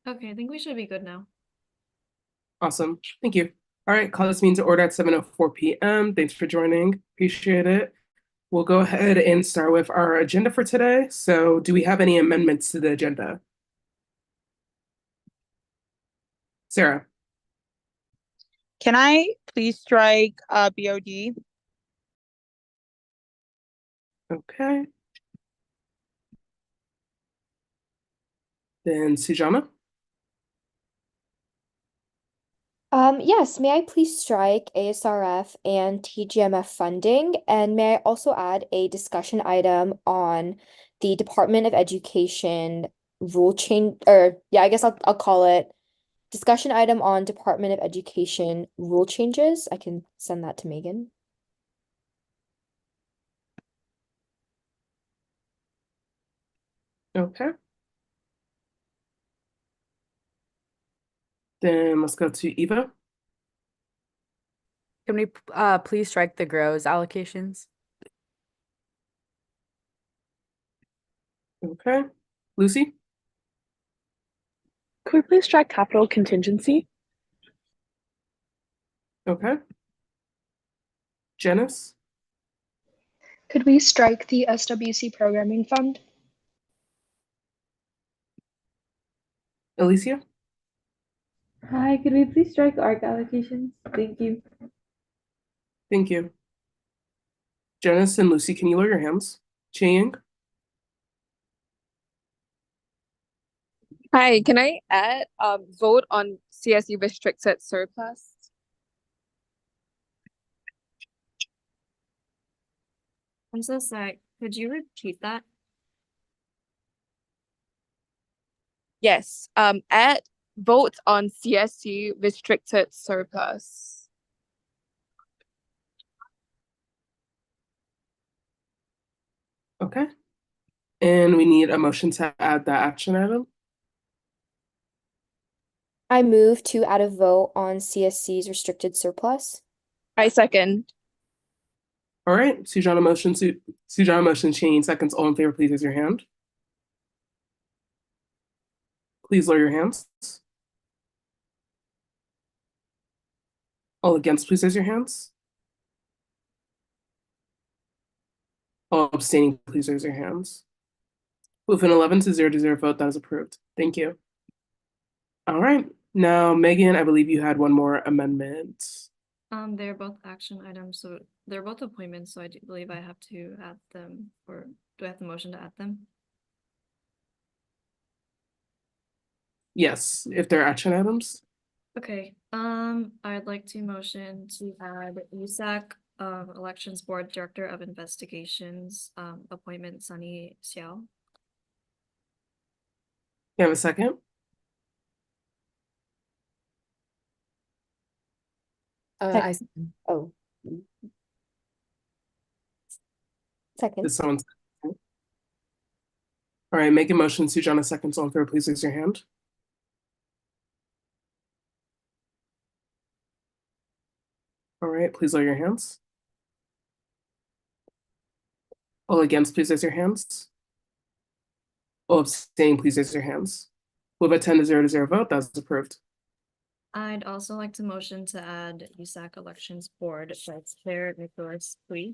Okay, I think we should be good now. Awesome. Thank you. All right, call this meeting to order at 7:04 p.m. Thanks for joining. Appreciate it. We'll go ahead and start with our agenda for today. So, do we have any amendments to the agenda? Sarah. Can I please strike BOD? Okay. Then Sujana. Yes, may I please strike ASRF and TGMF funding? And may I also add a discussion item on the Department of Education rule change, or yeah, I guess I'll call it discussion item on Department of Education rule changes. I can send that to Megan. Okay. Then let's go to Eva. Can we please strike the grows allocations? Okay. Lucy. Could we please strike capital contingency? Okay. Janice. Could we strike the SWC programming fund? Alicia. Hi, could we please strike ARC allocations? Thank you. Thank you. Janice and Lucy, can you lower your hands? Ching. Hi, can I add vote on CSU restricted surplus? I'm so sorry. Could you repeat that? Yes. Add vote on CSU restricted surplus. Okay. And we need a motion to add that action item. I move to add a vote on CSC's restricted surplus. I second. All right. Sujana motion, Ching seconds. All in favor, please raise your hand. Please lower your hands. All against, please raise your hands. All abstaining, please raise your hands. With an 11 to 0 vote, that is approved. Thank you. All right. Now, Megan, I believe you had one more amendment. They're both action items, so they're both appointments, so I do believe I have to add them, or do I have the motion to add them? Yes, if they're action items. Okay, I'd like to motion to add USAC Elections Board Director of Investigations, appointment Sunny Xiao. You have a second? I oh. Second. Did someone? All right, make a motion. Sujana seconds. All in favor, please raise your hand. All right, please lower your hands. All against, please raise your hands. All abstaining, please raise your hands. With a 10 to 0 vote, that's approved. I'd also like to motion to add USAC Elections Board Vice Chair Nicholas Hui.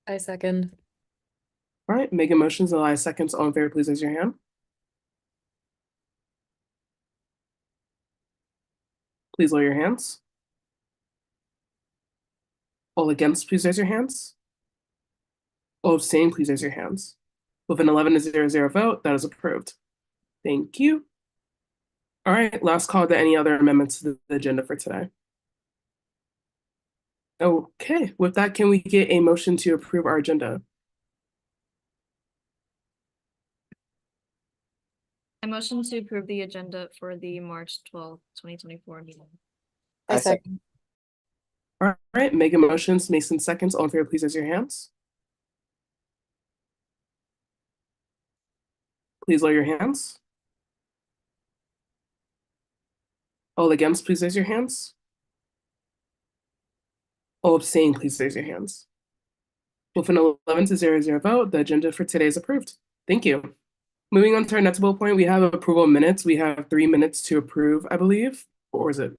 I second. All right, make a motion. Eli seconds. All in favor, please raise your hand. Please lower your hands. All against, please raise your hands. All abstaining, please raise your hands. With an 11 to 0 vote, that is approved. Thank you. All right, last call to any other amendments to the agenda for today. Okay, with that, can we get a motion to approve our agenda? I motion to approve the agenda for the March 12th, 2024 meeting. I second. All right, Megan motions, Mason seconds. All in favor, please raise your hands. Please lower your hands. All against, please raise your hands. All abstaining, please raise your hands. With an 11 to 0 vote, the agenda for today is approved. Thank you. moving on to our next bullet point, we have approval of minutes. We have 3 minutes to approve, I believe. Or is it?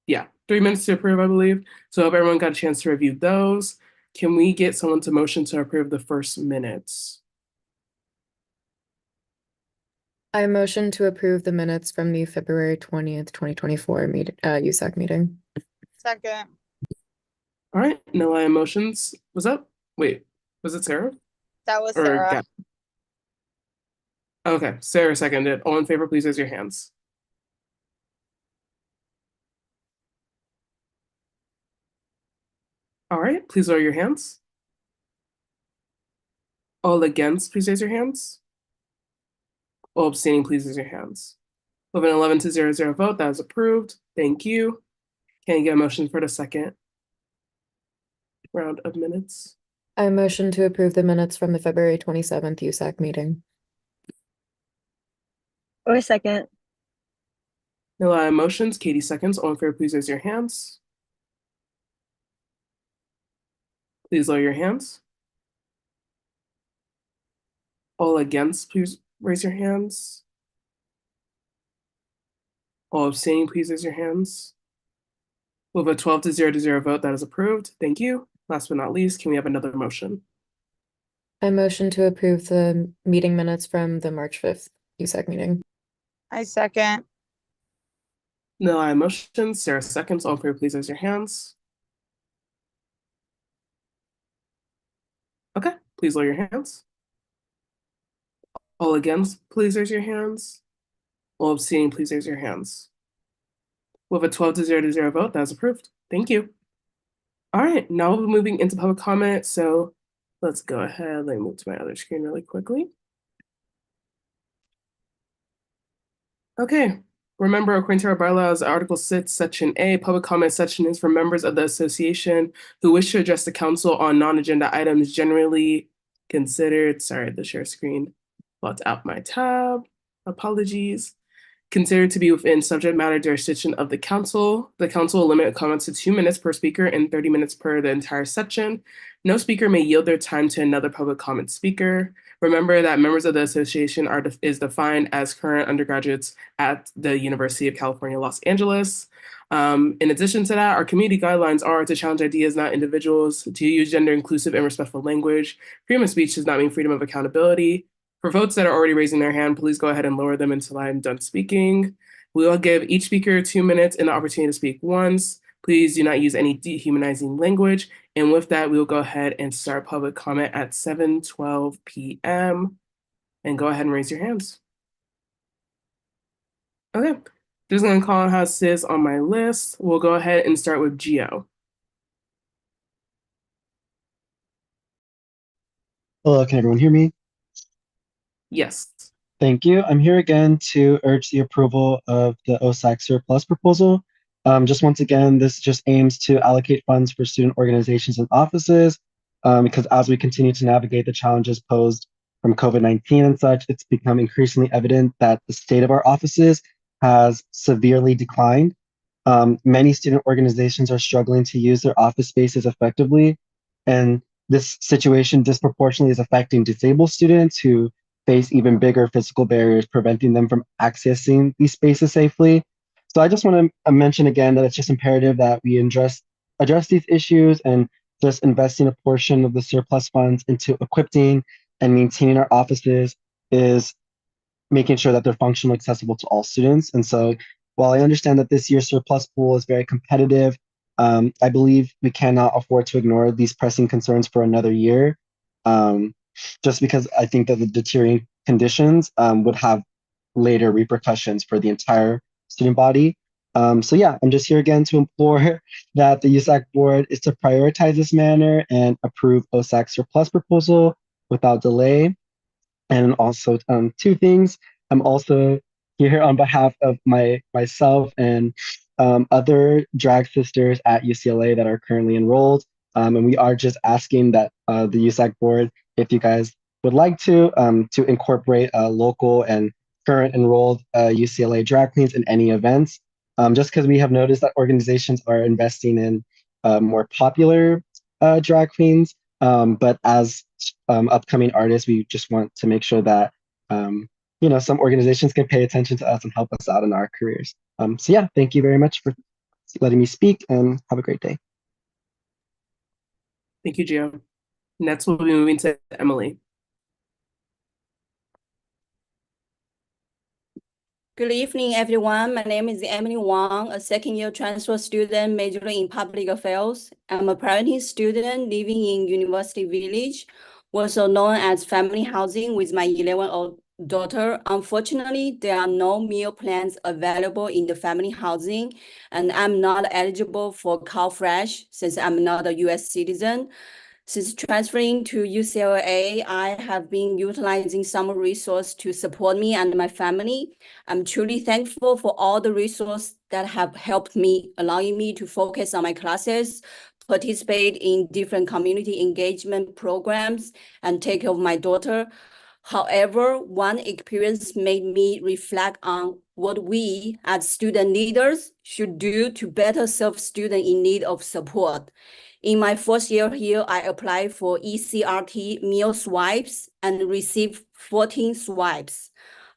Yeah, 3 minutes to approve, I believe. So I hope everyone got a chance to review those. Can we get someone to motion to approve the first minutes? I motion to approve the minutes from the February 20th, 2024 USAC meeting. Second. All right, Nilaya motions. Was that? Wait, was it Sarah? That was Or Sarah. Gab? Okay, Sarah seconded. All in favor, please raise your hands. All right, please lower your hands. All against, please raise your hands. All abstaining, please raise your hands. With an 11 to 0 vote, that is approved. Thank you. Can I get a motion for the second round of minutes? I motion to approve the minutes from the February 27th USAC meeting. Or second. Nilaya motions, Katie seconds. All in favor, please raise your hands. Please lower your hands. All against, please raise your hands. All abstaining, please raise your hands. With a 12 to 0 vote, that is approved. Thank you. Last but not least, can we have another motion? I motion to approve the meeting minutes from the March 5th USAC meeting. I second. Nilaya motions, Sarah seconds. All in favor, please raise your hands. Okay, please lower your hands. All against, please raise your hands. All abstaining, please raise your hands. With a 12 to 0 vote, that is approved. Thank you. All right, now we're moving into public comment. So let's go ahead. Let me move to my other screen really quickly. Okay, remember, according to our bylaws, Article 6, Section A, public comment section is for members of the association who wish to address the council on non-agenda items generally considered. Sorry, the share screen blocked out my tab. Apologies. Considered to be within subject matter jurisdiction of the council. The council will limit comments to 2 minutes per speaker and 30 minutes per the entire section. No speaker may yield their time to another public comment speaker. Remember that members of the association is defined as current undergraduates at the University of California, Los Angeles. In addition to that, our community guidelines are to challenge ideas, not individuals, to use gender inclusive and respectful language. Freedom of speech does not mean freedom of accountability. For votes that are already raising their hand, please go ahead and lower them until I'm done speaking. We will give each speaker 2 minutes and the opportunity to speak once. Please do not use any dehumanizing language. And with that, we will go ahead and start public comment at 7:12 p.m. And go ahead and raise your hands. Okay, just gonna call on how Sis on my list. We'll go ahead and start with Gio. Hello, can everyone hear me? Yes. Thank you. I'm here again to urge the approval of the OSAC surplus proposal. Just once again, this just aims to allocate funds for student organizations and offices, because as we continue to navigate the challenges posed from COVID-19 and such, it's become increasingly evident that the state of our offices has severely declined. Many student organizations are struggling to use their office spaces effectively, and this situation disproportionately is affecting disabled students who face even bigger physical barriers, preventing them from accessing these spaces safely. So I just want to mention again that it's just imperative that we address these issues and just investing a portion of the surplus funds into equipping and maintaining our offices is making sure that they're functional, accessible to all students. And so while I understand that this year's surplus pool is very competitive, I believe we cannot afford to ignore these pressing concerns for another year. Just because I think that the deteriorating conditions would have later repercussions for the entire student body. So yeah, I'm just here again to implore that the USAC board is to prioritize this manner and approve OSAC surplus proposal without delay. And also 2 things, I'm also here on behalf of myself and other drag sisters at UCLA that are currently enrolled. And we are just asking that the USAC board, if you guys would like to incorporate local and current enrolled UCLA drag queens in any events, just because we have noticed that organizations are investing in more popular drag queens. But as upcoming artists, we just want to make sure that some organizations can pay attention to us and help us out in our careers. So yeah, thank you very much for letting me speak, and have a great day. Thank you, Gio. Next, we'll be moving to Emily. Good evening, everyone. My name is Emily Wang, a second-year transfer student majoring in public affairs. I'm a parenting student living in University Village, also known as family housing, with my 11-year-old daughter. Unfortunately, there are no meal plans available in the family housing, and I'm not eligible for CalFresh since I'm not a US citizen. Since transferring to UCLA, I have been utilizing summer resource to support me and my family. I'm truly thankful for all the resources that have helped me, allowing me to focus on my classes, participate in different community engagement programs, and take care of my daughter. However, one experience made me reflect on what we as student leaders should do to better serve students in need of support. In my first year here, I applied for ECRT meal swipes and received 14 swipes.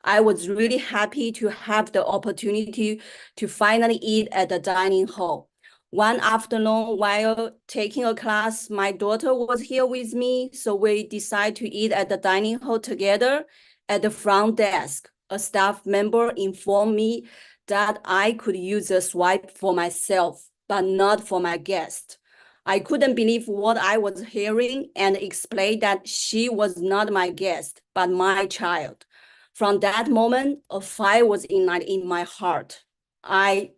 I was really happy to have the opportunity to finally eat at the dining hall. One afternoon, while taking a class, my daughter was here with me, so we decided to eat at the dining hall together. At the front desk, a staff member informed me that I could use a swipe for myself, but not for my guest. I couldn't believe what I was hearing and explained that she was not my guest, but my child. From that moment, a fire was ignited in my heart. I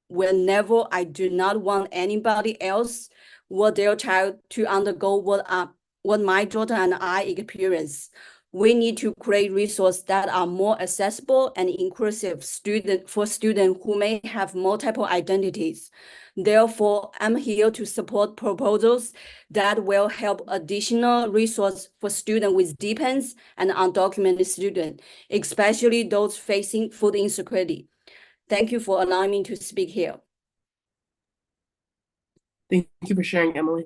do not want anybody else or their child to undergo what my daughter and I experience. We need to create resources that are more accessible and inclusive for students who may have multiple identities. Therefore, I'm here to support proposals that will help additional resources for students with dependents and undocumented students, especially those facing food insecurity. Thank you for allowing me to speak here. Thank you for sharing, Emily.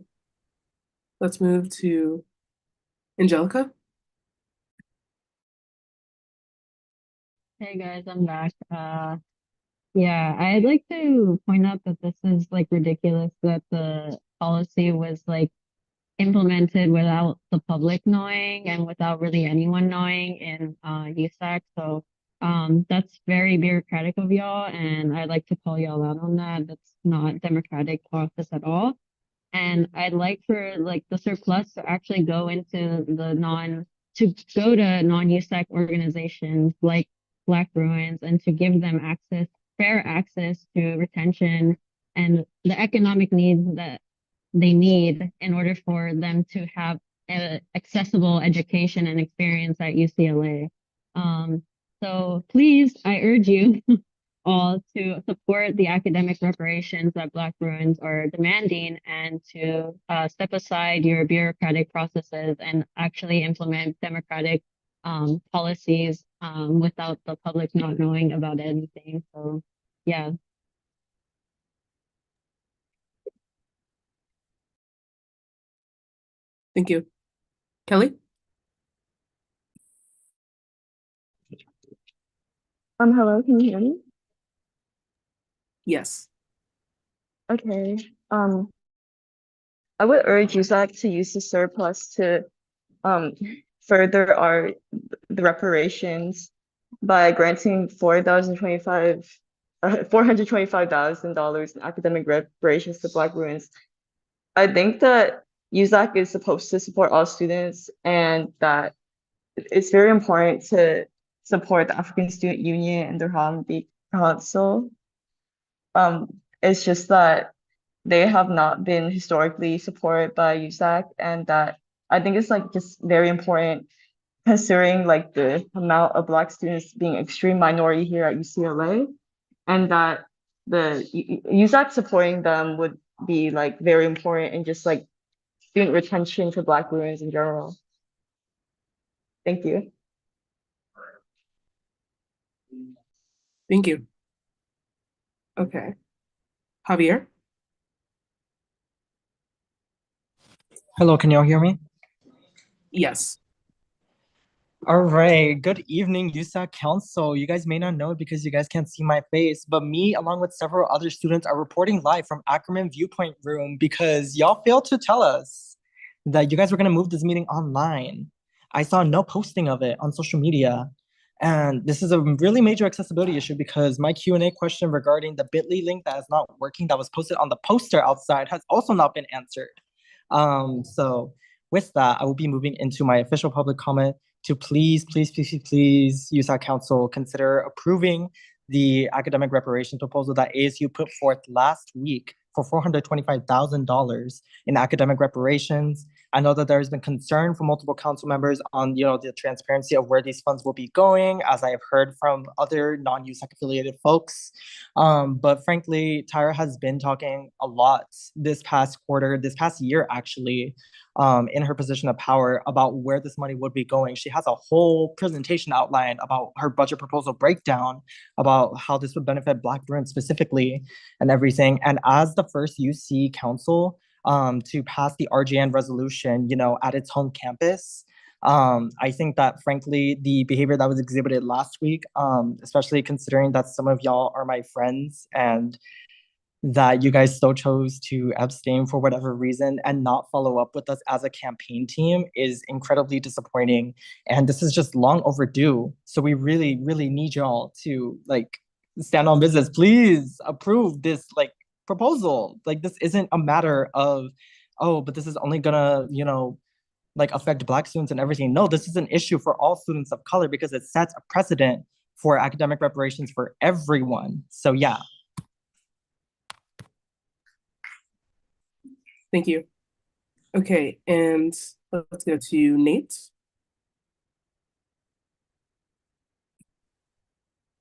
Let's move to Angelica. Hey guys, I'm back. Yeah, I'd like to point out that this is like ridiculous that the policy was like implemented without the public knowing and without really anyone knowing in USAC. So that's very bureaucratic of y'all, and I'd like to call y'all out on that. That's not democratic process at all. And I'd like for like the surplus to actually go into go to non-USAC organizations like Black Bruins and to give them fair access to retention and the economic needs that they need in order for them to have an accessible education and experience at UCLA. So please, I urge you all to support the academic reparations that Black Bruins are demanding and to step aside your bureaucratic processes and actually implement democratic policies without the public not knowing about anything. So yeah. Thank you. Kelly? Hello, can you hear me? Yes. Okay. I would urge USAC to use the surplus to further the reparations by granting $425,000 in academic reparations to Black Bruins. I think that USAC is supposed to support all students, and that it's very important to support the African Student Union and their Harlem Council. It's just that they have not been historically supported by USAC, and that I think it's like just very important considering like the amount of Black students being extreme minority here at UCLA, and that the USAC supporting them would be like very important in just like student retention for Black Bruins in general. Thank you. Thank you. Okay. Javier? Hello, can y'all hear me? Yes. All right. Good evening, USAC Council. You guys may not know it because you guys can't see my face, but me, along with several other students, are reporting live from Ackerman Viewpoint Room because y'all failed to tell us that you guys were going to move this meeting online. I saw no posting of it on social media. And this is a really major accessibility issue because my Q&A question regarding the bit.ly link that is not working, that was posted on the poster outside, has also not been answered. So with that, I will be moving into my official public comment to please USAC Council consider approving the academic reparations proposal that ASU put forth last week for $425,000 in academic reparations. I know that there has been concern from multiple council members on, the transparency of where these funds will be going, as I have heard from other non-USAC affiliated folks. But frankly, Tyra has been talking a lot this past quarter, this past year actually, in her position of power about where this money would be going. She has a whole presentation outline about her budget proposal breakdown, about how this would benefit Black Bruins specifically and everything. And as the first UC council to pass the RGN resolution, at its home campus, I think that frankly, the behavior that was exhibited last week, especially considering that some of y'all are my friends and that you guys still chose to abstain for whatever reason and not follow up with us as a campaign team is incredibly disappointing. And this is just long overdue. So we really, really need y'all to stand on business. Please approve this proposal. This isn't a matter of, oh, but this is only gonna, affect Black students and everything. No, this is an issue for all students of color because it sets a precedent for academic reparations for everyone. So yeah. Thank you. Okay, and let's go to Nate.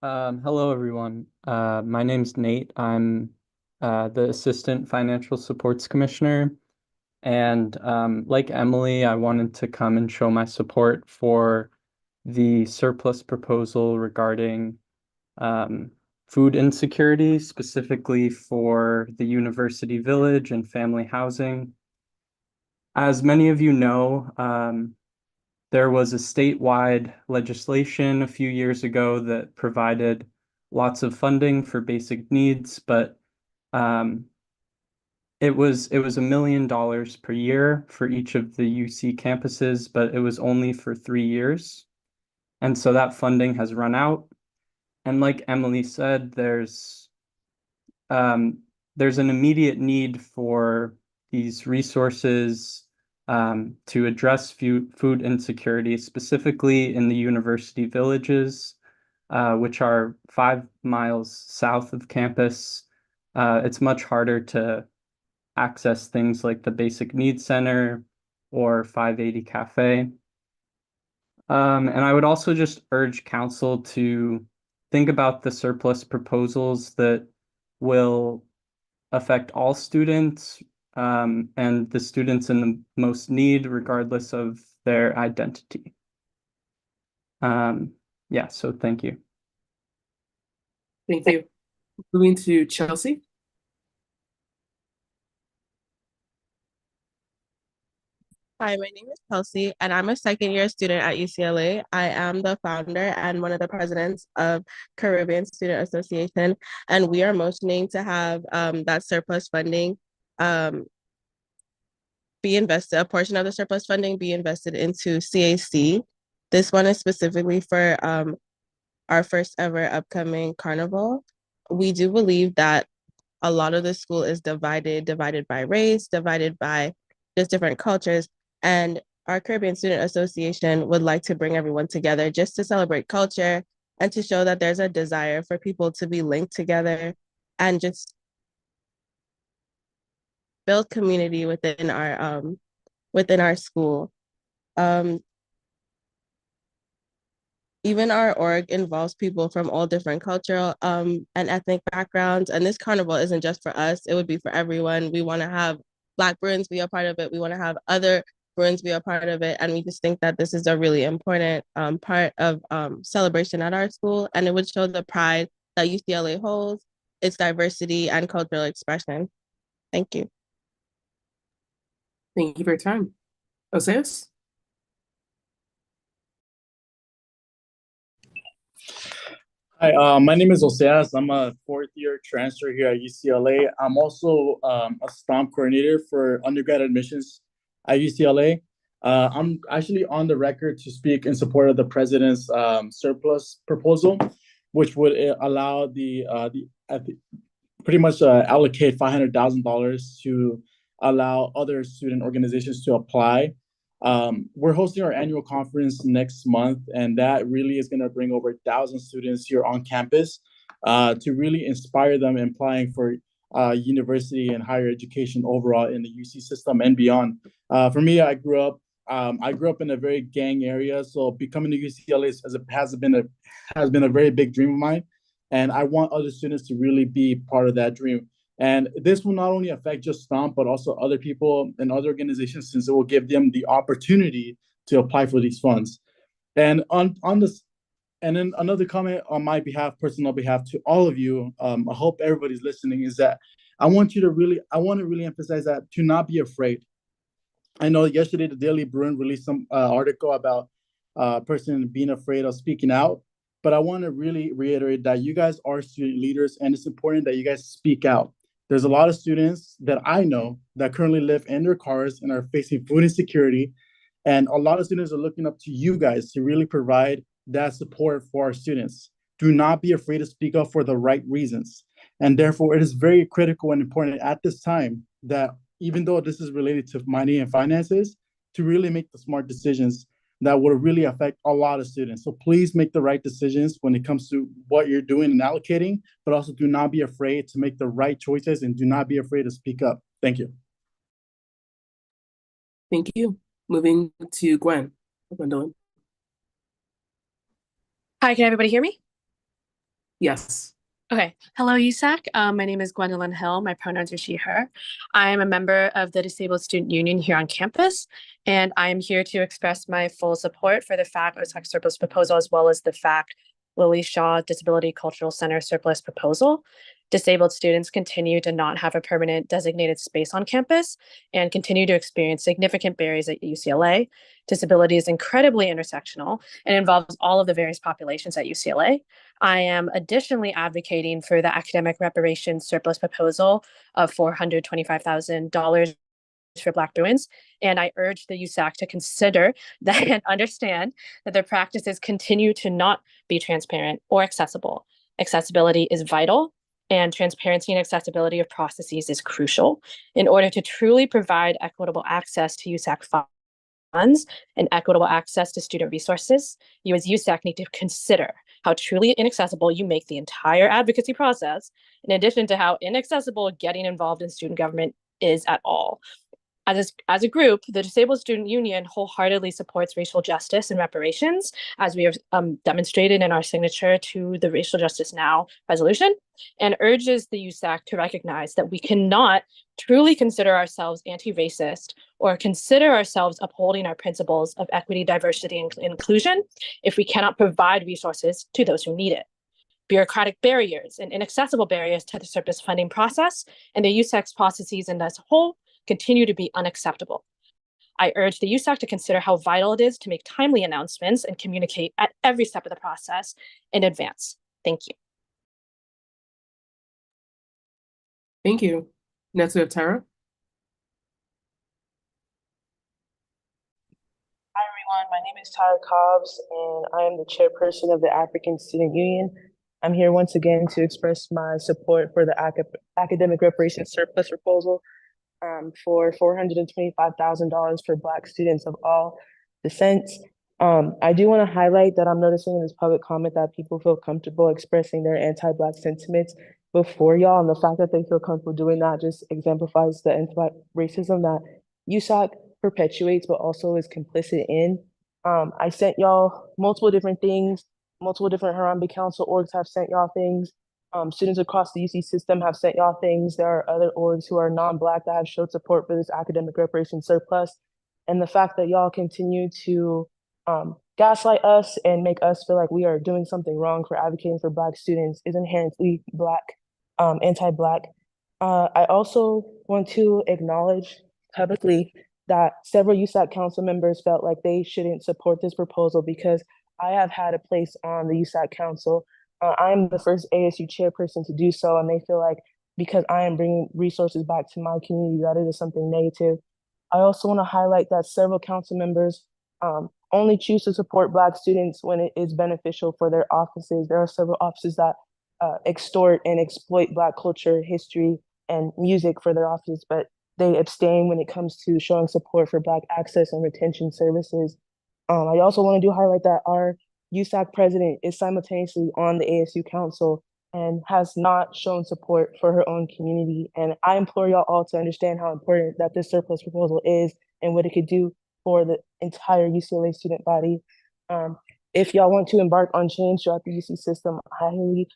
Hello, everyone. My name's Nate. I'm the Assistant Financial Supports Commissioner. And like Emily, I wanted to come and show my support for the surplus proposal regarding food insecurity, specifically for the University Village and family housing. As many of you know, there was a statewide legislation a few years ago that provided lots of funding for basic needs, but it was $1 million per year for each of the UC campuses, but it was only for 3 years. And so that funding has run out. And like Emily said, there's an immediate need for these resources to address food insecurity, specifically in the university villages, which are 5 miles south of campus. It's much harder to access things like the Basic Needs Center or 580 Cafe. And I would also just urge council to think about the surplus proposals that will affect all students and the students in the most need, regardless of their identity. Yeah, so thank you. Thank you. Moving to Chelsea. Hi, my name is Kelsey, and I'm a second-year student at UCLA. I am the founder and one of the presidents of Caribbean Student Association, and we are motioning to have that surplus funding be invested, a portion of the surplus funding be invested into CAC. This one is specifically for our first ever upcoming carnival. We do believe that a lot of the school is divided by race, divided by just different cultures. And our Caribbean Student Association would like to bring everyone together just to celebrate culture and to show that there's a desire for people to be linked together and just build community within our school. Even our org involves people from all different cultural and ethnic backgrounds. And this carnival isn't just for us, it would be for everyone. We want to have Black Bruins be a part of it. We want to have other Bruins be a part of it. And we just think that this is a really important part of celebration at our school. And it would show the pride that UCLA holds, its diversity and cultural expression. Thank you. Thank you for your time. Osiris? Hi, my name is Oseas. I'm a fourth year transfer here at UCLA. I'm also a STOMP coordinator for undergrad admissions at UCLA. I'm actually on the record to speak in support of the president's surplus proposal, which would allow pretty much allocate $500,000 to allow other student organizations to apply. We're hosting our annual conference next month, and that really is going to bring over 1,000 students here on campus to really inspire them in applying for university and higher education overall in the UC system and beyond. For me, I grew up in a very gang area, so becoming a UCLA has been a very big dream of mine, and I want other students to really be part of that dream. And this will not only affect just STOMP, but also other people and other organizations, since it will give them the opportunity to apply for these funds. And on this, and then another comment on my behalf, personal behalf, to all of you, I hope everybody's listening, is that I want to really emphasize that to not be afraid. I know yesterday the Daily Bruin released some article about a person being afraid of speaking out, but I want to really reiterate that you guys are student leaders, and it's important that you guys speak out. There's a lot of students that I know that currently live in their cars and are facing food insecurity, and a lot of students are looking up to you guys to really provide that support for our students. Do not be afraid to speak up for the right reasons. And therefore, it is very critical and important at this time that even though this is related to money and finances, to really make the smart decisions that will really affect a lot of students. So please make the right decisions when it comes to what you're doing and allocating, but also do not be afraid to make the right choices and do not be afraid to speak up. Thank you. Thank you. Moving to Gwendolyn. Hi, can everybody hear me? Yes. Okay. Hello, USAC. My name is Gwendolyn Hill. My pronouns are she, her. I am a member of the Disabled Student Union here on campus, and I am here to express my full support for the FACT OSAC surplus proposal, as well as the FACT Lily Shaw Disability Cultural Center surplus proposal. Disabled students continue to not have a permanent designated space on campus and continue to experience significant barriers at UCLA. Disability is incredibly intersectional and involves all of the various populations at UCLA. I am additionally advocating for the academic reparations surplus proposal of $425,000 for Black Bruins, and I urge the USAC to consider that and understand that their practices continue to not be transparent or accessible. Accessibility is vital, and transparency and accessibility of processes is crucial in order to truly provide equitable access to USAC funds and equitable access to student resources. You as USAC need to consider how truly inaccessible you make the entire advocacy process, in addition to how inaccessible getting involved in student government is at all. As a group, the Disabled Student Union wholeheartedly supports racial justice and reparations, as we have demonstrated in our signature to the Racial Justice Now resolution, and urges the USAC to recognize that we cannot truly consider ourselves anti-racist or consider ourselves upholding our principles of equity, diversity, and inclusion if we cannot provide resources to those who need it. Bureaucratic barriers and inaccessible barriers to the surplus funding process and the USAC's processes and as a whole continue to be unacceptable. I urge the USAC to consider how vital it is to make timely announcements and communicate at every step of the process in advance. Thank you. Thank you. Next we have Tara. Hi everyone, my name is Tyler Cobbs and I am the chairperson of the African Student Union. I'm here once again to express my support for the academic reparations surplus proposal for $425,000 for Black students of all descents. I do want to highlight that I'm noticing in this public comment that people feel comfortable expressing their anti-Black sentiments before y'all, and the fact that they feel comfortable doing that just exemplifies the anti-racism that USAC perpetuates but also is complicit in. I sent y'all multiple different things, multiple different Harambe Council orgs have sent y'all things. Students across the UC system have sent y'all things. There are other orgs who are non-Black that have showed support for this academic reparations surplus. And the fact that y'all continue to gaslight us and make us feel like we are doing something wrong for advocating for Black students is inherently Black, anti-Black. I also want to acknowledge publicly that several USAC council members felt like they shouldn't support this proposal because I have had a place on the USAC council. I am the first ASU chairperson to do so, and they feel like because I am bringing resources back to my community, that it is something negative. I also want to highlight that several council members only choose to support Black students when it is beneficial for their offices. There are several offices that extort and exploit Black culture, history, and music for their offices, but they abstain when it comes to showing support for Black access and retention services. I also want to highlight that our USAC president is simultaneously on the ASU council and has not shown support for her own community. And I implore y'all all to understand how important that this surplus proposal is and what it could do for the entire UCLA student body. If y'all want to embark on change throughout the UC system, I highly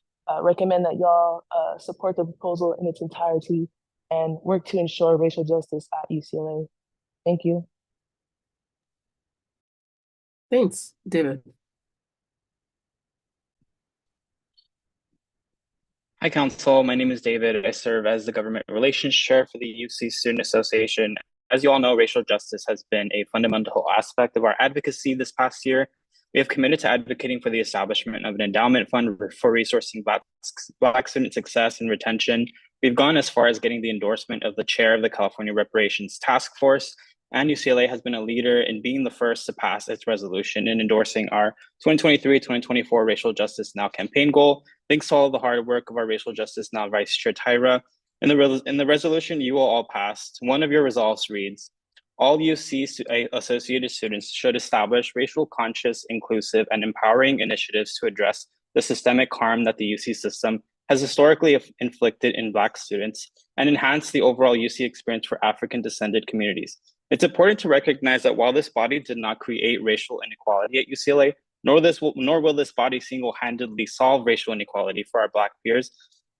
recommend that y'all support the proposal in its entirety and work to ensure racial justice at UCLA. Thank you. Thanks, David. Hi, Council. My name is David. I serve as the Government Relations Chair for the UC Student Association. As you all know, racial justice has been a fundamental aspect of our advocacy this past year. We have committed to advocating for the establishment of an endowment fund for resourcing Black student success and retention. We've gone as far as getting the endorsement of the chair of the California Reparations Task Force, and UCLA has been a leader in being the first to pass its resolution in endorsing our 2023-2024 Racial Justice Now campaign goal. Thanks to all the hard work of our Racial Justice Now Vice Chair Tyra. In the resolution you will all pass, one of your resolves reads, all UC associated students should establish racial conscious, inclusive, and empowering initiatives to address the systemic harm that the UC system has historically inflicted in Black students and enhance the overall UC experience for African descended communities. It's important to recognize that while this body did not create racial inequality at UCLA, nor will this body single-handedly solve racial inequality for our Black peers,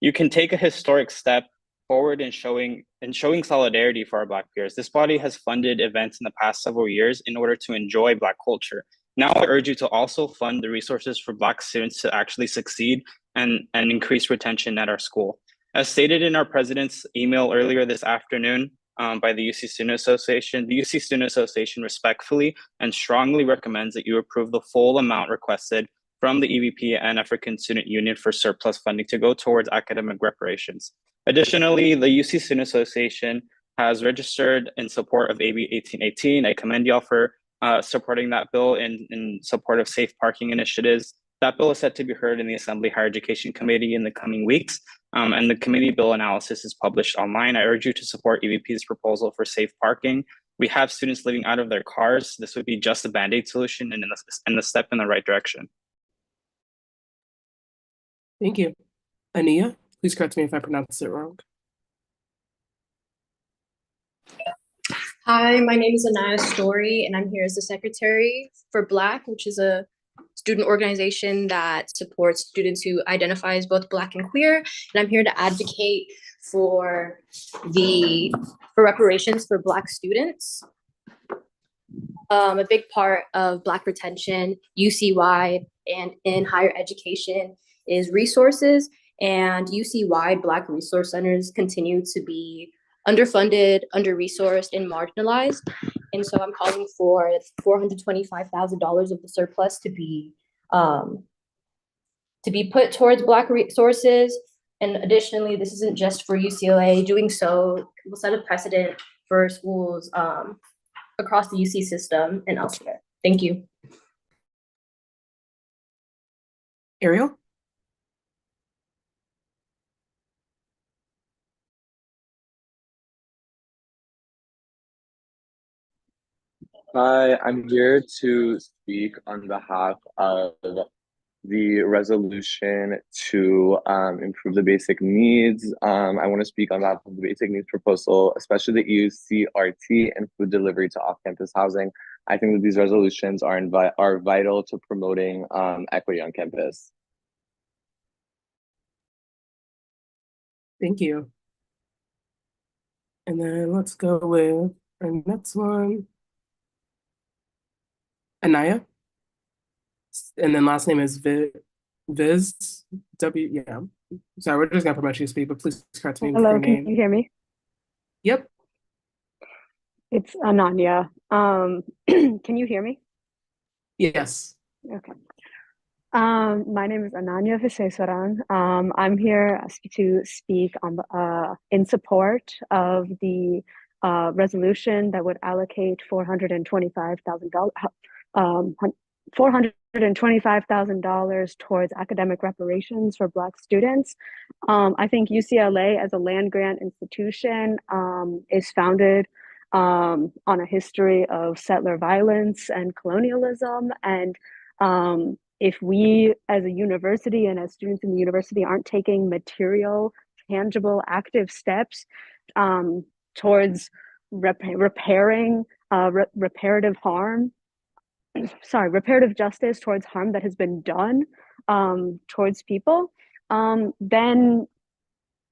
you can take a historic step forward in showing solidarity for our Black peers. This body has funded events in the past several years in order to enjoy Black culture. Now I urge you to also fund the resources for Black students to actually succeed and increase retention at our school. As stated in our president's email earlier this afternoon, by the UC Student Association. The UC Student Association respectfully and strongly recommends that you approve the full amount requested from the EVP and African Student Union for surplus funding to go towards academic reparations. Additionally, the UC Student Association has registered in support of AB 1818. I commend y'all for supporting that bill in support of safe parking initiatives. That bill is set to be heard in the Assembly Higher Education Committee in the coming weeks, and the committee bill analysis is published online. I urge you to support EVP's proposal for safe parking. We have students living out of their cars. This would be just a Band-Aid solution and a step in the right direction. Thank you. Ania, please correct me if I pronounced it wrong. Hi, my name is Anaya Story, and I'm here as the secretary for Black, which is a student organization that supports students who identify as both Black and queer. And I'm here to advocate for reparations for Black students. A big part of Black retention, UC-wide and in higher education, is resources. And UC-wide Black resource centers continue to be underfunded, under-resourced, and marginalized. And so I'm calling for $425,000 of the surplus to be put towards Black resources. And additionally, this isn't just for UCLA. Doing so will set a precedent for schools across the UC system and elsewhere. Thank you. Ariel? Hi, I'm here to speak on behalf of the resolution to improve the basic needs. I want to speak on behalf of the basic needs proposal, especially the EUCRT and food delivery to off-campus housing. I think that these resolutions are vital to promoting equity on campus. Thank you. And then let's go with our next one. Anaya. And then last name is Viz. Yeah. Sorry, we're just gonna promote you to speak, but please correct me with Hello, your name. can you hear me? Yep. It's Ananya. Can you hear me? Yes. Okay. My name is Ananya Visesaran. I'm here to speak on in support of the resolution that would allocate $425,000 towards academic reparations for Black students. I think UCLA as a land grant institution is founded on a history of settler violence and colonialism, and if we as a university and as students in the university aren't taking material, tangible, active steps towards reparative justice towards harm that has been done towards people, then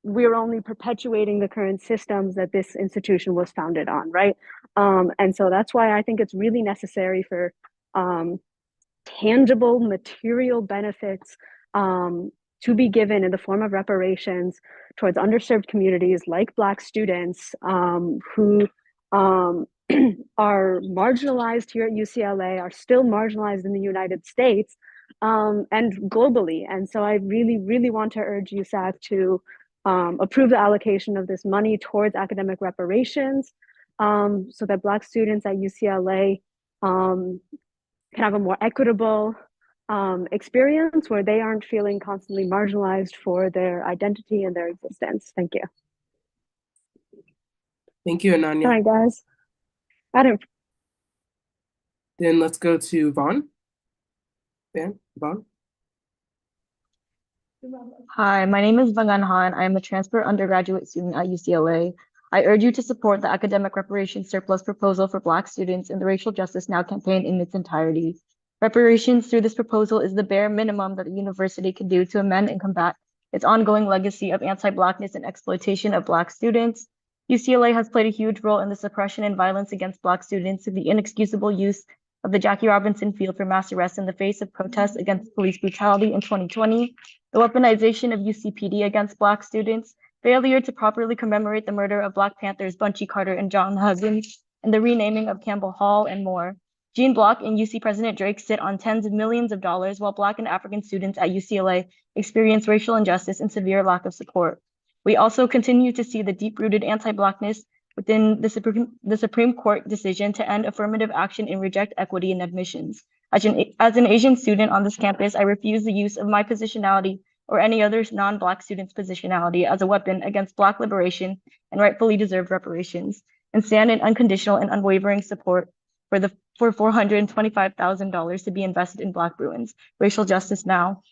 we're only perpetuating the current systems that this institution was founded on, right? And so that's why I think it's really necessary for tangible material benefits to be given in the form of reparations towards underserved communities like Black students who are marginalized here at UCLA, are still marginalized in the United States and globally. And so I really, really want to urge USAC to approve the allocation of this money towards academic reparations so that Black students at UCLA can have a more equitable experience where they aren't feeling constantly marginalized for their identity and their existence. Thank you. Thank you, Ananya. All right, guys. Then let's go to Vaughn. Vaughn. Hi, my name is Vangan Han. I am a transfer undergraduate student at UCLA. I urge you to support the academic reparations surplus proposal for Black students in the Racial Justice Now campaign in its entirety. Reparations through this proposal is the bare minimum that the university can do to amend and combat its ongoing legacy of anti-Blackness and exploitation of Black students. UCLA has played a huge role in the suppression and violence against Black students through the inexcusable use of the Jackie Robinson Field for mass arrests in the face of protests against police brutality in 2020, the weaponization of UCPD against Black students, failure to properly commemorate the murder of Black Panthers Bunchy Carter and John Huggins, and the renaming of Campbell Hall and more. Gene Block and UC President Drake sit on tens of millions of dollars while Black and African students at UCLA experience racial injustice and severe lack of support. We also continue to see the deep-rooted anti-Blackness within the Supreme Court decision to end affirmative action and reject equity in admissions. As an Asian student on this campus, I refuse the use of my positionality or any other non-Black student's positionality as a weapon against Black liberation and rightfully deserved reparations, and stand in unconditional and unwavering support for $425,000 to be invested in Black Bruins. Racial justice now.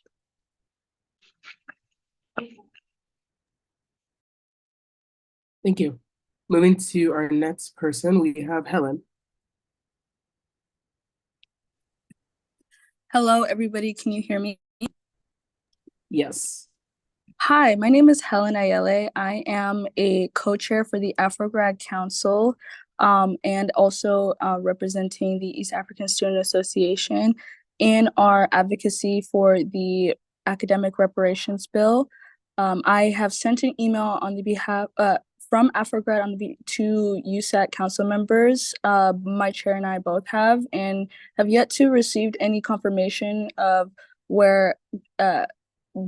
Thank you. Moving to our next person, we have Helen. Hello, everybody. Can you hear me? Yes. Hi, my name is Helen Ayele. I am a co-chair for the Afro-Grad Council and also representing the East African Student Association in our advocacy for the academic reparations bill. I have sent an email on the behalf from Afro-Grad to USAC council members. My chair and I both have, and have yet to receive any confirmation of where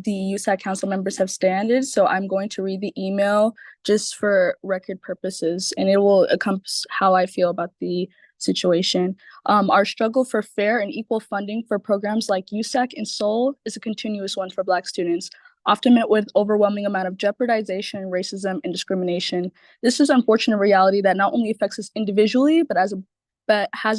the USAC council members have standed. So I'm going to read the email just for record purposes, and it will encompass how I feel about the situation. Our struggle for fair and equal funding for programs like USAC and SOL is a continuous one for Black students, often met with overwhelming amount of jeopardization, racism, and discrimination. This is an unfortunate reality that not only affects us individually, but has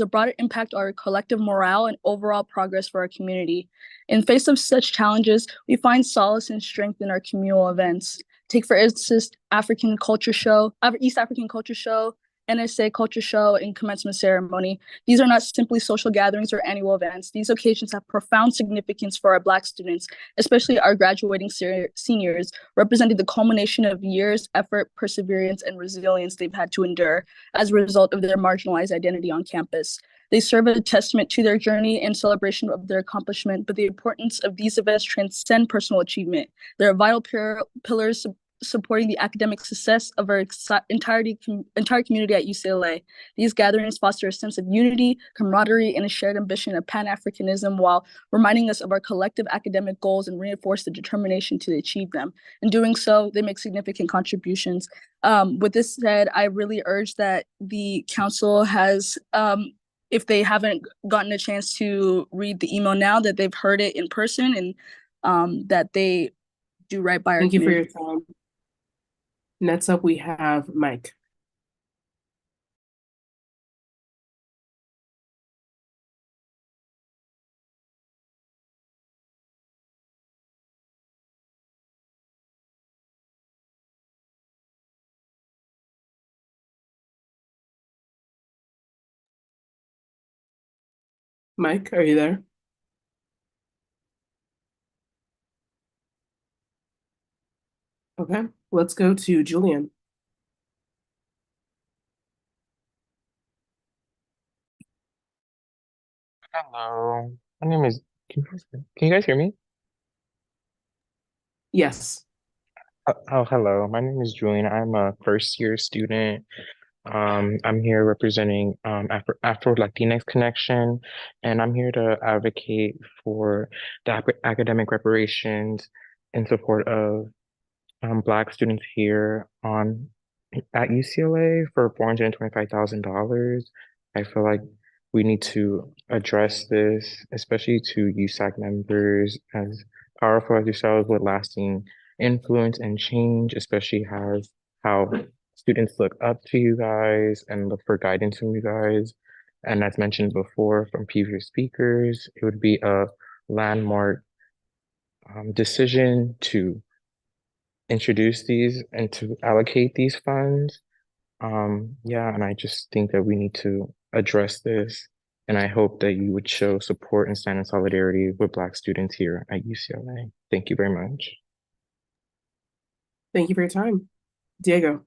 a broader impact on our collective morale and overall progress for our community. In face of such challenges, we find solace and strength in our communal events. Take, for instance, East African Culture Show, NSA Culture Show, and commencement ceremony. These are not simply social gatherings or annual events. These occasions have profound significance for our Black students, especially our graduating seniors, representing the culmination of years, effort, perseverance, and resilience they've had to endure as a result of their marginalized identity on campus. They serve as a testament to their journey and celebration of their accomplishment, but the importance of these events transcend personal achievement. They're vital pillars supporting the academic success of our entire community at UCLA. These gatherings foster a sense of unity, camaraderie, and a shared ambition of Pan-Africanism while reminding us of our collective academic goals and reinforce the determination to achieve them. In doing so, they make significant contributions. With this said, I really urge that the council has, if they haven't gotten a chance to read the email now, that they've heard it in person and that they do right by our Thank you for your community. time. Next up, we have Mike. Mike, are you there? Okay, let's go to Julian. Hello, my name is. Can you guys hear me? Yes. Oh, hello. My name is Julian. I'm a first year student. I'm here representing Afro Latinx Connection, and I'm here to advocate for the academic reparations in support of Black students here at UCLA for $425,000. I feel like we need to address this, especially to USAC members as powerful as yourselves with lasting influence and change, especially how students look up to you guys and look for guidance from you guys. And as mentioned before from previous speakers, it would be a landmark decision to introduce these and to allocate these funds. Yeah, and I just think that we need to address this. And I hope that you would show support and stand in solidarity with Black students here at UCLA. Thank you very much. Thank you for your time. Diego.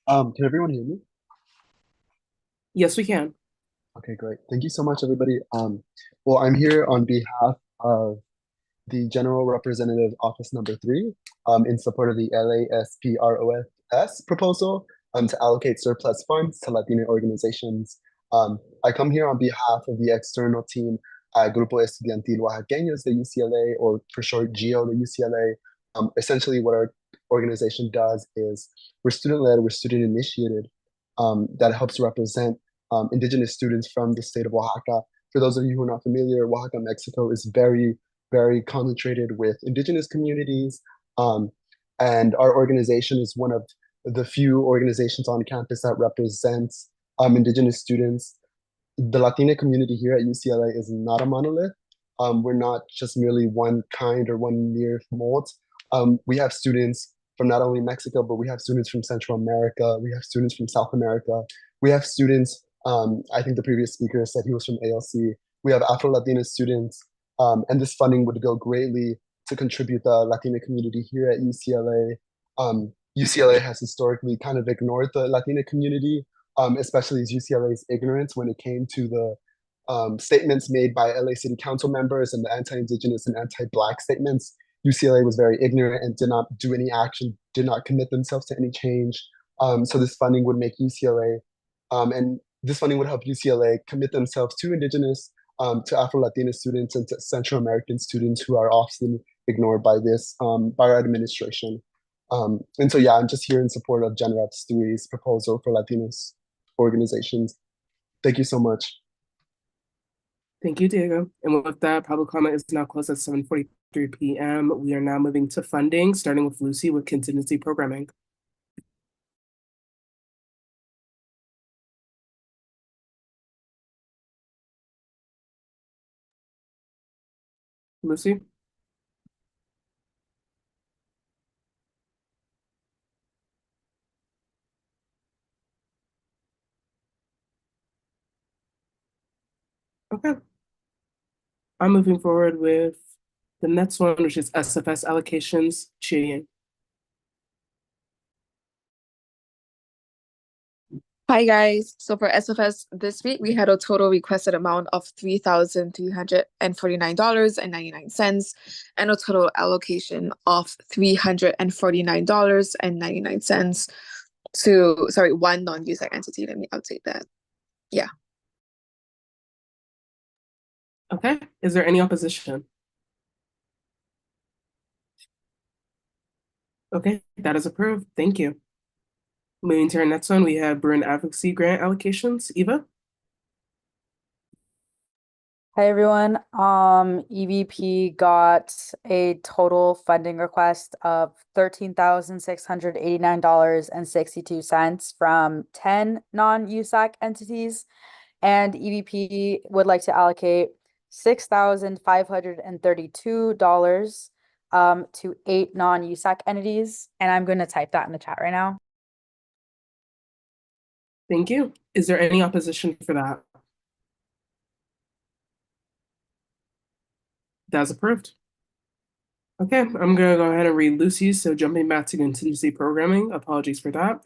Can everyone hear me? Yes, we can. Okay, great. Thank you so much, everybody. Well, I'm here on behalf of the General Representative Office Number 3 in support of the LASPROFS proposal to allocate surplus funds to Latino organizations. I come here on behalf of the external team at Grupo Estudiantil Oaxaqueños de UCLA, or for short, GEO de UCLA. Essentially, what our organization does is we're student-led, we're student-initiated, that helps represent indigenous students from the state of Oaxaca. For those of you who are not familiar, Oaxaca, Mexico is very, very concentrated with indigenous communities. And our organization is one of the few organizations on campus that represents indigenous students. The Latina community here at UCLA is not a monolith. We're not just merely one kind or one mere mold. We have students from not only Mexico, but we have students from Central America. We have students from South America. We have students, I think the previous speaker said he was from ALC. We have Afro-Latina students, and this funding would go greatly to contribute the Latina community here at UCLA. UCLA has historically kind of ignored the Latina community, especially as UCLA's ignorance when it came to the statements made by LA City Council members and the anti-Indigenous and anti-Black statements. UCLA was very ignorant and did not do any action, did not commit themselves to any change. So this funding would make UCLA, and this funding would help UCLA commit themselves to Indigenous, to Afro-Latina students and to Central American students who are often ignored by this, by our administration. And so, yeah, I'm just here in support of Gen Reps 3's proposal for Latinos organizations. Thank you so much. Thank you, Diego. And with that, public comment is now closed at 7:43 p.m. We are now moving to funding, starting with Lucy with contingency programming. Lucy? Okay. I'm moving forward with the next one, which is SFS allocations, Chiying. Hi guys. So for SFS this week, we had a total requested amount of $3,349.99 and a total allocation of $349.99 to, sorry, one non-USAC entity. Let me update that. Yeah. Okay, is there any opposition? Okay, that is approved. Thank you. Moving to our next one, we have Bruin Advocacy Grant allocations. Eva? Hi everyone. EVP got a total funding request of $13,689.62 from 10 non-USAC entities, and EVP would like to allocate $6,532 to 8 non-USAC entities, and I'm going to type that in the chat right now. Thank you. Is there any opposition for that? That's approved. Okay, I'm gonna go ahead and read Lucy's. So jumping back to contingency programming, apologies for that.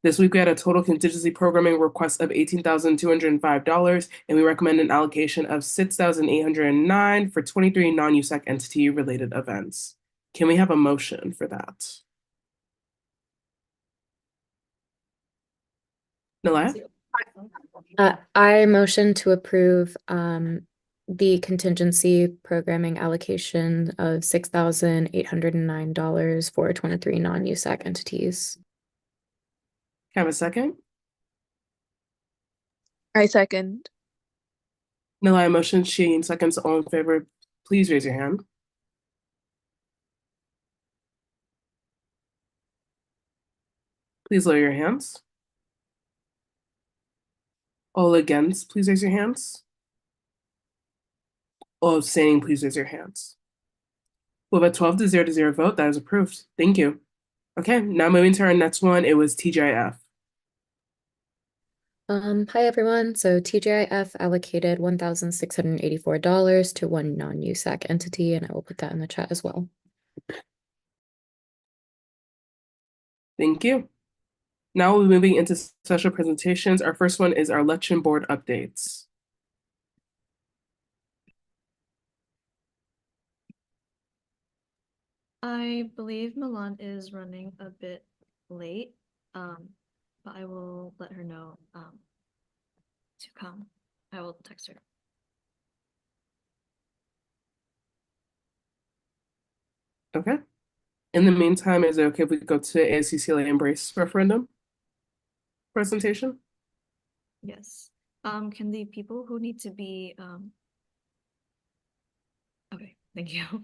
This week we had a total contingency programming request of $18,205, and we recommend an allocation of $6,809 for 23 non-USAC entity related events. Can we have a motion for that? Nalaya? I motion to approve the contingency programming allocation of $6,809 for 23 non-USAC entities. Have a second? I second. Nalaya motion, Sheen seconds, all in favor, please raise your hand. Please lower your hands. All against, please raise your hands. All abstaining, please raise your hands. With a 12 to 0 vote, that is approved. Thank you. Okay, now moving to our next one, it was TGIF. Hi everyone. So TGIF allocated $1,684 to one non-USAC entity, and I will put that in the chat as well. Thank you. Now we're moving into special presentations. Our first one is our election board updates. I believe Milan is running a bit late, but I will let her know to come. I will text her. Okay. In the meantime, is it okay if we go to ASCCLA Embrace referendum presentation? Yes. Can the people who need to be okay, thank you.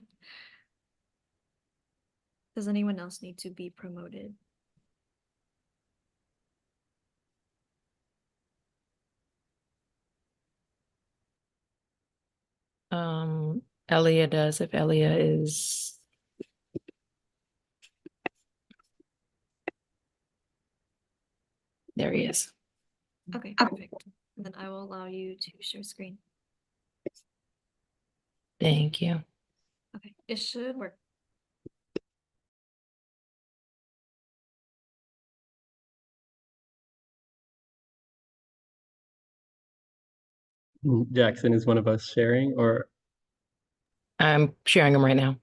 Does anyone else need to be promoted? Elia does, if Elia is. There he is. Okay, perfect. Then I will allow you to share screen. Thank you. Okay, it should work. Jackson is one of us sharing, or I'm sharing them right now.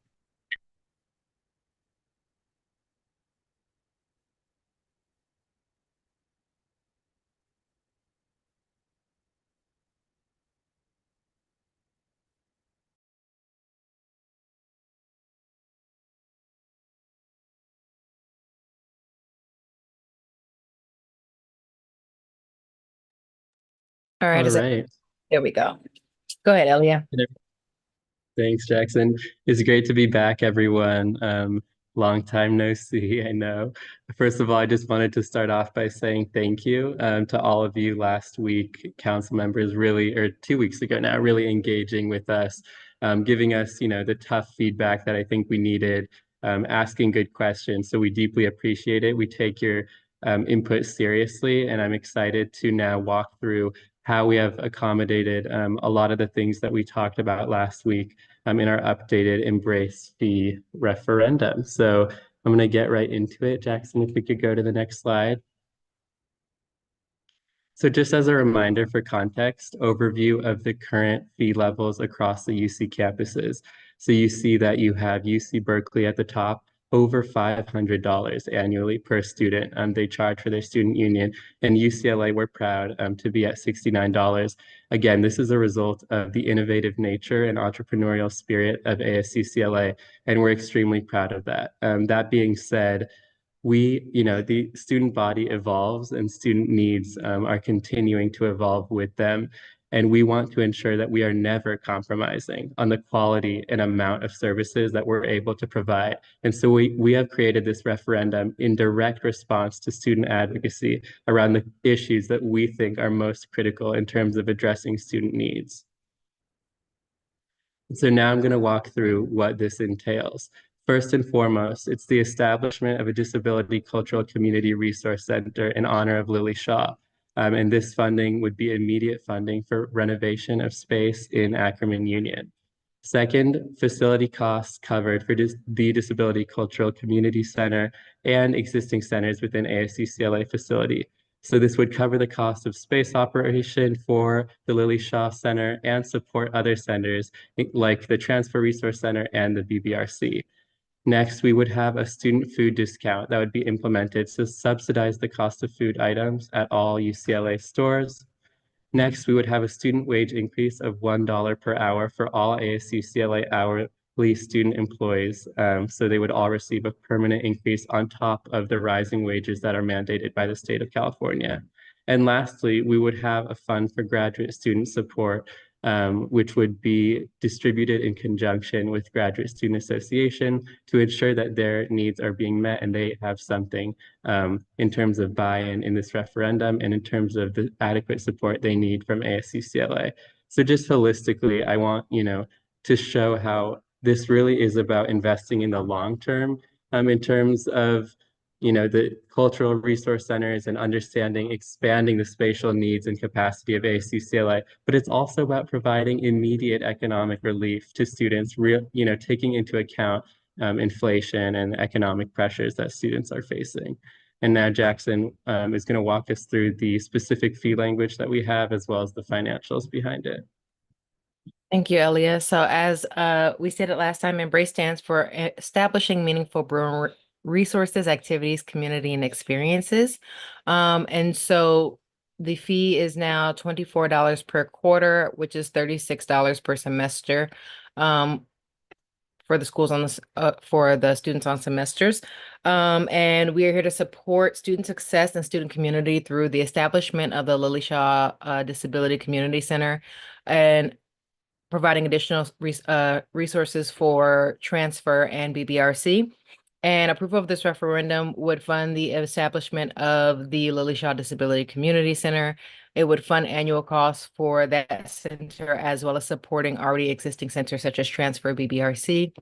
All right, all right. There we go. Go ahead, Elia. Thanks, Jackson. It's great to be back, everyone. Long time no see, I know. First of all, I just wanted to start off by saying thank you to all of you last week, council members, really, or 2 weeks ago now, really engaging with us, giving us, the tough feedback that I think we needed, asking good questions. So we deeply appreciate it. We take your input seriously, and I'm excited to now walk through how we have accommodated a lot of the things that we talked about last week in our updated Embrace fee referendum. So I'm going to get right into it. Jackson, if we could go to the next slide. So just as a reminder for context, overview of the current fee levels across the UC campuses. So you see that you have UC Berkeley at the top, over $500 annually per student. They charge for their student union, and UCLA, we're proud to be at $69. Again, this is a result of the innovative nature and entrepreneurial spirit of ASUCLA, and we're extremely proud of that. That being said, the student body evolves and student needs are continuing to evolve with them. And we want to ensure that we are never compromising on the quality and amount of services that we're able to provide. And so we have created this referendum in direct response to student advocacy around the issues that we think are most critical in terms of addressing student needs. So now I'm going to walk through what this entails. First and foremost, it's the establishment of a Disability Cultural Community Resource Center in honor of Lily Shaw. And this funding would be immediate funding for renovation of space in Ackerman Union. Second, facility costs covered for the Disability Cultural Community Center and existing centers within ASUCLA facility. So this would cover the cost of space operation for the Lily Shaw Center and support other centers like the Transfer Resource Center and the BBRC. Next, we would have a student food discount that would be implemented to subsidize the cost of food items at all UCLA stores. Next, we would have a student wage increase of $1 per hour for all ASUCLA hourly student employees. So they would all receive a permanent increase on top of the rising wages that are mandated by the state of California. And lastly, we would have a fund for graduate student support, which would be distributed in conjunction with Graduate Student Association to ensure that their needs are being met and they have something in terms of buy-in in this referendum and in terms of the adequate support they need from ASUCLA. So just holistically, I want, to show how this really is about investing in the long term in terms of the cultural resource centers and understanding, expanding the spatial needs and capacity of ASUCLA, but it's also about providing immediate economic relief to students, taking into account inflation and economic pressures that students are facing. And now Jackson is going to walk us through the specific fee language that we have, as well as the financials behind it. Thank you, Elia. So as we said it last time, EMBRACE stands for Establishing Meaningful Bruin Resources, Activities, Community, and Experiences. And so the fee is now $24 per quarter, which is $36 per semester for the schools on this for the students on semesters. And we are here to support student success and student community through the establishment of the Lily Shaw Disability Community Center and providing additional resources for transfer and BBRC. And approval of this referendum would fund the establishment of the Lily Shaw Disability Community Center. It would fund annual costs for that center, as well as supporting already existing centers such as Transfer BBRC.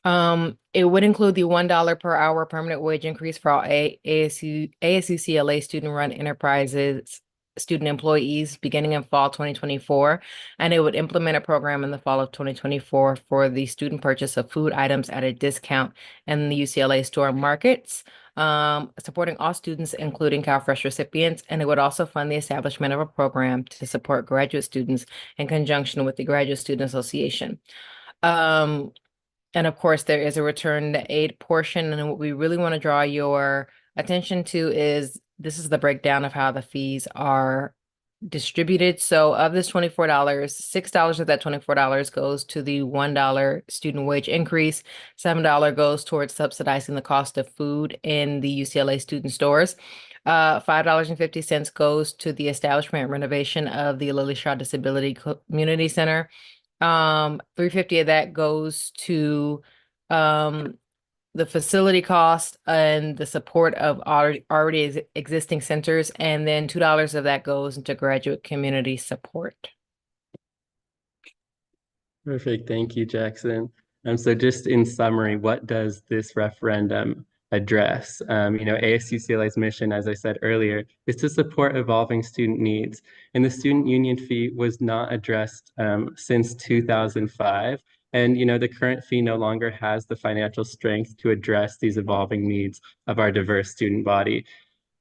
It would include the $1 per hour permanent wage increase for all ASUCLA student-run enterprises student employees beginning in fall 2024, and it would implement a program in the fall of 2024 for the student purchase of food items at a discount in the UCLA store markets, supporting all students, including CalFresh recipients, and it would also fund the establishment of a program to support graduate students in conjunction with the Graduate Student Association. And of course, there is a return to aid portion, and what we really want to draw your attention to is this is the breakdown of how the fees are distributed. So of this $24, $6 of that $24 goes to the $1 student wage increase. $7 goes towards subsidizing the cost of food in the UCLA student stores. $5.50 goes to the establishment and renovation of the Lily Shaw Disability Community Center. $3.50 of that goes to the facility cost and the support of already existing centers, and then $2 of that goes into graduate community support. Perfect. Thank you, Jackson. So just in summary, what does this referendum address? ASUCLA's mission, as I said earlier, is to support evolving student needs. And the student union fee was not addressed since 2005. And, the current fee no longer has the financial strength to address these evolving needs of our diverse student body.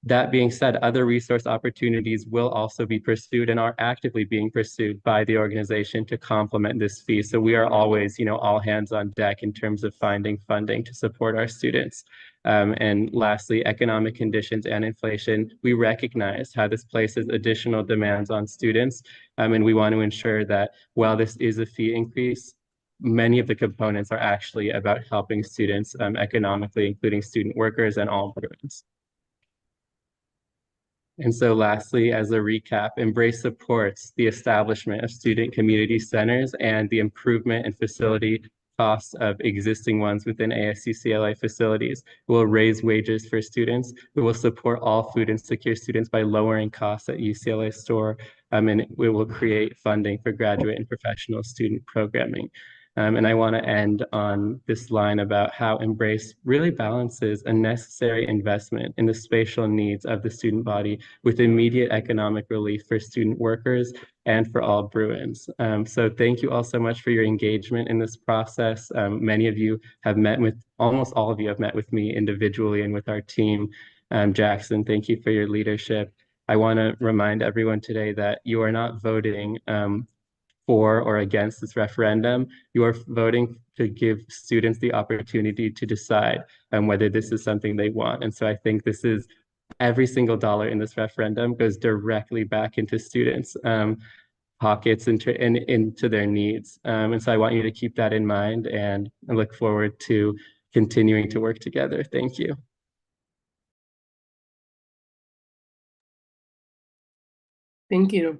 That being said, other resource opportunities will also be pursued and are actively being pursued by the organization to complement this fee. So we are always, all hands on deck in terms of finding funding to support our students. And lastly, economic conditions and inflation. We recognize how this places additional demands on students, and we want to ensure that while this is a fee increase, many of the components are actually about helping students economically, including student workers and all Bruins. And so lastly, as a recap, Embrace supports the establishment of student community centers and the improvement and facility costs of existing ones within ASU-CLA facilities. It will raise wages for students. It will support all food insecure students by lowering costs at UCLA store. And it will create funding for graduate and professional student programming. And I want to end on this line about how Embrace really balances a necessary investment in the spatial needs of the student body with immediate economic relief for student workers and for all Bruins. So thank you all so much for your engagement in this process. Many of you have met with, almost all of you have met with me individually and with our team. Jackson, thank you for your leadership. I want to remind everyone today that you are not voting for or against this referendum. You are voting to give students the opportunity to decide whether this is something they want. And so I think this is every single dollar in this referendum goes directly back into students' pockets and into their needs. And so I want you to keep that in mind, and I look forward to continuing to work together. Thank you. Thank you.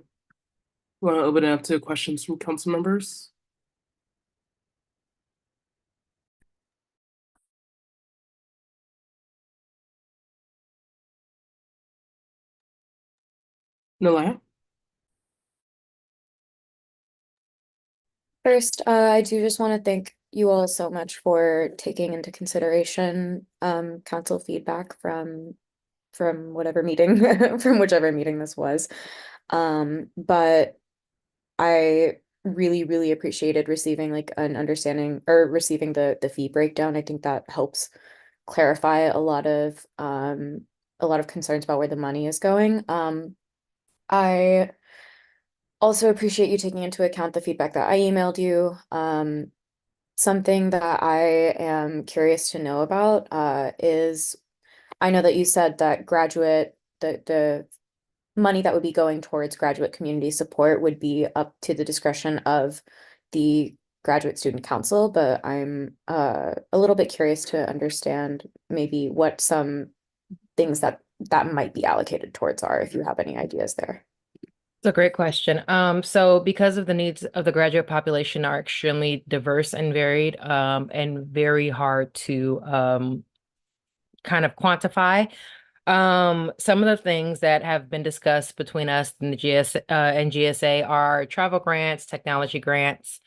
Want to open it up to questions from council members? Nalaya? First, I do just want to thank you all so much for taking into consideration council feedback from whatever meeting from whichever meeting this was. But I really appreciated receiving like an understanding or receiving the fee breakdown. I think that helps clarify a lot of concerns about where the money is going. I also appreciate you taking into account the feedback that I emailed you. Something that I am curious to know about is I know that you said that the money that would be going towards graduate community support would be up to the discretion of the graduate student council, but I'm a little bit curious to understand maybe what some things that might be allocated towards are, if you have any ideas there. It's a great question. So because of the needs of the graduate population are extremely diverse and varied, and very hard to kind of quantify. Some of the things that have been discussed between us and the GSA are travel grants, technology grants,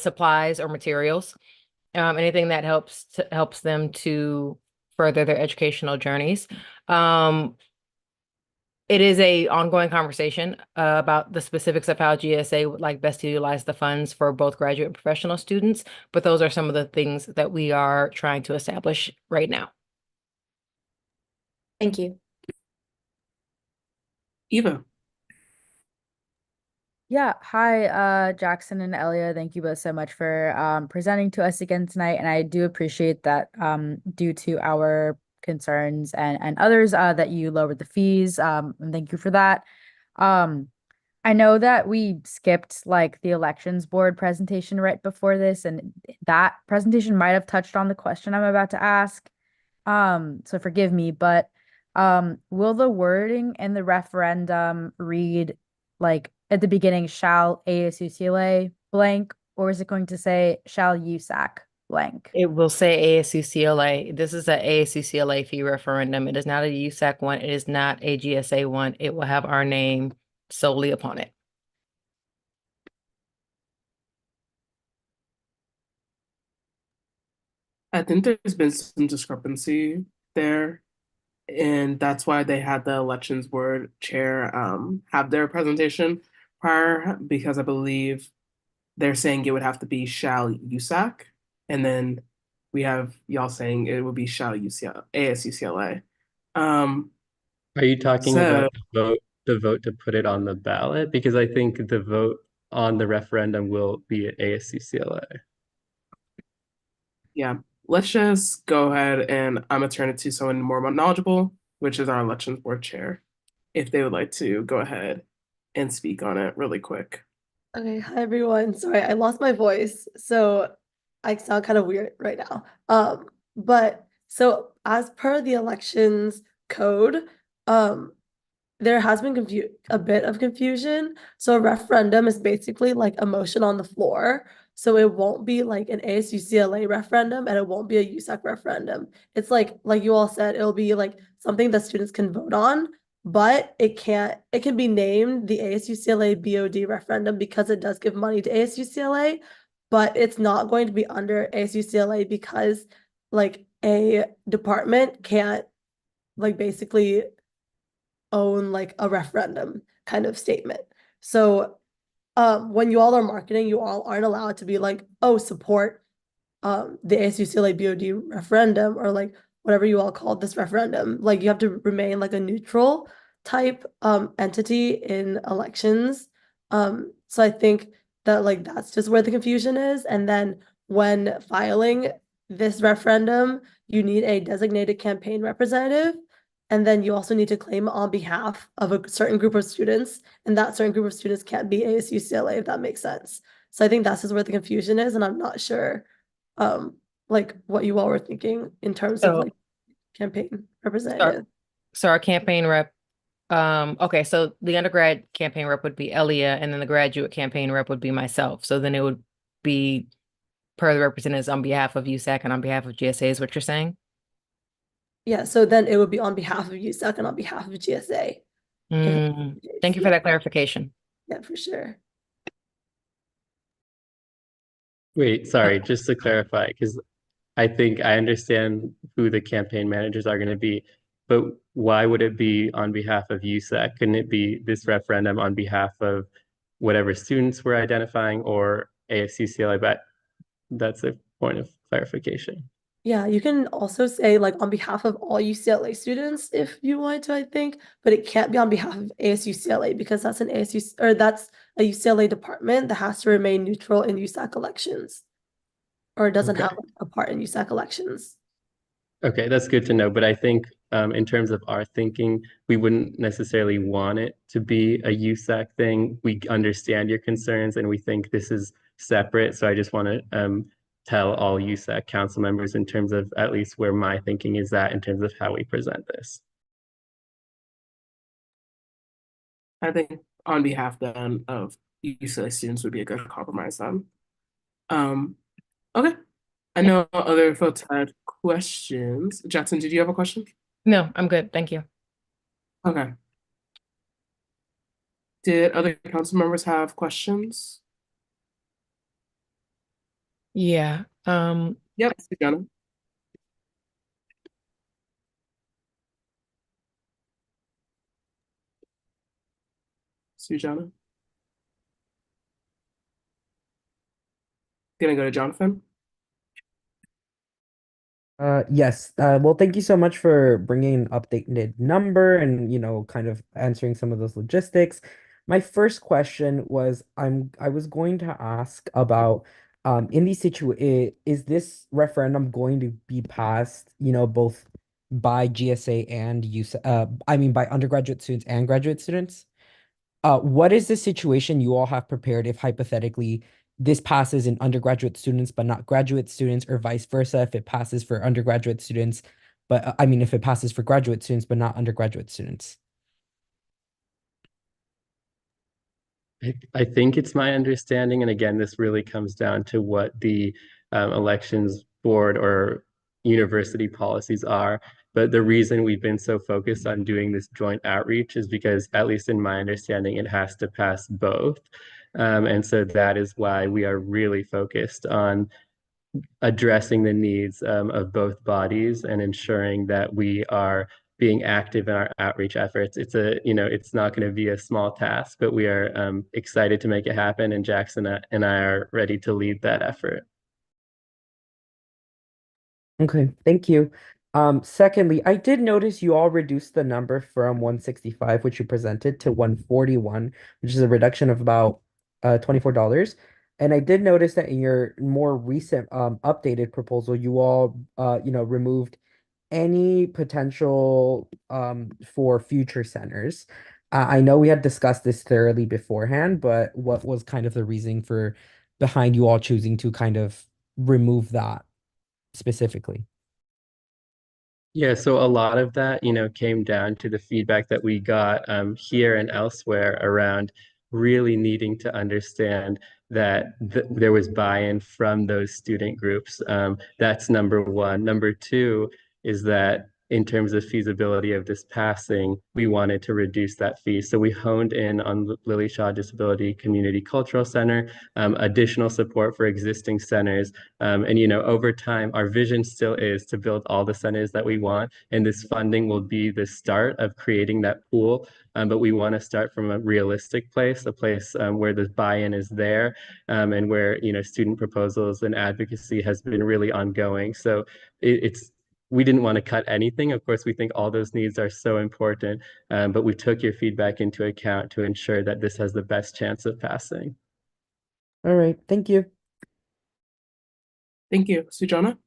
supplies or materials, anything that helps them to further their educational journeys. It is a ongoing conversation about the specifics of how GSA would like best to utilize the funds for both graduate and professional students, but those are some of the things that we are trying to establish right now. Thank you. Eva. Yeah, hi, Jackson and Elia. Thank you both so much for presenting to us again tonight. And I do appreciate that due to our concerns and others that you lowered the fees. And thank you for that. I know that we skipped like the elections board presentation right before this, and that presentation might have touched on the question I'm about to ask. So forgive me, but will the wording in the referendum read like at the beginning, shall ASUCLA blank, or is it going to say shall USAC blank? It will say ASU-CLA. This is a ASU-CLA fee referendum. It is not a USAC one. It is not a GSA one. It will have our name solely upon it. I think there's been some discrepancy there, and that's why they had the elections board chair have their presentation prior, because I believe they're saying it would have to be shall USAC, and then we have y'all saying it would be shall UCL ASUCLA. Um, Are you talking so about the vote to put it on the ballot? Because I think the vote on the referendum will be at ASUCLA. yeah, let's just go ahead and I'm gonna turn it to someone more knowledgeable, which is our elections board chair, if they would like to go ahead and speak on it really quick. Okay, hi everyone. Sorry, I lost my voice, so I sound kind of weird right now. But so as per the elections code, there has been a bit of confusion. So a referendum is basically like a motion on the floor. So it won't be like an ASUCLA referendum and it won't be a USAC referendum. It's like you all said, it'll be like something that students can vote on, but it can be named the ASUCLA BOD referendum because it does give money to ASUCLA, but it's not going to be under ASUCLA because like a department can't like basically own like a referendum kind of statement. So when you all are marketing, you all aren't allowed to be like, oh, support the ASUCLA BOD referendum or like whatever you all called this referendum. Like you have to remain like a neutral type entity in elections. So I think that like that's just where the confusion is. And then when filing this referendum, you need a designated campaign representative. And then you also need to claim on behalf of a certain group of students, and that certain group of students can't be ASUCLA, if that makes sense. So I think that's just where the confusion is, and I'm not sure like what you all were thinking in terms of So, like campaign so representative. so our campaign rep, okay, so the undergrad campaign rep would be Elia, and then the graduate campaign rep would be myself. So then it would be per the representatives on behalf of USAC and on behalf of GSA is what you're saying? Yeah, so then it would be on behalf of USAC and on behalf of GSA. Thank you for that clarification. Yeah, for sure. Wait, sorry, just to clarify, because I think I understand who the campaign managers are going to be, but why would it be on behalf of USAC? Couldn't it be this referendum on behalf of whatever students we're identifying or ASUCLA? But that's a point of clarification. Yeah, you can also say like on behalf of all UCLA students if you want to, I think, but it can't be on behalf of ASUCLA because that's an ASU or that's a UCLA department that has to remain neutral in USAC elections or it doesn't Okay. have a part in USAC elections. Okay, that's good to know. But I think in terms of our thinking, we wouldn't necessarily want it to be a USAC thing. We understand your concerns and we think this is separate. So I just want to tell all USAC council members in terms of at least where my thinking is at in terms of how we present this. I think on behalf then of UCLA students would be a good compromise then. Okay. I know other folks had questions. Jackson, did you have a question? No, I'm good. Thank you. Okay. Did other council members have questions? Yeah. Yep, Susanna. Susanna. Gonna go to Jonathan. Yes. Well, thank you so much for bringing an updated number and, kind of answering some of those logistics. My first question was I was going to ask about in these is this referendum going to be passed, both by GSA and I mean by undergraduate students and graduate students? What is the situation you all have prepared if hypothetically this passes in undergraduate students but not graduate students, or vice versa, if it passes for undergraduate students, but I mean, if it passes for graduate students but not undergraduate students? I think it's my understanding, and again, this really comes down to what the elections board or university policies are. But the reason we've been so focused on doing this joint outreach is because, at least in my understanding, it has to pass both. And so that is why we are really focused on addressing the needs of both bodies and ensuring that we are being active in our outreach efforts. It's not going to be a small task, but we are excited to make it happen. And Jackson and I are ready to lead that effort. Okay, thank you. Secondly, I did notice you all reduced the number from 165, which you presented, to 141, which is a reduction of about $24. And I did notice that in your more recent updated proposal, you all removed any potential for future centers. I know we had discussed this thoroughly beforehand, but what was kind of the reasoning for behind you all choosing to kind of remove that specifically? Yeah, so a lot of that, came down to the feedback that we got here and elsewhere around really needing to understand that there was buy-in from those student groups. That's number one. Number two is that in terms of feasibility of this passing, we wanted to reduce that fee. So we honed in on Lily Shaw Disability Community Cultural Center, additional support for existing centers, and over time, our vision still is to build all the centers that we want, and this funding will be the start of creating that pool. But we want to start from a realistic place, a place where the buy-in is there, and where student proposals and advocacy has been really ongoing. So it's we didn't want to cut anything. Of course, we think all those needs are so important, but we took your feedback into account to ensure that this has the best chance of passing. All right, thank you. Thank you. Sujana?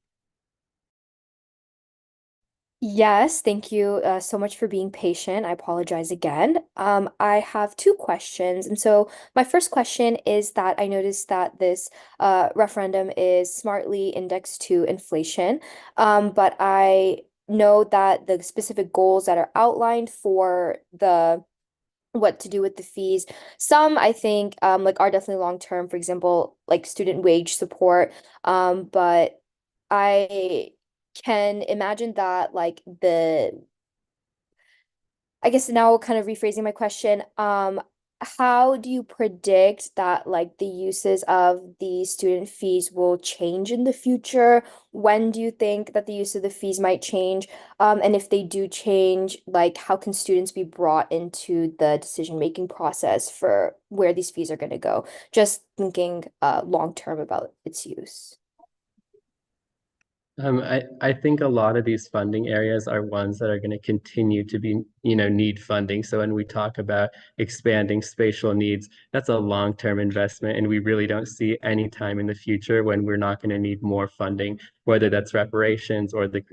Yes, thank you so much for being patient. I apologize again. I have two questions. And so my first question is that I noticed that this referendum is smartly indexed to inflation, but I know that the specific goals that are outlined for the what to do with the fees. Some I think like are definitely long term, for example, like student wage support. But I can imagine that like I guess now kind of rephrasing my question, how do you predict that like the uses of the student fees will change in the future? When do you think that the use of the fees might change? And if they do change, like how can students be brought into the decision-making process for where these fees are going to go? Just thinking long term about its use. I think a lot of these funding areas are ones that are going to continue to be, need funding. So when we talk about expanding spatial needs, that's a long-term investment, and we really don't see any time in the future when we're not going to need more funding, whether that's reparations or the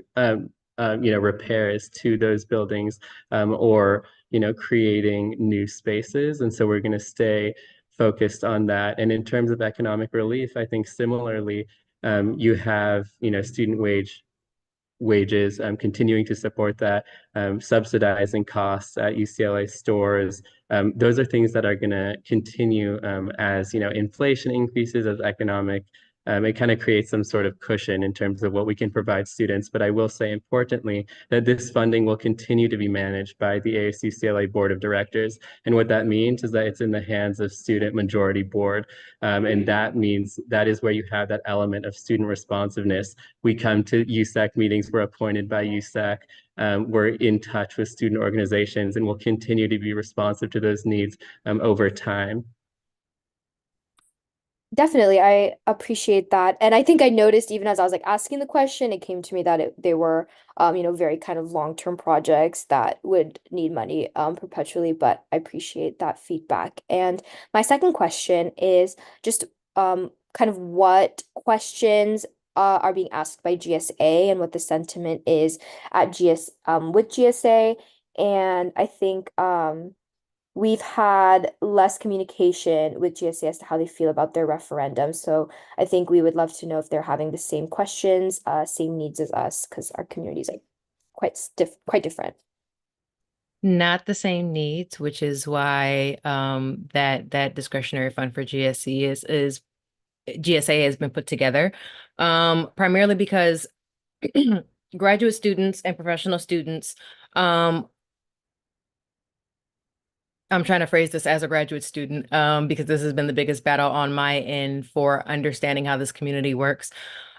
repairs to those buildings, or creating new spaces. And so we're going to stay focused on that. And in terms of economic relief, I think similarly, you have, student wages, continuing to support that, subsidizing costs at UCLA stores. Those are things that are going to continue as inflation increases, as economic. It kind of creates some sort of cushion in terms of what we can provide students. But I will say importantly that this funding will continue to be managed by the ASUCLA Board of Directors. And what that means is that it's in the hands of student majority board. And that means that is where you have that element of student responsiveness. We come to USAC meetings, we're appointed by USAC, we're in touch with student organizations, and we'll continue to be responsive to those needs over time. Definitely, I appreciate that. And I think I noticed even as I was like asking the question, it came to me that they were very kind of long-term projects that would need money perpetually, but I appreciate that feedback. And my second question is just kind of what questions are being asked by GSA and what the sentiment is at with GSA. And I think we've had less communication with GSA as to how they feel about their referendum. So I think we would love to know if they're having the same questions, same needs as us, because our communities are quite different. Not the same needs, which is why that discretionary fund for GSA has been put together, primarily because graduate students and professional students, I'm trying to phrase this as a graduate student, because this has been the biggest battle on my end for understanding how this community works.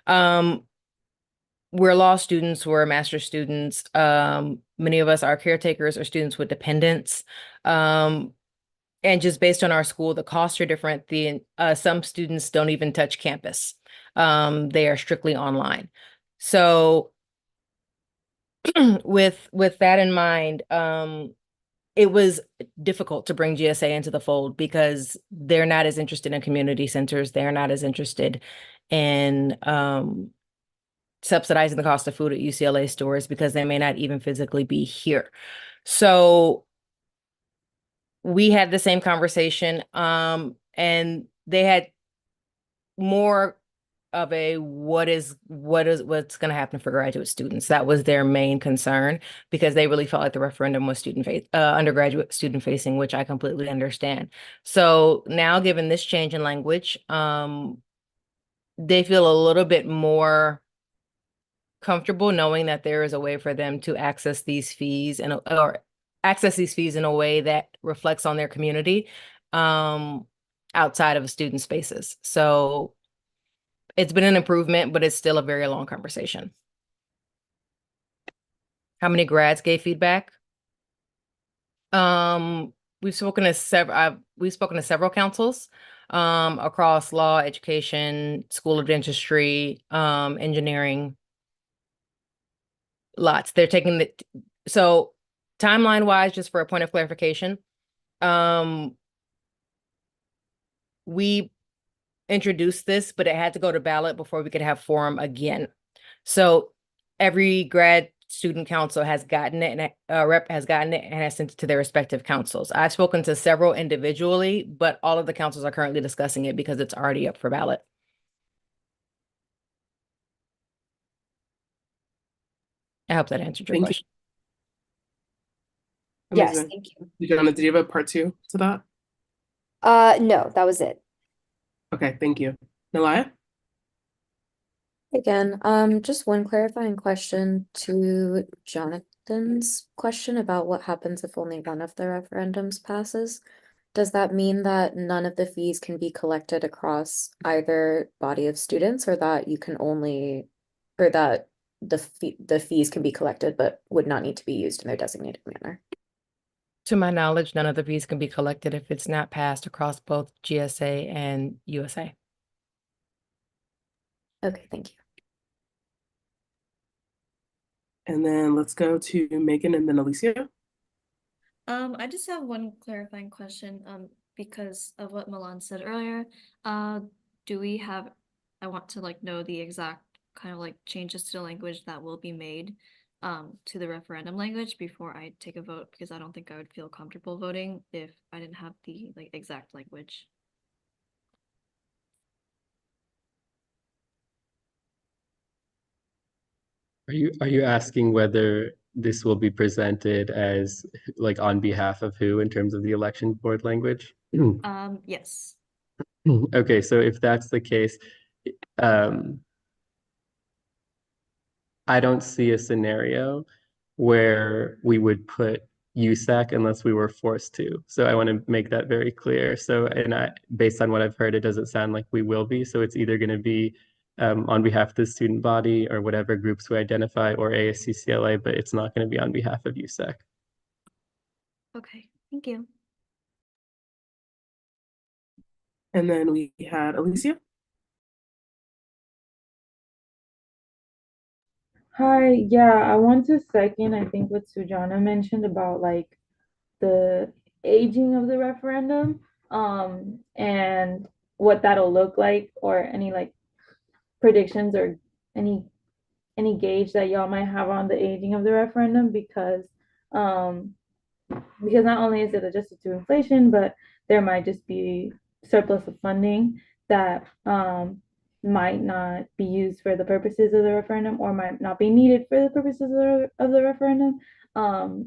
We're law students, we're master's students. Many of us are caretakers or students with dependents. And just based on our school, the costs are different. Some students don't even touch campus. They are strictly online. So with that in mind, it was difficult to bring GSA into the fold because they're not as interested in community centers. They're not as interested in subsidizing the cost of food at UCLA stores because they may not even physically be here. So we had the same conversation, and they had more of a what's going to happen for graduate students. That was their main concern because they really felt like the referendum was undergraduate student facing, which I completely understand. So now, given this change in language, they feel a little bit more comfortable knowing that there is a way for them to access these fees or access these fees in a way that reflects on their community, outside of student spaces. So it's been an improvement, but it's still a very long conversation. How many grads gave feedback? We've spoken to several councils across law, education, School of Dentistry, engineering. Lots. They're taking so timeline wise, just for a point of clarification, we introduced this, but it had to go to ballot before we could have forum again. So every grad student council has gotten it, and rep has gotten it and has sent it to their respective councils. I've spoken to several individually, but all of the councils are currently discussing it because it's already up for ballot. I hope that answered your question. Yes, Yes, thank you. Jana, did you have a part two to that? No, that was it. Okay, thank you. Nalaya? Again, just one clarifying question to Jonathan's question about what happens if only one of the referendums passes. Does that mean that none of the fees can be collected across either body of students, or that you can only, or that the fees can be collected but would not need to be used in their designated manner? To my knowledge, none of the fees can be collected if it's not passed across both GSA and USA. Okay, thank you. And then let's go to Megan and then Alicia. I just have one clarifying question, because of what Milan said earlier. Do we have, I want to like know the exact kind of like changes to the language that will be made to the referendum language before I take a vote, because I don't think I would feel comfortable voting if I didn't have the like exact language. Are you asking whether this will be presented as like on behalf of who in terms of the election board language? Yes. Okay, so if that's the case, I don't see a scenario where we would put USAC unless we were forced to. So I want to make that very clear. So, based on what I've heard, it doesn't sound like we will be. So it's either going to be on behalf of the student body or whatever groups we identify, or ASCCLA, but it's not going to be on behalf of USAC. Okay, thank you. And then we had Alicia. Hi, yeah, I want to second, I think what Sujana mentioned about like the aging of the referendum, and what that'll look like, or any like predictions or any any gauge that y'all might have on the aging of the referendum, um because not only is it adjusted to inflation, but there might just be surplus of funding that might not be used for the purposes of the referendum, or might not be needed for the purposes of the referendum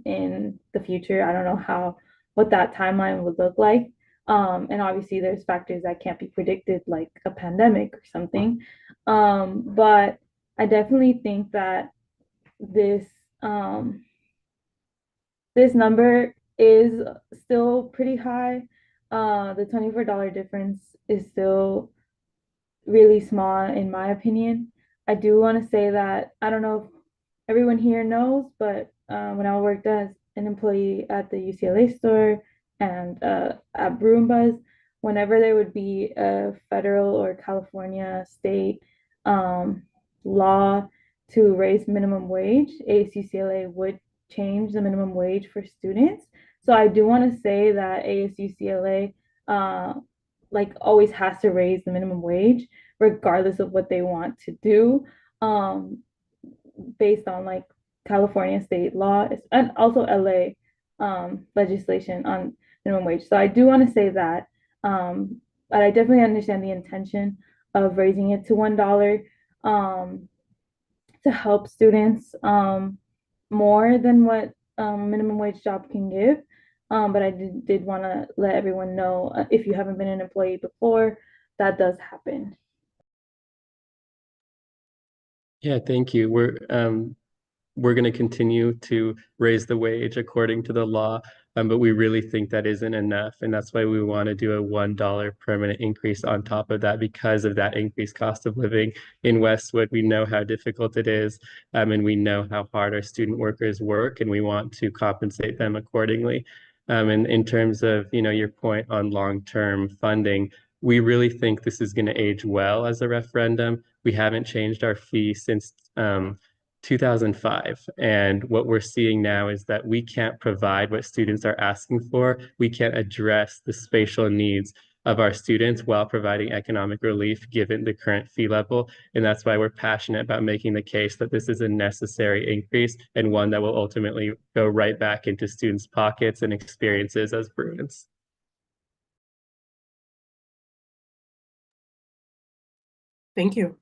in the future. I don't know what that timeline would look like. And obviously there's factors that can't be predicted, like a pandemic or something. But I definitely think that this this number is still pretty high. The $24 difference is still really small, in my opinion. I do want to say that I don't know if everyone here knows, but when I worked as an employee at the UCLA store and at Broombuzz, whenever there would be a federal or California state law to raise minimum wage, ASUCLA would change the minimum wage for students. So I do want to say that ASUCLA like always has to raise the minimum wage regardless of what they want to do, based on like California state law and also LA legislation on minimum wage. So I do want to say that, but I definitely understand the intention of raising it to $1 to help students more than what minimum wage job can give. But I did want to let everyone know, if you haven't been an employee before, that does happen. Yeah, thank you. We're going to continue to raise the wage according to the law, but we really think that isn't enough, and that's why we want to do a $1 permanent increase on top of that because of that increased cost of living in Westwood. We know how difficult it is, and we know how hard our student workers work, and we want to compensate them accordingly. And in terms of, your point on long-term funding, we really think this is going to age well as a referendum. We haven't changed our fee since 2005. And what we're seeing now is that we can't provide what students are asking for. We can't address the spatial needs of our students while providing economic relief given the current fee level. And that's why we're passionate about making the case that this is a necessary increase and one that will ultimately go right back into students' pockets and experiences as Bruins. Thank you.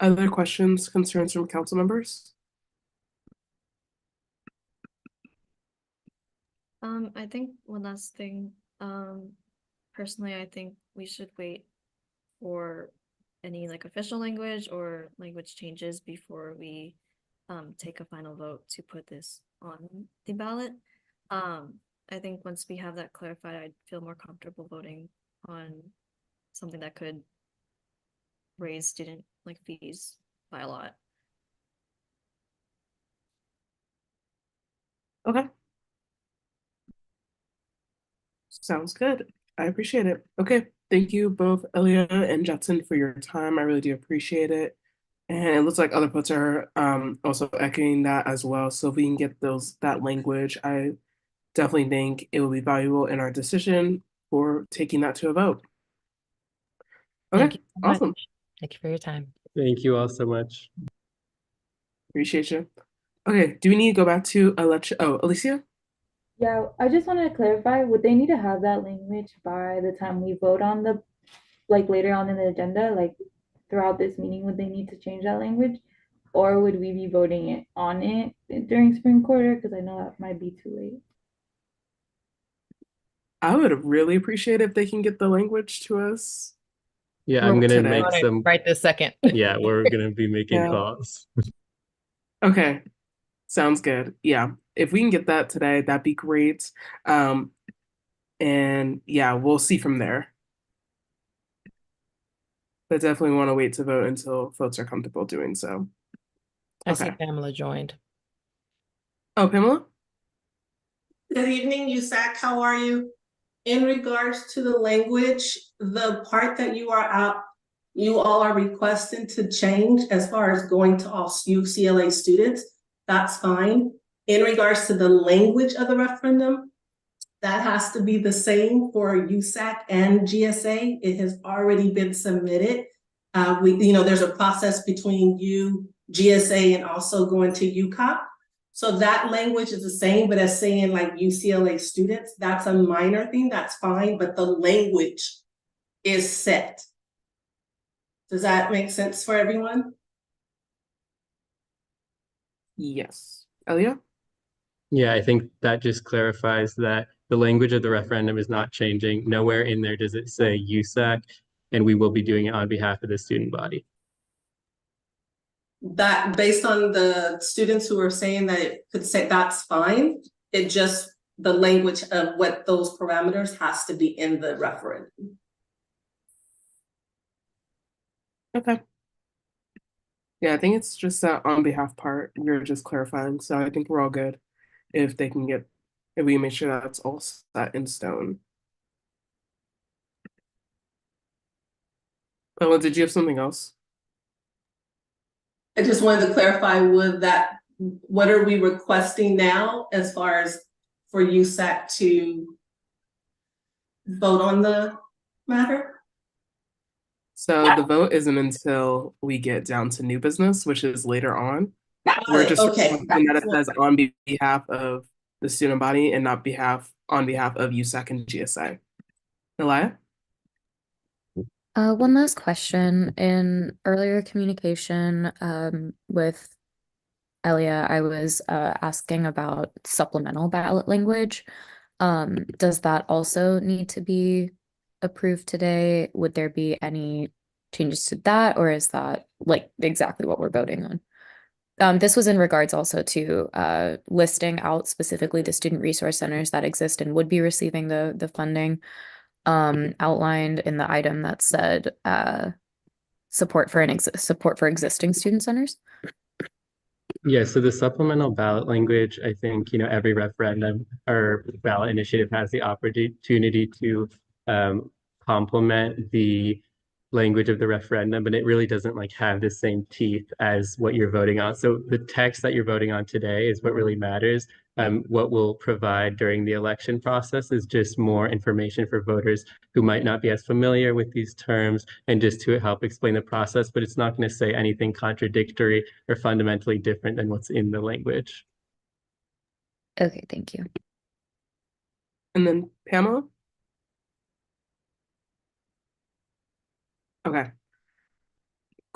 Other questions, concerns from council members? I think one last thing, personally, I think we should wait for any like official language or language changes before we take a final vote to put this on the ballot. I think once we have that clarified, I'd feel more comfortable voting on something that could raise student like fees by a lot. Okay. Sounds good. I appreciate it. Okay. Thank you both, Elia and Judson, for your time. I really do appreciate it. And it looks like other folks are also echoing that as well. So if we can get that language, I definitely think it will be valuable in our decision for taking that to a vote. Okay, Thank you so much. awesome. Thank you for your time. Thank you all so much. Appreciate you. Okay, do we need to go back to Alicia? Yeah, I just wanted to clarify, would they need to have that language by the time we vote on the, like later on in the agenda, like throughout this meeting, would they need to change that language? Or would we be voting it on it during spring quarter? Because I know that might be too late. I would really appreciate if they can get the language to us. Yeah, I'm gonna make On it some right this second. Yeah, we're gonna be making Yeah. calls. Okay, sounds good. Yeah, if we can get that today, that'd be great. And yeah, we'll see from there. But definitely want to wait to vote until folks are comfortable doing so. I see Okay. Pamela joined. Oh, Pamela? Good evening, USAC. How are you? In regards to the language, the part that you all are requesting to change as far as going to all UCLA students, that's fine. In regards to the language of the referendum, that has to be the same for USAC and GSA. It has already been submitted. There's a process between GSA, and also going to UCOP. So that language is the same, but as saying like UCLA students, that's a minor thing, that's fine, but the language is set. Does that make sense for everyone? Yes. Elia? Yeah, I think that just clarifies that the language of the referendum is not changing. Nowhere in there does it say USAC, and we will be doing it on behalf of the student body. That based on the students who are saying that it could say that's fine, it just the language of what those parameters has to be in the referendum. Okay. Yeah, I think it's just that on behalf part, we're just clarifying. So I think we're all good if we make sure that's all set in stone. Oh, did you have something else? I just wanted to clarify what are we requesting now as far as for USAC to vote on the matter? So the vote isn't until we get down to new business, which is later on. We're just Okay. requesting that it says on behalf of the student body and not on behalf of USAC and GSA. Elia? One last question. In earlier communication with Elia, I was asking about supplemental ballot language. Does that also need to be approved today? Would there be any changes to that, or is that like exactly what we're voting on? This was in regards also to listing out specifically the student resource centers that exist and would be receiving the funding outlined in the item that said support for existing student centers. Yeah, so the supplemental ballot language, I think, every referendum or ballot initiative has the opportunity to complement the language of the referendum, but it really doesn't like have the same teeth as what you're voting on. So the text that you're voting on today is what really matters. What we'll provide during the election process is just more information for voters who might not be as familiar with these terms and just to help explain the process, but it's not going to say anything contradictory or fundamentally different than what's in the language. Okay, thank you. And then Pamela? Okay.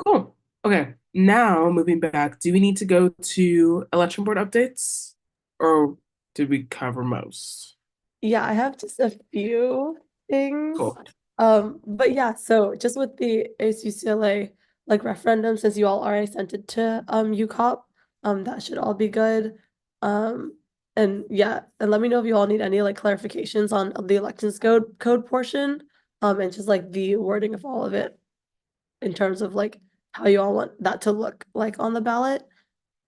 Cool. Okay. Now moving back, do we need to go to election board updates or did we cover most? Yeah, I have just a few things. Cool. But yeah, so just with the ACUCLA like referendum, since you all already sent it to UCOP, that should all be good. And yeah, and let me know if you all need any like clarifications on the elections code portion, and just like the wording of all of it in terms of like how you all want that to look like on the ballot.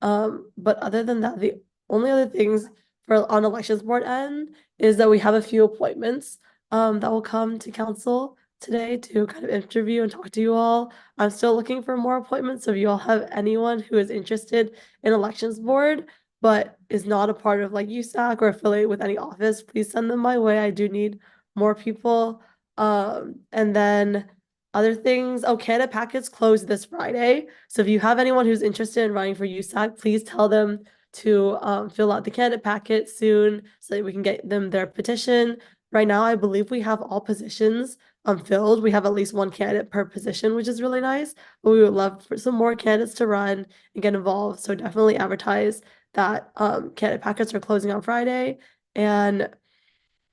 But other than that, the only other things for on elections board end is that we have a few appointments that will come to council today to kind of interview and talk to you all. I'm still looking for more appointments. So if you all have anyone who is interested in elections board, but is not a part of like USAC or affiliated with any office, please send them my way. I do need more people. And then other things, candidate packets close this Friday. So if you have anyone who's interested in running for USAC, please tell them to fill out the candidate packet soon so that we can get them their petition. Right now, I believe we have all positions filled. We have at least one candidate per position, which is really nice. But we would love for some more candidates to run and get involved. So definitely advertise that candidate packets are closing on Friday. And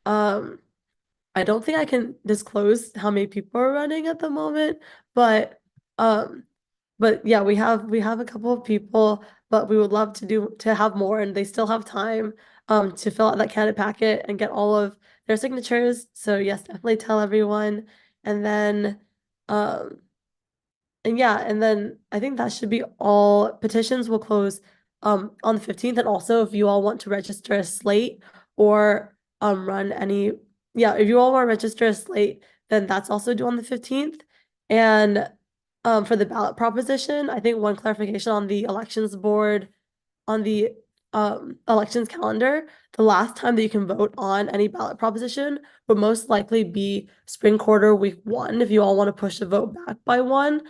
I don't think I can disclose how many people are running at the moment, but yeah, we have a couple of people, but we would love to have more, and they still have time to fill out that candidate packet and get all of their signatures. So yes, definitely tell everyone. And then and yeah, and then I think that should be all. Petitions will close on the 15th. And also if you all want to register a slate or run any, yeah, if you all want to register a slate, then that's also due on the 15th. And for the ballot proposition, I think one clarification on the elections board, on the elections calendar, the last time that you can vote on any ballot proposition would most likely be spring quarter week 1 if you all want to push the vote back by one.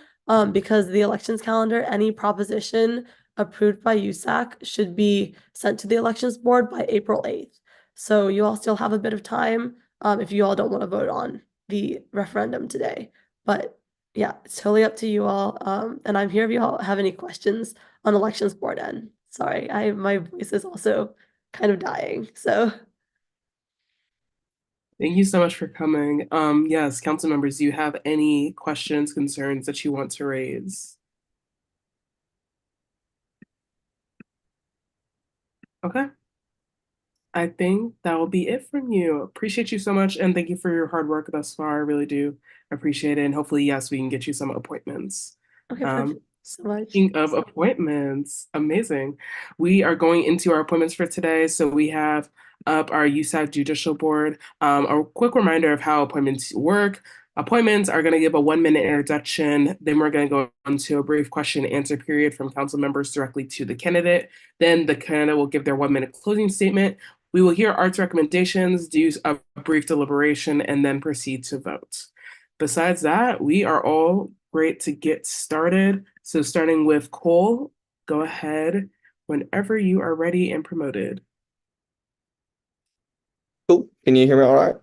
Because the elections calendar, any proposition approved by USAC should be sent to the elections board by April 8th. So you all still have a bit of time if you all don't want to vote on the referendum today. But yeah, it's totally up to you all. And I'm here if you all have any questions on elections board end. Sorry, my voice is also kind of dying. So Thank you so much for coming. Yes, council members, do you have any questions, concerns that you want to raise? Okay. I think that will be it from you. Appreciate you so much, and thank you for your hard work thus far. I really do appreciate it. And hopefully, yes, we can get you some appointments. okay, perfect. So much. Speaking of appointments, amazing. We are going into our appointments for today. So we have up our USAC Judicial Board. A quick reminder of how appointments work. appointments are going to give a 1-minute introduction. Then we're going to go into a brief question and answer period from council members directly to the candidate. Then the candidate will give their 1-minute closing statement. We will hear Art's recommendations, do a brief deliberation, and then proceed to vote. Besides that, we are all great to get started. So starting with Cole, go ahead whenever you are ready and promoted. Cool. Can you hear me all right?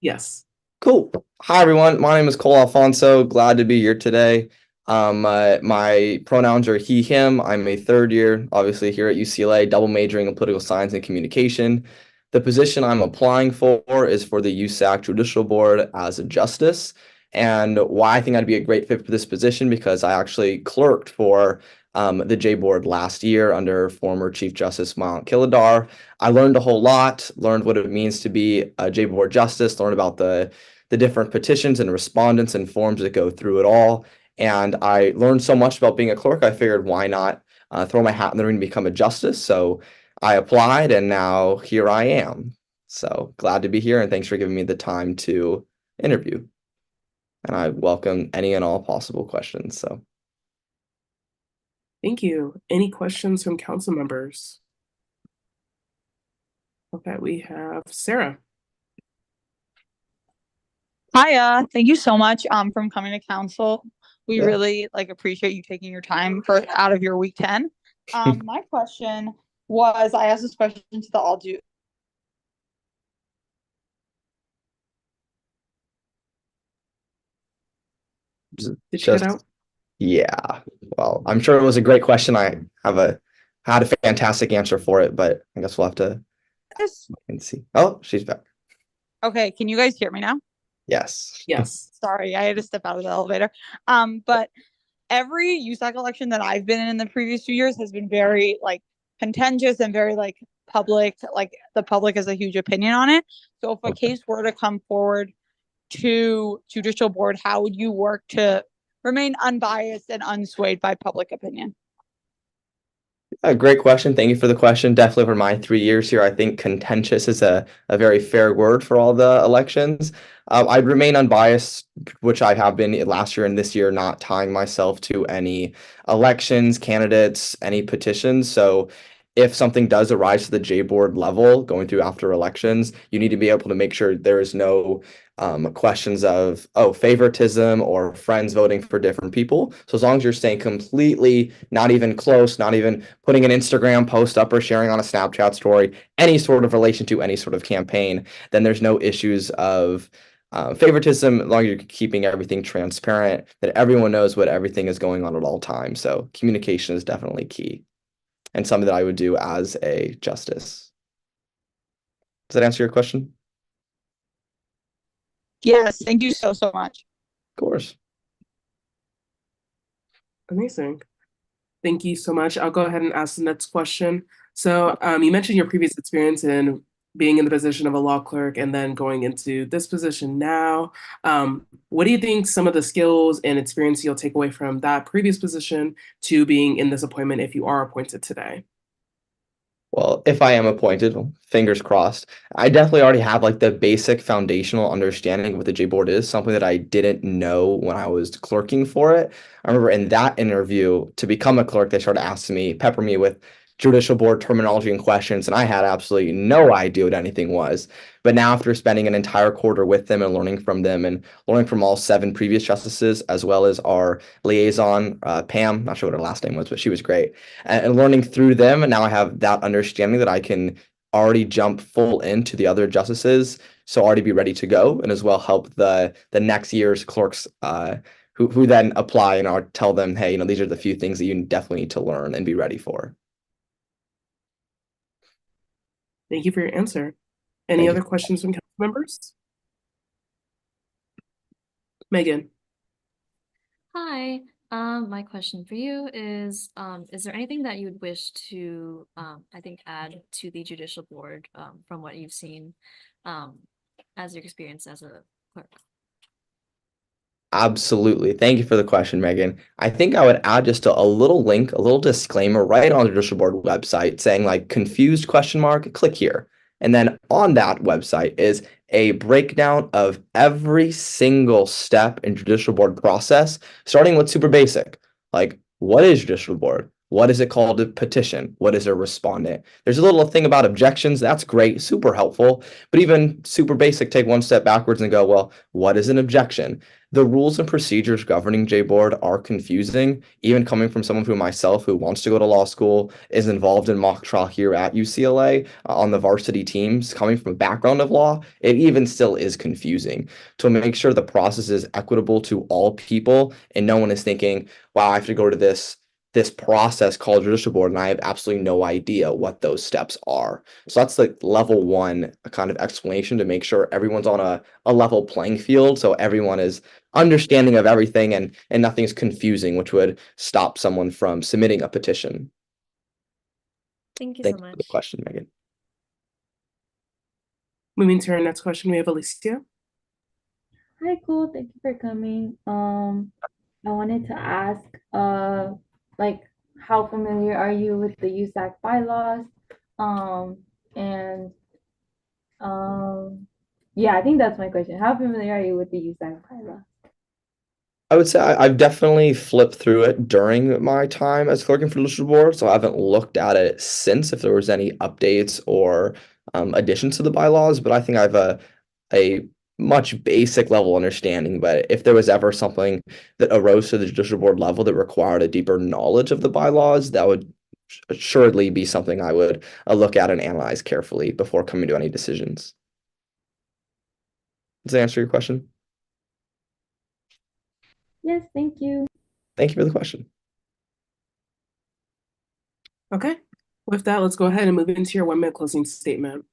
Yes. Cool. Hi, everyone. My name is Cole Alfonso. Glad to be here today. My pronouns are he, him. I'm a third year, obviously, here at UCLA, double majoring in political science and communication. The position I'm applying for is for the USAC Judicial Board as a justice. And why I think I'd be a great fit for this position, because I actually clerked for the J Board last year under former Chief Justice Mount Kilidar. I learned a whole lot, learned what it means to be a J Board justice, learned about the different petitions and respondents and forms that go through it all. And I learned so much about being a clerk, I figured why not throw my hat in the ring and become a justice. So I applied and now here I am. So glad to be here and thanks for giving me the time to interview. And I welcome any and all possible questions. So. Thank you. Any questions from council members? Okay, we have Sarah. Hiya, thank you so much from coming to council. We Yeah. really appreciate you taking your time for out of your week 10. My question was, I asked this question to the all due. Did you cut out? Yeah. Well, I'm sure it was a great question. I had a fantastic answer for it, but I guess we'll have to Yes. wait and see. Oh, she's back. Okay, can you guys hear me now? Yes. Yes. Sorry, I had to step out of the elevator. But every USAC election that I've been in the previous few years has been very contentious and very public. The public has a huge opinion on it. So if a case were to come forward to judicial board, how would you work to remain unbiased and unswayed by public opinion? A great question. Thank you for the question. Definitely for my 3 years here, I think contentious is a very fair word for all the elections. I'd remain unbiased, which I have been last year and this year, not tying myself to any elections, candidates, any petitions. So if something does arise to the J Board level going through after elections, you need to be able to make sure there is no questions of, favoritism or friends voting for different people. So as long as you're staying completely, not even close, not even putting an Instagram post up or sharing on a Snapchat story, any sort of relation to any sort of campaign, then there's no issues of favoritism, as long as you're keeping everything transparent, that everyone knows what everything is going on at all times. So communication is definitely key and something that I would do as a justice. Does that answer your question? Yes, thank you so much. Of course. Amazing. Thank you so much. I'll go ahead and ask the next question. So you mentioned your previous experience in being in the position of a law clerk and then going into this position now. What do you think some of the skills and experience you'll take away from that previous position to being in this appointment if you are appointed today? Well, if I am appointed, fingers crossed, I definitely already have the basic foundational understanding of what the J Board is, something that I didn't know when I was clerking for it. I remember in that interview, to become a clerk, they started asking me, pepper me with judicial board terminology and questions, and I had absolutely no idea what anything was. But now after spending an entire quarter with them and learning from them and learning from all 7 previous justices, as well as our liaison, Pam, not sure what her last name was, but she was great. And learning through them, and now I have that understanding that I can already jump full into the other justices, so already be ready to go, and as well help the next year's clerks who then apply, and I'll tell them, hey, these are the few things that you definitely need to learn and be ready for. Thank you for your answer. Any other questions from council members? Megan. Hi. My question for you is there anything that you would wish to, add to the judicial board from what you've seen as your experience as a clerk? Absolutely. Thank you for the question, Megan. I think I would add just a little link, a little disclaimer right on the judicial board website saying confused question mark, click here. And then on that website is a breakdown of every single step in judicial board process, starting with super basic, like what is judicial board? What is it called? A petition? What is a respondent? There's a little thing about objections. That's great, super helpful. But even super basic, take one step backwards and go, well, what is an objection? The rules and procedures governing J-Board are confusing, even coming from someone who myself who wants to go to law school, is involved in mock trial here at UCLA on the varsity teams, coming from a background of law, it even still is confusing. To make sure the process is equitable to all people and no one is thinking, wow, I have to go to this process called judicial board and I have absolutely no idea what those steps are. So that's like level one kind of explanation to make sure everyone's on a level playing field, so everyone is understanding of everything and nothing's confusing, which would stop someone from submitting a petition. Thank you Thank so you for the much. question, Megan. Moving to our next question, we have Alicia. Hi, cool. Thank you for coming. I wanted to ask, like, how familiar are you with the USAC bylaws? And yeah, I think that's my question. How familiar are you with the USAC bylaws? I would say I've definitely flipped through it during my time as clerking for the judicial board, so I haven't looked at it since if there was any updates or additions to the bylaws, but I think I have a much basic level understanding. But if there was ever something that arose to the judicial board level that required a deeper knowledge of the bylaws, that would assuredly be something I would look at and analyze carefully before coming to any decisions. Does that answer your question? Yes, thank you. Thank you for the question. Okay. With that, let's go ahead and move into your 1 minute closing statement.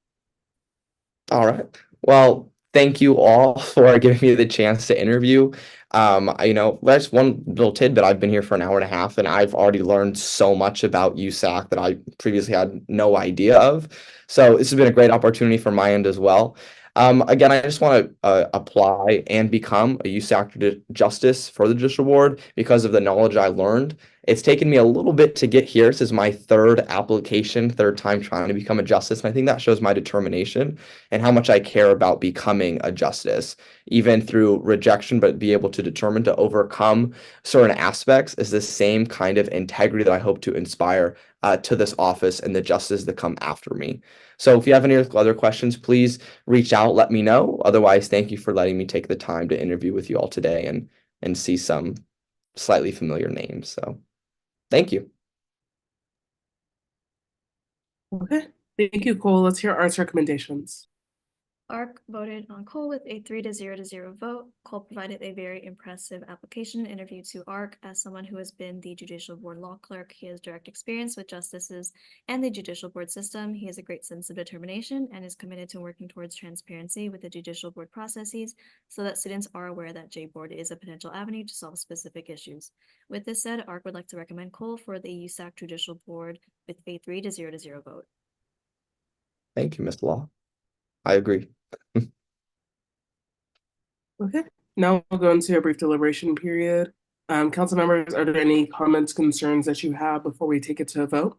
All right. Well, thank you all for giving me the chance to interview. That's one little tidbit. I've been here for an hour and a half, and I've already learned so much about USAC that I previously had no idea of. So this has been a great opportunity from my end as well. Again, I just want to apply and become a USAC justice for the judicial board because of the knowledge I learned. It's taken me a little bit to get here. This is my third application, third time trying to become a justice, and I think that shows my determination and how much I care about becoming a justice, even through rejection, but be able to determine to overcome certain aspects is the same kind of integrity that I hope to inspire to this office and the justices that come after me. So if you have any other questions, please reach out, let me know. Otherwise, thank you for letting me take the time to interview with you all today and see some slightly familiar names. So thank you. Okay. Thank you, Cole. Let's hear Art's recommendations. ARC voted on Cole with a 3-0 vote. Cole provided a very impressive application interview to ARC. As someone who has been the judicial board law clerk, he has direct experience with justices and the judicial board system. He has a great sense of determination and is committed to working towards transparency with the judicial board processes so that students are aware that J-Board is a potential avenue to solve specific issues. With this said, ARC would like to recommend Cole for the USAC judicial board with a 3-0 vote. Thank you, Ms. Law. I agree. Okay. Now we'll go into a brief deliberation period. Council members, are there any comments, concerns that you have before we take it to a vote?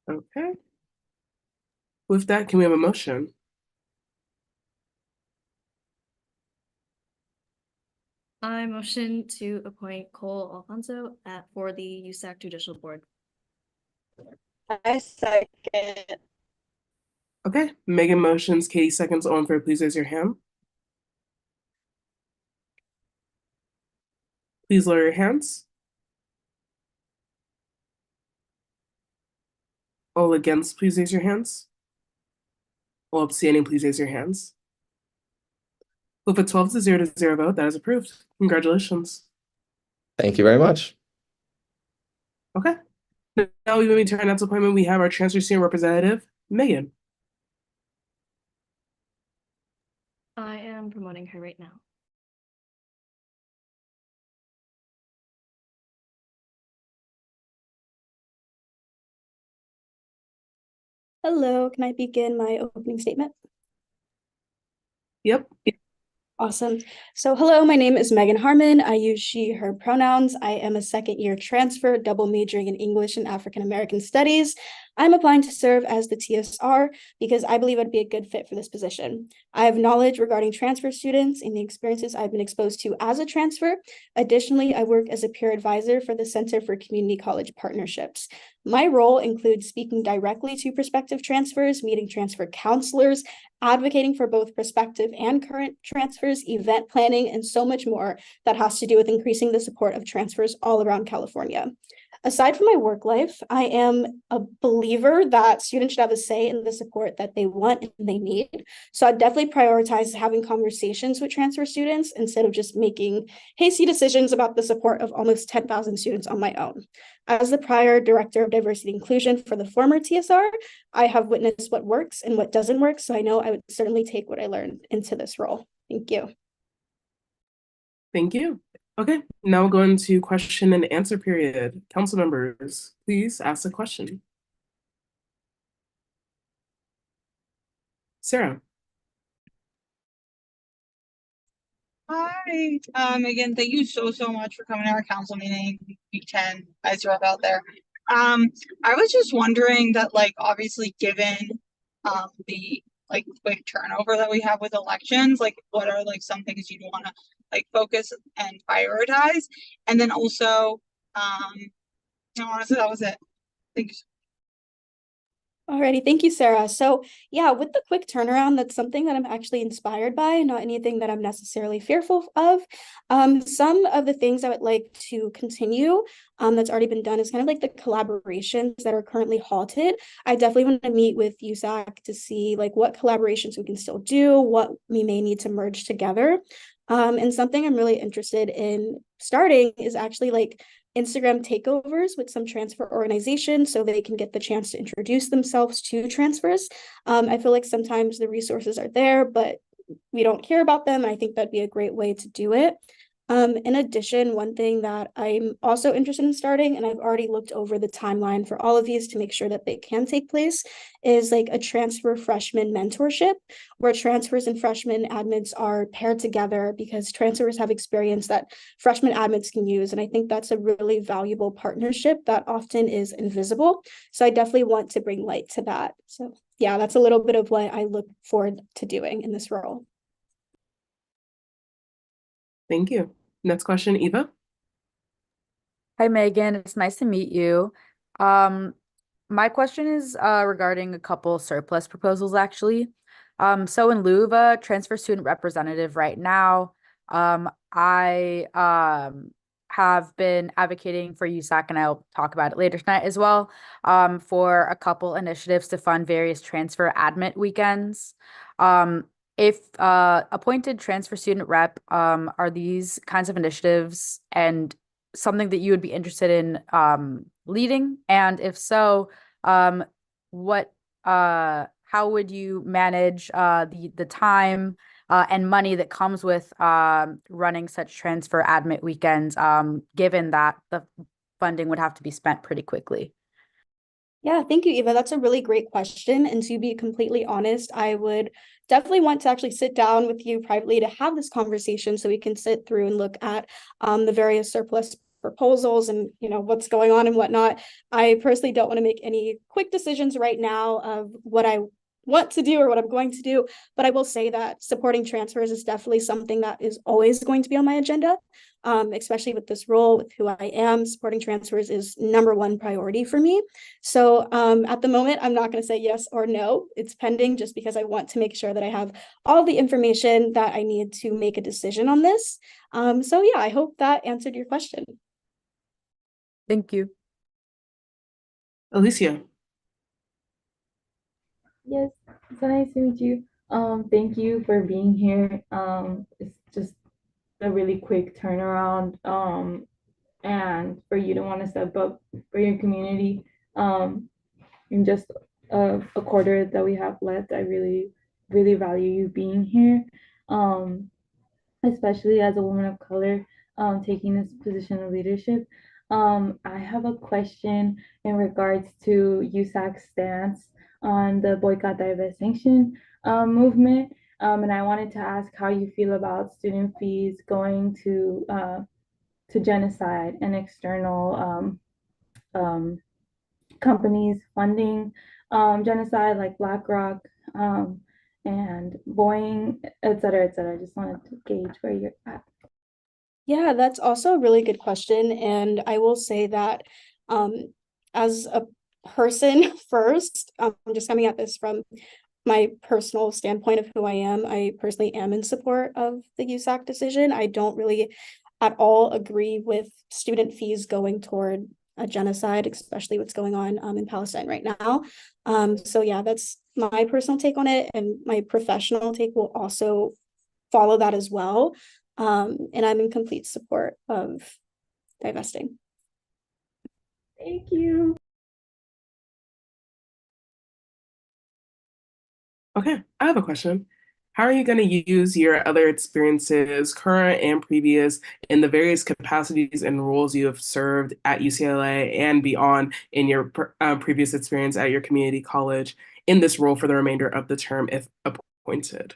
Okay. With that, can we have a motion? I motion to appoint Cole Alfonso for the USAC Judicial Board. I second. Okay. Megan motions, Katie seconds. All in favor, please raise your hand. Please lower your hands. All against, please raise your hands. All abstaining, please raise your hands. With a 12-0 vote, that is approved. Congratulations. Thank you very much. Okay. Now we move to our next appointment. We have our transfer senior representative, Megan. I am promoting her right now. Hello, can I begin my opening statement? Yep. Awesome. So hello, my name is Megan Harmon. I use she, her pronouns. I am a second year transfer, double majoring in English and African American Studies. I'm applying to serve as the TSR because I believe I'd be a good fit for this position. I have knowledge regarding transfer students and the experiences I've been exposed to as a transfer. Additionally, I work as a peer advisor for the Center for Community College Partnerships. My role includes speaking directly to prospective transfers, meeting transfer counselors, advocating for both prospective and current transfers, event planning, and so much more that has to do with increasing the support of transfers all around California. Aside from my work life, I am a believer that students should have a say in the support that they want and they need. So I definitely prioritize having conversations with transfer students instead of just making hasty decisions about the support of almost 10,000 students on my own. As the prior Director of Diversity and Inclusion for the former TSR, I have witnessed what works and what doesn't work, so I know I would certainly take what I learned into this role. Thank you. Thank you. Okay, now we'll go into question and answer period. Council members, please ask a question. Sarah. Hi, again, thank you so much for coming to our council meeting, week 10, as you're out there. I was just wondering that, like, obviously given the like quick turnover that we have with elections, like what are like some things you'd want to like focus and prioritize? And then also, no, honestly, that was it. Thank you. Alrighty, thank you, Sarah. So yeah, with the quick turnaround, that's something that I'm actually inspired by, not anything that I'm necessarily fearful of. Some of the things I would like to continue that's already been done is kind of like the collaborations that are currently halted. I definitely want to meet with USAC to see like what collaborations we can still do, what we may need to merge together. And something I'm really interested in starting is actually like Instagram takeovers with some transfer organizations so they can get the chance to introduce themselves to transfers. I feel like sometimes the resources are there, but we don't care about them. I think that'd be a great way to do it. In addition, one thing that I'm also interested in starting, and I've already looked over the timeline for all of these to make sure that they can take place, is like a transfer freshman mentorship where transfers and freshman admins are paired together because transfers have experience that freshman admins can use. And I think that's a really valuable partnership that often is invisible. So I definitely want to bring light to that. So yeah, that's a little bit of what I look forward to doing in this role. Thank you. Next question, Eva. Hi, Megan. It's nice to meet you. My question is regarding a couple surplus proposals, actually. So in lieu of a transfer student representative right now, I have been advocating for USAC, and I'll talk about it later tonight as well, for a couple initiatives to fund various transfer admit weekends. If appointed transfer student rep, are these kinds of initiatives and something that you would be interested in leading? And if so, what how would you manage the time and money that comes with running such transfer admit weekends, given that the funding would have to be spent pretty quickly? Yeah, thank you, Eva. That's a really great question. And to be completely honest, I would definitely want to actually sit down with you privately to have this conversation so we can sit through and look at the various surplus proposals and what's going on and whatnot. I personally don't want to make any quick decisions right now of what I want to do or what I'm going to do, but I will say that supporting transfers is definitely something that is always going to be on my agenda. Especially with this role, with who I am, supporting transfers is #1 priority for me. So at the moment, I'm not going to say yes or no. It's pending just because I want to make sure that I have all the information that I need to make a decision on this. So yeah, I hope that answered your question. Thank you. Alicia. Yes, so nice to meet you. Thank you for being here. It's just a really quick turnaround. And for you to want to step up for your community. In just a quarter that we have left, I really, really value you being here. Especially as a woman of color, taking this position of leadership. I have a question in regards to USAC's stance on the boycott, divest, sanction movement. And I wanted to ask how you feel about student fees going to genocide and external companies funding genocide like BlackRock and Boeing, et cetera, et cetera. I just wanted to gauge where you're at. Yeah, that's also a really good question. And I will say that as a person first, I'm just coming at this from my personal standpoint of who I am. I personally am in support of the USAC decision. I don't really at all agree with student fees going toward a genocide, especially what's going on in Palestine right now. So yeah, that's my personal take on it, and my professional take will also follow that as well. And I'm in complete support of divesting. Thank you. Okay, I have a question. How are you going to use your other experiences, current and previous, in the various capacities and roles you have served at UCLA and beyond in your previous experience at your community college in this role for the remainder of the term if appointed?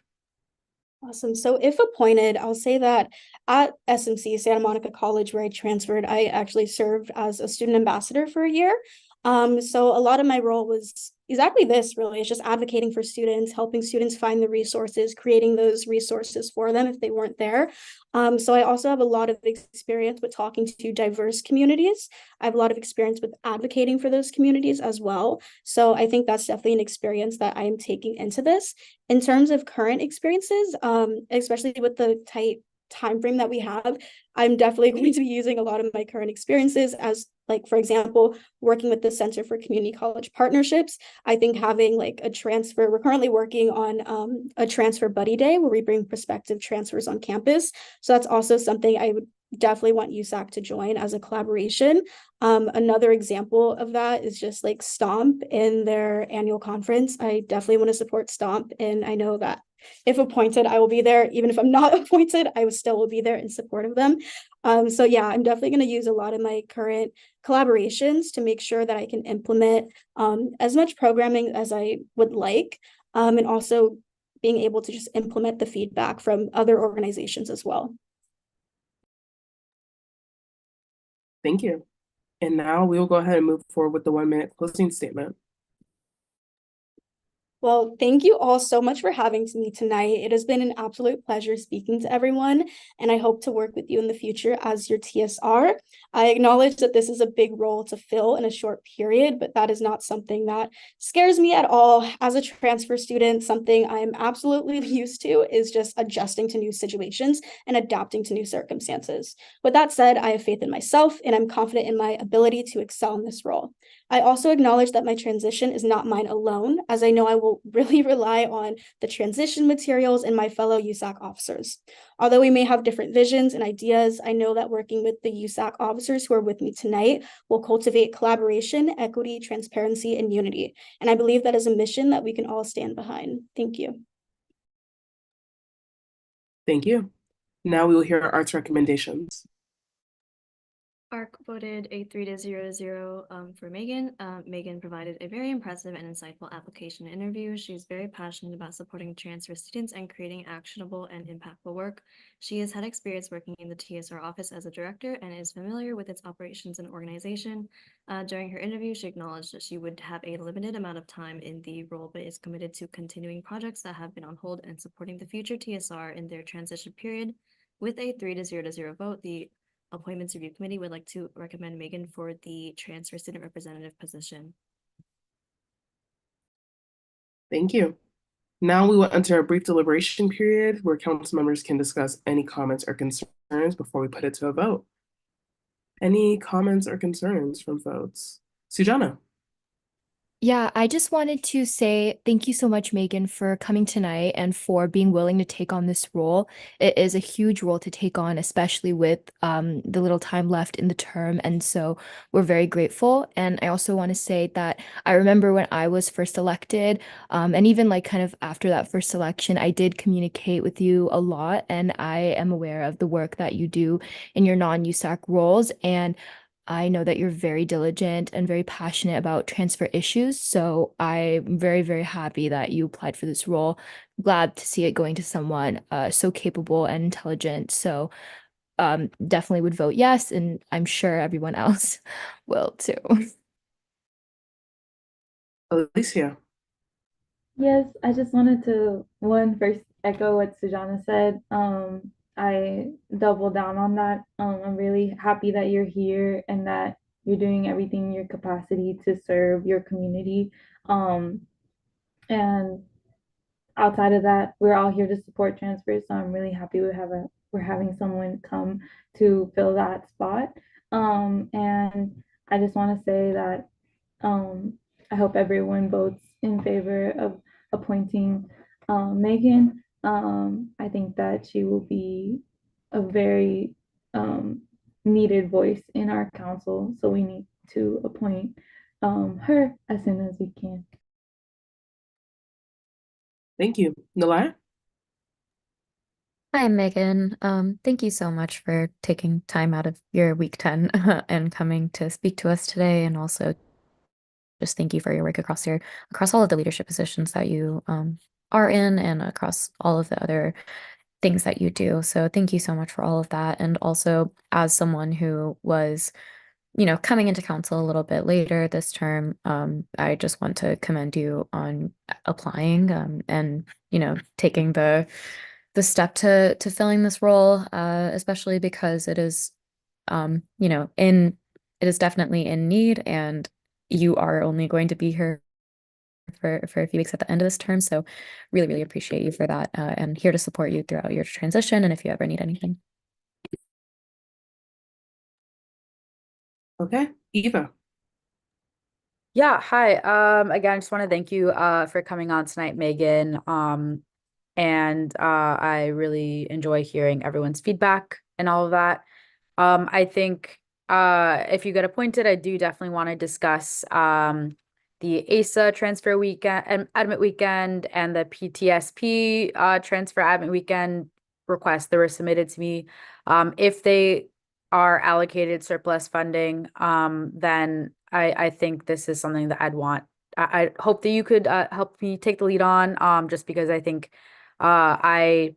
Awesome. So if appointed, I'll say that at SMC, Santa Monica College, where I transferred, I actually served as a student ambassador for a year. So a lot of my role was exactly this, really. It's just advocating for students, helping students find the resources, creating those resources for them if they weren't there. So I also have a lot of experience with talking to diverse communities. I have a lot of experience with advocating for those communities as well. So I think that's definitely an experience that I am taking into this. In terms of current experiences, especially with the tight time frame that we have, I'm definitely going to be using a lot of my current experiences as, like, for example, working with the Center for Community College Partnerships. I think having like a transfer, we're currently working on a transfer buddy day where we bring prospective transfers on campus. So that's also something I would definitely want USAC to join as a collaboration. Another example of that is just like Stomp in their annual conference. I definitely want to support Stomp, and I know that if appointed, I will be there. Even if I'm not appointed, I would still will be there in support of them. So yeah, I'm definitely going to use a lot of my current collaborations to make sure that I can implement as much programming as I would like, and also being able to just implement the feedback from other organizations as well. Thank you. And now we will go ahead and move forward with the 1-minute closing statement. Well, thank you all so much for having me tonight. It has been an absolute pleasure speaking to everyone, and I hope to work with you in the future as your TSR. I acknowledge that this is a big role to fill in a short period, but that is not something that scares me at all. As a transfer student, something I'm absolutely used to is just adjusting to new situations and adapting to new circumstances. With that said, I have faith in myself, and I'm confident in my ability to excel in this role. I also acknowledge that my transition is not mine alone, as I know I will really rely on the transition materials and my fellow USAC officers. Although we may have different visions and ideas, I know that working with the USAC officers who are with me tonight will cultivate collaboration, equity, transparency, and unity. And I believe that is a mission that we can all stand behind. Thank you. Thank you. Now we will hear Art's recommendations. ARC voted a 3-0 for Megan. Megan provided a very impressive and insightful application interview. She's very passionate about supporting transfer students and creating actionable and impactful work. She has had experience working in the TSR office as a director and is familiar with its operations and organization. During her interview, she acknowledged that she would have a limited amount of time in the role, but is committed to continuing projects that have been on hold and supporting the future TSR in their transition period. With a 3-0 vote, the Appointments Review Committee would like to recommend Megan for the transfer student representative position. Thank you. Now we will enter a brief deliberation period where council members can discuss any comments or concerns before we put it to a vote. Any comments or concerns from folks? Sujana. Yeah, I just wanted to say thank you so much, Megan, for coming tonight and for being willing to take on this role. It is a huge role to take on, especially with the little time left in the term. And so we're very grateful. And I also want to say that I remember when I was first elected, and even like kind of after that first election, I did communicate with you a lot. And I am aware of the work that you do in your non-USAC roles. And I know that you're very diligent and very passionate about transfer issues. So I'm very, very happy that you applied for this role. Glad to see it going to someone so capable and intelligent. So definitely would vote yes, and I'm sure everyone else will too. Alicia. Yes, I just wanted to first echo what Sujana said. I double down on that. I'm really happy that you're here and that you're doing everything in your capacity to serve your community. And outside of that, we're all here to support transfers. So I'm really happy we're having someone come to fill that spot. And I just want to say that um, I hope everyone votes in favor of appointing Megan. I think that she will be a very needed voice in our council. So we need to appoint her as soon as we can. Thank you. Nalaya? Hi, Megan. Thank you so much for taking time out of your week 10 and coming to speak to us today. And also just thank you for your work across all of the leadership positions that you are in and across all of the other things that you do. So thank you so much for all of that. And also as someone who was, coming into council a little bit later this term, I just want to commend you on applying and, taking the step to filling this role, especially because it is, it is definitely in need, and you are only going to be here for a few weeks at the end of this term. So really, really appreciate you for that, and here to support you throughout your transition and if you ever need anything. Okay, Eva. Yeah, hi. Again, I just want to thank you for coming on tonight, Megan. And I really enjoy hearing everyone's feedback and all of that. I think if you get appointed, I do definitely want to discuss the ASA transfer weekend and admit weekend and the PTSP transfer admit weekend requests that were submitted to me. If they are allocated surplus funding, then I think this is something that I'd want. I hope that you could help me take the lead on, just because I think I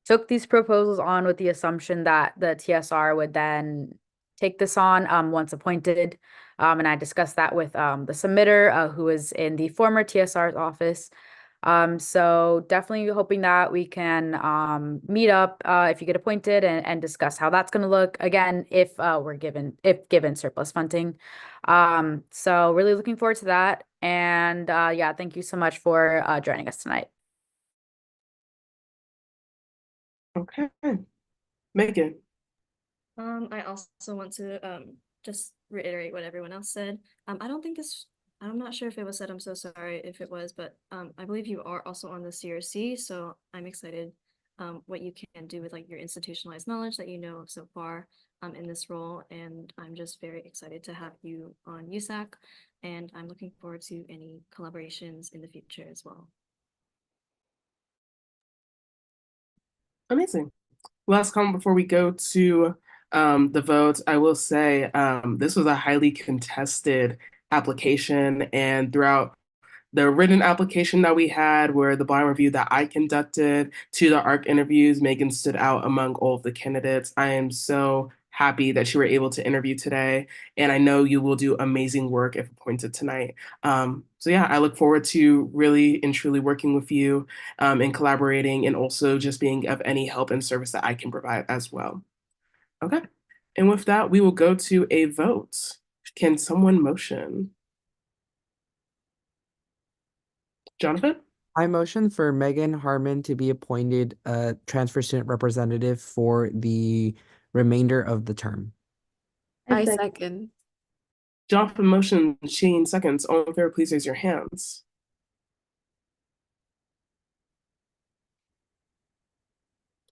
took these proposals on with the assumption that the TSR would then take this on once appointed. And I discussed that with the submitter, who is in the former TSR's office. So definitely hoping that we can meet up if you get appointed and discuss how that's going to look again if given surplus funding. So really looking forward to that. And yeah, thank you so much for joining us tonight. Okay. Megan. I also want to just reiterate what everyone else said. I don't think I'm not sure if it was said, I'm so sorry if it was, but I believe you are also on the CRC, so I'm excited what you can do with like your institutionalized knowledge that you know so far in this role, and I'm just very excited to have you on USAC, and I'm looking forward to any collaborations in the future as well. Amazing. Last comment before we go to the votes. I will say this was a highly contested application, and throughout the written application that we had, where the blind review that I conducted to the ARC interviews, Megan stood out among all of the candidates. I am so happy that you were able to interview today, and I know you will do amazing work if appointed tonight. So yeah, I look forward to really and truly working with you and collaborating, and also just being of any help and service that I can provide as well. Okay, and with that, we will go to a vote. Can someone motion? Jonathan? I motion for Megan Harmon to be appointed a transfer student representative for the remainder of the term. I second. Jonathan motion, Shane seconds. All in favor, please raise your hands.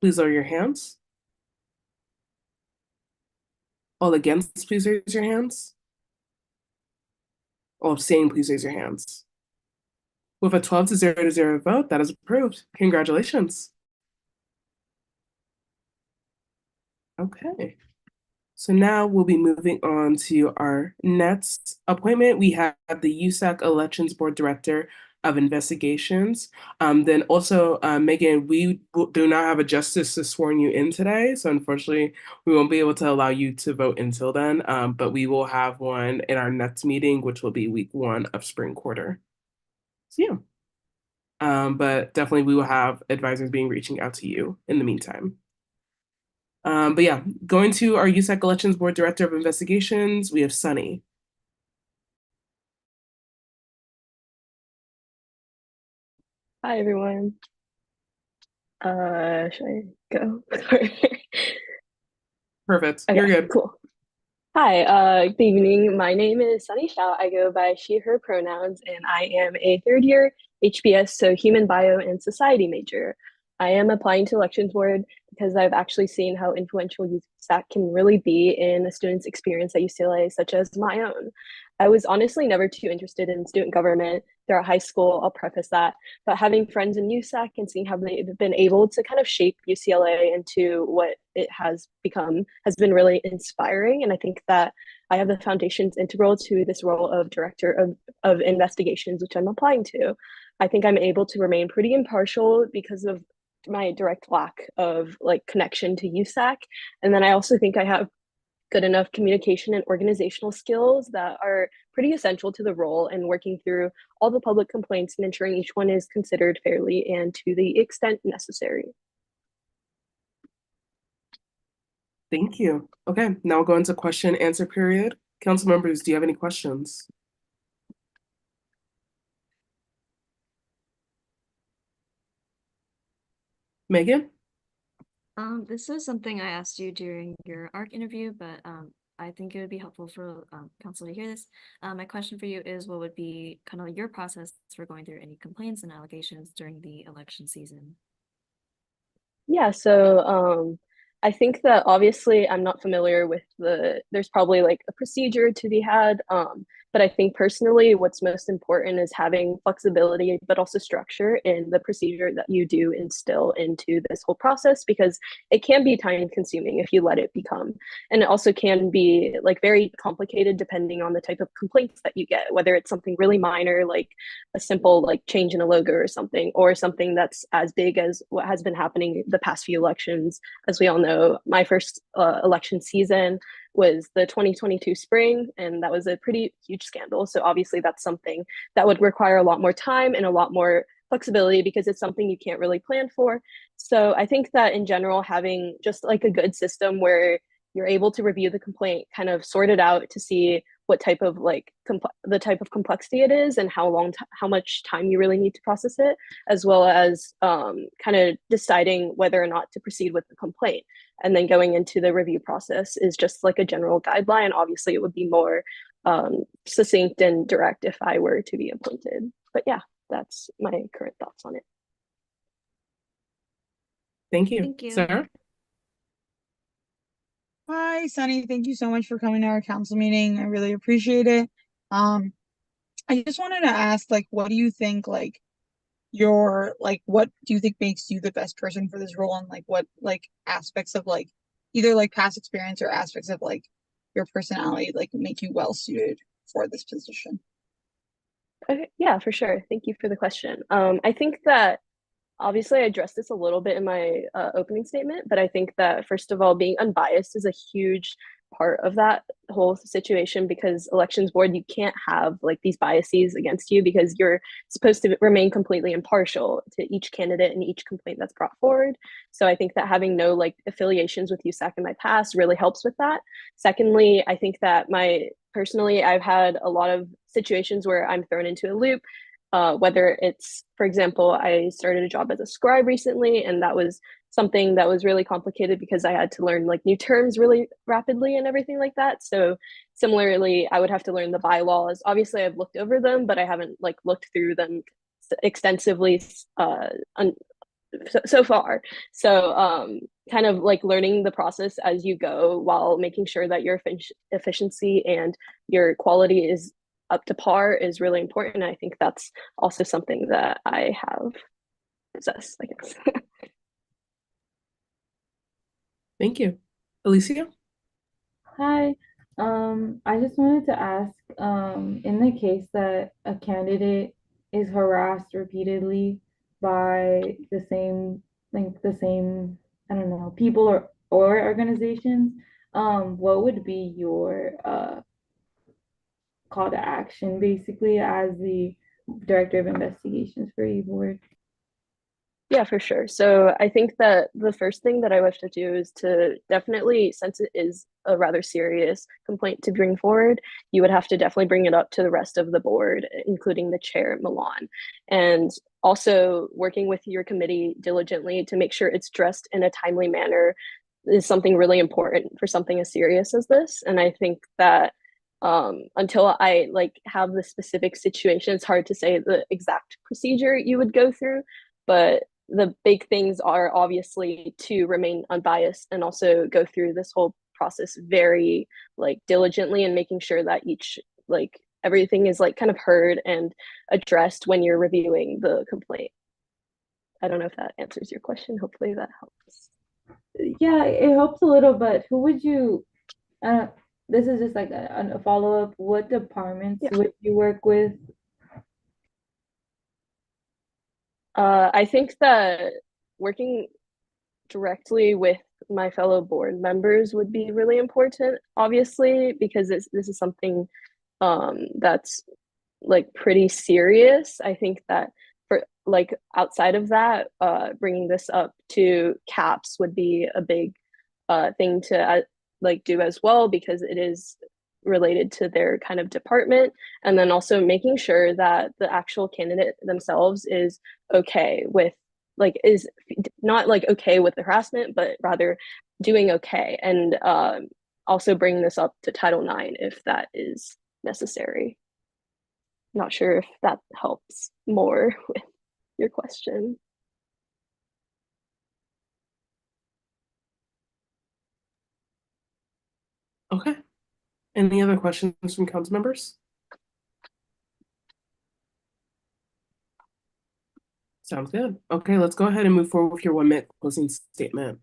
Please lower your hands. All against, please raise your hands. All abstaining, please raise your hands. With a 12-0 vote, that is approved. Congratulations. Okay. So now we'll be moving on to our next appointment. We have the USAC Elections Board Director of Investigations. Then also, Megan, we do not have a justice to sworn you in today. So unfortunately, we won't be able to allow you to vote until then. But we will have one in our next meeting, which will be week 1 of spring quarter. So yeah. But definitely we will have advisors reaching out to you in the meantime. But yeah, going to our USAC Elections Board Director of Investigations, we have Sunny. Hi, everyone. Should I go? Perfect. Okay, You're good. cool. Hi, good evening. My name is Sunny Shao. I go by she, her pronouns, and I am a third year HBS, so Human Bio and Society major. I am applying to Elections Board because I've actually seen how influential USAC can really be in a student's experience at UCLA, such as my own. I was honestly never too interested in student government throughout high school, I'll preface that, but having friends in USAC and seeing how they've been able to kind of shape UCLA into what it has become has been really inspiring. And I think that I have the foundations integral to this role of director of investigations, which I'm applying to. I think I'm able to remain pretty impartial because of my direct lack of like connection to USAC. And then I also think I have good enough communication and organizational skills that are pretty essential to the role and working through all the public complaints and ensuring each one is considered fairly and to the extent necessary. Thank you. Okay, now we'll go into question and answer period. Council members, do you have any questions? Megan? This is something I asked you during your ARC interview, but I think it would be helpful for council to hear this. My question for you is, what would be kind of your process for going through any complaints and allegations during the election season? Yeah, so I think that obviously I'm not familiar with there's probably like a procedure to be had. But I think personally, what's most important is having flexibility, but also structure in the procedure that you do instill into this whole process, because it can be time consuming if you let it become. And it also can be like very complicated depending on the type of complaints that you get, whether it's something really minor, like a simple like change in a logo or something, or something that's as big as what has been happening the past few elections. As we all know, my first election season was the 2022 spring, and that was a pretty huge scandal. So obviously that's something that would require a lot more time and a lot more flexibility because it's something you can't really plan for. So I think that in general, having just like a good system where you're able to review the complaint, kind of sort it out to see what type of like the type of complexity it is and how much time you really need to process it, as well as kind of deciding whether or not to proceed with the complaint. And then going into the review process is just like a general guideline. Obviously, it would be more succinct and direct if I were to be appointed. But yeah, that's my current thoughts on it. Thank you. Thank you. Sarah? Hi, Sunny. Thank you so much for coming to our council meeting. I really appreciate it. I just wanted to ask, like, what do you think, like, what do you think makes you the best person for this role, and like what like aspects of like either like past experience or aspects of like your personality like make you well suited for this position? Okay, yeah, for sure. Thank you for the question. I think that obviously I addressed this a little bit in my opening statement, but I think that first of all, being unbiased is a huge part of that whole situation, because elections board, you can't have like these biases against you because you're supposed to remain completely impartial to each candidate and each complaint that's brought forward. So I think that having no like affiliations with USAC in my past really helps with that. Secondly, I think that personally, I've had a lot of situations where I'm thrown into a loop, whether it's, for example, I started a job as a scribe recently, and that was something that was really complicated because I had to learn like new terms really rapidly and everything like that. So similarly, I would have to learn the bylaws. Obviously, I've looked over them, but I haven't like looked through them extensively so far. So kind of like learning the process as you go while making sure that your efficiency and your quality is up to par is really important. I think that's also something that I have possessed, I guess. Thank you. Alicia? Hi. I just wanted to ask, in the case that a candidate is harassed repeatedly by the same, I don't know, people or organizations, what would be your call to action basically as the director of investigations for eBoard? Yeah, for sure. So I think that the first thing that I wish to do is to definitely, since it is a rather serious complaint to bring forward, you would have to definitely bring it up to the rest of the board, including the chair, Milan, and also working with your committee diligently to make sure it's addressed in a timely manner is something really important for something as serious as this. And I think that until I have the specific situation, it's hard to say the exact procedure you would go through, but the big things are obviously to remain unbiased and also go through this whole process very diligently and making sure that each everything is kind of heard and addressed when you're reviewing the complaint. I don't know if that answers your question. Hopefully that helps. Yeah, it helps a little, but who would you, this is just like a follow-up. What departments would you work with? I think that working directly with my fellow board members would be really important, obviously, because this is something that's pretty serious. I think that for outside of that, bringing this up to CAPS would be a big thing to do as well, because it is related to their kind of department, and then also making sure that the actual candidate themselves is okay with is not okay with the harassment, but rather doing okay, and also bring this up to Title IX if that is necessary. Not sure if that helps more with your question. Okay. Any other questions from council members? Sounds good. Okay, let's go ahead and move forward with your 1-minute closing statement.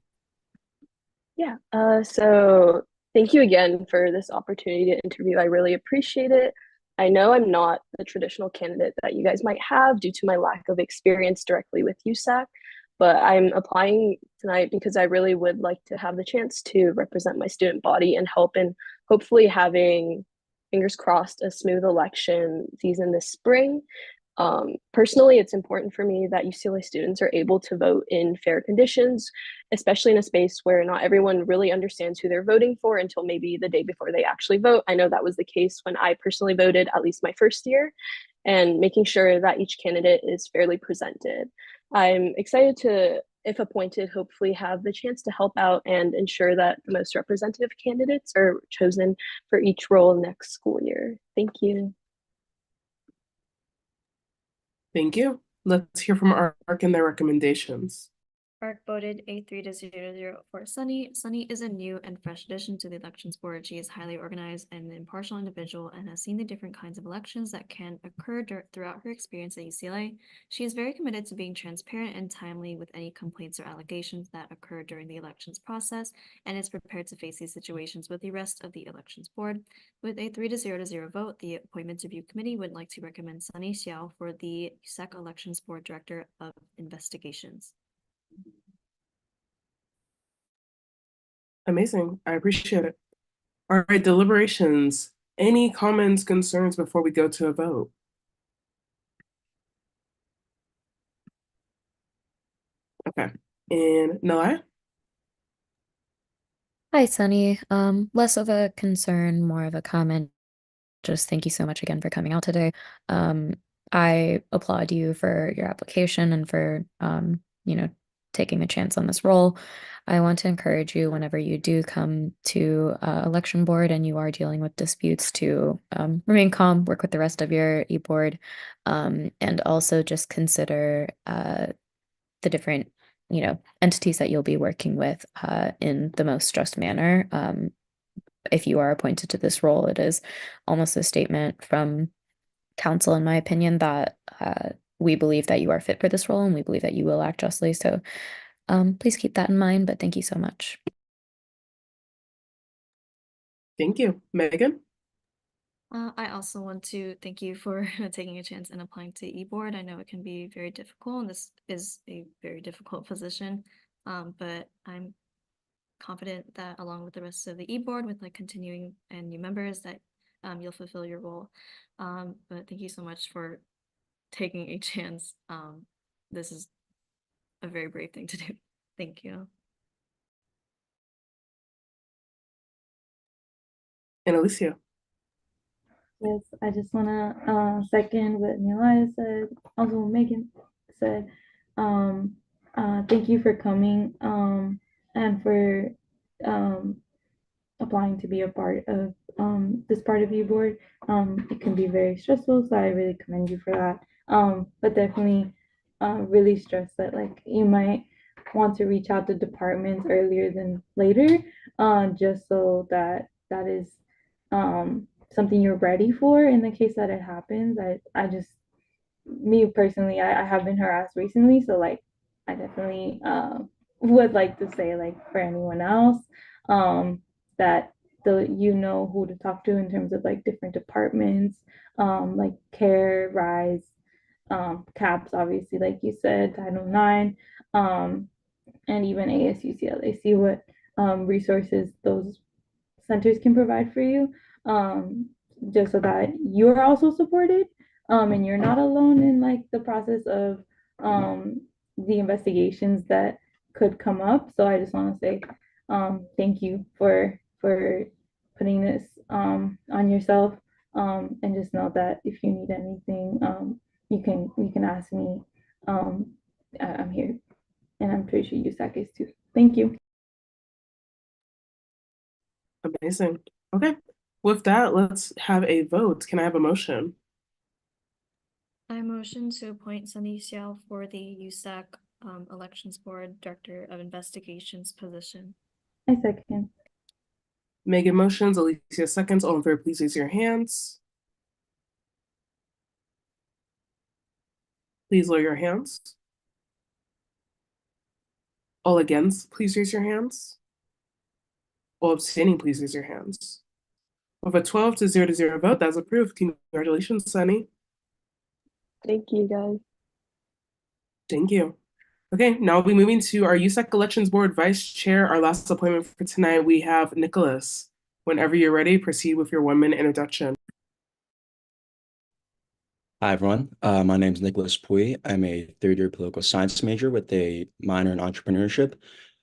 Yeah, so thank you again for this opportunity to interview. I really appreciate it. I know I'm not the traditional candidate that you guys might have due to my lack of experience directly with USAC, but I'm applying tonight because I really would like to have the chance to represent my student body and help in hopefully having, fingers crossed, a smooth election season this spring. Personally, it's important for me that UCLA students are able to vote in fair conditions, especially in a space where not everyone really understands who they're voting for until maybe the day before they actually vote. I know that was the case when I personally voted, at least my first year, and making sure that each candidate is fairly presented. I'm excited to, if appointed, hopefully have the chance to help out and ensure that the most representative candidates are chosen for each role next school year. Thank you. Thank you. Let's hear from ARC and their recommendations. ARC voted a 3-0 for Sunny. Sunny is a new and fresh addition to the elections board. She is highly organized and an impartial individual and has seen the different kinds of elections that can occur throughout her experience at UCLA. She is very committed to being transparent and timely with any complaints or allegations that occur during the elections process, and is prepared to face these situations with the rest of the elections board. With a 3-0 vote, the Appointments Review Committee would like to recommend Sunny Xiao for the USAC Elections Board Director of Investigations. Amazing. I appreciate it. All right, deliberations. Any comments, concerns before we go to a vote? Okay. And Nilay? Hi, Sunny. Less of a concern, more of a comment. Just thank you so much again for coming out today. I applaud you for your application and for taking a chance on this role. I want to encourage you whenever you do come to election board and you are dealing with disputes to remain calm, work with the rest of your e-board, and also just consider the different entities that you'll be working with in the most just manner. If you are appointed to this role, it is almost a statement from council, in my opinion, that we believe that you are fit for this role and we believe that you will act justly. So please keep that in mind, but thank you so much. Thank you. Megan? I also want to thank you for taking a chance and applying to eBoard. I know it can be very difficult, and this is a very difficult position. But I'm confident that along with the rest of the eBoard, with like continuing and new members, that you'll fulfill your role. But thank you so much for taking a chance. This is a very brave thing to do. Thank you. And Alicia? Yes, I just want to second what Nilaya said, also what Megan said. Thank you for coming and for applying to be a part of this part of U-Board. It can be very stressful, so I really commend you for that. But definitely really stress that like you might want to reach out to departments earlier than later, just so that that is something you're ready for in the case that it happens. I just, me personally, I have been harassed recently, so like I definitely would like to say like for anyone else that you know who to talk to in terms of like different departments, like care, rise, caps, obviously, like you said, Title IX, and even ASUCL. They see what resources those centers can provide for you, just so that you're also supported, and you're not alone in like the process of the investigations that could come up. So I just want to say thank you for putting this on yourself, and just know that if you need anything, you can ask me. I'm here, and I'm pretty sure USAC is too. Thank you. Amazing. Okay. With that, let's have a vote. Can I have a motion? I motion to appoint Sunny Xiao for the USAC Elections Board Director of Investigations position. I second. Megan motions, Alicia seconds. All in favor, please raise your hands. Please lower your hands. All against, please raise your hands. All abstaining, please raise your hands. With a 12 to 0 vote, that's approved. Congratulations, Sunny. Thank you, guys. Thank you. Okay, now we'll be moving to our USAC Elections Board Vice Chair. Our last appointment for tonight, we have Nicholas. Whenever you're ready, proceed with your 1-minute introduction. Hi, everyone. My name is Nicholas Pui. I'm a third-year political science major with a minor in entrepreneurship.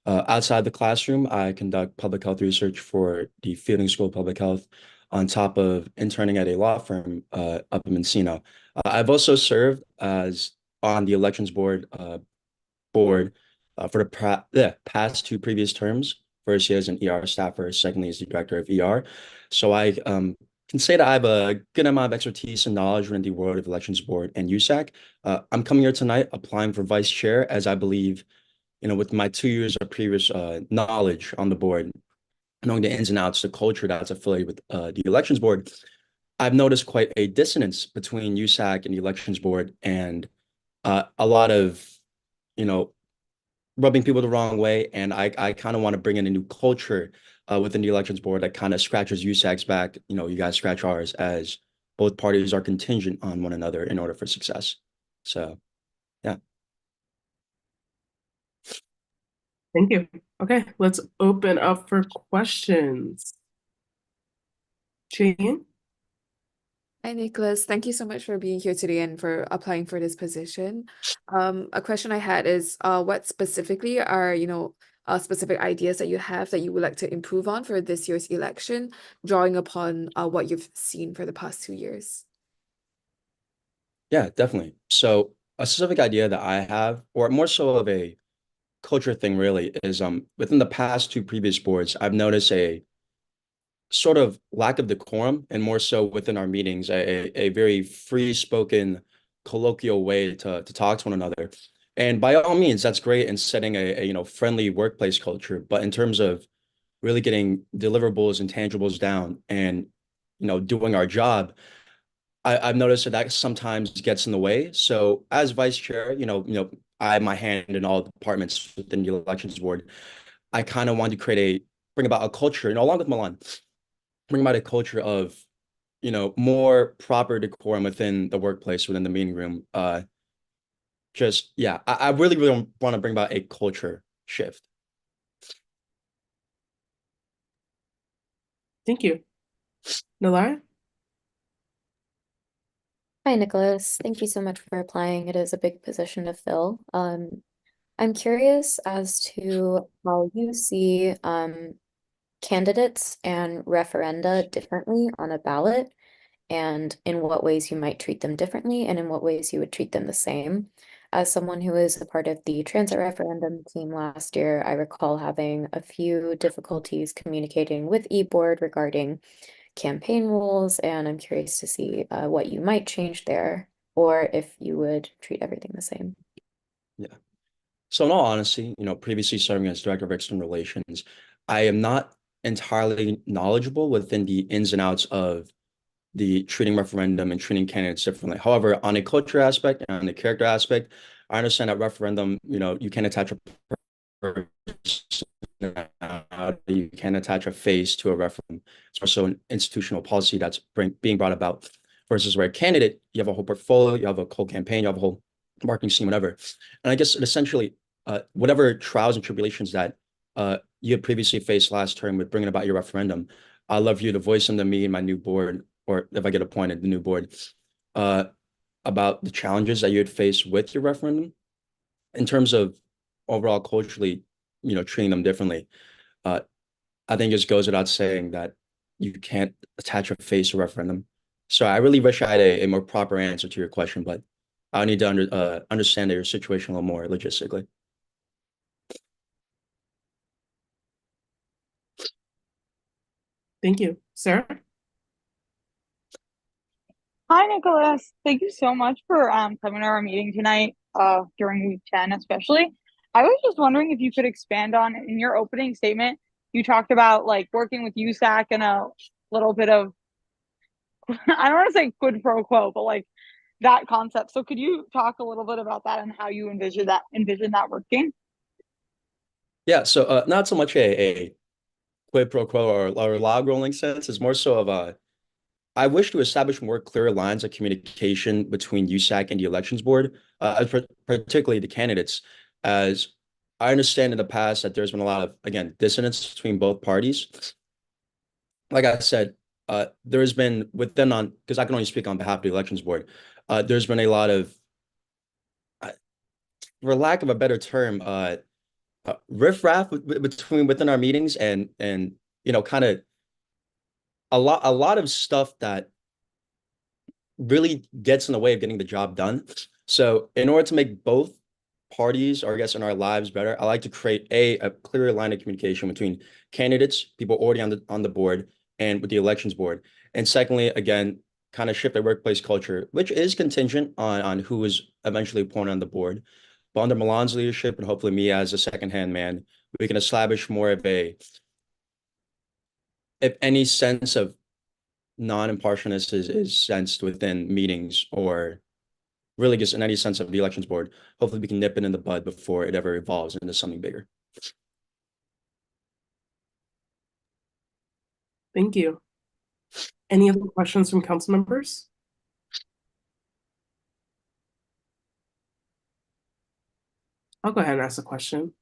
Outside the classroom, I conduct public health research for the Fielding School of Public Health on top of interning at a law firm up in Encino. I've also served as on the elections board for the past 2 previous terms. First year as an ER staffer, secondly as the director of ER. So I can say that I have a good amount of expertise and knowledge within the world of elections board and USAC. I'm coming here tonight applying for vice chair, as I believe, with my 2 years of previous knowledge on the board, knowing the ins and outs, the culture that's affiliated with the elections board, I've noticed quite a dissonance between USAC and the elections board, and a lot of, rubbing people the wrong way. And I kind of want to bring in a new culture within the elections board that kind of scratches USAC's back. You guys scratch ours, as both parties are contingent on one another in order for success. So, yeah. Thank you. Okay, let's open up for questions. Jane? Hi, Nicholas. Thank you so much for being here today and for applying for this position. A question I had is, what specifically are, specific ideas that you have that you would like to improve on for this year's election, drawing upon what you've seen for the past 2 years? Yeah, definitely. So a specific idea that I have, or more so of a culture thing really, is within the past 2 previous boards, I've noticed a sort of lack of decorum, and more so within our meetings, a very free spoken, colloquial way to talk to one another. And by all means, that's great in setting a friendly workplace culture. But in terms of really getting deliverables and tangibles down and doing our job, I've noticed that sometimes gets in the way. So as vice chair, I have my hand in all departments within the elections board. I kind of want to bring about a culture, along with Milan, bring about a culture of, more proper decorum within the workplace, within the meeting room. Just yeah, I really, really want to bring about a culture shift. Thank you. Nalara? Hi, Nicholas. Thank you so much for applying. It is a big position to fill. I'm curious as to how you see candidates and referenda differently on a ballot, and in what ways you might treat them differently, and in what ways you would treat them the same. As someone who is a part of the transit referendum team last year, I recall having a few difficulties communicating with eBoard regarding campaign rules, and I'm curious to see what you might change there, or if you would treat everything the same. Yeah. So in all honesty, previously serving as director of external relations, I am not entirely knowledgeable within the ins and outs of the treating referendum and treating candidates differently. However, on a culture aspect and on the character aspect, I understand that referendum, you can attach a person, you can attach a face to a referendum. It's also an institutional policy that's being brought about versus where a candidate, you have a whole portfolio, you have a whole campaign, you have a whole marketing scheme, whatever. And I guess essentially, whatever trials and tribulations that you had previously faced last term with bringing about your referendum, I'd love you to voice them to me and my new board, or if I get appointed, the new board, about the challenges that you had faced with your referendum in terms of overall culturally, treating them differently. I think it just goes without saying that you can't attach a face to referendum. So I really wish I had a more proper answer to your question, but I need to understand your situation a little more logistically. Thank you. Sarah? Hi, Nicholas. Thank you so much for coming to our meeting tonight, during week 10 especially. I was just wondering if you could expand on, in your opening statement, you talked about like working with USAC and a little bit of I don't want to say quid pro quo, but like that concept. So could you talk a little bit about that and how you envision that working? Yeah, so not so much a quid pro quo or log rolling sense. It's more so of I wish to establish more clear lines of communication between USAC and the elections board, particularly the candidates, as I understand in the past that there's been a lot of, again, dissonance between both parties. Like I said, there's been within on, because I can only speak on behalf of the elections board, there's been a lot of, for lack of a better term, riffraff within our meetings, and kind of a lot of stuff that really gets in the way of getting the job done. So in order to make both parties, or I guess in our lives, better, I like to create a clearer line of communication between candidates, people already on the board, and with the elections board. And secondly, again, kind of shift the workplace culture, which is contingent on who is eventually appointed on the board. But under Milan's leadership, and hopefully me as a second-hand man, we can establish more of a, if any sense of non-impartialness is sensed within meetings, or really just in any sense of the elections board, hopefully we can nip it in the bud before it ever evolves into something bigger. Thank you. Any other questions from council members? I'll go ahead and ask a question.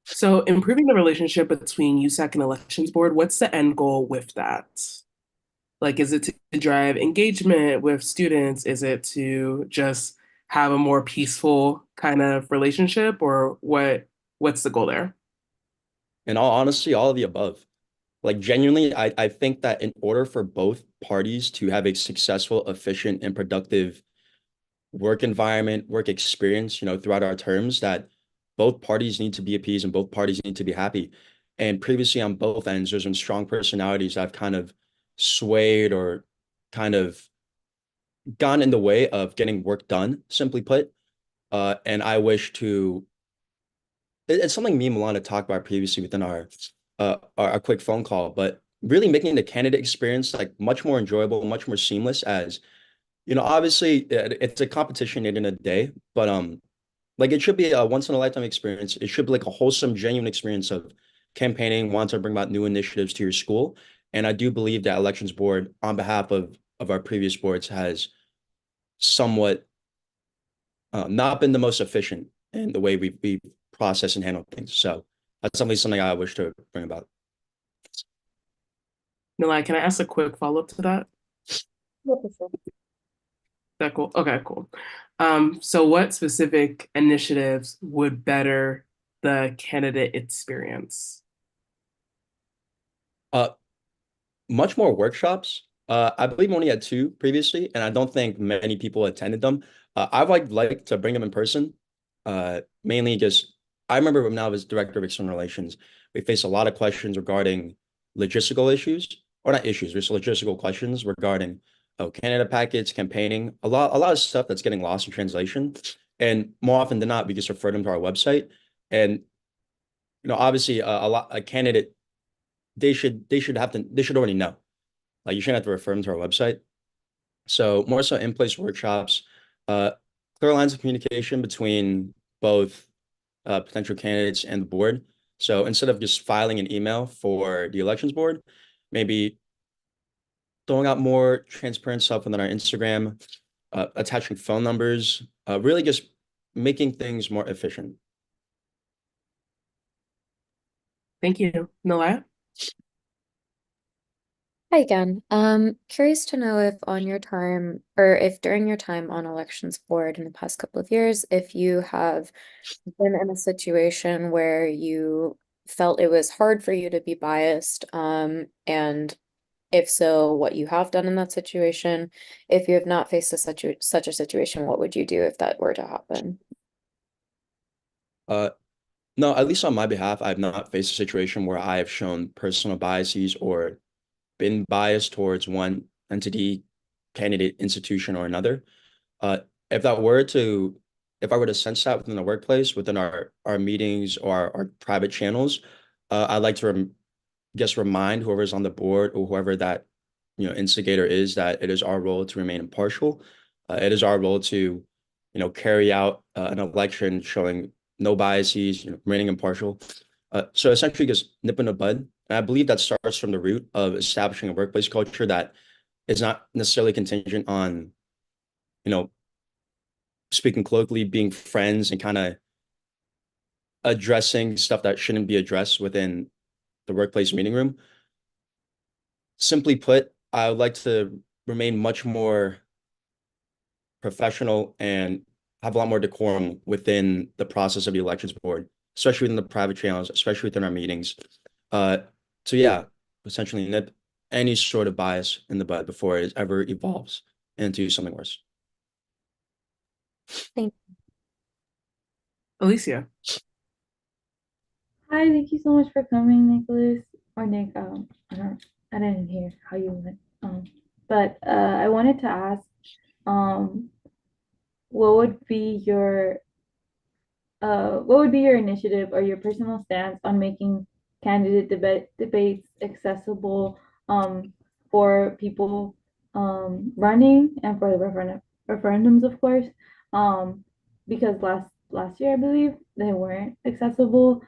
So improving the relationship between USAC and elections board, what's the end goal with that? Like, is it to drive engagement with students? Is it to just have a more peaceful kind of relationship, or what's the goal there? In all honesty, all of the above. Like genuinely, I think that in order for both parties to have a successful, efficient, and productive work environment, work experience, throughout our terms, that both parties need to be appeased and both parties need to be happy. And previously on both ends, there's been strong personalities that have kind of swayed or kind of gone in the way of getting work done, simply put. And I wish to, it's something me and Milana talked about previously within our quick phone call, but really making the candidate experience like much more enjoyable, much more seamless, as obviously it's a competition in a day, but like it should be a once in a lifetime experience. It should be like a wholesome, genuine experience of campaigning, want to bring about new initiatives to your school, And I do believe that elections board, on behalf of our previous boards, has somewhat not been the most efficient in the way we process and handle things. So that's something I wish to bring about. Nilay, can I ask a quick follow-up to that? Yeah, for sure. That cool. Okay, cool. So what specific initiatives would better the candidate experience? Much more workshops. I believe we only had two previously, and I don't think many people attended them. I would like to bring them in person, mainly because I remember when I was director of external relations, we faced a lot of questions regarding logistical issues, or not issues, just logistical questions regarding candidate packets, campaigning, a lot of stuff that's getting lost in translation. And more often than not, we just refer them to our website. And obviously, a candidate they should already know. Like you shouldn't have to refer them to our website. So more so in-place workshops, uh, clear lines of communication between both potential candidates and the board. So instead of just filing an email for the elections board, maybe throwing out more transparent stuff within our Instagram, attaching phone numbers, really just making things more efficient. Thank you. Nilay? Hi again. Curious to know if on your time or if during your time on elections board in the past couple of years, if you have been in a situation where you felt it was hard for you to be biased, and if so, what you have done in that situation. If you have not faced such a situation, what would you do if that were to happen? No, at least on my behalf, I've not faced a situation where I have shown personal biases or been biased towards one entity, candidate, institution, or another. Uh, if that were to, if I were to sense that within the workplace, within our meetings or our private channels, I'd like to just remind whoever's on the board or whoever that instigator is that it is our role to remain impartial. It is our role to carry out an election showing no biases, remaining impartial. So essentially, just nip in the bud. And I believe that starts from the root of establishing a workplace culture that is not necessarily contingent on, speaking colloquially, being friends and kind of addressing stuff that shouldn't be addressed within the workplace meeting room. Simply put, I would like to remain much more professional and have a lot more decorum within the process of the elections board, especially within the private channels, especially within our meetings. So yeah, essentially nip any sort of bias in the bud before it ever evolves into something worse. Thank Alicia. Hi, thank you so much for coming, Nicholas or Nick. I didn't hear how you went. But I wanted to ask, what would be your initiative or your personal stance on making candidate debates accessible for people running and for the referendums, of course, because last year I believe they weren't accessible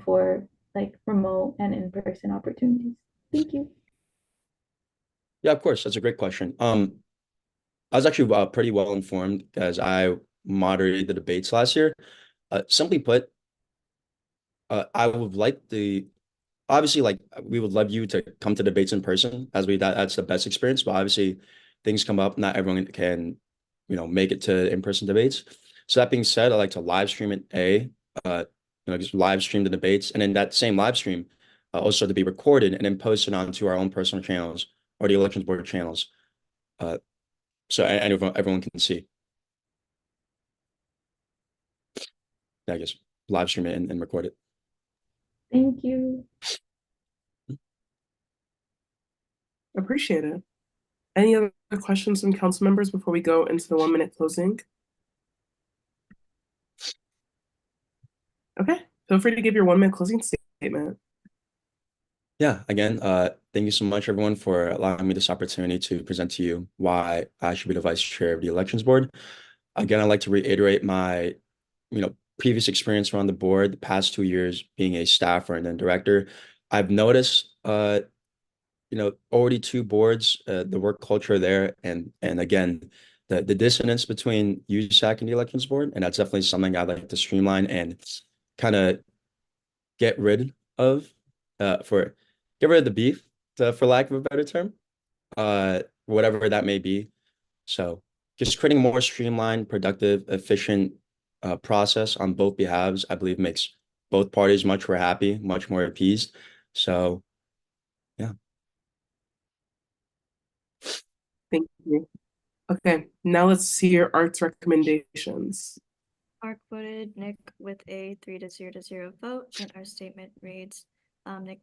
for like remote and in-person opportunities. Thank you. Yeah, of course. That's a great question. I was actually pretty well informed as I moderated the debates last year. Simply put, I would like obviously, like we would love you to come to debates in person as that's the best experience. But obviously, things come up. Not everyone can, make it to in-person debates. So that being said, I like to live stream just live stream the debates, and then that same live stream also to be recorded and then posted onto our own personal channels or the elections board channels. So everyone can see. Yeah, I guess live stream it and record it. Thank you. Appreciate it. Any other questions from council members before we go into the 1-minute closing? Okay, feel free to give your 1-minute closing statement. Yeah, again, thank you so much, everyone, for allowing me this opportunity to present to you why I should be the vice chair of the elections board. Again, I'd like to reiterate my, previous experience around the board, the past 2 years being a staffer and then director. I've noticed, already two boards, the work culture there, and again, the dissonance between USAC and the elections board, and that's definitely something I'd like to streamline and kind of get rid of, get rid of the beef, for lack of a better term, whatever that may be. So just creating a more streamlined, productive, efficient process on both behalves, I believe makes both parties much more happy, much more appeased. So yeah. Thank you. Okay, now let's see your arts recommendations. ARC voted Nick with a 3-0 vote, and our statement reads, Nick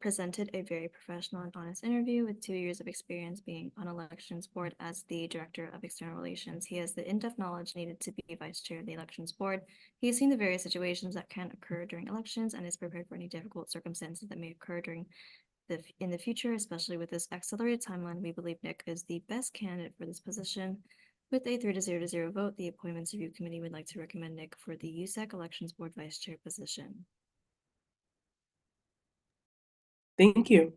presented a very professional and honest interview with 2 years of experience being on elections board as the director of external relations. He has the in-depth knowledge needed to be vice chair of the elections board. He has seen the various situations that can occur during elections and is prepared for any difficult circumstances that may occur in the future, especially with this accelerated timeline. We believe Nick is the best candidate for this position. With a 3-0 vote, the Appointments Review Committee would like to recommend Nick for the USAC Elections Board Vice Chair position. Thank you.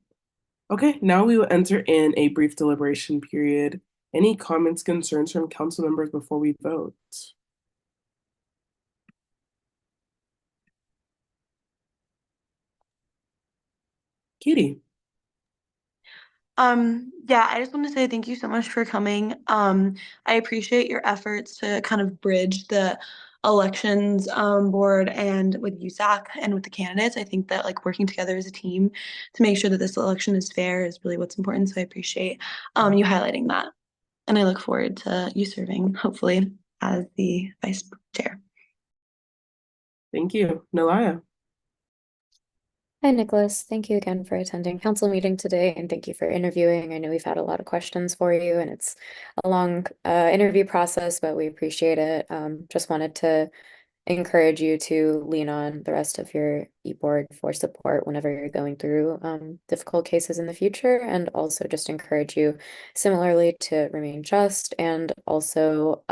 Okay, now we will enter in a brief deliberation period. Any comments, concerns from council members before we vote? Katie. Yeah, I just want to say thank you so much for coming. I appreciate your efforts to kind of bridge the elections board and with USAC and with the candidates. I think that like working together as a team to make sure that this election is fair is really what's important. So I appreciate you highlighting that. And I look forward to you serving, hopefully, as the vice chair. Thank you. Nalaya. Hi, Nicholas. Thank you again for attending council meeting today, and thank you for interviewing. I know we've had a lot of questions for you, and it's a long interview process, but we appreciate it. Just wanted to encourage you to lean on the rest of your e-board for support whenever you're going through difficult cases in the future, and also just encourage you similarly to remain just and also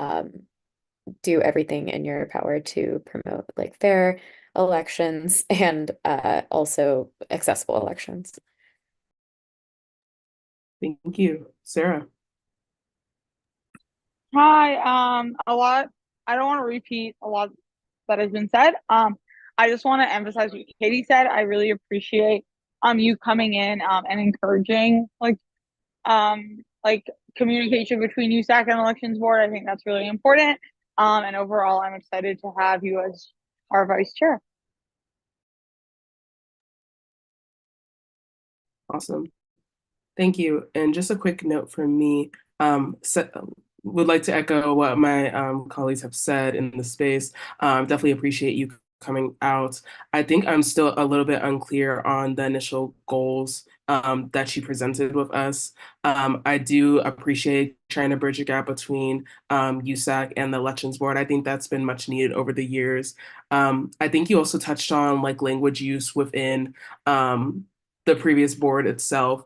do everything in your power to promote like fair elections and also accessible elections. Thank you. Sarah. Hi, I don't want to repeat a lot that has been said. I just want to emphasize what Katie said. I really appreciate you coming in and encouraging like communication between USAC and elections board. I think that's really important. And overall, I'm excited to have you as our vice chair. Awesome. Thank you. And just a quick note from me, would like to echo what my colleagues have said in the space. Definitely appreciate you coming out. I think I'm still a little bit unclear on the initial goals that she presented with us. I do appreciate trying to bridge a gap between USAC and the elections board. I think that's been much needed over the years. I think you also touched on like language use within the previous board itself.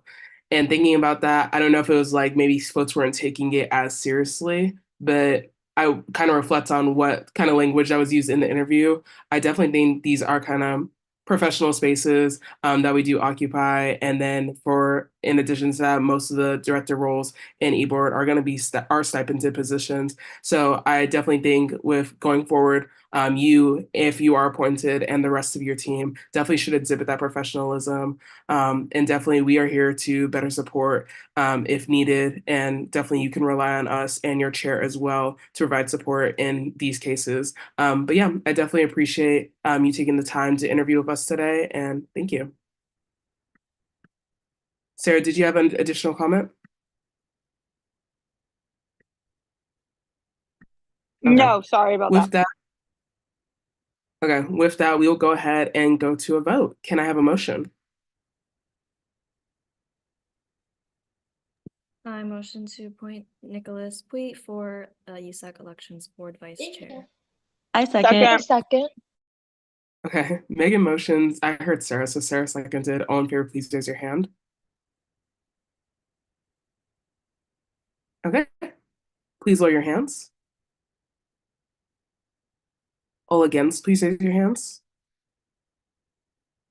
And thinking about that, I don't know if it was like maybe folks weren't taking it as seriously, but I kind of reflect on what kind of language that was used in the interview. I definitely think these are kind of professional spaces that we do occupy. And then in addition to that, most of the director roles in eBoard are going to be are stipended positions. So I definitely think with going forward, if you are appointed and the rest of your team definitely should exhibit that professionalism. And definitely we are here to better support if needed. And definitely you can rely on us and your chair as well to provide support in these cases. But yeah, I definitely appreciate you taking the time to interview with us today, and thank you. Sarah, did you have an additional comment? Okay. No, sorry about that. Okay, with that, we will go ahead and go to a vote. Can I have a motion? I motion to appoint Nicholas Puy for USAC Elections Board Vice Chair. I second. Second. Okay, Megan motions. I heard Sarah, so Sarah seconded. All in favor, please raise your hand. Okay, please lower your hands. All against, please raise your hands.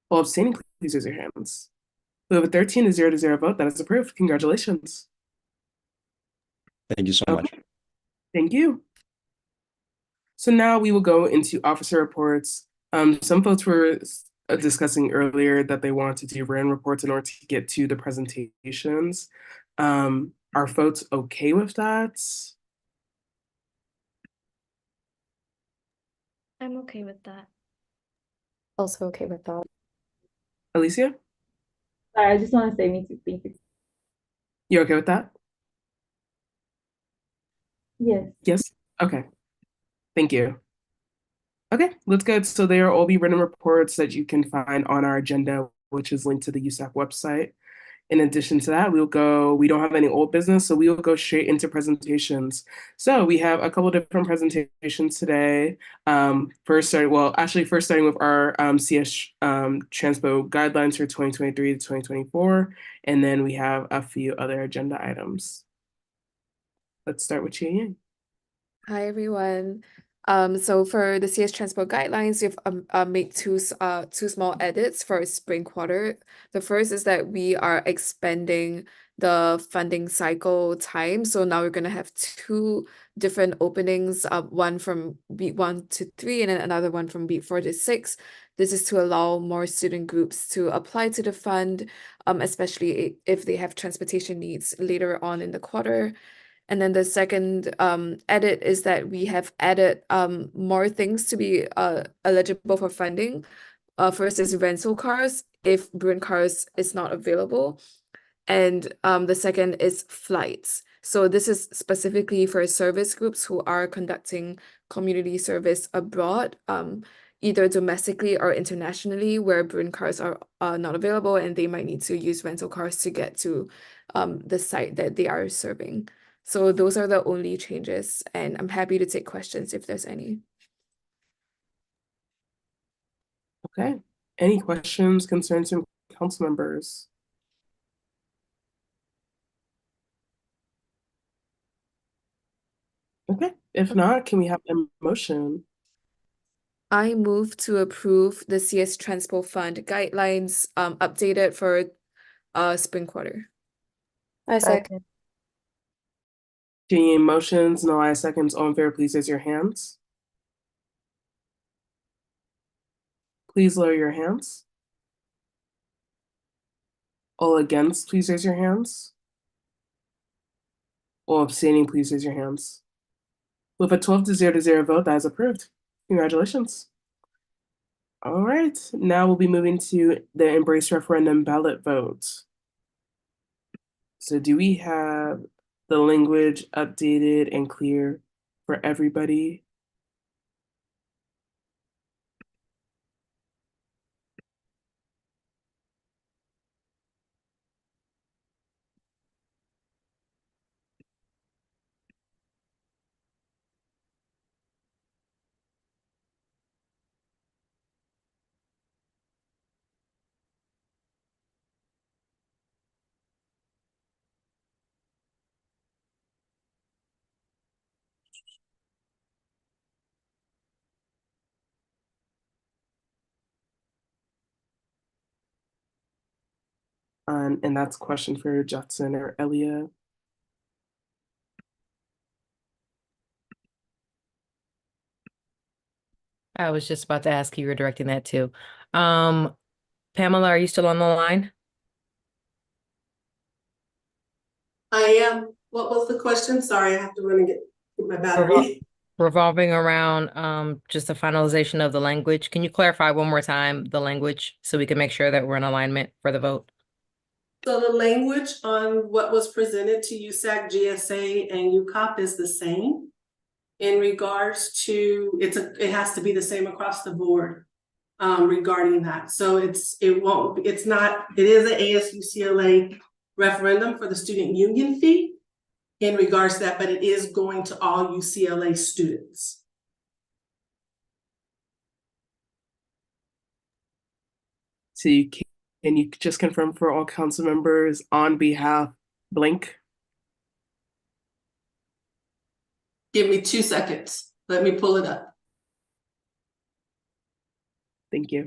All abstaining, please raise your hands. We have a 13-0 vote. That is approved. Congratulations. Thank you so Okay. much. Thank you. So now we will go into officer reports. Some folks were discussing earlier that they wanted to do written reports in order to get to the presentations. Are folks okay with that? I'm okay with that. Also okay with that. Alicia, Sorry, I just want to say me too. Thank you. you okay with that? Yes. Yes? Okay. Thank you. Okay, let's go. So there will all be written reports that you can find on our agenda, which is linked to the USAC website. In addition to that, we don't have any old business, so we will go straight into presentations. So we have a couple different presentations today. First starting with our CS Transpo guidelines for 2023 to 2024, and then we have a few other agenda items. Let's start with Chia. Hi, everyone. So for the CS Transport Guidelines, we've made two small edits for spring quarter. The first is that we are expanding the funding cycle time. So now we're going to have two different openings, one from week 1 to 3 and then another one from week 4 to 6. This is to allow more student groups to apply to the fund, especially if they have transportation needs later on in the quarter. And then the second edit is that we have added more things to be eligible for funding. First is rental cars if Bruin cars is not available. And the second is flights. So this is specifically for service groups who are conducting community service abroad, either domestically or internationally, where Bruin cars are not available and they might need to use rental cars to get to the site that they are serving. So those are the only changes, and I'm happy to take questions if there's any. Okay. Any questions, concerns from council members? Okay. If not, can we have a motion? I move to approve the CS Transpo Fund guidelines updated for spring quarter. I second. Any motions? No, I seconds. All in favor, please raise your hands. Please lower your hands. All against, please raise your hands. All abstaining, please raise your hands. With a 12-0 vote, that is approved. Congratulations. All right, now we'll be moving to the Embrace referendum ballot vote. So do we have the language updated and clear for everybody? And that's a question for Judson or Elia. I was just about to ask you were directing that too. Pamela, are you still on the line? I am. What was the question? Sorry, I have to run and get my battery. Revolving around just the finalization of the language. Can you clarify one more time the language so we can make sure that we're in alignment for the vote? So the language on what was presented to USAC, GSA, and UCOP is the same in regards to it has to be the same across the board regarding that. So it is an ASUCLA referendum for the student union fee in regards to that, but it is going to all UCLA students. So can you just confirm for all council members on behalf blank? Give me 2 seconds. Let me pull it up. Thank you.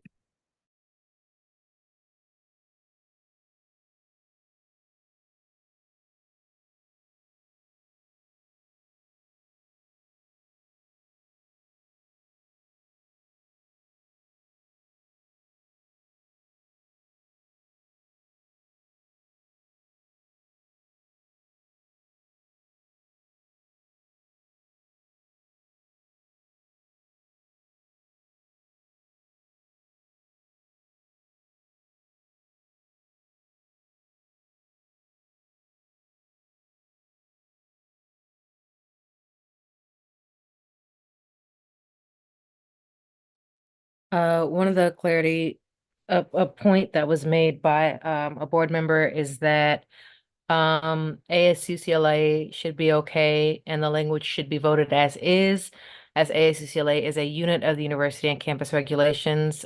One of the a point that was made by a board member is that ASUCLA should be okay and the language should be voted as is, as ASUCLA is a unit of the university and campus regulations,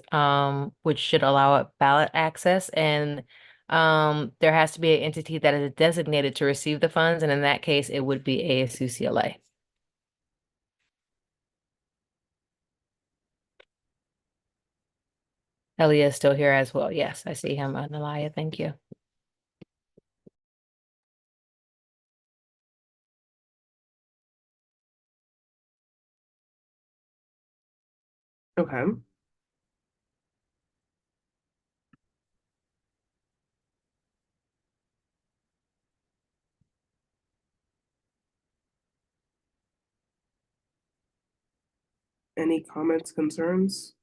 which should allow ballot access, and there has to be an entity that is designated to receive the funds, and in that case, it would be ASUCLA. Elia is still here as well. Yes, I see him, Analia. Thank you. Okay. Any comments, concerns?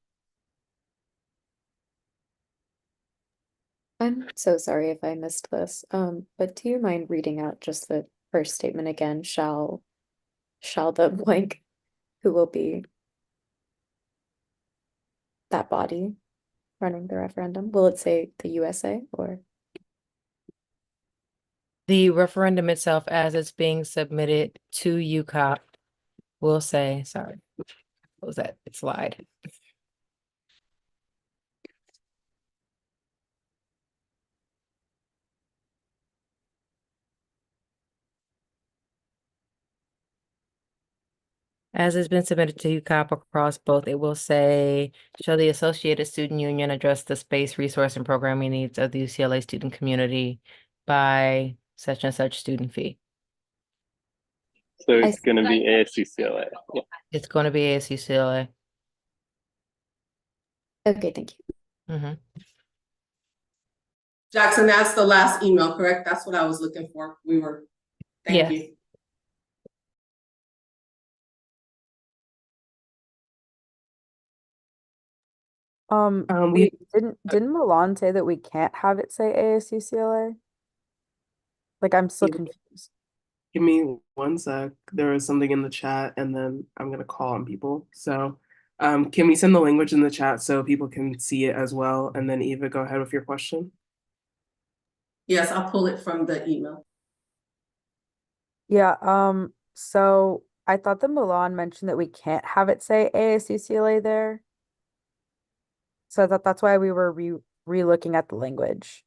I'm so sorry if I missed this, but do you mind reading out just the first statement again? Shall the blank, who will be that body running the referendum? Will it say the USA or? The referendum itself, as it's being submitted to UCOP, will say, sorry, what was that slide? As has been submitted to UCOP across both, it will say, shall the Associated Student Union address the space, resource, and programming needs of the UCLA student community by such and such student fee? So it's going to be ASUCLA. Yeah. It's going to be ASUCLA. Okay, thank you. Jackson, that's the last email, correct? That's what I was looking for. Thank you. Wait, didn't Milan say that we can't have it say ASUCLA? Like, I'm still confused. Give me one sec. There was something in the chat, and then I'm gonna call on people. So, can we send the language in the chat so people can see it as well? And then Eva, go ahead with your question. Yes, I'll pull it from the email. Yeah, so I thought that Milan mentioned that we can't have it say ASUCLA there. So I thought that's why we were re-looking at the language.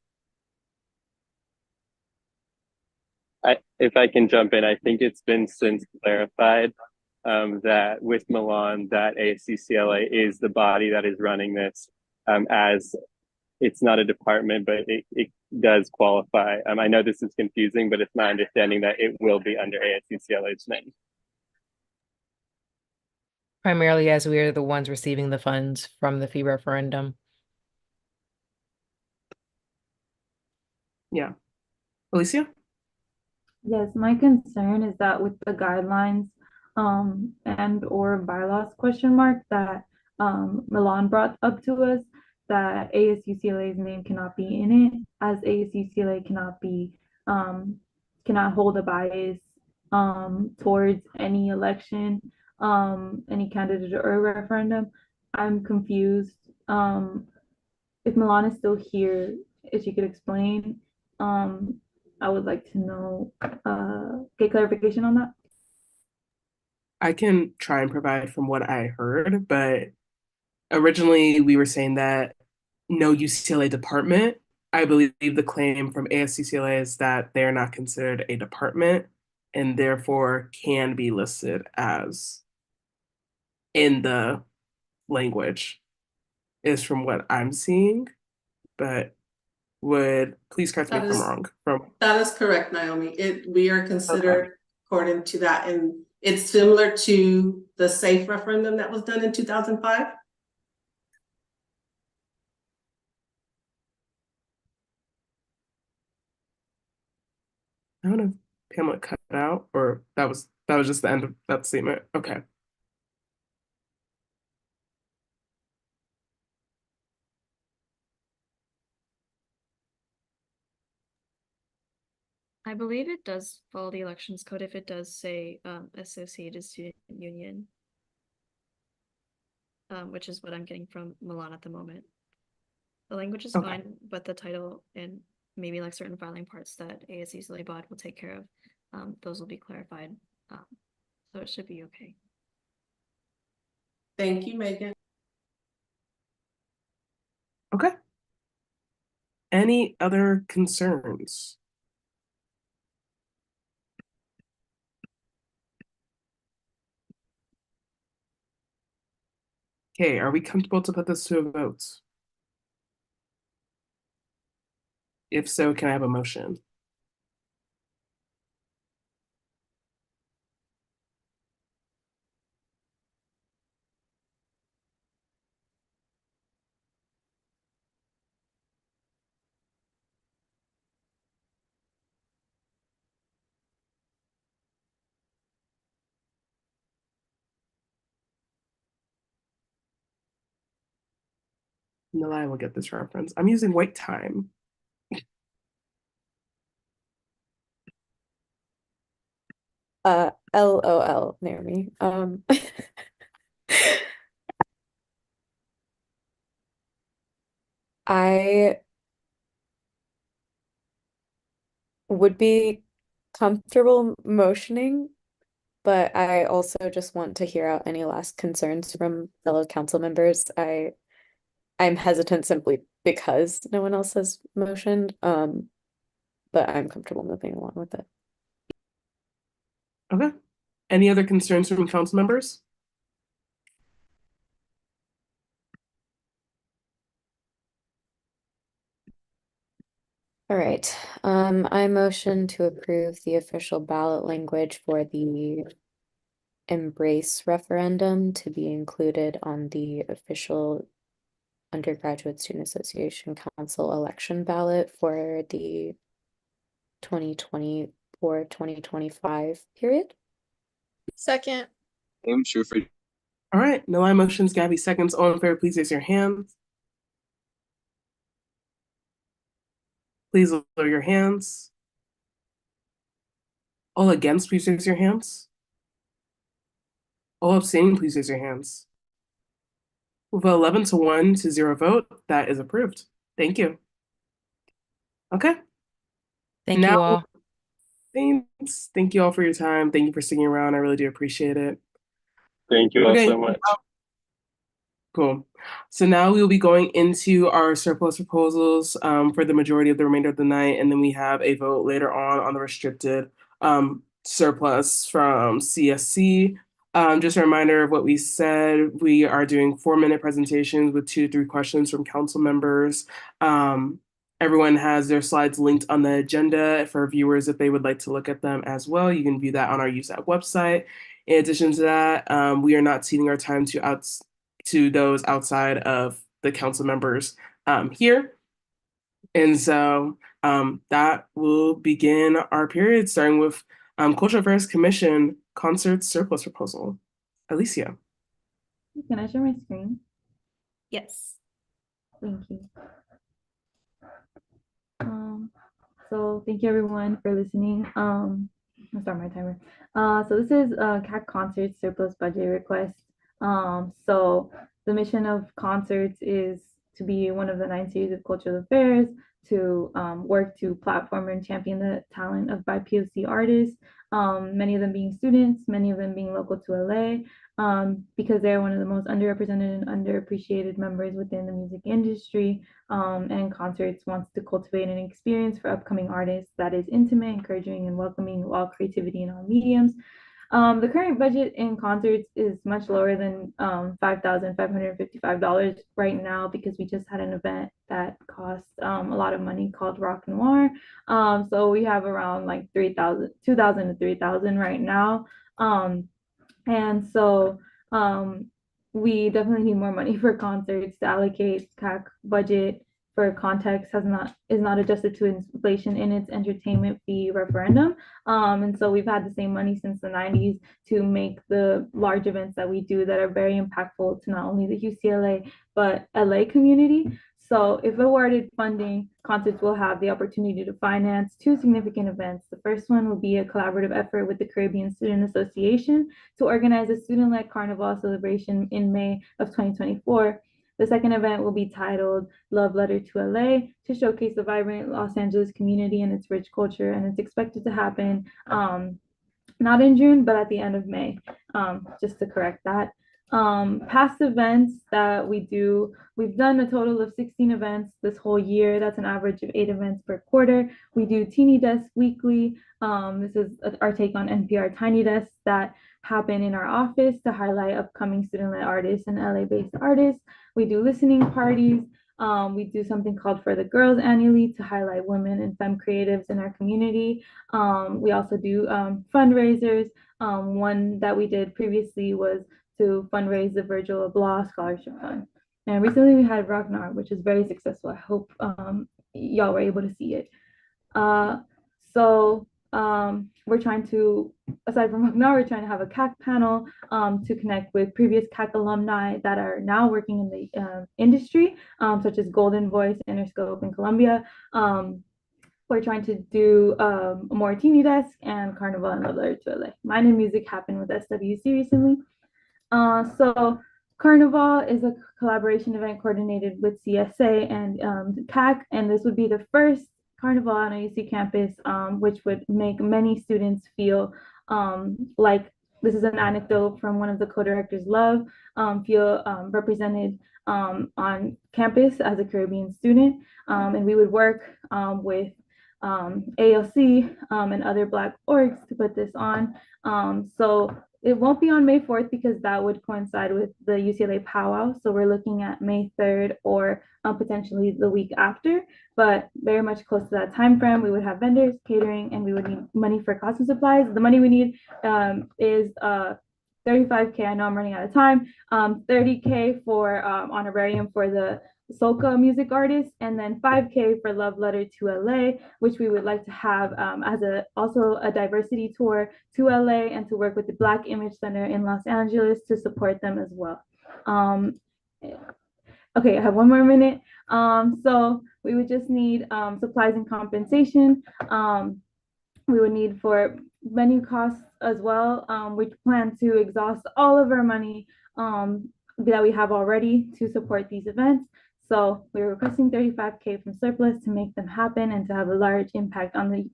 If I can jump in, I think it's been since clarified that with Milan, that ASUCLA is the body that is running this, as it's not a department, but it does qualify. I know this is confusing, but it's my understanding that it will be under ASUCLA's name. Primarily as we are the ones receiving the funds from the fee referendum. Yeah. Alicia? Yes, my concern is that with the guidelines and or bylaws question mark that Milan brought up to us, that ASUCLA's name cannot be in it, as ASUCLA cannot hold a bias towards any election, any candidate or referendum. I'm confused. If Milan is still here, if she could explain, I would like to know, get clarification on that. I can try and provide from what I heard, but originally we were saying that no UCLA department. I believe the claim from ASUCLA is that they're not considered a department and therefore can be listed as in the language, is from what I'm seeing, but please correct me if I'm wrong. That is correct, Naomi. We are considered according to that, and it's similar to the SAFE referendum that was done in 2005. I don't know if Pamela cut out or that was just the end of that statement. Okay. I believe it does follow the elections code if it does say Associated Student Union. which is what I'm getting from Milan at the moment. The language is Okay. fine, but the title and maybe like certain filing parts that ASUCLA bod will take care of, those will be clarified. So it should be okay. Thank you, Megan. Okay. Any other concerns? Okay, are we comfortable to put this to a vote? If so, can I have a motion? No, I will get this reference. I'm using white time. LOL, near me. I would be comfortable motioning, but I also just want to hear out any last concerns from fellow council members. I'm hesitant simply because no one else has motioned, but I'm comfortable moving along with it. Okay. Any other concerns from council members? All right. I motion to approve the official ballot language for the Embrace referendum to be included on the official Undergraduate Student Association Council election ballot for the 2024-2025 period. Second. I'm sure for All right, no I motions, Gabby seconds. All in favor, please raise your hand. Please lower your hands. All against, please raise your hands. All abstaining, please raise your hands. With 11 to 1 to 0 vote, that is approved. Thank you. Okay. Thank you all. Thanks. Thank you all for your time. Thank you for sticking around. I really do appreciate it. Thank you all Okay. so much. Cool. So now we will be going into our surplus proposals for the majority of the remainder of the night, and then we have a vote later on the restricted surplus from CSC. Just a reminder of what we said. We are doing 4-minute presentations with 2 to 3 questions from council members. Everyone has their slides linked on the agenda for viewers if they would like to look at them as well. You can view that on our USAC website. In addition to that, we are not ceding our time to those outside of the council members here. And so that will begin our period, starting with Cultural Affairs Commission concert surplus proposal. Alicia. Can I share my screen? Yes. Thank you. So thank you everyone for listening. I'll start my timer. So this is CAC Concerts surplus budget request. So the mission of concerts is to be one of the 9 series of cultural affairs, to work to platform and champion the talent of BIPOC artists, many of them being students, many of them being local to LA, because they're one of the most underrepresented and underappreciated members within the music industry. And Concerts wants to cultivate an experience for upcoming artists that is intimate, encouraging, and welcoming all creativity in all mediums. The current budget in Concerts is much lower than $5,555 right now because we just had an event that cost a lot of money called Rock Noir. So we have around like 2,000 to 3,000 right now. And so we definitely need more money for concerts to allocate. CAC budget for context is not adjusted to inflation in its entertainment fee referendum. And so we've had the same money since the 90s to make the large events that we do that are very impactful to not only the UCLA but LA community. So if awarded funding, concerts will have the opportunity to finance two significant events. The first one will be a collaborative effort with the Caribbean Student Association to organize a student-led carnival celebration in May of 2024. The second event will be titled Love Letter to LA to showcase the vibrant Los Angeles community and its rich culture, and it's expected to happen not in June, but at the end of May, just to correct that. Past events that we've done a total of 16 events this whole year. That's an average of 8 events per quarter. We do Teeny Desk weekly. This is our take on NPR Tiny Desks that happen in our office to highlight upcoming student-led artists and LA-based artists. We do listening parties. We do something called For the Girls annually to highlight women and femme creatives in our community. We also do fundraisers. One that we did previously was to fundraise the Virgil Abloh Scholarship Fund. And recently we had Ragnar, which is very successful. I hope y'all were able to see it. We're trying to, aside from Ragnar, we're trying to have a CAC panel to connect with previous CAC alumni that are now working in the industry, such as Golden Voice, Interscope, and Columbia. We're trying to do more Teeny Desk and Carnival and Love Letter to LA. Mine and Music happened with SWC recently. Carnival is a collaboration event coordinated with CSA and CAC, and this would be the first Carnival on a UC campus, which would make many students feel like, this is an anecdote from one of the co-directors, Love, feel represented on campus as a Caribbean student. And we would work with ALC and other Black orgs to put this on. So it won't be on May 4th because that would coincide with the UCLA powwow. So we're looking at May 3rd or potentially the week after, but very much close to that time frame. We would have vendors, catering, and we would need money for costume supplies. The money we need is $35K. I know I'm running out of time. $30K for honorarium for the soca music artist, and then $5K for Love Letter to LA, which we would like to have as also a diversity tour to LA and to work with the Black Image Center in Los Angeles to support them as well. Okay, I have 1 more minute. So we would just need supplies and compensation. We would need for venue costs as well. We plan to exhaust all of our money that we have already to support these events. So we're requesting $35K from surplus to make them happen and to have a large impact on the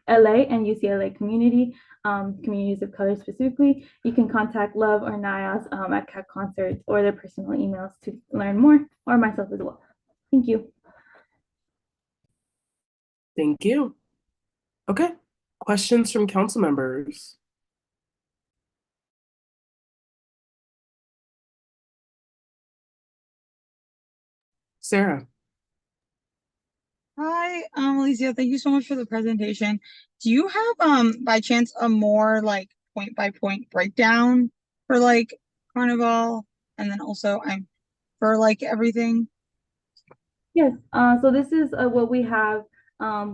LA and UCLA community, communities of color specifically. You can contact Love or Nias at CAC Concerts or their personal emails to learn more, or myself as well. Thank you. Thank you. Okay, questions from council members? Sarah. Hi, Alicia. Thank you so much for the presentation. Do you have by chance a more like point by point breakdown for like Carnival and then also for like everything? Yes, so this is what we have.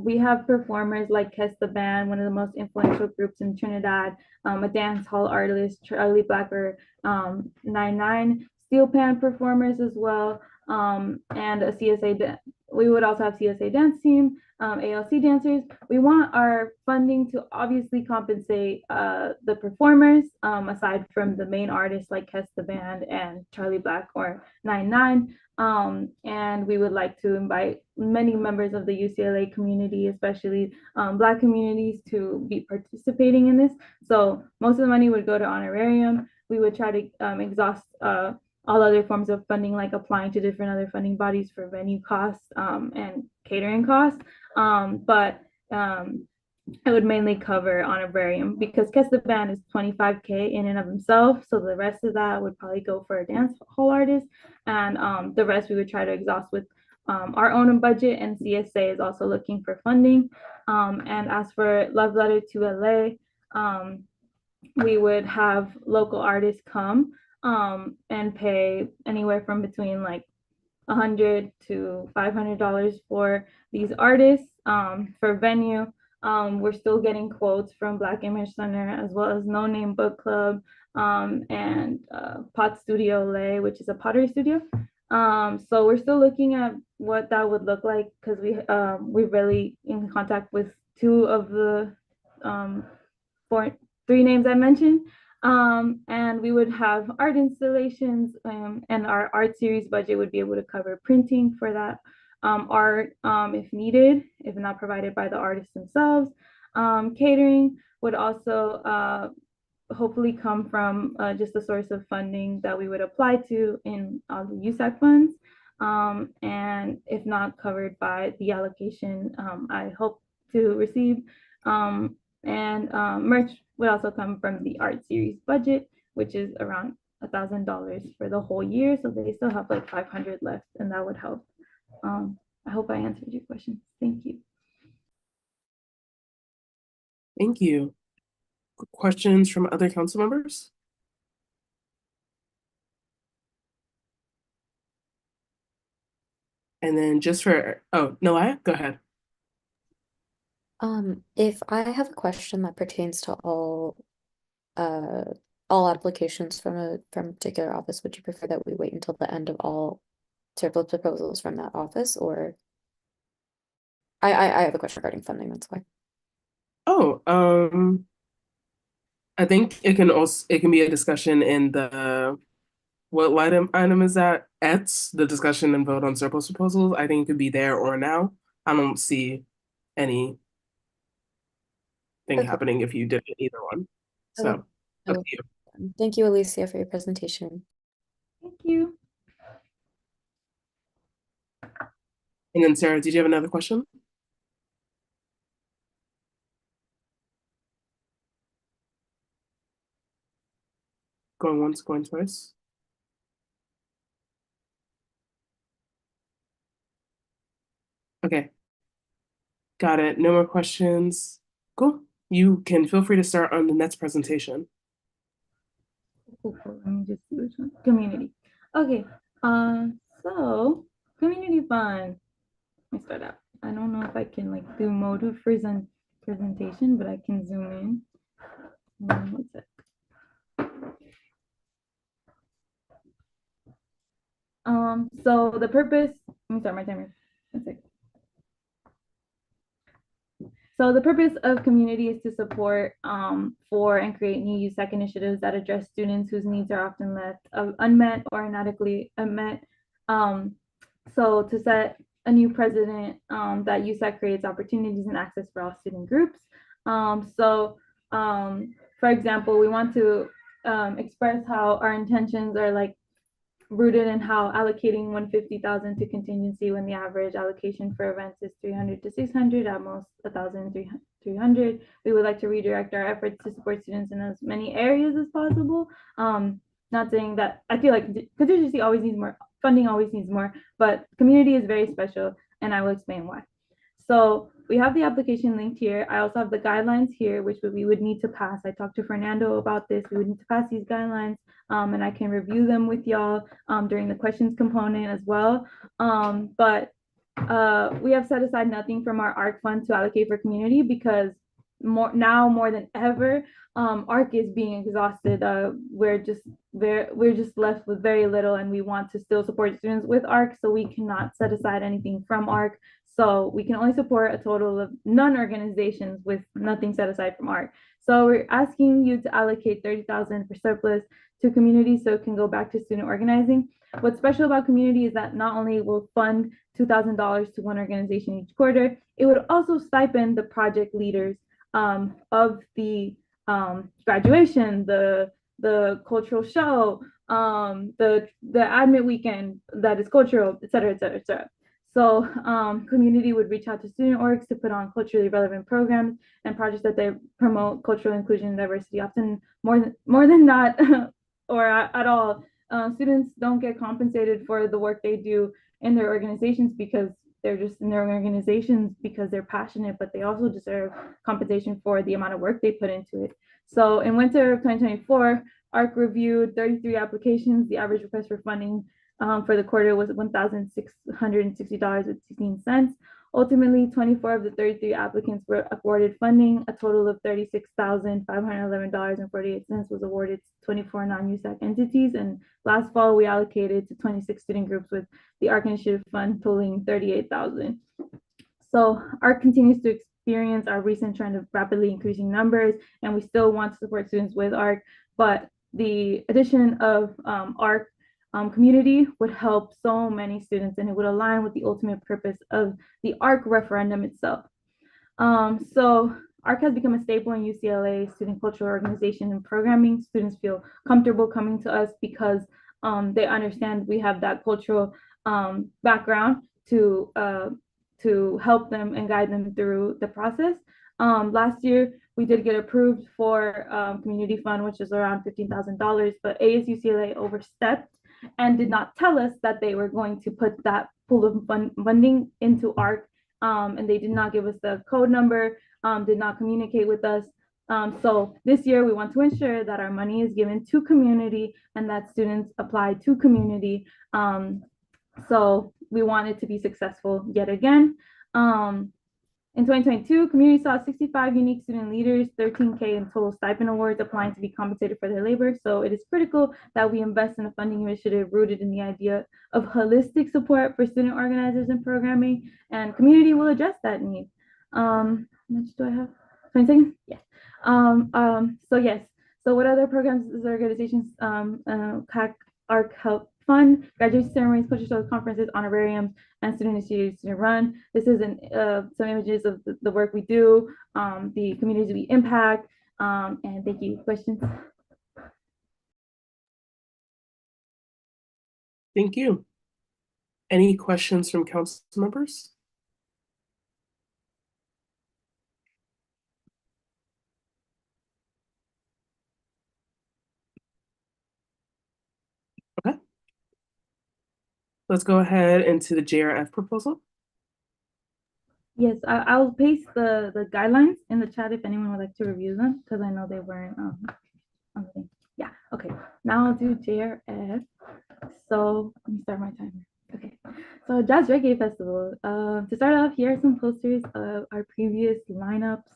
We have performers like Kes the Band, one of the most influential groups in Trinidad, a dance hall artist, Charlie Blacker, 99 steel pan performers as well, and a CSA. We would also have CSA dance team, ALC dancers. We want our funding to obviously compensate the performers, aside from the main artists like Kes the Band and Charlie Black or 99. And we would like to invite many members of the UCLA community, especially Black communities, to be participating in this. So most of the money would go to honorarium. We would try to exhaust all other forms of funding, like applying to different other funding bodies for venue costs and catering costs. But it would mainly cover honorarium because Kes the Band is $25K in and of himself. So the rest of that would probably go for a dance hall artist. And the rest we would try to exhaust with our own budget, and CSA is also looking for funding. And as for Love Letter to LA, we would have local artists come and pay anywhere from between like $100 to $500 for these artists for venue. We're still getting quotes from Black Image Center as well as No Name Book Club and Pot Studio Lay, which is a pottery studio. So we're still looking at what that would look like because we're really in contact with two of the three names I mentioned. And we would have art installations, and our art series budget would be able to cover printing for that art if needed, if not provided by the artists themselves. Catering would also hopefully come from just a source of funding that we would apply to in the USAC funds. And if not covered by the allocation I hope to receive. And merch would also come from the art series budget, which is around $1,000 for the whole year. So they still have like 500 left, and that would help. I hope I answered your question. Thank you. Thank you. Questions from other council members? And then just for, oh, Noah, go ahead. If I have a question that pertains to all applications from a particular office, would you prefer that we wait until the end of all surplus proposals from that office, or I have a question regarding funding, that's why. Oh, I think it can be a discussion in the, what item is that? The discussion and vote on surplus proposals. I think it could be there or now. I don't see anything happening if you did either one. So up to you. Thank you, Alicia, for your presentation. Thank you. And then Sarah, did you have another question? Going once, going twice. Okay. Got it. No more questions. Cool. You can feel free to start on the next presentation. Let me just see which one. Community. Okay. So community fund. Let me start out. I don't know if I can like do mode of presentation, but I can zoom in. One sec. So the purpose, let me start my timer. One sec. So the purpose of community is to support for and create new USAC initiatives that address students whose needs are often left unmet or inadequately met. So to set a new precedent that USAC creates opportunities and access for all student groups. For example, we want to express how our intentions are like rooted in how allocating 150,000 to contingency when the average allocation for events is 300 to 600, at most 1,300. We would like to redirect our efforts to support students in as many areas as possible. Not saying that I feel like contingency always needs more, funding always needs more, but community is very special, and I will explain why. So we have the application linked here. I also have the guidelines here, which we would need to pass. I talked to Fernando about this. We would need to pass these guidelines, and I can review them with y'all during the questions component as well. But we have set aside nothing from our ARC fund to allocate for community because more than ever, ARC is being exhausted. We're just left with very little, and we want to still support students with ARC, so we cannot set aside anything from ARC. So we can only support a total of none organizations with nothing set aside from ARC. So we're asking you to allocate 30,000 for surplus to community so it can go back to student organizing. What's special about community is that not only will fund $2,000 to one organization each quarter, it would also stipend the project leaders of the graduation, the cultural show, the admit weekend that is cultural, et cetera, et cetera, et cetera. So community would reach out to student orgs to put on culturally relevant programs and projects that they promote cultural inclusion and diversity, often more than not or at all. Students don't get compensated for the work they do in their organizations because they're just in their organizations because they're passionate, but they also deserve compensation for the amount of work they put into it. So in winter of 2024, ARC reviewed 33 applications. The average request for funding for the quarter was $1,660.16. Ultimately, 24 of the 33 applicants were awarded funding. A total of $36,511.48 was awarded to 24 non-USAC entities. And last fall, we allocated to 26 student groups with the ARC Initiative Fund totaling $38,000. So ARC continues to experience our recent trend of rapidly increasing numbers, and we still want to support students with ARC, but the addition of ARC community would help so many students, and it would align with the ultimate purpose of the ARC referendum itself. So ARC has become a staple in UCLA student cultural organization and programming. Students feel comfortable coming to us because they understand we have that cultural background to help them and guide them through the process. Last year, we did get approved for community fund, which is around $15,000, but ASUCLA overstepped and did not tell us that they were going to put that pool of funding into ARC, and they did not give us the code number, did not communicate with us. So this year we want to ensure that our money is given to community and that students apply to community. So we want it to be successful yet again. In 2022, community saw 65 unique student leaders, 13K in total stipend awards applying to be compensated for their labor. So it is critical that we invest in a funding initiative rooted in the idea of holistic support for student organizers and programming, and community will address that need. How much do I have? 20 seconds? Yes. So yes. So what other programs does organizations CAC ARC help fund? Graduation ceremonies, culture shows, conferences, honorariums, and student initiated student run. This is some images of the work we do, the communities we impact, and thank you. Questions? Thank you. Any questions from council members? Okay. Let's go ahead into the JRF proposal. Yes, I'll paste the guidelines in the chat if anyone would like to review them, because I know they weren't on the thing. Yeah, okay. Now I'll do JRF. So let me start my timer. Okay, so Jazz Reggae Festival. To start off, here are some posters of our previous lineups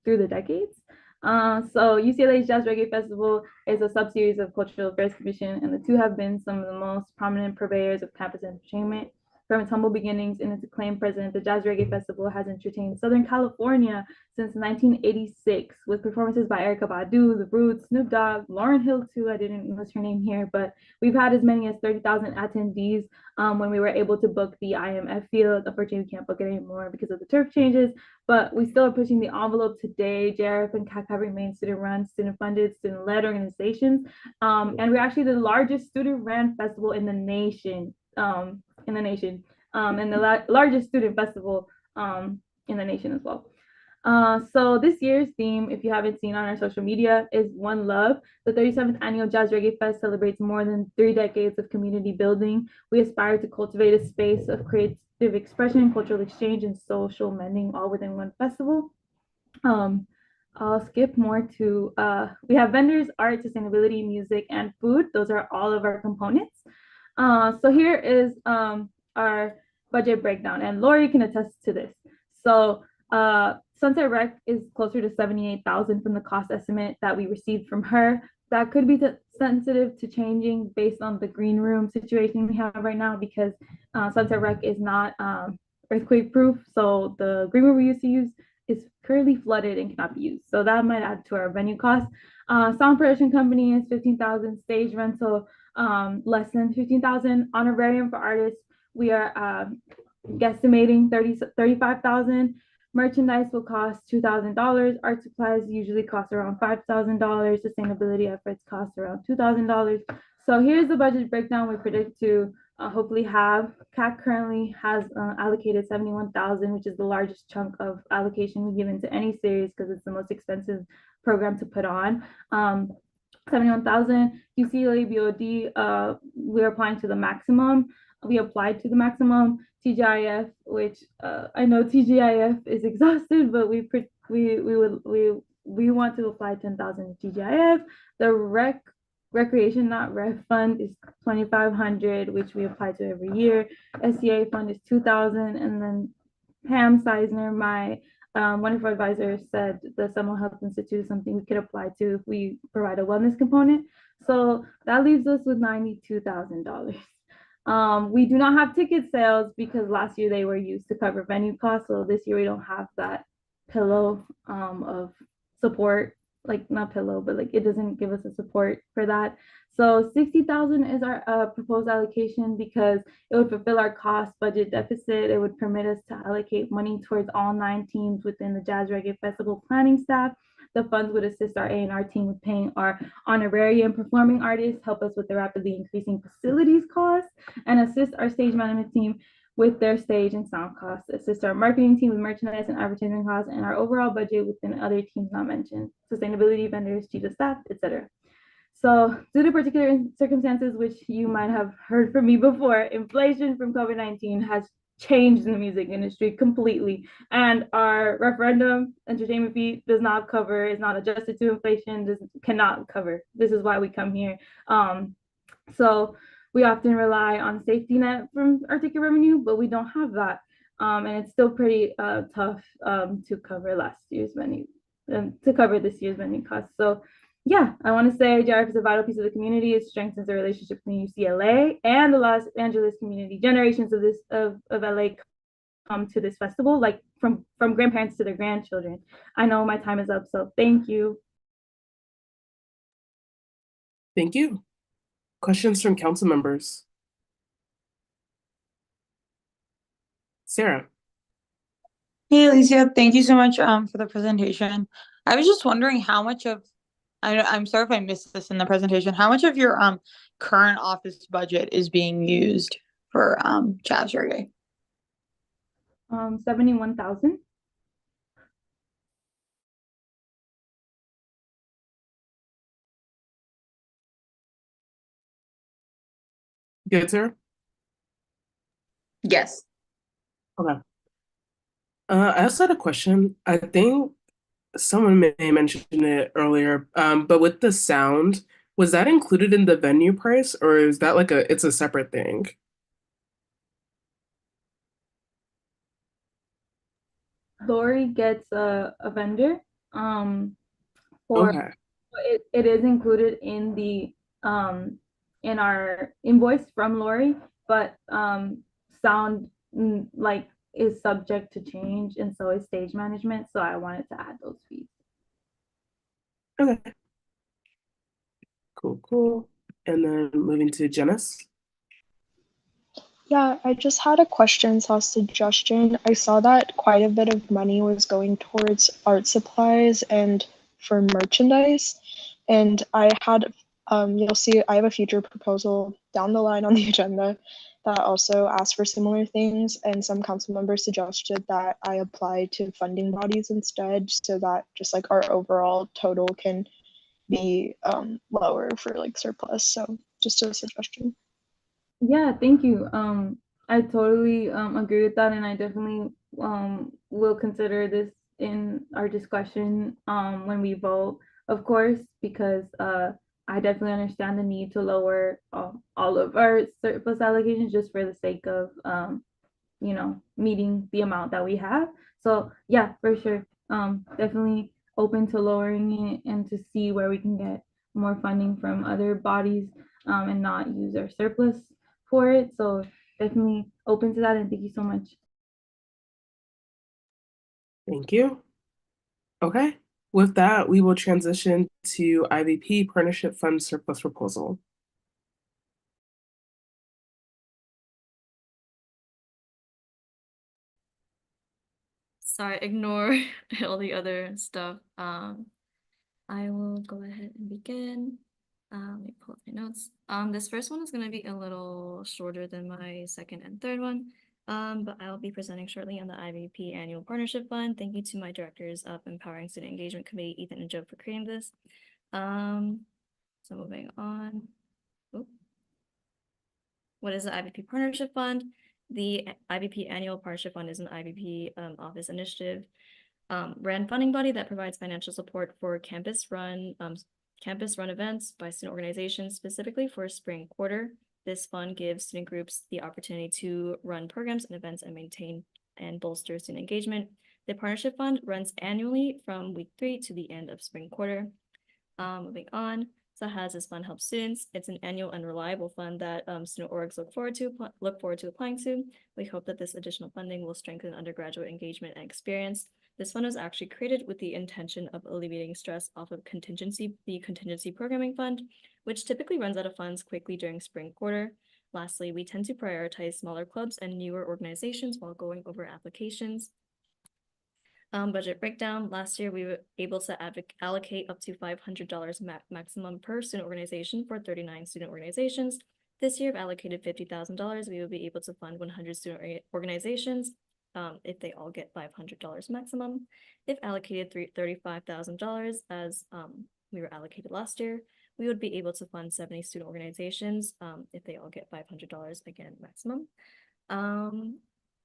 through the decades. So UCLA's Jazz Reggae Festival is a sub-series of Cultural Affairs Commission, and the two have been some of the most prominent purveyors of campus entertainment. From its humble beginnings and its acclaimed president, the Jazz Reggae Festival has entertained Southern California since 1986 with performances by Erykah Badu, The Roots, Snoop Dogg, Lauryn Hill too. I didn't list her name here, but we've had as many as 30,000 attendees when we were able to book the IMF field. Unfortunately, we can't book it anymore because of the turf changes, but we still are pushing the envelope today. JRF and CAC have remained student-run, student-funded, student-led organizations, and we're actually the largest student-run festival in the nation. And the largest student festival in the nation as well. So this year's theme, if you haven't seen on our social media, is One Love. The 37th Annual Jazz Reggae Fest celebrates more than 3 decades of community building. We aspire to cultivate a space of creative expression, cultural exchange, and social mending all within one festival. I'll skip more to, we have vendors, art, sustainability, music, and food. Those are all of our components. So here is our budget breakdown, and Lori can attest to this. So Sunset Rec is closer to 78,000 from the cost estimate that we received from her. That could be sensitive to changing based on the green room situation we have right now, because Sunset Rec is not earthquake proof. So the green room we used to use is currently flooded and cannot be used. So that might add to our venue cost. Sound production company is 15,000. Stage rental less than 15,000. Honorarium for artists, we are guesstimating 35,000. Merchandise will cost $2,000. Art supplies usually cost around $5,000. Sustainability efforts cost around $2,000. So here's the budget breakdown we predict to hopefully have. CAC currently has allocated 71,000, which is the largest chunk of allocation we give into any series because it's the most expensive program to put on. 71,000. UCLA BOD, we're applying to the maximum. We applied to the maximum. TGIF, which I know TGIF is exhausted, but we want to apply 10,000 to TGIF. The recreation not ref fund is 2,500, which we apply to every year. SCA fund is 2,000, and then Pam Seisner, my wonderful advisor, said the Seminole Health Institute is something we could apply to if we provide a wellness component. So that leaves us with $92,000. We do not have ticket sales because last year they were used to cover venue costs. So this year we don't have that pillow of support, like not pillow, but like it doesn't give us a support for that. So 60,000 is our proposed allocation because it would fulfill our cost budget deficit. It would permit us to allocate money towards all 9 teams within the Jazz Reggae Festival planning staff. The funds would assist our A&R team with paying our honorarium performing artists, help us with the rapidly increasing facilities costs, and assist our stage management team with their stage and sound costs, assist our marketing team with merchandise and advertising costs, and our overall budget within other teams not mentioned, sustainability, vendors, chief of staff, etc. So due to particular circumstances, which you might have heard from me before, inflation from COVID-19 has changed the music industry completely. And our referendum entertainment fee does not cover, is not adjusted to inflation, cannot cover. This is why we come here. So we often rely on safety net from our ticket revenue, but we don't have that. And it's still pretty tough to cover last year's venue, to cover this year's venue costs. So yeah, I want to say JRF is a vital piece of the community. It strengthens the relationship between UCLA and the Los Angeles community. Generations of LA come to this festival, like from grandparents to their grandchildren. I know my time is up, so thank you. Thank you. Questions from council members? Sarah. Hey, Alicia, thank you so much for the presentation. I was just wondering how much of, I'm sorry if I missed this in the presentation, how much of your current office budget is being used for Jazz Reggae? 71,000. Good, sir? Yes. Okay. I also had a question. I think someone may mention it earlier, but with the sound, was that included in the venue price, or is that like it's a separate thing? Lori gets a vendor for Okay. it is included in the in our invoice from Lori, but sound like is subject to change, and so is stage management. So I wanted to add those fees. Okay. Cool. And then moving to Janice. Yeah, I just had a question / suggestion. I saw that quite a bit of money was going towards art supplies and for merchandise. And I had, you'll see, I have a future proposal down the line on the agenda that also asks for similar things. And some council members suggested that I apply to funding bodies instead, so that just like our overall total can be lower for like surplus. So just a suggestion. Yeah, thank you. I totally agree with that, and I definitely will consider this in our discussion when we vote, of course, because I definitely understand the need to lower all of our surplus allocations just for the sake of meeting the amount that we have. So yeah, for sure. Definitely open to lowering it and to see where we can get more funding from other bodies and not use our surplus for it. So definitely open to that, and thank you so much. Thank you. Okay. With that, we will transition to IVP Partnership Fund Surplus Proposal. Sorry, ignore all the other stuff. I will go ahead and begin. Let me pull up my notes. This first one is going to be a little shorter than my second and third one. But I'll be presenting shortly on the IVP Annual Partnership Fund. Thank you to my directors of Empowering Student Engagement Committee, Ethan and Joe, for creating this. So moving on. Oop. What is the IVP Partnership Fund? The IVP Annual Partnership Fund is an IVP office initiative ran funding body that provides financial support for campus run events by student organizations, specifically for spring quarter. This fund gives student groups the opportunity to run programs and events and maintain and bolster student engagement. The partnership fund runs annually from week 3 to the end of spring quarter. Moving on. So how does this fund help students? It's an annual and reliable fund that student orgs look forward to applying to. We hope that this additional funding will strengthen undergraduate engagement and experience. This fund was actually created with the intention of alleviating stress off of the contingency programming fund, which typically runs out of funds quickly during spring quarter. Lastly, we tend to prioritize smaller clubs and newer organizations while going over applications. Budget breakdown. Last year, we were able to allocate up to $500 maximum per student organization for 39 student organizations. This year, we've allocated $50,000. We will be able to fund 100 student organizations if they all get $500 maximum. If allocated $35,000 as we were allocated last year, we would be able to fund 70 student organizations if they all get $500 again maximum.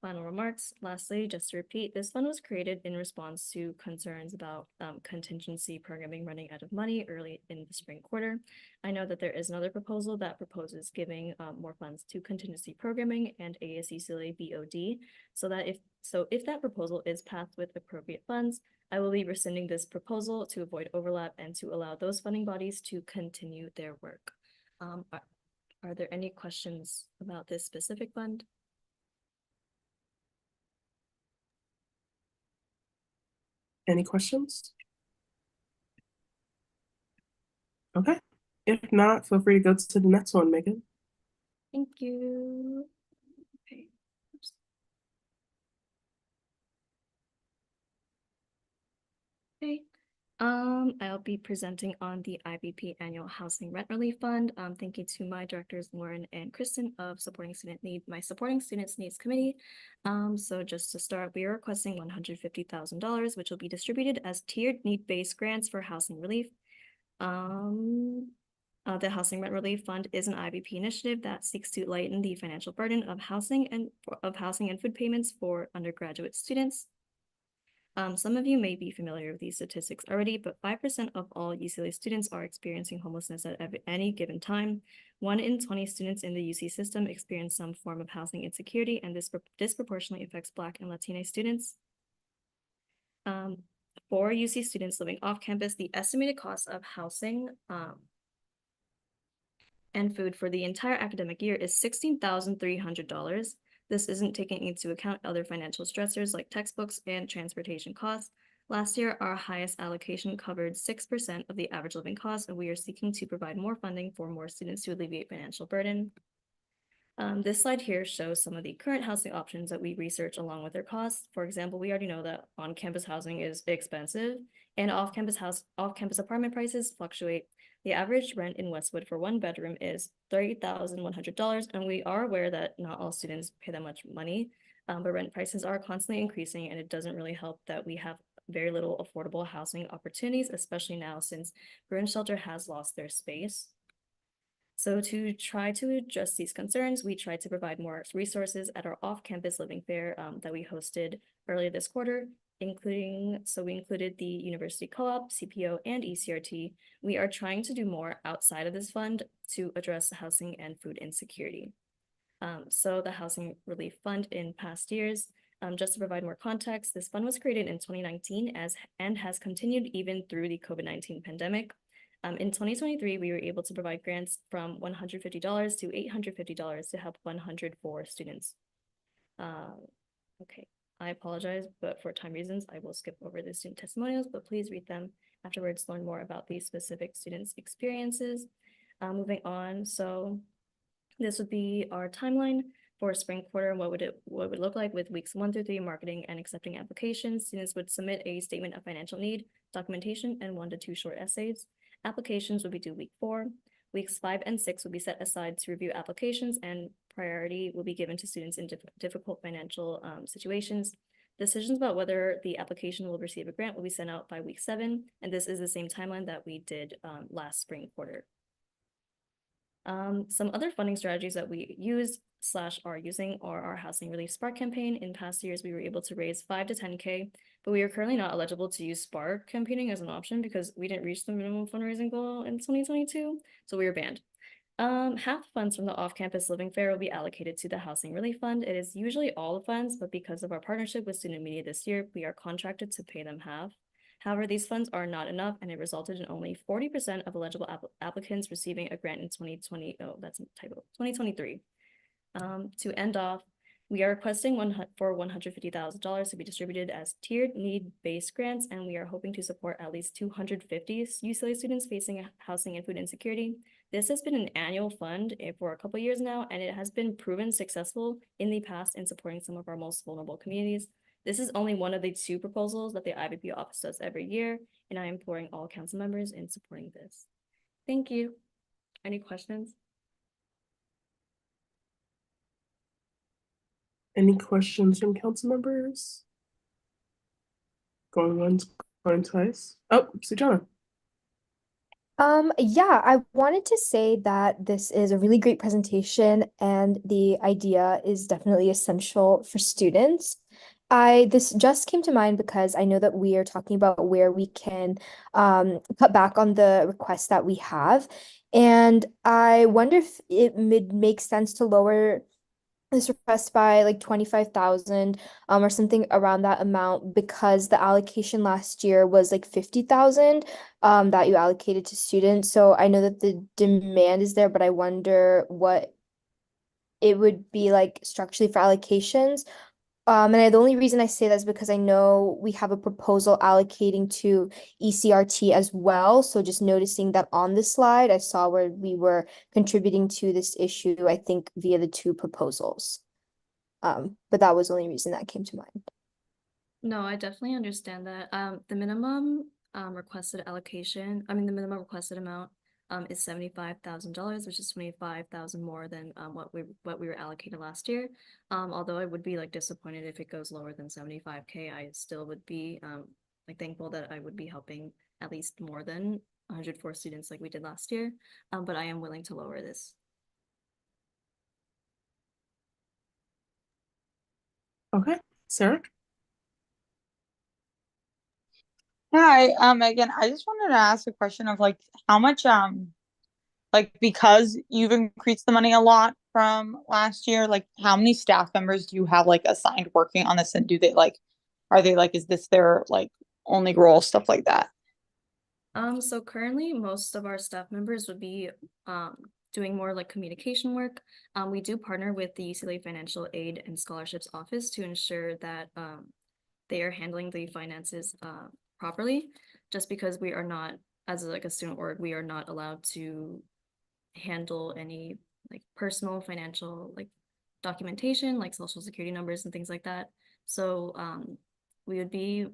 Final remarks. Lastly, just to repeat, this fund was created in response to concerns about contingency programming running out of money early in the spring quarter. I know that there is another proposal that proposes giving more funds to contingency programming and ASUCLA BOD, so if that proposal is passed with appropriate funds, I will be rescinding this proposal to avoid overlap and to allow those funding bodies to continue their work. Are there any questions about this specific fund? Any questions? Okay. If not, feel free to go to the next one, Megan. Thank you. Okay. Oops. Okay. I'll be presenting on the IBP Annual Housing Rent Relief Fund. Thank you to my directors, Lauren and Kristen of my Supporting Students Needs Committee. So just to start, we are requesting $150,000, which will be distributed as tiered need-based grants for housing relief. The Housing Rent Relief Fund is an IBP initiative that seeks to lighten the financial burden of housing and food payments for undergraduate students. Some of you may be familiar with these statistics already, but 5% of all UCLA students are experiencing homelessness at any given time. 1 in 20 students in the UC system experience some form of housing insecurity, and this disproportionately affects Black and Latina students. For UC students living off campus, the estimated cost of housing and food for the entire academic year is $16,300. This isn't taking into account other financial stressors like textbooks and transportation costs. Last year, our highest allocation covered 6% of the average living cost, and we are seeking to provide more funding for more students to alleviate financial burden. This slide here shows some of the current housing options that we research along with their costs. For example, we already know that on-campus housing is expensive, and off-campus apartment prices fluctuate. The average rent in Westwood for 1 bedroom is $30,100, and we are aware that not all students pay that much money, but rent prices are constantly increasing, and it doesn't really help that we have very little affordable housing opportunities, especially now since Burn Shelter has lost their space. So to try to address these concerns, we tried to provide more resources at our off-campus living fair that we hosted earlier this quarter, we included the University Co-op, CPO, and ECRT. We are trying to do more outside of this fund to address housing and food insecurity. So the Housing Relief Fund in past years, just to provide more context, this fund was created in 2019 and has continued even through the COVID-19 pandemic. In 2023, we were able to provide grants from $150 to $850 to help 104 students. Okay, I apologize, but for time reasons, I will skip over the student testimonials, but please read them afterwards, learn more about these specific students' experiences. Moving on, so this would be our timeline for spring quarter and what would it look like with weeks 1 through 3 marketing and accepting applications. Students would submit a statement of financial need, documentation, and 1 to 2 short essays. Applications would be due week 4. Weeks 5 and 6 would be set aside to review applications, and priority will be given to students in difficult financial situations. Decisions about whether the application will receive a grant will be sent out by week 7, and this is the same timeline that we did last spring quarter. Some other funding strategies that we use/are using are our Housing Relief Spark campaign. In past years, we were able to raise $5 to $10K, but we are currently not eligible to use Spark campaigning as an option because we didn't reach the minimum fundraising goal in 2022, so we were banned. Half funds from the off-campus living fair will be allocated to the Housing Relief Fund. It is usually all the funds, but because of our partnership with Student Media this year, we are contracted to pay them half. However, these funds are not enough, and it resulted in only 40% of eligible applicants receiving a grant in 2020. Oh, that's a typo. 2023. To end off, we are requesting $150,000 to be distributed as tiered need-based grants, and we are hoping to support at least 250 UCLA students facing housing and food insecurity. This has been an annual fund for a couple of years now, and it has been proven successful in the past in supporting some of our most vulnerable communities. This is only one of the 2 proposals that the IVP office does every year, and I am imploring all council members in supporting this. Thank you. Any questions? Any questions from council members? Going once, going twice. Oh, Sujana. Yeah, I wanted to say that this is a really great presentation and the idea is definitely essential for students. This just came to mind because I know that we are talking about where we can cut back on the requests that we have. And I wonder if it would make sense to lower this request by like 25,000 or something around that amount because the allocation last year was like 50,000 that you allocated to students. So I know that the demand is there, but I wonder what it would be like structurally for allocations. And the only reason I say that is because I know we have a proposal allocating to ECRT as well. So just noticing that on the slide, I saw where we were contributing to this issue, I think via the 2 proposals. But that was the only reason that came to mind. No, I definitely understand that. The minimum requested allocation, the minimum requested amount is $75,000, which is 25,000 more than what we were allocated last year. Although I would be like disappointed if it goes lower than 75K, I still would be like thankful that I would be helping at least more than 104 students like we did last year. But I am willing to lower this. Okay, Sarah. Hi, Megan. I just wanted to ask a question of like how much like because you've increased the money a lot from last year, like how many staff members do you have like assigned working on this and do they like are they like is this their like only role, stuff like that? So currently most of our staff members would be doing more like communication work. We do partner with the UCLA Financial Aid and Scholarships Office to ensure that they are handling the finances properly, just because we are not, as like a student org, we are not allowed to handle any like personal financial like documentation, like social security numbers and things like that. So we would be,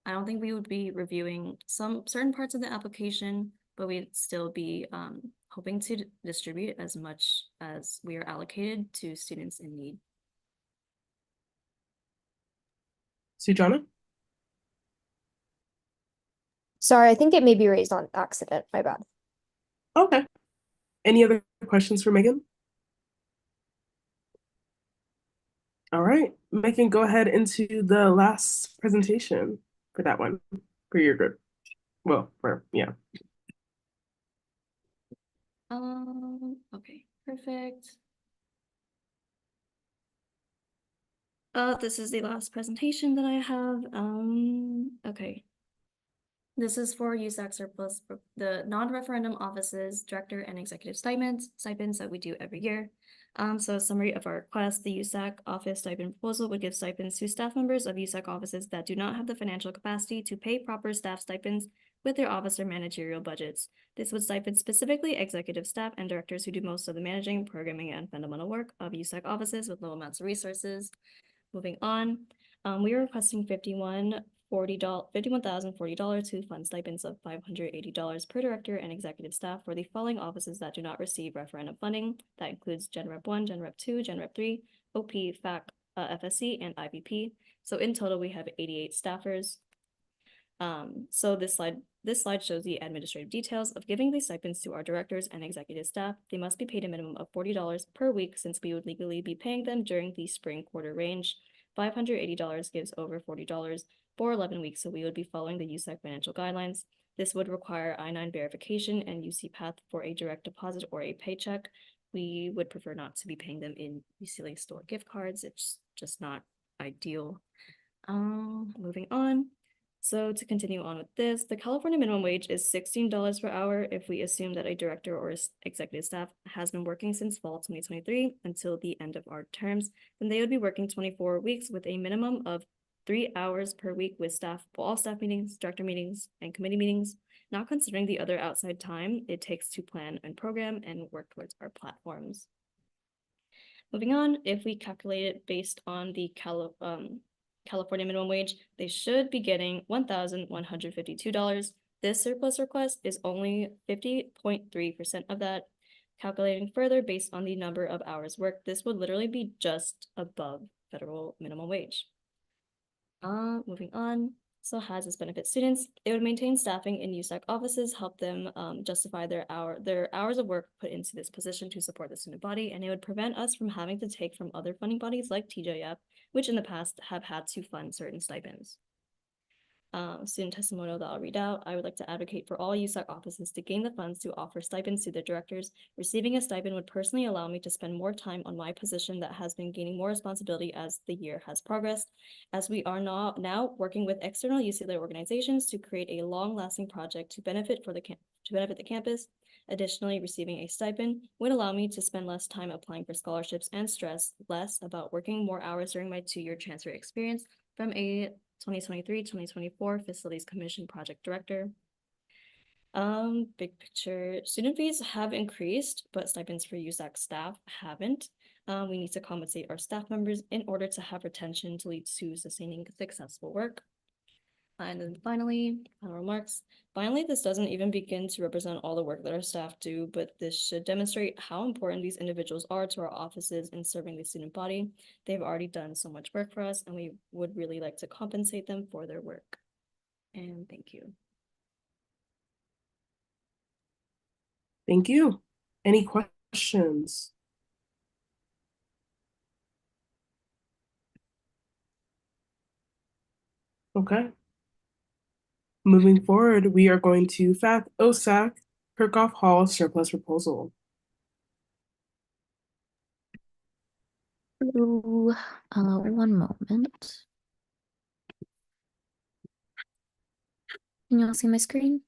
I don't think we would be reviewing some certain parts of the application, but we'd still be hoping to distribute as much as we are allocated to students in need. Sujana? Sorry, I think it may be raised on accident. My bad. Okay. Any other questions for Megan? All right, Megan, go ahead into the last presentation for that one, for your group. Well, yeah. Okay, perfect. This is the last presentation that I have. Okay. This is for USAC surplus, the non-referendum offices, director and executive stipends that we do every year. So a summary of our request, the USAC office stipend proposal would give stipends to staff members of USAC offices that do not have the financial capacity to pay proper staff stipends with their office or managerial budgets. This would stipend specifically executive staff and directors who do most of the managing, programming, and fundamental work of USAC offices with low amounts of resources. Moving on, we are requesting $51,040 to fund stipends of $580 per director and executive staff for the following offices that do not receive referendum funding. That includes Gen Rep 1, Gen Rep 2, Gen Rep 3, OP, FAC, FSC, and IVP. So in total, we have 88 staffers. So this slide shows the administrative details of giving the stipends to our directors and executive staff. They must be paid a minimum of $40 per week since we would legally be paying them during the spring quarter range. $580 gives over $40 for 11 weeks, so we would be following the USAC financial guidelines. This would require I-9 verification and UC Path for a direct deposit or a paycheck. We would prefer not to be paying them in UCLA store gift cards. It's just not ideal. Moving on. So to continue on with this, the California minimum wage is $16 per hour if we assume that a director or executive staff has been working since fall 2023 until the end of our terms, then they would be working 24 weeks with a minimum of 3 hours per week with staff, all staff meetings, director meetings, and committee meetings, not considering the other outside time it takes to plan and program and work towards our platforms. Moving on, if we calculate it based on the California minimum wage, they should be getting $1,152. This surplus request is only 50.3% of that. Calculating further based on the number of hours worked, this would literally be just above federal minimum wage. Moving on. So has this benefit students? It would maintain staffing in USAC offices, help them justify their hours of work put into this position to support the student body, and it would prevent us from having to take from other funding bodies like TJF, which in the past have had to fund certain stipends. Student testimonial that I'll read out. I would like to advocate for all USAC offices to gain the funds to offer stipends to their directors. Receiving a stipend would personally allow me to spend more time on my position that has been gaining more responsibility as the year has progressed, as we are now working with external UCLA organizations to create a long-lasting project to benefit the campus. Additionally, receiving a stipend would allow me to spend less time applying for scholarships and stress less about working more hours during my 2-year transfer experience from a 2023-2024 Facilities Commission Project Director. Big picture, student fees have increased, but stipends for USAC staff haven't. We need to compensate our staff members in order to have retention to lead to sustaining successful work. And then finally, final remarks. Finally, this doesn't even begin to represent all the work that our staff do, but this should demonstrate how important these individuals are to our offices in serving the student body. They've already done so much work for us, and we would really like to compensate them for their work. And thank you. Thank you. Any questions? Okay. Moving forward, we are going to FAC OSAC Kirkhoff Hall surplus proposal. Ooh, one moment. Can you all see my screen?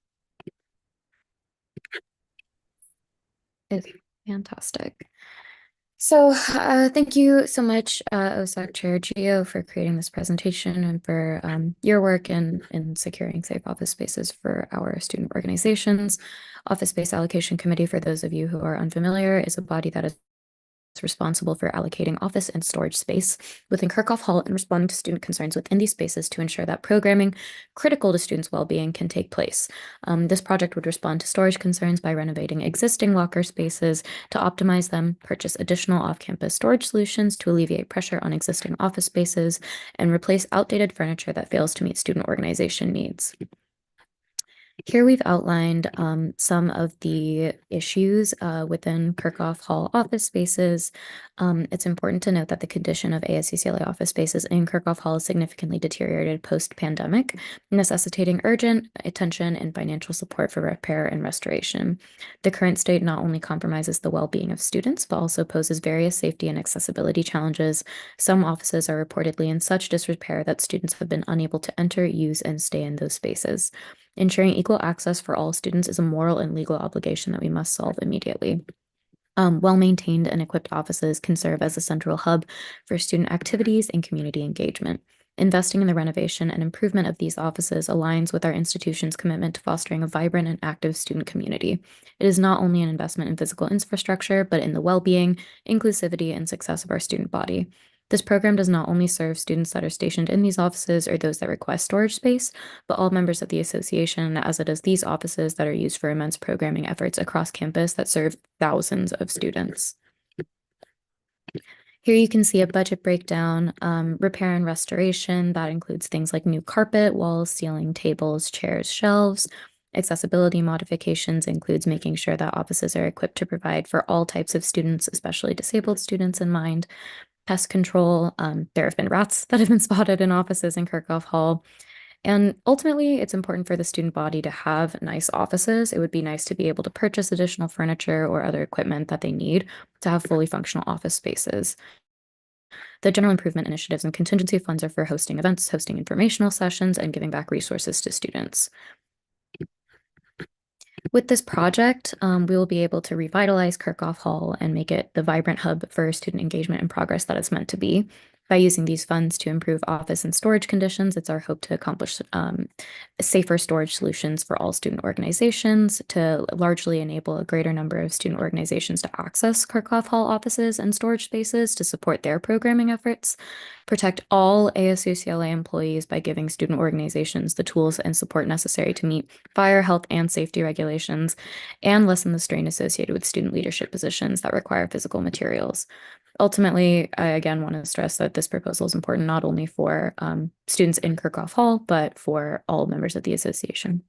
It's fantastic. So thank you so much, OSAC Chair Gio, for creating this presentation and for your work in securing safe office spaces for our student organizations. Office Space Allocation Committee, for those of you who are unfamiliar, is a body that is responsible for allocating office and storage space within Kirkhoff Hall and responding to student concerns within these spaces to ensure that programming critical to students' well-being can take place. This project would respond to storage concerns by renovating existing locker spaces to optimize them, purchase additional off-campus storage solutions to alleviate pressure on existing office spaces, and replace outdated furniture that fails to meet student organization needs. Here we've outlined some of the issues within Kirkhoff Hall office spaces. It's important to note that the condition of ASUCLA office spaces in Kirkhoff Hall is significantly deteriorated post-pandemic, necessitating urgent attention and financial support for repair and restoration. The current state not only compromises the well-being of students, but also poses various safety and accessibility challenges. Some offices are reportedly in such disrepair that students have been unable to enter, use, and stay in those spaces. Ensuring equal access for all students is a moral and legal obligation that we must solve immediately. Well-maintained and equipped offices can serve as a central hub for student activities and community engagement. Investing in the renovation and improvement of these offices aligns with our institution's commitment to fostering a vibrant and active student community. It is not only an investment in physical infrastructure, but in the well-being, inclusivity, and success of our student body. This program does not only serve students that are stationed in these offices or those that request storage space, but all members of the association, as it is these offices that are used for immense programming efforts across campus that serve thousands of students. Here you can see a budget breakdown, repair and restoration. That includes things like new carpet, walls, ceiling, tables, chairs, shelves. Accessibility modifications includes making sure that offices are equipped to provide for all types of students, especially disabled students in mind. Pest control, there have been rats that have been spotted in offices in Kirkhoff Hall. And ultimately, it's important for the student body to have nice offices. It would be nice to be able to purchase additional furniture or other equipment that they need to have fully functional office spaces. The general improvement initiatives and contingency funds are for hosting events, hosting informational sessions, and giving back resources to students. With this project, we will be able to revitalize Kirkhoff Hall and make it the vibrant hub for student engagement and progress that it's meant to be. By using these funds to improve office and storage conditions, it's our hope to accomplish safer storage solutions for all student organizations, to largely enable a greater number of student organizations to access Kirkhoff Hall offices and storage spaces to support their programming efforts, protect all ASU-CLA employees by giving student organizations the tools and support necessary to meet fire, health, and safety regulations, and lessen the strain associated with student leadership positions that require physical materials. Ultimately, I again want to stress that this proposal is important not only for students in Kirkhoff Hall, but for all members of the association.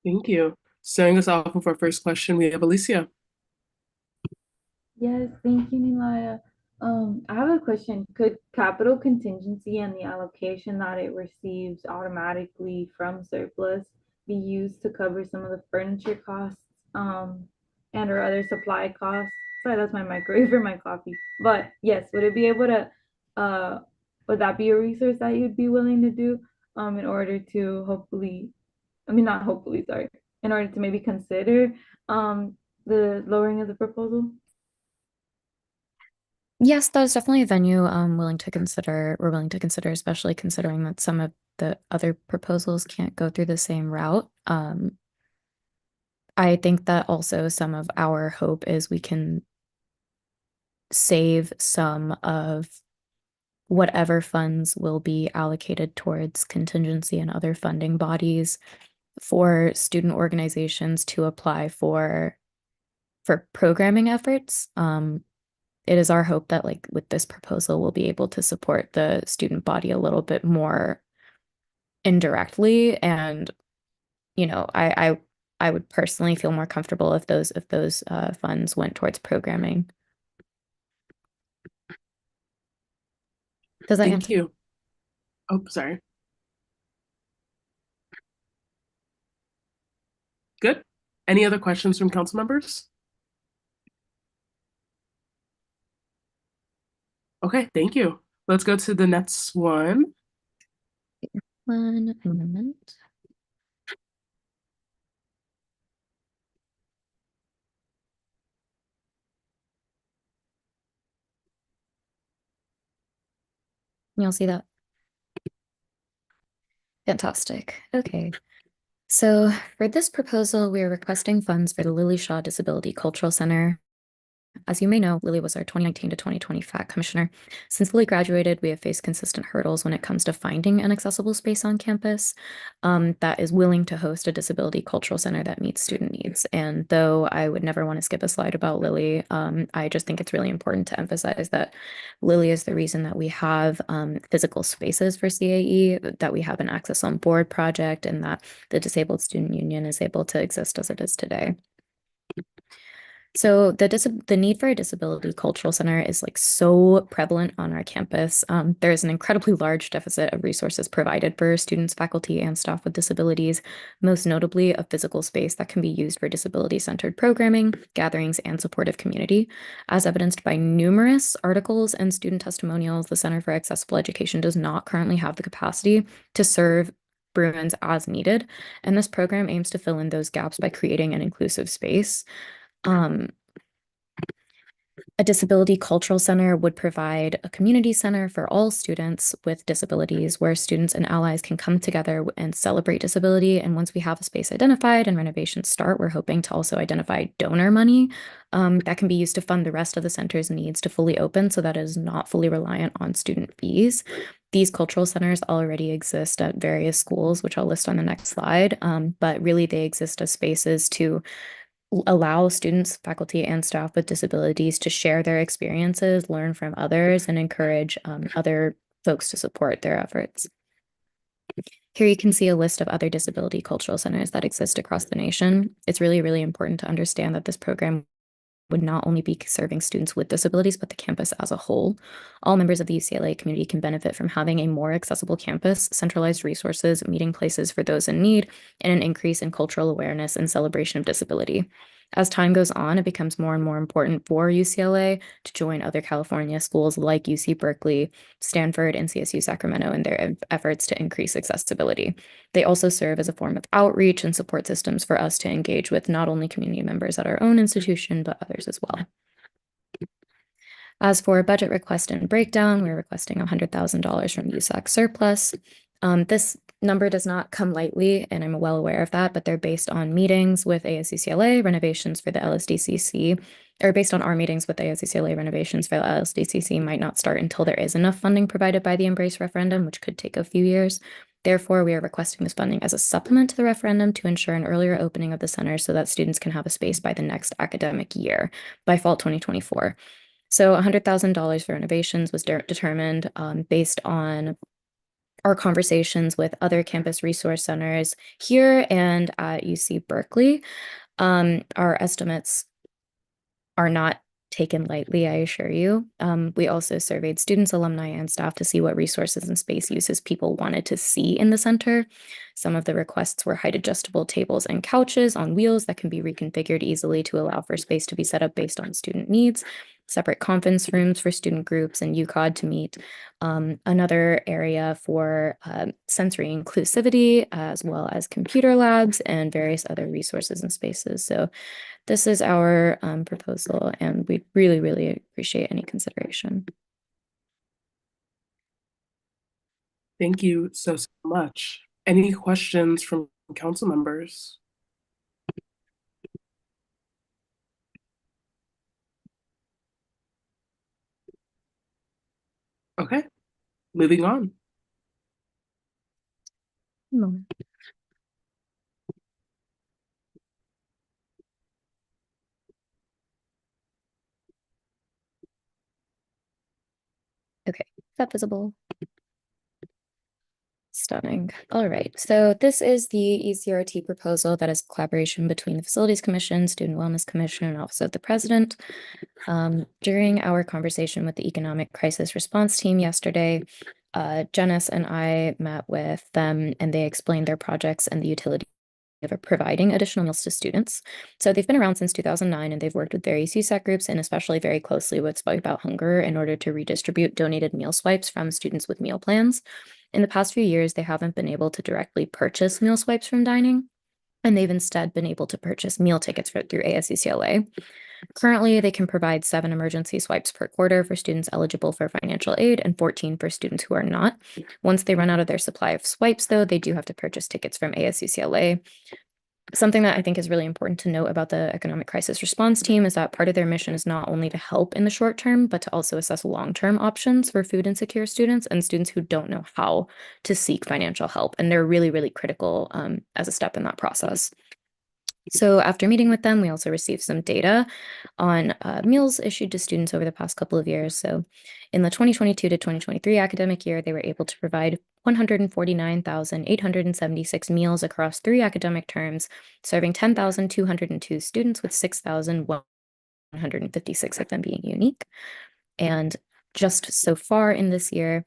Thank you. Starting us off with our first question, we have Alicia. Yes, thank you, Nilaya. I have a question. Could capital contingency and the allocation that it receives automatically from surplus be used to cover some of the furniture costs, and or other supply costs? Sorry, that's my microwave for my coffee. But yes, would it be able to, would that be a resource that you'd be willing to do, in order to hopefully, I mean, not hopefully, sorry, in order to maybe consider, the lowering of the proposal? Yes, that is definitely a venue willing to consider. We're willing to consider, especially considering that some of the other proposals can't go through the same route. I think that also some of our hope is we can save some of whatever funds will be allocated towards contingency and other funding bodies for student organizations to apply for programming efforts. It is our hope that like with this proposal, we'll be able to support the student body a little bit more indirectly. And, you know, I would personally feel more comfortable if those funds went towards programming. Does that Thank answer? you. Oh, sorry. Good. Any other questions from council members? Okay, thank you. Let's go to the next one. One moment. You'll see that. Fantastic. Okay. So for this proposal, we are requesting funds for the Lily Shaw Disability Cultural Center. As you may know, Lily was our 2019 to 2020 FAC commissioner. Since Lily graduated, we have faced consistent hurdles when it comes to finding an accessible space on campus that is willing to host a disability cultural center that meets student needs. And though I would never want to skip a slide about Lily, I just think it's really important to emphasize that Lily is the reason that we have physical spaces for CAE, that we have an Access on Board project, and that the Disabled Student Union is able to exist as it is today. So the need for a disability cultural center is like so prevalent on our campus. There is an incredibly large deficit of resources provided for students, faculty, and staff with disabilities, most notably a physical space that can be used for disability-centered programming, gatherings, and supportive community. As evidenced by numerous articles and student testimonials, the Center for Accessible Education does not currently have the capacity to serve Bruins as needed, and this program aims to fill in those gaps by creating an inclusive space. A disability cultural center would provide a community center for all students with disabilities where students and allies can come together and celebrate disability. And once we have a space identified and renovations start, we're hoping to also identify donor money that can be used to fund the rest of the center's needs to fully open so that it is not fully reliant on student fees. These cultural centers already exist at various schools, which I'll list on the next slide, but really they exist as spaces to allow students, faculty, and staff with disabilities to share their experiences, learn from others, and encourage other folks to support their efforts. Here you can see a list of other disability cultural centers that exist across the nation. It's really, really important to understand that this program would not only be serving students with disabilities, but the campus as a whole. All members of the UCLA community can benefit from having a more accessible campus, centralized resources, meeting places for those in need, and an increase in cultural awareness and celebration of disability. As time goes on, it becomes more and more important for UCLA to join other California schools like UC Berkeley, Stanford, and CSU Sacramento in their efforts to increase accessibility. They also serve as a form of outreach and support systems for us to engage with not only community members at our own institution, but others as well. As for budget request and breakdown, we're requesting $100,000 from USAC surplus. This number does not come lightly, and I'm well aware of that, but they're based on meetings with ASUCLA, renovations for the LSDCC, or based on our meetings with ASUCLA, renovations for the LSDCC might not start until there is enough funding provided by the Embrace referendum, which could take a few years. Therefore, we are requesting this funding as a supplement to the referendum to ensure an earlier opening of the center so that students can have a space by the next academic year, by fall 2024. So $100,000 for renovations was determined based on our conversations with other campus resource centers here and at UC Berkeley. Our estimates are not taken lightly, I assure you. We also surveyed students, alumni, and staff to see what resources and space uses people wanted to see in the center. Some of the requests were height adjustable tables and couches on wheels that can be reconfigured easily to allow for space to be set up based on student needs, separate conference rooms for student groups and UCOD to meet, another area for sensory inclusivity, as well as computer labs and various other resources and spaces. So this is our proposal, and we really, really appreciate any consideration. Thank you so much. Any questions from council members? Okay, moving on. Moment. Okay, is that visible? Stunning. All right, so this is the ECRT proposal that is a collaboration between the Facilities Commission, Student Wellness Commission, and Office of the President. During our conversation with the Economic Crisis Response Team yesterday, Janice and I met with them, and they explained their projects and the utility of providing additional meals to students. So they've been around since 2009, and they've worked with various USAC groups and especially very closely with Swipe Out Hunger in order to redistribute donated meal swipes from students with meal plans. In the past few years, they haven't been able to directly purchase meal swipes from dining, and they've instead been able to purchase meal tickets through ASUCLA. Currently, they can provide 7 emergency swipes per quarter for students eligible for financial aid and 14 for students who are not. Once they run out of their supply of swipes, though, they do have to purchase tickets from ASUCLA. Something that I think is really important to note about the Economic Crisis Response Team is that part of their mission is not only to help in the short term, but to also assess long-term options for food insecure students and students who don't know how to seek financial help. And they're really, really critical as a step in that process. So after meeting with them, we also received some data on meals issued to students over the past couple of years. So in the 2022 to 2023 academic year, they were able to provide 149,876 meals across 3 academic terms, serving 10,202 students, with 6,156 of them being unique. And just so far in this year,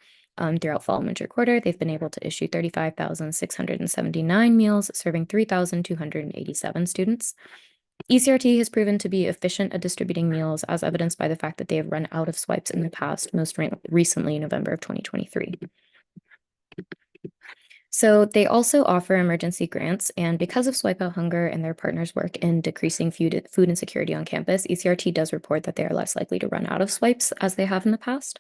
throughout fall and winter quarter, they've been able to issue 35,679 meals, serving 3,287 students. ECRT has proven to be efficient at distributing meals, as evidenced by the fact that they have run out of swipes in the past, most recently November of 2023. So they also offer emergency grants, and because of Swipe Out Hunger and their partners' work in decreasing food insecurity on campus, ECRT does report that they are less likely to run out of swipes as they have in the past.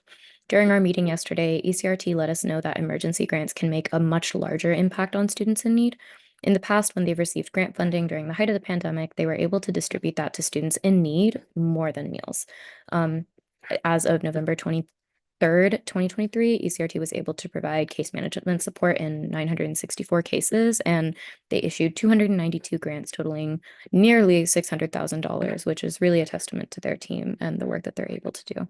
During our meeting yesterday, ECRT let us know that emergency grants can make a much larger impact on students in need. In the past, when they've received grant funding during the height of the pandemic, they were able to distribute that to students in need more than meals. As of November 23rd, 2023, ECRT was able to provide case management support in 964 cases, and they issued 292 grants totaling nearly $600,000, which is really a testament to their team and the work that they're able to do.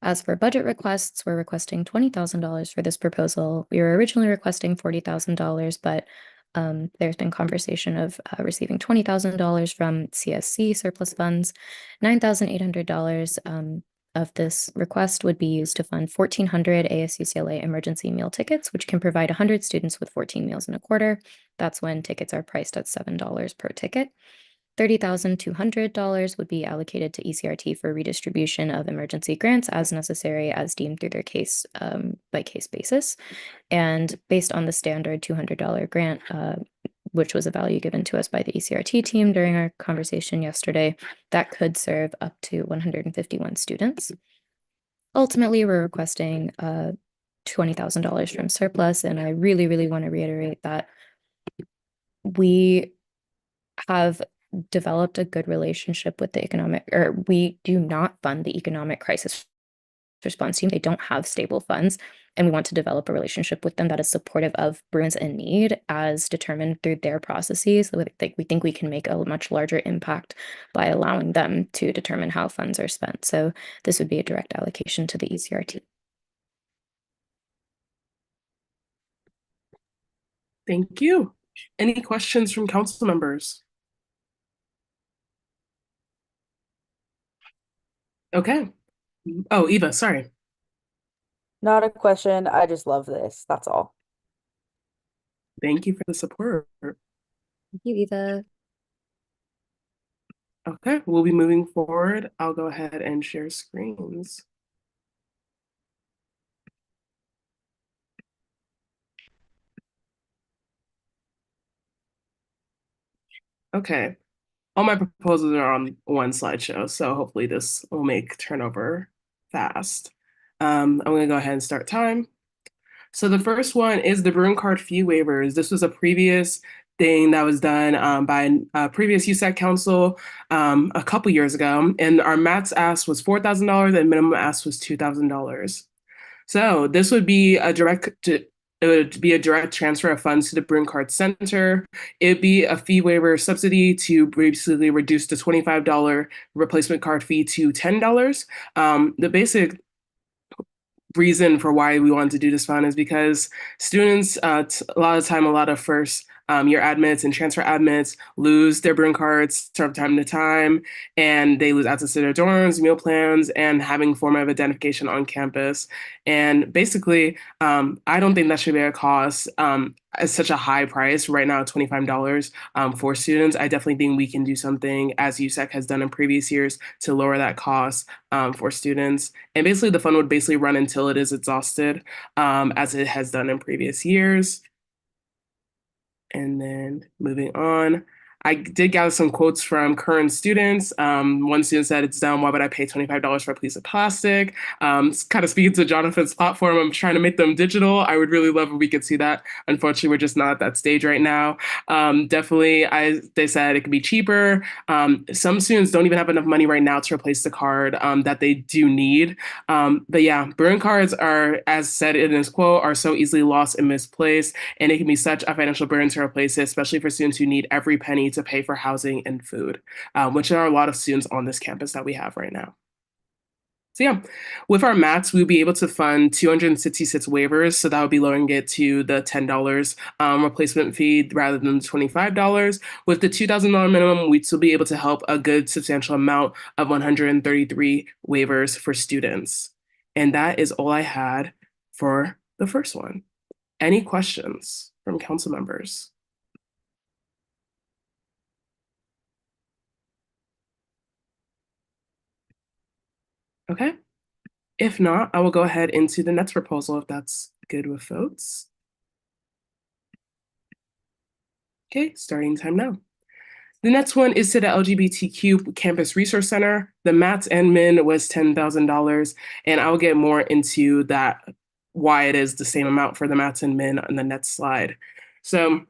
As for budget requests, we're requesting $20,000 for this proposal. We were originally requesting $40,000, but There's been conversation of receiving $20,000 from CSC surplus funds. $9,800 of this request would be used to fund 1,400 ASUCLA emergency meal tickets, which can provide 100 students with 14 meals in a quarter. That's when tickets are priced at $7 per ticket. $30,200 would be allocated to ECRT for redistribution of emergency grants as necessary as deemed through their case by case basis. And based on the standard $200 grant, which was a value given to us by the ECRT team during our conversation yesterday, that could serve up to 151 students. Ultimately, we're requesting $20,000 from surplus, and I really, really want to reiterate that we have developed a good relationship with we do not fund the economic crisis response team. They don't have stable funds, and we want to develop a relationship with them that is supportive of Bruins in need as determined through their processes. We think we can make a much larger impact by allowing them to determine how funds are spent. So this would be a direct allocation to the ECRT. Thank you. Any questions from council members? Okay. Oh, Eva, sorry. Not a question. I just love this. That's all. Thank you for the support. Thank you, Eva. Okay, we'll be moving forward. I'll go ahead and share screens. Okay, all my proposals are on one slideshow, so hopefully this will make turnover fast. I'm gonna go ahead and start time. So the first one is the Bruin card fee waivers. This was a previous thing that was done by a previous USAC council a couple years ago, and our max ask was $4,000 and minimum ask was $2,000. So this would be it would be a direct transfer of funds to the Bruin Card Center. It'd be a fee waiver subsidy to basically reduce the $25 replacement card fee to $10. The basic reason for why we wanted to do this fund is because students, a lot of time, a lot of first year admits and transfer admits lose their Bruin cards from time to time, and they lose access to their dorms, meal plans, and having form of identification on campus. And basically, I don't think that should be a cost at such a high price right now, $25 for students. I definitely think we can do something, as USAC has done in previous years, to lower that cost for students. And basically, the fund would basically run until it is exhausted, as it has done in previous years. And then moving on, I did gather some quotes from current students. One student said, "It's dumb. Why would I pay $25 for a piece of plastic?" Kind of speaking to Jonathan's platform, I'm trying to make them digital. I would really love if we could see that. Unfortunately, we're just not at that stage right now. Definitely, they said it could be cheaper. Some students don't even have enough money right now to replace the card that they do need. But yeah, Bruin cards are, as said in this quote, are so easily lost and misplaced, and it can be such a financial burden to replace it, especially for students who need every penny to pay for housing and food, which are a lot of students on this campus that we have right now. So yeah, with our max, we'll be able to fund 266 waivers. So that would be lowering it to the $10 replacement fee rather than the $25. With the $2,000 minimum, we'd still be able to help a good substantial amount of 133 waivers for students. And that is all I had for the first one. Any questions from council members? Okay. If not, I will go ahead into the next proposal if that's good with folks. Okay, starting time now. The next one is to the LGBTQ Campus Resource Center. The max and min was $10,000, and I'll get more into that, why it is the same amount for the max and min on the next slide. So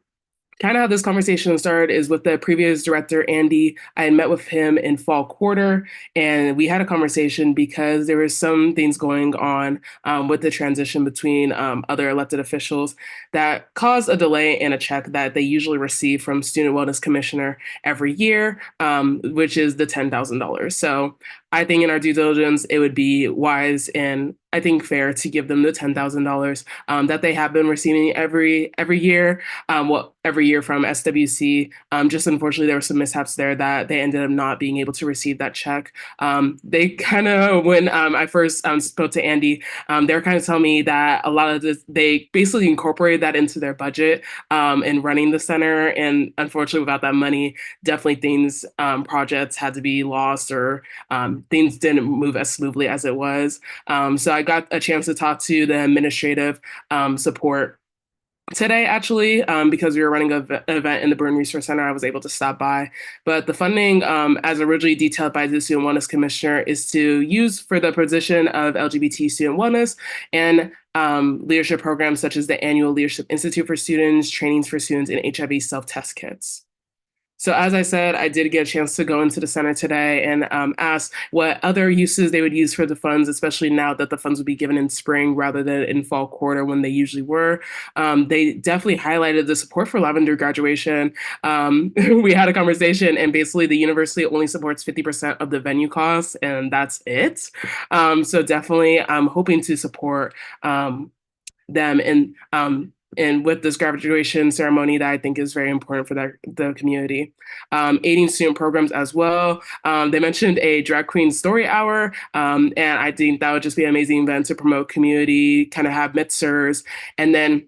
kind of how this conversation started is with the previous director, Andy. I had met with him in fall quarter, and we had a conversation because there were some things going on with the transition between other elected officials that caused a delay in a check that they usually receive from Student Wellness Commissioner every year, which is the $10,000. So I think in our due diligence, it would be wise and I think, fair to give them the $10,000 that they have been receiving every year. Every year from SWC. Just unfortunately, there were some mishaps there that they ended up not being able to receive that check. They kind of, when I first spoke to Andy, they were kind of telling me that a lot of this, they basically incorporated that into their budget in running the center. And unfortunately, without that money, definitely things, projects had to be lost, or things didn't move as smoothly as it was. So I got a chance to talk to the administrative support today, actually, because we were running an event in the Burn Resource Center. I was able to stop by. But the funding, as originally detailed by the Student Wellness Commissioner, is to use for the position of LGBT student wellness and leadership programs such as the annual Leadership Institute for Students, trainings for students, and HIV self-test kits. So as I said, I did get a chance to go into the center today and ask what other uses they would use for the funds, especially now that the funds would be given in spring rather than in fall quarter when they usually were. They definitely highlighted the support for Lavender graduation. We had a conversation, and basically the university only supports 50% of the venue costs, and that's it. So definitely I'm hoping to support them and with this graduation ceremony that I think is very important for the community. Aiding student programs as well. They mentioned a drag queen story hour, and I think that would just be an amazing event to promote community, kind of have mitzers, and then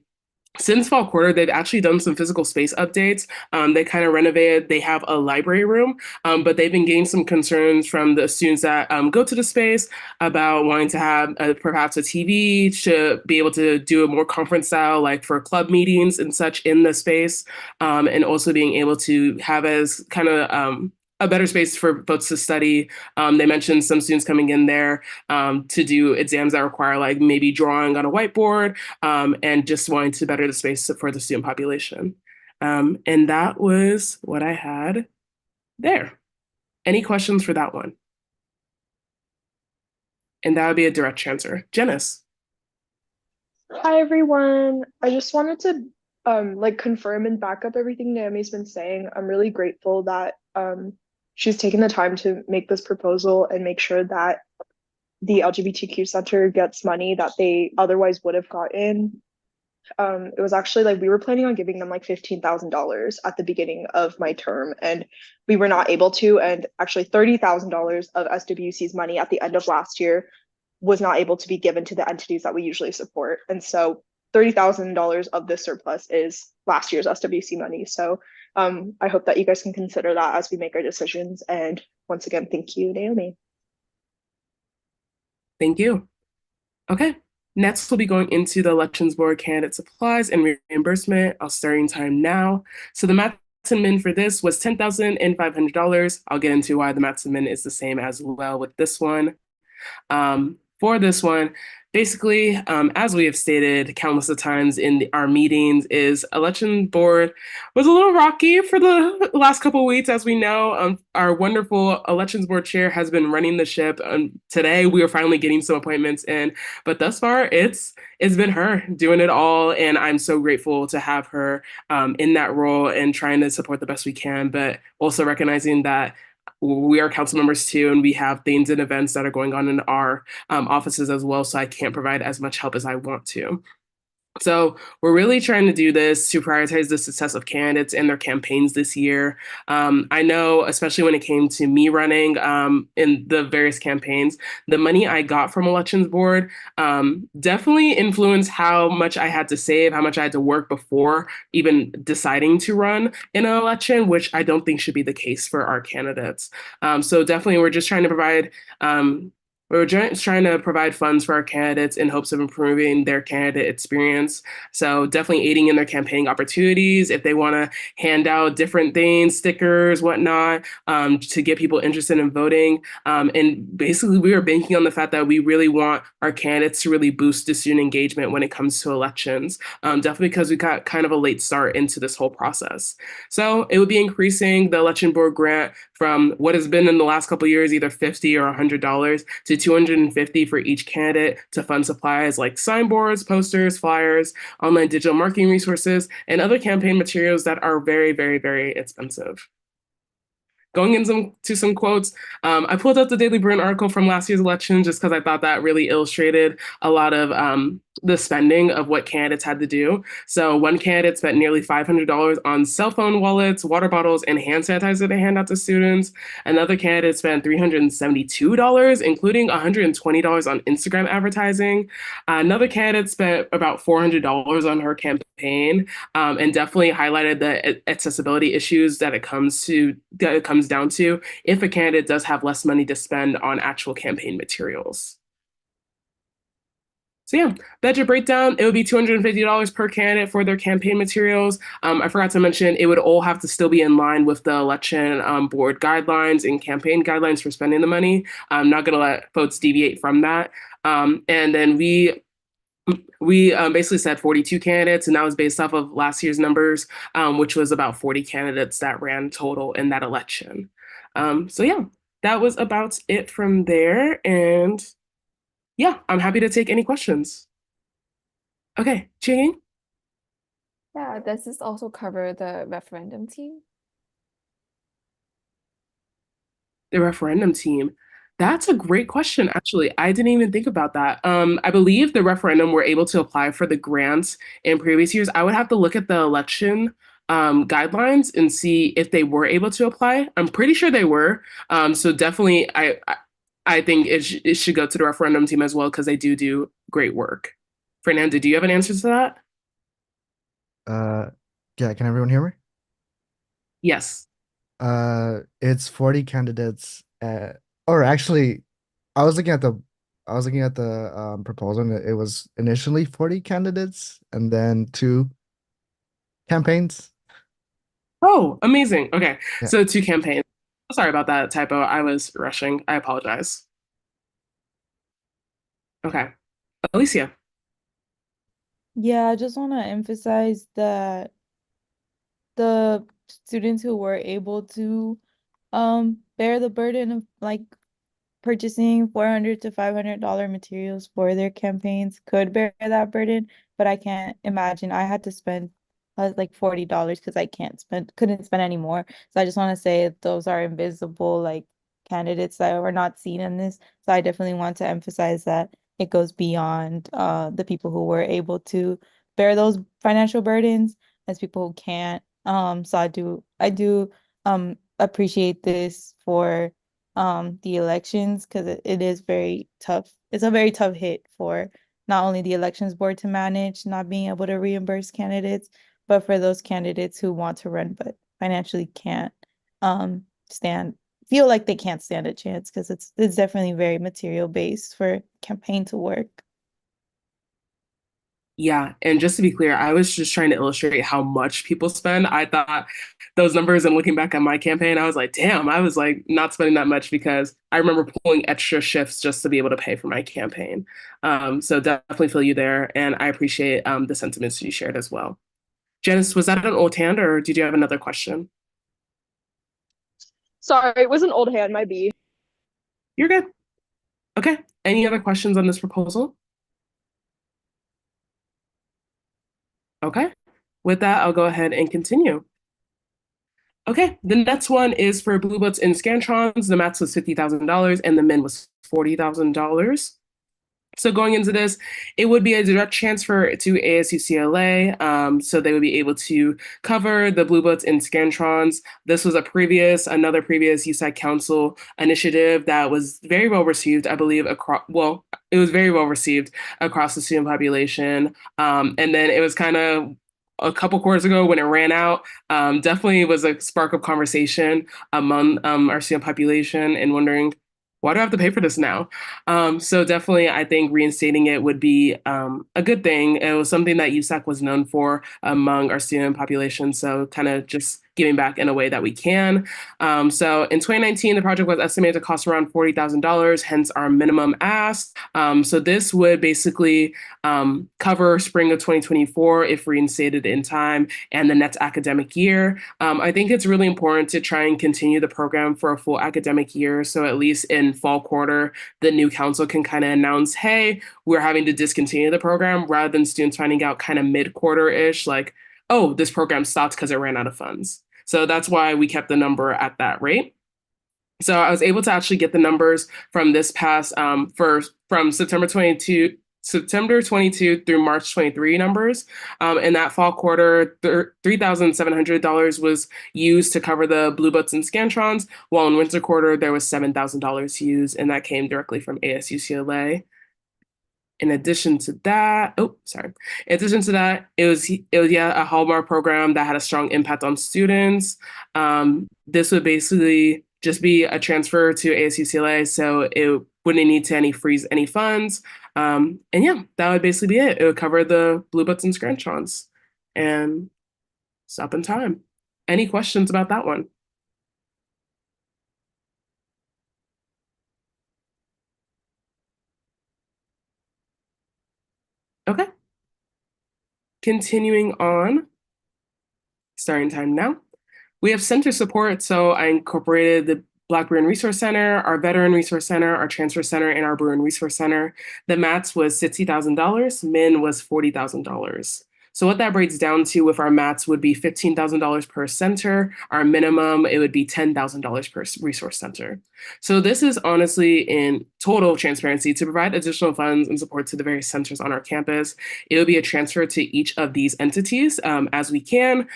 since fall quarter, they've actually done some physical space updates. They kind of renovated. They have a library room, but they've been getting some concerns from the students that go to the space about wanting to have perhaps a TV to be able to do a more conference style, like for club meetings and such in the space, and also being able to have as kind of a better space for folks to study. They mentioned some students coming in there to do exams that require like maybe drawing on a whiteboard, and just wanting to better the space for the student population. And that was what I had there. Any questions for that one? And that would be a direct answer. Janice. Hi everyone. I just wanted to like confirm and back up everything Naomi's been saying. I'm really grateful that she's taken the time to make this proposal and make sure that the LGBTQ Center gets money that they otherwise would have gotten. It was actually like we were planning on giving them like $15,000 at the beginning of my term, and we were not able to. And actually, $30,000 of SWC's money at the end of last year was not able to be given to the entities that we usually support. And so $30,000 of this surplus is last year's SWC money. So I hope that you guys can consider that as we make our decisions. And once again, thank you, Naomi. Thank you. Okay. Next, we'll be going into the Elections Board candidate supplies and reimbursement. I'll starting time now. So the max and min for this was $10,500. I'll get into why the max and min is the same as well with this one. For this one, basically, as we have stated countless of times in our meetings, is election board was a little rocky for the last couple of weeks. As we know, our wonderful elections board chair has been running the ship. Today, we are finally getting some appointments in, but thus far, it's been her doing it all, and I'm so grateful to have her in that role and trying to support the best we can, but also recognizing that we are council members too, and we have things and events that are going on in our offices as well, so I can't provide as much help as I want to. So we're really trying to do this to prioritize the success of candidates and their campaigns this year. I know, especially when it came to me running in the various campaigns, the money I got from Elections Board definitely influenced how much I had to save, how much I had to work before even deciding to run in an election, which I don't think should be the case for our candidates. So definitely we're just trying to provide we're just trying to provide funds for our candidates in hopes of improving their candidate experience. So definitely aiding in their campaigning opportunities. If they want to hand out different things, stickers, whatnot, to get people interested in voting. And basically, we are banking on the fact that we really want our candidates to really boost the student engagement when it comes to elections. Definitely because we got kind of a late start into this whole process. So it would be increasing the election board grant from what has been in the last couple of years, either $50 or $100 to $250 for each candidate to fund supplies like signboards, posters, flyers, online digital marketing resources, and other campaign materials that are very, very, very expensive. going into some quotes, I pulled up the Daily Bruin article from last year's election just because I thought that really illustrated a lot of the spending of what candidates had to do. So one candidate spent nearly $500 on cell phone wallets, water bottles, and hand sanitizer to hand out to students. Another candidate spent $372, including $120 on Instagram advertising. Another candidate spent about $400 on her campaign, and definitely highlighted the accessibility issues that it comes down to if a candidate does have less money to spend on actual campaign materials. So yeah, budget breakdown, it would be $250 per candidate for their campaign materials. I forgot to mention, it would all have to still be in line with the election board guidelines and campaign guidelines for spending the money. I'm not going to let folks deviate from that. And then we basically said 42 candidates, and that was based off of last year's numbers, which was about 40 candidates that ran total in that election. So yeah, that was about it from there. And yeah, I'm happy to take any questions. Okay, Ching? Yeah, does this also cover the referendum team? The referendum team. That's a great question, actually. I didn't even think about that. I believe the referendum were able to apply for the grants in previous years. I would have to look at the election guidelines and see if they were able to apply. I'm pretty sure they were. So definitely, I think it should go to the referendum team as well because they do great work. Fernando, do you have an answer to that? Yeah, can everyone hear me? Yes. It's 40 candidates. Or actually, I was looking at the proposal, and it was initially 40 candidates and then 2 campaigns. Oh, amazing. Okay, Yeah. so 2 campaigns. Sorry about that typo. I was rushing. I apologize. Okay, Alicia. Yeah, I just want to emphasize that the students who were able to bear the burden of like purchasing $400 to $500 materials for their campaigns could bear that burden, but I can't imagine. I had to spend like $40 because I couldn't spend any more. So I just want to say those are invisible like candidates that were not seen in this. So I definitely want to emphasize that it goes beyond the people who were able to bear those financial burdens as people who can't. So I do appreciate this for the elections because it is very tough. It's a very tough hit for not only the elections board to manage not being able to reimburse candidates, but for those candidates who want to run but financially can't stand feel like they can't stand a chance because it's definitely very material based for campaign to work. Yeah, and just to be clear, I was just trying to illustrate how much people spend. I thought those numbers and looking back at my campaign, I was like, damn, I was like not spending that much because I remember pulling extra shifts just to be able to pay for my campaign. So definitely feel you there, and I appreciate the sentiments you shared as well. Janice, was that an old hand or did you have another question? Sorry, it was an old hand, my B. You're good. Okay, any other questions on this proposal? Okay, with that, I'll go ahead and continue. Okay, the next one is for Blue Books and Scantrons. The max was $50,000 and the min was $40,000. So going into this, it would be a direct transfer to ASUCLA. So they would be able to cover the Blue Books and Scantrons. This was another previous USAC Council initiative that was very well received, I believe, it was very well received across the student population. And then it was kind of a couple quarters ago when it ran out, definitely was a spark of conversation among our student population and wondering, why do I have to pay for this now? So definitely, I think reinstating it would be a good thing. It was something that USAC was known for among our student population. So kind of just giving back in a way that we can. So in 2019, the project was estimated to cost around $40,000, hence our minimum ask. So this would basically cover spring of 2024 if reinstated in time and the next academic year. I think it's really important to try and continue the program for a full academic year. So at least in fall quarter, the new council can kind of announce, hey, we're having to discontinue the program rather than students finding out kind of mid-quarter-ish, like, oh, this program stopped because it ran out of funds. So that's why we kept the number at that rate. So I was able to actually get the numbers from this past from September 22 through March 23 numbers. In that fall quarter, $3,700 was used to cover the Blue Books and Scantrons, while in winter quarter, there was $7,000 used, and that came directly from ASUCLA. In addition to that, it was a Hallmark program that had a strong impact on students. This would basically just be a transfer to ASUCLA, so it wouldn't need to freeze any funds. And yeah, that would basically be it. It would cover the Blue Books and Scrantrons, and stop in time. Any questions about that one? Okay. Continuing on, starting time now. We have center support, so I incorporated the Black Bruin Resource Center, our Veteran Resource Center, our Transfer Center, and our Bruin Resource Center. The mats was $60,000, min was $40,000. So what that breaks down to with our mats would be $15,000 per center. Our minimum, it would be $10,000 per resource center. So this is honestly in total transparency to provide additional funds and support to the various centers on our campus. It will be a transfer to each of these entities as we can,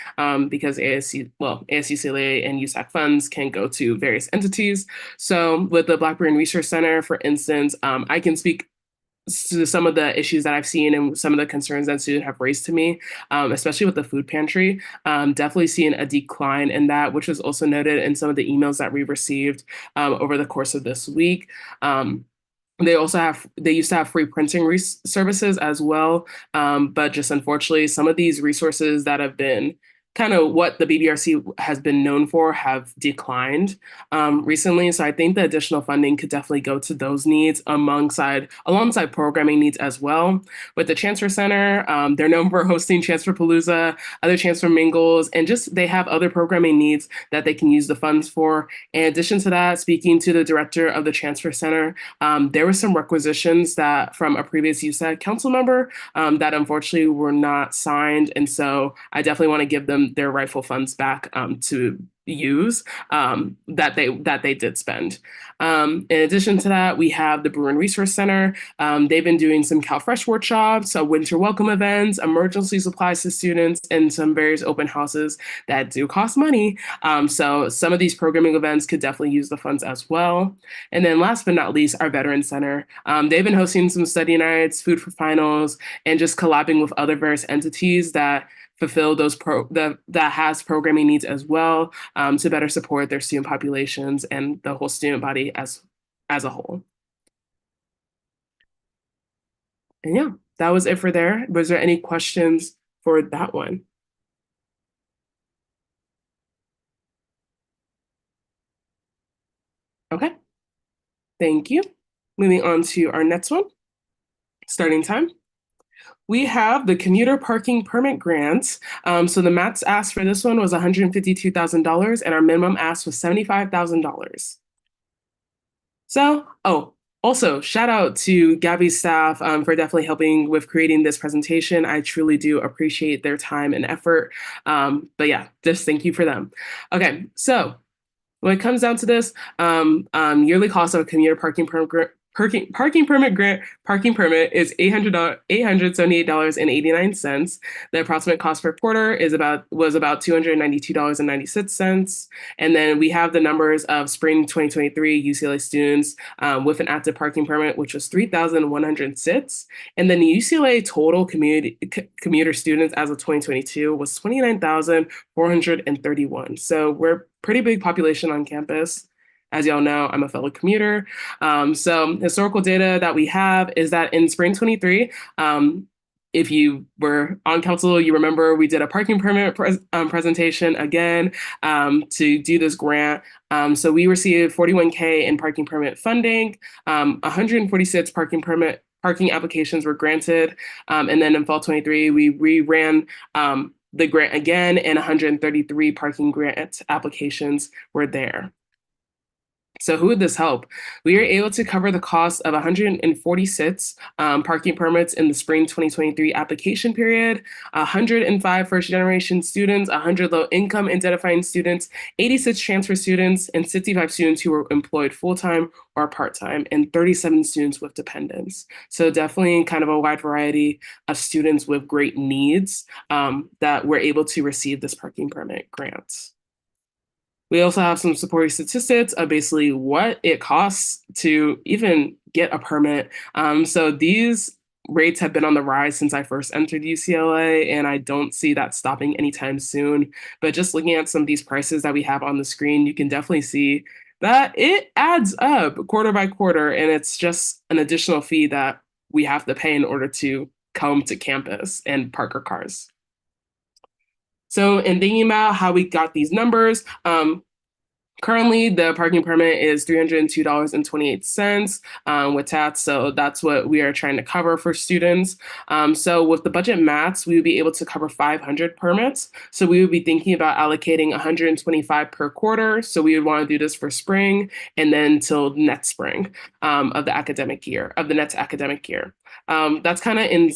because ASUCLA and USAC funds can go to various entities. So with the Black Bruin Resource Center, for instance, I can speak to some of the issues that I've seen and some of the concerns that students have raised to me, especially with the food pantry. Definitely seeing a decline in that, which was also noted in some of the emails that we received over the course of this week. They used to have free printing services as well, but just unfortunately, some of these resources that have been kind of what the BBRC has been known for have declined recently. So I think the additional funding could definitely go to those needs alongside programming needs as well. With the Transfer Center, they're known for hosting Transferpalooza, other Transfer Mingles, and just they have other programming needs that they can use the funds for. In addition to that, speaking to the director of the Transfer Center, there were some requisitions that from a previous USAC council member that unfortunately were not signed. And so I definitely want to give them their rightful funds back to use that they did spend. In addition to that, we have the Bruin Resource Center. They've been doing some CalFresh workshops, winter welcome events, emergency supplies to students, and some various open houses that do cost money. So some of these programming events could definitely use the funds as well. And then last but not least, our Veteran Center. They've been hosting some study nights, food for finals, and just collabing with other various entities that fulfill those that has programming needs as well, to better support their student populations and the whole student body as a whole. And yeah, that was it for there. Was there any questions for that one? Okay, thank you. Moving on to our next one, starting time. We have the commuter parking permit grants. So the max ask for this one was $152,000 and our minimum ask was $75,000. So, also shout out to Gabby's staff for definitely helping with creating this presentation. I truly do appreciate their time and effort. But yeah, just thank you for them. Okay, so when it comes down to this, yearly cost of a commuter parking permit is $878.89. The approximate cost per quarter was about $292.96. And then we have the numbers of spring 2023 UCLA students with an active parking permit, which was 3,106. And then the UCLA total commuter students as of 2022 was 29,431. So we're pretty big population on campus. As y'all know, I'm a fellow commuter. So historical data that we have is that in spring 23, if you were on council, you remember we did a parking permit presentation again to do this grant. So we received $41K in parking permit funding, 146 parking applications were granted. And then in fall 23, we reran the grant again, and 133 parking grant applications were there. So who would this help? We are able to cover the cost of 146 parking permits in the spring 2023 application period, 105 first-generation students, 100 low-income identifying students, 86 transfer students, and 65 students who were employed full-time or part-time, and 37 students with dependents. So definitely kind of a wide variety of students with great needs that were able to receive this parking permit grant. We also have some supporting statistics of basically what it costs to even get a permit. So these rates have been on the rise since I first entered UCLA, and I don't see that stopping anytime soon. But just looking at some of these prices that we have on the screen, you can definitely see that it adds up quarter by quarter, and it's just an additional fee that we have to pay in order to come to campus and park our cars. So in thinking about how we got these numbers, currently the parking permit is $302.28 with tax. So that's what we are trying to cover for students. So with the budget mats, we would be able to cover 500 permits. So we would be thinking about allocating 125 per quarter. So we would want to do this for spring and then till next spring of the next academic year. That's kind of in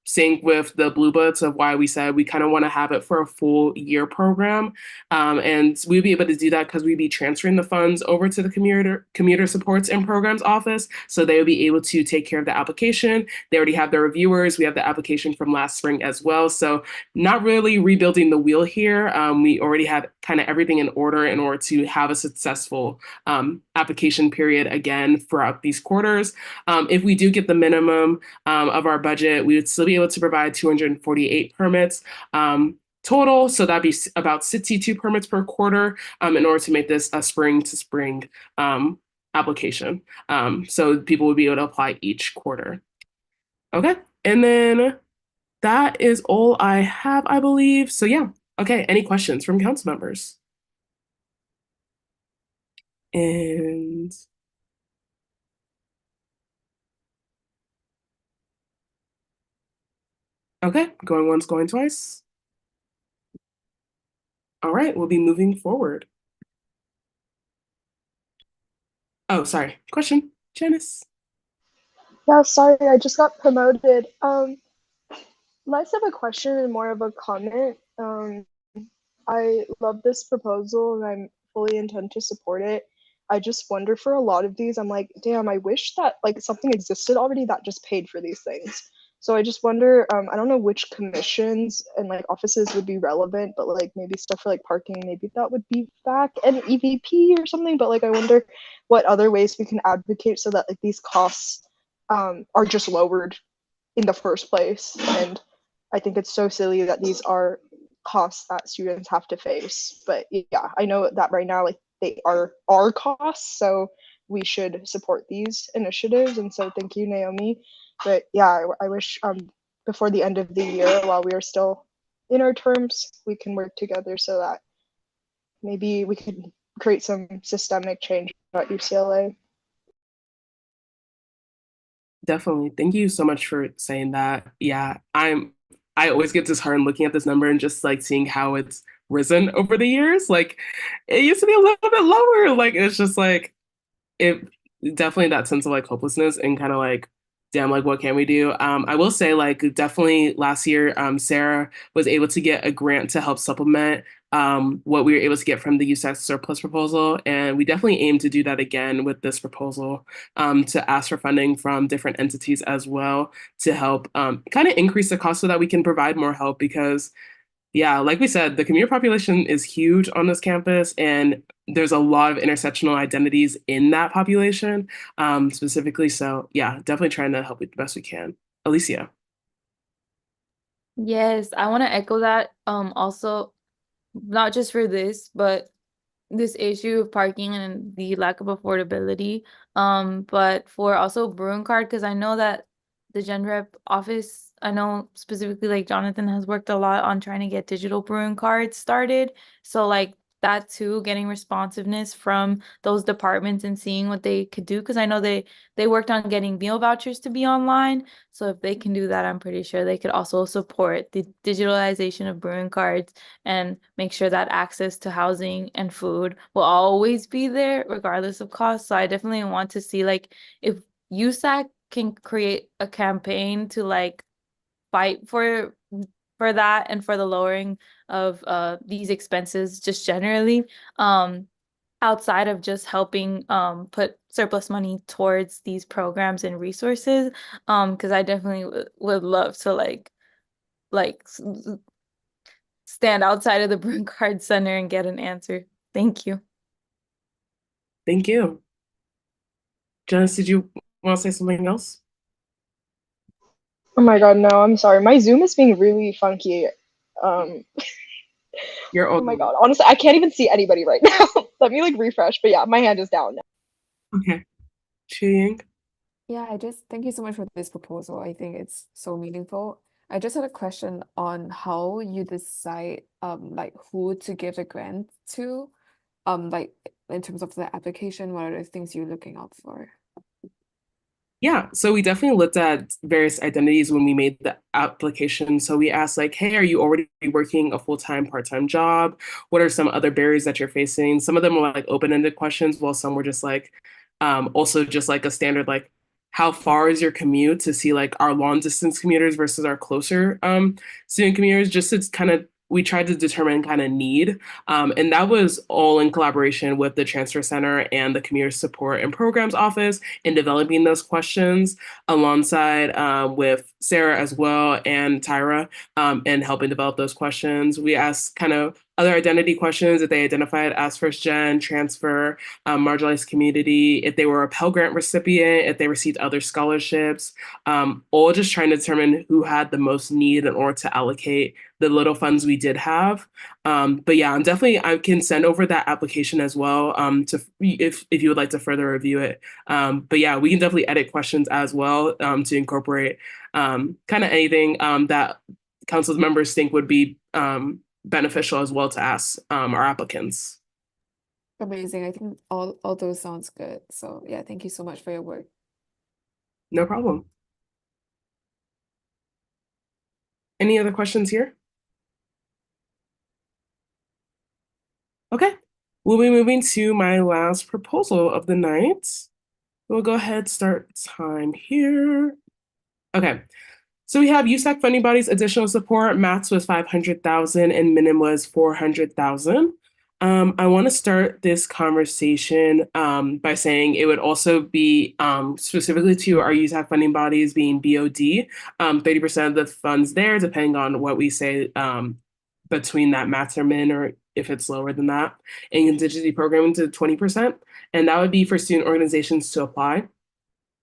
sync with the blue books of why we said we kind of want to have it for a full year program. And we'd be able to do that because we'd be transferring the funds over to the commuter supports and programs office. So they would be able to take care of the application. They already have the reviewers. We have the application from last spring as well. So not really rebuilding the wheel here. We already have kind of everything in order to have a successful application period again throughout these quarters. If we do get the minimum of our budget, we would still be able to provide 248 permits total. So that'd be about 62 permits per quarter in order to make this a spring to spring application. So people would be able to apply each quarter. Okay. And then that is all I have, I believe. So yeah. Okay. Any questions from council members? And okay, going once, going twice. All right, we'll be moving forward. Oh, sorry. Question, Janice. Yeah, sorry, I just got promoted. Less of a question and more of a comment. I love this proposal and I'm fully intend to support it. I just wonder for a lot of these, I'm like, damn, I wish that like something existed already that just paid for these things. So I just wonder, I don't know which commissions and like offices would be relevant, but like maybe stuff for like parking, maybe that would be back and EVP or something. But like I wonder what other ways we can advocate so that like these costs are just lowered in the first place. And I think it's so silly that these are costs that students have to face. But yeah, I know that right now, like they are our costs, so we should support these initiatives. And so thank you, Naomi. But yeah, I wish before the end of the year, while we are still in our terms, we can work together so that maybe we could create some systemic change at UCLA. Definitely. Thank you so much for saying that. Yeah, I always get disheartened looking at this number and just like seeing how it's risen over the years. Like it used to be a little bit lower. Like it's just like it definitely that sense of like hopelessness and kind of like, damn, like what can we do? I will say like definitely last year, Sarah was able to get a grant to help supplement what we were able to get from the USAC surplus proposal. And we definitely aim to do that again with this proposal to ask for funding from different entities as well to help kind of increase the cost so that we can provide more help because yeah, like we said, the commuter population is huge on this campus, and there's a lot of intersectional identities in that population, specifically. So, yeah, definitely trying to help it the best we can. Alicia. Yes, I want to echo that. Also, not just for this, but this issue of parking and the lack of affordability. But for also Bruin card, because I know that the Gen Rep office, I know specifically like Jonathan has worked a lot on trying to get digital Bruin cards started. So like that too, getting responsiveness from those departments and seeing what they could do. Because I know they worked on getting meal vouchers to be online. So if they can do that, I'm pretty sure they could also support the digitalization of brewing cards and make sure that access to housing and food will always be there regardless of cost. So I definitely want to see like if USAC can create a campaign to like fight for that and for the lowering of these expenses just generally, outside of just helping put surplus money towards these programs and resources, because I definitely would love to like stand outside of the Brewing Card Center and get an answer. Thank you. Thank you. Janice, did you want to say something else? Oh my God, no, I'm sorry. My Zoom is being really funky. You're Oh my God, honestly, I can't even see anybody right now. Let me like refresh, but yeah, my hand is down now. Okay. Chuying? Yeah, I just thank you so much for this proposal. I think it's so meaningful. I just had a question on how you decide like who to give the grant to. Like in terms of the application, what are the things you're looking out for? Yeah, so we definitely looked at various identities when we made the application. So we asked like, hey, are you already working a full-time, part-time job? What are some other barriers that you're facing? Some of them were like open-ended questions, while some were just like also just like a standard like how far is your commute to see like our long distance commuters versus our closer student commuters, just to kind of we tried to determine kind of need. And that was all in collaboration with the Transfer Center and the Commuter Support and Programs Office in developing those questions alongside with Sarah as well and Tyra and helping develop those questions. We asked kind of other identity questions that they identified as first gen, transfer, marginalized community, if they were a Pell Grant recipient, if they received other scholarships, all just trying to determine who had the most need in order to allocate the little funds we did have. But yeah, I can send over that application as well to if you would like to further review it. But yeah, we can definitely edit questions as well to incorporate kind of anything that council members think would be beneficial as well to ask our applicants. Amazing. I think all those sounds good. So yeah, thank you so much for your work. No problem. Any other questions here? Okay, we'll be moving to my last proposal of the night. We'll go ahead, start time here. Okay, so we have USAC funding bodies additional support. Max was 500,000 and minim was 400,000. I want to start this conversation by saying it would also be specifically to our USAC funding bodies being BOD, 30% of the funds there, depending on what we say between that max or min, or if it's lower than that, and contingency programming to 20%. And that would be for student organizations to apply.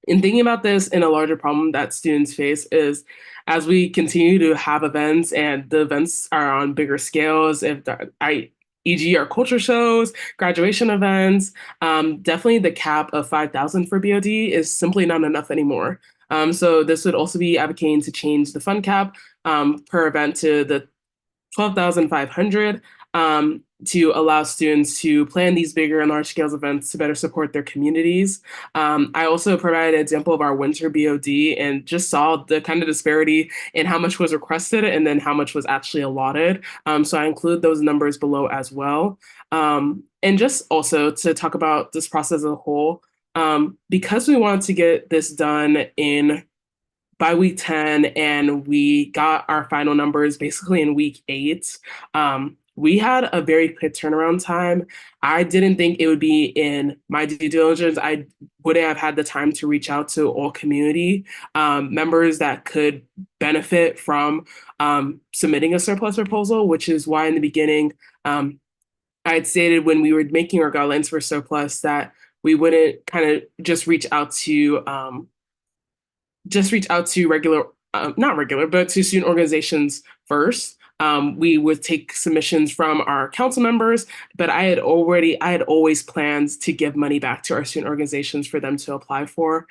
In thinking about this, in a larger problem that students face is as we continue to have events and the events are on bigger scales, e.g. our culture shows, graduation events, definitely the cap of 5,000 for BOD is simply not enough anymore. So this would also be advocating to change the fund cap per event to the 12,500 to allow students to plan these bigger and large scale events to better support their communities. I also provided an example of our winter BOD and just saw the kind of disparity in how much was requested and then how much was actually allotted. So I include those numbers below as well. And just also to talk about this process as a whole, because we wanted to get this done by week 10 and we got our final numbers basically in week 8. We had a very quick turnaround time. I didn't think it would be in my due diligence. I wouldn't have had the time to reach out to all community members that could benefit from submitting a surplus proposal, which is why in the beginning I had stated when we were making our guidelines for surplus that we wouldn't kind of just reach out to regular, not regular, but to student organizations first. We would take submissions from our council members, but I had always planned to give money back to our student organizations for them to apply for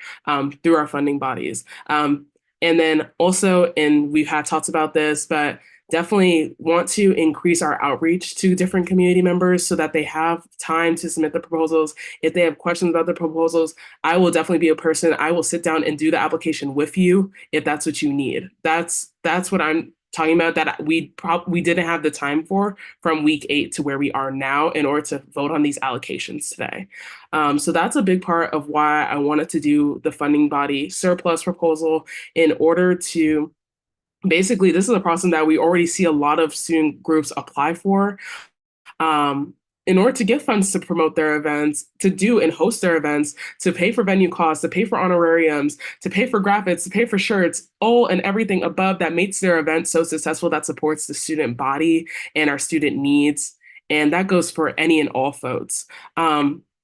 through our funding bodies. And then also, and we've had talks about this, but definitely want to increase our outreach to different community members so that they have time to submit the proposals. If they have questions about the proposals, I will definitely be a person. I will sit down and do the application with you if that's what you need. That's what I'm talking about, that we didn't have the time for from week 8 to where we are now in order to vote on these allocations today. So that's a big part of why I wanted to do the funding body surplus proposal, in order to basically, this is a process that we already see a lot of student groups apply for. In order to get funds to promote their events, to do and host their events, to pay for venue costs, to pay for honorariums, to pay for graphics, to pay for shirts, all and everything above that makes their event so successful, that supports the student body and our student needs. And that goes for any and all folks.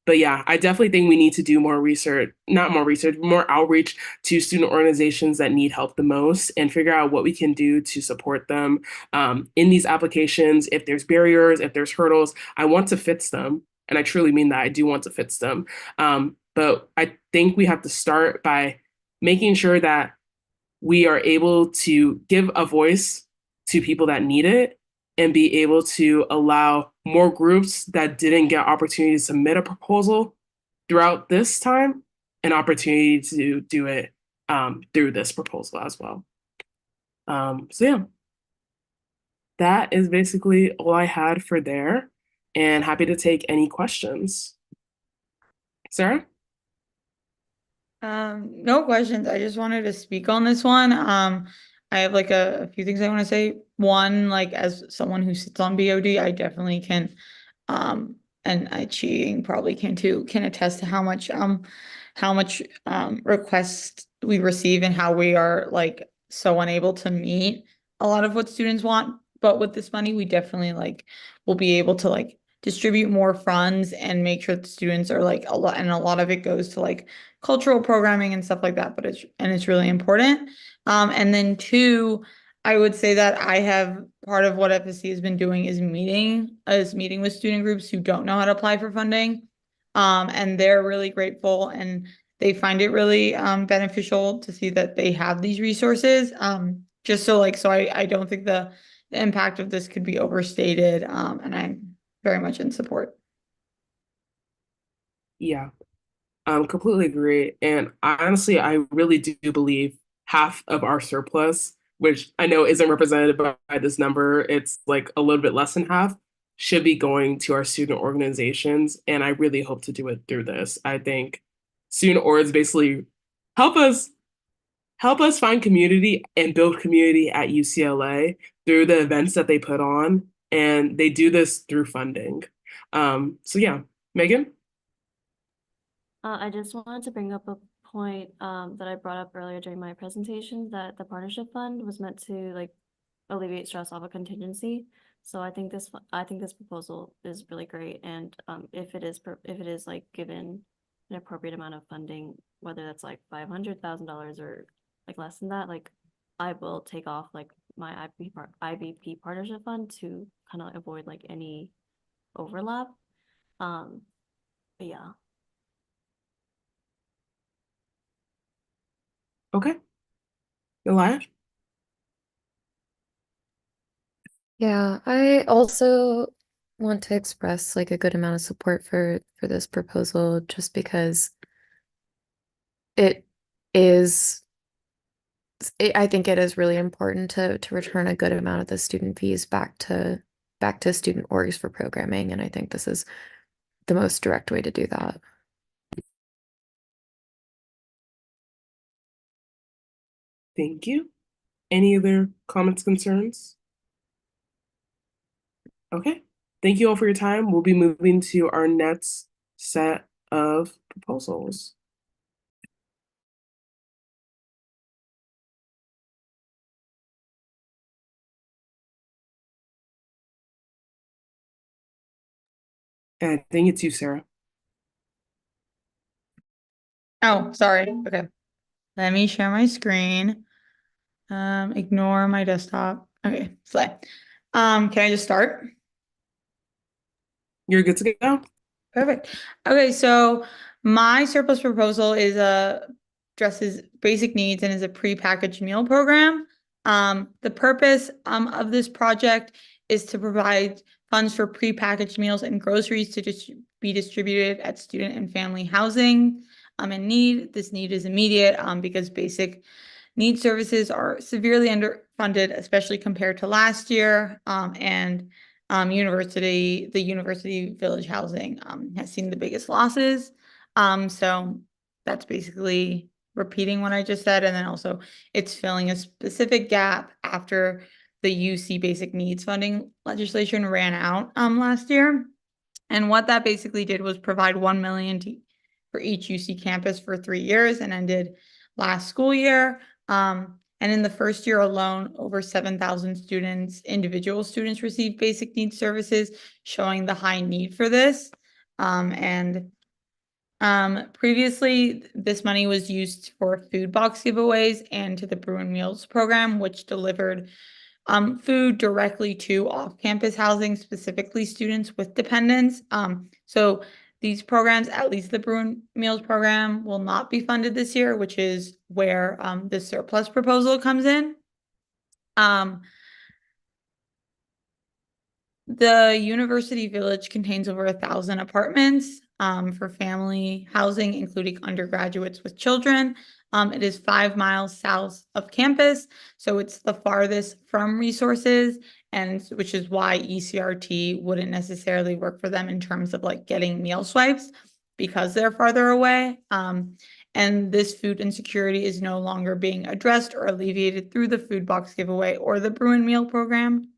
But yeah, I definitely think we need to do more research, not more research, more outreach to student organizations that need help the most, and figure out what we can do to support them in these applications. If there's barriers, if there's hurdles, I want to fix them. And I truly mean that. I do want to fix them. But I think we have to start by making sure that we are able to give a voice to people that need it, and be able to allow more groups that didn't get opportunities to submit a proposal throughout this time an opportunity to do it through this proposal as well. So yeah, that is basically all I had for there, and happy to take any questions. Sarah? No questions. I just wanted to speak on this one. I have like a few things I want to say. One, like as someone who sits on BOD, I definitely can, and I cheating probably can too, can attest to how much requests we receive and how we are like so unable to meet a lot of what students want. But with this money, we definitely like will be able to like distribute more funds and make sure that students are like a lot of it goes to like cultural programming and stuff like that, but it's really important. And then two, I would say that I have part of what FSC has been doing is meeting with student groups who don't know how to apply for funding. And they're really grateful, and they find it really beneficial to see that they have these resources. Just so I don't think the impact of this could be overstated. And I'm very much in support. Yeah. Completely agree. And honestly, I really do believe half of our surplus, which I know isn't represented by this number, it's like a little bit less than half, should be going to our student organizations. And I really hope to do it through this. I think student orgs basically help us find community and build community at UCLA through the events that they put on. And they do this through funding. So yeah, Megan? I just wanted to bring up a point that I brought up earlier during my presentation, that the partnership fund was meant to like alleviate stress off a contingency. So I think this proposal is really great, and if it is like given an appropriate amount of funding, whether that's like $500,000 or like less than that, like I will take off like my IBP partnership fund to kind of avoid like any overlap. But yeah. Okay. Elijah? Yeah, I also want to express like a good amount of support for this proposal, just because it is I think it is really important to return a good amount of the student fees back to student orgs for programming, and I think this is the most direct way to do that. Thank you. Any other comments, concerns? Okay. Thank you all for your time. We'll be moving to our next set of proposals. And I think it's you, Sarah. Oh, sorry. Okay. Let me share my screen. Ignore my desktop. Okay, slay. Can I just start? You're good to go. Perfect. Okay, so my surplus proposal is addresses basic needs and is a prepackaged meal program. The purpose of this project is to provide funds for prepackaged meals and groceries to be distributed at student and family housing in need. This need is immediate because basic need services are severely underfunded, especially compared to last year. The University Village housing has seen the biggest losses. So that's basically repeating what I just said. And then also it's filling a specific gap after the UC basic needs funding legislation ran out last year. And what that basically did was provide 1 million for each UC campus for 3 years and ended last school year. And in the first year alone, over 7,000 students, individual students, received basic needs services, showing the high need for this. Previously, this money was used for food box giveaways and to the Bruin Meals program, which delivered food directly to off-campus housing, specifically students with dependents. So these programs, at least the Bruin Meals program, will not be funded this year, which is where the surplus proposal comes in. The University Village contains over 1,000 apartments for family housing, including undergraduates with children. It is 5 miles south of campus, so it's the farthest from resources, and which is why ECRT wouldn't necessarily work for them in terms of like getting meal swipes because they're farther away. And this food insecurity is no longer being addressed or alleviated through the food box giveaway or the Bruin Meal program.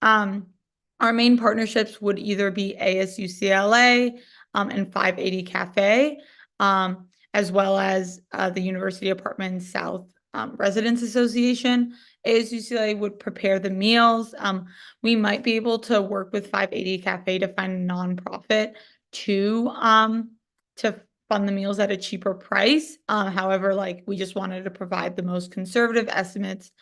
Our main partnerships would either be ASUCLA and 580 Cafe, as well as the University Apartments South Residents Association. ASUCLA would prepare the meals. We might be able to work with 580 Cafe to find a nonprofit to fund the meals at a cheaper price. However, like we just wanted to provide the most conservative estimates.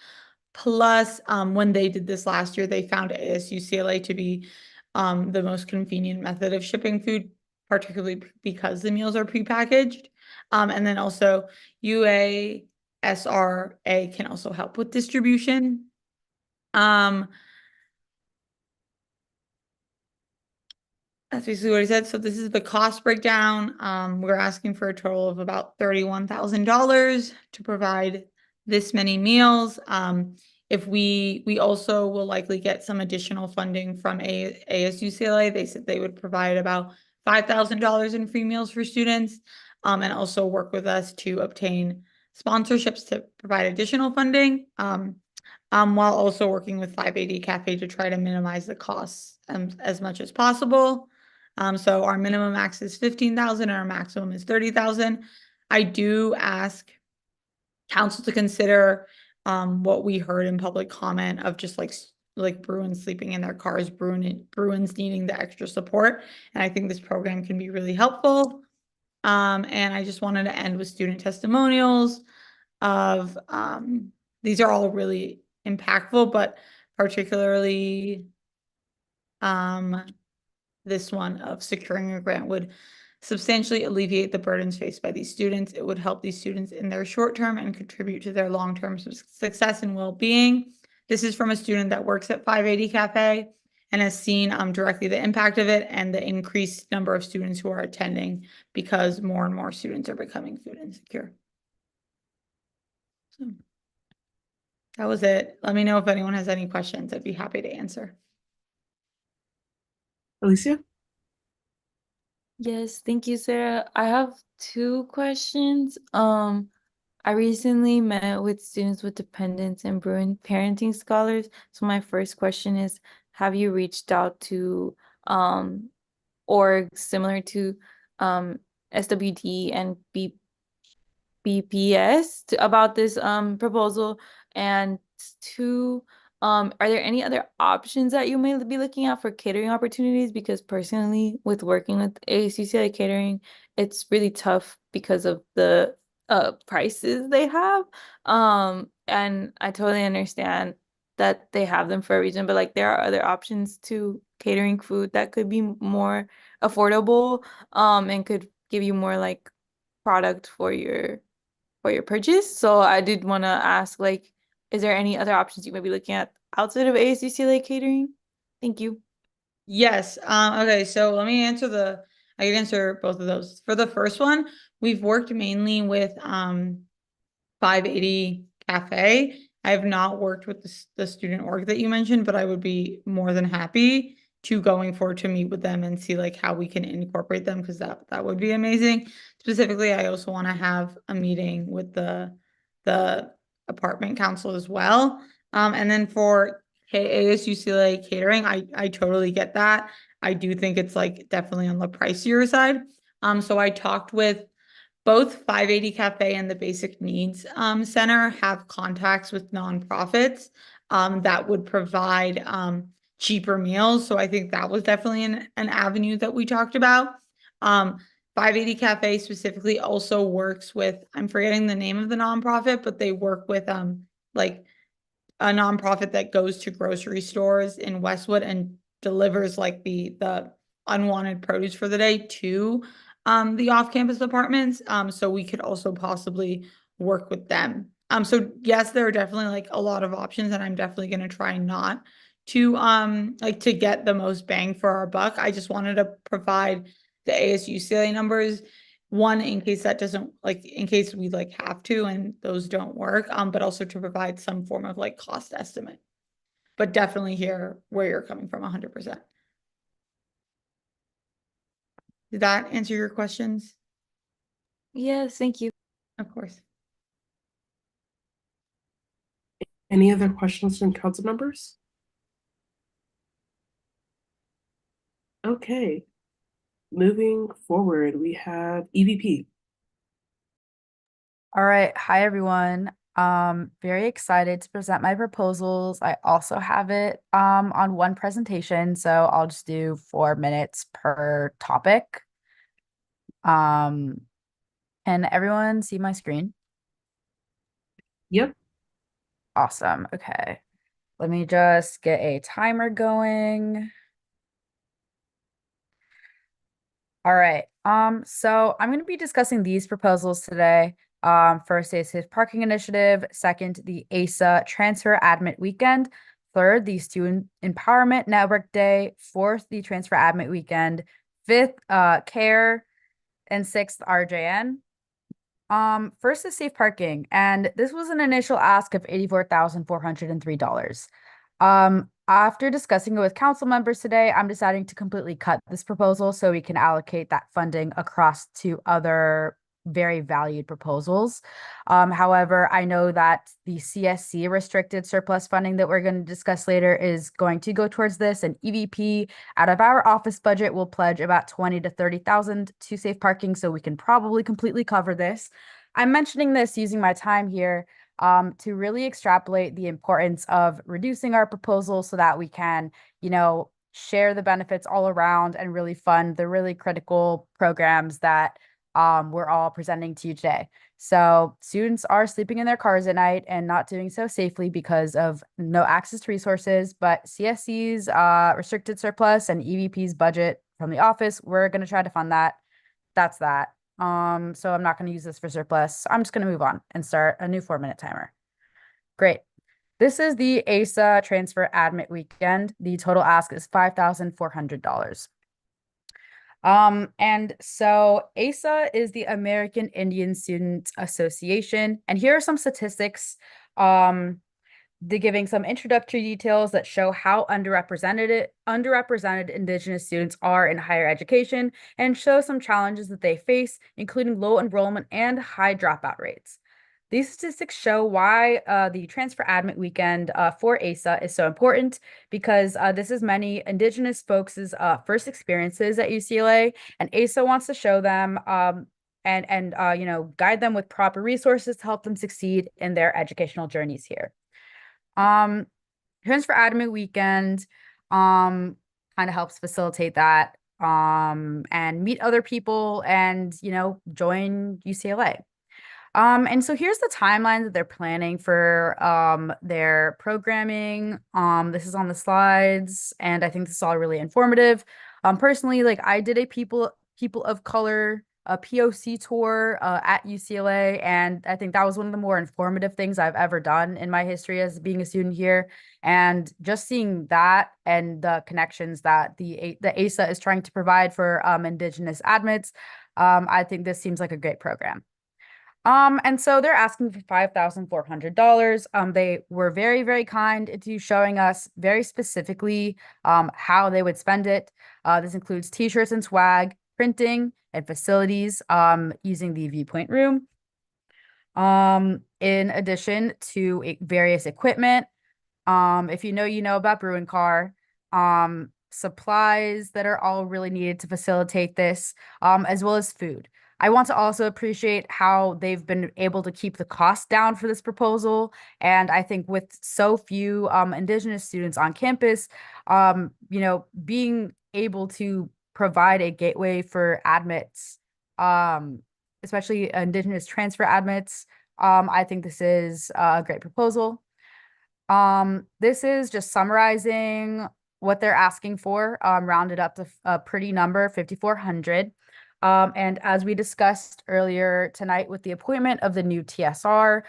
Plus, when they did this last year, they found ASUCLA to be the most convenient method of shipping food, particularly because the meals are prepackaged. And then also UASRA can also help with distribution. That's basically what he said. So this is the cost breakdown. We're asking for a total of about $31,000 to provide this many meals. If we also will likely get some additional funding from ASUCLA. They said they would provide about $5,000 in free meals for students, and also work with us to obtain sponsorships to provide additional funding. While also working with 580 Cafe to try to minimize the costs as much as possible. So our minimum max is 15,000 and our maximum is 30,000. I do ask council to consider what we heard in public comment of just like Bruins sleeping in their cars, Bruins needing the extra support. And I think this program can be really helpful. And I just wanted to end with student testimonials of these are all really impactful, but particularly this one of securing a grant would substantially alleviate the burdens faced by these students. It would help these students in their short term and contribute to their long-term success and well-being. This is from a student that works at 580 Cafe and has seen directly the impact of it and the increased number of students who are attending because more and more students are becoming food insecure. So that was it. Let me know if anyone has any questions. I'd be happy to answer. Alicia? Yes, thank you, Sarah. I have 2 questions. I recently met with students with dependents and Bruin parenting scholars. So my first question is, have you reached out to orgs similar to SWD and BPS about this proposal? And 2, are there any other options that you may be looking at for catering opportunities? Because personally, with working with ASUCLA catering, it's really tough because of the prices they have. And I totally understand that they have them for a reason, but like there are other options to catering food that could be more affordable and could give you more like product for your purchase. So I did want to ask, like, is there any other options you may be looking at outside of ASUCLA catering? Thank you. Yes. Okay, so let me answer I can answer both of those. For the first one, we've worked mainly with 580 Cafe. I have not worked with the student org that you mentioned, but I would be more than happy to going forward to meet with them and see like how we can incorporate them, because that would be amazing. Specifically, I also want to have a meeting with the apartment council as well. And then for ASUCLA catering, I totally get that. I do think it's like definitely on the pricier side. So I talked with both 580 Cafe and the Basic Needs Center have contacts with nonprofits that would provide cheaper meals. So I think that was definitely an avenue that we talked about. 580 Cafe specifically also works with, I'm forgetting the name of the nonprofit, but they work with like a nonprofit that goes to grocery stores in Westwood and delivers like the unwanted produce for the day to the off-campus apartments. So we could also possibly work with them. So yes, there are definitely like a lot of options, and I'm definitely gonna try not to like to get the most bang for our buck. I just wanted to provide the ASUCLA numbers, one, in case that doesn't, like, in case we like have to and those don't work, but also to provide some form of like cost estimate. But definitely hear where you're coming from 100%. Did that answer your questions? Yes, thank you. Of course. Any other questions from council members? Okay. Moving forward, we have EVP. All right. Hi, everyone. Very excited to present my proposals. I also have it on one presentation, so I'll just do 4 minutes per topic. Can everyone see my screen? Yep. Awesome. Okay. Let me just get a timer going. All right. So I'm going to be discussing these proposals today. First, a safe parking initiative. Second, the ASA transfer admit weekend. Third, the student empowerment network day. Fourth, the transfer admit weekend. Fifth, care. And sixth, RJN. First is safe parking, and this was an initial ask of $84,403. After discussing it with council members today, I'm deciding to completely cut this proposal so we can allocate that funding across 2 other very valued proposals. However, I know that the CSC restricted surplus funding that we're going to discuss later is going to go towards this, and EVP out of our office budget will pledge about 20 to 30,000 to safe parking, so we can probably completely cover this. I'm mentioning this using my time here to really extrapolate the importance of reducing our proposal so that we can, share the benefits all around and really fund the really critical programs that we're all presenting to you today. So students are sleeping in their cars at night and not doing so safely because of no access to resources, but CSC's restricted surplus and EVP's budget from the office, we're going to try to fund that. That's that. So I'm not going to use this for surplus. I'm just going to move on and start a new 4-minute timer. Great. This is the ASA transfer admit weekend. The total ask is $5,400. And so ASA is the American Indian Student Association. And here are some statistics. They're giving some introductory details that show how underrepresented Indigenous students are in higher education and show some challenges that they face, including low enrollment and high dropout rates. These statistics show why the transfer admit weekend for ASA is so important, because this is many Indigenous folks' first experiences at UCLA, and ASA wants to show them and guide them with proper resources to help them succeed in their educational journeys here. Transfer admit weekend kind of helps facilitate that and meet other people and join UCLA. And so here's the timeline that they're planning for their programming. This is on the slides, and I think this is all really informative. Personally, like I did a people of color a POC tour at UCLA, and I think that was one of the more informative things I've ever done in my history as being a student here. And just seeing that and the connections that the ASA is trying to provide for Indigenous admits, I think this seems like a great program. And so they're asking for $5,400. They were very, very kind into showing us very specifically how they would spend it. This includes t-shirts and swag, printing, and facilities using the Viewpoint Room. In addition to various equipment, if you know about Bruin Car, supplies that are all really needed to facilitate this, as well as food. I want to also appreciate how they've been able to keep the cost down for this proposal. And I think with so few Indigenous students on campus, being able to provide a gateway for admits, especially Indigenous transfer admits, I think this is a great proposal. This is just summarizing what they're asking for, rounded up to a pretty number, 5,400. And as we discussed earlier tonight with the appointment of the new TSR,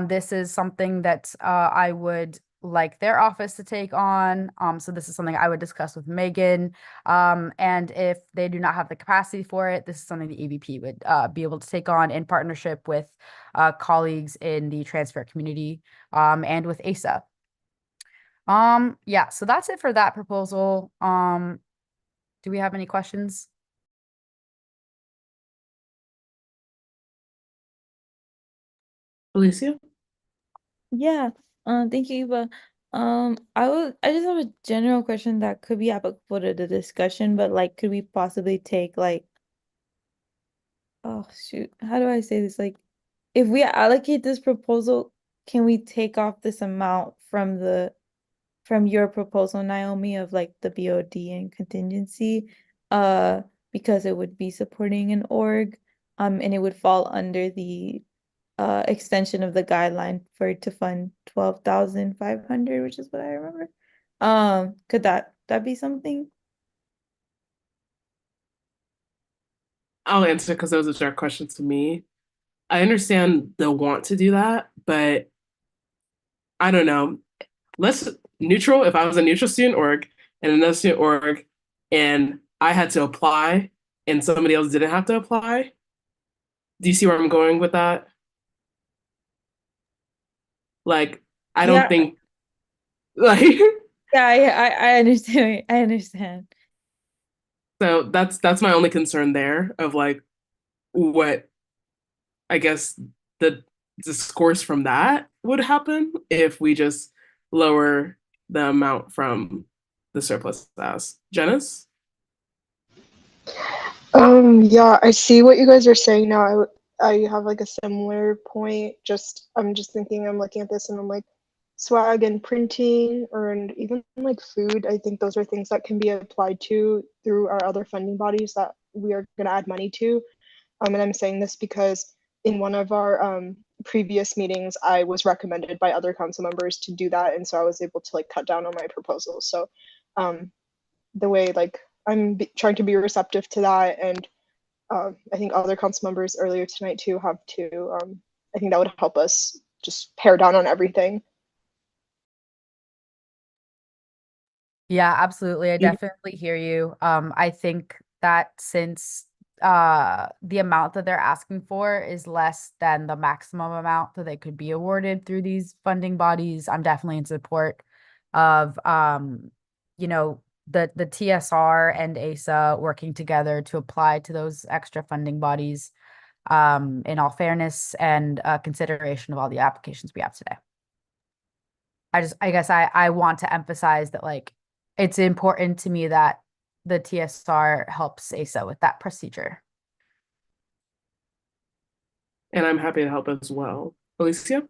this is something that I would like their office to take on. So this is something I would discuss with Megan. And if they do not have the capacity for it, this is something the EVP would be able to take on in partnership with colleagues in the transfer community and with ASA. Yeah, so that's it for that proposal. Do we have any questions? Alicia? Yeah, thank you, Eva. I just have a general question that could be applicable to the discussion, but like, could we possibly take like, oh shoot, how do I say this? Like, if we allocate this proposal, can we take off this amount from your proposal, Naomi, of like the BOD and contingency? Because it would be supporting an org, and it would fall under the extension of the guideline for it to fund 12,500, which is what I remember. Could that be something? I'll answer because that was a direct question to me. I understand the want to do that, but I don't know. Let's neutral. If I was a neutral student org and another student org, and I had to apply, and somebody else didn't have to apply. Do you see where I'm going with that? Like, I don't Yeah. think, like, Yeah, I understand. I understand. so that's my only concern there of like what I guess the discourse from that would happen if we just lower the amount from the surplus as. Janice? Yeah, I see what you guys are saying now. I have like a similar point. I'm just thinking, I'm looking at this and I'm like, swag and printing, and even like food. I think those are things that can be applied to through our other funding bodies that we are going to add money to. And I'm saying this because in one of our previous meetings, I was recommended by other council members to do that, and so I was able to like cut down on my proposals. So the way like trying to be receptive to that, and I think other council members earlier tonight too have to. I think that would help us just pare down on everything. Yeah, absolutely. I definitely hear you. I think that since the amount that they're asking for is less than the maximum amount that they could be awarded through these funding bodies, I'm definitely in support of the TSR and ASA working together to apply to those extra funding bodies in all fairness and consideration of all the applications we have today. I guess I want to emphasize that like it's important to me that the TSR helps ASA with that procedure. And I'm happy to help as well. Alicia?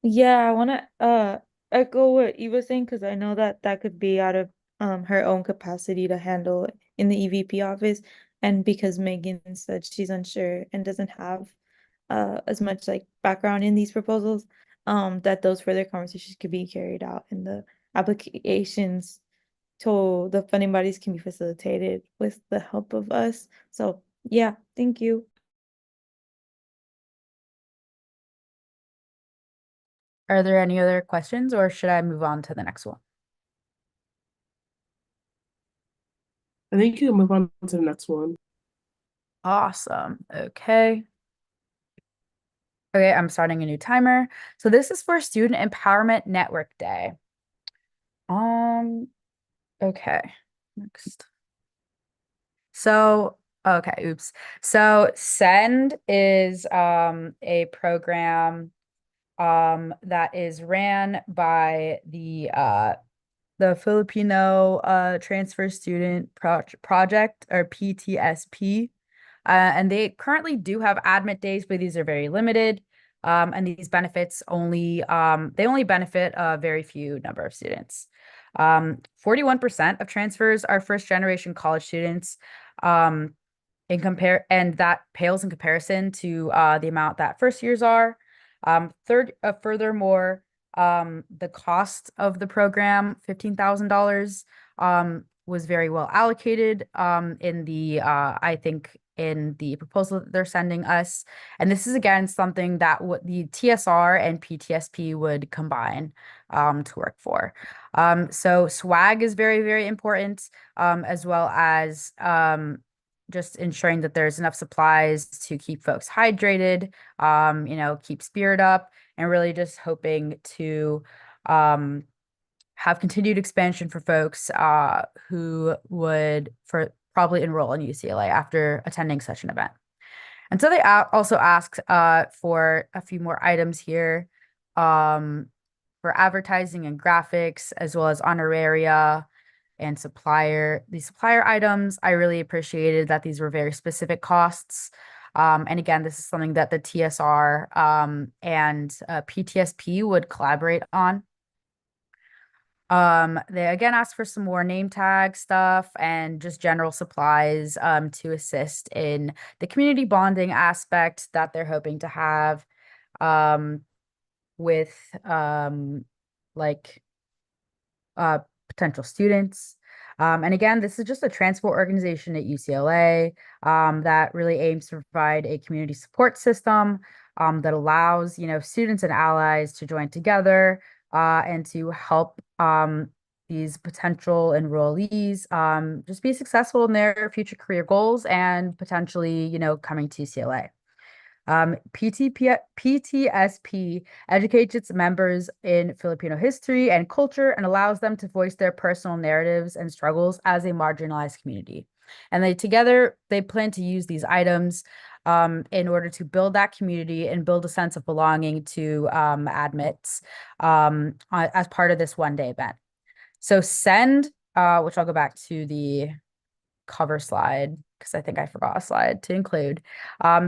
Yeah, I want to echo what Eva was saying because I know that that could be out of her own capacity to handle in the EVP office, and because Megan said she's unsure and doesn't have as much like background in these proposals, that those further conversations could be carried out in the applications to the funding bodies can be facilitated with the help of us. So Yeah, thank you. Are there any other questions or should I move on to the next one? I think you can move on to the next one. Awesome. Okay. Okay, I'm starting a new timer. So this is for Student Empowerment Network Day. Okay. Next. So, okay, oops. So SEND is a program that is ran by the Filipino Transfer Student Project, or PTSP. And they currently do have admit days, but these are very limited. And these benefits they only benefit a very few number of students. 41% of transfers are first generation college students. And that pales in comparison to the amount that first years are. Furthermore, the cost of the program, $15,000, was very well allocated in the I think in the proposal that they're sending us. And this is again something that what the TSR and PTSP would combine to work for. So swag is very, very important, as well as just ensuring that there's enough supplies to keep folks hydrated, keep spirit up, and really just hoping to have continued expansion for folks who would probably enroll in UCLA after attending such an event. And so they also asked for a few more items here for advertising and graphics, as well as honoraria and these supplier items. I really appreciated that these were very specific costs. And again, this is something that the TSR and PTSP would collaborate on. They again asked for some more name tag stuff and just general supplies to assist in the community bonding aspect that they're hoping to have with like potential students. And again, this is just a transport organization at UCLA that really aims to provide a community support system that allows, students and allies to join together and to help these potential enrollees just be successful in their future career goals and potentially, coming to UCLA. PTSP educates its members in Filipino history and culture and allows them to voice their personal narratives and struggles as a marginalized community. And they plan to use these items in order to build that community and build a sense of belonging to admits as part of this one-day event. So SEND, which I'll go back to the cover slide because I think I forgot a slide to include.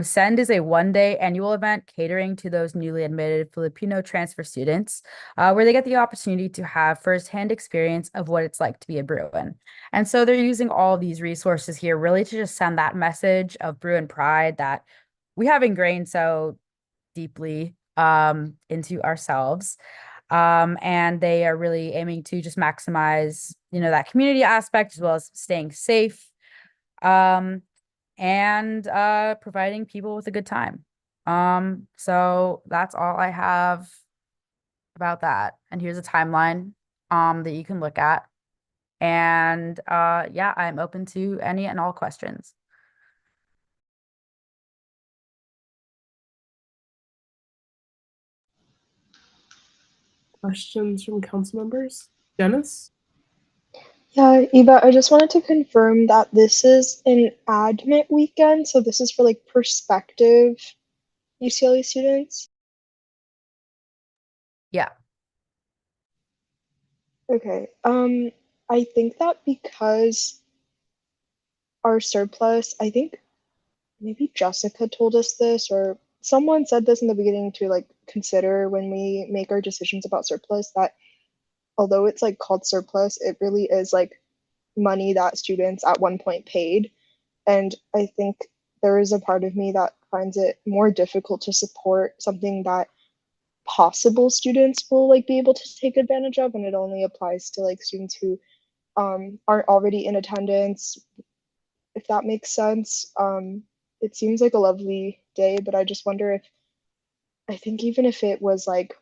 SEND is a one-day annual event catering to those newly admitted Filipino transfer students, where they get the opportunity to have firsthand experience of what it's like to be a Bruin. And so they're using all these resources here really to just send that message of Bruin pride that we have ingrained so deeply into ourselves. And they are really aiming to just maximize, that community aspect as well as staying safe and providing people with a good time. So that's all I have about that. And here's a timeline that you can look at. And yeah, I'm open to any and all questions. Questions from council members? Dennis? Yeah, Eva, I just wanted to confirm that this is an admit weekend, so this is for like prospective UCLA students. Yeah. Okay. I think that because our surplus, I think maybe Jessica told us this or someone said this in the beginning to like consider when we make our decisions about surplus that although it's like called surplus, it really is like money that students at one point paid. And I think there is a part of me that finds it more difficult to support something that possible students will like be able to take advantage of, and it only applies to like students who aren't already in attendance if that makes sense. It seems like a lovely day, but I just wonder if I think even if it was like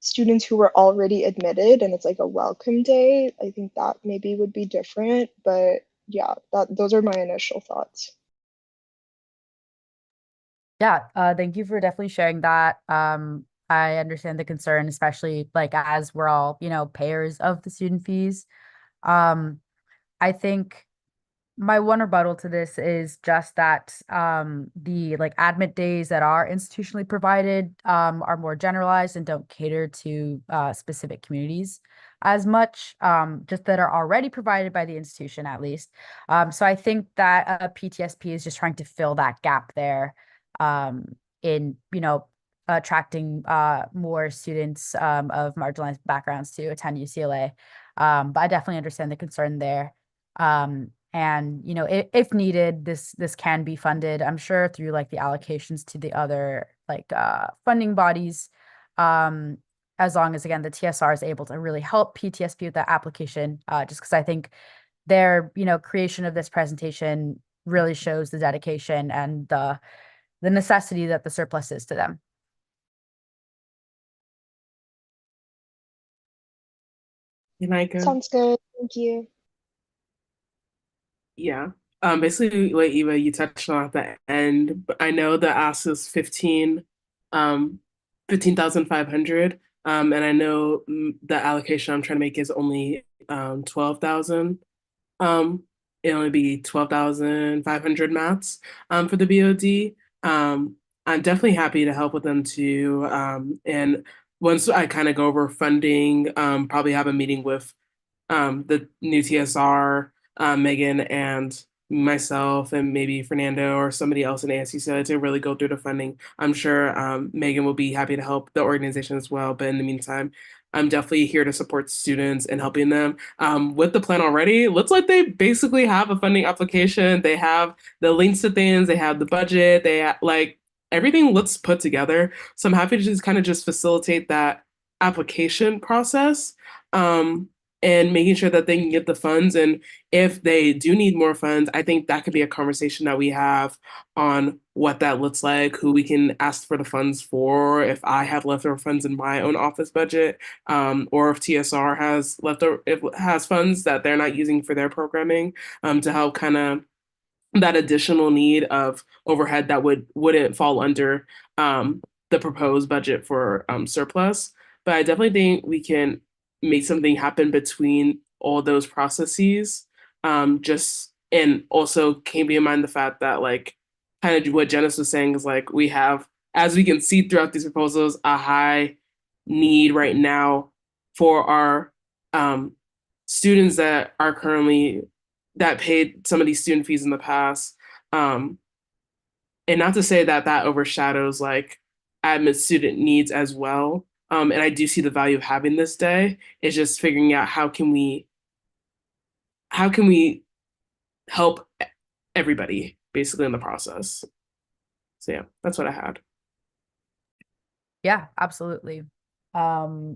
students who were already admitted and it's like a welcome day, I think that maybe would be different. But yeah, those are my initial thoughts. Yeah, thank you for definitely sharing that. I understand the concern, especially like as we're all, payers of the student fees. Um, I think my one rebuttal to this is just that the like admit days that are institutionally provided are more generalized and don't cater to specific communities as much, just that are already provided by the institution at least. So I think that PTSP is just trying to fill that gap there in attracting more students of marginalized backgrounds to attend UCLA. But I definitely understand the concern there. And if needed, this can be funded, I'm sure, through like the allocations to the other like funding bodies. As long as again the TSR is able to really help PTSP with that application, just because I think their creation of this presentation really shows the dedication and the necessity that the surplus is to them. Can I go? Sounds good. Thank you. Yeah. Basically what Eva you touched on at the end, but I know the ask is 15,500. And I know the allocation I'm trying to make is only 12,000. It'll only be 12,500 mats for the BOD. I'm definitely happy to help with them too. And once I kind of go over funding, probably have a meeting with the new TSR, Megan and myself and maybe Fernando or somebody else in ASC to really go through the funding. I'm sure Megan will be happy to help the organization as well. But in the meantime, I'm definitely here to support students and helping them. With the plan already, looks like they basically have a funding application. They have the links to things, they have the budget, like everything looks put together. So I'm happy to just kind of just facilitate that application process. And making sure that they can get the funds. And if they do need more funds, I think that could be a conversation that we have on what that looks like, who we can ask for the funds for, if I have leftover funds in my own office budget, or if TSR has leftover, if it has funds that they're not using for their programming, to help kind of that additional need of overhead that wouldn't fall under the proposed budget for surplus. But I definitely think we can make something happen between all those processes. Just and also keep in mind the fact that like kind of what Janice was saying is like we have, as we can see throughout these proposals, a high need right now for our students that are currently that paid some of these student fees in the past. Um, and not to say that that overshadows like admit student needs as well. And I do see the value of having this day. It's just figuring out how can we help everybody basically in the process. So yeah, that's what I had. Yeah, absolutely. I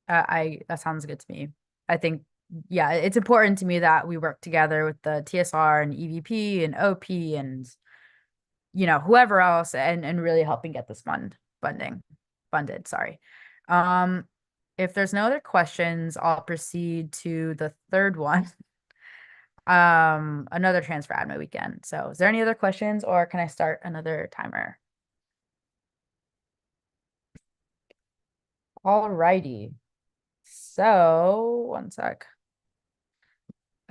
that sounds good to me. I think, yeah, it's important to me that we work together with the TSR and EVP and OP and whoever else and really helping get this funded, sorry. If there's no other questions, I'll proceed to the third one. Another transfer admin weekend. So is there any other questions or can I start another timer? All righty. So one sec.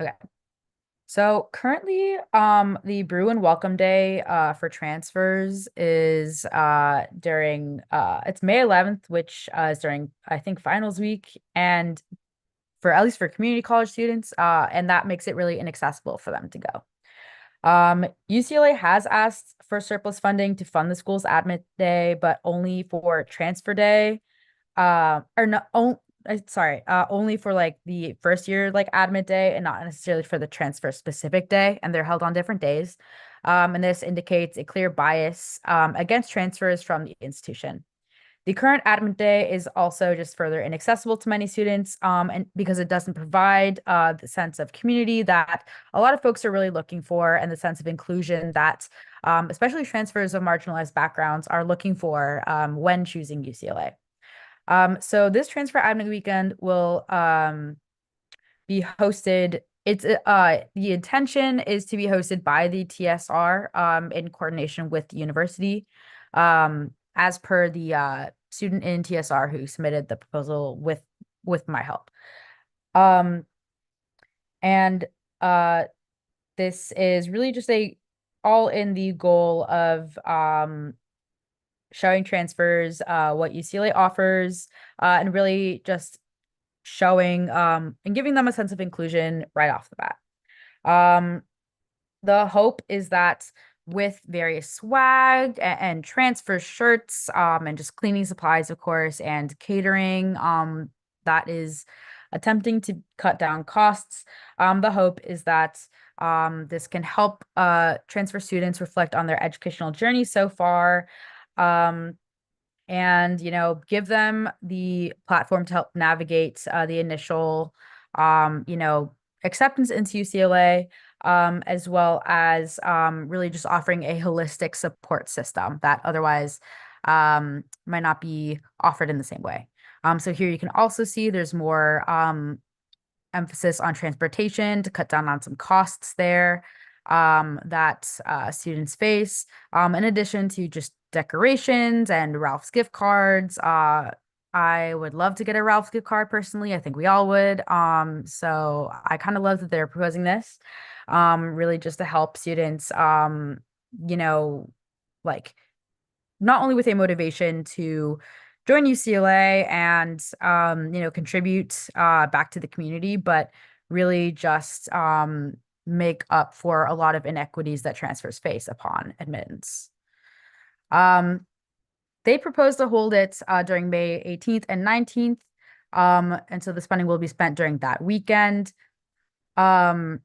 Okay. So currently, the Brew and Welcome Day for transfers is during it's May 11th, which is during I think finals week, and for at least for community college students, and that makes it really inaccessible for them to go. UCLA has asked for surplus funding to fund the school's admit day, but only for transfer day. Or no, only for like the first year like admit day and not necessarily for the transfer specific day, and they're held on different days. And this indicates a clear bias against transfers from the institution. The current admin day is also just further inaccessible to many students, and because it doesn't provide the sense of community that a lot of folks are really looking for, and the sense of inclusion that especially transfers of marginalized backgrounds are looking for when choosing UCLA. So this transfer admin weekend will be hosted. It's the intention is to be hosted by the TSR in coordination with the university, as per the student in TSR who submitted the proposal with my help. And this is really just all in the goal of showing transfers, what UCLA offers, and really just showing and giving them a sense of inclusion right off the bat. The hope is that with various swag and transfer shirts, and just cleaning supplies, of course, and catering, that is attempting to cut down costs. The hope is that this can help transfer students reflect on their educational journey so far, and give them the platform to help navigate the initial acceptance into UCLA, as well as really just offering a holistic support system that otherwise might not be offered in the same way. So here you can also see there's more emphasis on transportation to cut down on some costs there that students face, in addition to just decorations and Ralph's gift cards. I would love to get a Ralph's gift card personally. I think we all would. So I kind of love that they're proposing this, really just to help students, like not only with a motivation to join UCLA and contribute back to the community, but really just make up for a lot of inequities that transfers face upon admittance. They propose to hold it during May 18th and 19th. And so the funding will be spent during that weekend. And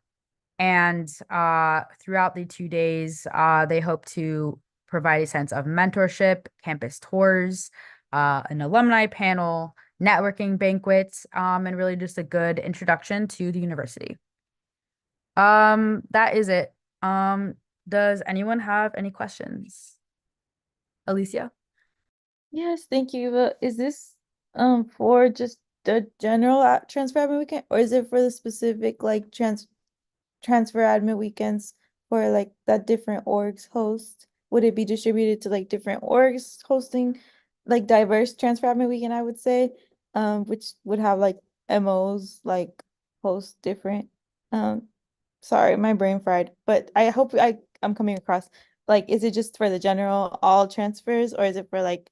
throughout the 2 days, they hope to provide a sense of mentorship, campus tours, an alumni panel, networking banquets, and really just a good introduction to the university. That is it. Does anyone have any questions? Alicia? Yes, thank you. But is this for just the general transfer admin weekend, or is it for the specific like transfer admin weekends for like that different orgs host? Would it be distributed to like different orgs hosting like diverse transfer admin weekend, I would say, which would have like MOs like host different sorry, my brain fried, but I hope I'm coming across. Like, is it just for the general all transfers, or is it for like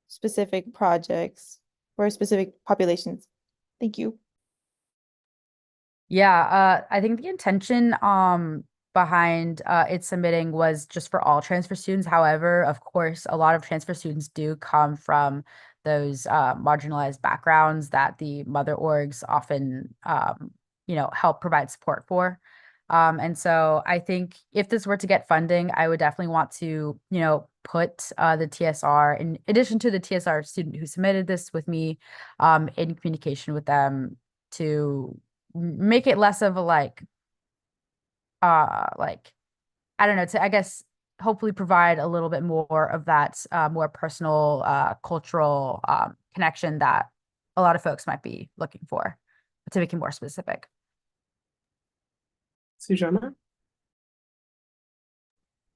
specific projects for specific populations? Thank you. Yeah, I think the intention behind it submitting was just for all transfer students. However, of course, a lot of transfer students do come from those marginalized backgrounds that the mother orgs often help provide support for. And so I think if this were to get funding, I would definitely want to, put the TSR, in addition to the TSR student who submitted this with me, in communication with them to make it less of a like I don't know, to I guess hopefully provide a little bit more of that more personal cultural connection that a lot of folks might be looking for, to make it more specific. Sujana?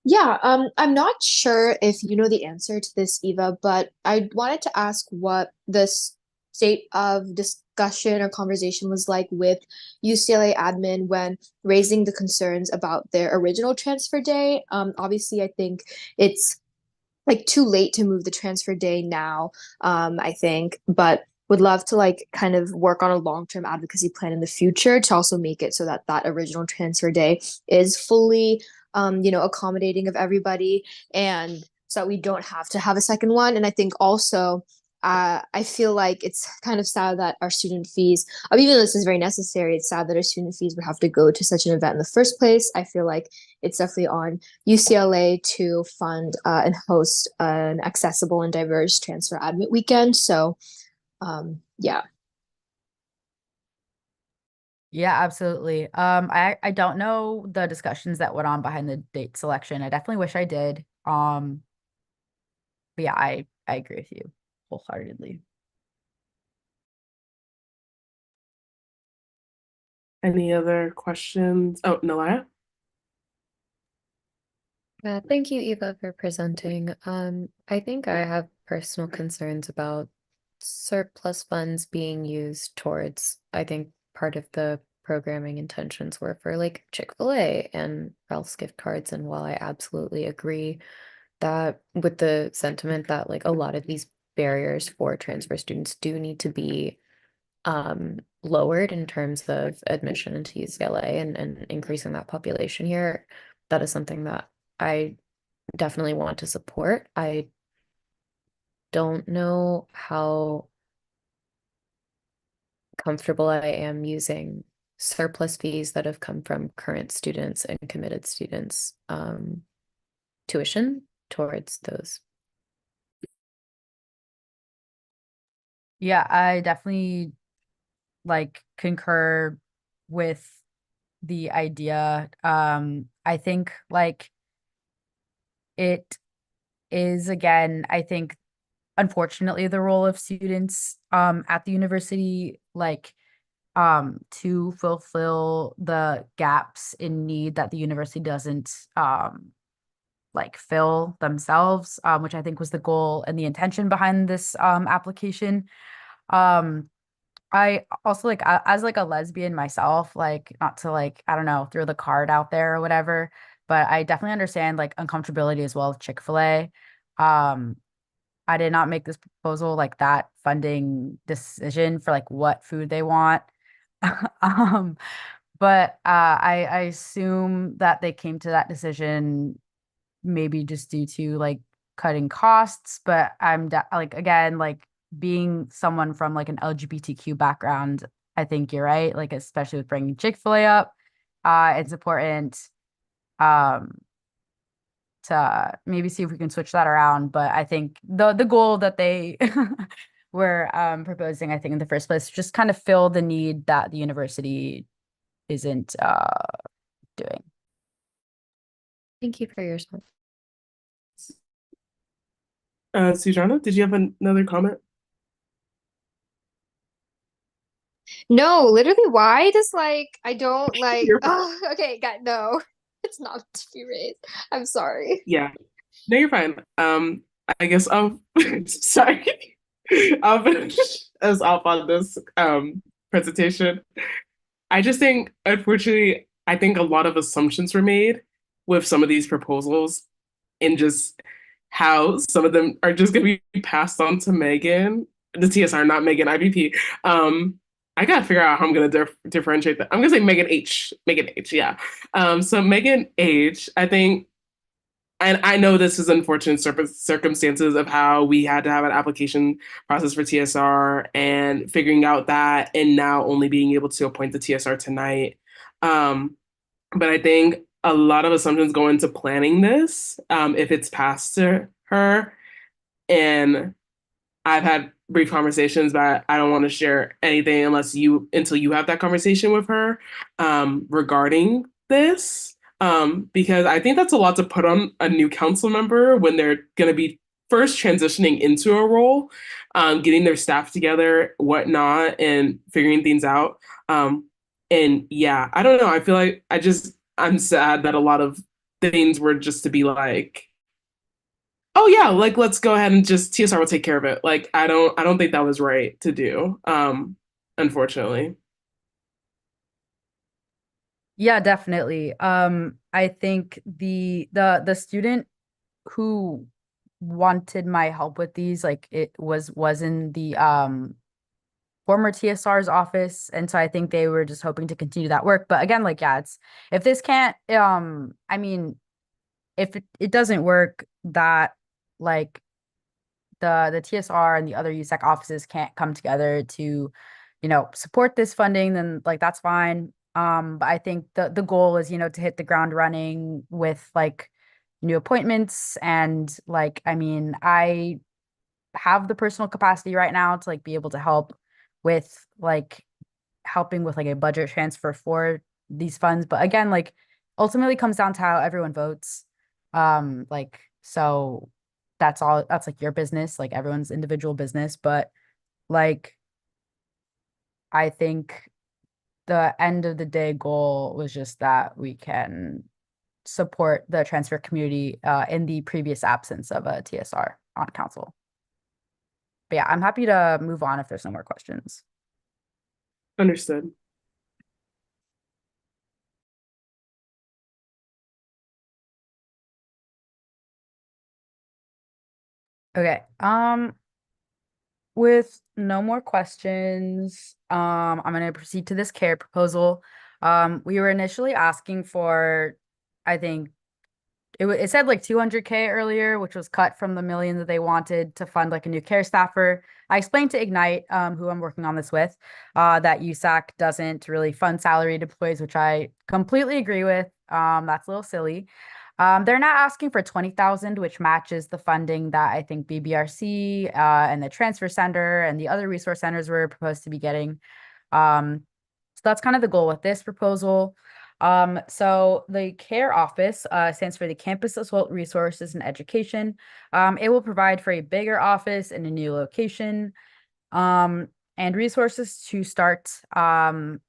Yeah, I'm not sure if you know the answer to this, Eva, but I wanted to ask what the state of discussion or conversation was like with UCLA admin when raising the concerns about their original transfer day. Obviously, I think it's like too late to move the transfer day now, I think, but would love to like kind of work on a long-term advocacy plan in the future to also make it so that that original transfer day is fully accommodating of everybody, and so that we don't have to have a second one. And I think also I feel like it's kind of sad that our student fees, even though this is very necessary, it's sad that our student fees would have to go to such an event in the first place. I feel like it's definitely on UCLA to fund and host an accessible and diverse transfer admit weekend. So, yeah. Yeah, absolutely. I don't know the discussions that went on behind the date selection. I definitely wish I did. But yeah, I agree with you wholeheartedly. Any other questions? Oh, Nalaya? Thank you, Eva, for presenting. I think I have personal concerns about surplus funds being used towards, I think part of the programming intentions were for like Chick-fil-A and Ralph's gift cards. And while I absolutely agree that with the sentiment that like a lot of these barriers for transfer students do need to be lowered in terms of admission into UCLA and increasing that population here, that is something that I definitely want to support. I don't know how comfortable I am using surplus fees that have come from current students and committed students tuition towards those. Yeah, I definitely like concur with the idea. I think like it is again, I think unfortunately the role of students at the university like to fulfill the gaps in need that the university doesn't like fill themselves, which I think was the goal and the intention behind this application. Um I also like as like a lesbian myself, like not to like, I don't know, throw the card out there or whatever, but I definitely understand like uncomfortability as well with Chick-fil-A. Um, I did not make this proposal like that funding decision for like what food they want. Um, but I assume that they came to that decision maybe just due to like cutting costs, but like again, like being someone from like an LGBTQ background, I think you're right, like especially with bringing Chick-fil-A up, it's important um to maybe see if we can switch that around, but I think the goal that they were proposing, I think in the first place, just kind of fill the need that the university isn't doing. Thank you for your response. Sujana, did you have another comment? No, literally, why does like I don't like You're fine. oh okay, got no. It's not to be raised. I'm sorry. Yeah. No, you're fine. I guess I'll sorry. I'll finish us off on this presentation. I just think, unfortunately, I think a lot of assumptions were made with some of these proposals and just how some of them are just going to be passed on to Megan, the TSR, not Megan IVP. I got to figure out how I'm going to differentiate that. I'm going to say Megan H. Megan H. Yeah. So Megan H. I think, and I know this is unfortunate circumstances of how we had to have an application process for TSR and figuring out that, and now only being able to appoint the TSR tonight. But I think a lot of assumptions go into planning this if it's passed to her. And I've had brief conversations, but I don't want to share anything until you have that conversation with her regarding this. Because I think that's a lot to put on a new council member when they're going to be first transitioning into a role, getting their staff together, whatnot, and figuring things out. And yeah, I don't know. I feel like I'm sad that a lot of things were just to be like, oh yeah, like let's go ahead and just TSR will take care of it. Like I don't think that was right to do. Unfortunately. Yeah, definitely. I think the student who wanted my help with these, like it was in the former TSR's office, and so I think they were just hoping to continue that work. But again, like yeah, it's if this can't I mean, if it doesn't work, that like the TSR and the other USAC offices can't come together to, support this funding, then like that's fine. But I think the goal is, to hit the ground running with like new appointments and like, I mean, I have the personal capacity right now to like be able to help with like helping with like a budget transfer for these funds. But again, like ultimately comes down to how everyone votes. Like so that's like your business, like everyone's individual business. But like I think the end of the day goal was just that we can support the transfer community in the previous absence of a TSR on council. But yeah, I'm happy to move on if there's no more questions. Understood. Okay. With no more questions, I'm going to proceed to this CARE proposal. We were initially asking for, I think it said like 200K earlier, which was cut from the million that they wanted to fund like a new care staffer. I explained to Ignite, who I'm working on this with, that USAC doesn't really fund salary employees, which I completely agree with. That's a little silly. They're not asking for 20,000, which matches the funding that I think BBRC and the transfer center and the other resource centers were proposed to be getting. So that's kind of the goal with this proposal. So the CARE office stands for the Campus Assault Resources and Education. It will provide for a bigger office in a new location and resources to start the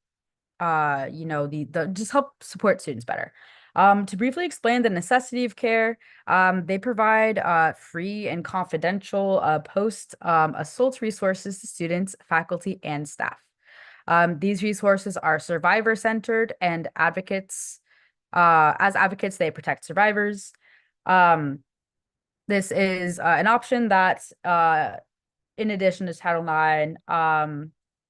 just help support students better. To briefly explain the necessity of CARE, they provide free and confidential post assault resources to students, faculty, and staff. These resources are survivor centered and advocates. As advocates, they protect survivors. This is an option that, in addition to Title IX,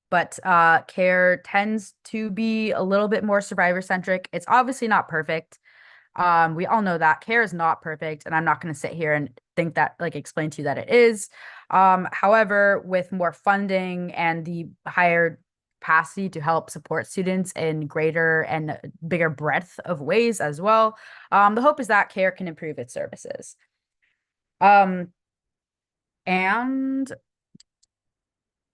but CARE tends to be a little bit more survivor centric. It's obviously not perfect. We all know that CARE is not perfect, and I'm not going to sit here and think that like explain to you that it is. However, with more funding and the higher capacity to help support students in greater and bigger breadth of ways as well, the hope is that CARE can improve its services. And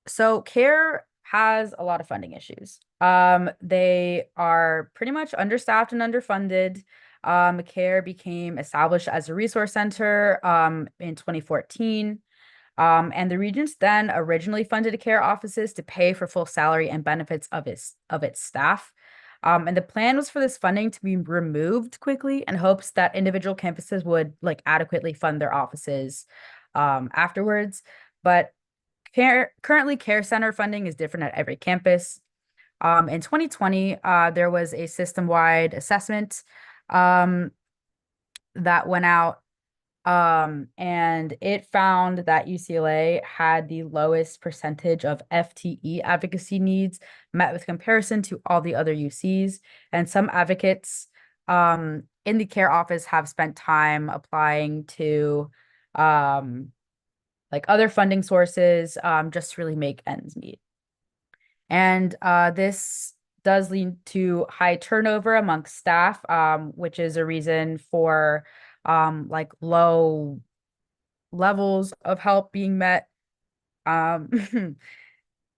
so CARE has a lot of funding issues. They are pretty much understaffed and underfunded. CARE became established as a resource center in 2014. And the Regents then originally funded CARE offices to pay for full salary and benefits of its staff. And the plan was for this funding to be removed quickly in hopes that individual campuses would like adequately fund their offices afterwards. But currently CARE center funding is different at every campus. In 2020, there was a system-wide assessment that went out, and it found that UCLA had the lowest percentage of FTE advocacy needs met with comparison to all the other UCs. And some advocates in the CARE office have spent time applying to like other funding sources just to really make ends meet. And this does lead to high turnover amongst staff, which is a reason for like low levels of help being met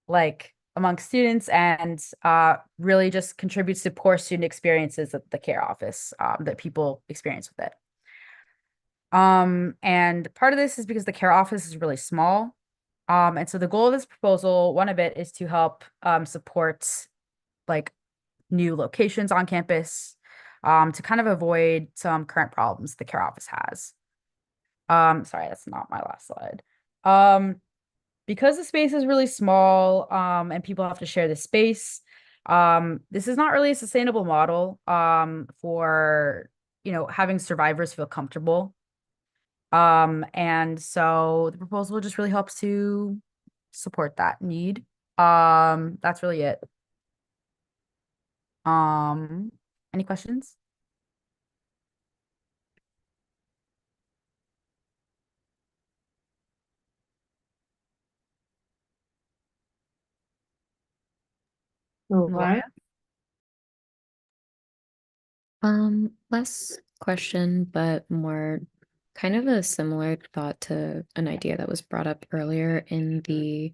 like amongst students, and really just contributes to poor student experiences at the CARE office that people experience with it. And part of this is because the CARE office is really small. And so the goal of this proposal, one of it is to help support like new locations on campus to kind of avoid some current problems the CARE office has. Sorry, that's not my last slide. Because the space is really small and people have to share the space, this is not really a sustainable model for, having survivors feel comfortable. And so the proposal just really helps to support that need. That's really it. Any questions? Mariah? Less question, but more kind of a similar thought to an idea that was brought up earlier in the.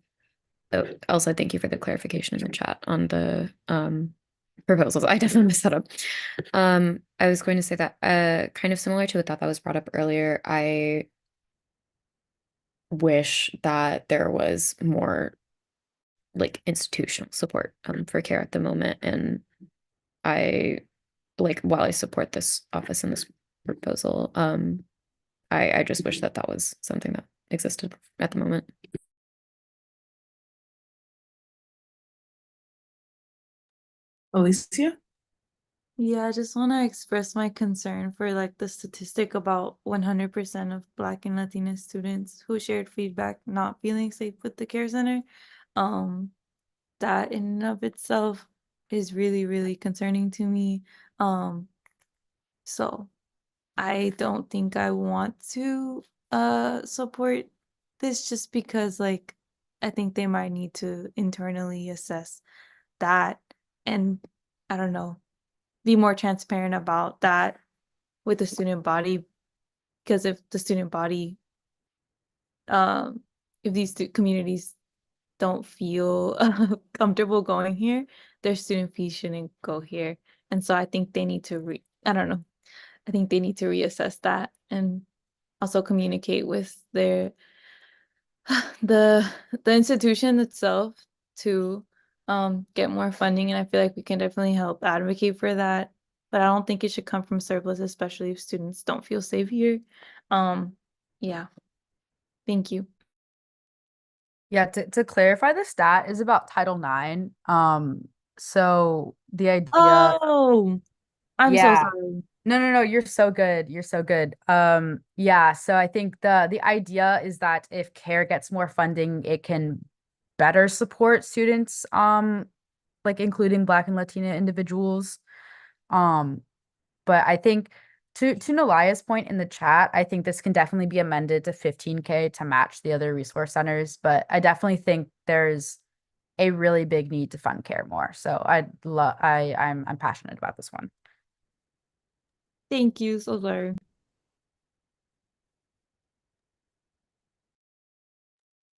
Oh, also, thank you for the clarification in the chat on the proposals. I definitely messed that up. I was going to say that kind of similar to a thought that was brought up earlier. I wish that there was more like institutional support for care at the moment, and I while I support this office and this proposal, I just wish that that was something that existed at the moment. Alicia? Yeah, I just want to express my concern for like the statistic about 100% of Black and Latina students who shared feedback not feeling safe with the care center. That in and of itself is really, really concerning to me. So I don't think I want to support this just because like I think they might need to internally assess that and I don't know, be more transparent about that with the student body because if the student body if these communities don't feel comfortable going here, their student fees shouldn't go here. And so I think they need to I don't know. I think they need to reassess that and also communicate with their the institution itself to get more funding. And I feel like we can definitely help advocate for that. But I don't think it should come from surplus, especially if students don't feel safe here. Yeah. Thank you. Yeah, to clarify, the stat is about Title IX. So the idea. Oh, I'm so Yeah. sorry. No, you're so good. You're so good. Yeah, so I think the idea is that if CARE gets more funding, it can better support students, like including Black and Latina individuals. Um, but I think to Nalaya's point in the chat, I think this can definitely be amended to 15K to match the other resource centers. But I definitely think there's a really big need to fund CARE more. So I'm passionate about this one. Thank you. So sorry.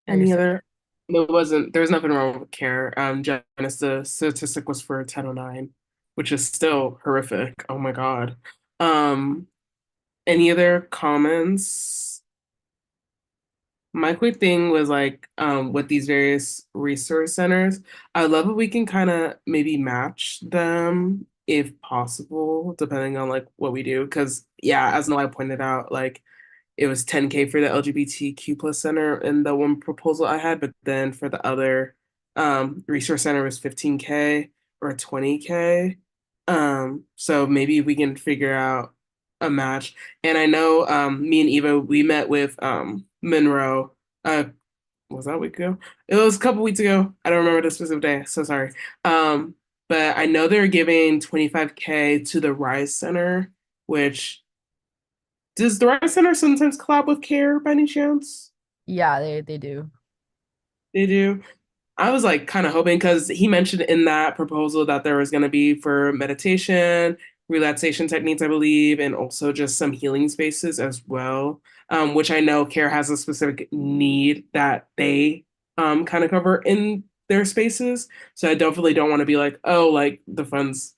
Any other? There's nothing wrong with care. Janice, the statistic was for 1009, which is still horrific. Oh my God. Any other comments? My quick thing was like, with these various resource centers, I love if we can kind of maybe match them if possible, depending on like what we do. Because yeah, as Noah pointed out, like it was 10K for the LGBTQ plus center in the one proposal I had, but then for the other resource center was 15K or 20K. So maybe we can figure out a match. And I know me and Eva, we met with Monroe. Was that a week ago? It was a couple weeks ago. I don't remember the specific day, so sorry. But I know they're giving 25K to the Rise Center, which does the Rise Center sometimes collab with CARE by any chance? Yeah, they do. They do. I was like kind of hoping because he mentioned in that proposal that there was going to be for meditation, relaxation techniques, I believe, and also just some healing spaces as well, which I know CARE has a specific need that they kind of cover in their spaces. So I definitely don't want to be like, oh, like the funds.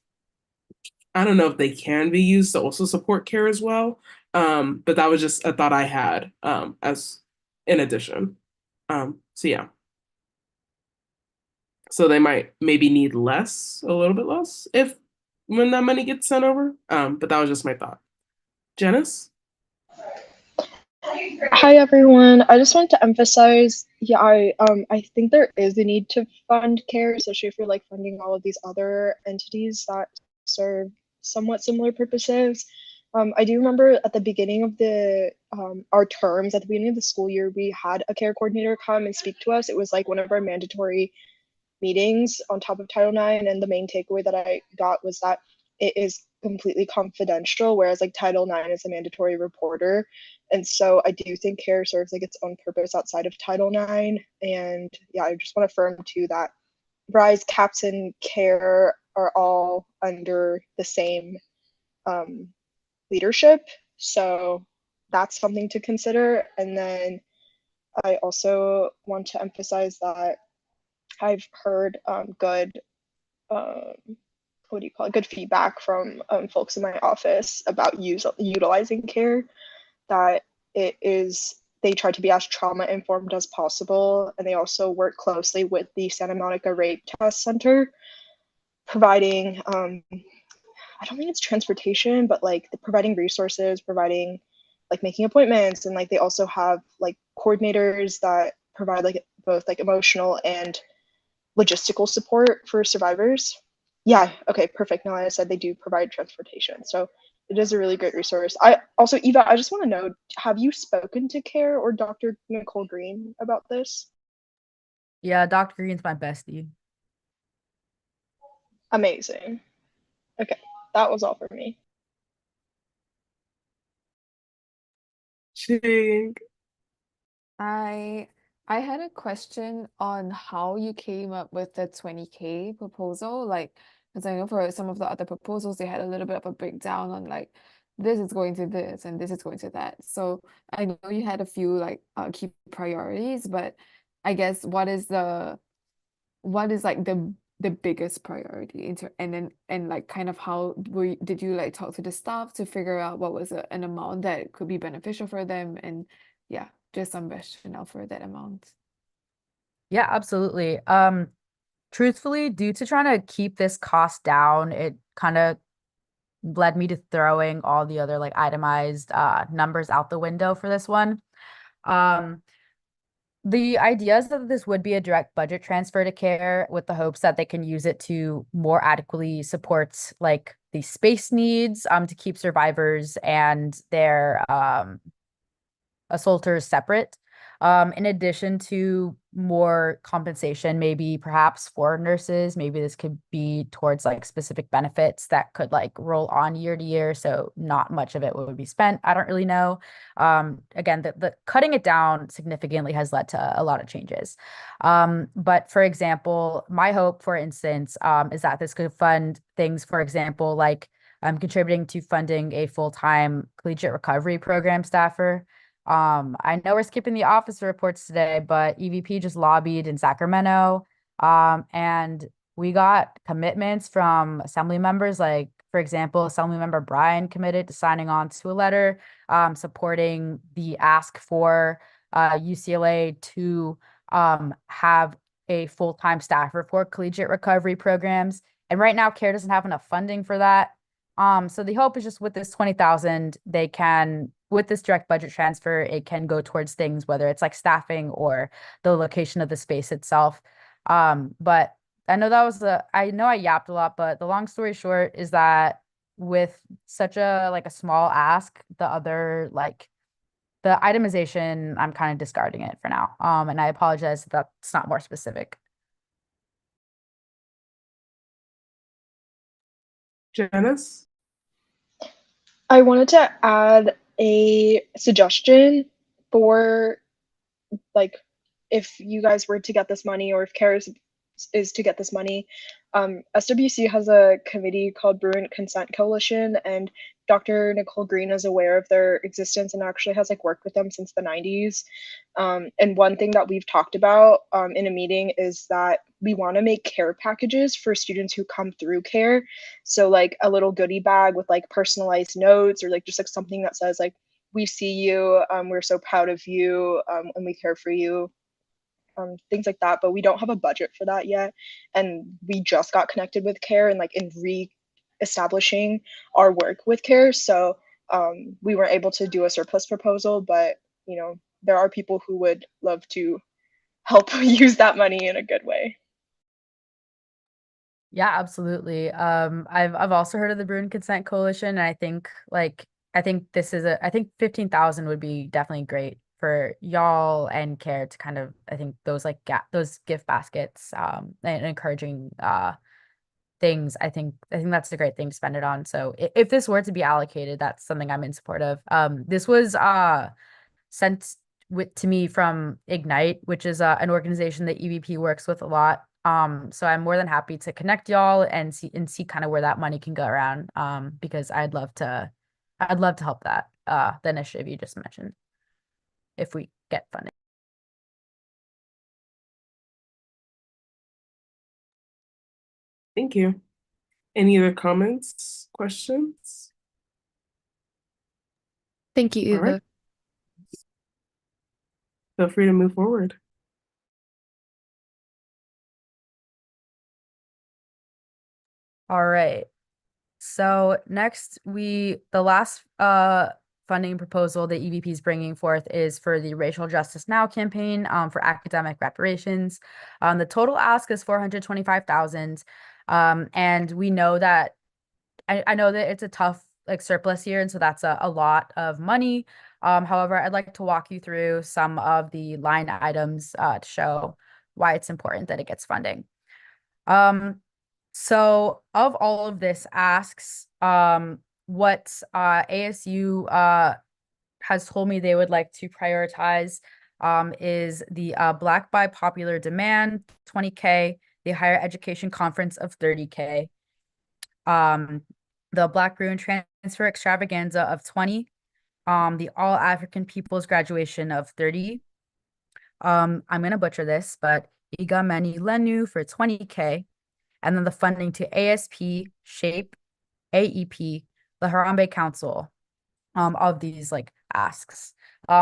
I don't know if they can be used to also support CARE as well. But that was just a thought I had as in addition. So yeah. So they might maybe need less, a little bit less, if when that money gets sent over. But that was just my thought. Janice? Hi everyone. I just wanted to emphasize, I think there is a need to fund care, especially if you're like funding all of these other entities that serve somewhat similar purposes. I do remember at the beginning of the our terms at the beginning of the school year, we had a care coordinator come and speak to us. It was like one of our mandatory meetings on top of Title IX, and the main takeaway that I got was that it is completely confidential, whereas like Title IX is a mandatory reporter. And so I do think care serves like its own purpose outside of Title IX. And yeah, I just want to affirm too that Rise, CAPS, and CARE are all under the same leadership. So that's something to consider. And then I also want to emphasize that I've heard good, what do you call it, good feedback from folks in my office about utilizing CARE, that it is, they try to be as trauma informed as possible. And they also work closely with the Santa Monica Rape Test Center, providing, I don't think it's transportation, but like providing resources, providing like making appointments. And like they also have like coordinators that provide like both like emotional and logistical support for survivors. Yeah, okay, perfect. Now I said they do provide transportation. So it is a really great resource. I also, Eva, I just want to know, have you spoken to CARE or Dr. Nicole Green about this? Yeah, Dr. Green's my bestie. Amazing. Okay, that was all for me. Ching. I had a question on how you came up with the 20K proposal. Like, because I know for some of the other proposals, they had a little bit of a breakdown on like this is going to this and this is going to that. So I know you had a few like key priorities, but I guess what is like the biggest priority and like kind of how did you like talk to the staff to figure out what was an amount that could be beneficial for them, and yeah, just some rationale for that amount. Yeah, absolutely. Truthfully, due to trying to keep this cost down, it kind of led me to throwing all the other like itemized numbers out the window for this one. The idea is that this would be a direct budget transfer to CARE with the hopes that they can use it to more adequately support like the space needs to keep survivors and their assaulters separate. In addition to more compensation, maybe perhaps for nurses, maybe this could be towards like specific benefits that could like roll on year to year. So not much of it would be spent. I don't really know. Again, the cutting it down significantly has led to a lot of changes. But for example, my hope, for instance, is that this could fund things, for example, like contributing to funding a full-time collegiate recovery program staffer. I know we're skipping the office reports today, but EVP just lobbied in Sacramento. And we got commitments from assembly members, like, for example, Assembly Member Brian committed to signing on to a letter supporting the ask for UCLA to have a full-time staffer for collegiate recovery programs. And right now, CARE doesn't have enough funding for that. So the hope is just with this 20,000, they can, with this direct budget transfer, it can go towards things, whether it's like staffing or the location of the space itself. But I know I know I yapped a lot, but the long story short is that with such a small ask, the itemization, I'm kind of discarding it for now. And I apologize if that's not more specific. Janice? I wanted to add a suggestion for like if you guys were to get this money, or if CARE is to get this money, SWC has a committee called Bruin Consent Coalition, and Dr. Nicole Green is aware of their existence and actually has like worked with them since the 90s. And one thing that we've talked about in a meeting is that we want to make care packages for students who come through CARE. So like a little goodie bag with like personalized notes, or like just like something that says like, we see you, we're so proud of you, and we care for you, things like that. But we don't have a budget for that yet, and we just got connected with CARE and like in re-establishing our work with CARE. So we weren't able to do a surplus proposal, but you know, there are people who would love to help use that money in a good way. Yeah, absolutely. I've also heard of the Bruin Consent Coalition, and I think I think 15,000 would be definitely great for y'all and CARE to kind of, I think those gift baskets and encouraging things. I think that's a great thing to spend it on. So if this were to be allocated, that's something I'm in support of. This was sent to me from Ignite, which is an organization that EVP works with a lot. So I'm more than happy to connect y'all and see kind of where that money can go around. Because I'd love to help that the initiative you just mentioned if we get funding. Thank you. Any other comments, questions? Thank you, All right. Eva. Feel free to move forward. All right. So next, the last funding proposal that EVP is bringing forth is for the Racial Justice Now campaign for academic reparations. The total ask is 425,000, and we know that I know that it's a tough surplus year, and so that's a lot of money. However, I'd like to walk you through some of the line items to show why it's important that it gets funding. So of all of this asks, what ASU has told me they would like to prioritize is the Black by Popular Demand, 20K, the Higher Education Conference of 30K, the Black Ruin Transfer Extravaganza of 20, the All African Peoples Graduation of 30. I'm gonna butcher this, but Igameni Lenu for 20K, and then the funding to ASP, SHAPE, AEP, the Harambe Council, of these asks.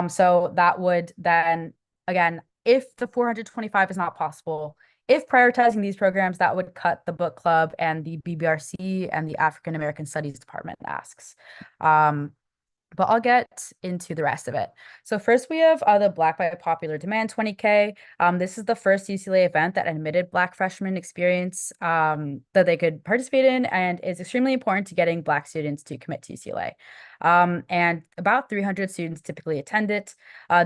So that would then, again, if the 425 is not possible, if prioritizing these programs, that would cut the book club and the BBRC and the African American Studies Department asks. But I'll get into the rest of it. So first we have the Black by Popular Demand 20K. This is the first UCLA event that admitted Black freshmen experience that they could participate in, and is extremely important to getting Black students to commit to UCLA. And about 300 students typically attend it.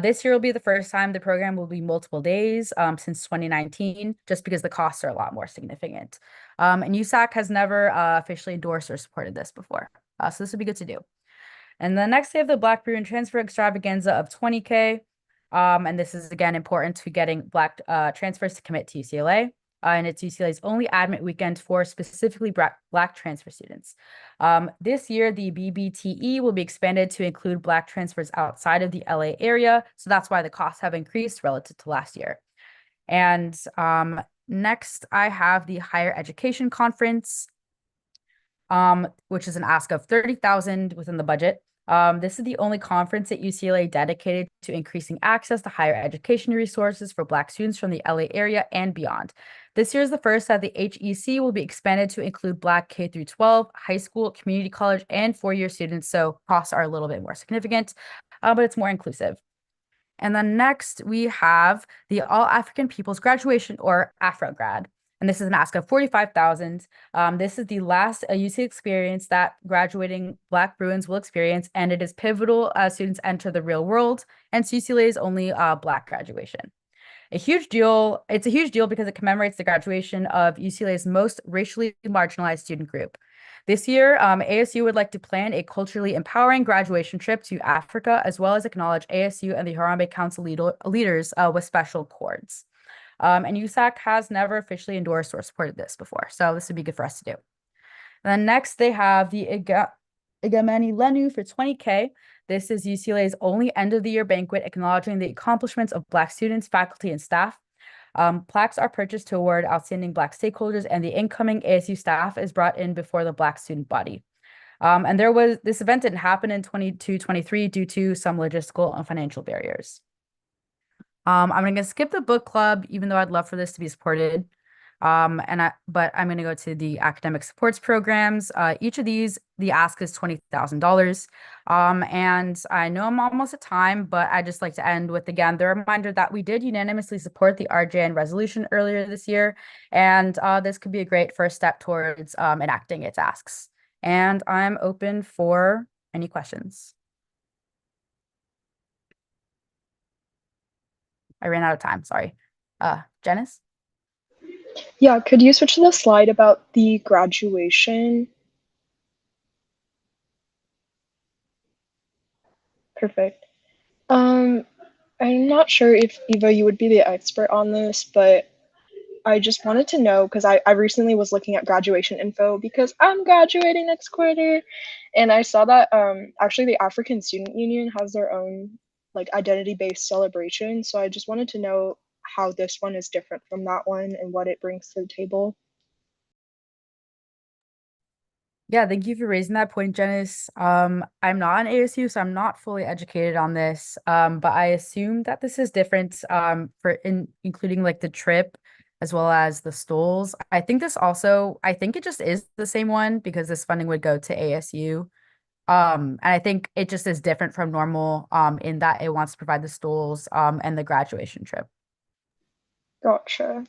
This year will be the first time the program will be multiple days since 2019, just because the costs are a lot more significant. And USAC has never officially endorsed or supported this before. So this would be good to do. And then next, we have the Black Ruin Transfer Extravaganza of 20K. And this is, again, important to getting Black transfers to commit to UCLA. And it's UCLA's only admit weekend for specifically Black transfer students. This year, the BBTE will be expanded to include Black transfers outside of the LA area. So that's why the costs have increased relative to last year. And next, I have the Higher Education Conference, which is an ask of 30,000 within the budget. This is the only conference at UCLA dedicated to increasing access to higher education resources for Black students from the LA area and beyond. This year is the first that the HEC will be expanded to include Black K through 12, high school, community college, and four-year students, so costs are a little bit more significant, but it's more inclusive. And then next, we have the All African Peoples Graduation, or AfroGrad. And this is an ask of 45,000. This is the last UC experience that graduating Black Bruins will experience, and it is pivotal as students enter the real world, and UCLA's only Black graduation. It's a huge deal because it commemorates the graduation of UCLA's most racially marginalized student group. This year, ASU would like to plan a culturally empowering graduation trip to Africa, as well as acknowledge ASU and the Harambe Council leaders with special cords. And USAC has never officially endorsed or supported this before, so this would be good for us to do. And then next, they have the Igameni Lenu for 20K. This is UCLA's only end-of-the-year banquet acknowledging the accomplishments of Black students, faculty, and staff. Plaques are purchased to award outstanding Black stakeholders, and the incoming ASU staff is brought in before the Black student body. And this event didn't happen in 22-23 due to some logistical and financial barriers. I'm going to skip the book club, even though I'd love for this to be supported. But I'm going to go to the academic supports programs. Each of these, the ask is $20,000. And I know I'm almost at time, but I just like to end with, again, the reminder that we did unanimously support the RJN resolution earlier this year. And this could be a great first step towards enacting its asks. And I'm open for any questions. I ran out of time, sorry. Janice? Yeah, could you switch to the slide about the graduation? Perfect. I'm not sure if Eva, you would be the expert on this, but I just wanted to know because I recently was looking at graduation info because I'm graduating next quarter, and I saw that actually the African Student Union has their own like identity-based celebration. So I just wanted to know how this one is different from that one and what it brings to the table. Yeah, thank you for raising that point, Janice. I'm not an ASU, so I'm not fully educated on this. But I assume that this is different including like the trip as well as the stools. I think it just is the same one because this funding would go to ASU. And I think it just is different from normal in that it wants to provide the stools and the graduation trip. Gotcha.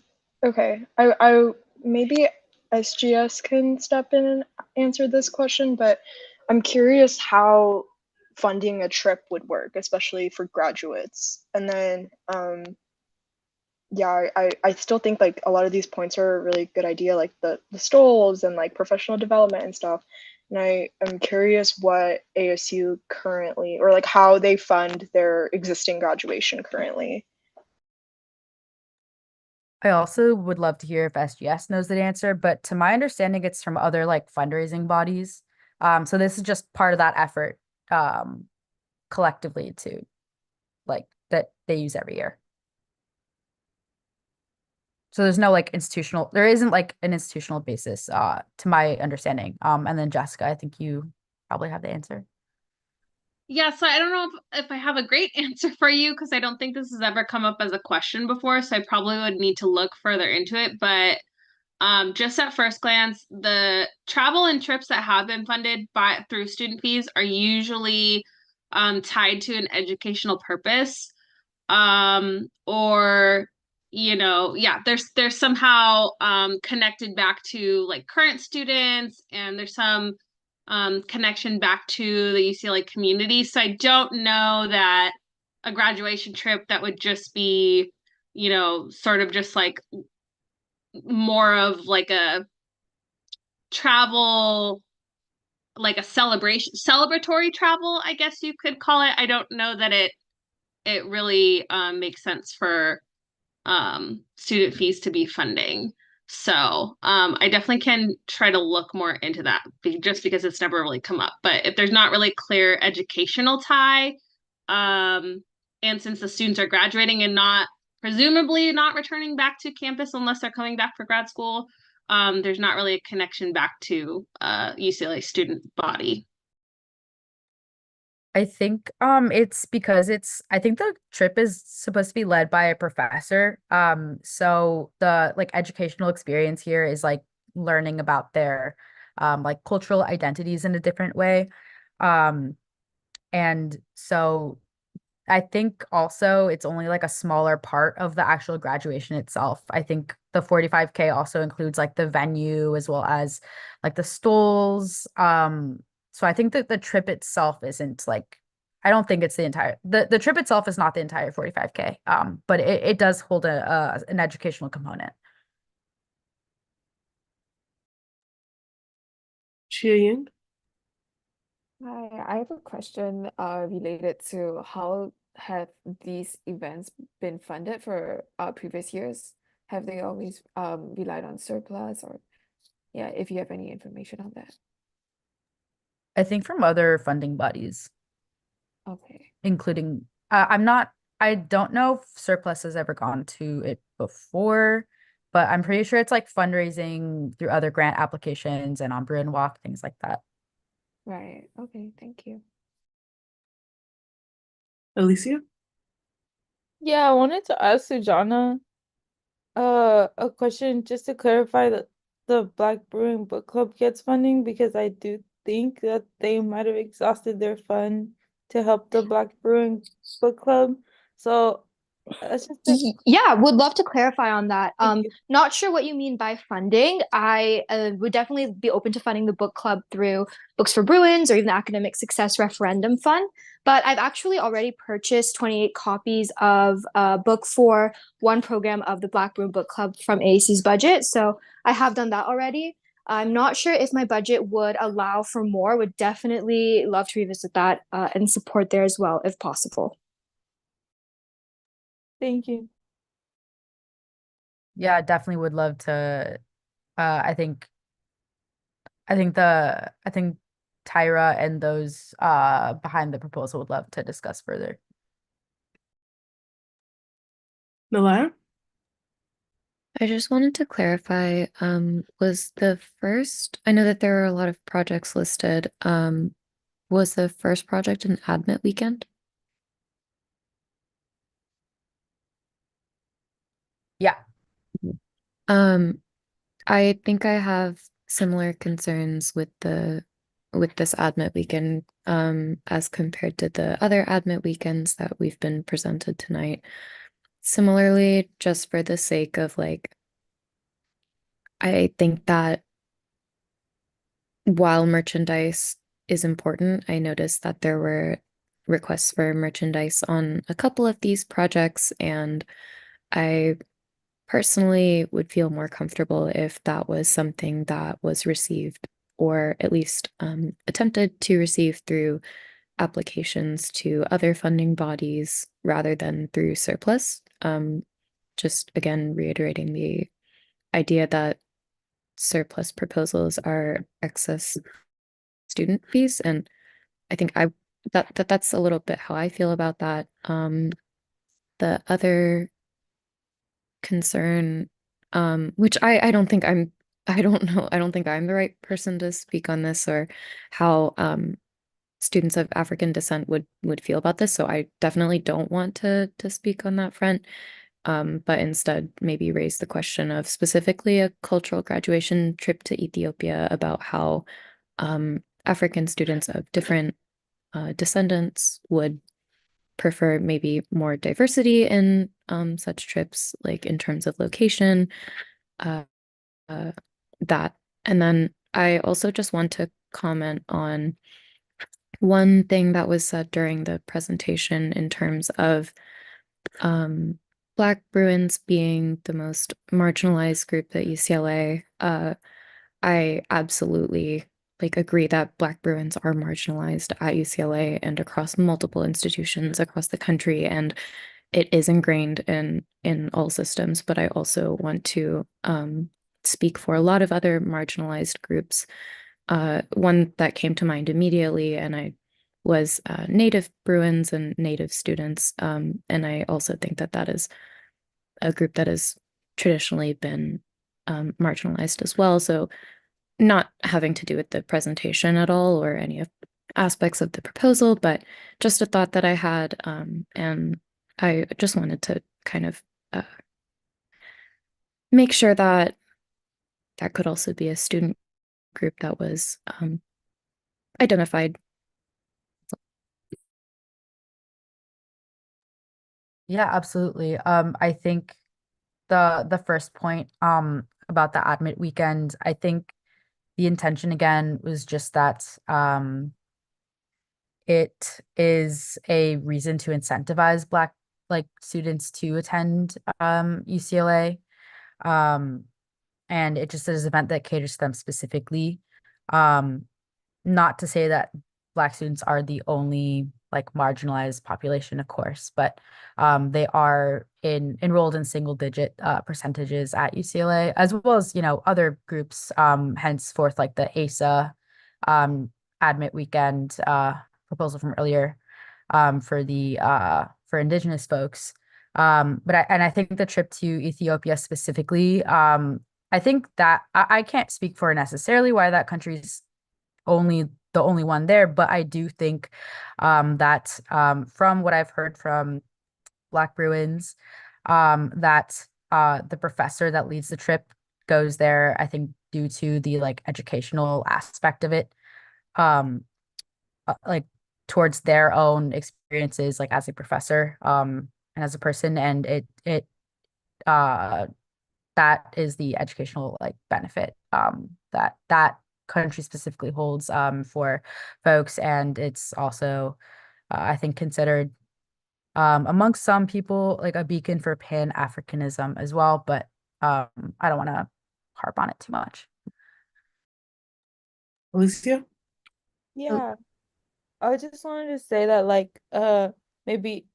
Okay. I maybe SGS can step in and answer this question, but I'm curious how funding a trip would work, especially for graduates. And then yeah, I still think like a lot of these points are a really good idea, like the stoles and like professional development and stuff. And I am curious what ASU currently or like how they fund their existing graduation currently. I also would love to hear if SGS knows the answer, but to my understanding, it's from other like fundraising bodies. So this is just part of that effort collectively to like that they use every year. So there isn't like an institutional basis to my understanding. And then Jessica, I think you probably have the answer. Yeah, so I don't know if I have a great answer for you because I don't think this has ever come up as a question before, so I probably would need to look further into it. But just at first glance, the travel and trips that have been funded through student fees are usually tied to an educational purpose. Or yeah, there's somehow connected back to like current students, and there's some connection back to the UCLA community. So I don't know that a graduation trip that would just be, sort of just like more of like a travel, like a celebratory travel, I guess you could call it. I don't know that it really makes sense for student fees to be funding. So I definitely can try to look more into that just because it's never really come up. But if there's not really clear educational tie, and since the students are graduating and presumably not returning back to campus unless they're coming back for grad school, there's not really a connection back to UCLA student body. I think it's because I think the trip is supposed to be led by a professor. So the like educational experience here is like learning about their like cultural identities in a different way. And so I think also it's only like a smaller part of the actual graduation itself. I think the 45K also includes like the venue as well as like the stalls. So I think that the trip itself isn't like, I don't think it's the trip itself is not the entire 45K. But it does hold an educational component. Chia Ying? Hi, I have a question related to how have these events been funded for previous years? Have they always relied on surplus or yeah, if you have any information on that. I think from other funding bodies, Okay. including I don't know if surplus has ever gone to it before, but I'm pretty sure it's like fundraising through other grant applications and on Bruin Walk, things like that. Right. Okay, thank you. Alicia? Yeah, I wanted to ask Sujana a question just to clarify that the Black Brewing Book Club gets funding because I do think that they might have exhausted their fund to help the Black Brewing Book Club. So that's just Yeah, would love to clarify on that. Thank you. Not sure what you mean by funding. I would definitely be open to funding the book club through Books for Bruins or even the Academic Success Referendum Fund. But I've actually already purchased 28 copies of a book for one program of the Black Bruin Book Club from AAC's budget. So I have done that already. I'm not sure if my budget would allow for more. Would definitely love to revisit that and support there as well, if possible. Thank you. Yeah, definitely would love to. I think I think Tyra and those behind the proposal would love to discuss further. Nalaya? I just wanted to clarify, was the first, I know that there are a lot of projects listed. Was the first project an admit weekend? Yeah. Um, I think I have similar concerns with this admit weekend, as compared to the other admit weekends that we've been presented tonight. Similarly, just for the sake of like, I think that while merchandise is important, I noticed that there were requests for merchandise on a couple of these projects, and I personally would feel more comfortable if that was something that was received or at least attempted to receive through applications to other funding bodies rather than through surplus. Just again, reiterating the idea that surplus proposals are excess student fees, and I think that's a little bit how I feel about that. The other concern, which I don't think I don't know, I don't think I'm the right person to speak on this or how students of African descent would feel about this. So I definitely don't want to speak on that front. But instead maybe raise the question of specifically a cultural graduation trip to Ethiopia about how African students of different descendants would prefer maybe more diversity in such trips, like in terms of location, uh, uh, that. And then I also just want to comment on one thing that was said during the presentation in terms of Black Bruins being the most marginalized group at UCLA. I absolutely like agree that Black Bruins are marginalized at UCLA and across multiple institutions across the country, and it is ingrained in all systems. But I also want to speak for a lot of other marginalized groups. One that came to mind immediately, and I was Native Bruins and Native students, and I also think that that is a group that has traditionally been marginalized as well. So not having to do with the presentation at all or any of aspects of the proposal, but just a thought that I had. And I just wanted to kind of make sure that that could also be a student group that was identified. Yeah, absolutely. I think the first point about the admit weekend, I think the intention again was just that it is a reason to incentivize Black like students to attend UCLA. Um, and it just is an event that caters to them specifically. Um, Not to say that Black students are the only like marginalized population, of course, but they are enrolled in single digit percentages at UCLA, as well as, you know, other groups, henceforth like the ASA um, admit weekend proposal from earlier for Indigenous folks. But I think the trip to Ethiopia specifically, I think that I can't speak for necessarily why that country's only the only one there, but I do think that from what I've heard from Black Bruins, that the professor that leads the trip goes there, I think due to the like educational aspect of it, um, like towards their own experiences, like as a professor, and as a person, and it uh that is the educational like benefit that that country specifically holds for folks, and it's also I think considered amongst some people like a beacon for Pan-Africanism as well, but I don't want to harp on it too much. Alicia? Yeah, I just wanted to say that like maybe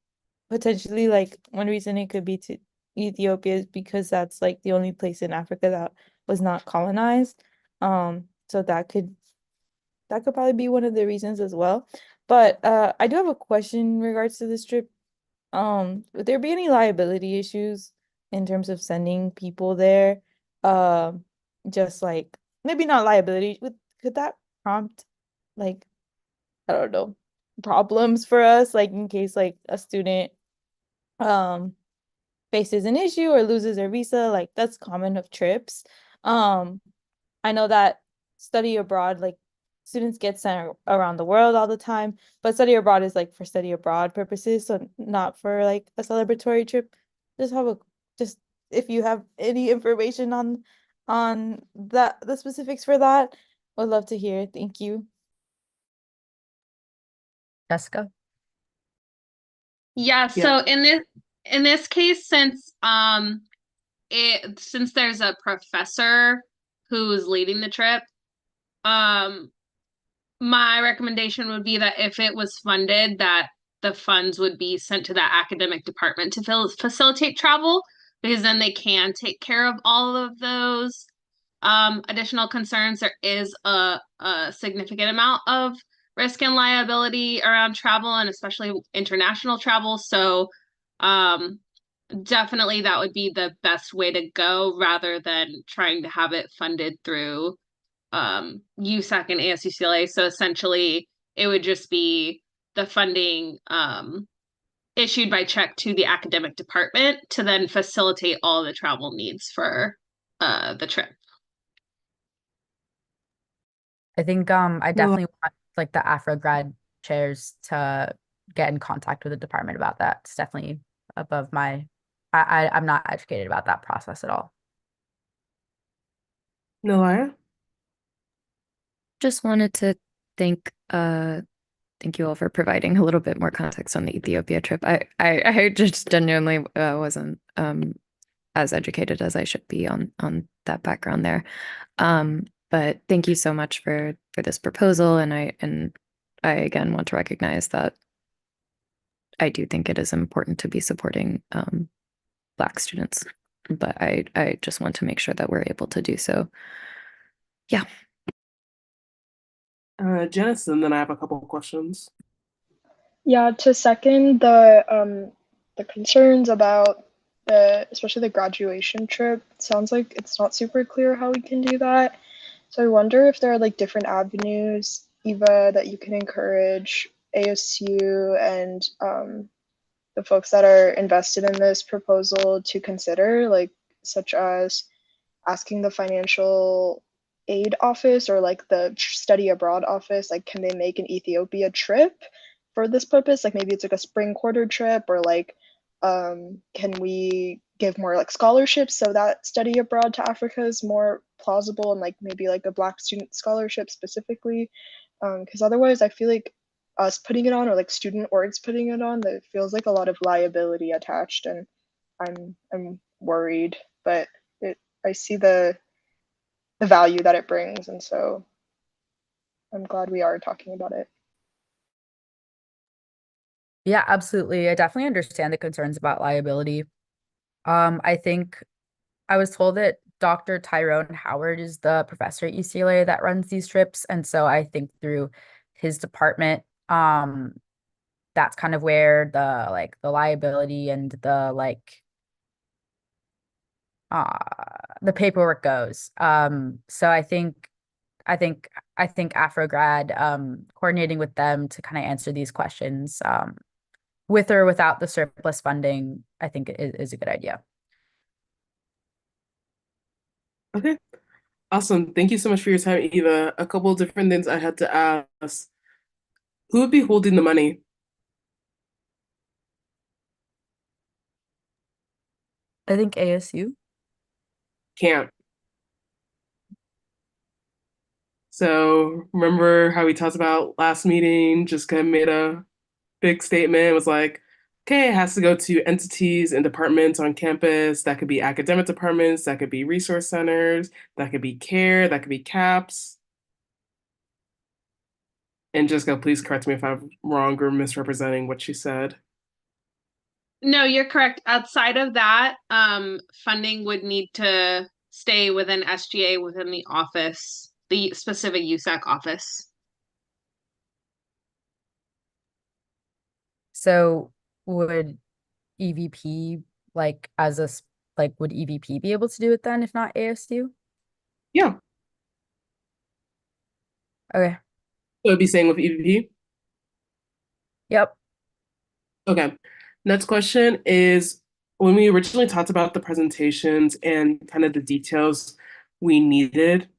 potentially like one reason it could be to Ethiopia is because that's like the only place in Africa that was not colonized. So that could probably be one of the reasons as well. But I do have a question in regards to this trip. Would there be any liability issues in terms of sending people there? Just like maybe not liability. Could that prompt like I don't know problems for us, like in case like a student um faces an issue or loses their visa, like that's common of trips. Um, I know that study abroad, like students get sent around the world all the time, but study abroad is like for study abroad purposes, so not for like a celebratory trip. Just have a just if you have any information on the specifics for that, would love to hear. Thank you. Jessica? Yeah, so in this case, since there's a professor who's leading the trip, um my recommendation would be that if it was funded, that the funds would be sent to that academic department to facilitate travel, because then they can take care of all of those additional concerns. There is a significant amount of risk and liability around travel, and especially international travel. So um, definitely that would be the best way to go, rather than trying to have it funded through USAC and ASUCLA. So essentially it would just be the funding issued by check to the academic department to then facilitate all the travel needs for the trip. I think I definitely want like the Afro grad chairs to get in contact with the department about that. It's definitely above my I'm not educated about that process at all. Nalaya? Just wanted to thank thank you all for providing a little bit more context on the Ethiopia trip. I just genuinely wasn't as educated as I should be on that background there. But thank you so much for this proposal, and I again want to recognize that I do think it is important to be supporting Black students, but I just want to make sure that we're able to do so. Yeah. Janice, and then I have a couple of questions. Yeah, to second the concerns about especially the graduation trip, it sounds like it's not super clear how we can do that. So I wonder if there are like different avenues, Eva, that you can encourage ASU and the folks that are invested in this proposal to consider, like such as asking the financial aid office or like the study abroad office, like can they make an Ethiopia trip for this purpose? Like maybe it's like a spring quarter trip, or like can we give more like scholarships so that study abroad to Africa is more plausible, and like maybe like a Black student scholarship specifically? Because otherwise I feel like us putting it on, or like student orgs putting it on, that feels like a lot of liability attached, and I'm worried, but I see the value that it brings, and so I'm glad we are talking about it. Yeah, absolutely. I definitely understand the concerns about liability. I think I was told that Dr. Tyrone Howard is the professor at UCLA that runs these trips. And so I think through his department, that's kind of where the liability and the paperwork goes. So I think Afrograd coordinating with them to kind of answer these questions with or without the surplus funding, I think is a good idea. Okay, awesome. Thank you so much for your time, Eva. A couple of different things I had to ask. Who would be holding the money? I think ASU. Can't. So remember how we talked about last meeting, just kind of made a big statement, was like, okay, it has to go to entities and departments on campus. That could be academic departments, that could be resource centers, that could be care, that could be CAPS. And Jessica, please correct me if I'm wrong or misrepresenting what she said. No, you're correct. Outside of that, funding would need to stay within SGA within the office, the specific USAC office. So would EVP like as a like would EVP be able to do it then if not ASU? Yeah. Okay. So it'd be saying with EVP. Yep. Okay. Next question is when we originally talked about the presentations and kind of the details we needed,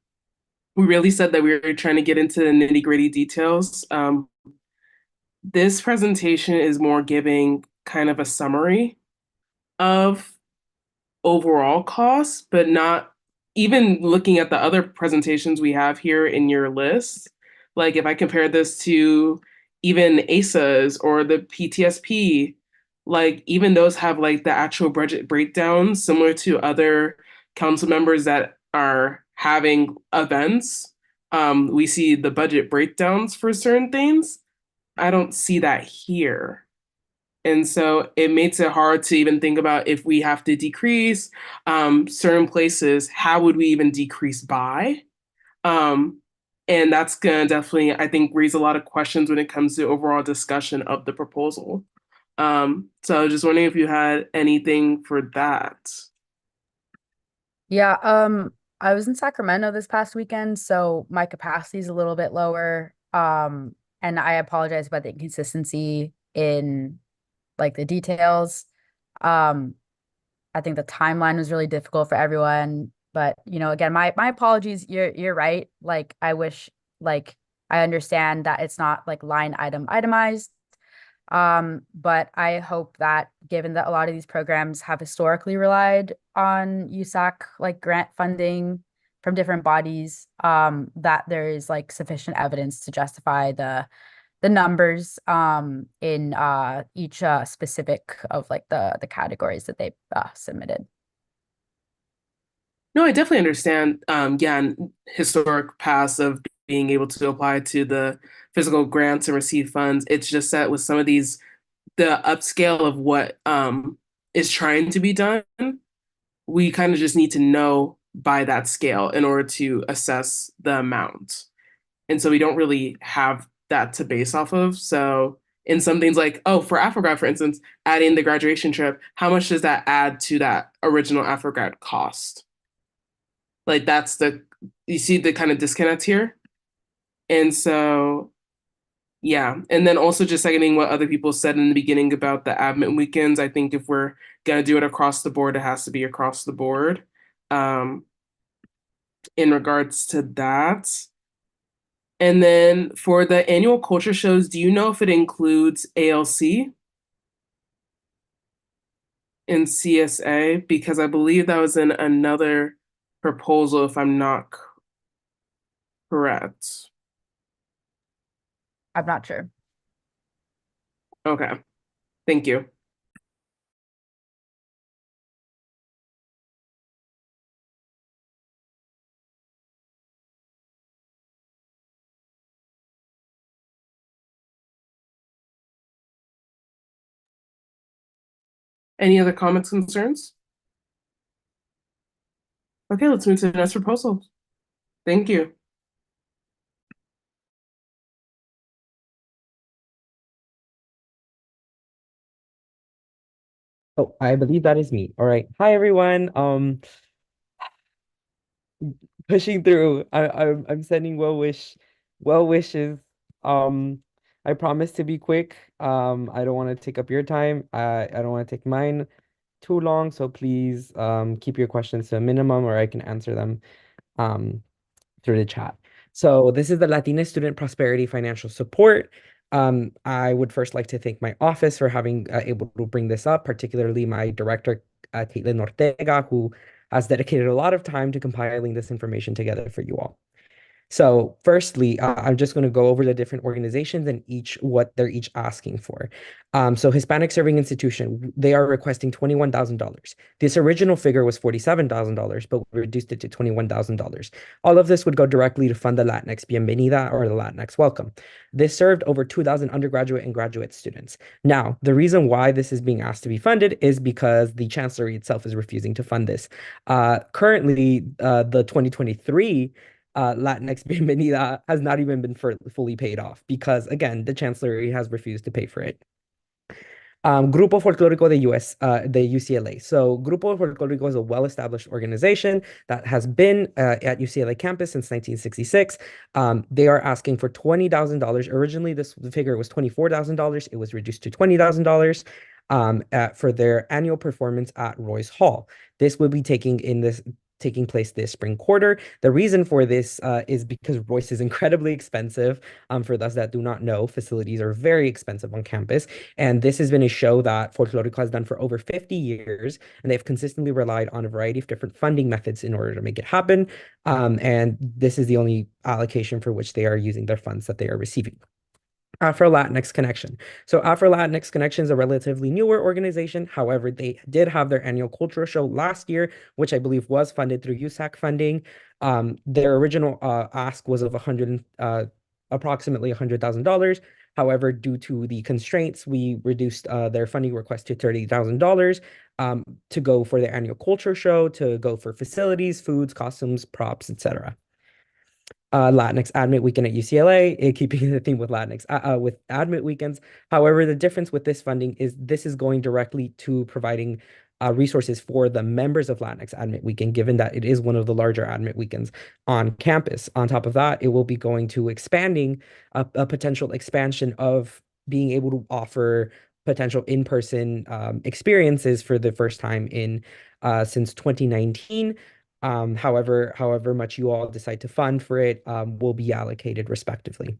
we really said that we were trying to get into the nitty-gritty details. This presentation is more giving kind of a summary of overall costs, but not even looking at the other presentations we have here in your list. Like if I compare this to even ASAs or the PTSP, like even those have like the actual budget breakdowns similar to other council members that are having events. We see the budget breakdowns for certain things. I don't see that here. And so it makes it hard to even think about if we have to decrease certain places, how would we even decrease by? Um, and that's going to definitely, I think, raise a lot of questions when it comes to overall discussion of the proposal. So I was just wondering if you had anything for that. Yeah, I was in Sacramento this past weekend, so my capacity is a little bit lower. And I apologize about the inconsistency in like the details. Um, I think the timeline was really difficult for everyone, but again, my apologies. You're right. Like I wish like I understand that it's not like line item itemized. But I hope that given that a lot of these programs have historically relied on USAC like grant funding from different bodies, that there is like sufficient evidence to justify the numbers in each specific of like the categories that they submitted. No, I definitely understand. Yeah, and historic past of being able to apply to the physical grants and receive funds. It's just that with some of these, the upscale of what is trying to be done, we kind of just need to know by that scale in order to assess the amount. And so we don't really have that to base off of. So in some things like, oh, for AfroGrad, for instance, adding the graduation trip, how much does that add to that original AfroGrad cost? Like that's you see the kind of disconnect here. And so, yeah. And then also just seconding what other people said in the beginning about the admin weekends. I think if we're gonna do it across the board, it has to be across the board. In regards to that. And then for the annual culture shows, do you know if it includes ALC and CSA? Because I believe that was in another proposal, if I'm not correct. I'm not sure. Okay. Thank you. Any other comments, concerns? Okay, let's move to the next proposal. Thank you. Oh, I believe that is me. All right. Hi, everyone. Pushing through. I'm sending well wishes. I promise to be quick. I don't want to take up your time. I don't want to take mine too long. So please keep your questions to a minimum or I can answer them through the chat. So this is the Latina Student Prosperity Financial Support. I would first like to thank my office for having able to bring this up, particularly my director, Caitlin Ortega, who has dedicated a lot of time to compiling this information together for you all. So firstly, I'm just going to go over the different organizations and what they're each asking for. So Hispanic Serving Institution, they are requesting $21,000. This original figure was $47,000, but we reduced it to $21,000. All of this would go directly to fund the Latinx Bienvenida or the Latinx Welcome. This served over 2,000 undergraduate and graduate students. Now, the reason why this is being asked to be funded is because the Chancellery itself is refusing to fund this. Currently, the 2023 Latinx Bienvenida has not even been fully paid off because, again, the Chancellery has refused to pay for it. Grupo Folclórico de UCLA. So Grupo Folclórico is a well-established organization that has been at UCLA campus since 1966. They are asking for $20,000. Originally, the figure was $24,000. It was reduced to $20,000 for their annual performance at Royce Hall. This will be taking place this spring quarter. The reason for this is because Royce is incredibly expensive. For those that do not know, facilities are very expensive on campus. And this has been a show that Folklorico has done for over 50 years, and they've consistently relied on a variety of different funding methods in order to make it happen. And this is the only allocation for which they are using their funds that they are receiving. Afro Latinx Connection. So Afro Latinx Connection is a relatively newer organization. However, they did have their annual cultural show last year, which I believe was funded through USAC funding. Their original ask was of approximately $100,000. However, due to the constraints, we reduced their funding request to $30,000 to go for their annual culture show, to go for facilities, foods, costumes, props, etc. Latinx Admit Weekend at UCLA, keeping the theme with Latinx with Admit Weekends. However, the difference with this funding is this is going directly to providing resources for the members of Latinx Admit Weekend, given that it is one of the larger Admit Weekends on campus. On top of that, it will be going to expanding a potential expansion of being able to offer potential in-person experiences for the first time in since 2019. However much you all decide to fund for it will be allocated respectively.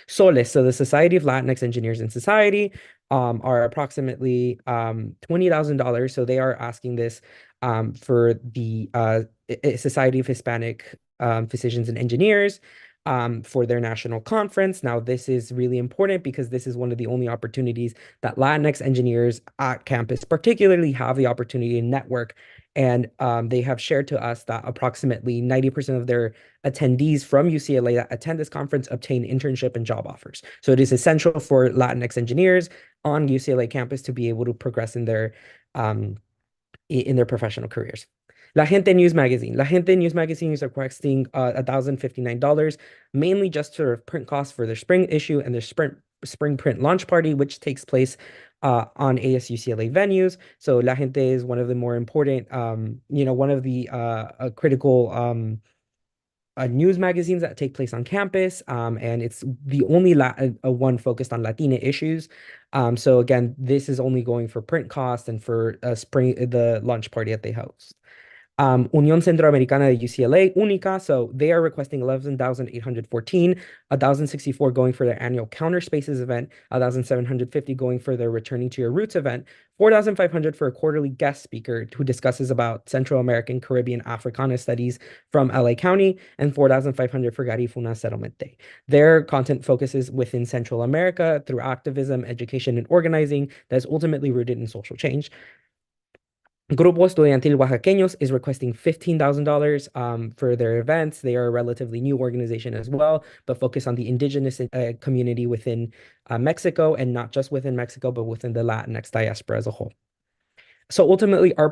SOLES, so the Society of Latinx Engineers in Society, are approximately $20,000. So they are asking this for the Society of Hispanic Physicians and Engineers for their national conference. Now, this is really important because this is one of the only opportunities that Latinx engineers at campus particularly have the opportunity to network. And they have shared to us that approximately 90% of their attendees from UCLA that attend this conference obtain internship and job offers. So it is essential for Latinx engineers on UCLA campus to be able to progress in their professional careers. La Gente News Magazine. La Gente News Magazine is requesting $1,059, mainly just for print costs for their spring issue and their spring print launch party, which takes place on ASUCLA venues. So La Gente is one of the more important, one of the critical news magazines that take place on campus, and it's the only one focused on Latina issues. So again, this is only going for print costs and for the launch party that they host. Unión Centroamericana de UCLA, UNICA, so they are requesting 11,814, 1,064 going for their annual Counter Spaces event, 1,750 going for their Returning to Your Roots event, 4,500 for a quarterly guest speaker who discusses about Central American, Caribbean, Africana studies from LA County, and 4,500 for Garifuna Settlement Day. Their content focuses within Central America through activism, education, and organizing that is ultimately rooted in social change. Grupo Estudiantil Oaxaqueños is requesting $15,000 for their events. They are a relatively new organization as well, but focus on the indigenous community within Mexico, and not just within Mexico, but within the Latinx diaspora as a whole. So ultimately, our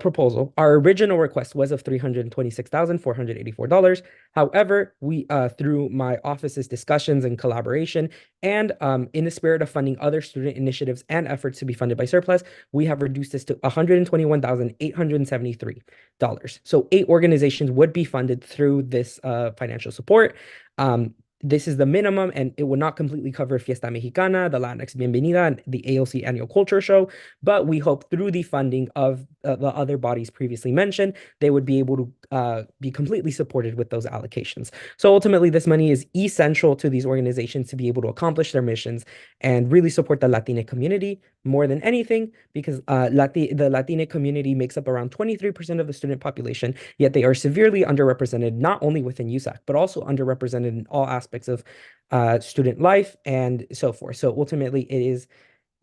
original request was of $326,484. However, we, through my office's discussions and collaboration, and in the spirit of funding other student initiatives and efforts to be funded by surplus, we have reduced this to $121,873. So 8 organizations would be funded through this financial support. This is the minimum, and it would not completely cover Fiesta Mexicana, the Latinx Bienvenida, and the AOC Annual Culture Show. But we hope through the funding of the other bodies previously mentioned, they would be able to be completely supported with those allocations. So ultimately, this money is essential to these organizations to be able to accomplish their missions and really support the Latina community, more than anything because the Latina community makes up around 23% of the student population, yet they are severely underrepresented not only within USAC, but also underrepresented in all aspects of student life and so forth. So ultimately, it is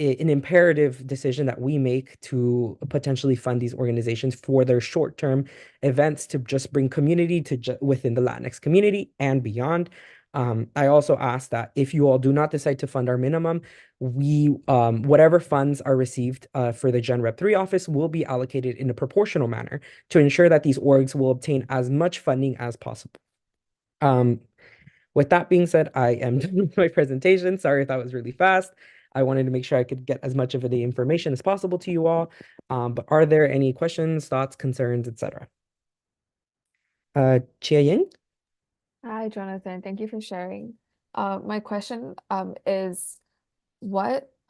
an imperative decision that we make to potentially fund these organizations for their short-term events to just bring community to within the Latinx community and beyond. I also ask that if you all do not decide to fund our minimum, we whatever funds are received for the Gen Rep 3 office will be allocated in a proportional manner to ensure that these orgs will obtain as much funding as possible. With that being said, I am done with my presentation. Sorry if that was really fast. I wanted to make sure I could get as much of the information as possible to you all. But are there any questions, thoughts, concerns, etc.? Chia Ying? Hi, Jonathan. Thank you for sharing. My question is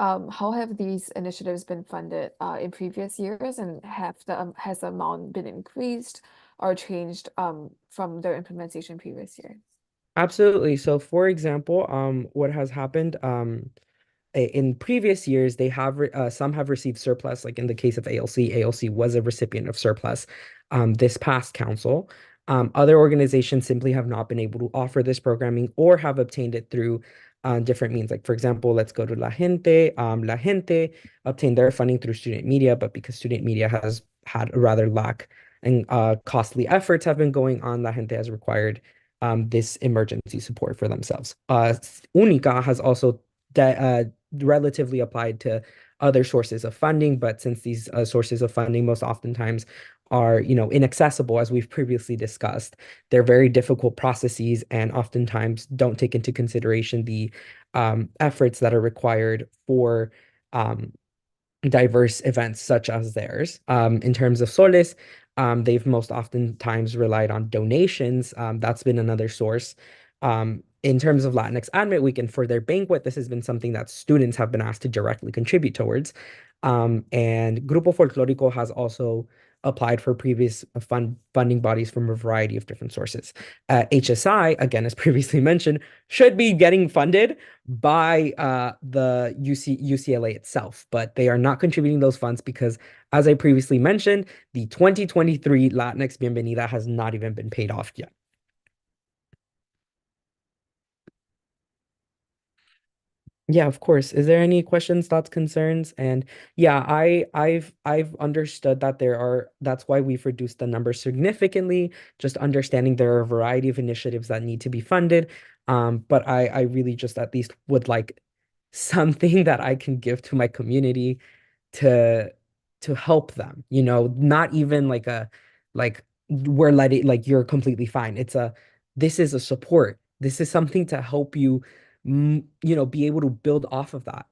how have these initiatives been funded in previous years, and has the amount been increased or changed from their implementation previous years? Absolutely. So for example, what has happened in previous years, they have some have received surplus, like in the case of ALC. ALC was a recipient of surplus this past council. Other organizations simply have not been able to offer this programming or have obtained it through different means. Like, for example, let's go to La Gente. La Gente obtained their funding through student media, but because student media has had a rather lack and costly efforts have been going on, La Gente has required this emergency support for themselves. Unica has also relatively applied to other sources of funding, but since these sources of funding most oftentimes are, inaccessible, as we've previously discussed, they're very difficult processes and oftentimes don't take into consideration the efforts that are required for diverse events such as theirs. In terms of Solis, they've most oftentimes relied on donations. That's been another source. In terms of Latinx Admit Week and for their banquet, this has been something that students have been asked to directly contribute towards. And Grupo Folclórico has also applied for previous funding bodies from a variety of different sources. HSI, again, as previously mentioned, should be getting funded by the UCLA itself, but they are not contributing those funds because, as I previously mentioned, the 2023 Latinx Bienvenida has not even been paid off yet. Yeah, of course. Is there any questions, thoughts, concerns? And yeah, I've understood that that's why we've reduced the number significantly, just understanding there are a variety of initiatives that need to be funded. But I really just at least would like something that I can give to my community to help them, not even like we're letting like you're completely fine. This is a support. This is something to help you be able to build off of that.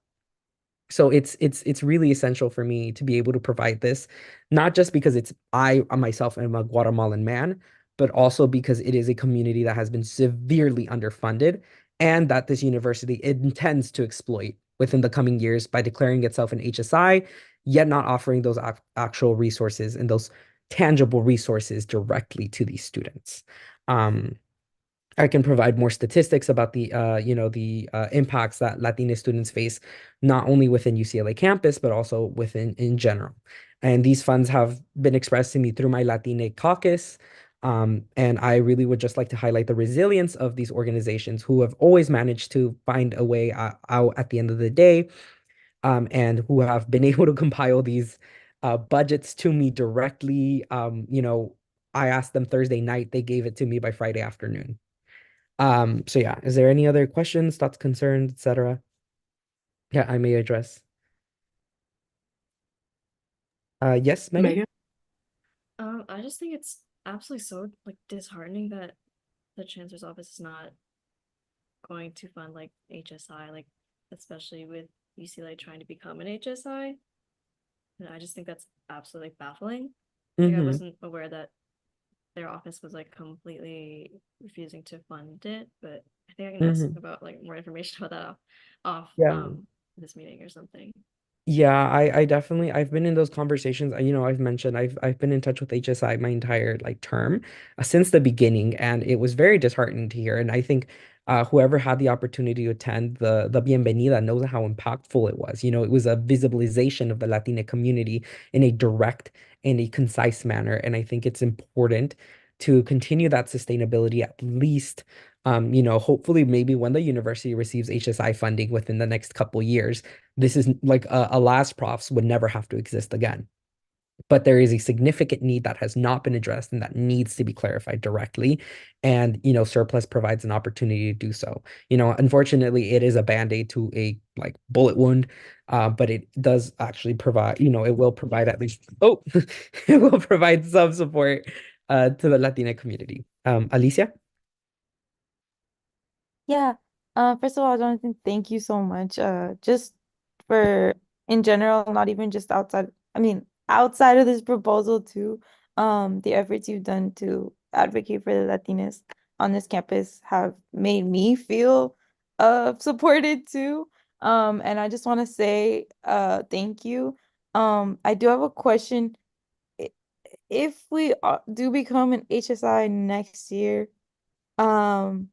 So it's really essential for me to be able to provide this, not just because I myself am a Guatemalan man, but also because it is a community that has been severely underfunded and that this university intends to exploit within the coming years by declaring itself an HSI, yet not offering those actual resources and those tangible resources directly to these students. I can provide more statistics about the impacts that Latina students face, not only within UCLA campus, but also in general. And these funds have been expressed to me through my Latina caucus. And I really would just like to highlight the resilience of these organizations who have always managed to find a way out at the end of the day, and who have been able to compile these budgets to me directly. I asked them Thursday night, they gave it to me by Friday afternoon. So yeah, is there any other questions, thoughts, concerns, etc.? Yeah, I may address. Yes, Megan? I just think it's absolutely so like disheartening that the chancellor's office is not going to fund like HSI, like especially with UCLA trying to become an HSI. And I just think that's absolutely baffling. Like I wasn't aware that their office was like completely refusing to fund it, but I think I can ask about like more information about that off Yeah. this meeting or something. Yeah, I definitely I've been in those conversations. I've mentioned I've been in touch with HSI my entire like term since the beginning, and it was very disheartening to hear. And I think Whoever had the opportunity to attend the Bienvenida knows how impactful it was. It was a visibilization of the Latina community in a direct and a concise manner. And I think it's important to continue that sustainability at least, hopefully maybe when the university receives HSI funding within the next couple years, this is like a last profs would never have to exist again. But there is a significant need that has not been addressed and that needs to be clarified directly. And, surplus provides an opportunity to do so. Unfortunately, it is a band-aid to a like bullet wound, but it does actually provide, it will provide at least, it will provide some support to the Latina community. Alicia? Yeah. First of all, Jonathan, thank you so much. Just for in general, not even just outside, I mean, outside of this proposal too, the efforts you've done to advocate for the Latinas on this campus have made me feel supported too. And I just want to say thank you. I do have a question. I- If we do become an HSI next year, um,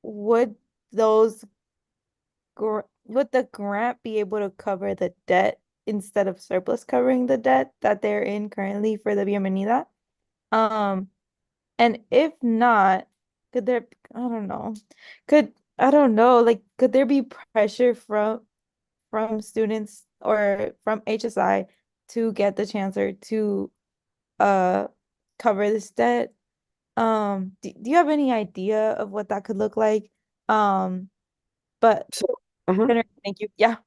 would those would the grant be able to cover the debt instead of surplus covering the debt that they're in currently for the Bienvenida? Um, and if not, could there, I don't know, I don't know, like, could there be pressure from students or from HSI to get the chancellor to uh cover this debt? Do you have any idea of what that could look like? Um, but So, uh-huh. thank you. Yeah.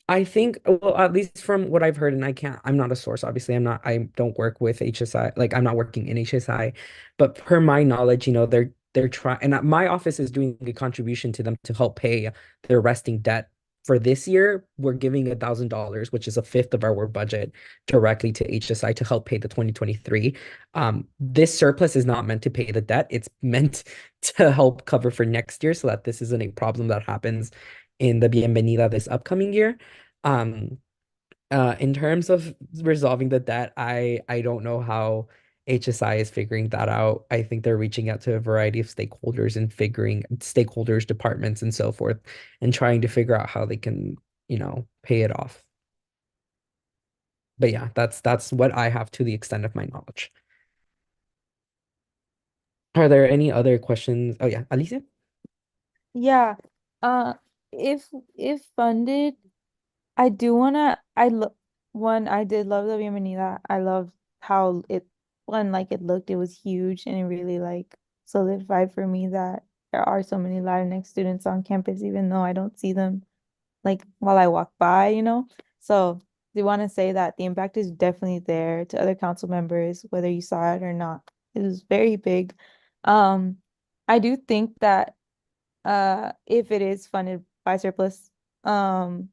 I think, well, at least from what I've heard, and I'm not a source, obviously. I don't work with HSI, like I'm not working in HSI, but per my knowledge, they're trying, and my office is doing a contribution to them to help pay their resting debt. For this year, we're giving $1,000, which is a fifth of our budget, directly to HSI to help pay the 2023. This surplus is not meant to pay the debt. It's meant to help cover for next year so that this isn't a problem that happens in the Bienvenida this upcoming year. Um, in terms of resolving the debt, I don't know how HSI is figuring that out. I think they're reaching out to a variety of stakeholders and figuring stakeholders, departments, and so forth, and trying to figure out how they can, pay it off. But yeah, that's what I have to the extent of my knowledge. Are there any other questions? Oh yeah, Alicia? Yeah. Uh, if funded, I do wanna. I love one. I did love the Bienvenida. I love how it looked. It was huge, and it really like solidified for me that there are so many Latinx students on campus, even though I don't see them like while I walk by. So they want to say that the impact is definitely there to other council members, whether you saw it or not. It was very big. Um, I do think that if it is funded by surplus in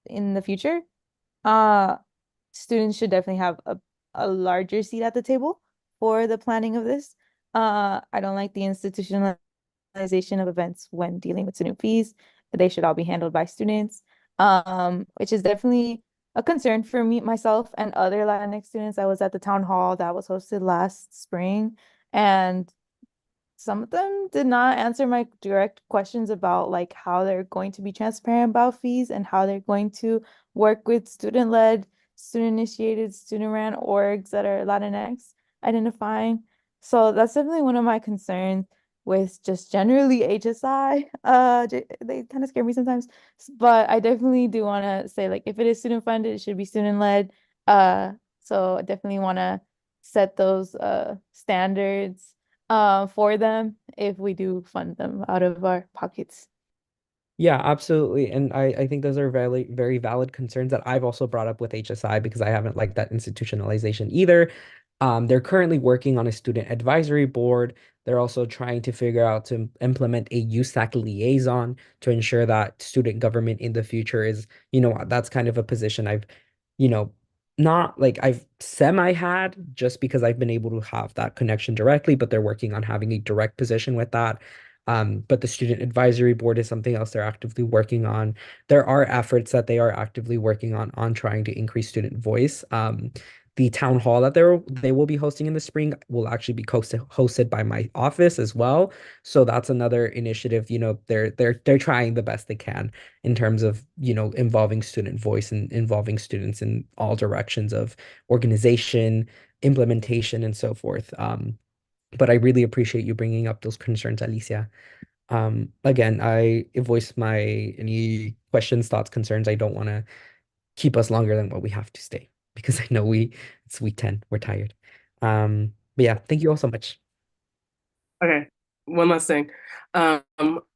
the future, uh students should definitely have a larger seat at the table for the planning of this. I don't like the institutionalization of events when dealing with student fees. They should all be handled by students, which is definitely a concern for me, myself, and other Latinx students. I was at the town hall that was hosted last spring, and some of them did not answer my direct questions about like how they're going to be transparent about fees and how they're going to work with student-led, student-initiated, student-ran orgs that are Latinx identifying. So that's definitely one of my concerns with just generally HSI. They kind of scare me sometimes, but I definitely do want to say like if it is student funded, it should be student-led. So I definitely want to set those standards for them if we do fund them out of our pockets. Yeah, absolutely. And I think those are very, very valid concerns that I've also brought up with HSI because I haven't liked that institutionalization either. They're currently working on a student advisory board. They're also trying to figure out to implement a USAC liaison to ensure that student government in the future is, that's kind of a position I've, you know, not like I've semi had just because I've been able to have that connection directly, but they're working on having a direct position with that. But the student advisory board is something else they're actively working on. There are efforts that they are actively working on trying to increase student voice. the town hall that they will be hosting in the spring will actually be hosted by my office as well. So that's another initiative. They're trying the best they can in terms of, involving student voice and involving students in all directions of organization, implementation, and so forth. But I really appreciate you bringing up those concerns, Alicia. Again, I voice my any questions, thoughts, concerns. I don't want to keep us longer than what we have to stay because I know it's week 10. We're tired. But yeah, thank you all so much. Okay, one last thing. I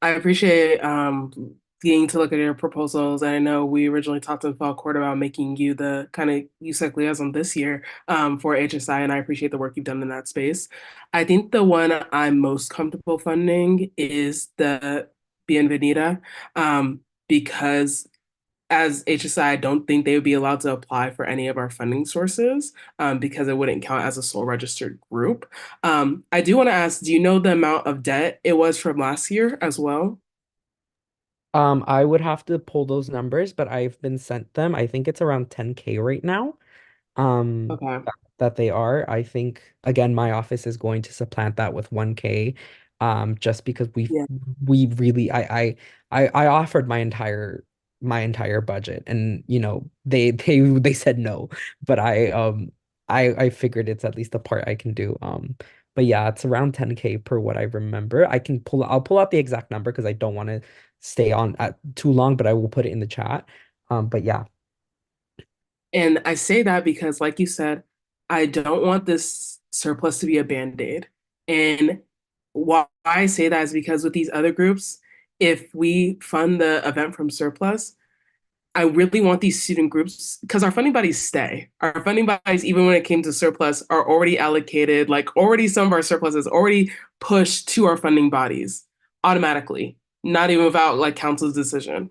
appreciate getting to look at your proposals. And I know we originally talked in fall court about making you the kind of USAC liaison this year for HSI, and I appreciate the work you've done in that space. I think the one I'm most comfortable funding is the Bienvenida, because as HSI, I don't think they would be allowed to apply for any of our funding sources because it wouldn't count as a sole registered group. I do want to ask, do you know the amount of debt it was from last year as well? I would have to pull those numbers, but I've been sent them. I think it's around 10K right now. Okay. That they are. I think again, my office is going to supplant that with 1K. Just because Yeah. we really I offered my entire budget, and they said no, but I figured it's at least the part I can do. But yeah, it's around 10K per what I remember. I'll pull out the exact number because I don't want to stay on at too long, but I will put it in the chat. But yeah. And I say that because, like you said, I don't want this surplus to be a band-aid. And why I say that is because with these other groups, if we fund the event from surplus, I really want these student groups because our funding bodies stay. Our funding bodies, even when it came to surplus, are already allocated, like already some of our surplus is already pushed to our funding bodies automatically, not even without like council's decision.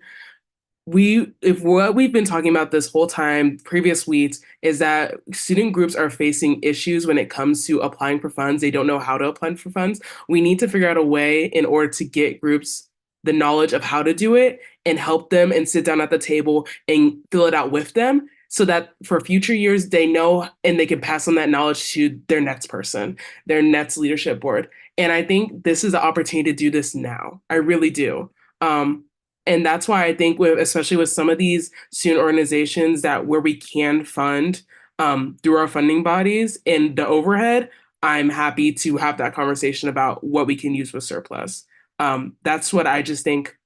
If what we've been talking about this whole time, previous weeks, is that student groups are facing issues when it comes to applying for funds. They don't know how to apply for funds. We need to figure out a way in order to get groups the knowledge of how to do it and help them and sit down at the table and fill it out with them so that for future years they know and they can pass on that knowledge to their next person, their next leadership board. And I think this is the opportunity to do this now. I really do. And that's why I think especially with some of these student organizations that where we can fund through our funding bodies and the overhead, I'm happy to have that conversation about what we can use with surplus. That's what I just think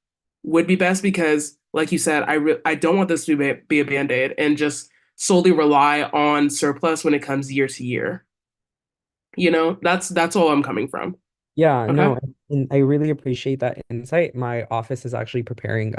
would be best because, like you said, I don't want this to be a band-aid and just solely rely on surplus when it comes year to year. That's all I'm coming from. Yeah, Okay. no, and I really appreciate that insight. My office is actually preparing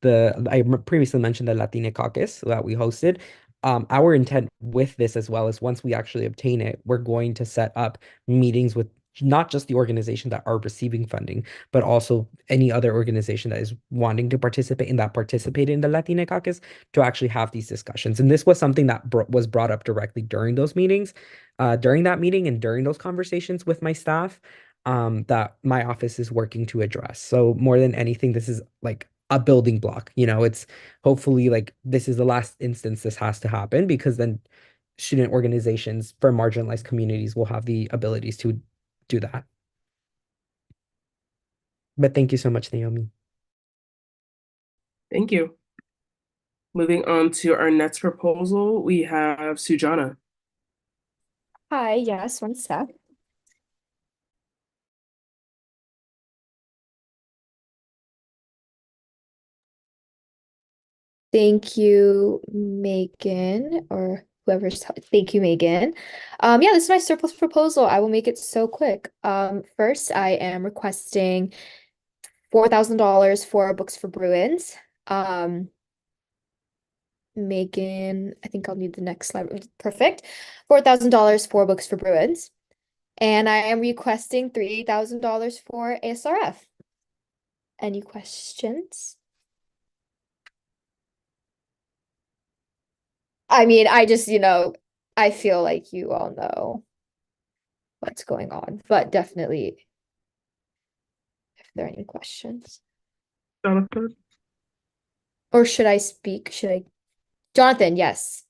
previously mentioned the Latina caucus that we hosted. Our intent with this as well is once we actually obtain it, we're going to set up meetings with not just the organization that are receiving funding, but also any other organization that is wanting to participate in the Latina caucus to actually have these discussions. And this was something that was brought up directly during those meetings, during that meeting and during those conversations with my staff that my office is working to address. So more than anything, this is like a building block. It's hopefully like this is the last instance this has to happen because then student organizations for marginalized communities will have the abilities to do that. But thank you so much, Naomi. Thank you. Moving on to our next proposal, we have Sujana. Hi, yes, one sec. Thank you, Megan, or thank you, Megan. Yeah, this is my surplus proposal. I will make it so quick. First, I am requesting $4,000 for books for Bruins. Megan, I think I'll need the next slide. Perfect. $4,000 for books for Bruins. And I am requesting $3,000 for ASRF. Any questions? I mean, I just, I feel like you all know what's going on, but definitely if there are any questions. Jonathan? Or should I speak? Jonathan, yes.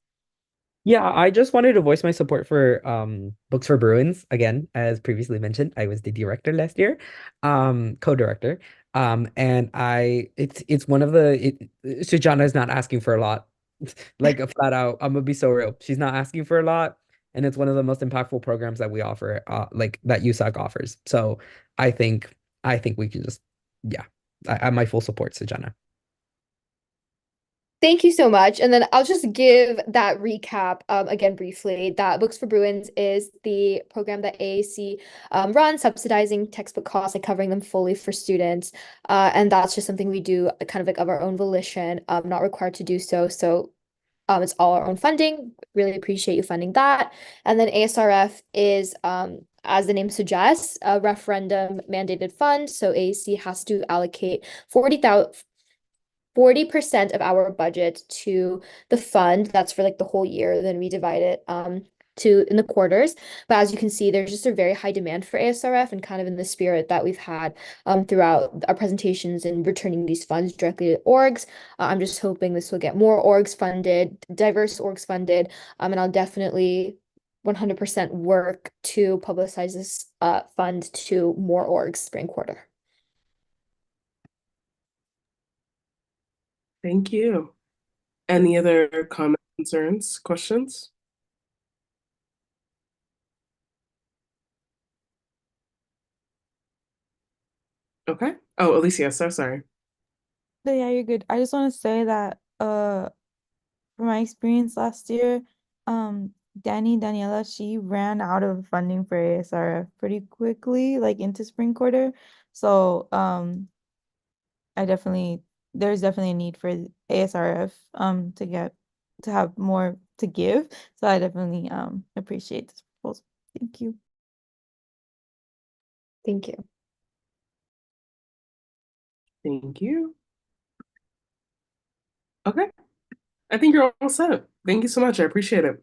Yeah, I just wanted to voice my support for Books for Bruins again, as previously mentioned. I was the director last year, co-director. And it's one of Sujana is not asking for a lot. Like a flat out, I'm gonna be so real. She's not asking for a lot, and it's one of the most impactful programs that we offer, like that USAC offers. So I think I think we can just, yeah, I have my full support, Sujana. Thank you so much. And then I'll just give that recap again briefly that Books for Bruins is the program that AAC runs, subsidizing textbook costs and covering them fully for students. And that's just something we do kind of like of our own volition, not required to do so. So it's all our own funding. Really appreciate you funding that. And then ASRF is, as the name suggests, a referendum mandated fund. So AAC has to allocate 40% of our budget to the fund. That's for like the whole year. Then we divide it to in the quarters. But as you can see, there's just a very high demand for ASRF, and kind of in the spirit that we've had throughout our presentations and returning these funds directly to orgs. I'm just hoping this will get more orgs funded, diverse orgs funded, and I'll definitely 100% work to publicize this fund to more orgs spring quarter. Thank you. Any other comments, concerns, questions? Okay. Oh, Alicia, so sorry. But yeah, you're good. I just want to say that from my experience last year, Daniela, she ran out of funding for ASRF pretty quickly, like into spring quarter. So there's definitely a need for ASRF to have more to give. So I definitely appreciate this proposal. Thank you. Thank you. Thank you. Okay. I think you're all set. Thank you so much. I appreciate it.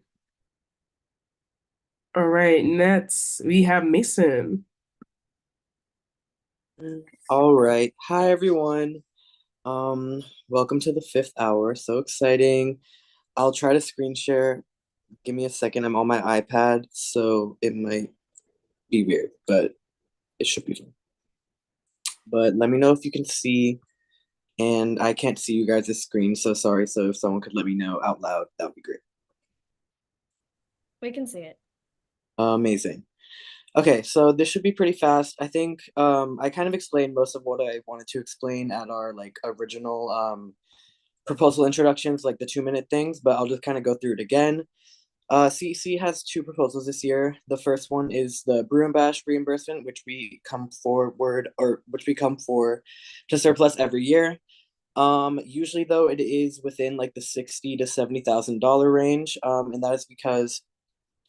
All right, next we have Mason. All right. Hi, everyone. Welcome to the 5th hour. So exciting. I'll try to screen share. Give me a second. I'm on my iPad, so it might be weird, but it should be fine. But let me know if you can see, and I can't see you guys' screen, so sorry. So if someone could let me know out loud, that would be great. We can see it. Amazing. Okay, so this should be pretty fast. I think I kind of explained most of what I wanted to explain at our like original proposal introductions, like the 2-minute things, but I'll just kind of go through it again. CEC has 2 proposals this year. The first one is the Brew and Bash reimbursement, which we come for to surplus every year. Usually though, it is within like the $60,000 to $70,000 range, and that is because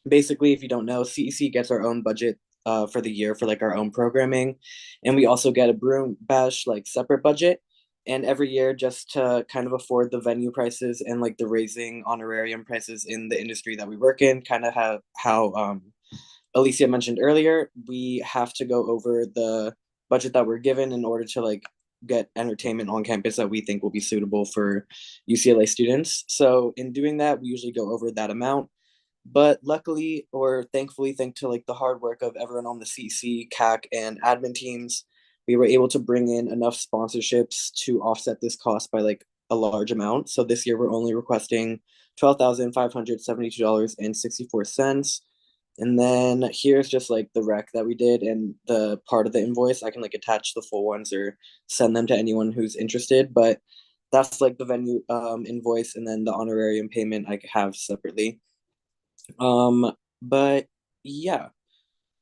basically, if you don't know, CEC gets our own budget for the year for like our own programming, and we also get a Brew and Bash like separate budget. And every year, just to kind of afford the venue prices and like the raising honorarium prices in the industry that we work in, kind of have how Alicia mentioned earlier, we have to go over the budget that we're given in order to like get entertainment on campus that we think will be suitable for UCLA students. So in doing that, we usually go over that amount. But luckily or thankfully, thanks to like the hard work of everyone on the CC, CAC, and admin teams, we were able to bring in enough sponsorships to offset this cost by like a large amount. So this year we're only requesting $12,572.64. And then here's just like the rec that we did and the part of the invoice. I can like attach the full ones or send them to anyone who's interested. But that's like the venue invoice, and then the honorarium payment I have separately. But yeah,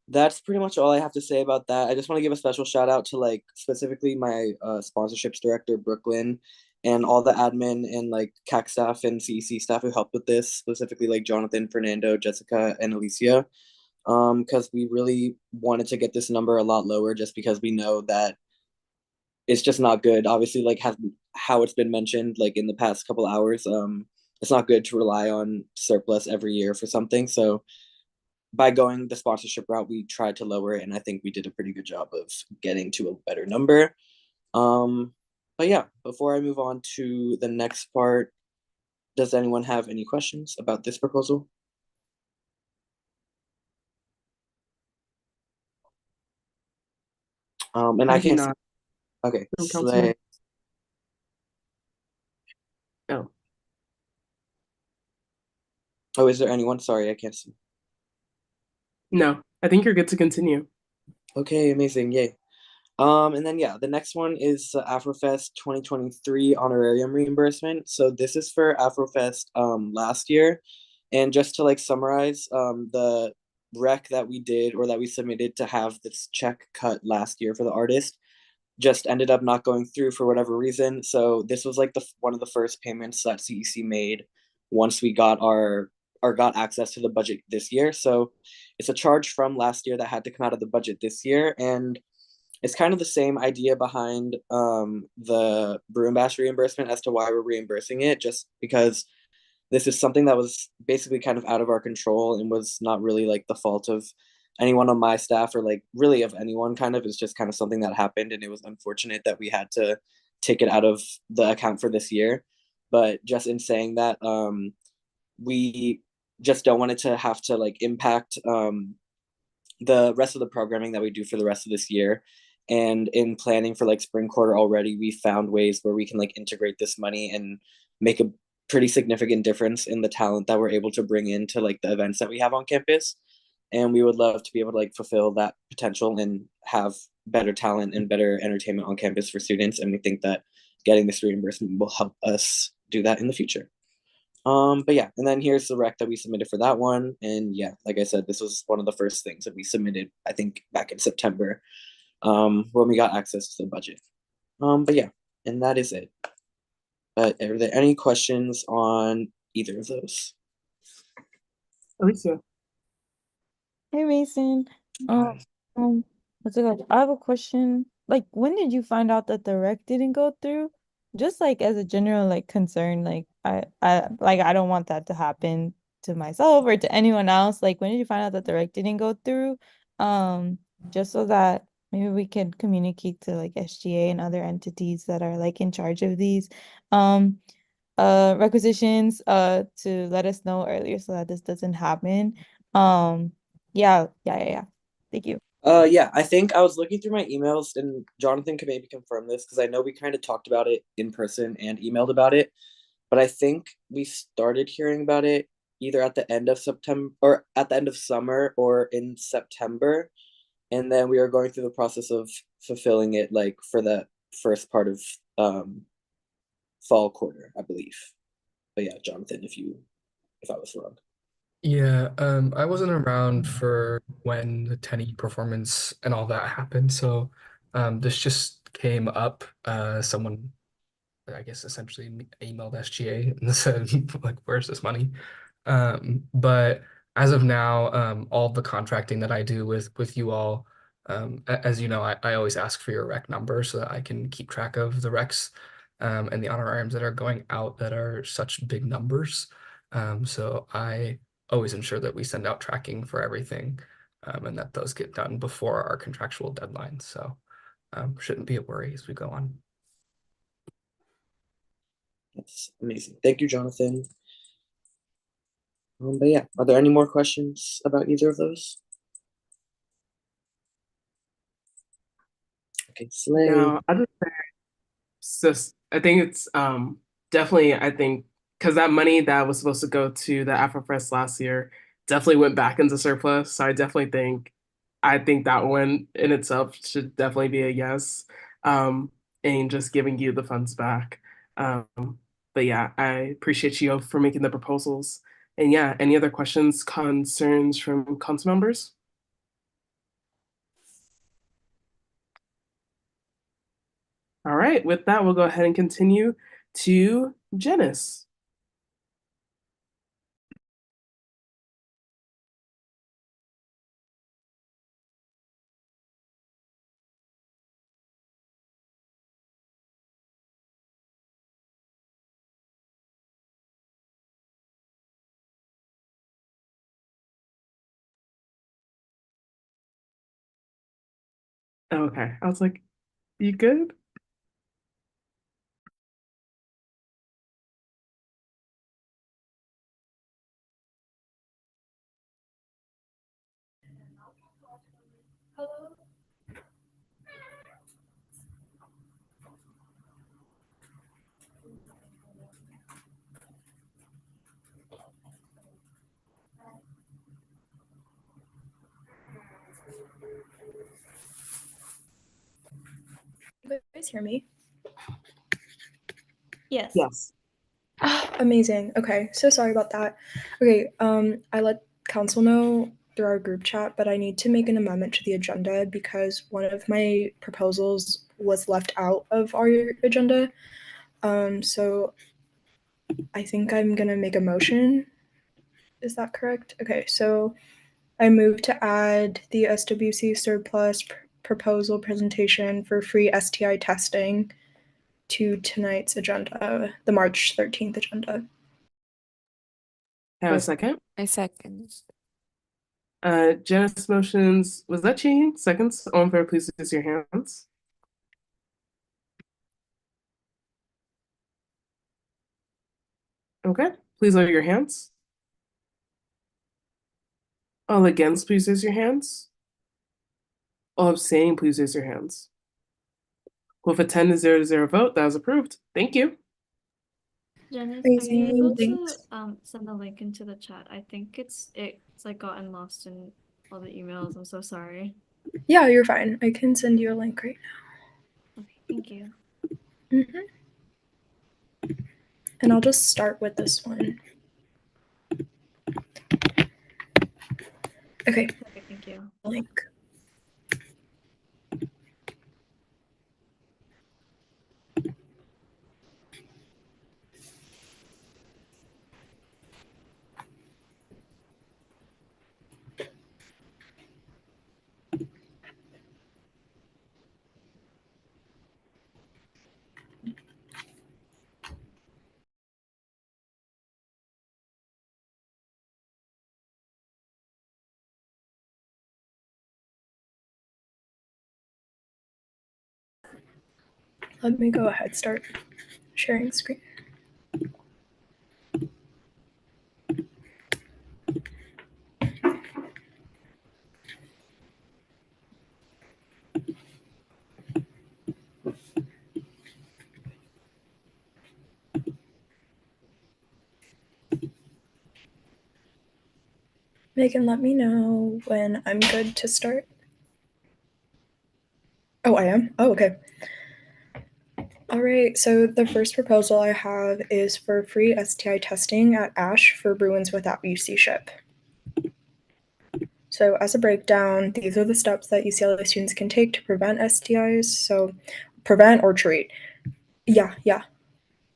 that's pretty much all I have to say about that. I just want to give a special shout out to like specifically my sponsorships director, Brooklyn, and all the admin and like CAC staff and CEC staff who helped with this, specifically like Jonathan, Fernando, Jessica, and Alicia. Because we really wanted to get this number a lot lower just because we know that it's just not good. Obviously, like how it's been mentioned like in the past couple hours, it's not good to rely on surplus every year for something. So by going the sponsorship route, we tried to lower it, and I think we did a pretty good job of getting to a better number. But yeah, before I move on to the next part, does anyone have any questions about this proposal? And I I do can't see. not. Okay, No, Slay. Councilman. Oh, Oh, is there anyone? Sorry, I can't see. no, I think you're good to continue. Okay, amazing, yay. And then yeah, the next one is the Afrofest 2023 honorarium reimbursement. So this is for Afrofest last year. And just to like summarize, the rec that we did or that we submitted to have this check cut last year for the artist just ended up not going through for whatever reason. So this was like the one of the first payments that CEC made once we got our or got access to the budget this year. So it's a charge from last year that had to come out of the budget this year. And it's kind of the same idea behind the Broom Bash reimbursement as to why we're reimbursing it, just because this is something that was basically kind of out of our control and was not really like the fault of anyone on my staff or like really of anyone kind of. It's just kind of something that happened and it was unfortunate that we had to take it out of the account for this year. But just in saying that, we just don't want it to have to like impact the rest of the programming that we do for the rest of this year. And in planning for like spring quarter already, we found ways where we can like integrate this money and make a pretty significant difference in the talent that we're able to bring into like the events that we have on campus. And we would love to be able to like fulfill that potential and have better talent and better entertainment on campus for students. And we think that getting this reimbursement will help us do that in the future. But yeah, and then here's the rec that we submitted for that one. And yeah, like I said, this was one of the first things that we submitted, I think back in September, when we got access to the budget. But yeah, and that is it. But are there any questions on either of those? Alicia. Hey Mason. What's it called? I have a question. Like, when did you find out that the rec didn't go through? Just like as a general like concern, like I don't want that to happen to myself or to anyone else. Like, when did you find out that the rec didn't go through? Just so that maybe we can communicate to like SGA and other entities that are like in charge of these requisitions to let us know earlier so that this doesn't happen. Yeah. Thank you. Yeah, I think I was looking through my emails and Jonathan can maybe confirm this because I know we kind of talked about it in person and emailed about it, but I think we started hearing about it either at the end of September or at the end of summer or in September. And then we are going through the process of fulfilling it like for the first part of fall quarter, I believe. But yeah, Jonathan, if I was wrong. Yeah, I wasn't around for when the 10E performance and all that happened, so this just came up. Someone, I guess, essentially emailed SGA and said, like, where's this money? But as of now, all the contracting that I do with you all, as you know, I always ask for your rec number so that I can keep track of the recs and the honorariums that are going out that are such big numbers. So I always ensure that we send out tracking for everything and that those get done before our contractual deadlines. So shouldn't be a worry as we go on. That's amazing. Thank you, Jonathan. But yeah, are there any more questions about either of those? Okay, Slay. No, I just I think it's definitely I think because that money that was supposed to go to the AfroFest last year definitely went back into surplus. So I think that one in itself should definitely be a yes. And just giving you the funds back. But yeah, I appreciate you for making the proposals. And yeah, any other questions, concerns from council members? All right, with that, we'll go ahead and continue to Janice. Okay, I was like, you good? guys hear me? Yes. Yes. Amazing. Okay, so sorry about that. Okay, I let council know through our group chat, but I need to make an amendment to the agenda because one of my proposals was left out of our agenda. So I think I'm gonna make a motion. Is that correct? Okay, so I move to add the SWC surplus proposal presentation for free STI testing to tonight's agenda, the March 13th agenda. Have a second. I second. Janice motions. Was that Jane? Seconds. All in favor, please use your hands. Okay. Please lower your hands. All against, please raise your hands. All abstaining, please raise your hands. With a 10 to 0 to 0 vote, that was approved. Thank you. Janice, are you Amazing, able thanks. to send the link into the chat? I think it's like gotten lost in all the emails. I'm so sorry. Yeah, you're fine. I can send you a link right Okay, thank you. now. And I'll just start with this one. Okay. Okay, thank you. Link. Let me go ahead, start sharing screen. Megan, let me know when I'm good to start. Oh, I am? Oh, okay. All right, so the first proposal I have is for free STI testing at ASH for Bruins without UC ship. So as a breakdown, these are the steps that UCLA students can take to prevent STIs. So prevent or treat. Yeah.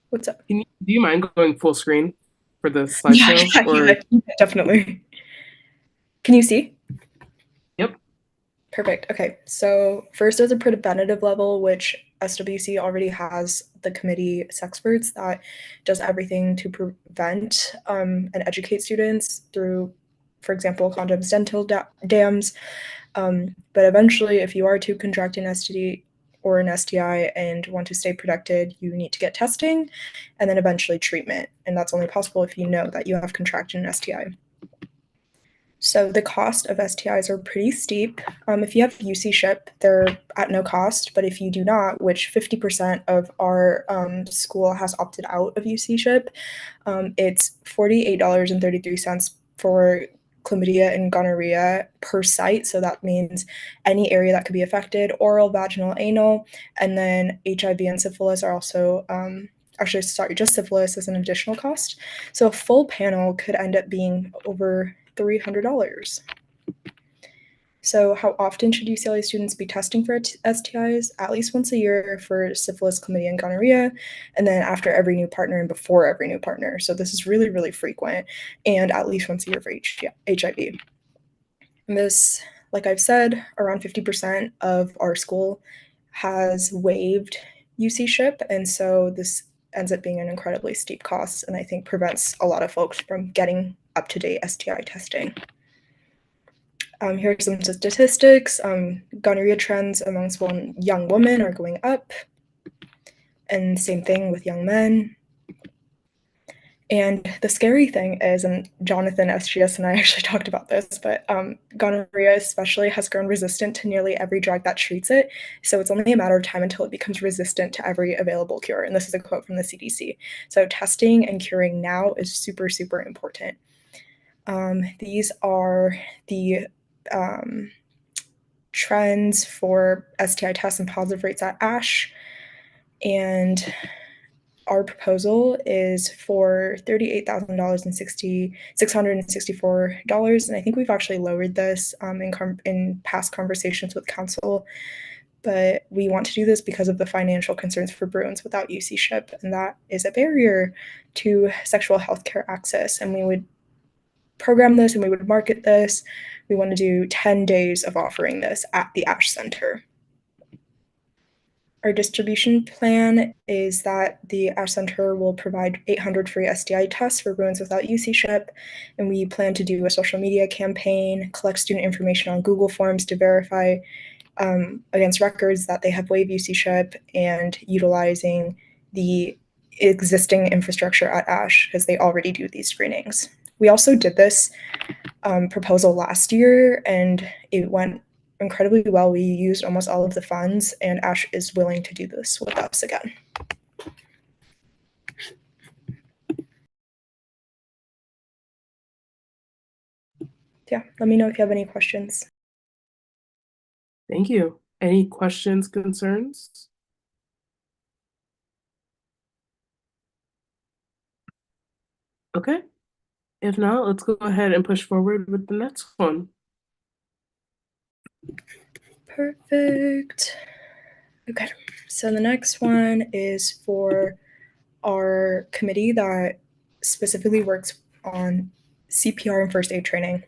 What's up? Do you mind going full screen for the slideshow? Yeah, definitely. Can you see? Yep. Perfect. Okay, so first is a preventative level, which SWC already has the committee of experts that does everything to prevent and educate students through, for example, condoms, dental dams. But eventually, if you are to contract an STD or an STI and want to stay protected, you need to get testing and then eventually treatment. And that's only possible if you know that you have contracted an STI. So the cost of STIs are pretty steep. If you have UC ship, they're at no cost. But if you do not, which 50% of our school has opted out of UC ship, it's $48.33 for chlamydia and gonorrhea per site. So that means any area that could be affected, oral, vaginal, anal, and then HIV and syphilis are also actually, sorry, just syphilis is an additional cost. So a full panel could end up being over $300. So how often should UCLA students be testing for STIs? At least once a year for syphilis, chlamydia, and gonorrhea, and then after every new partner and before every new partner. So this is really, really frequent, and at least once a year for HIV. And this, like I've said, around 50% of our school has waived UC ship, and so this ends up being an incredibly steep cost, and I think prevents a lot of folks from getting up-to-date STI testing. Here are some statistics. Gonorrhea trends amongst young women are going up, and same thing with young men. And the scary thing is, and Jonathan, SGS, and I actually talked about this, but gonorrhea especially has grown resistant to nearly every drug that treats it. So it's only a matter of time until it becomes resistant to every available cure. And this is a quote from the CDC. So testing and curing now is super, super important. These are the trends for STI tests and positive rates at ASH. And our proposal is for $38,000 and $664. And I think we've actually lowered this in past conversations with council. But we want to do this because of the financial concerns for Bruins without UC-ship, and that is a barrier to sexual health care access. And we would program this and we would market this. We want to do 10 days of offering this at the ASH Center. Our distribution plan is that the ASH Center will provide 800 free STI tests for Bruins without UC-ship, and we plan to do a social media campaign, collect student information on Google Forms to verify against records that they have waived UC-ship, and utilizing the existing infrastructure at ASH because they already do these screenings. We also did this proposal last year and it went incredibly well. We used almost all of the funds, and ASH is willing to do this with us again. Yeah, let me know if you have any questions. Thank you. Any questions, concerns? Okay. If not, let's go ahead and push forward with the next one. Perfect. Okay, so the next one is for our committee that specifically works on CPR and first aid training.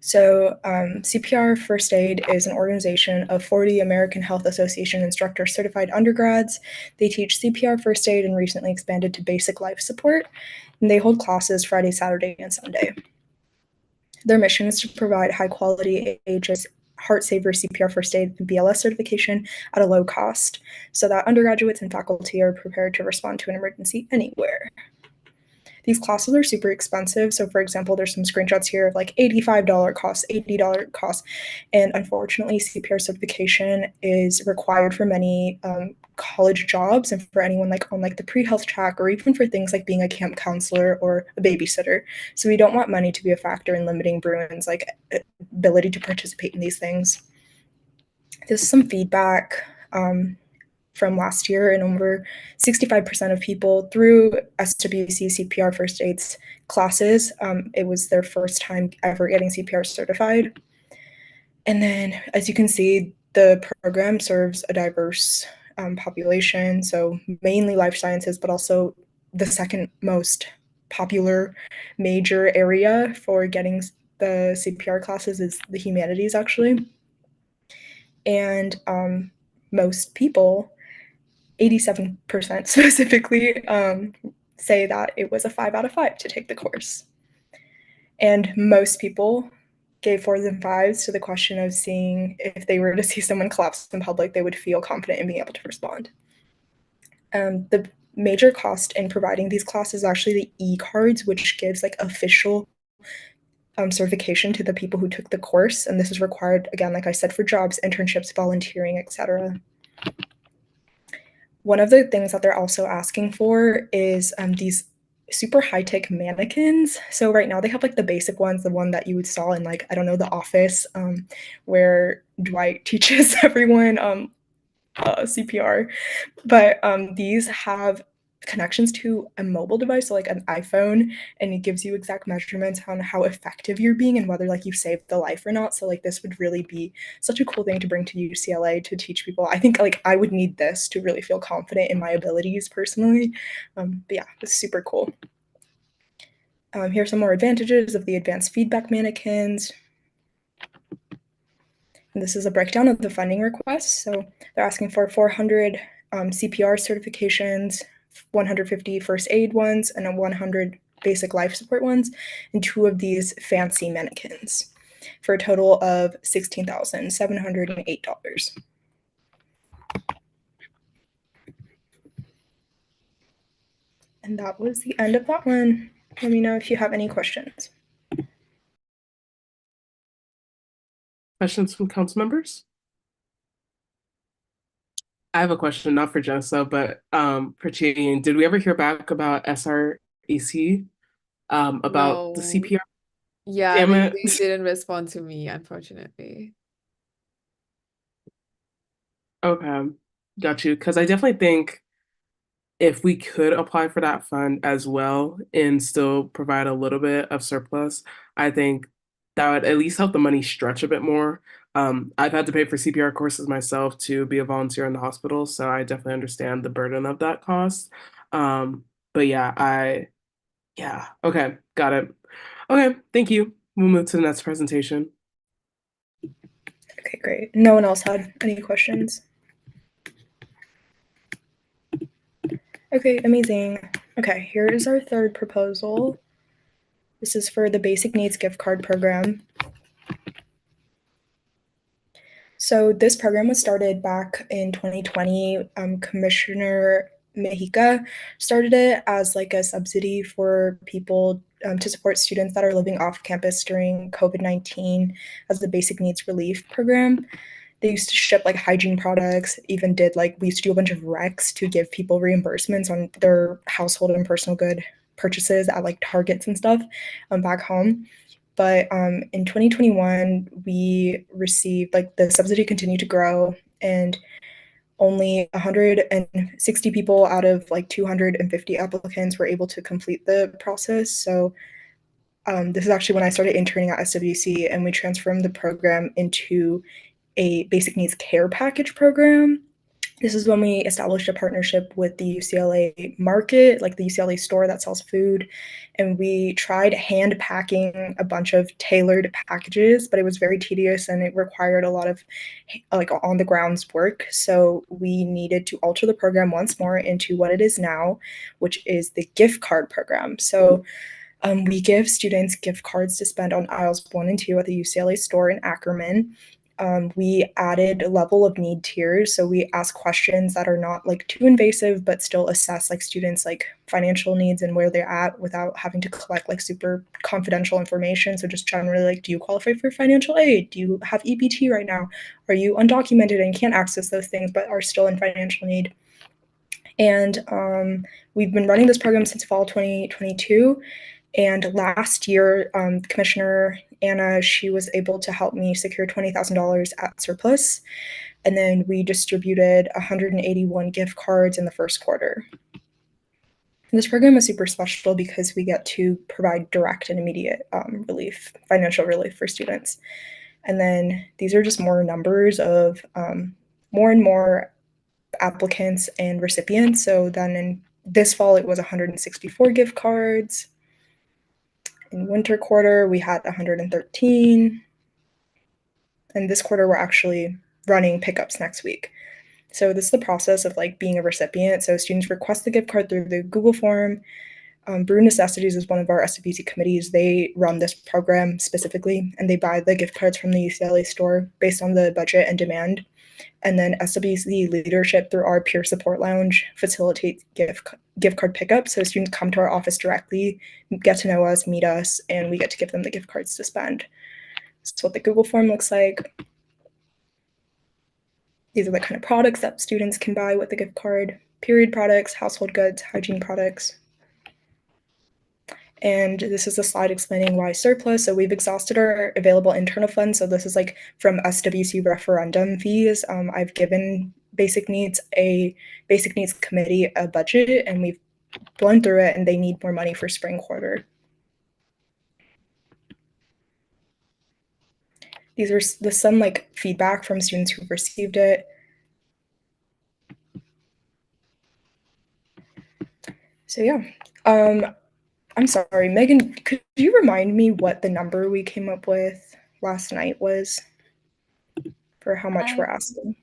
So CPR First Aid is an organization of 40 American Health Association instructor certified undergrads. They teach CPR First Aid and recently expanded to basic life support. And they hold classes Friday, Saturday, and Sunday. Their mission is to provide high quality AHS Heart Saver CPR First Aid and BLS certification at a low cost so that undergraduates and faculty are prepared to respond to an emergency anywhere. These classes are super expensive. So for example, there's some screenshots here of like $85 costs, $80 costs. And unfortunately, CPR certification is required for many college jobs and for anyone like on like the pre-health track, or even for things like being a camp counselor or a babysitter. So we don't want money to be a factor in limiting Bruins like ability to participate in these things. This is some feedback from last year, and over 65% of people through SWC CPR First Aids classes, it was their first time ever getting CPR certified. And then, as you can see, the program serves a diverse population, so mainly life sciences, but also the second most popular major area for getting the CPR classes is the humanities, actually. And most people, 87% specifically, say that it was a 5 out of 5 to take the course. And most people gave 4s and 5s to the question of seeing if they were to see someone collapse in public, they would feel confident in being able to respond. The major cost in providing these classes is actually the e-cards, which gives like official certification to the people who took the course. And this is required, again, like I said, for jobs, internships, volunteering, etc. One of the things that they're also asking for is these super high-tech mannequins. So right now they have like the basic ones, the one that you would saw in like, I don't know, The Office, where Dwight teaches everyone CPR. But these have connections to a mobile device, so like an iPhone, and it gives you exact measurements on how effective you're being and whether like you saved the life or not. So like this would really be such a cool thing to bring to UCLA to teach people. I think like I would need this to really feel confident in my abilities personally. But yeah, it's super cool. Here are some more advantages of the advanced feedback mannequins. And this is a breakdown of the funding requests. So they're asking for 400 CPR certifications, 150 first aid ones, and 100 basic life support ones, and 2 of these fancy mannequins for a total of $16,708. And that was the end of that one. Let me know if you have any questions. Questions from council members? I have a question, not for Jenessa, but for Cheyenne. Did we ever hear back about SREC, about the No. CPR? Yeah, Damn they it. didn't respond to me, unfortunately. Okay, got you. Because I definitely think if we could apply for that fund as well and still provide a little bit of surplus, I think that would at least help the money stretch a bit more. I've had to pay for CPR courses myself to be a volunteer in the hospital, so I definitely understand the burden of that cost. Um, but yeah, yeah, okay, got it. Okay, thank you. We'll move to the next presentation. Okay, great. No one else had any questions? Okay, amazing. Okay, here is our third proposal. This is for the Basic Needs Gift Card Program. So this program was started back in 2020. Commissioner Mexica started it as like a subsidy for people to support students that are living off campus during COVID-19 as the basic needs relief program. They used to ship like hygiene products, even did like we used to do a bunch of recs to give people reimbursements on their household and personal good purchases at like Targets and stuff back home. But in 2021, we received like the subsidy continued to grow, and only 160 people out of like 250 applicants were able to complete the process. So this is actually when I started interning at SWC, and we transformed the program into a basic needs care package program. This is when we established a partnership with the UCLA market, like the UCLA store that sells food. And we tried hand packing a bunch of tailored packages, but it was very tedious and it required a lot of like on the grounds work. So we needed to alter the program once more into what it is now, which is the gift card program. So we give students gift cards to spend on aisles 1 and 2 at the UCLA store in Ackerman. We added a level of need tiers, so we ask questions that are not like too invasive, but still assess like students' like financial needs and where they're at without having to collect like super confidential information. So just generally like, do you qualify for financial aid? Do you have EBT right now? Are you undocumented and can't access those things but are still in financial need? And we've been running this program since fall 2022. And last year, Commissioner Anna, she was able to help me secure $20,000 at surplus. And then we distributed 181 gift cards in the first quarter. And this program is super special because we get to provide direct and immediate relief, financial relief for students. And then these are just more numbers of more and more applicants and recipients. So then in this fall, it was 164 gift cards. In winter quarter, we had 113. And this quarter, we're actually running pickups next week. So this is the process of like being a recipient. So students request the gift card through the Google form. Brew Necessities is one of our SWC committees. They run this program specifically, and they buy the gift cards from the UCLA store based on the budget and demand. And then SWC leadership through our peer support lounge facilitates gift card pickup. So students come to our office directly, get to know us, meet us, and we get to give them the gift cards to spend. That's what the Google form looks like. These are the kind of products that students can buy with the gift card: period products, household goods, hygiene products. And this is a slide explaining why surplus. So we've exhausted our available internal funds. So this is like from SWC referendum fees. I've given basic needs committee a budget, and we've blown through it, and they need more money for spring quarter. These are some like feedback from students who've received it. So yeah, I'm sorry, Megan, could you remind me what the number we came up with last night was for how much we're asking?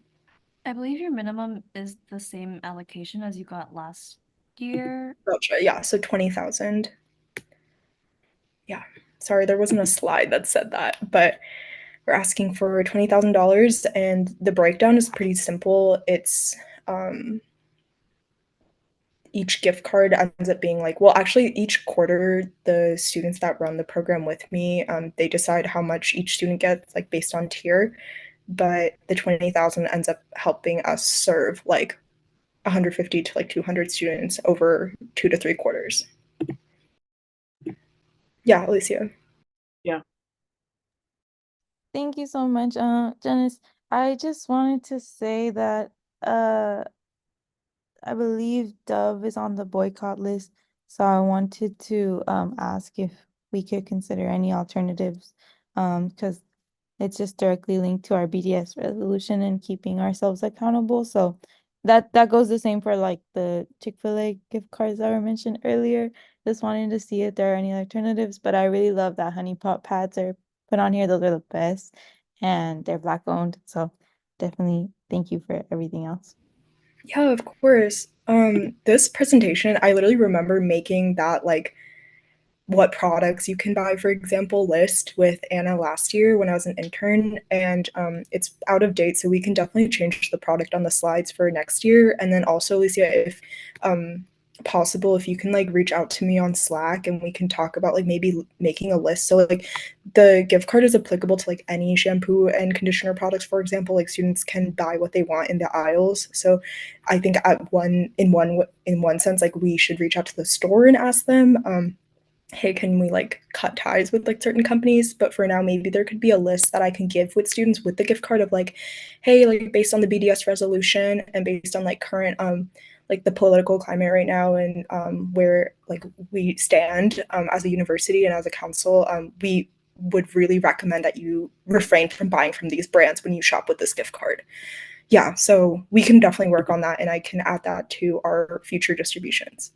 I believe your minimum is the same allocation as you got last year. Gotcha. Yeah, so 20,000. Yeah, sorry, there wasn't a slide that said that, but we're asking for $20,000, and the breakdown is pretty simple. It's each gift card ends up being like, well, actually, each quarter, the students that run the program with me, they decide how much each student gets, like based on tier. But the 20,000 ends up helping us serve like 150 to like 200 students over 2 to 3 quarters. Yeah, Alicia. Yeah. Thank you so much, Janice. I just wanted to say that I believe Dove is on the boycott list, so I wanted to ask if we could consider any alternatives, because it's just directly linked to our BDS resolution and keeping ourselves accountable. So that goes the same for like the Chick-fil-A gift cards that were mentioned earlier. Just wanted to see if there are any alternatives, but I really love that Honey Pot pads are put on here. Those are the best, and they're Black owned. So definitely thank you for everything else. Yeah, of course. This presentation, I literally remember making that like what products you can buy, for example, list with Anna last year when I was an intern, and it's out of date, so we can definitely change the product on the slides for next year. And then also, Alicia, if possible, if you can like reach out to me on Slack and we can talk about like maybe making a list. So like the gift card is applicable to like any shampoo and conditioner products, for example, like students can buy what they want in the aisles. So I think in one sense, like we should reach out to the store and ask them, hey, can we like cut ties with like certain companies? But for now, maybe there could be a list that I can give with students with the gift card of like, hey, like based on the BDS resolution and based on like current like the political climate right now and where like we stand as a university and as a council, we would really recommend that you refrain from buying from these brands when you shop with this gift card. Yeah, so we can definitely work on that and I can add that to our future distributions.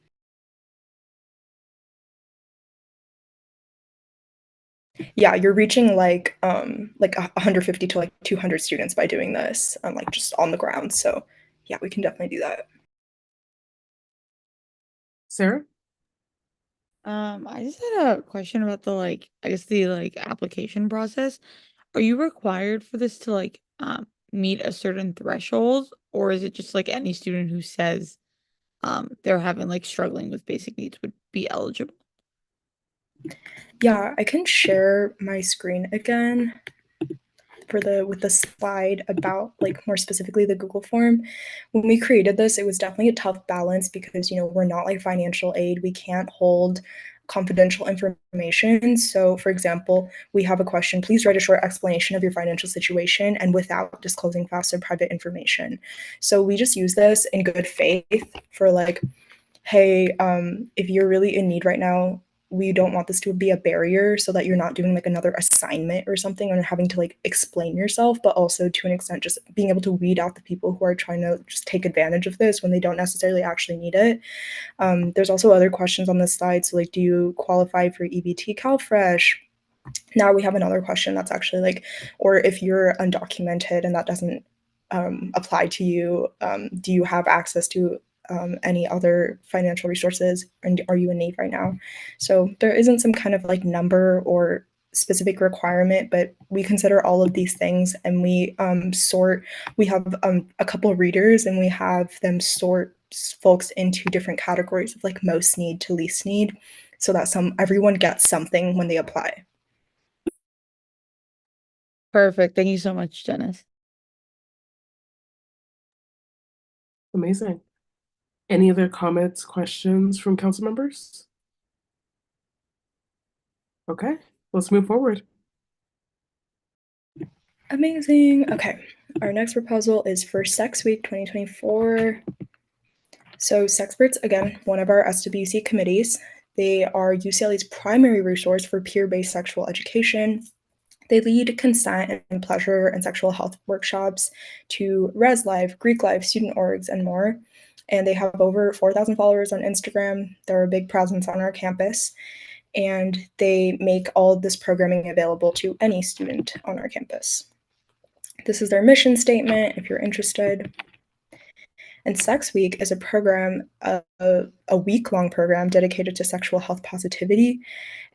Yeah, you're reaching like 150 to like 200 students by doing this, like just on the ground. So yeah, we can definitely do that. Sarah? I just had a question about the I guess the application process. Are you required for this to meet a certain threshold, or is it just like any student who says they're having struggling with basic needs would be eligible? Yeah, I can share my screen again for with the slide about like more specifically the Google form. When we created this, it was definitely a tough balance because we're not like financial aid. We can't hold confidential information. So for example, we have a question, please write a short explanation of your financial situation and without disclosing fast or private information. So we just use this in good faith for like, hey, if you're really in need right now, we don't want this to be a barrier so that you're not doing like another assignment or something and having to like explain yourself, but also to an extent just being able to weed out the people who are trying to just take advantage of this when they don't necessarily actually need it. There's also other questions on this slide. So like, do you qualify for EBT CalFresh? Now we have another question that's actually like, or if you're undocumented and that doesn't apply to you, do you have access to any other financial resources and are you in need right now? So there isn't some kind of like number or specific requirement, but we consider all of these things and we we have a couple of readers and we have them sort folks into different categories of like most need to least need so that everyone gets something when they apply. Perfect. Thank you so much, Janice. Amazing. Any other comments, questions from council members? Okay, let's move forward. Amazing. Okay, our next proposal is for Sex Week 2024. So Sexperts, again, one of our SWC committees. They are UCLA's primary resource for peer-based sexual education. They lead consent and pleasure and sexual health workshops to Res Live, Greek Live, student orgs, and more. And they have over 4,000 followers on Instagram. They're a big presence on our campus. And they make all of this programming available to any student on our campus. This is their mission statement if you're interested. And Sex Week is a program, a week-long program dedicated to sexual health positivity.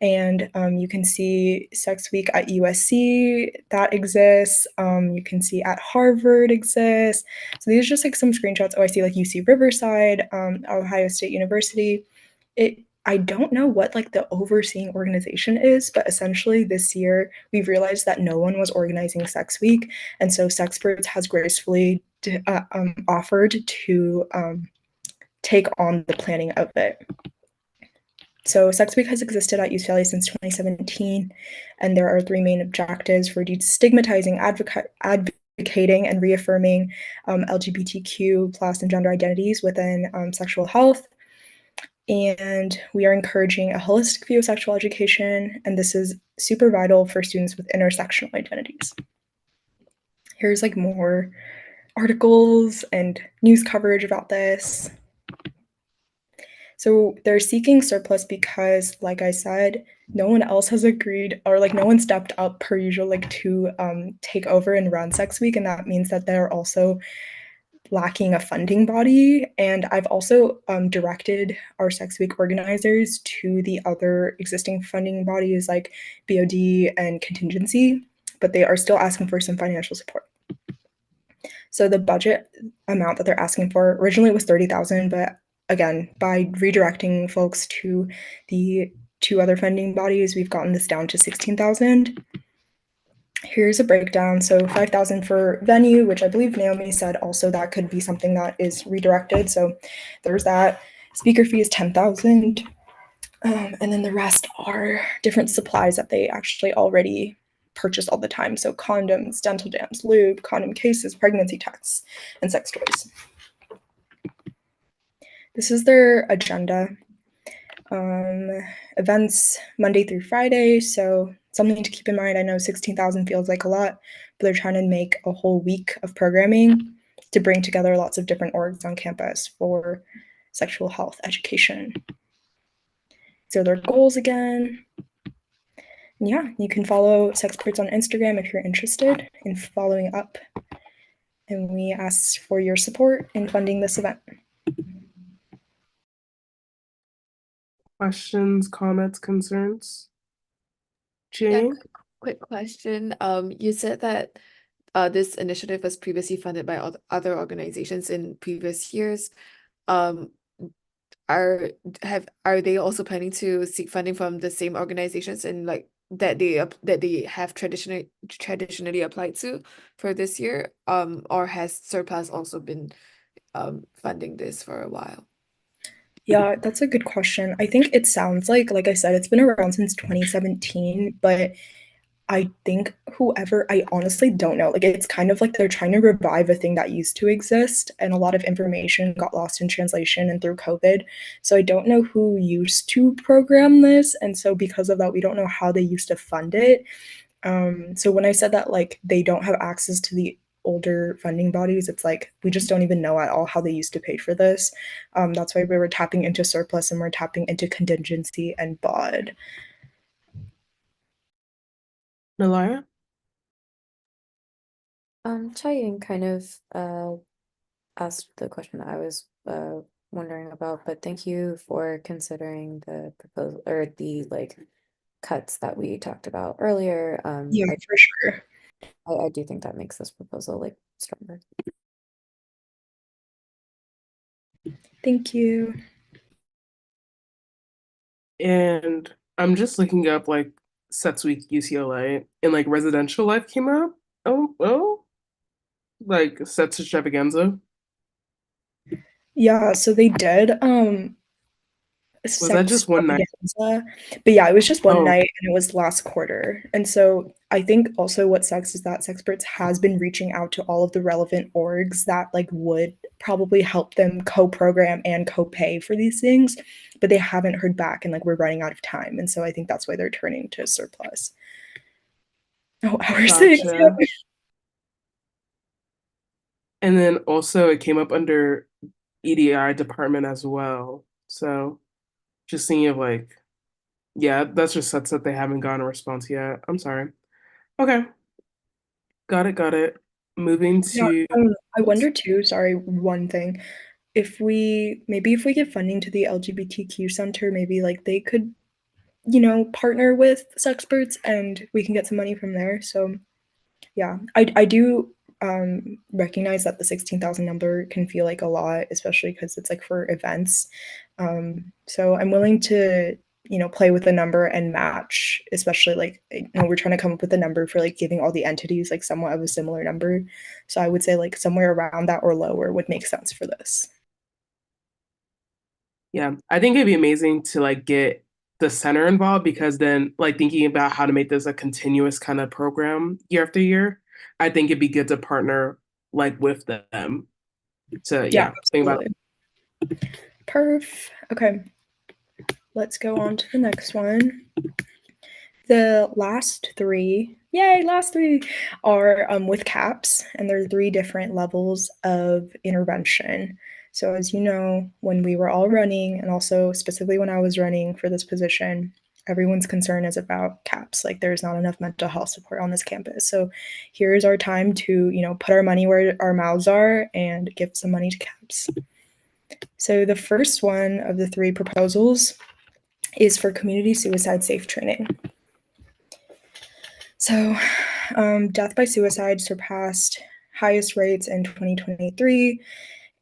And you can see Sex Week at USC, that exists. You can see at Harvard exists. So these are just like some screenshots. Oh, I see like UC Riverside, Ohio State University. I don't know what like the overseeing organization is, but essentially this year we've realized that no one was organizing Sex Week, and so Sexperts has gracefully offered to take on the planning of it. So Sex Week has existed at UCLA since 2017, and there are three main objectives for destigmatizing, advocating, advocating and reaffirming LGBTQ plus and gender identities within sexual health. And we are encouraging a holistic view of sexual education, and this is super vital for students with intersectional identities. Here's like more articles and news coverage about this. So they're seeking surplus because, like I said, no one else has agreed, or like no one stepped up per usual, like to take over and run Sex Week, and that means that they're also lacking a funding body. And I've also directed our Sex Week organizers to the other existing funding bodies like BOD and Contingency, but they are still asking for some financial support. So the budget amount that they're asking for originally was 30,000, but again, by redirecting folks to the two other funding bodies, we've gotten this down to 16,000. Here's a breakdown. So 5,000 for venue, which I believe Naomi said also that could be something that is redirected. So there's that. Speaker fee is 10,000. And then the rest are different supplies that they actually already purchase all the time. So condoms, dental dams, lube, condom cases, pregnancy tests, and sex toys. This is their agenda. Events Monday through Friday, so something to keep in mind. I know 16,000 feels like a lot, but they're trying to make a whole week of programming to bring together lots of different orgs on campus for sexual health education. So their goals again. And yeah, you can follow Sexperts on Instagram if you're interested in following up. And we ask for your support in funding this event. Questions, comments, concerns? Yeah, Jane? quick question. You said that this initiative was previously funded by other organizations in previous years. Are they also planning to seek funding from the same organizations and like that they have traditionally applied to for this year? Or has Surplus also been funding this for a while? Yeah, that's a good question. I think it sounds like I said, it's been around since 2017, but I think I honestly don't know. Like, it's kind of like they're trying to revive a thing that used to exist, and a lot of information got lost in translation and through COVID. So I don't know who used to program this, and so because of that, we don't know how they used to fund it. So when I said that, like, they don't have access to the older funding bodies, it's like we just don't even know at all how they used to pay for this. That's why we were tapping into surplus and we're tapping into contingency and BOD. Nalaya? Chaying kind of asked the question that I was wondering about, but thank you for considering the proposal or the like cuts that we talked about earlier. Yeah, for sure. I do think that makes this proposal like stronger. Thank you. And I'm just looking up like Sets Week UCLA and like Residential Life came out. Oh, like Sets Extravaganza. Yeah, so they did Was that sex just one night? extravaganza. But yeah, it was just one Oh, night and it was last quarter. And so I think also what sucks is that Sexperts has been reaching out to all of the relevant orgs that like would probably help them co-program and co-pay for these things, but they haven't heard back and like we're running out of time. And so I think that's why they're turning to surplus. Oh, hour six. gotcha. And then also it came up under EDI department as well. So just thinking of like, yeah, that's just sets that they haven't gotten a response yet. I'm sorry. Okay. Got it. Moving Yeah, to I wonder too, sorry, one thing. If we give funding to the LGBTQ center, maybe like they could, partner with Sexperts and we can get some money from there. So yeah, I do recognize that the 16,000 number can feel like a lot, especially because it's like for events. So I'm willing to, play with the number and match, especially like, we're trying to come up with a number for like giving all the entities like somewhat of a similar number. So I would say like somewhere around that or lower would make sense for this. Yeah, I think it'd be amazing to like get the center involved because then like thinking about how to make this a continuous kind of program year after year, I think it'd be good to partner like with them to Yeah, think about absolutely. Perf. Okay. Let's go on to the next one. The last three, yay, last three are with CAPS, and there are three different levels of intervention. So, as you know, when we were all running, and also specifically when I was running for this position, everyone's concern is about CAPS. Like, there's not enough mental health support on this campus. So, here's our time to, put our money where our mouths are and give some money to CAPS. So, the first one of the three proposals is for community suicide safe training. So, death by suicide surpassed highest rates in 2023,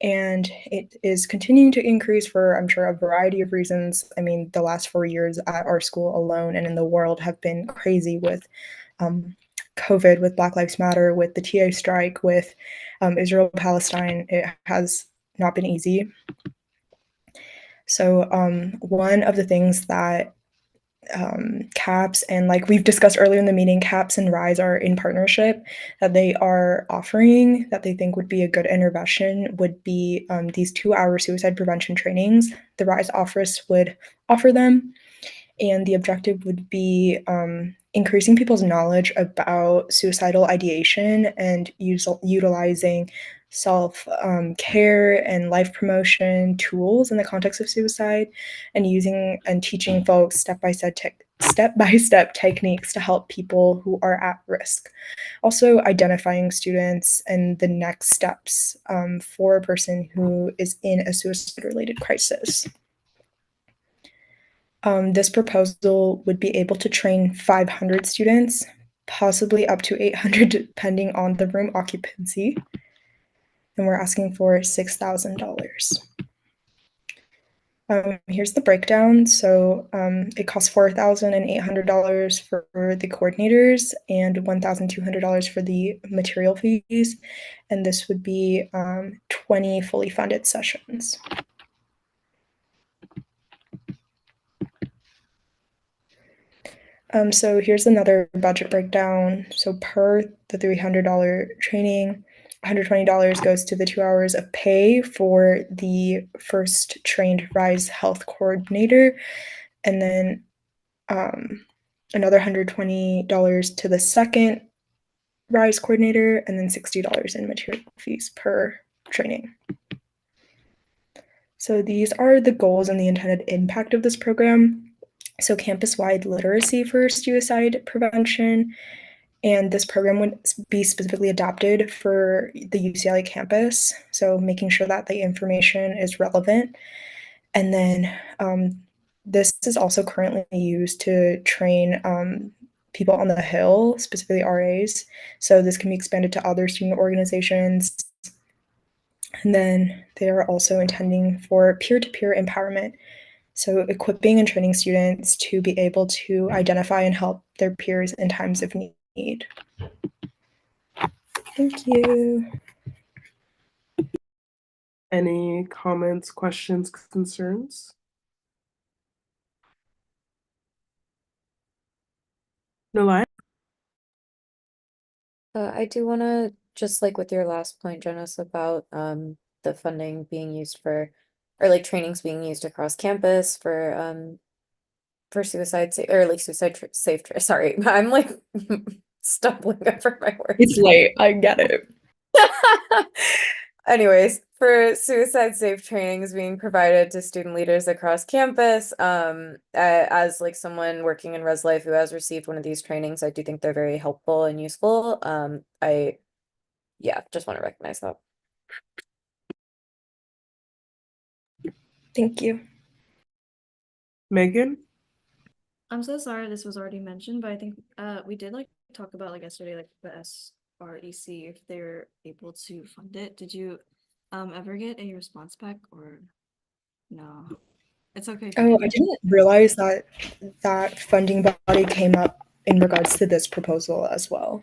and it is continuing to increase for, I'm sure, a variety of reasons. I mean, the last 4 years at our school alone and in the world have been crazy with COVID, with Black Lives Matter, with the TA strike, with Israel-Palestine. It has not been easy. So, one of the things that CAPS and, like we've discussed earlier in the meeting, CAPS and RISE are in partnership, that they are offering that they think would be a good intervention would be these 2-hour suicide prevention trainings. The RISE office would offer them, and the objective would be increasing people's knowledge about suicidal ideation and utilizing self-care and life promotion tools in the context of suicide, and using and teaching folks step-by-step techniques to help people who are at risk. Also identifying students and the next steps for a person who is in a suicide-related crisis. This proposal would be able to train 500 students, possibly up to 800 depending on the room occupancy. And we're asking for $6,000. Here's the breakdown. So it costs $4,800 for the coordinators and $1,200 for the material fees. And this would be 20 fully funded sessions. So here's another budget breakdown. So per the $300 training, $120 goes to the 2 hours of pay for the first trained RISE health coordinator, and then another $120 to the second RISE coordinator, and then $60 in material fees per training. So these are the goals and the intended impact of this program. So campus-wide literacy for suicide prevention, and this program would be specifically adapted for the UCLA campus, so making sure that the information is relevant. And then this is also currently used to train people on the Hill, specifically RAs, so this can be expanded to other student organizations. And then they are also intending for peer-to-peer empowerment, so equipping and training students to be able to identify and help their peers in times of need. Thank you. Any comments, questions, concerns? No. I do want to just like with your last point, Jonas, about the funding being used for, or like trainings being used across campus for suicide or like safe. Sorry, I'm like stumbling over my words. It's late. I get it. Anyways, for suicide safe trainings being provided to student leaders across campus, as like someone working in res life who has received one of these trainings, I do think they're very helpful and useful. Yeah, just want to recognize that. Thank you. Megan? I'm so sorry this was already mentioned, but I think we did like talk about like yesterday, like the SREC, if they're able to fund it. Did you ever get a response back, or no? It's okay if you Oh, I didn't. didn't realize that that funding body came up in regards to this proposal as well.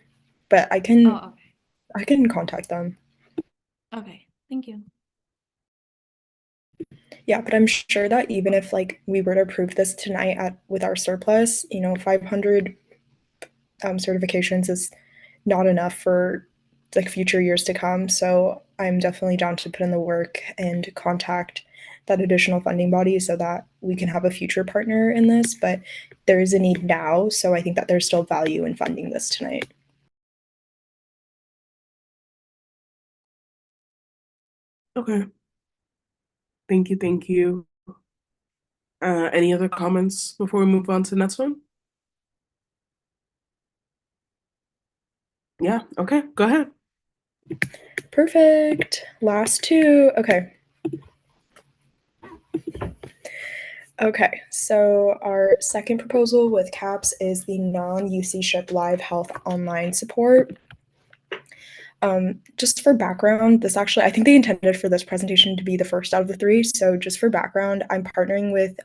But I can Oh, okay. I can contact them. Okay, thank you. Yeah, but I'm sure that even if like we were to approve this tonight with our surplus, 500 certifications is not enough for like future years to come. So I'm definitely down to put in the work and contact that additional funding body so that we can have a future partner in this. But there is a need now, so I think that there's still value in funding this tonight. Okay. Thank you, thank you. Any other comments before we move on to the next one? Yeah, okay, go ahead. Perfect. Last two. Okay. Okay, so our second proposal with CAPS is the non-UC ship live health online support. Just for background, this actually, I think they intended for this presentation to be the first out of the three. So just for background, I'm partnering with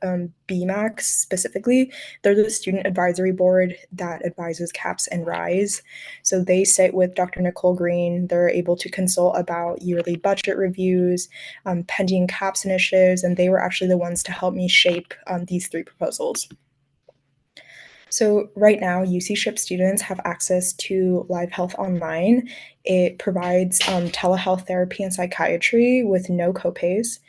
BMAX specifically. They're the student advisory board that advises CAPS and RISE. So they sit with Dr. Nicole Green. They're able to consult about yearly budget reviews, pending CAPS initiatives, and they were actually the ones to help me shape these three proposals. So right now, UC Ship students have access to Live Health Online. It provides telehealth therapy and psychiatry with no copays.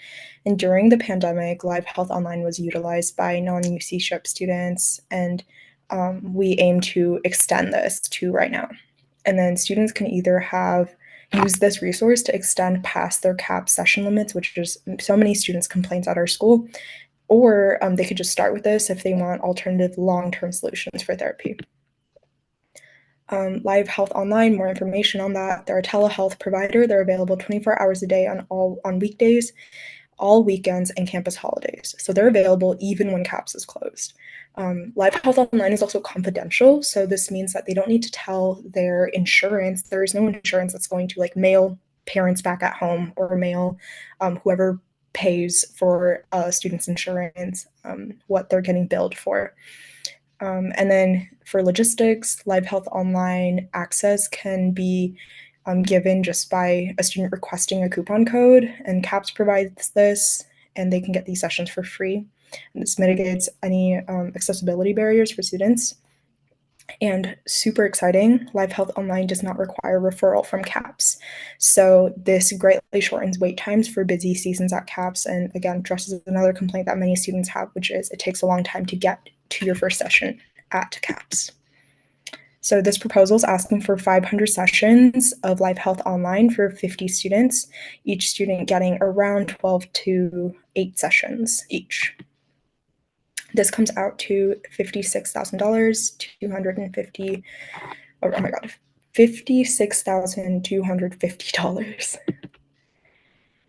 And during the pandemic, Live Health Online was utilized by non-UC Ship students, and we aim to extend this to right now. And then students can either use this resource to extend past their CAP session limits, which is so many students complaints at our school, or they could just start with this if they want alternative long-term solutions for therapy. Live Health Online, more information on that. They're a telehealth provider. They're available 24 hours a day on weekdays, all weekends, and campus holidays. So they're available even when CAPS is closed. Live Health Online is also confidential, so this means that they don't need to tell their insurance. There is no insurance that's going to like mail parents back at home or mail whoever pays for students' insurance what they're getting billed for. And then for logistics, Live Health Online access can be given just by a student requesting a coupon code, and CAPS provides this, and they can get these sessions for free. And this mitigates any accessibility barriers for students. And super exciting, Live Health Online does not require referral from CAPS. So this greatly shortens wait times for busy seasons at CAPS, and again, addresses another complaint that many students have, which is it takes a long time to get to your first session at CAPS. So this proposal is asking for 500 sessions of Live Health Online for 50 students, each student getting around 12 to 8 sessions each. This comes out to $56,000, 250, oh my God, $56,250.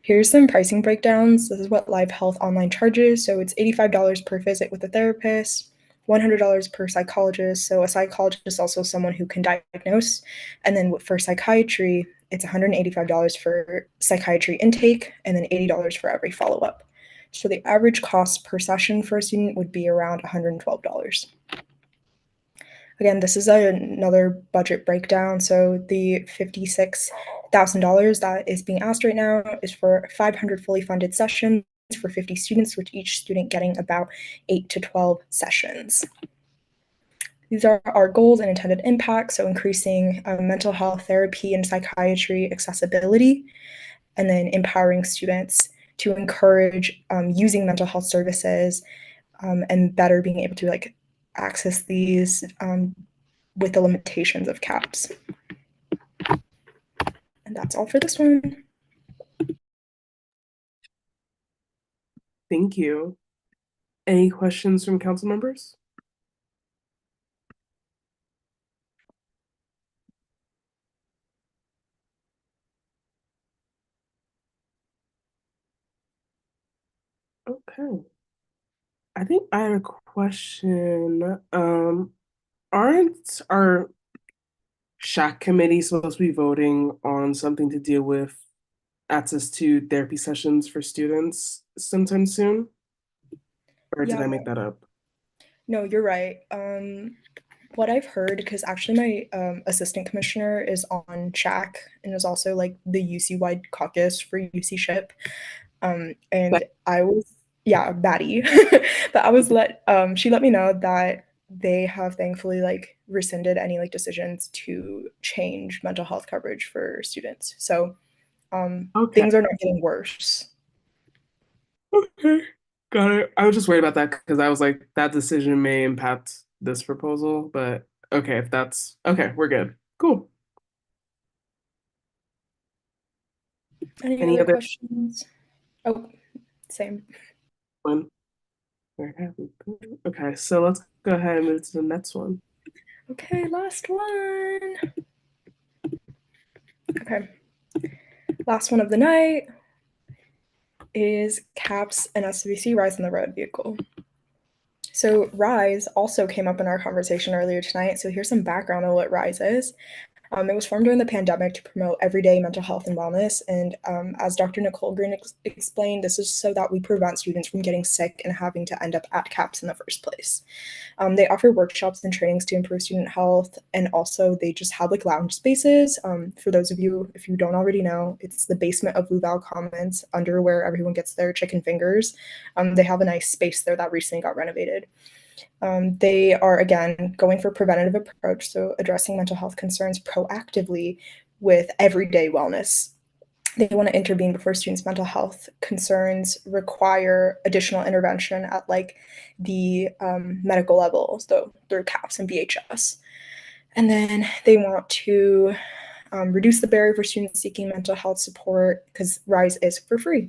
Here's some pricing breakdowns. This is what Live Health Online charges. So it's $85 per visit with a therapist, $100 per psychologist. So a psychologist is also someone who can diagnose. And then for psychiatry, it's $185 for psychiatry intake and then $80 for every follow-up. So the average cost per session for a student would be around $112. Again, this is another budget breakdown. So the $56,000 that is being asked right now is for 500 fully funded sessions for 50 students, with each student getting about 8 to 12 sessions. These are our goals and intended impacts, so increasing mental health therapy and psychiatry accessibility, and then empowering students to encourage using mental health services and better being able to like access these with the limitations of CAPS. And that's all for this one. Thank you. Any questions from council members? Okay. I think I had a question. Aren't our SHAC committee supposed to be voting on something to deal with access to therapy sessions for students sometime soon? Or did I make that up? No, you're right. What I've heard, because actually my assistant commissioner is on SHAC and is also like the UC-wide caucus for UC SHIP. And I was, yeah, Batty. But I was she let me know that they have thankfully like rescinded any like decisions to change mental health coverage for students. So Okay. things are not getting worse. Okay. Got it. I was just worried about that because I was like, that decision may impact this proposal, but okay, if that's okay, we're good. Cool. Any Any other other questions? Oh, same. one? Okay, so let's go ahead and move to the next one. Okay, last one. Okay. Last one of the night is CAPS and SWC Rise on the Road vehicle. So RISE also came up in our conversation earlier tonight. So here's some background on what RISE is. It was formed during the pandemic to promote everyday mental health and wellness. And as Dr. Nicole Green explained, this is so that we prevent students from getting sick and having to end up at CAPS in the first place. They offer workshops and trainings to improve student health, and also they just have like lounge spaces. For those of you, if you don't already know, it's the basement of Louval Commons, under where everyone gets their chicken fingers. They have a nice space there that recently got renovated. They are, again, going for preventative approach, so addressing mental health concerns proactively with everyday wellness. They want to intervene before students' mental health concerns require additional intervention at like the medical level, so through CAPS and BHS. And then they want to reduce the barrier for students seeking mental health support because RISE is for free.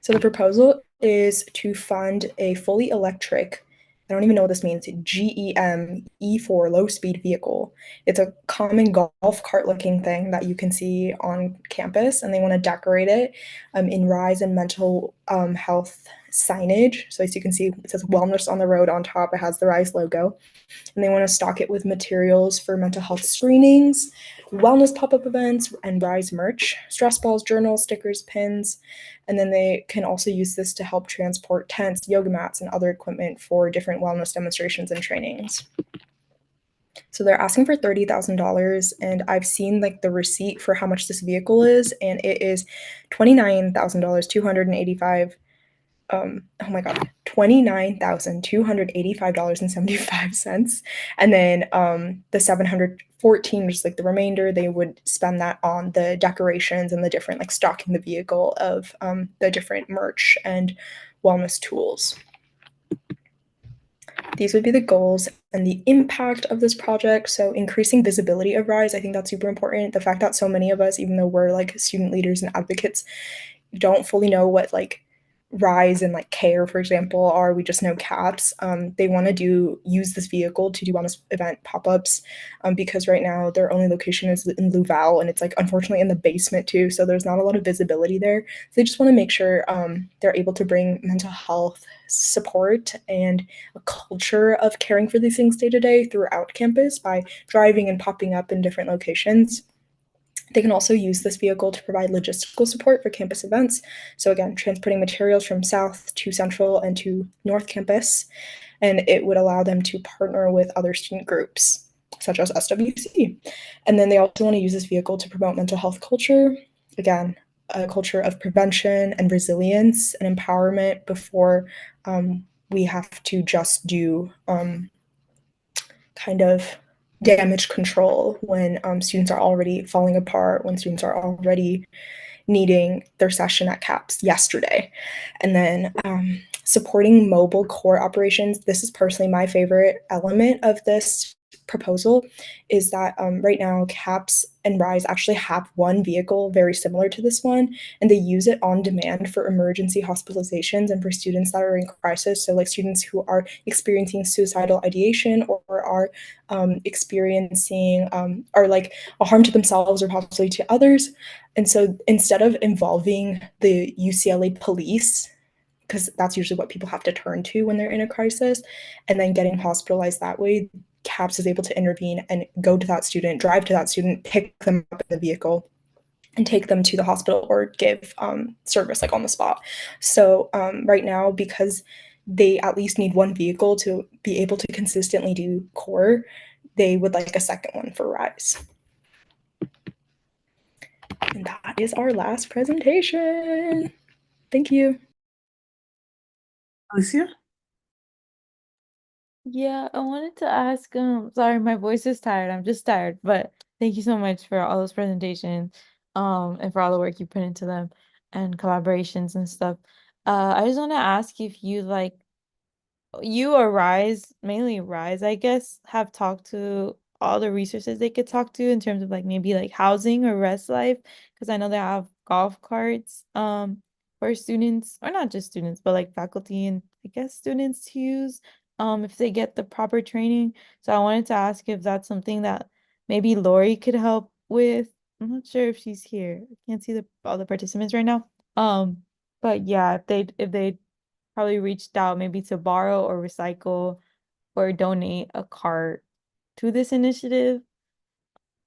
So the proposal is to fund a fully electric, I don't even know what this means, GEM E4 low speed vehicle. It's a common golf cart looking thing that you can see on campus, and they want to decorate it in RISE and mental health signage. So as you can see, it says wellness on the road on top. It has the RISE logo. And they want to stock it with materials for mental health screenings, wellness pop-up events, and RISE merch, stress balls, journals, stickers, pins. And then they can also use this to help transport tents, yoga mats, and other equipment for different wellness demonstrations and trainings. So they're asking for $30,000, and I've seen like the receipt for how much this vehicle is, and it is $29,000, 285 oh my god, $29,285.75. And then the 714, just like the remainder, they would spend that on the decorations and the different like stocking the vehicle of the different merch and wellness tools. These would be the goals and the impact of this project. So increasing visibility of RISE, I think that's super important. The fact that so many of us, even though we're like student leaders and advocates, don't fully know what like RISE and like CARE, for example, are. We just know CAPS. They want to use this vehicle to do wellness event pop-ups because right now their only location is in Louval, and it's like unfortunately in the basement too, so there's not a lot of visibility there. So they just want to make sure they're able to bring mental health support and a culture of caring for these things day to day throughout campus by driving and popping up in different locations. They can also use this vehicle to provide logistical support for campus events. So again, transporting materials from South to Central and to North Campus, and it would allow them to partner with other student groups, such as SWC. And then they also want to use this vehicle to promote mental health culture. Again, a culture of prevention and resilience and empowerment before we have to just do kind of damage control when students are already falling apart, when students are already needing their session at CAPS yesterday. And then supporting mobile core operations. This is personally my favorite element of this proposal, is that right now CAPS and RISE actually have one vehicle very similar to this one, and they use it on demand for emergency hospitalizations and for students that are in crisis. So like students who are experiencing suicidal ideation or are experiencing are like a harm to themselves or possibly to others. And so instead of involving the UCLA police, because that's usually what people have to turn to when they're in a crisis, and then getting hospitalized that way, CAPS is able to intervene and go to that student, drive to that student, pick them up in the vehicle, and take them to the hospital or give service like on the spot. So right now, because they at least need one vehicle to be able to consistently do core, they would like a second one for RISE. And that is our last presentation. Thank you. Alicia? Yeah, I wanted to ask, sorry, my voice is tired. I'm just tired, but thank you so much for all those presentations, and for all the work you put into them and collaborations and stuff. I just want to ask if you like you or Rise, mainly Rise, I guess, have talked to all the resources they could talk to in terms of like maybe like housing or rest life, because I know they have golf carts for students, or not just students, but like faculty and I guess students to use if they get the proper training. So I wanted to ask if that's something that maybe Lori could help with. I'm not sure if she's here. I can't see all the participants right now. But yeah, if they probably reached out maybe to borrow or recycle or donate a cart to this initiative.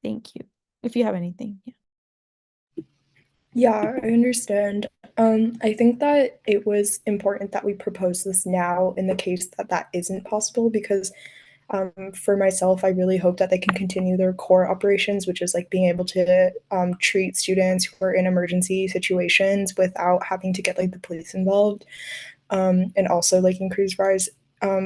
Thank you. If you have anything. Yeah. Yeah, I understand. I think that it was important that we propose this now in the case that that isn't possible because for myself, I really hope that they can continue their core operations, which is like being able to treat students who are in emergency situations without having to get like the police involved, and also like increase Rise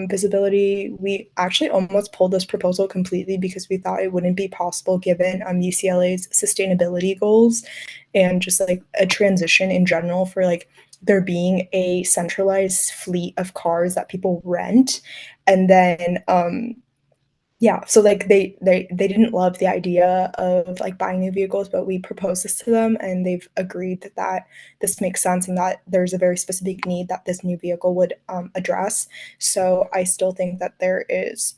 visibility. We actually almost pulled this proposal completely because we thought it wouldn't be possible given UCLA's sustainability goals and just like a transition in general for like there being a centralized fleet of cars that people rent and then yeah, so like they didn't love the idea of like buying new vehicles, but we proposed this to them and they've agreed that this makes sense and that there's a very specific need that this new vehicle would address. So I still think that there is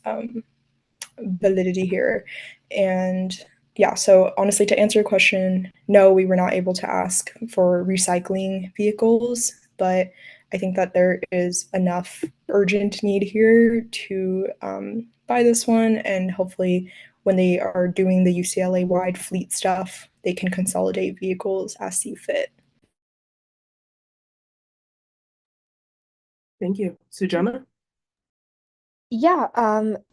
validity here. And yeah, so honestly, to answer your question, no, we were not able to ask for recycling vehicles, but I think that there is enough urgent need here to buy this one. And hopefully, when they are doing the UCLA wide fleet stuff, they can consolidate vehicles as see fit. Thank you. Sujana? Yeah,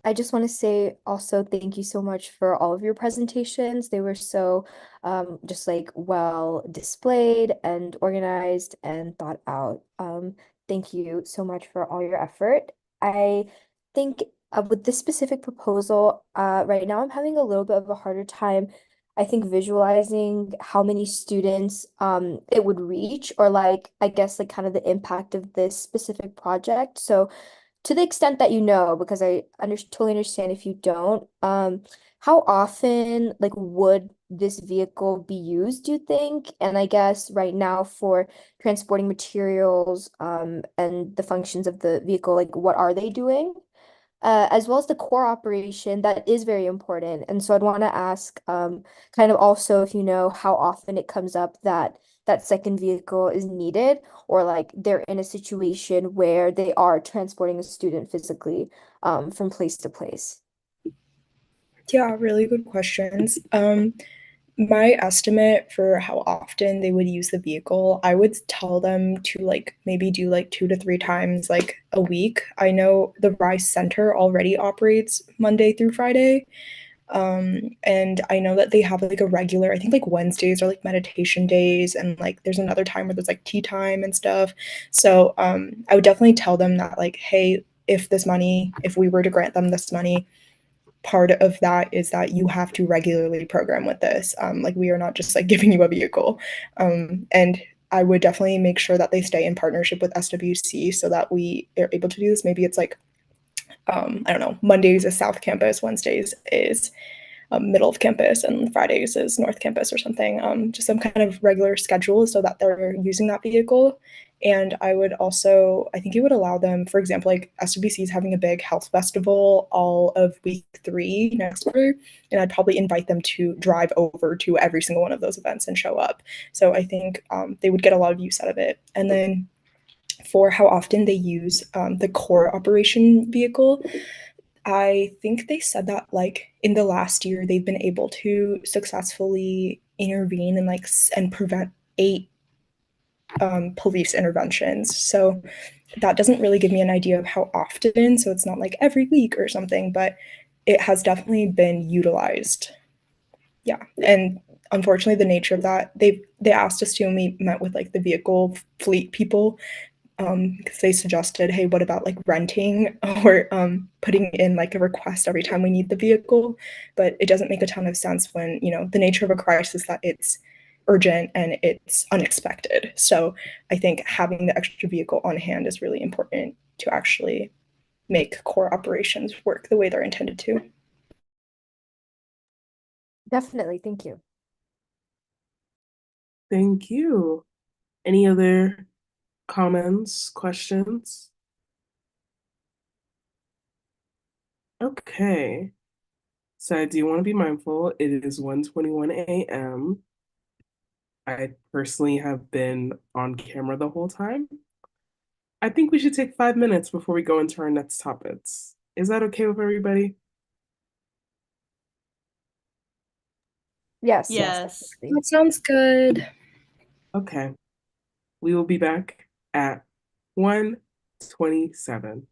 I just want to say also thank you so much for all of your presentations. They were so just like well displayed and organized and thought out. Thank you so much for all your effort. I think with this specific proposal, right now I'm having a little bit of a harder time, I think, visualizing how many students it would reach, or like I guess like kind of the impact of this specific project. So to the extent that you know, because I totally understand if you don't, how often like would this vehicle be used, do you think? And I guess right now for transporting materials, and the functions of the vehicle, like what are they doing? As well as the core operation, that is very important. And so I'd want to ask, kind of also if you know how often it comes up that that second vehicle is needed, or like they're in a situation where they are transporting a student physically, from place to place. Yeah, really good questions. My estimate for how often they would use the vehicle, I would tell them to like maybe do like 2 to 3 times like a week. I know the Rice Center already operates Monday through Friday. And I know that they have like a regular, I think like Wednesdays are like meditation days, and like there's another time where there's like tea time and stuff. So I would definitely tell them that like, hey, if we were to grant them this money, part of that is that you have to regularly program with this. Like we are not just like giving you a vehicle. And I would definitely make sure that they stay in partnership with SWC so that we are able to do this. Maybe it's like, I don't know, Mondays is South Campus, Wednesdays is middle of campus, and Fridays is North Campus or something. Just some kind of regular schedule so that they're using that vehicle. And I would also, I think it would allow them, for example, like SWBC is having a big health festival all of week 3 next quarter, and I'd probably invite them to drive over to every single one of those events and show up. So I think they would get a lot of use out of it. And then for how often they use the core operation vehicle, I think they said that like in the last year they've been able to successfully intervene and like and prevent 8 police interventions. So that doesn't really give me an idea of how often. So it's not like every week or something, but it has definitely been utilized. Yeah, and unfortunately, the nature of that they asked us to, and we met with like the vehicle fleet people. because they suggested, hey, what about like renting or putting in like a request every time we need the vehicle? But it doesn't make a ton of sense when, you know, the nature of a crisis that it's urgent and it's unexpected. So I think having the extra vehicle on hand is really important to actually make core operations work the way they're intended to. Definitely. Thank you. Thank you. Any other comments, questions? Okay. So I do want to be mindful. It is 1:21 a.m. I personally have been on camera the whole time. I think we should take 5 minutes before we go into our next topics. Is that okay with everybody? Yes, Yes. definitely. That sounds good. Okay. We will be back at 1:27.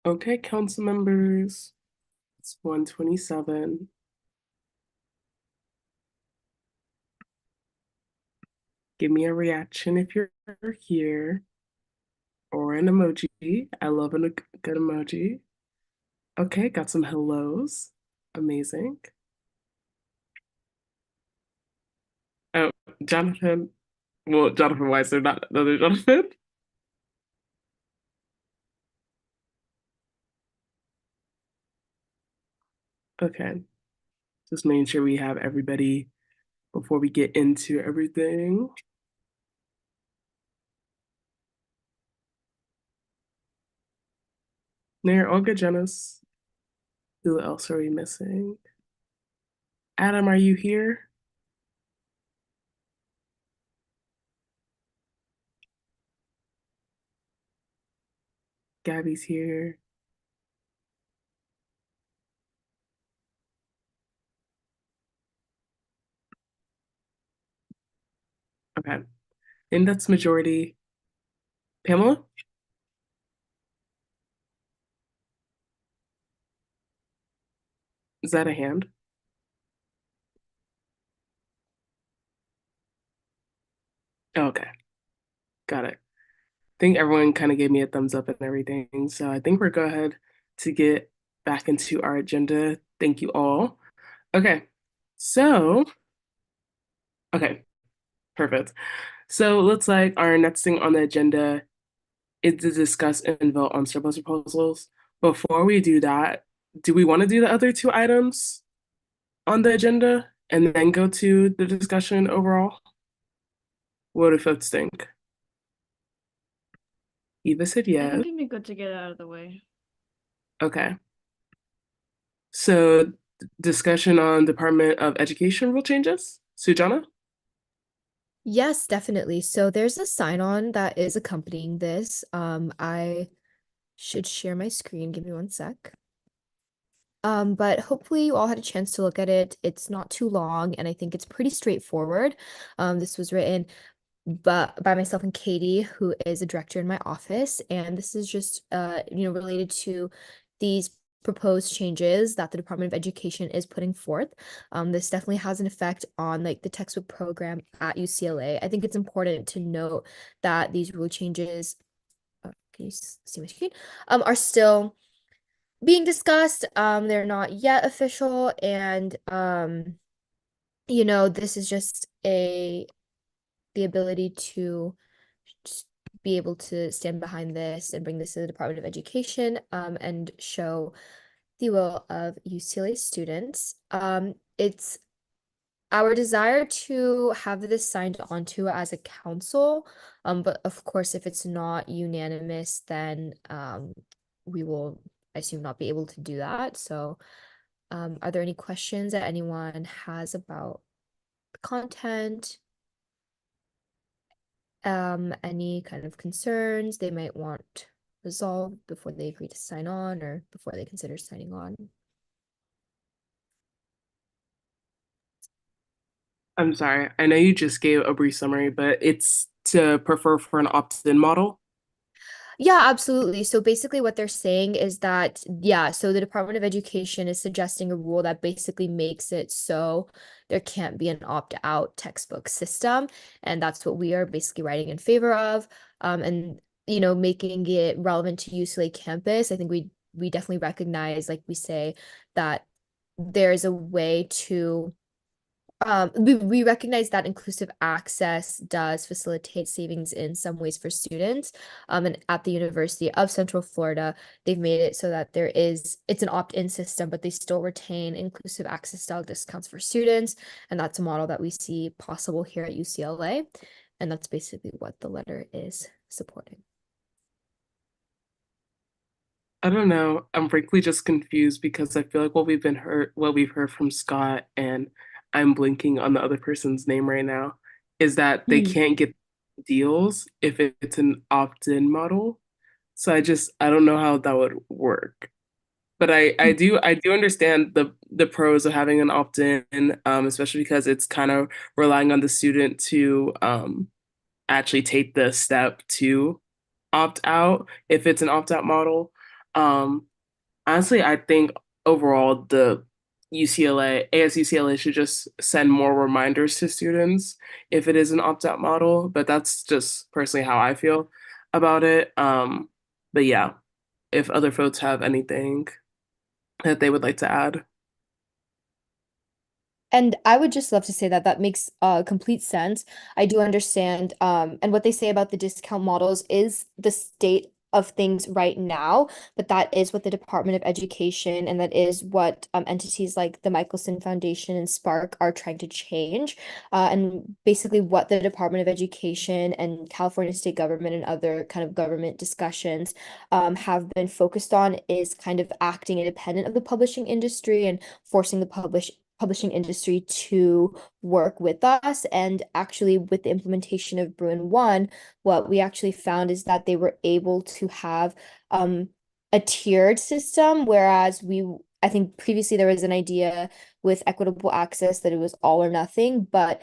Okay, council members. It's 1:27. Give me a reaction if you're here or an emoji. I love a good emoji. Okay, got some hellos. Amazing. Oh, Jonathan. Well, Jonathan Weiser, not another Jonathan. Okay, just making sure we have everybody before we get into everything. There, all good, Janice. Who else are we missing? Adam, are you here? Gabby's here. Okay, and that's majority. Pamela? Is that a hand? Okay, got it. I think everyone kind of gave me a thumbs up and everything. So I think we're go ahead to get back into our agenda. Thank you all. Okay, so, okay, perfect. So looks like our next thing on the agenda is to discuss and vote on surplus proposals. Before we do that, do we want to do the other two items on the agenda and then go to the discussion overall? What do folks think? Eva said I yes. think it'd be good to get it out of the way. Okay. So discussion on Department of Education rule changes. Sujana? Yes, definitely. So there's a sign-on that is accompanying this. I should share my screen. Give me one sec. But hopefully you all had a chance to look at it. It's not too long, and I think it's pretty straightforward. This was written by myself and Katie, who is a director in my office, and this is just related to these proposed changes that the Department of Education is putting forth. This definitely has an effect on like the textbook program at UCLA. I think it's important to note that these rule changes, can you see my screen? Are still being discussed. They're not yet official, and this is just the ability to just be able to stand behind this and bring this to the Department of Education, and show the will of UCLA students. It's our desire to have this signed onto as a council, but of course, if it's not unanimous, then we will, I assume, not be able to do that. So, are there any questions that anyone has about the content? Any kind of concerns they might want resolved before they agree to sign on or before they consider signing on? I'm sorry. I know you just gave a brief summary, but it's to prefer for an opt-in model. Yeah, absolutely. So basically what they're saying is that, yeah, so the Department of Education is suggesting a rule that basically makes it so there can't be an opt-out textbook system. And that's what we are basically writing in favor of. And, making it relevant to UCLA campus. I think we definitely recognize, like we say, that there's a way to we recognize that inclusive access does facilitate savings in some ways for students. And at the University of Central Florida, they've made it so that it's an opt-in system, but they still retain inclusive access style discounts for students. And that's a model that we see possible here at UCLA. And that's basically what the letter is supporting. I don't know. I'm frankly just confused because I feel like what we've heard from Scott, and I'm blinking on the other person's name right now, is that they can't get deals if it's an opt-in model. So I don't know how that would work. But I do understand the pros of having an opt-in, especially because it's kind of relying on the student to actually take the step to opt out if it's an opt out model. Honestly, I think overall the UCLA, ASUCLA should just send more reminders to students if it is an opt-out model, but that's just personally how I feel about it. But yeah, if other folks have anything that they would like to add. And I would just love to say that that makes complete sense. I do understand, and what they say about the discount models is the state of things right now, but that is what the Department of Education and that is what entities like the Michelson Foundation and Spark are trying to change. And basically, what the Department of Education and California state government and other kind of government discussions have been focused on is kind of acting independent of the publishing industry and forcing the publishing industry to work with us. And actually, with the implementation of Bruin 1, what we actually found is that they were able to have a tiered system, whereas I think previously there was an idea with equitable access that it was all or nothing, but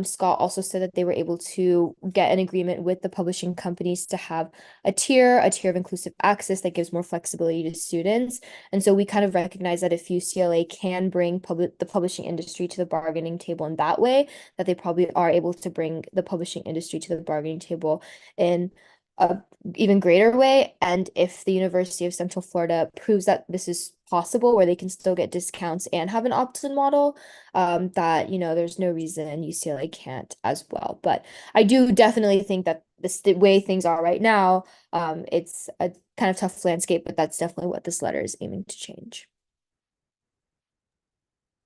Scott also said that they were able to get an agreement with the publishing companies to have a tier of inclusive access that gives more flexibility to students. And so we kind of recognize that if UCLA can bring the publishing industry to the bargaining table in that way, that they probably are able to bring the publishing industry to the bargaining table in a even greater way. And if the University of Central Florida proves that this is possible, where they can still get discounts and have an opt-in model, that, there's no reason UCLA can't as well. But I do definitely think that the way things are right now, it's a kind of tough landscape, but that's definitely what this letter is aiming to change.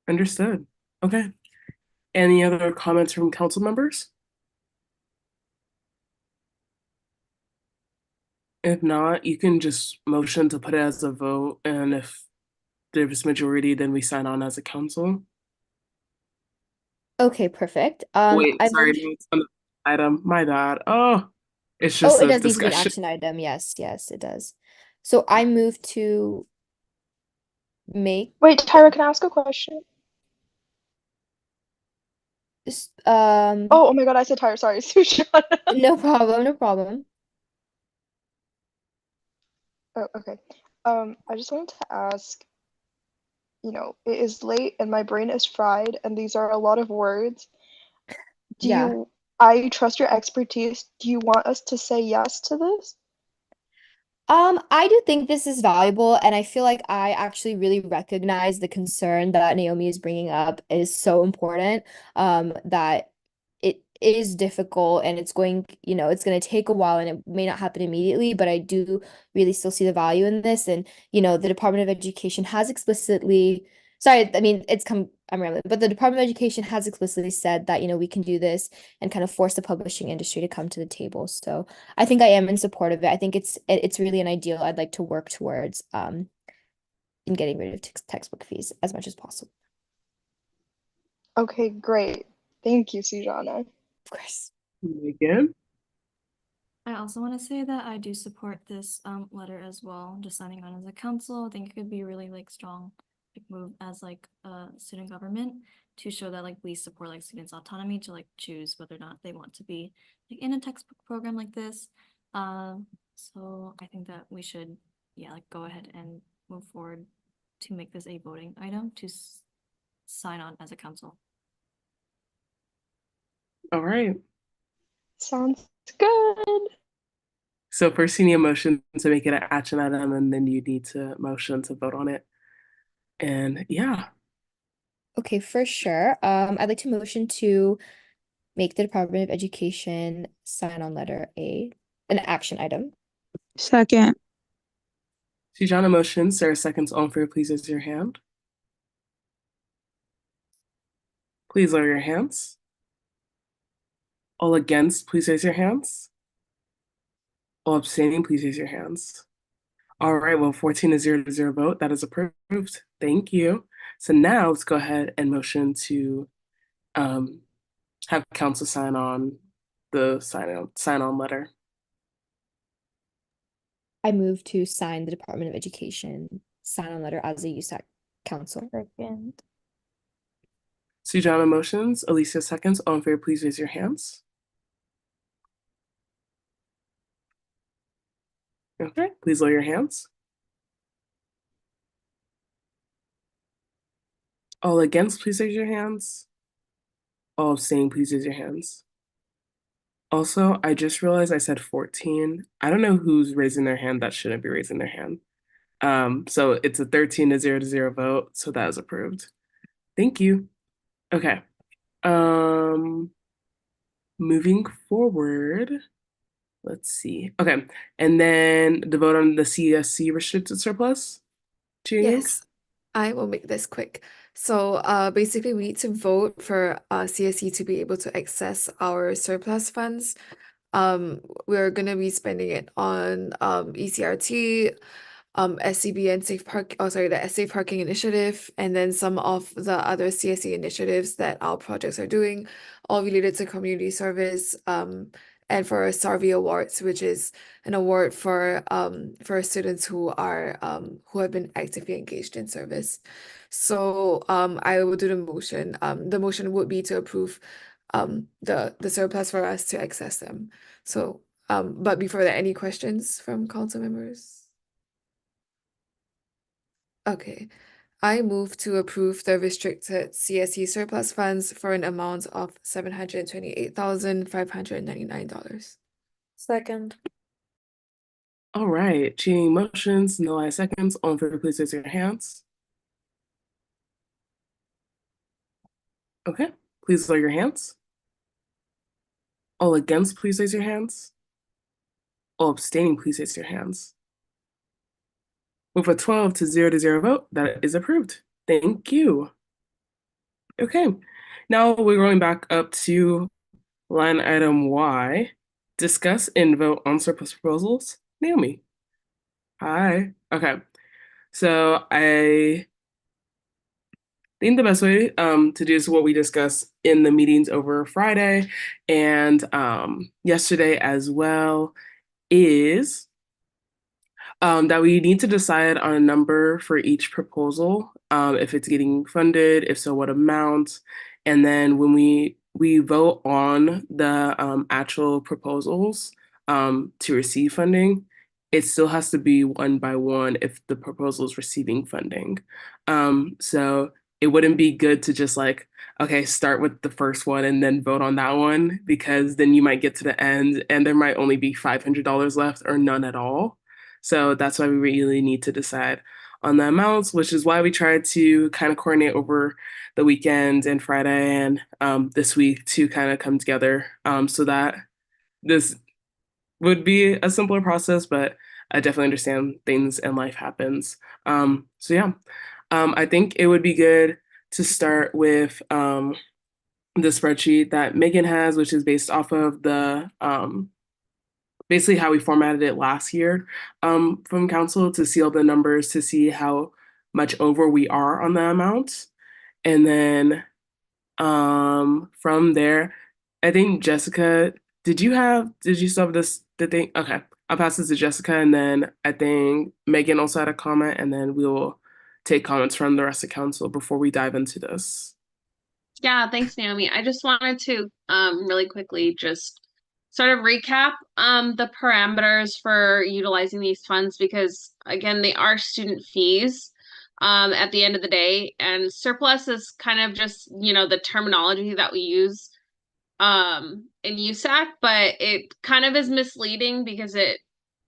Understood. Okay. Any other comments from council members? If not, you can just motion to put it as a vote, and if there's majority, then we sign on as a council. Okay, perfect. Wait, I sorry, moved. no, it's on the item. My bad. Oh, it's Oh, just it a does need to be an discussion. action item. Yes, yes, it does. So I move to make Wait, Tyra, can I ask a question? Oh my God, I said Tyra, sorry, Sushana. No problem, no problem. Oh, okay. I just wanted to ask, it is late and my brain is fried, and these are a lot of words. Yeah. I trust your expertise. Do you want us to say yes to this? I do think this is valuable, and I feel like I actually really recognize the concern that Naomi is bringing up is so important, that it is difficult and it's going to take a while and it may not happen immediately, but I do really still see the value in this. And, the Department of Education has explicitly, sorry, I mean, I'm rambling, but the Department of Education has explicitly said that, we can do this and kind of force the publishing industry to come to the table. So I think I am in support of it. I think it's really an ideal I'd like to work towards in getting rid of textbook fees as much as possible. Okay, great. Thank you, Sujana. Of course. Again? I also want to say that I do support this letter as well, just signing on as a council. I think it could be a really strong move as a student government to show that we support students' autonomy to choose whether or not they want to be in a textbook program like this. So I think that we should go ahead and move forward to make this a voting item to sign on as a council. All right. Sounds good. So first you need a motion to make it an action item, and then you need to motion to vote on it. And yeah. Okay, for sure. I'd like to motion to make the Department of Education sign on letter A, an action item. Second. Sujana motions, Sarah seconds. All in favor, please raise your hand. Please lower your hands. All against, please raise your hands. All abstaining, please raise your hands. All right, well, 14 to 0 vote. That is approved. Thank you. So now let's go ahead and motion to have council sign on the sign on letter. I move to sign the Department of Education sign on letter as a USAC council. Second. Sujana motions, Alicia seconds. All in favor, please raise your hands. Okay, please lower your hands. All against, please raise your hands. All abstaining, please raise your hands. Also, I just realized I said 14. I don't know who's raising their hand that shouldn't be raising their hand. So it's a 13 to 0 vote, so that is approved. Thank you. Okay. Moving forward, let's see. Okay, and then the vote on the CSC restricted surplus. Yes, I will make this quick. So basically we need to vote for CSE to be able to access our surplus funds. We're gonna be spending it on ECRT, SCB and the Safe Parking Initiative, and then some of the other CSE initiatives that our projects are doing, all related to community service, and for SARVI Awards, which is an award for students who have been actively engaged in service. So I will do the motion. The motion would be to approve the surplus for us to access them. So but before that, any questions from council members? Okay, I move to approve the restricted CSE surplus funds for an amount of $728,599. Second. All right, Ching motions, Noai seconds. All in favor, please raise your hands. Okay, please lower your hands. All against, please raise your hands. All abstaining, please raise your hands. With a 12 to 0 vote, that is approved. Thank you. Okay, now we're going back up to line item Y. Discuss and vote on surplus proposals. Naomi. Hi. Okay, so I think the best way to do is what we discussed in the meetings over Friday and yesterday as well is that we need to decide on a number for each proposal, if it's getting funded, if so, what amount, and then when we vote on the actual proposals to receive funding, it still has to be one by one if the proposal is receiving funding. So it wouldn't be good to just like, okay, start with the first one and then vote on that one, because then you might get to the end and there might only be $500 left or none at all. So that's why we really need to decide on the amounts, which is why we tried to kind of coordinate over the weekend and Friday and this week to kind of come together, so that this would be a simpler process, but I definitely understand things and life happens. So yeah, I think it would be good to start with the spreadsheet that Megan has, which is based off of the basically how we formatted it last year from council, to see all the numbers, to see how much over we are on the amount. And then from there, I think Jessica, did you still have the thing? Okay, I'll pass this to Jessica, and then I think Megan also had a comment, and then we will take comments from the rest of council before we dive into this. Yeah, thanks, Naomi. I just wanted to really quickly just sort of recap the parameters for utilizing these funds, because again, they are student fees at the end of the day, and surplus is kind of just, you know, the terminology that we use in USAC, but it kind of is misleading because it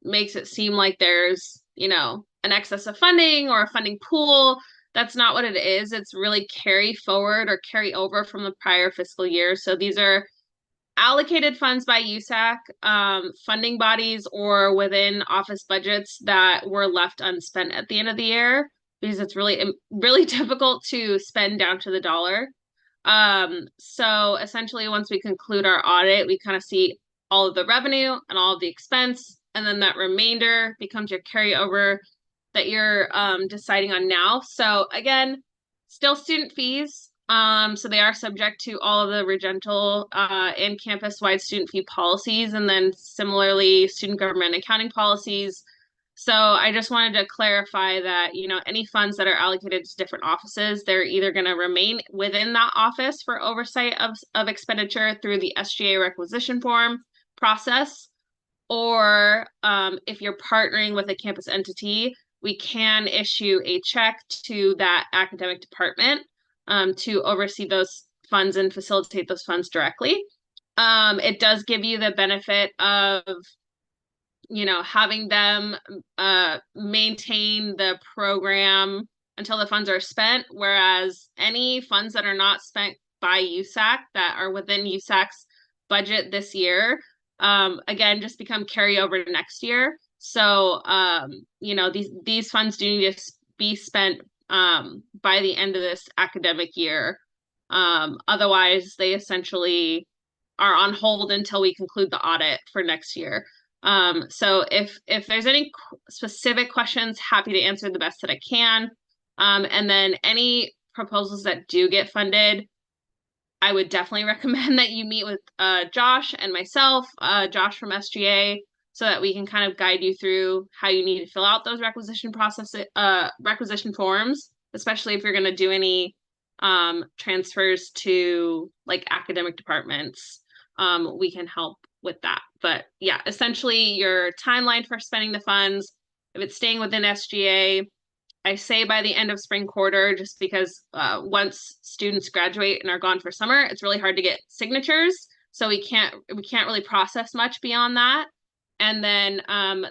makes it seem like there's, you know, an excess of funding or a funding pool. That's not what it is. It's really carry forward or carry over from the prior fiscal year. So these are allocated funds by USAC, funding bodies, or within office budgets that were left unspent at the end of the year, because it's really difficult to spend down to the dollar. So essentially, once we conclude our audit, we kind of see all of the revenue and all of the expense, and then that remainder becomes your carryover that you're deciding on now. So again, still student fees. So they are subject to all of the Regental and campus-wide student fee policies, and then similarly student government accounting policies. So I just wanted to clarify that, you know, any funds that are allocated to different offices, they're either going to remain within that office for oversight of expenditure through the SGA requisition form process, or if you're partnering with a campus entity, we can issue a check to that academic department to oversee those funds and facilitate those funds directly. It does give you the benefit of having them maintain the program until the funds are spent, whereas any funds that are not spent by USAC that are within USAC's budget this year, again, just become carryover to next year. So, these funds do need to be spent by the end of this academic year. Otherwise, they essentially are on hold until we conclude the audit for next year. So if there's any specific questions, happy to answer the best that I can. And then any proposals that do get funded, I would definitely recommend that you meet with Josh and myself, Josh from SGA, so that we can kind of guide you through how you need to fill out those requisition forms, especially if you're going to do any transfers to like academic departments. We can help with that. But yeah, essentially your timeline for spending the funds, if it's staying within SGA, I say by the end of spring quarter, just because once students graduate and are gone for summer, it's really hard to get signatures. So we can't really process much beyond that. And then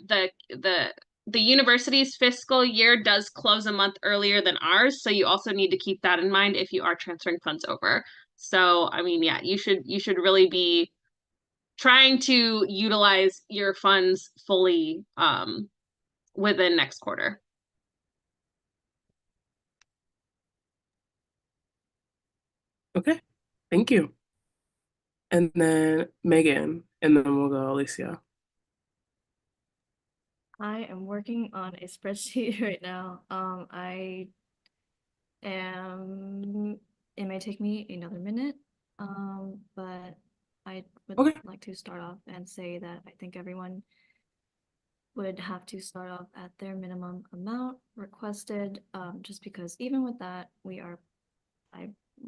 the university's fiscal year does close a month earlier than ours, so you also need to keep that in mind if you are transferring funds over. So I mean, yeah, you should really be trying to utilize your funds fully within next quarter. Okay, thank you. And then Megan, and then we'll go Alicia. I am working on a spreadsheet right now. It may take me another minute, but I would like to start off and say that I think everyone would have to start off at their minimum amount requested, just because even with that,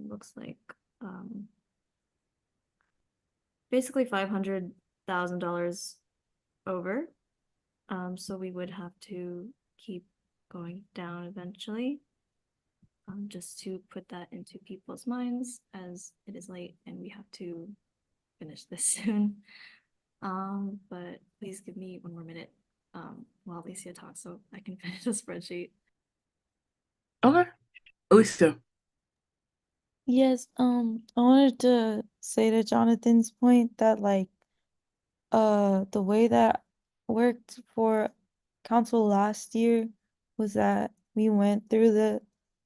looks like basically $500,000 over. So we would have to keep going down eventually, just to put that into people's minds as it is late and we have to finish this soon. But please give me one more minute while Alicia talks so I can finish the spreadsheet. Okay, Alicia. Yes, I wanted to say to Jonathan's point that the way that worked for council last year was that we went through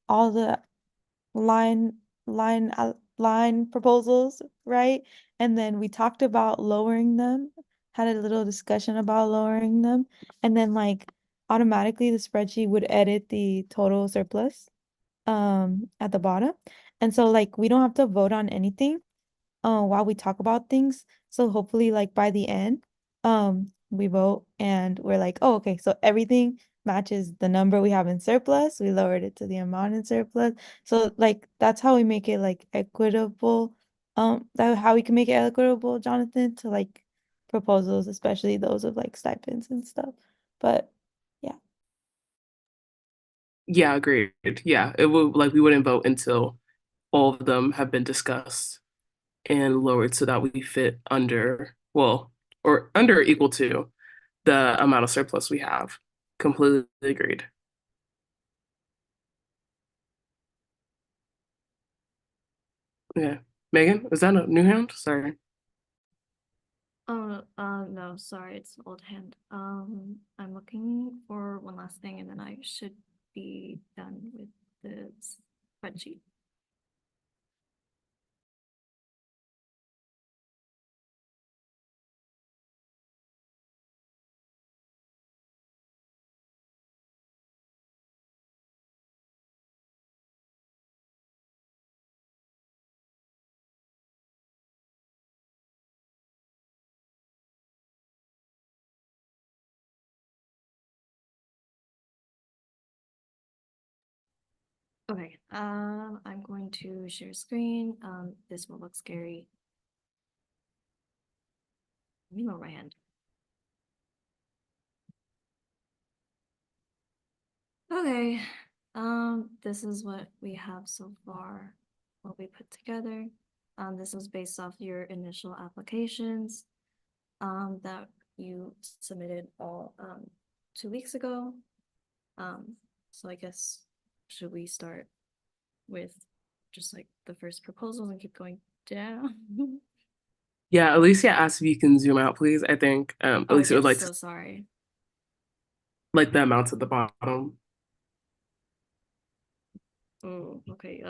all the line proposals, right? And then we talked about lowering them, had a little discussion about lowering them, and then automatically the spreadsheet would edit the total surplus at the bottom. And so we don't have to vote on anything while we talk about things. So hopefully by the end, we vote and we're like, oh, okay, so everything matches the number we have in surplus. We lowered it to the amount in surplus. So that's how we make it equitable. That how we can make it equitable, Jonathan, to proposals, especially those of stipends and stuff. But yeah. Yeah, agreed. Yeah, it would we wouldn't vote until all of them have been discussed and lowered so that we fit under, well, or under or equal to the amount of surplus we have. Completely agreed. Yeah. Megan, is that a new hand? Sorry. Oh, no, sorry, it's old hand. I'm looking for one last thing and then I should be done with the spreadsheet. Okay, I'm going to share screen. This will look scary. Let me lower my hand. Okay, This is what we have so far, what we put together. This was based off your initial applications, that you submitted all, 2 weeks ago. So I guess, should we start with just like the first proposals and keep going down? Yeah, Alicia asked if you can zoom out, please. I think Oh, Alicia would yes, like so to sorry. like the amounts at the bottom. Oh, okay,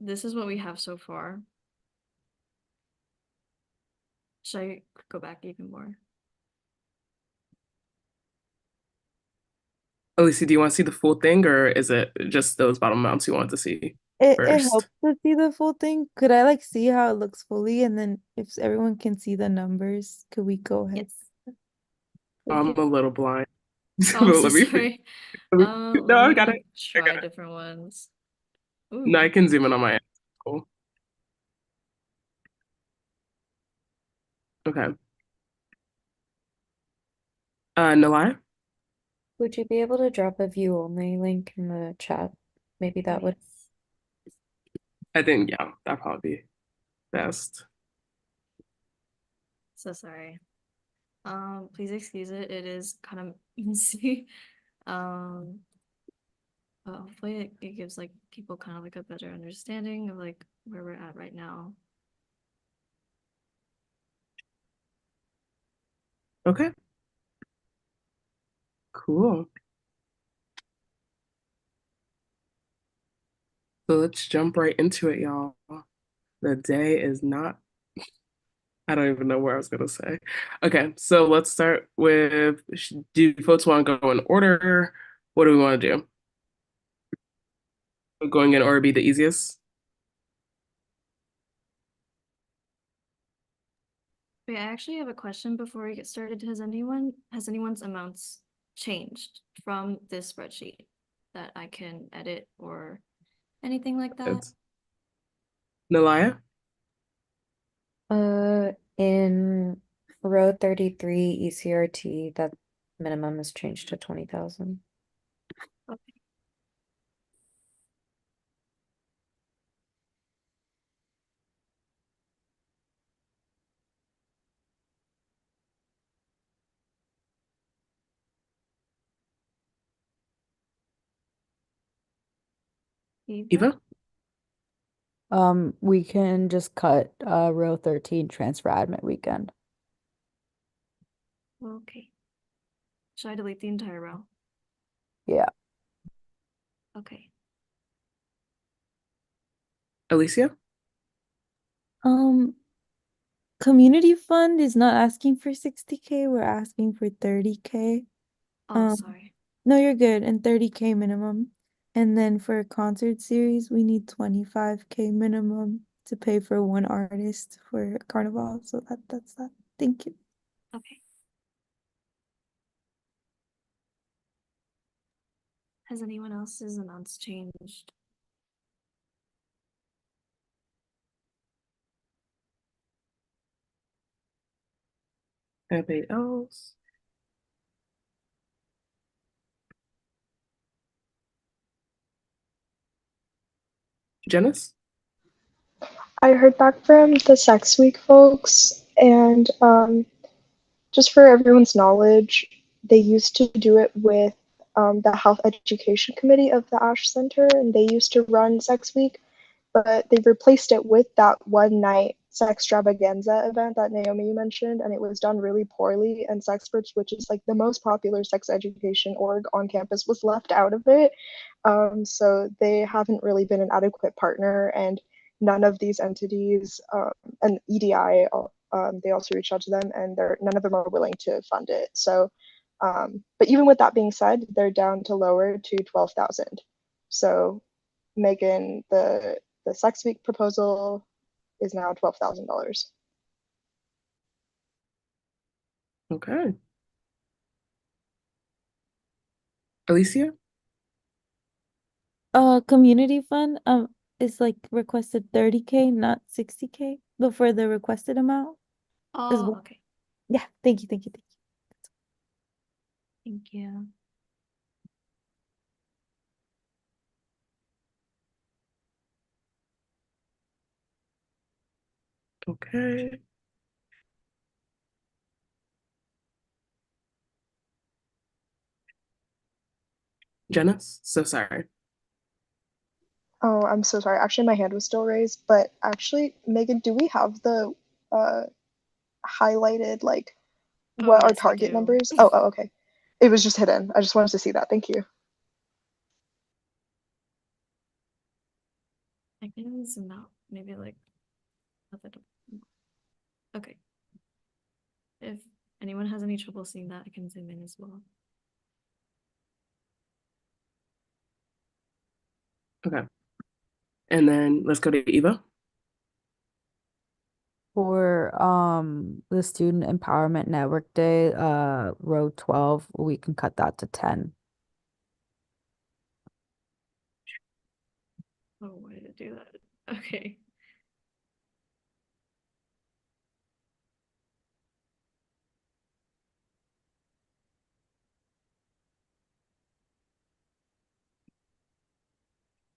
this is what we have so far. Should I go back even more? Alicia, do you want to see the full thing, or is it just those bottom amounts you want to see It first? helps to see the full thing. Could I like see how it looks fully, and then if everyone can see the numbers, could we go ahead? Yes. I'm a little blind. Oh, I'm so Let me sorry. no, Let I me got like it. I try got it. different ones. No, I Ooh. can zoom in on my end. Cool. Okay. Nalai? Would you be able to drop a view only link in the chat? Maybe that would. I think, yeah, that'd probably be best. So sorry. Please excuse it. It is kind of messy. Um, but hopefully it gives like people kind of like a better understanding of like where we're at right now. Okay. Cool. So let's jump right into it, y'all. The day is not, I don't even know where I was gonna say. Okay, so let's start with, do folks want to go in order? What do we want to do? Going in order be the easiest? Wait, I actually have a question before we get started. Has anyone's amounts changed from this spreadsheet that I can edit or anything like that? It's Nalaya? In row 33 ECRT, that minimum is changed to 20,000. Okay. Eva? We can just cut row 13 transfer admit weekend. Okay. Should I delete the entire row? Yeah. Okay. Alicia? Community fund is not asking for 60K, we're asking for 30K. Oh, sorry. No, you're good, and 30K minimum. And then for a concert series, we need 25K minimum to pay for one artist for Carnival. So that's that. Thank you. Okay. Has anyone else's amounts changed? Anything else? Janice? I heard back from the Sex Week folks, and just for everyone's knowledge, they used to do it with the Health Education Committee of the Ash Center, and they used to run Sex Week, but they replaced it with that one night Sextravaganza event that Naomi mentioned, and it was done really poorly. And Sexperts, which is like the most popular sex education org on campus, was left out of it. So they haven't really been an adequate partner, and none of these entities and EDI, they also reached out to them, and none of them are willing to fund it. So, but even with that being said, they're down to lower to 12,000. So, Megan, the Sex Week proposal is now $12,000. Okay. Alicia? Community fund is like requested 30K, not 60K, but for the requested amount as Oh, well. okay. Yeah, thank you, thank you, thank you. Thank you. Okay. Jenna, so sorry. Oh, I'm so sorry. Actually, my hand was still raised, but actually, Megan, do we have the uh highlighted like Oh, what our yes, we target do. numbers? Oh, okay. It was just hidden. I just wanted to see that. Thank you. I can zoom out, maybe like a bit. Okay. If anyone has any trouble seeing that, I can zoom in as well. Okay. And then let's go to Eva. For the Student Empowerment Network Day, row 12, we can cut that to 10. Oh, why did it do that? Okay.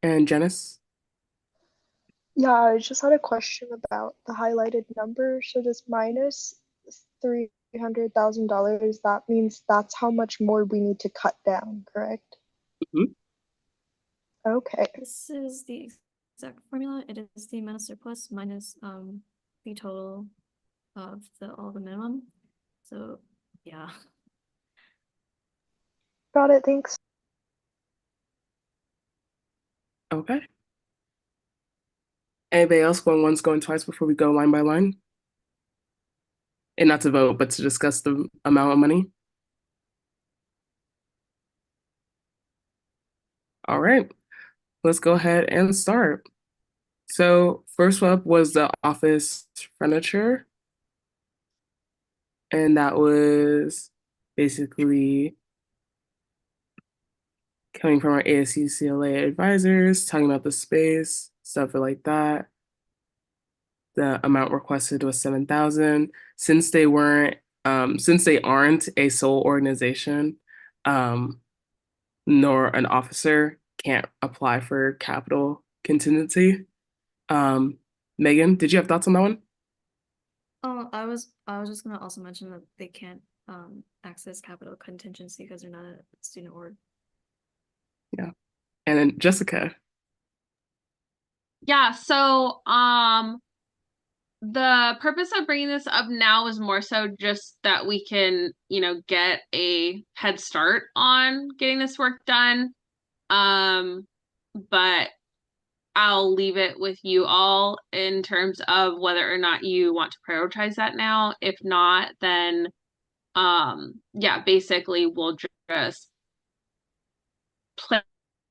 And Janice. Yeah, I just had a question about the highlighted number. So this minus $300,000, that means that's how much more we need to cut down, correct? Mhm. Okay. This is the exact formula. It is the amount of surplus minus the total of all the minimum. So yeah. Got it, thanks. Okay. Anybody else going once, going twice before we go line by line? And not to vote, but to discuss the amount of money. All right, let's go ahead and start. So first up was the office furniture. And that was basically coming from our ASU CLA advisors, talking about the space, stuff like that. The amount requested was 7,000. Since they aren't a sole organization, um, nor an officer, can't apply for capital contingency. Um, Megan, did you have thoughts on that one? Oh, I was just gonna also mention that they can't access capital contingency because they're not a student org. Yeah. And then Jessica. Yeah, so the purpose of bringing this up now is more so just that we can, get a head start on getting this work done. But I'll leave it with you all in terms of whether or not you want to prioritize that now. If not, then yeah, basically we'll just play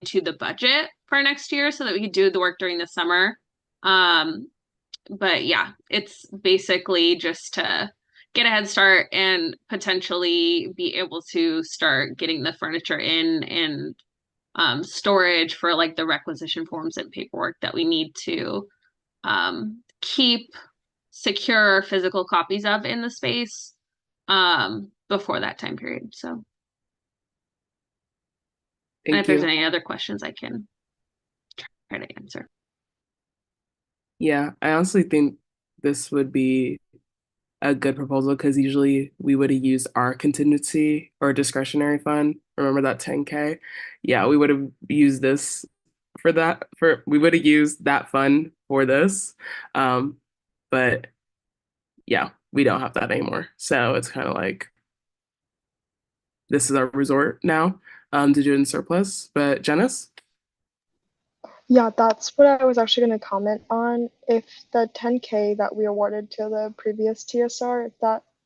to the budget for next year so that we could do the work during the summer. But yeah, it's basically just to get a head start and potentially be able to start getting the furniture in and storage for like the requisition forms and paperwork that we need to keep secure physical copies of in the space before that time period. So, and if Thank there's you. any other questions, I can try to answer. Yeah, I honestly think this would be a good proposal because usually we would have used our contingency or discretionary fund. Remember that 10K? Yeah, we would have used this for that for we would have used that fund for this. Um, but yeah, we don't have that anymore. So it's kind of like this is our resort now to do it in surplus. But Janice? Yeah, that's what I was actually going to comment on. If the 10K that we awarded to the previous TSR,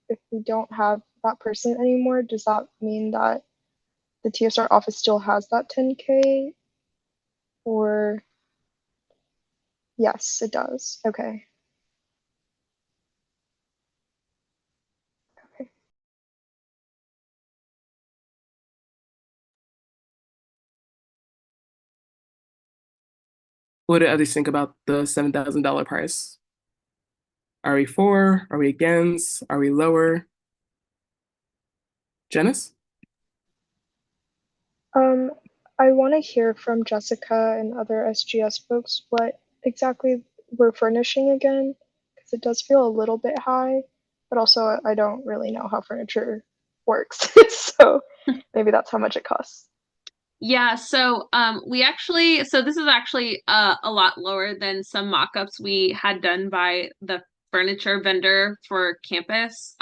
if we don't have that person anymore, does that mean that the TSR office still has that 10K? Or yes, it does. Okay. What do others think about the $7,000 price? Are we for? Are we against? Are we lower? Janice? Um, I want to hear from Jessica and other SGS folks what exactly we're furnishing again, because because it does feel a little bit high, but also I don't really know how furniture works. So maybe that's how much it costs. Yeah, so this is actually a lot lower than some mock-ups we had done by the furniture vendor for campus.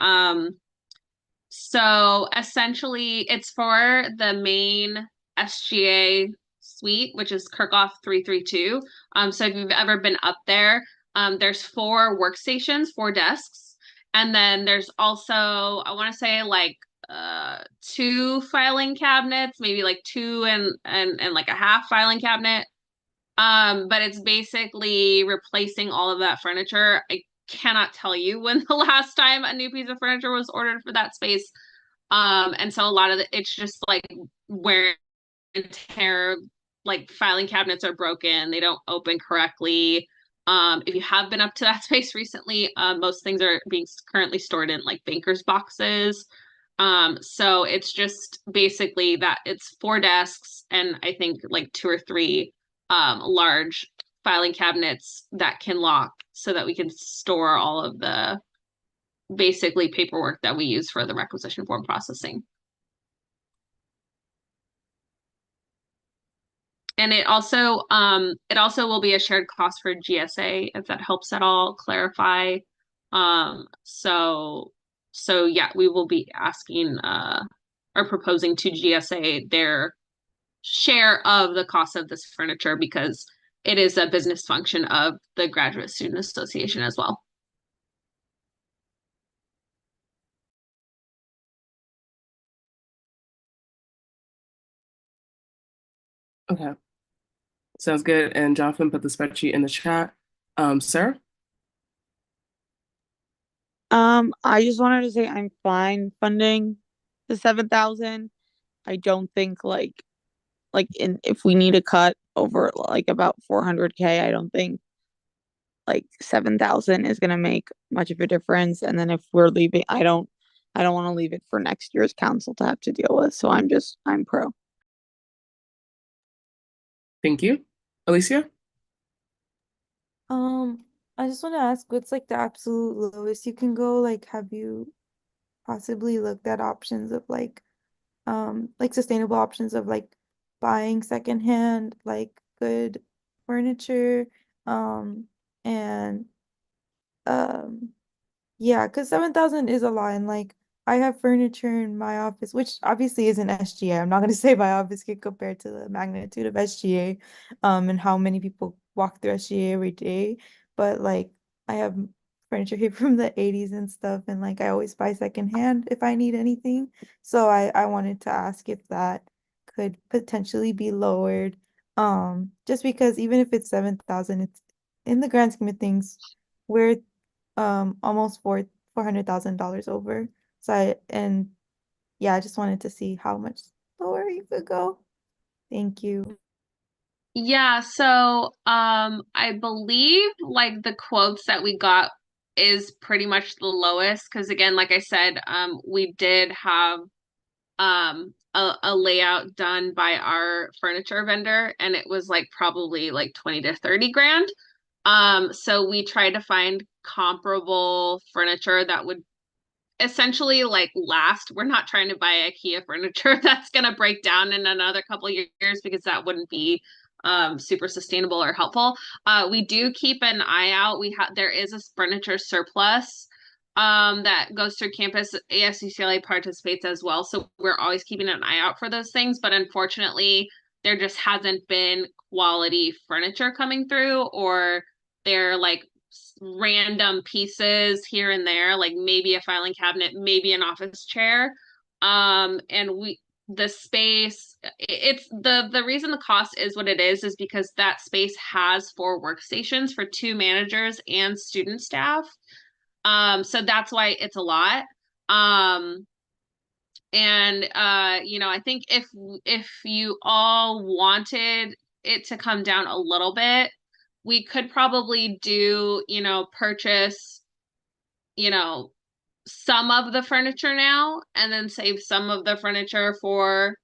So essentially it's for the main SGA suite, which is Kirchhoff 332. So if you've ever been up there, there's 4 workstations, 4 desks, and then there's also, I want to say, like 2 filing cabinets, maybe like 2 and like a half filing cabinet. But it's basically replacing all of that furniture. I cannot tell you when the last time a new piece of furniture was ordered for that space. And so a lot of it's just like wear and tear, like filing cabinets are broken, they don't open correctly. If you have been up to that space recently, most things are being currently stored in like banker's boxes. So it's just basically that it's 4 desks and I think like 2 or 3 large filing cabinets that can lock so that we can store all of the basically paperwork that we use for the requisition form processing. And it also will be a shared cost for GSA if that helps at all clarify. So yeah, we will be asking or proposing to GSA their share of the cost of this furniture because it is a business function of the Graduate Student Association as well. Okay. Sounds good. And Jonathan put the spreadsheet in the chat. Sarah? I just wanted to say I'm fine funding the 7,000. I don't think if we need a cut over like about 400K, I don't think like 7,000 is gonna make much of a difference. And then if we're leaving, I don't want to leave it for next year's council to have to deal with. So I'm pro. Thank you. Alicia? I just want to ask, what's like the absolute lowest you can go? Like, have you possibly looked at options of like sustainable options of like buying secondhand, like good furniture, and um yeah, because 7,000 is a lot. And like, I have furniture in my office, which obviously isn't SGA. I'm not going to say my office can compare to the magnitude of SGA, and how many people walk through SGA every day. But like, I have furniture here from the 80s and stuff. And like, I always buy secondhand if I need anything. So I wanted to ask if that could potentially be lowered. Just because even if it's 7,000, it's in the grand scheme of things, we're almost $400,000 over. So yeah, I just wanted to see how much lower you could go. Thank you. Yeah, so I believe like the quotes that we got is pretty much the lowest because again, like I said, we did have a layout done by our furniture vendor and it was like probably like 20 to 30 grand. So we tried to find comparable furniture that would essentially like last. We're not trying to buy IKEA furniture that's going to break down in another couple of years because that wouldn't be super sustainable or helpful. We do keep an eye out. There is a furniture surplus that goes through campus. ASUCLA participates as well, so we're always keeping an eye out for those things. But unfortunately, there just hasn't been quality furniture coming through, or they're like random pieces here and there, like maybe a filing cabinet, maybe an office chair. And the space, it's the reason the cost is what it is because that space has 4 workstations for 2 managers and student staff. So that's why it's a lot. And I think if you all wanted it to come down a little bit, we could probably do, purchase, some of the furniture now and then save some of the furniture for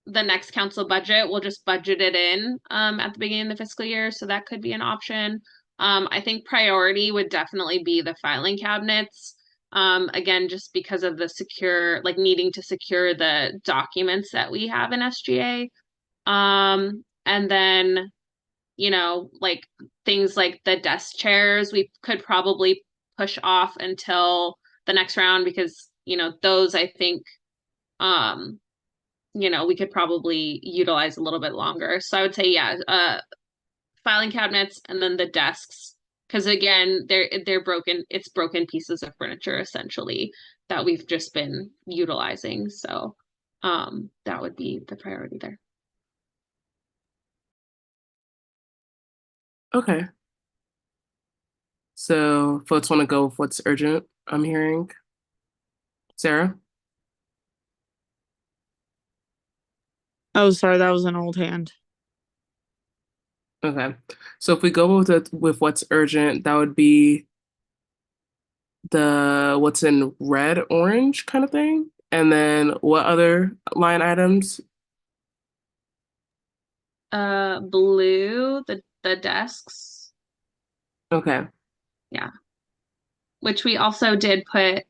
the next council budget. We'll just budget it in at the beginning of the fiscal year. So that could be an option. I think priority would definitely be the filing cabinets. Again, just because of the like needing to secure the documents that we have in SGA. And then, like things like the desk chairs, we could probably push off until the next round because, those I think, we could probably utilize a little bit longer. So I would say, yeah, filing cabinets and then the desks. Because again, they're broken, it's broken pieces of furniture essentially that we've just been utilizing. So that would be the priority there. Okay. So folks want to go with what's urgent, I'm hearing. Sarah? Oh, sorry, that was an old hand. Okay. So if we go with what's urgent, that would be the what's in red, orange kind of thing. And then what other line items? Blue, the desks. Okay. Yeah. Which we also did put,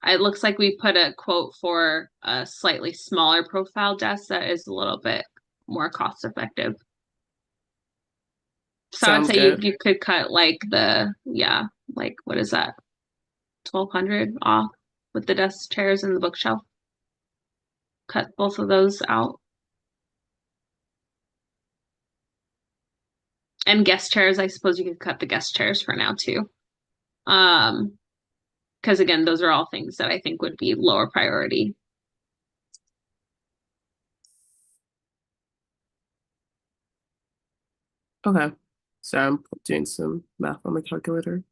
it looks like we put a quote for a slightly smaller profile desk that is a little bit more cost effective. So I'd Sounds say good. you could cut like like what is that? 1,200 off with the desk chairs and the bookshelf. Cut both of those out. And guest chairs, I suppose you could cut the guest chairs for now too. Because again, those are all things that I think would be lower priority. Okay. So I'm doing some math on my calculator.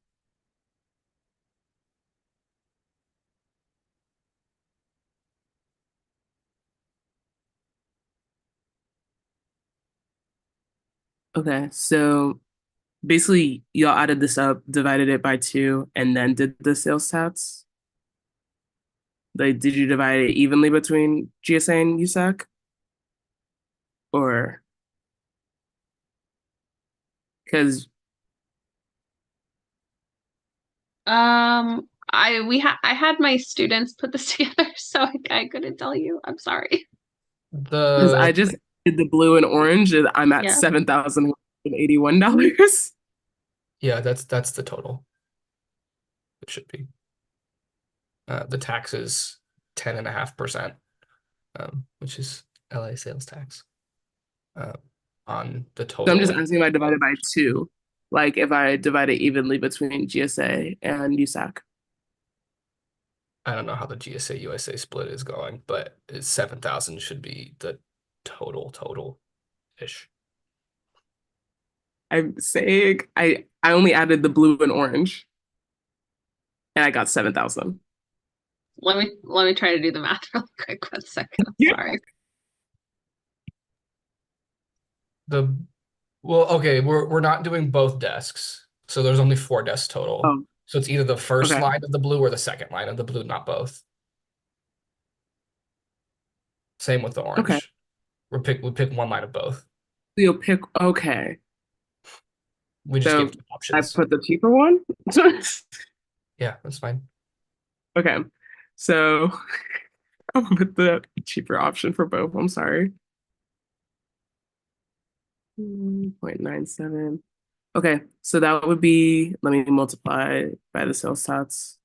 Okay, so basically y'all added this up, divided it by 2, and then did the sales tax. Like, did you divide it evenly between GSA and USAC? Or because I had my students put this together, so I couldn't tell you. I'm sorry. because I just did the blue and orange, and I'm at Yeah. $7,181. Yeah, that's the total. It should be. The tax is 10.5%, which is LA sales tax. On the So I'm just total. asking if I divided by 2, like if I divide it evenly between GSA and USAC. I don't know how the GSA USA split is going, but 7,000 should be the total ish. I'm saying I only added the blue and orange, and I got 7,000. Let me try to do the math really quick. 1 second. I'm sorry. Well, okay, we're not doing both desks, so there's only 4 desks total. Oh. So it's either the first Okay. line of the blue or the second line of the blue, not both. Same with the orange. Okay. We pick one line of both. You'll pick. Okay. We just So gave 2 options. I put the cheaper one. Yeah, that's fine. Okay. So I'll put the cheaper option for both. I'm sorry. 0.97. Okay, so that would be, let me multiply by the sales tax.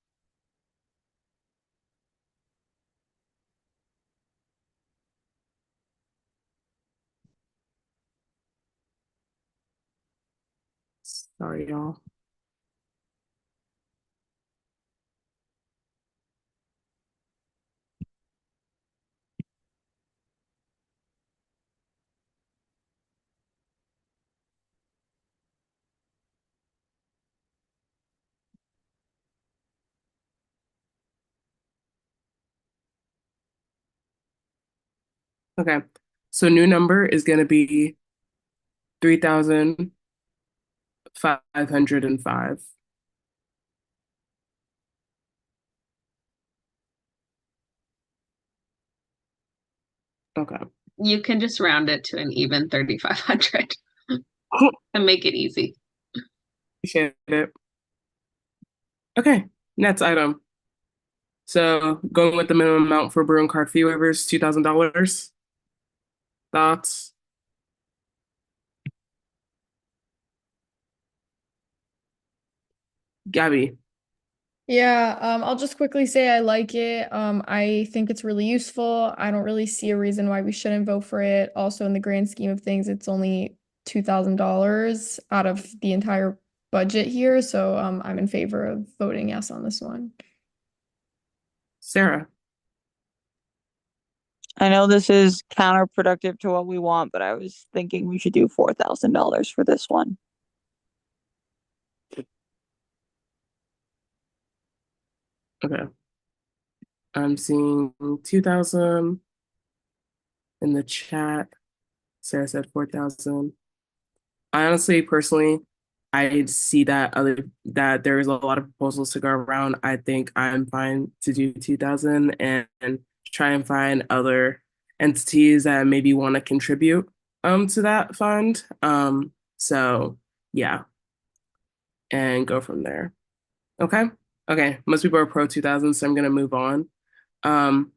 Sorry, y'all. Okay, so new number is going to be 3,505. Okay. You can just round it to an even 3,500 and make it easy. Appreciate it. Okay, next item. So going with the minimum amount for brewing card fee waivers, $2,000. Thoughts? Gabby. Yeah, I'll just quickly say I like it. I think it's really useful. I don't really see a reason why we shouldn't vote for it. Also, in the grand scheme of things, it's only $2,000 out of the entire budget here, so I'm in favor of voting yes on this one. Sarah. I know this is counterproductive to what we want, but I was thinking we should do $4,000 for this one. Okay. I'm seeing 2,000 in the chat. Sarah said 4,000. I honestly, personally, I see that there is a lot of proposals to go around. I think I'm fine to do 2,000 and try and find other entities that maybe want to contribute to that fund. So yeah, and go from there. Okay. Okay. Most people are pro 2,000, so I'm gonna move on. Um,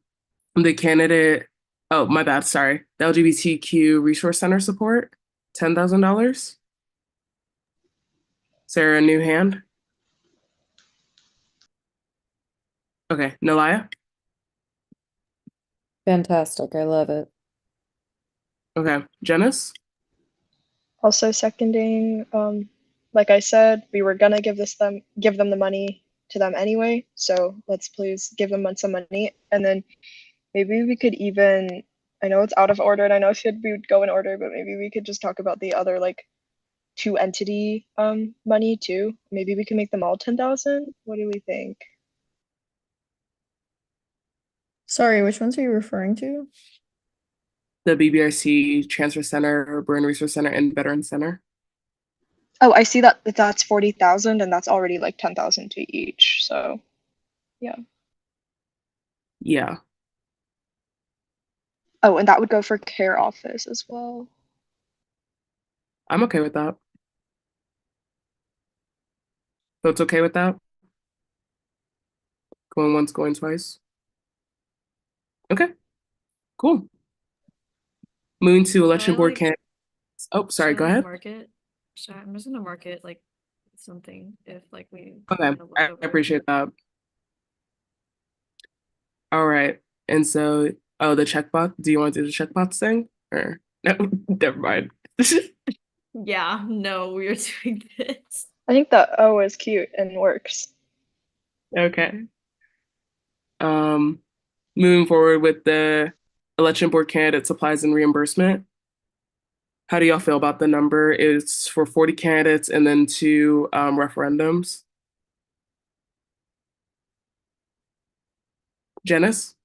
the candidate, oh, my bad, sorry. The LGBTQ Resource Center support, $10,000. Sarah, new hand. Okay, Nalaya. Fantastic. I love it. Okay, Janice. Also seconding, like I said, we were gonna give them the money to them anyway, so let's please give them some money. And then maybe we could even, I know it's out of order and I know we would go in order, but maybe we could just talk about the other like two entity money too. Maybe we can make them all 10,000. What do we think? Sorry, which ones are you referring to? The BBRC Transfer Center, Burn Resource Center, and Veteran Center. Oh, I see that that's 40,000 and that's already like 10,000 to each. So yeah. Yeah. Oh, and that would go for care office as well. I'm okay with that. So it's okay with that? Going once, going twice. Okay, cool. Moving to election board like candidates. Oh, sorry, go ahead. Market. Sorry, I'm just gonna market like something if like we Okay, kind of I look over. appreciate that. All right, and so, oh, the checkbox. Do you want to do the checkbox thing? Or no, never mind. Yeah, no, we are doing this. I think the O is cute and works. Okay. Moving forward with the election board candidate supplies and reimbursement. How do y'all feel about the number? It's for 40 candidates and then two referendums. Janice?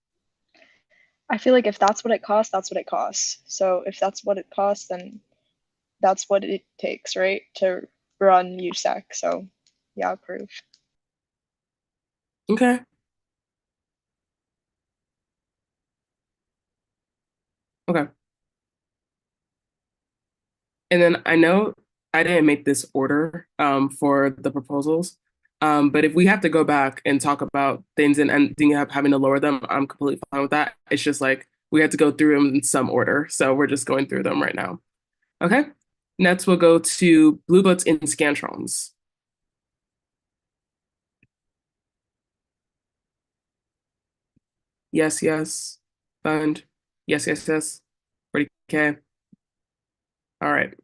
I feel like if that's what it costs, that's what it costs. So if that's what it costs, then that's what it takes, right, to run USAC. So yeah, approve. Okay. Okay. And then I know I didn't make this order for the proposals, but if we have to go back and talk about things and ending up having to lower them, I'm completely fine with that. It's just like we have to go through them in some order. So we're just going through them right now. Okay. Next, we'll go to Blue Books and Scantrons. Yes, yes. Fund. Yes, yes, yes. 40K. All right.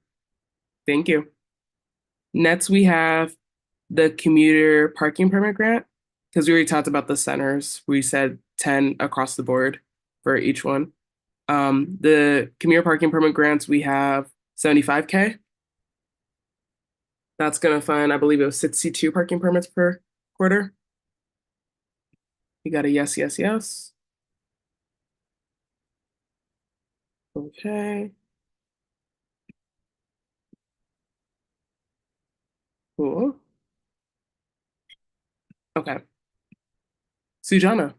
Thank you. Next, we have the commuter parking permit grant, because we already talked about the centers. We said 10 across the board for each one. The commuter parking permit grants, we have 75K. That's gonna fund, I believe it was 62 parking permits per quarter. You got a yes, yes, yes. Okay. Cool. Okay. Sujana.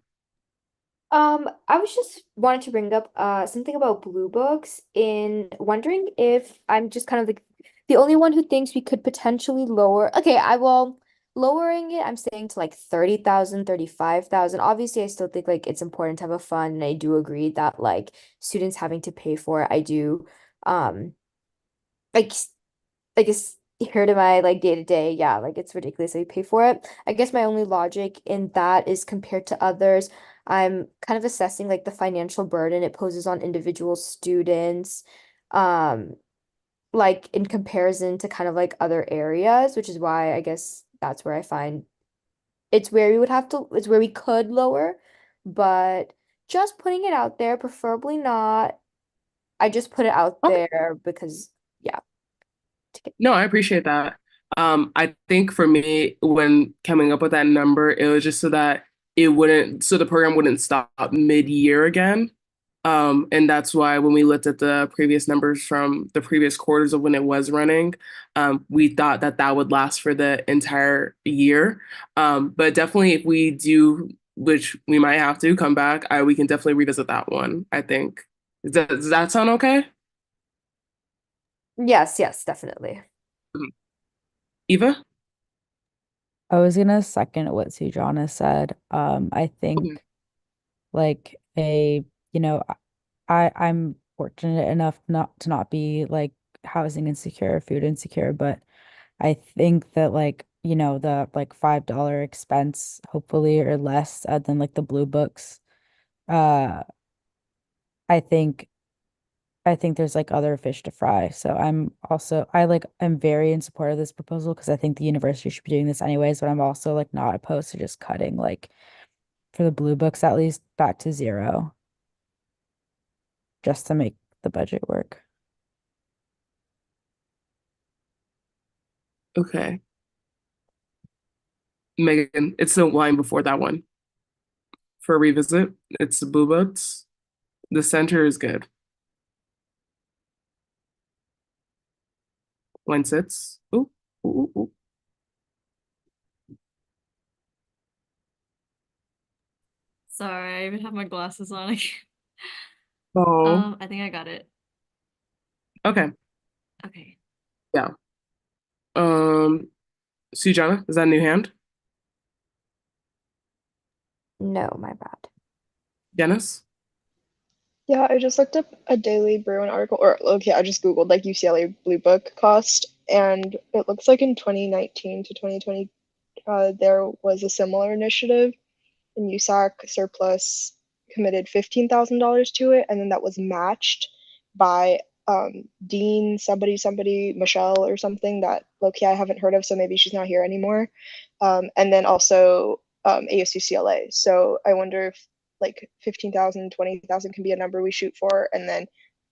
I was just wanted to bring up something about blue books in wondering if I'm just kind of like the only one who thinks we could potentially lower. Okay, I will lowering it, I'm saying to like 30,000, 35,000. Obviously, I still think like it's important to have a fund, and I do agree that like students having to pay for it, I do like like it's here to my like day to day, yeah, like it's ridiculous that you pay for it. I guess my only logic in that is compared to others, I'm kind of assessing like the financial burden it poses on individual students, um, like in comparison to kind of like other areas, which is why I guess that's where I find it's where we could lower, but just putting it out there, preferably not. I just put it out Okay. there because yeah. No, I appreciate that. I think for me, when coming up with that number, it was just so that so the program wouldn't stop mid-year again. And that's why when we looked at the previous numbers from the previous quarters of when it was running, we thought that that would last for the entire year. But definitely, if we do, which we might have to come back, we can definitely revisit that one, I think. Does that sound okay? Yes, yes, definitely. Mhm. Eva? I was gonna second what Sujana said. I Okay. think like you know, I'm fortunate enough not to not be like housing insecure, food insecure, but I think that like, the like $5 expense, hopefully, or less than like the blue books. Uh, I think I think there's like other fish to fry. So I'm very in support of this proposal because I think the university should be doing this anyways, but I'm also like not opposed to just cutting like for the blue books at least back to zero just to make the budget work. Okay. Megan, it's the line before that one for a revisit. It's the blue books. The center is good. Line sits. Ooh, ooh, ooh. Sorry, I even have my glasses on again. Oh, I think I got it. okay. Okay. Yeah. Sujana, is that a new hand? No, my bad. Dennis? Yeah, I just looked up a Daily Bruin article, or okay, I just Googled like UCLA Blue Book cost, and it looks like in 2019 to 2020, there was a similar initiative, and USAC surplus committed $15,000 to it, and then that was matched by Dean somebody Michelle or something that low-key I haven't heard of, so maybe she's not here anymore. And then also ASUCLA. So I wonder if like 15,000, 20,000 can be a number we shoot for, and then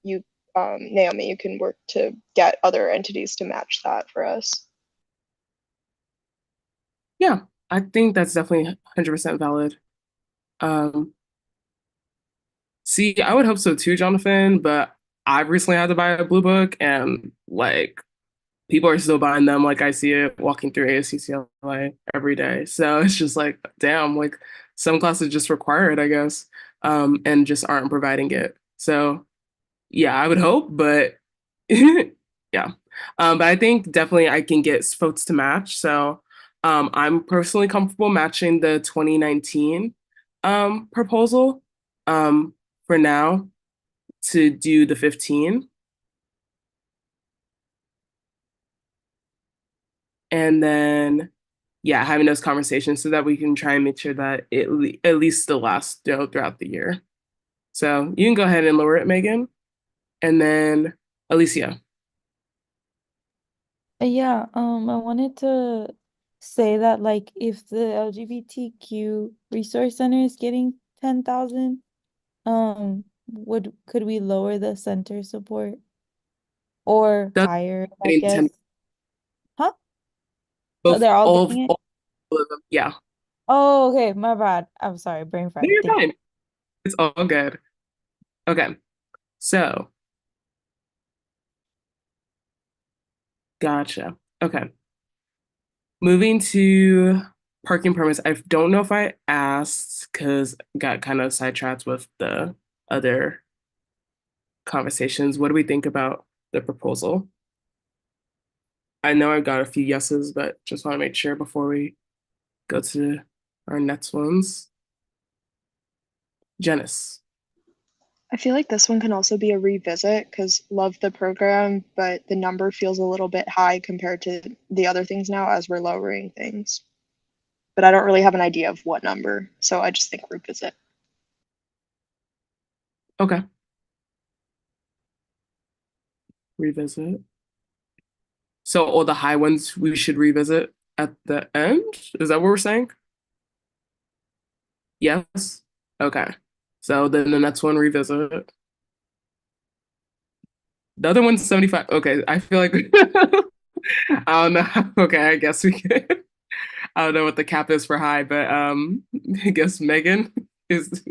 you, Naomi, you can work to get other entities to match that for us. Yeah, I think that's definitely 100% valid. Um, See, I would hope so too, Jonathan, but I've recently had to buy a blue book and like people are still buying them. Like I see it walking through ASUCLA every day. So it's just like, damn, like some classes just require it, I guess, and just aren't providing it. So yeah, I would hope, but yeah. But I think definitely I can get folks to match. So I'm personally comfortable matching the 2019 proposal for now to do the 15. And then, yeah, having those conversations so that we can try and make sure that it at least still lasts throughout the year. So you can go ahead and lower it, Megan. And then Alicia. Yeah, I wanted to say that like if the LGBTQ Resource Center is getting 10,000, would could we lower the center support or That's higher, I getting 10, guess? Huh? Oh, both they're all getting it? all of them. Yeah. Oh, okay, my bad. I'm sorry, brain No, fry. you're Thank you. fine. It's all good. Okay. So, gotcha. Okay. Moving to parking permits, I don't know if I asked because got kind of sidetracked with the other conversations. What do we think about the proposal? I know I got a few yeses, but just want to make sure before we go to our next ones. Janice. I feel like this one can also be a revisit because love the program, but the number feels a little bit high compared to the other things now as we're lowering things. But I don't really have an idea of what number, so I just think revisit. Okay. Revisit. So all the high ones we should revisit at the end? Is that what we're saying? Yes? Okay. So then the next one, revisit. The other one's 75. Okay, I feel like I don't know. Okay, I guess we could. I don't know what the cap is for high, but I guess Megan is.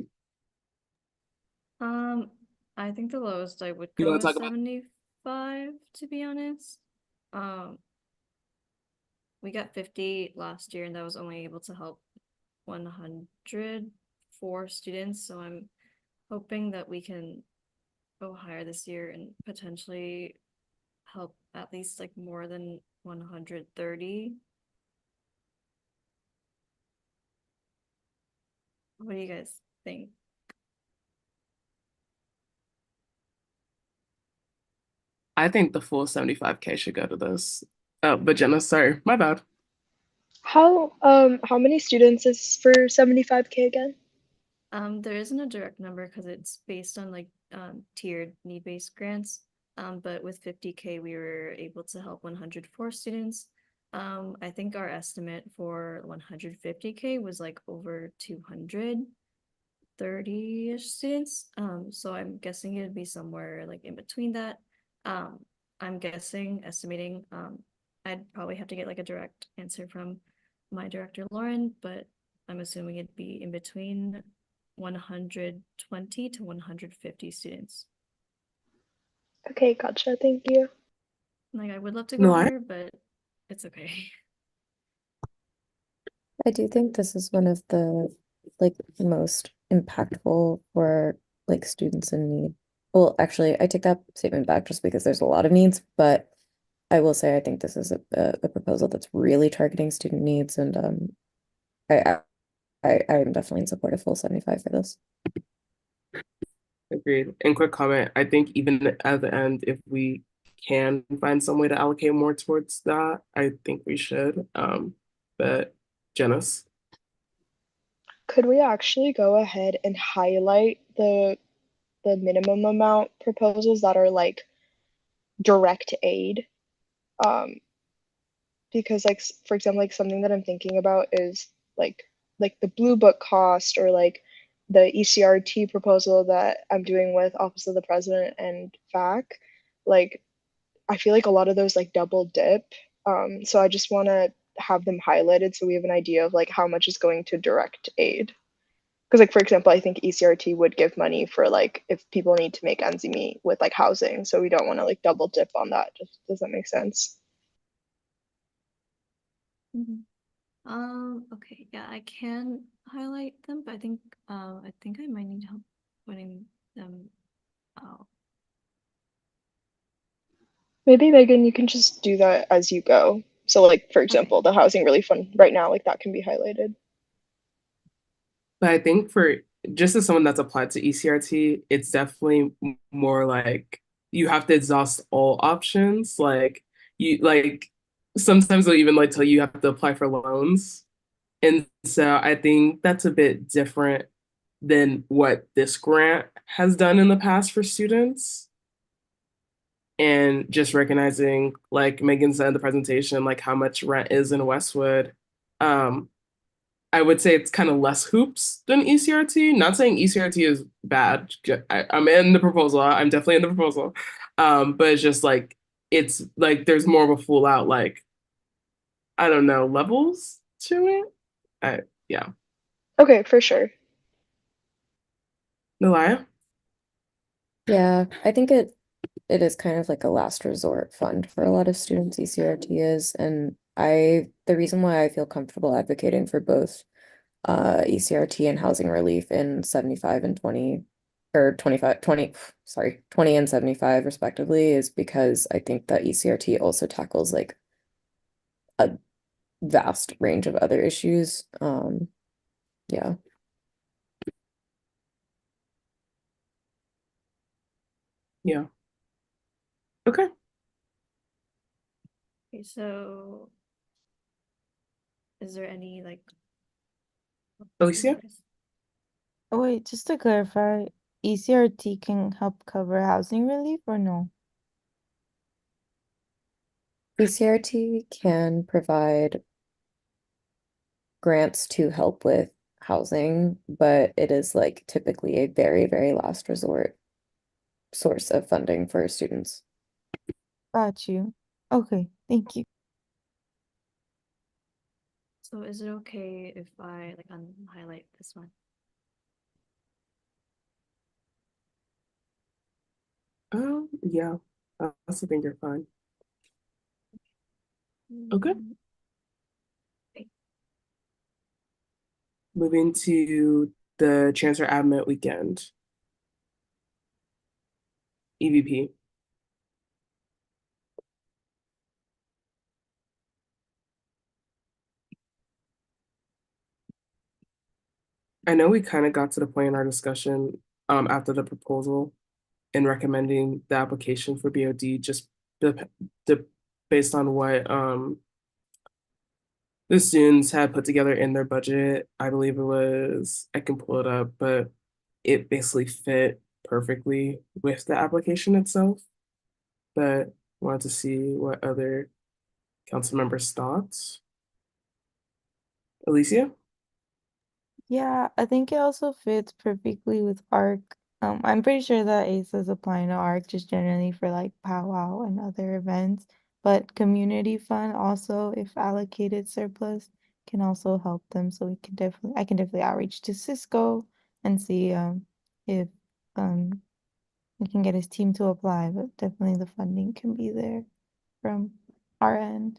Um, I think the lowest I would You go want to is talk about? 75, to be honest. We got 50 last year, and that was only able to help 104 students. So I'm hoping that we can go higher this year and potentially help at least like more than 130. What do you guys think? I think the full 75K should go to this. Oh, but Jenna, sorry, my bad. How many students is for 75K again? There isn't a direct number because it's based on like tiered need-based grants. But with 50K, we were able to help 104 students. I think our estimate for 150K was like over 230-ish students. So I'm guessing it'd be somewhere like in between that. I'm guessing, estimating, I'd probably have to get like a direct answer from my director, Lauren, but I'm assuming it'd be in between 120 to 150 students. Okay, gotcha. Thank you. Like, I would love to go No, higher, but it's okay. I do think this is one of the like most impactful for like students in need. Well, actually, I take that statement back just because there's a lot of needs, but I will say I think this is a proposal that's really targeting student needs, and I I am definitely in support of full 75 for this. Agreed. And quick comment, I think even at the end, if we can find some way to allocate more towards that, I think we should. But Janice. Could we actually go ahead and highlight the minimum amount proposals that are like direct aid? Because like for example, like something that I'm thinking about is like the blue book cost or like the ECRT proposal that I'm doing with Office of the President and FAC. Like I feel like a lot of those like double dip. So I just want to have them highlighted so we have an idea of like how much is going to direct aid. Because like for example, I think ECRT would give money for like if people need to make ends meet with like housing. So we don't want to like double dip on that. Does that make sense? Okay, yeah, I can highlight them, but I think I might need help putting them out. Maybe Megan, you can just do that as you go. So like for example, the housing relief fund right now, like that can be highlighted. But I think for just as someone that's applied to ECRT, it's definitely more like you have to exhaust all options. Like you like sometimes they'll even like tell you have to apply for loans. And so I think that's a bit different than what this grant has done in the past for students. And just recognizing, like Megan said in the presentation, like how much rent is in Westwood. I would say it's kind of less hoops than ECRT. Not saying ECRT is bad. I'm in the proposal. I'm definitely in the proposal. But it's like there's more of a full out like I don't know levels to it. Yeah. Okay, for sure. Nalaya? Yeah, I think it is kind of like a last resort fund for a lot of students, ECRT is, and The reason why I feel comfortable advocating for both ECRT and housing relief in 75 and 20 or 25 20 sorry 20 and 75 respectively is because I think that ECRT also tackles like a vast range of other issues. Yeah. Yeah. Okay. Okay, so is there any like Alicia? Oh, wait, just to clarify, ECRT can help cover housing relief or no? ECRT can provide grants to help with housing, but it is like typically a very, very last resort source of funding for students. Got you. Okay, thank you. So is it okay if I like highlight this one? Yeah. I also think you're fine. Okay. Okay. Moving to the Chancellor Admit weekend. EVP. I know we kind of got to the point in our discussion after the proposal in recommending the application for BOD just the, based on what the students had put together in their budget. I believe it was, I can pull it up, but it basically fit perfectly with the application itself. But wanted to see what other council members' thoughts. Alicia? Yeah, I think it also fits perfectly with ARC. I'm pretty sure that ACE is applying to ARC just generally for like powwow and other events, but community fund also, if allocated surplus, can also help them. So I can definitely outreach to Cisco and see if um we can get his team to apply, but definitely the funding can be there from our end,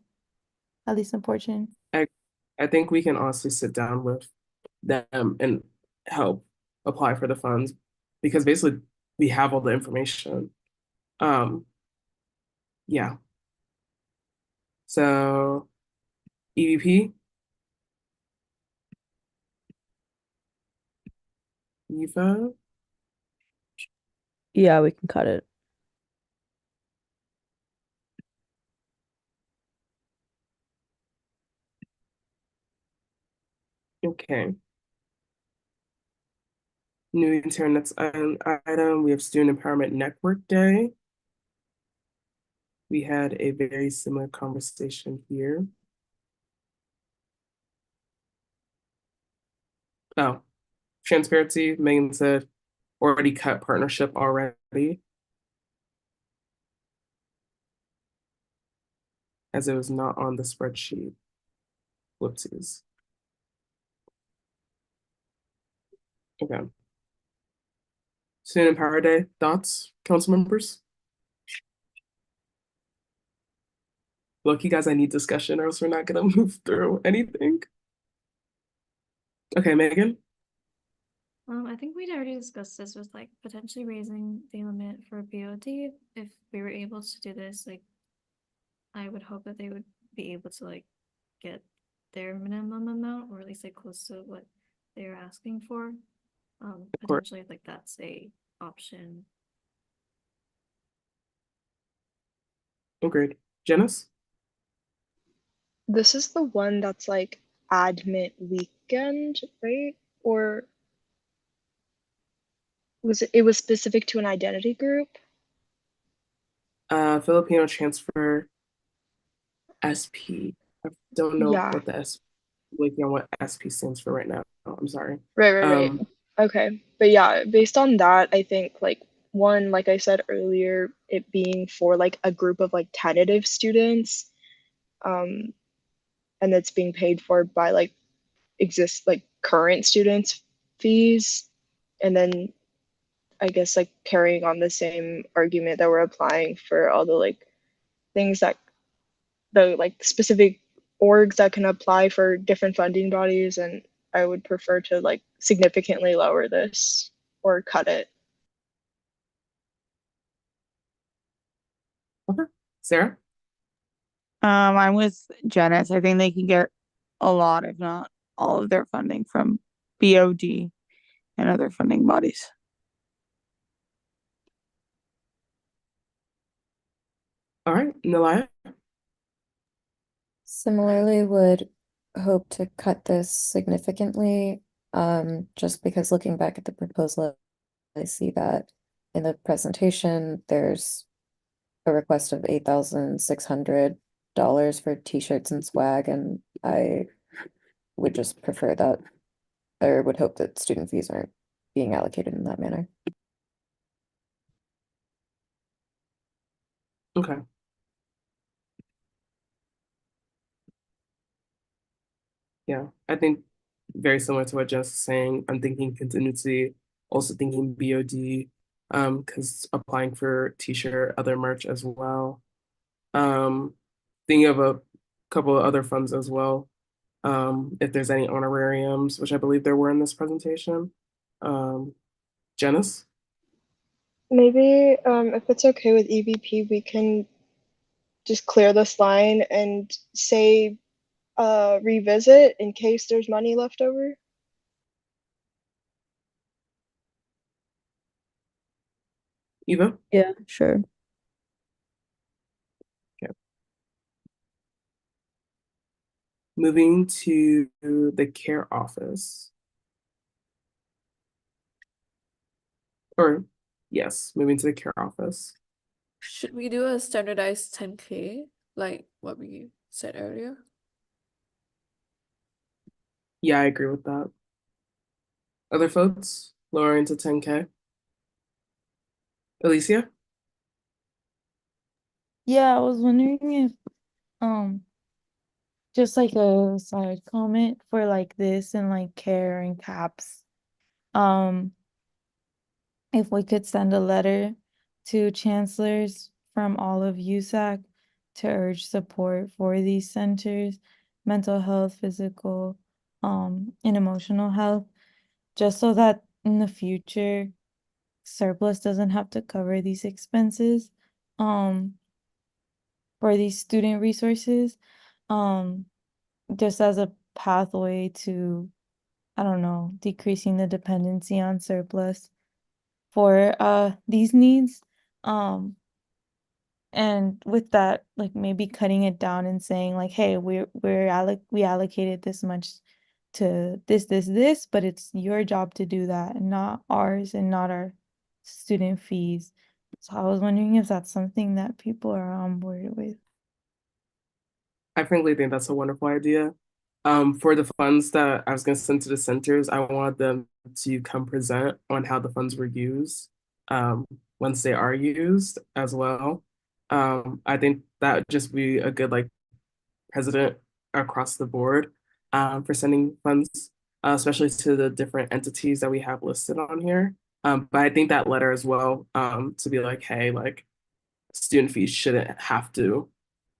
at least in portion. I, I think we can honestly sit down with them and help apply for the funds because basically we have all the information. Um, yeah. So EVP, Eva, Yeah, we can cut it. okay. New internet's an item. We have Student Empowerment Network Day. We had a very similar conversation here. Oh, transparency, Megan said, already cut partnership already, as it was not on the spreadsheet. Whoopsies. Okay. Student Empower Day, thoughts, council members? Look, you guys, I need discussion or else we're not gonna move through anything. Okay, Megan? I think we'd already discussed this with like potentially raising the limit for BOD. If we were able to do this, like I would hope that they would be able to like get their minimum amount or at least like close to what they're asking for. Potentially like that's a option. Agreed. Janice? This is the one that's like admit weekend, right? Or it was specific to an identity group? Filipino transfer SP. I don't know Yeah. what the like what SP stands for right now. I'm sorry. Right. Okay. But yeah, based on that, I think like one, like I said earlier, it being for like a group of like tentative students, and it's being paid for by like current students' fees. And then I guess like carrying on the same argument that we're applying for all the like things that the like specific orgs that can apply for different funding bodies, and I would prefer to like significantly lower this or cut it. Okay. Sarah? I'm with Janice. I think they can get a lot, if not all of their funding from BOD and other funding bodies. All right, Nilaya? Similarly, would hope to cut this significantly, just because looking back at the proposal, I see that in the presentation, there's a request of $8,600 for t-shirts and swag, and I would just prefer that, or would hope that student fees aren't being allocated in that manner. Okay. Yeah, I think very similar to what Jess is saying. I'm thinking contingency, also thinking BOD, because applying for t-shirt, other merch as well. Thinking of a couple of other funds as well. If there's any honorariums, which I believe there were in this presentation. Janice? Maybe if it's okay with EVP, we can just clear this line and say revisit in case there's money left over. Eva? Yeah, sure. Okay. Moving to the care office. Or, yes, moving to the care office. Should we do a standardized 10K like what we said earlier? Yeah, I agree with that. Other folks? Lowering to 10K? Alicia? Yeah, I was wondering if um just like a side comment for like this and like care and caps. Um, if we could send a letter to chancellors from all of USAC to urge support for these centers, mental health, physical, and emotional health, just so that in the future surplus doesn't have to cover these expenses, um, for these student resources, um, just as a pathway to, I don't know, decreasing the dependency on surplus for these needs. Um, and with that, like maybe cutting it down and saying like, hey, we allocated this much to this, but it's your job to do that and not ours and not our student fees. So I was wondering if that's something that people are on board with. I frankly think that's a wonderful idea. For the funds that I was going to send to the centers, I wanted them to come present on how the funds were used once they are used as well. I think that would just be a good like precedent across the board for sending funds, especially to the different entities that we have listed on here. But I think that letter as well to be like, hey, like student fees shouldn't have to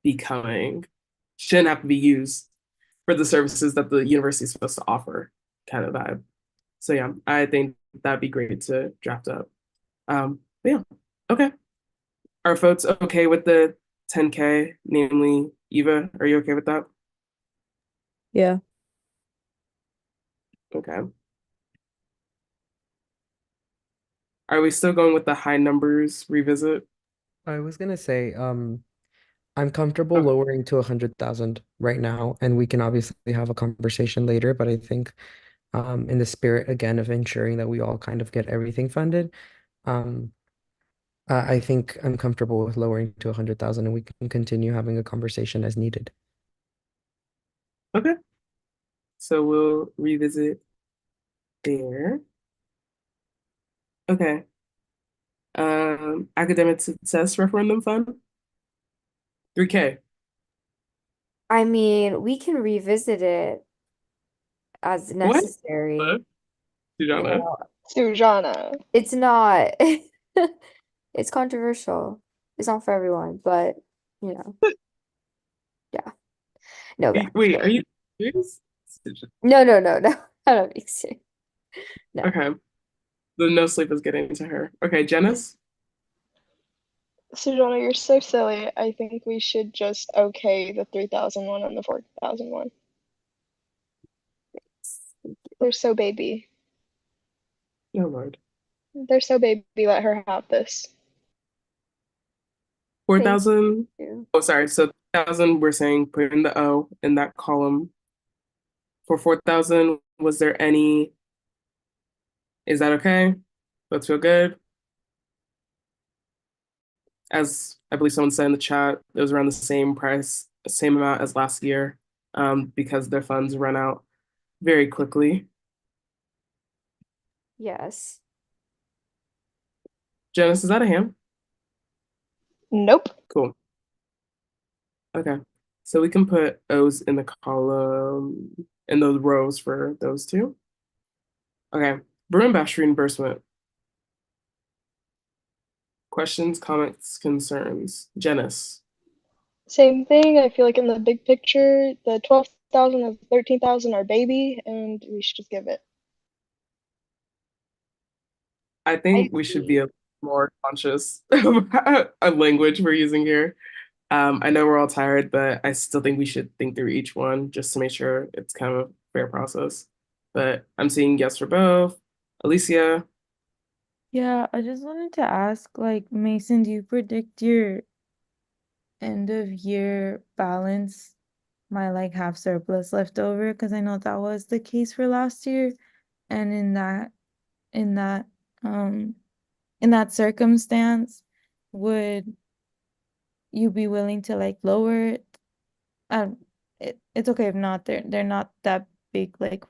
be used for the services that the university is supposed to offer, kind of vibe. So yeah, I think that'd be great to draft up. But yeah, okay. Are folks okay with the 10K? Namely, Eva, are you okay with that? Yeah. Okay. Are we still going with the high numbers revisit? I was gonna say, I'm comfortable lowering to 100,000 right now, and we can obviously have a conversation later, but I think in the spirit again of ensuring that we all kind of get everything funded, um, I think I'm comfortable with lowering to 100,000 and we can continue having a conversation as needed. Okay. So we'll revisit there. Okay. Academic success referendum fund, 3K. I mean, we can revisit it as What? necessary. You Sujana? know, Sujana. it's not, it's controversial. It's not for everyone, but you know, yeah. No, Wait, are you serious? no, no, no, no. I don't think so. No. Okay. The no sleep is getting to her. Okay, Janice? Sujana, you're so silly. I think we should just okay the 3,001 and the 4,001. They're so baby. No, Lord. They're so baby. Let her have this. 4,000? you. Oh, sorry. So 3,000, we're saying put in the O in that column. For 4,000, was there any? Is that okay? Let's feel good. As I believe someone said in the chat, it was around the same price, same amount as last year, because their funds run out very quickly. Yes. Janice, is that a ham? Nope. Cool. Okay. So we can put O's in the column, in those rows for those two. Okay. Brew and bash reimbursement. Questions, comments, concerns. Janice. Same thing. I feel like in the big picture, the 12,000 and 13,000 are baby, and we should just give it. I think we should be a more conscious of language we're using here. I know we're all tired, but I still think we should think through each one just to make sure it's kind of a fair process. But I'm seeing yes for both. Alicia, Yeah, I just wanted to ask, like, Mason, do you predict your end of year balance might like have surplus left over? Because I know that was the case for last year. And in that um in that circumstance, would you be willing to like lower it? It's okay if not. They're not that big like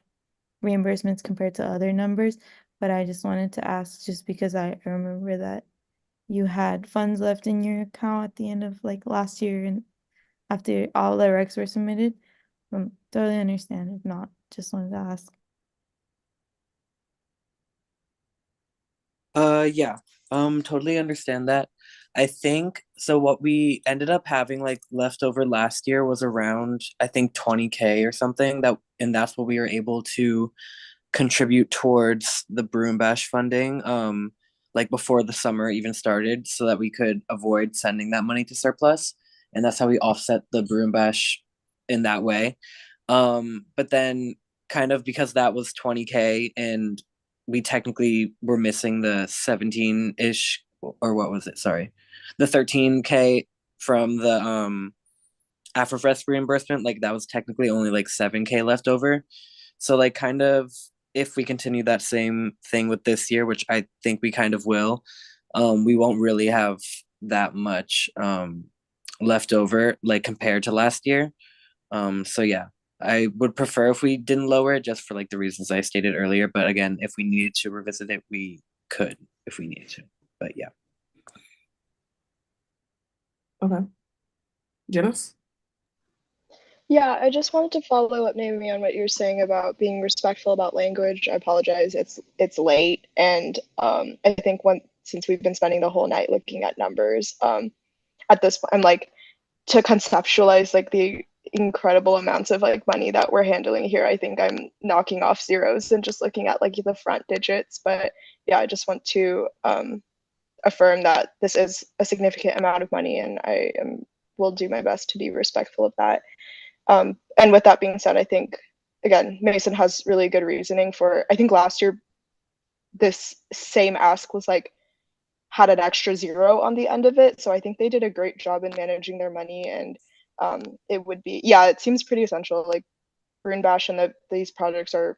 reimbursements compared to other numbers, but I just wanted to ask just because I remember that you had funds left in your account at the end of like last year and after all the recs were submitted. Totally understand if not. Just wanted to ask. Yeah, totally understand that. I think so. What we ended up having like leftover last year was around, I think, 20K or something and that's what we were able to contribute towards the Broom Bash funding, like before the summer even started, so that we could avoid sending that money to surplus. And that's how we offset the Broom Bash in that way. But then kind of because that was 20K and we technically were missing the 17-ish, or what was it? Sorry. The 13K from the AfroFest reimbursement, like that was technically only like 7K left over. So like kind of if we continue that same thing with this year, which I think we kind of will, we won't really have that much left over like compared to last year. So yeah, I would prefer if we didn't lower it just for like the reasons I stated earlier. But again, if we needed to revisit it, we could if we needed to. But yeah. okay. Janice? Yeah, I just wanted to follow up maybe on what you're saying about being respectful about language. I apologize. It's late, and I think since we've been spending the whole night looking at numbers, at this point, I'm like to conceptualize like the incredible amounts of like money that we're handling here. I think I'm knocking off zeros and just looking at like the front digits. But yeah, I just want to affirm that this is a significant amount of money, and will do my best to be respectful of that. And with that being said, I think again, Mason has really good reasoning for. I think last year this same ask was like had an extra zero on the end of it, so I think they did a great job in managing their money. And it would be, yeah, it seems pretty essential. Like Brune Bash and these projects are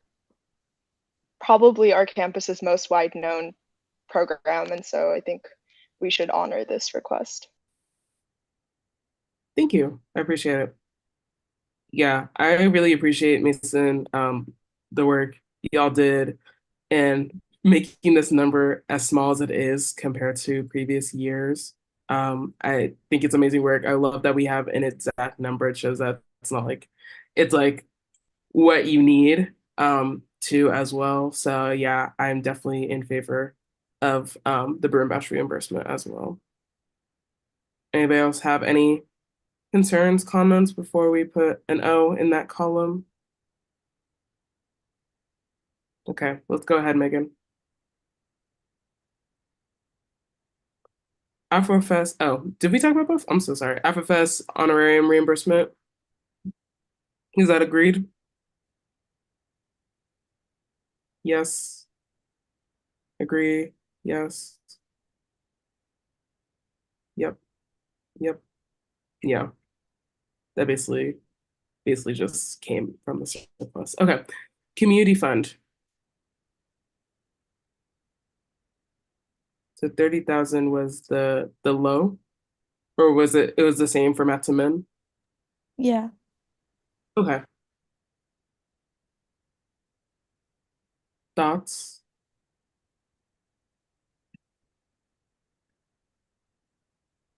probably our campus's most wide known program, and so I think we should honor this request. Thank you. I appreciate it. Yeah, I really appreciate Mason, the work y'all did and making this number as small as it is compared to previous years. I think it's amazing work. I love that we have an exact number. It shows that it's like what you need to as well. So yeah, I'm definitely in favor of the Burn Bash reimbursement as well. Anybody else have any Concerns, comments before we put an O in that column? Okay, let's go ahead, Megan. Afrofest, oh, did we talk about both? I'm so sorry. Afrofest honorarium reimbursement. Is that agreed? Yes. Agree. Yes. Yep. Yep. Yeah. That basically just came from the surplus. Okay. Community fund. So 30,000 was the low, or was it was the same for Matt to men? Yeah. Okay. Thoughts?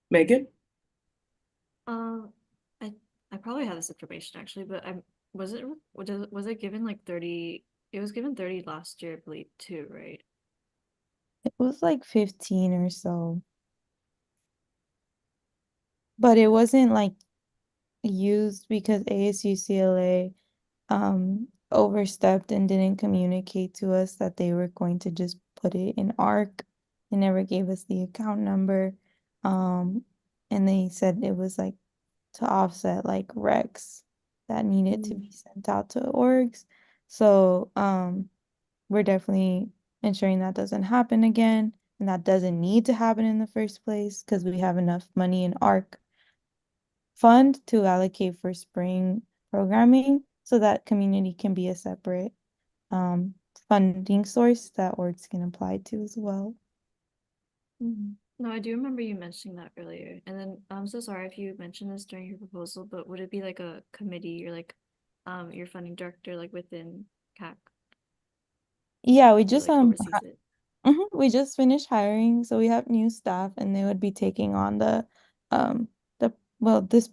Megan? Uh, I I probably have this information actually, but I'm was it given like 30? It was given 30 last year, I believe, too, right? It was like 15 or so. But it wasn't like used because ASUCLA overstepped and didn't communicate to us that they were going to just put it in ARC. They never gave us the account number. Um, and they said it was like to offset like recs that needed to be sent out to orgs. So we're definitely ensuring that doesn't happen again. And that doesn't need to happen in the first place because we have enough money in ARC fund to allocate for spring programming so that community can be a separate um, funding source that orgs can apply to as well. No, I do remember you mentioning that earlier. And then I'm so sorry if you mentioned this during your proposal, but would it be like a committee or like your funding director like within CAC Yeah, we who just like oversees it? we just finished hiring, so we have new staff and they would be taking on um the well this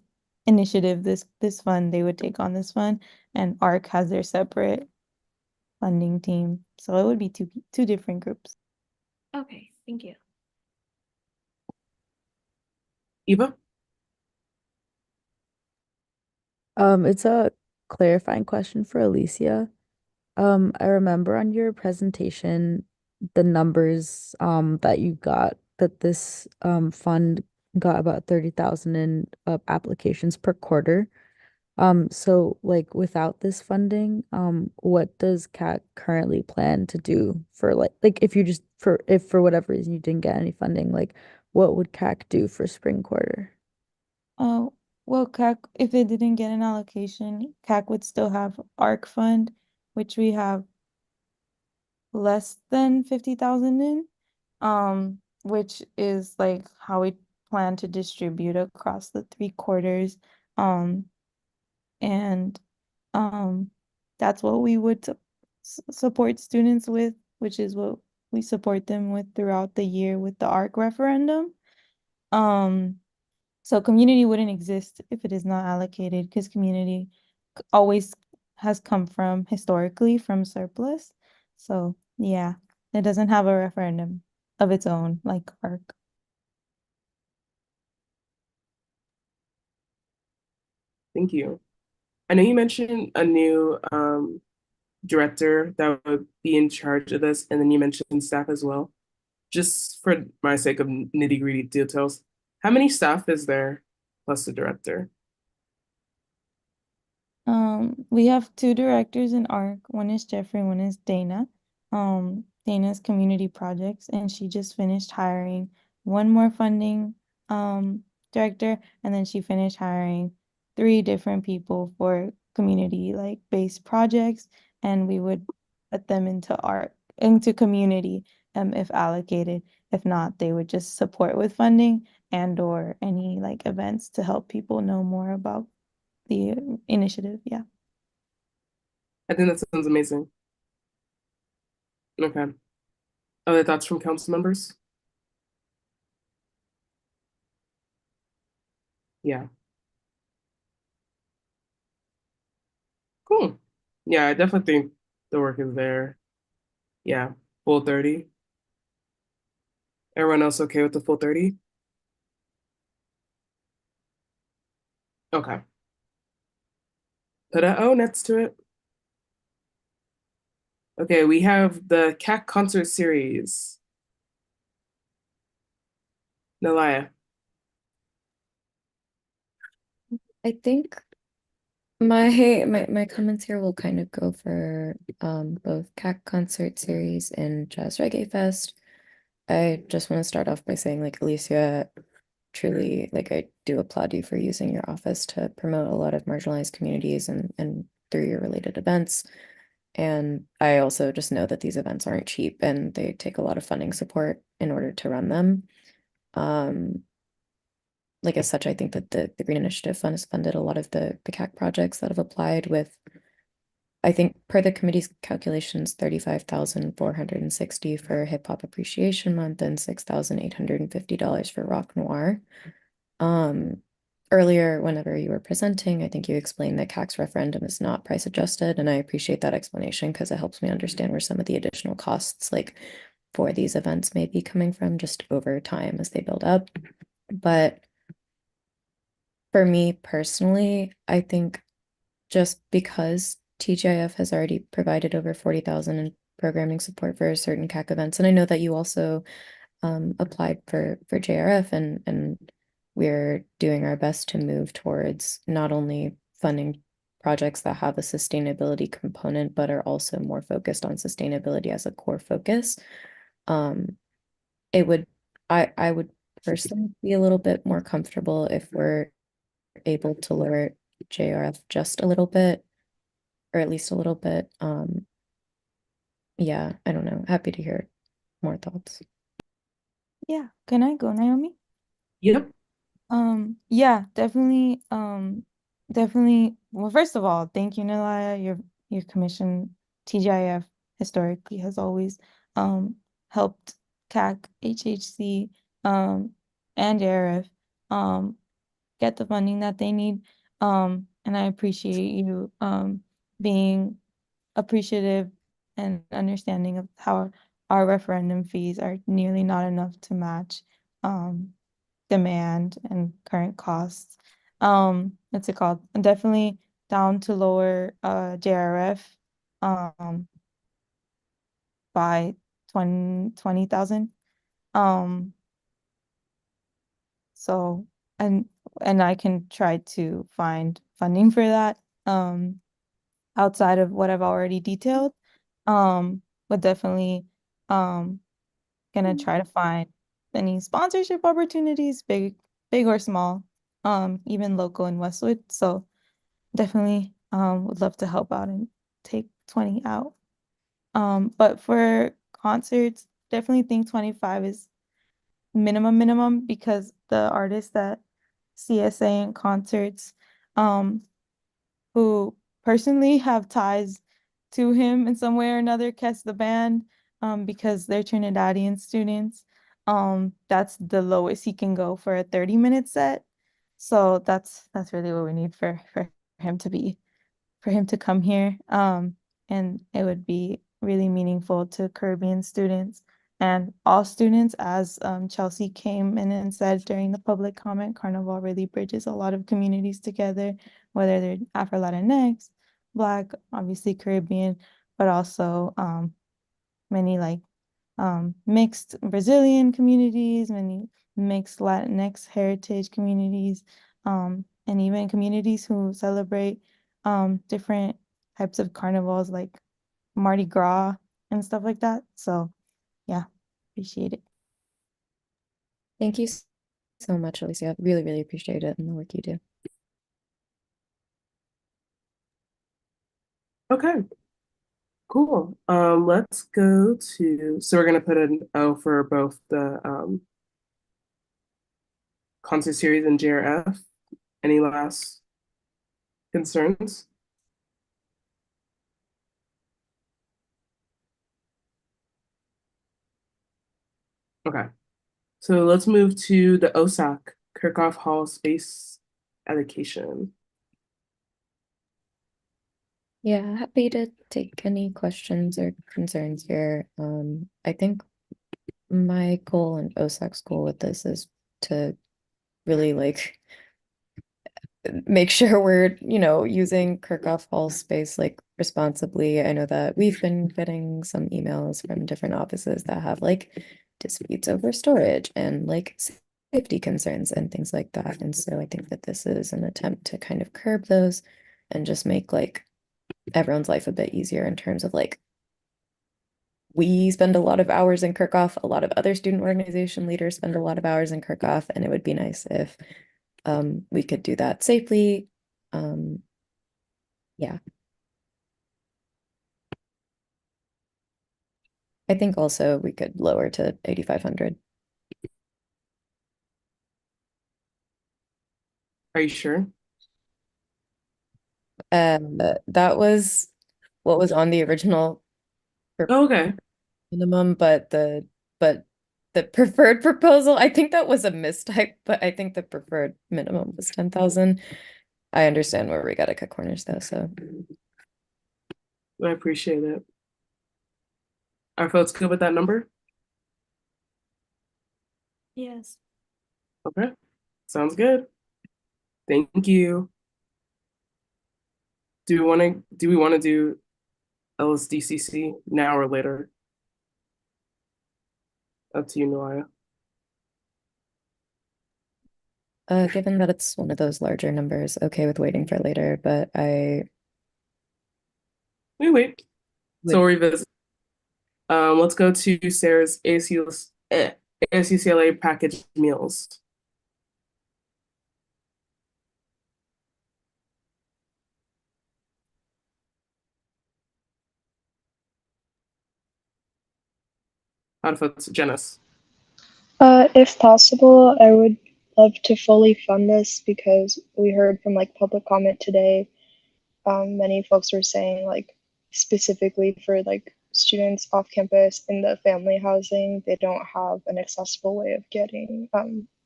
initiative, this fund, they would take on this fund and ARC has their separate funding team. So it would be two different groups. Okay, thank you. Eva? It's a clarifying question for Alicia. I remember on your presentation the numbers that you got that this fund got about 30,000 in applications per quarter. So like without this funding, what does CAC currently plan to do for like if you just for if for whatever reason you didn't get any funding, like what would CAC do for spring quarter? Oh, well, CAC, if it didn't get an allocation, CAC would still have ARC fund, which we have less than 50,000 in, which is like how we plan to distribute across the 3 quarters. Um, and that's what we would support students with, which is what we support them with throughout the year with the ARC referendum. Um, so community wouldn't exist if it is not allocated because community always has come from historically from surplus. So yeah, it doesn't have a referendum of its own like ARC. Thank you. I know you mentioned a new director that would be in charge of this, and then you mentioned staff as well. Just for my sake of nitty-gritty details, how many staff is there plus the director? We have two directors in ARC. One is Jeffrey, one is Dana. Dana's community projects, and she just finished hiring one more funding director, and then she finished hiring 3 different people for community like based projects, and we would put them into ARC, into community, if allocated. If not, they would just support with funding and or any like events to help people know more about the initiative. Yeah. I think that sounds amazing. Okay. Other thoughts from council members? Yeah. Cool. Yeah, I definitely think the work is there. Yeah. Full 30. Everyone else okay with the full 30? Okay. Put a O next to it. Okay, we have the CAC concert series. Nalaya. I think my comments here will kind of go for both CAC concert series and Jazz Reggae Fest. I just want to start off by saying, like, Alicia, truly, like, I do applaud you for using your office to promote a lot of marginalized communities and through your related events. And I also just know that these events aren't cheap and they take a lot of funding support in order to run them. Um, like as such, I think that the Green Initiative Fund has funded a lot of the CAC projects that have applied with, I think per the committee's calculations, 35,460 for Hip Hop Appreciation Month and $6,850 for Rock Noir. Earlier, whenever you were presenting, I think you explained that CAC's referendum is not price adjusted, and I appreciate that explanation because it helps me understand where some of the additional costs, like for these events, may be coming from just over time as they build up. But for me personally, I think just because TGIF has already provided over 40,000 in programming support for certain CAC events, and I know that you also applied for JRF, and we're doing our best to move towards not only funding projects that have a sustainability component, but are also more focused on sustainability as a core focus. It would I would personally be a little bit more comfortable if we're able to lower JRF just a little bit, or at least a little bit. Yeah, I don't know. Happy to hear more thoughts. Yeah, can I go, Naomi? Yep. Yeah, definitely, definitely. Well, first of all, thank you, Nalaya. Your commission, TGIF, historically has always helped CAC, HHC, and JRF get the funding that they need. And I appreciate you being appreciative and understanding of how our referendum fees are nearly not enough to match demand and current costs. What's it called? I'm definitely down to lower JRF by 20,000. Um so and I can try to find funding for that outside of what I've already detailed. But definitely gonna try to find any sponsorship opportunities, big or small, even local in Westwood. So definitely would love to help out and take 20 out. But for concerts, definitely think 25 is minimum because the artists that CSA and concerts who personally have ties to him in some way or another, Kes the band, because they're Trinidadian students. That's the lowest he can go for a 30-minute set. So that's really what we need for him to be for him to come here. And it would be really meaningful to Caribbean students and all students, as Chelsea came in and said during the public comment, Carnival really bridges a lot of communities together, whether they're Afro-Latinx, Black, obviously Caribbean, but also many like mixed Brazilian communities, many mixed Latinx heritage communities, and even communities who celebrate different types of carnivals like Mardi Gras and stuff like that. So yeah, appreciate it. Thank you so much, Alicia. Really, really appreciate it and the work you do. Okay. Cool. Let's go to, so we're gonna put an O for both the concert series and JRF. Any last concerns? Okay. So let's move to the OSAC, Kirkhoff Hall Space Allocation. Yeah, happy to take any questions or concerns here. I think my goal and OSAC's goal with this is to really like make sure we're, using Kirkhoff Hall space like responsibly. I know that we've been getting some emails from different offices that have like disputes over storage and like safety concerns and things like that. And so I think that this is an attempt to kind of curb those and just make like everyone's life a bit easier in terms of like we spend a lot of hours in Kirkhoff, a lot of other student organization leaders spend a lot of hours in Kirkhoff, and it would be nice if we could do that safely. Yeah. I think also we could lower to 8,500. Are you sure? That was what was on the original Oh, okay. minimum, but the preferred proposal, I think that was a mistype, but I think the preferred minimum was 10,000. I understand where we gotta cut corners though, so. I appreciate it. Are folks good with that number? Yes. Okay, sounds good. Thank you. Do we want to do LSDCC now or later? Up to you, Noaya. Given that it's one of those larger numbers, okay with waiting for later, but We wait. So we'll revisit. Let's go to Sarah's ASUCLA package meals. How do folks, Janice? If possible, I would love to fully fund this because we heard from like public comment today. Many folks were saying like specifically for like students off campus in the family housing, they don't have an accessible way of getting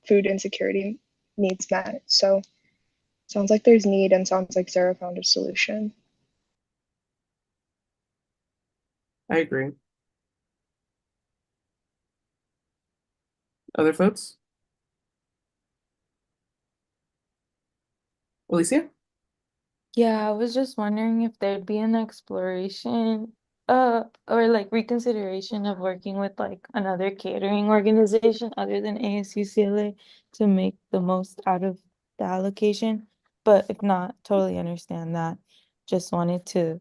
food insecurity needs met. So sounds like there's need and sounds like Sarah found a solution. I agree. Other folks? Alicia? Yeah, I was just wondering if there'd be an exploration, or like reconsideration of working with like another catering organization other than ASUCLA to make the most out of the allocation. But if not, totally understand that. Just wanted to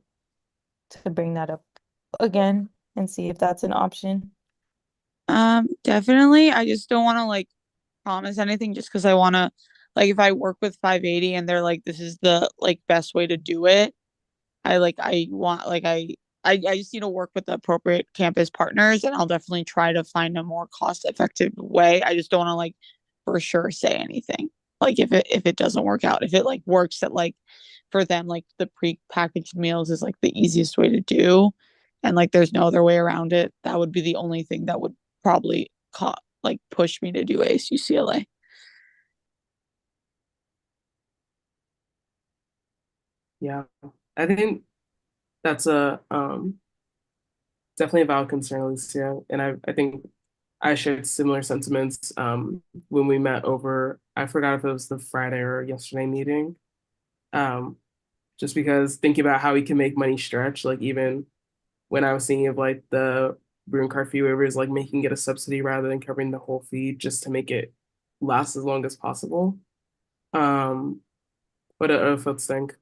bring that up again and see if that's an option. Definitely. I just don't want to like promise anything just because I want to, like, if I work with 580 and they're like, this is the like best way to do it. I want like I just need to work with the appropriate campus partners, and I'll definitely try to find a more cost effective way. I just don't want to like for sure say anything. Like if it doesn't work out, if it like works at like for them like the pre-packaged meals is like the easiest way to do, and like there's no other way around it, that would be the only thing that would probably like push me to do ASUCLA. Yeah, I think that's a definitely a valid concern, Alicia. And I think I shared similar sentiments when we met over, I forgot if it was the Friday or yesterday meeting. Just because thinking about how we can make money stretch, like even when I was thinking of like the room card fee waivers, like making it a subsidy rather than covering the whole fee just to make it last as long as possible. What do other folks think?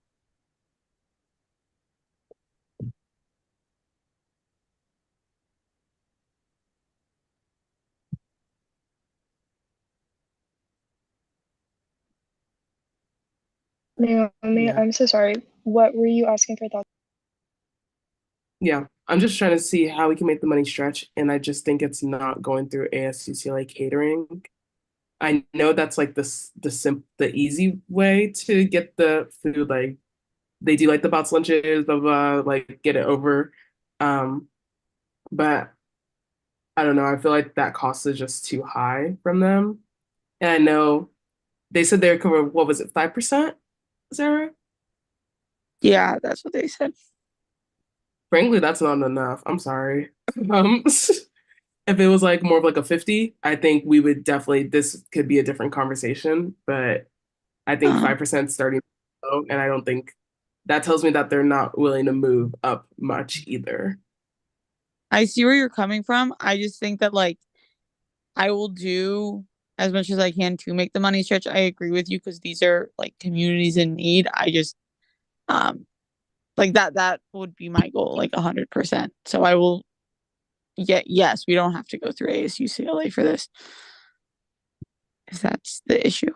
Naomi, Yeah. I'm so sorry. What were you asking for thoughts? Yeah, I'm just trying to see how we can make the money stretch, and I just think it's not going through ASUCLA catering. I know that's like the easy way to get the food. Like they do like the box lunches, blah blah, like get it over. Um, but I don't know. I feel like that cost is just too high from them. And I know they said they were cover, what was it, 5%, Sarah? Yeah, that's what they said. Frankly, that's not enough. I'm sorry. If it was like more of like a 50, I think we would definitely, this could be a different conversation. But I think 5% starting low, and I don't think that tells me that they're not willing to move up much either. I see where you're coming from. I just think that like I will do as much as I can to make the money stretch. I agree with you because these are like communities in need. I just um like that would be my goal, like 100%. So I will yes, we don't have to go through ASU CLA for this. If that's the issue.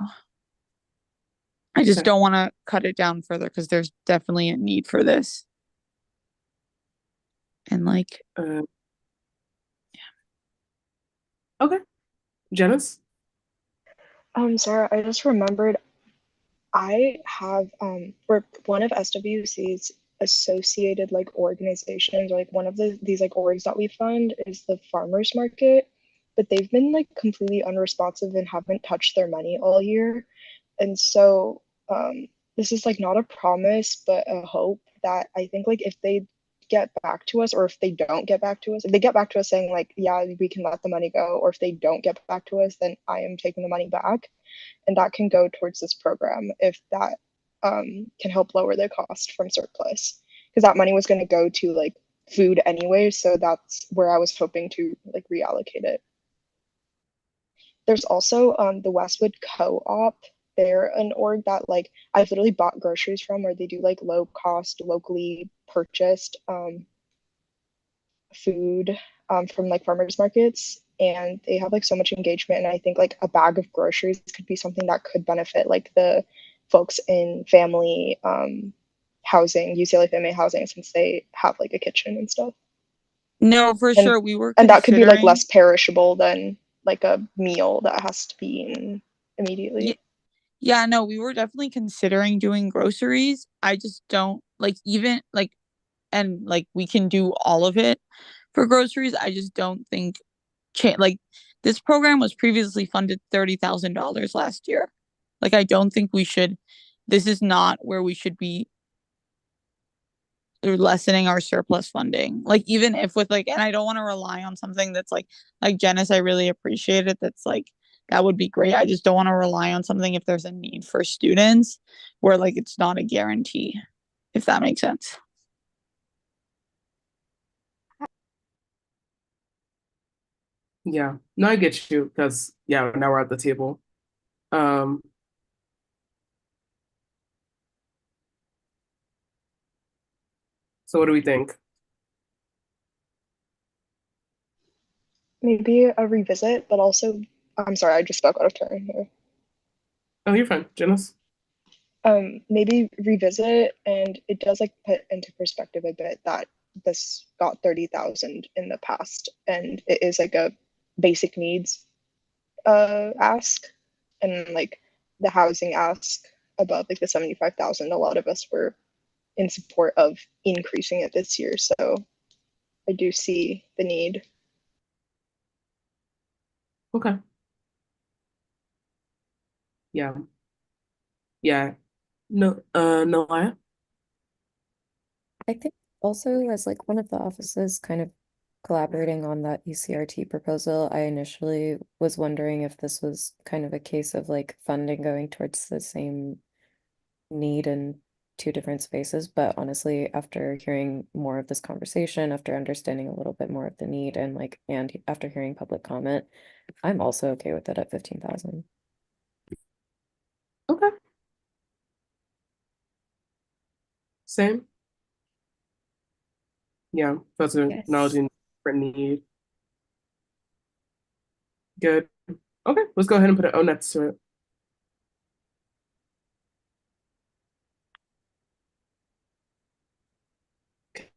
I just Okay. don't want to cut it down further because there's definitely a need for this. And like Okay. Janice? Sarah, I just remembered I have for one of SWC's associated like organizations, or like one of these like orgs that we fund is the farmers market, but they've been like completely unresponsive and haven't touched their money all year. And so this is like not a promise, but a hope that I think like if they get back to us, or if they don't get back to us, if they get back to us saying like, yeah, we can let the money go, or if they don't get back to us, then I am taking the money back. And that can go towards this program if that can help lower the cost from surplus. Because that money was going to go to like food anyway, so that's where I was hoping to like reallocate it. There's also the Westwood Co-op. They're an org that like I've literally bought groceries from, where they do like low cost, locally purchased food from like farmers markets, and they have like so much engagement. And I think like a bag of groceries could be something that could benefit like the folks in family housing, UCLA family housing, since they have like a kitchen and stuff. No, for And sure. We were and that could be like considering less perishable than like a meal that has to be eaten immediately. Yeah, no, we were definitely considering doing groceries. I just don't like even like and like we can do all of it for groceries. I just don't think like this program was previously funded $30,000 last year. Like I don't think we should this is not where we should be lessening our surplus funding. Like even if with like and I don't want to rely on something that's like Janice, I really appreciate it. That's like that would be great. I just don't want to rely on something if there's a need for students where like it's not a guarantee, if that makes sense. Yeah. No, I get you because yeah, now we're at the table. Um so what do we think? Maybe a revisit, but also I'm sorry, I just spoke out of turn here. Oh, you're fine, Janice. Maybe revisit, and it does like put into perspective a bit that this got 30,000 in the past, and it is like a basic needs ask, and like the housing ask above like the 75,000. A lot of us were in support of increasing it this year, so I do see the need. Okay. Yeah. Yeah. No, Nalaya? I think also as like one of the offices kind of collaborating on that ECRT proposal, I initially was wondering if this was kind of a case of like funding going towards the same need in two different spaces. But honestly, after hearing more of this conversation, after understanding a little bit more of the need and after hearing public comment, I'm also okay with it at 15,000. Okay. Same. Yeah, that's acknowledging for need. Good. Okay, let's go ahead and put an O next to it.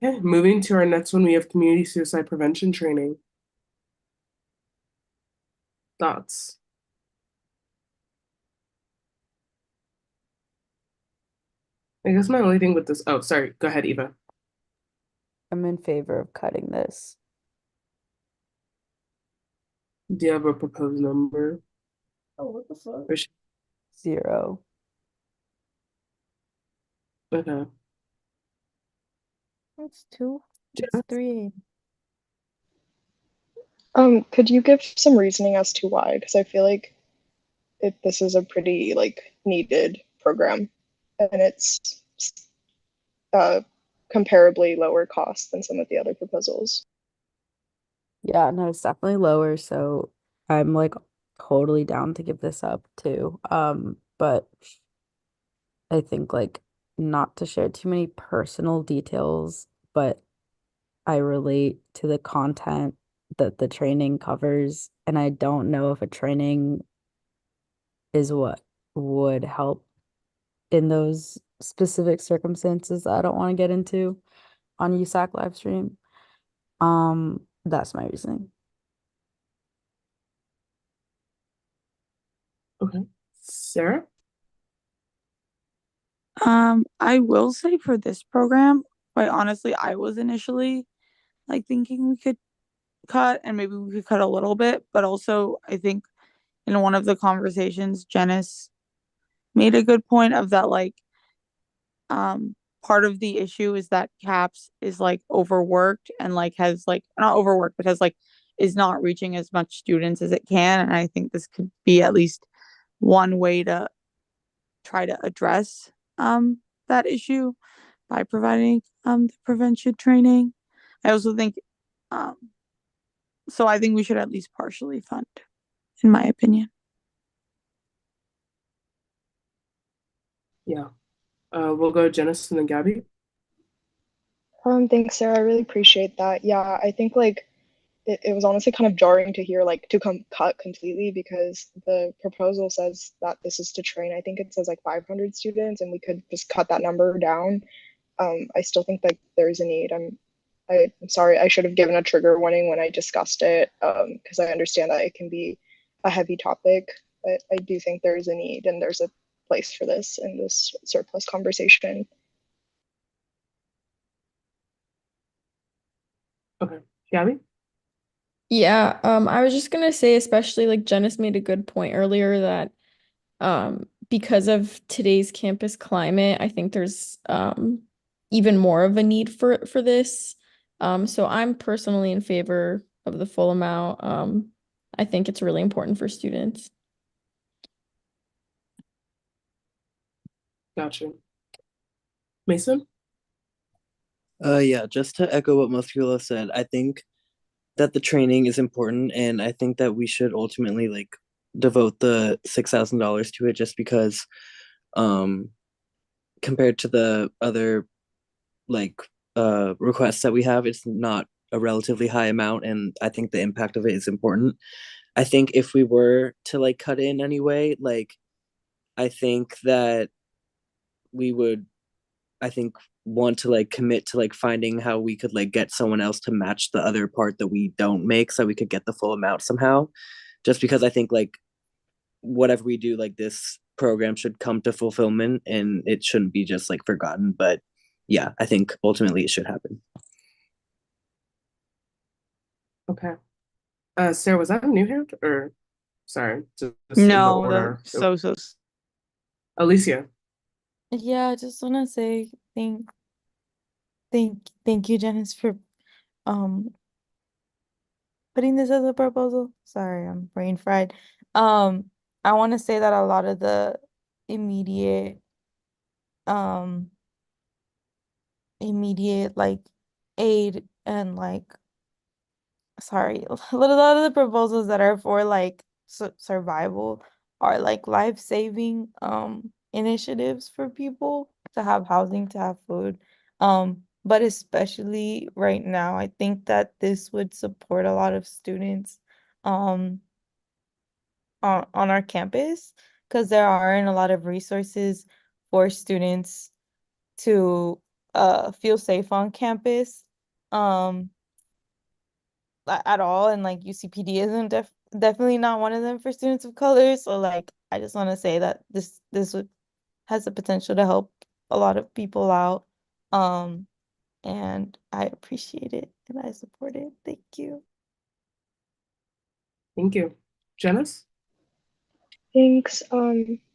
Okay, moving to our next one, we have community suicide prevention training. Thoughts? I guess my only thing with this, oh, sorry, go ahead, Eva. I'm in favor of cutting this. Do you have a proposed number? Oh, what the fuck? Or 0. okay. That's 2. It's 3. Could you give some reasoning as to why? Because I feel like this is a pretty like needed program, and it's comparably lower cost than some of the other proposals. Yeah, no, it's definitely lower, so I'm like totally down to give this up too. But I think like not to share too many personal details, but I relate to the content that the training covers, and I don't know if a training is what would help in those specific circumstances I don't want to get into on USAC live stream. That's my reasoning. Okay. Sarah? I will say for this program, quite honestly, I was initially like thinking we could cut and maybe we could cut a little bit, but also I think in one of the conversations, Janice made a good point of that like um part of the issue is that CAPS is like overworked and like has like not overworked, but has like is not reaching as much students as it can. And I think this could be at least one way to try to address that issue by providing the prevention training. I also think um so I think we should at least partially fund, in my opinion. Yeah. We'll go Janice and then Gabby. Thanks, Sarah. I really appreciate that. Yeah, I think like it was honestly kind of jarring to hear like to cut completely because the proposal says that this is to train. I think it says like 500 students, and we could just cut that number down. I still think that there's a need. I'm sorry, I should have given a trigger warning when I discussed it, because I understand that it can be a heavy topic, but I do think there's a need and there's a place for this in this surplus conversation. Okay. Gabby? Yeah, I was just gonna say, especially like Janice made a good point earlier that because of today's campus climate, I think there's even more of a need for this. So I'm personally in favor of the full amount. I think it's really important for students. Gotcha. Mason? Yeah, just to echo what most people have said, I think that the training is important, and I think that we should ultimately like devote the $6,000 to it, just because um compared to the other like requests that we have, it's not a relatively high amount, and I think the impact of it is important. I think if we were to like cut in anyway, like I think that we would I think want to like commit to like finding how we could like get someone else to match the other part that we don't make so we could get the full amount somehow. Just because I think like whatever we do, like this program should come to fulfillment and it shouldn't be just like forgotten. But yeah, I think ultimately it should happen. Okay. Sarah, was that a new hand or sorry, just in the No, order. so Alicia. Yeah, I just wanna say thank you, Janice, for um putting this as a proposal. Sorry, I'm brain fried. I want to say that a lot of the immediate um immediate like aid and like sorry, a lot of the proposals that are for like survival are like life-saving initiatives for people to have housing, to have food. But especially right now, I think that this would support a lot of students um on our campus because there aren't a lot of resources for students to feel safe on campus. Um at all, and like UCPD isn't definitely not one of them for students of color. So like I just want to say that this would has the potential to help a lot of people out. Um and I appreciate it and I support it. Thank you. Thank you. Janice? Thanks.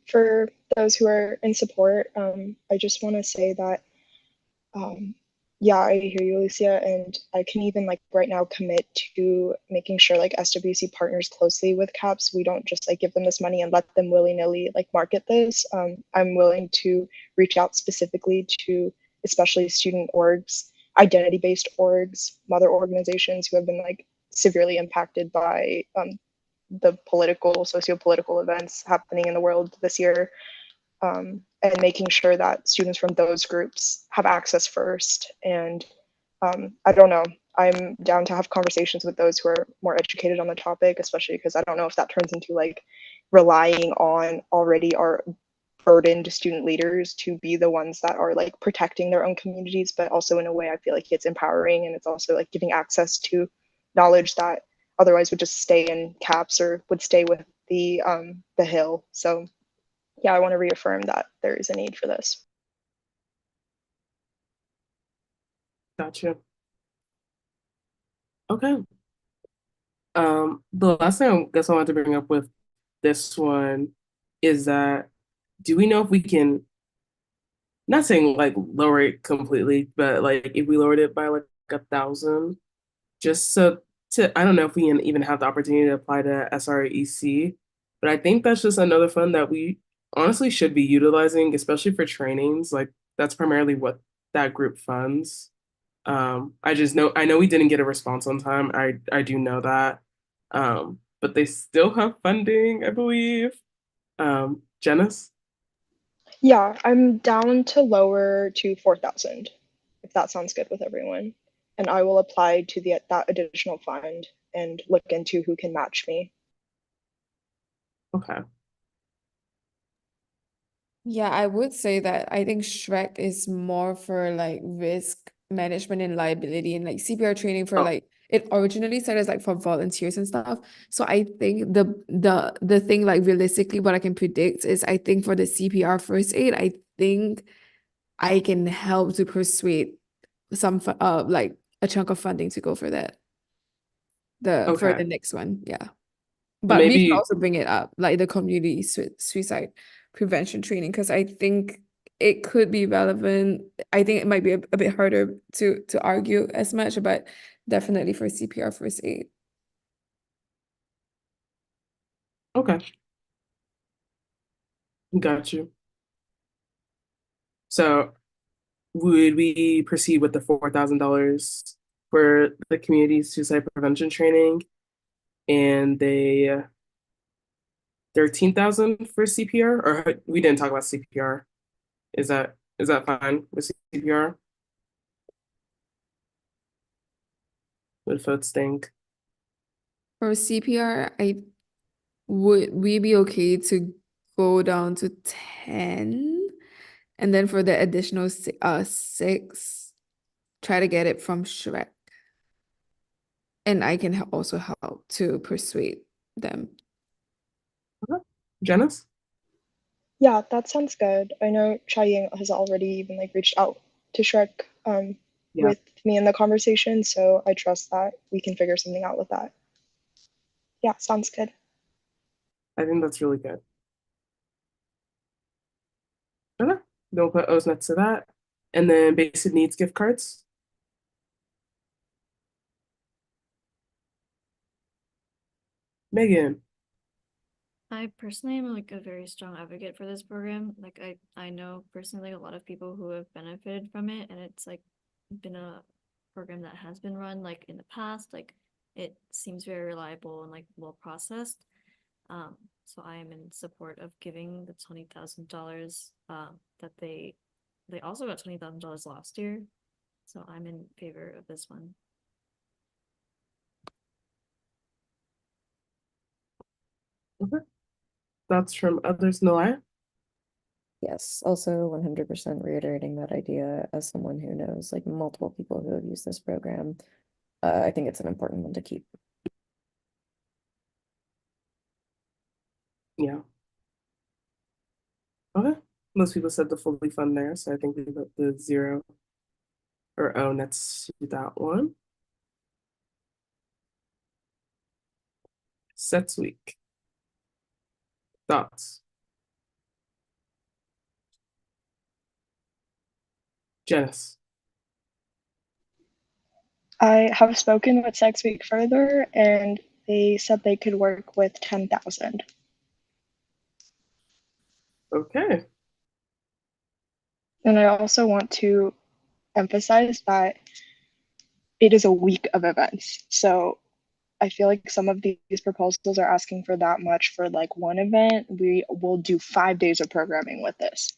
For those who are in support, I just want to say that Yeah, I hear you, Alicia, and I can even like right now commit to making sure like SWC partners closely with CAPS. We don't just like give them this money and let them willy-nilly like market this. I'm willing to reach out specifically to especially student orgs, identity-based orgs, mother organizations who have been like severely impacted by the political, socio-political events happening in the world this year, and making sure that students from those groups have access first. And I don't know, I'm down to have conversations with those who are more educated on the topic, especially because I don't know if that turns into like relying on already our burdened student leaders to be the ones that are like protecting their own communities, but also in a way I feel like it's empowering and it's also like giving access to knowledge that otherwise would just stay in CAPS or would stay with the Hill. So yeah, I want to reaffirm that there is a need for this. Gotcha. Okay. The last thing I guess I wanted to bring up with this one is that do we know if we can, not saying like lower it completely, but like if we lowered it by like 1,000, just so to, I don't know if we even have the opportunity to apply to SREC, but I think that's just another fund that we honestly should be utilizing, especially for trainings. Like that's primarily what that group funds. I know we didn't get a response on time. I do know that. But they still have funding, I believe. Janice? Yeah, I'm down to lower to 4,000, if that sounds good with everyone. And I will apply to that additional fund and look into who can match me. Okay. Yeah, I would say that I think Shrek is more for like risk management and liability, and like CPR training for Oh, like it originally started as like for volunteers and stuff. So I think the thing like realistically what I can predict is I think for the CPR first aid, I think I can help to persuade like a chunk of funding to go for that. For okay. the next one, yeah. So But we can maybe, also bring it up, like the community suicide prevention training, because I think it could be relevant. I think it might be a bit harder to argue as much, but definitely for CPR first aid. okay, got you. So would we proceed with the $4,000 for the community suicide prevention training and the 13,000 for CPR? Or we didn't talk about CPR. Is that fine with CPR? Would folks think? For CPR, would we be okay to go down to 10? And then for the additional 6, try to get it from Shrek. And I can also help to persuade them. Okay. Janice? Yeah, that sounds good. I know Chai has already even like reached out to Shrek Yeah, with me in the conversation, so I trust that we can figure something out with that. Yeah, sounds good. I think that's really good. Okay. Don't put O's next to that. And then basic needs gift cards. Megan. I personally am like a very strong advocate for this program. Like I know personally a lot of people who have benefited from it, and it's like been a program that has been run like in the past. Like it seems very reliable and like well processed. So I am in support of giving the $20,000 that they also got $20,000 last year. So I'm in favor of this one. Okay. Thoughts from others, Nalaya? Yes, also 100% reiterating that idea as someone who knows like multiple people who have used this program. I think it's an important one to keep. Yeah. Okay. Most people said the fully fund there, so I think we put the 0 or O next to that one. Sets week. Thoughts? Janice. I have spoken with Sex Week further, and they said they could work with 10,000. Okay. And I also want to emphasize that it is a week of events. So I feel like some of these proposals are asking for that much for like one event. We will do 5 days of programming with this.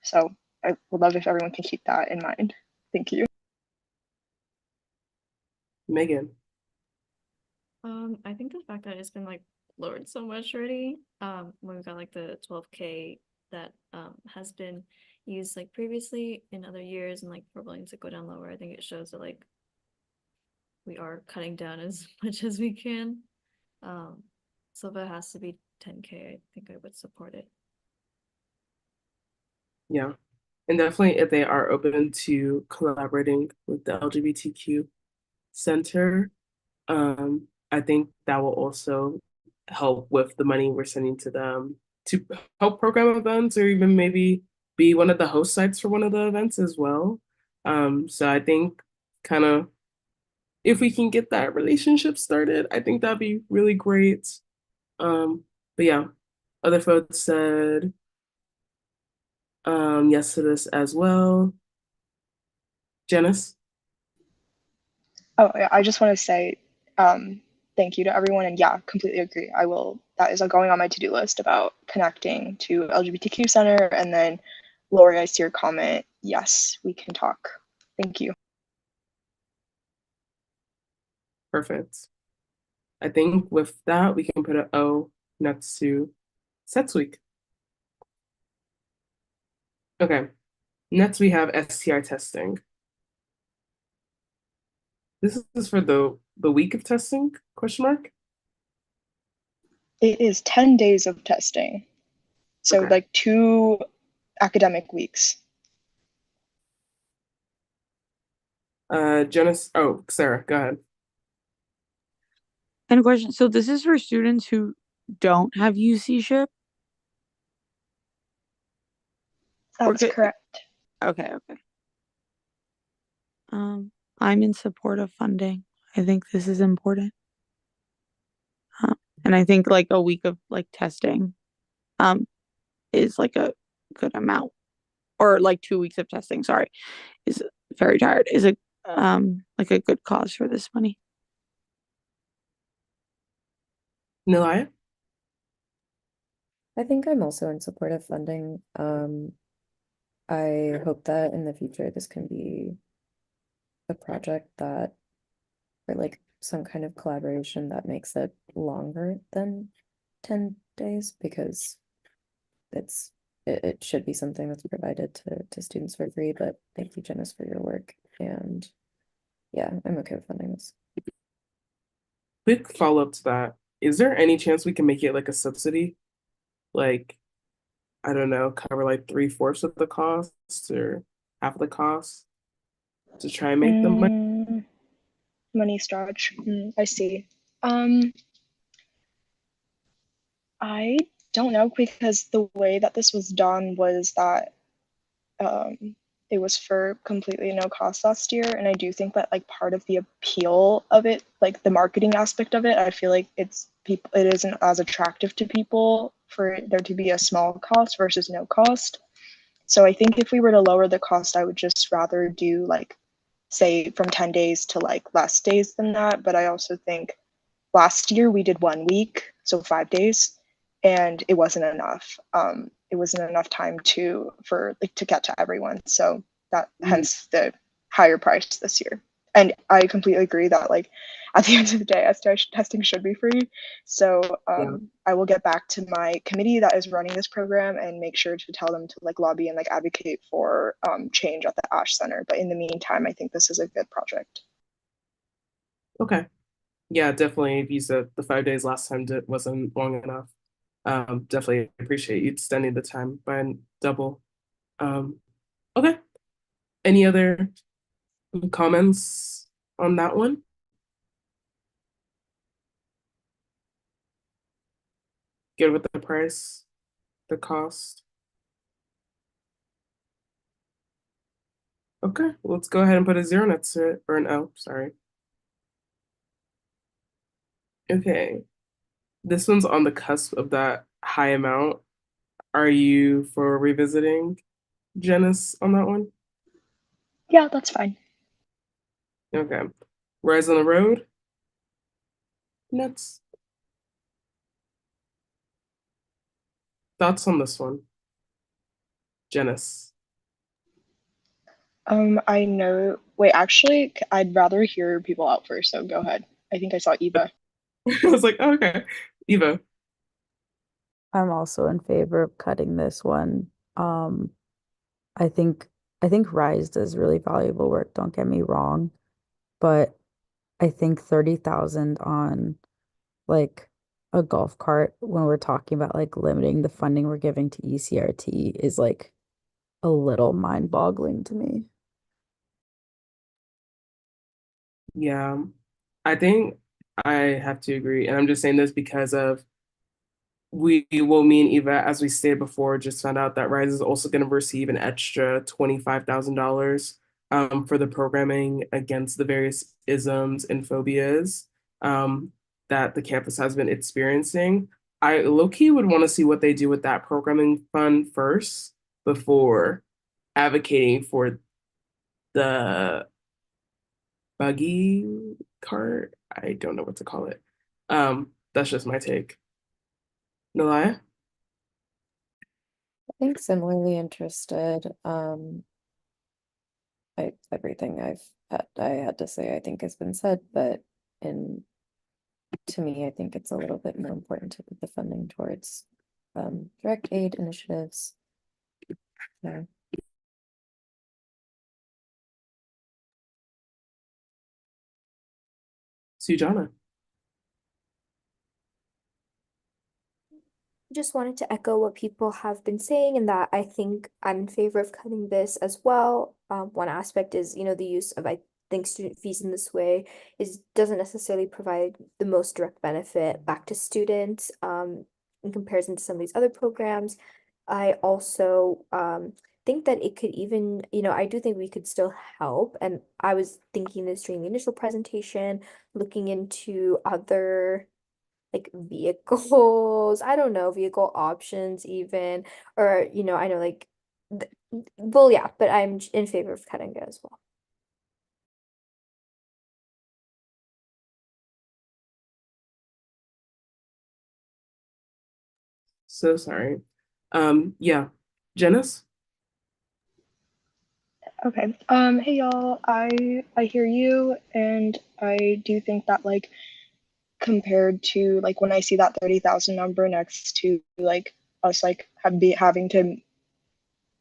So I would love if everyone can keep that in mind. Thank you. Megan. I think the fact that it's been like lowered so much already, when we got like the 12K that has been used like previously in other years and like we're willing to go down lower, I think it shows that like we are cutting down as much as we can. So if it has to be 10K, I think I would support it. Yeah. And definitely if they are open to collaborating with the LGBTQ Center, I think that will also help with the money we're sending to them to help program events or even maybe be one of the host sites for one of the events as well. So I think kind of if we can get that relationship started, I think that'd be really great. But yeah, other folks said yes to this as well. Janice? Oh, yeah, I just want to say thank you to everyone. And yeah, completely agree. That is going on my to-do list about connecting to LGBTQ Center. And then Lori, I see your comment. Yes, we can talk. Thank you. Perfect. I think with that, we can put an O next to Sex Week. Okay. Next, we have STI testing. This is for the week of testing, question mark? It is 10 days of testing. So Okay. like 2 academic weeks. Janice, oh, Sarah, go ahead. And a question. So this is for students who don't have UC ship? That's correct. Okay. I'm in support of funding. I think this is important. And I think like a week of like testing is like a good amount. Or like 2 weeks of testing, sorry, is very tired. Is it like a good cause for this money? Nilaya? I think I'm also in support of funding. I hope that in the future this can be a project that, or like some kind of collaboration that makes it longer than 10 days because it should be something that's provided to students for free. But thank you, Janice, for your work. And yeah, I'm okay with funding this. Quick follow-up to that. Is there any chance we can make it like a subsidy? Like, I don't know, cover like 3/4 of the cost or half of the cost to try and make the money? Money stretch. I see. I don't know because the way that this was done was that it was for completely no cost last year, and I do think that like part of the appeal of it, like the marketing aspect of it, I feel like it isn't as attractive to people for there to be a small cost versus no cost. So I think if we were to lower the cost, I would just rather do like say from 10 days to like less days than that. But I also think last year we did 1 week, so 5 days, and it wasn't enough. It wasn't enough time to get to everyone. So that hence the higher price this year. And I completely agree that like at the end of the day, STI testing should be free. So I will get back to my committee that is running this program and make sure to tell them to like lobby and like advocate for change at the Ash Center. But in the meantime, I think this is a good project. Okay. Yeah, definitely. If you said the 5 days last time wasn't long enough, definitely appreciate you extending the time by double. Okay. Any other comments on that one? Good with the price, the cost. Okay, let's go ahead and put a 0 next to it, or an O, sorry. Okay. This one's on the cusp of that high amount. Are you for revisiting Janice on that one? Yeah, that's fine. Okay. Rise on the Road? Next. Thoughts on this one? Janice. I know. Wait, actually, I'd rather hear people out first, so go ahead. I think I saw Eva. I was like, oh, okay. Eva. I'm also in favor of cutting this one. I think I think Rise does really valuable work, don't get me wrong, but I think 30,000 on like a golf cart when we're talking about like limiting the funding we're giving to ECRT is like a little mind-boggling to me. Yeah. I think I have to agree. And I'm just saying this because of me and Eva, as we stated before, just found out that Rise is also going to receive an extra $25,000 for the programming against the various isms and phobias that the campus has been experiencing. I low-key would want to see what they do with that programming fund first before advocating for the buggy cart. I don't know what to call it. That's just my take. Nalaya? I think similarly interested. Everything I had to say I think has been said, but in to me, I think it's a little bit more important to put the funding towards direct aid initiatives. Yeah. Sujana. Just wanted to echo what people have been saying, and that I think I'm in favor of cutting this as well. One aspect is, the use of, I think, student fees in this way doesn't necessarily provide the most direct benefit back to students, in comparison to some of these other programs. I also think that it could even, I do think we could still help. And I was thinking this during the initial presentation, looking into other like vehicles, I don't know, vehicle options even, or I know like well, yeah, but I'm in favor of cutting it as well. So sorry. Yeah. Janice? Okay. Hey y'all. I hear you, and I do think that like compared to like when I see that 30,000 number next to like us like having to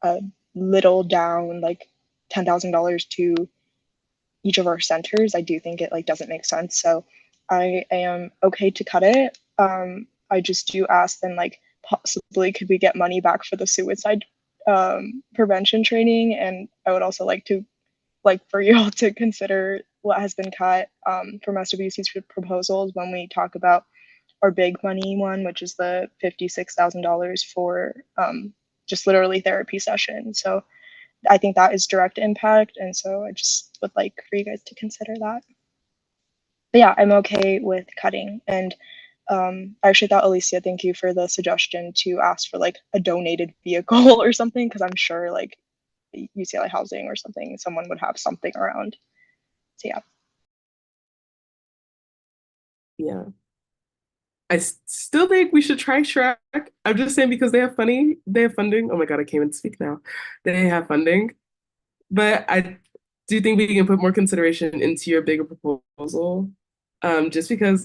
uh little down like $10,000 to each of our centers, I do think it like doesn't make sense. So I am okay to cut it. I just do ask then like possibly could we get money back for the suicide prevention training, and I would also like for you all to consider what has been cut from SWC's proposals when we talk about our big money one, which is the $56,000 for just literally therapy sessions. So I think that is direct impact, and so I just would like for you guys to consider that. But yeah, I'm okay with cutting, and I actually thought, Alicia, thank you for the suggestion to ask for like a donated vehicle or something, because I'm sure like UCLA housing or something, someone would have something around. So yeah. Yeah. I still think we should try Shrek. I'm just saying because they have funding. Oh my God, I can't even speak now. They have funding. But I do think we can put more consideration into your bigger proposal. Just because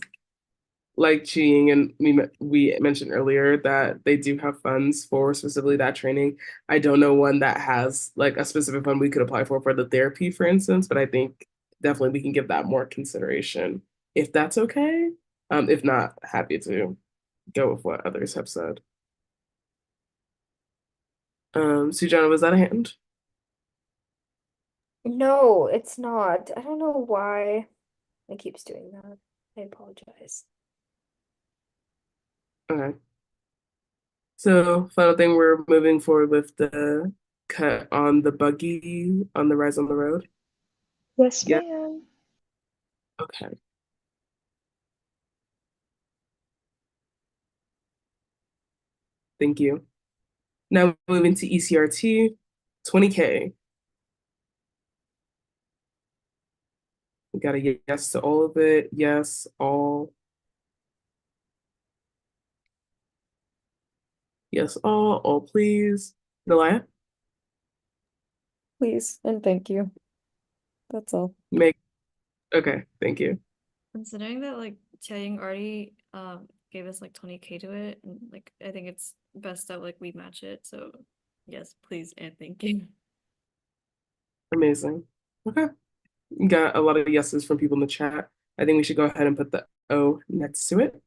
like Ching and we mentioned earlier that they do have funds for specifically that training. I don't know one that has like a specific fund we could apply for the therapy, for instance, but I think definitely we can give that more consideration if that's okay. If not, happy to go with what others have said. Sujana, was that a hand? No, it's not. I don't know why it keeps doing that. I apologize. Okay. So final thing, we're moving forward with the cut on the buggy on the Rise on the Road. Yes, Yeah. ma'am. Okay. Thank you. Now moving to ECRT, 20K. We got a yes to all of it. Yes, all. Yes, all please. Delia? Please and thank you. That's all. Okay, thank you. Considering that like Taeyang already gave us like 20K to it, and like I think it's best that like we match it. So yes, please and thank you. Amazing. Okay. Got a lot of yeses from people in the chat. I think we should go ahead and put the O next to it.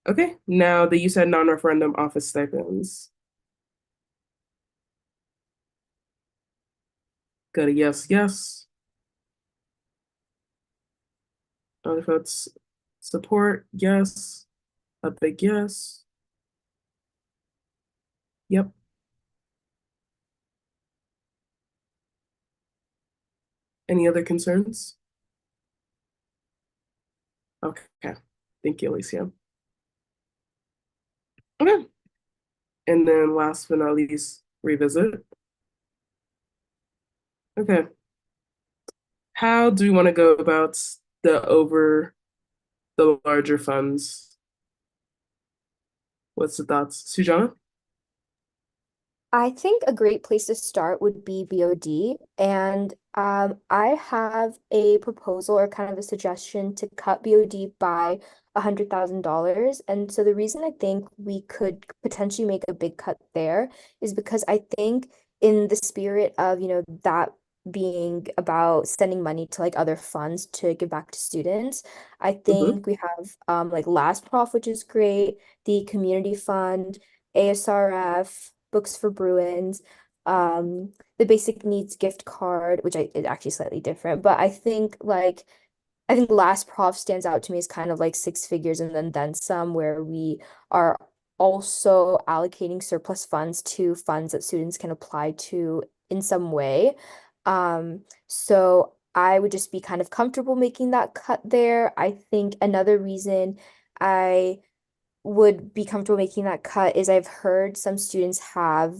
Okay, now the USAC non-referendum office stipends. Got a yes, yes. Other votes support, yes. A big yes. Yep. Any other concerns? Okay, thank you, Alicia. Okay, and then last but not least, revisit. Okay, how do we want to go about the larger funds? What's the thoughts, Sujana? I think a great place to start would be BOD. And I have a proposal or kind of a suggestion to cut BOD by $100,000. And so the reason I think we could potentially make a big cut there is because I think in the spirit of, that being about sending money to like other funds to give back to students, I think we have like Last Prof, which is great, the community fund, ASRF, Books for Bruins, the Basic Needs gift card, which is actually slightly different, but I think Last Prof stands out to me as kind of like six figures and then some, where we are also allocating surplus funds to funds that students can apply to in some way. So I would just be kind of comfortable making that cut there. I think another reason I would be comfortable making that cut is I've heard some students have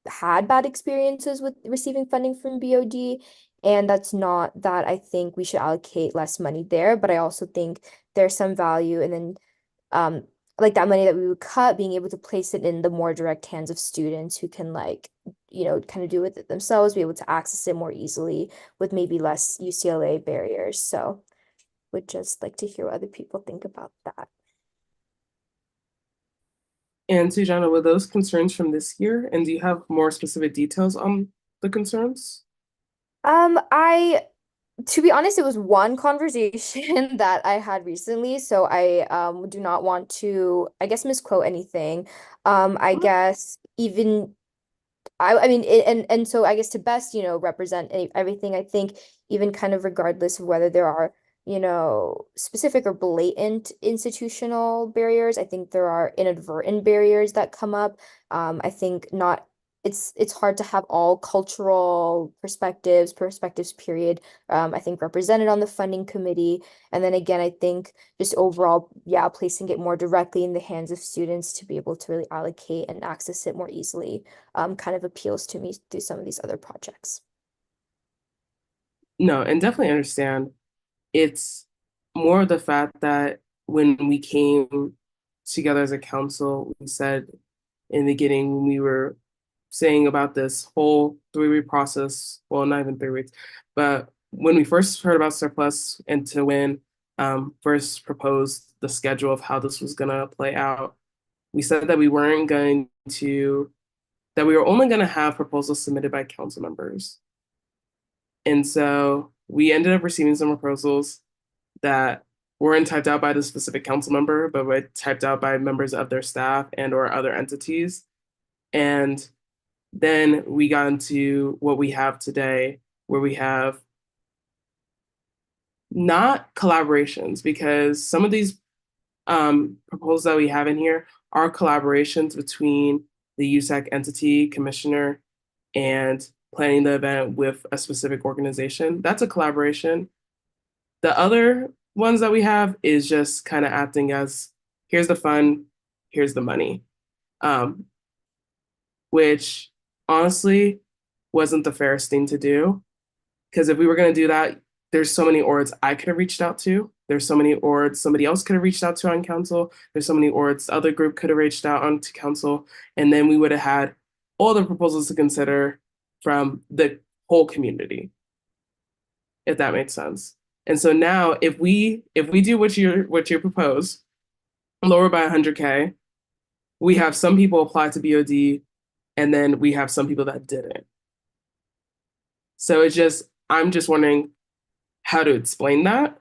had bad experiences with receiving funding from BOD, and that's not that I think we should allocate less money there, but I also think there's some value and then like that money that we would cut, being able to place it in the more direct hands of students who can kind of do with it themselves, be able to access it more easily with maybe less UCLA barriers. So would just like to hear what other people think about that. And Sujana, were those concerns from this year? And do you have more specific details on the concerns? To be honest, it was one conversation that I had recently, so I do not want to, I guess, misquote anything. I guess even I mean and so I guess to best, represent everything, I think even kind of regardless of whether there are, specific or blatant institutional barriers, I think there are inadvertent barriers that come up. I think not it's hard to have all cultural perspectives period, I think represented on the funding committee. And then again, I think just overall, yeah, placing it more directly in the hands of students to be able to really allocate and access it more easily kind of appeals to me through some of these other projects. No, and definitely understand. It's more of the fact that when we came together as a council, we said in the beginning when we were saying about this whole 3-week process, well, not even 3 weeks, but when we first heard about surplus and to when first proposed the schedule of how this was gonna play out, we said that we were only gonna have proposals submitted by council members. And so we ended up receiving some proposals that weren't typed out by the specific council member, but were typed out by members of their staff and or other entities. And then we got into what we have today, where we have not collaborations, because some of these proposals that we have in here are collaborations between the USAC entity, commissioner, and planning the event with a specific organization. That's a collaboration. The other ones that we have is just kind of acting as here's the fund, here's the money. Which honestly wasn't the fairest thing to do. Because if we were going to do that, there's so many orgs I could have reached out to. There's so many orgs somebody else could have reached out to on council. There's so many orgs the other group could have reached out on to council. And then we would have had all the proposals to consider from the whole community, if that makes sense. And so now if we do what you propose, lower by 100K, we have some people apply to BOD, and then we have some people that didn't. So I'm just wondering how to explain that.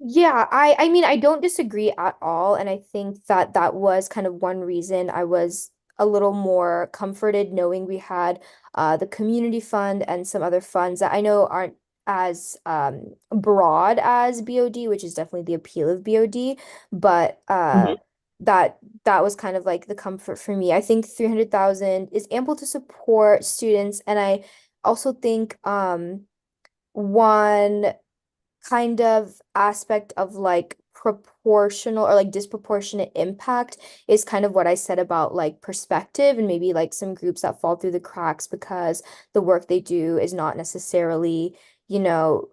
Yeah, I mean, I don't disagree at all, and I think that that was kind of one reason I was a little more comforted knowing we had the community fund and some other funds that I know aren't as broad as BOD, which is definitely the appeal of BOD, but that was kind of like the comfort for me. I think 300,000 is ample to support students, and I also think one kind of aspect of like proportional or like disproportionate impact is kind of what I said about like perspective and maybe like some groups that fall through the cracks because the work they do is not necessarily, you know,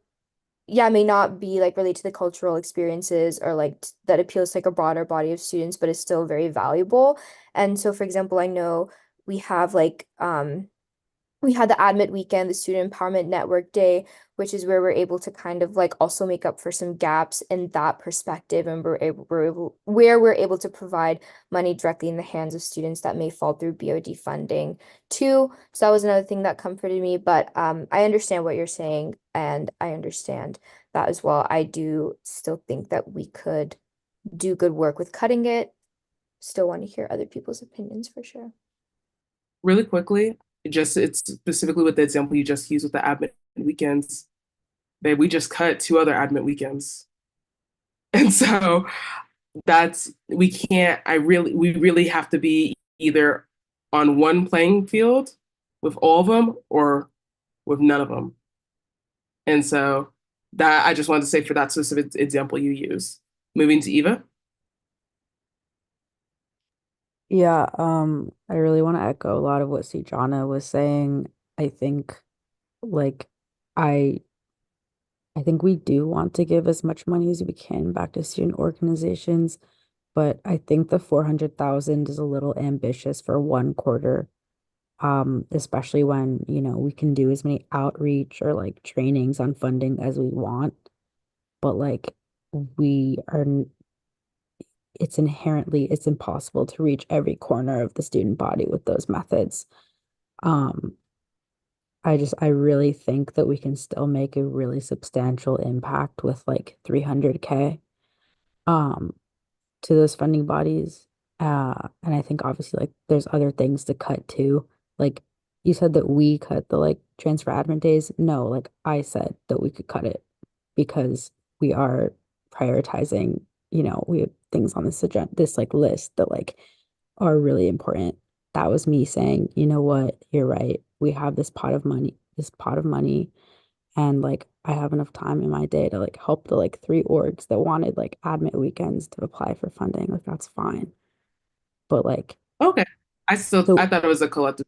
yeah, may not be like related to the cultural experiences or like that appeals to like a broader body of students, but is still very valuable. And so, for example, I know we have like we had the Admit Weekend, the Student Empowerment Network Day, which is where we're able to kind of like also make up for some gaps in that perspective, and where we're able to provide money directly in the hands of students that may fall through BOD funding too. So that was another thing that comforted me. But I understand what you're saying, and I understand that as well. I do still think that we could do good work with cutting it. Still want to hear other people's opinions for sure. Really quickly, it's specifically with the example you just used with the admit weekends. Babe, we just cut 2 other admit weekends. And so we can't, we really have to be either on one playing field with all of them or with none of them. And so that I just wanted to say for that specific example you use. Moving to Eva. Yeah, I really want to echo a lot of what Sujana was saying. I think like I I think we do want to give as much money as we can back to student organizations, but I think the 400,000 is a little ambitious for one quarter. Especially when, we can do as many outreach or like trainings on funding as we want, but like we are it's impossible to reach every corner of the student body with those methods. Um, I really think that we can still make a really substantial impact with like 300K um to those funding bodies. And I think obviously like there's other things to cut too. Like you said that we cut the like transfer admin days. No, like I said that we could cut it because we are prioritizing, we have things on this agenda, this like list that like are really important. That was me saying, you know what, you're right. We have this pot of money, and like I have enough time in my day to like help the like 3 orgs that wanted like admit weekends to apply for funding. Like that's fine. But like Okay. I so thought it was a collective,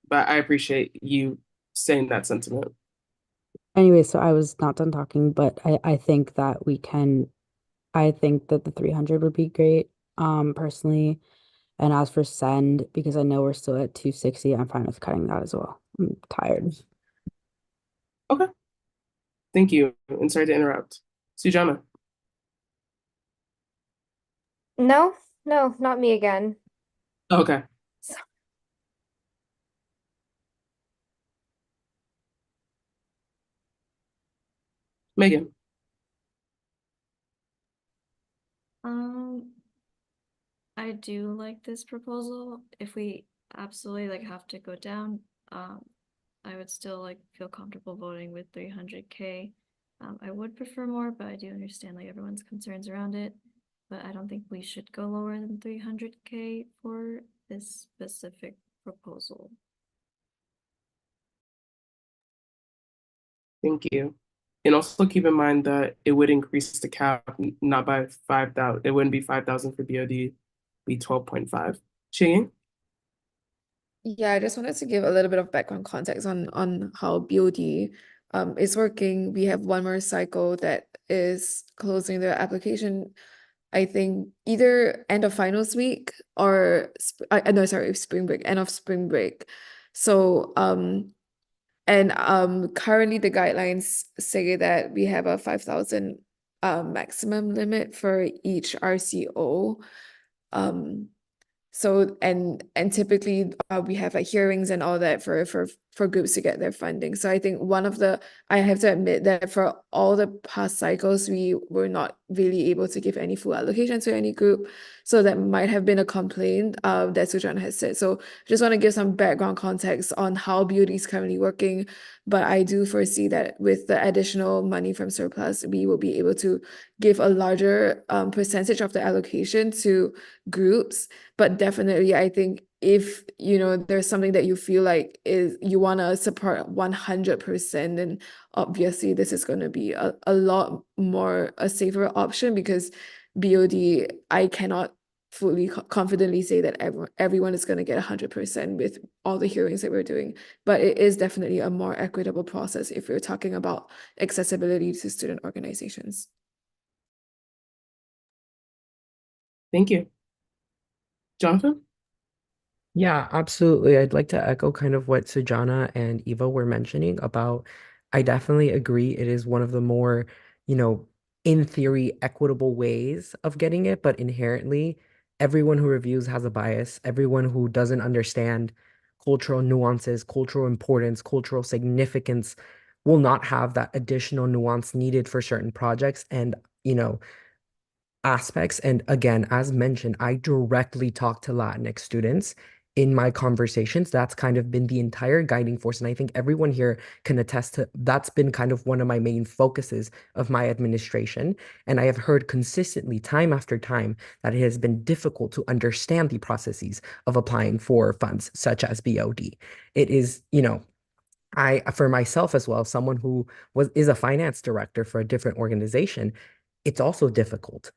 but I appreciate you saying that sentiment. anyway, so I was not done talking, but I think that I think that the 300 would be great, personally. And as for send, because I know we're still at 260, I'm fine with cutting that as well. I'm tired. Okay. Thank you. And sorry to interrupt. Sujana. No, no, not me again. Okay. Megan. Um, I do like this proposal. If we absolutely like have to go down, I would still like feel comfortable voting with 300K. I would prefer more, but I do understand like everyone's concerns around it. But I don't think we should go lower than 300K for this specific proposal. Thank you. And also keep in mind that it would increase the cap not by 5,000. It wouldn't be 5,000 for BOD, be 12.5. Ching? Yeah, I just wanted to give a little bit of background context on how BOD is working. We have one more cycle that is closing the application, I think either end of finals week or no, sorry, spring break, end of spring break. So and currently the guidelines say that we have a 5,000 maximum limit for each RCO. So and typically we have like hearings and all that for groups to get their funding. So I think I have to admit that for all the past cycles, we were not really able to give any full allocation to any group. So that might have been a complaint that Sujan has said. So just want to give some background context on how BOD is currently working. But I do foresee that with the additional money from surplus, we will be able to give a larger percentage of the allocation to groups. But definitely, I think if there's something that you feel like is you want to support 100%, then obviously this is going to be a lot more a safer option, because BOD, I cannot fully confidently say that everyone is going to get 100% with all the hearings that we're doing, but it is definitely a more equitable process if we're talking about accessibility to student organizations. Thank you. Jonathan? Yeah, absolutely. I'd like to echo kind of what Sujana and Eva were mentioning about, I definitely agree. It is one of the more, you know, in theory, equitable ways of getting it, but inherently, everyone who reviews has a bias. Everyone who doesn't understand cultural nuances, cultural importance, cultural significance will not have that additional nuance needed for certain projects. And, you know, aspects. And again, as mentioned, I directly talk to Latinx students in my conversations. That's kind of been the entire guiding force. And I think everyone here can attest to that's been kind of one of my main focuses of my administration. And I have heard consistently, time after time, that it has been difficult to understand the processes of applying for funds such as BOD. It is, for myself as well, someone who is a finance director for a different organization, it's also difficult.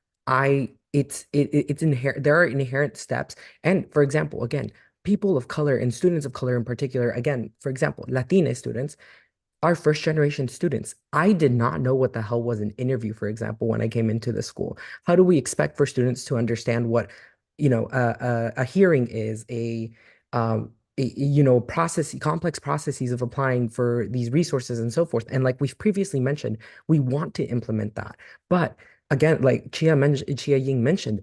It's inherent. There are inherent steps. And for example, again, people of color and students of color in particular, again, for example, Latina students, our first generation students. I did not know what the hell was an interview, for example, when I came into the school. How do we expect for students to understand what, a hearing is, complex processes of applying for these resources and so forth. And like we've previously mentioned, we want to implement that. But again, like Chia Ying mentioned,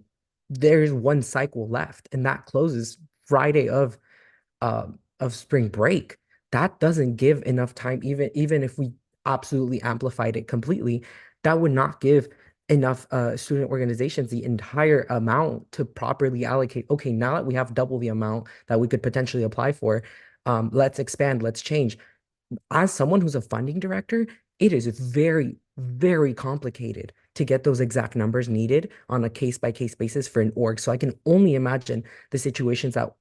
there's one cycle left, and that closes Friday of spring break. That doesn't give enough time, even if we absolutely amplified it completely, that would not give enough student organizations the entire amount to properly allocate. Okay, now that we have double the amount that we could potentially apply for, let's expand, let's change. As someone who's a funding director, it is very, very complicated to get those exact numbers needed on a case by case basis for an org. So I can only imagine the situations that,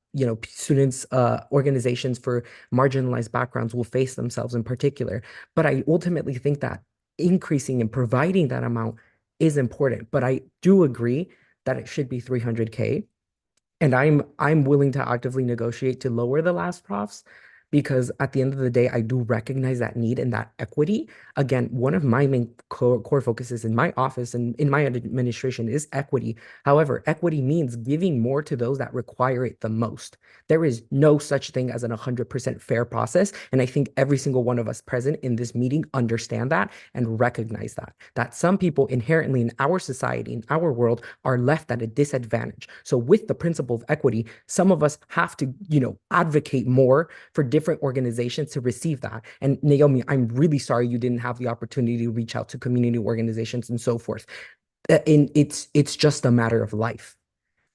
students, organizations for marginalized backgrounds will face themselves in particular. But I ultimately think that increasing and providing that amount is important. But I do agree that it should be 300K. And I'm willing to actively negotiate to lower the last profs, because at the end of the day, I do recognize that need and that equity. Again, one of my main core focuses in my office and in my administration is equity. However, equity means giving more to those that require it the most. There is no such thing as an 100% fair process. And I think every single one of us present in this meeting understand that and recognize that some people inherently in our society, in our world, are left at a disadvantage. So with the principle of equity, some of us have to, advocate more for different organizations to receive that. And Naomi, I'm really sorry you didn't have the opportunity to reach out to community organizations and so forth. And it's just a matter of life.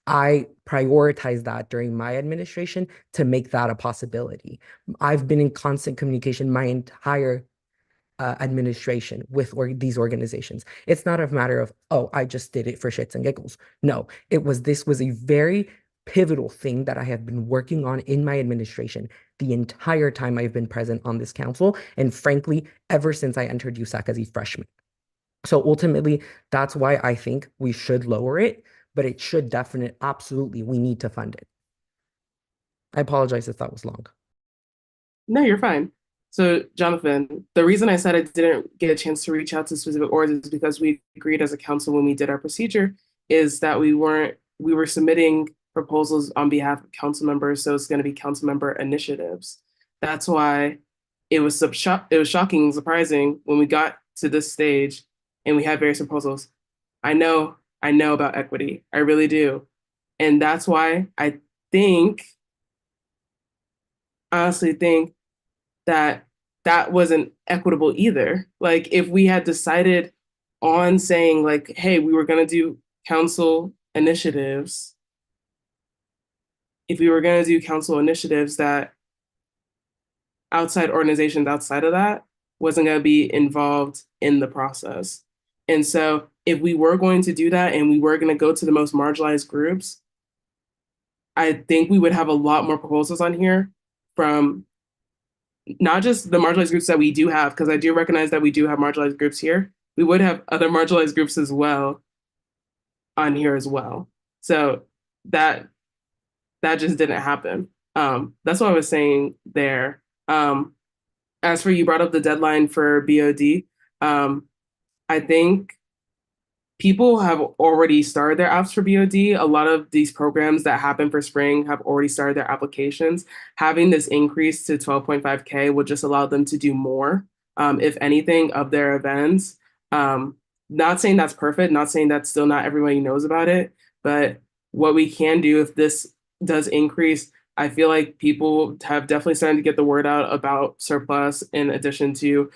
I prioritize that during my administration to make that a possibility. I've been in constant communication my entire administration with these organizations. It's not a matter of, oh, I just did it for shits and giggles. No, this was a very pivotal thing that I have been working on in my administration the entire time I've been present on this council, and frankly, ever since I entered USAC as a freshman. So ultimately, that's why I think we should lower it, but it should absolutely, we need to fund it. I apologize if that was long. No, you're fine. So, Jonathan, the reason I said I didn't get a chance to reach out to specific orgs is because we agreed as a council when we did our procedure is that we were submitting proposals on behalf of council members, so it's going to be council member initiatives. That's why it was shocking and surprising when we got to this stage and we had various proposals. I know about equity. I really do. And that's why honestly think that that wasn't equitable either. Like if we had decided on saying like, hey, we were going to do council initiatives, if we were going to do council initiatives that outside organizations outside of that wasn't going to be involved in the process. And so if we were going to do that and we were going to go to the most marginalized groups, I think we would have a lot more proposals on here from not just the marginalized groups that we do have, because I do recognize that we do have marginalized groups here. We would have other marginalized groups as well on here as well. So that just didn't happen. That's what I was saying there. As for you brought up the deadline for BOD, I think people have already started their apps for BOD. A lot of these programs that happen for spring have already started their applications. Having this increase to 12.5K will just allow them to do more, if anything, of their events. Not saying that's perfect, not saying that still not everybody knows about it, but what we can do if this does increase, I feel like people have definitely started to get the word out about surplus in addition to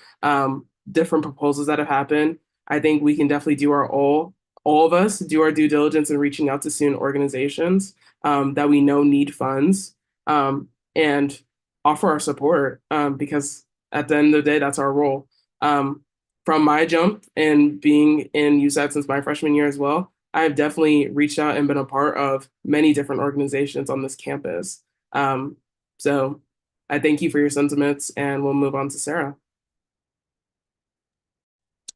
different proposals that have happened. I think we can definitely do all of us do our due diligence in reaching out to student organizations that we know need funds and offer our support because at the end of the day, that's our role. From my jump and being in USAC since my freshman year as well, I've definitely reached out and been a part of many different organizations on this campus. So I thank you for your sentiments and we'll move on to Sarah.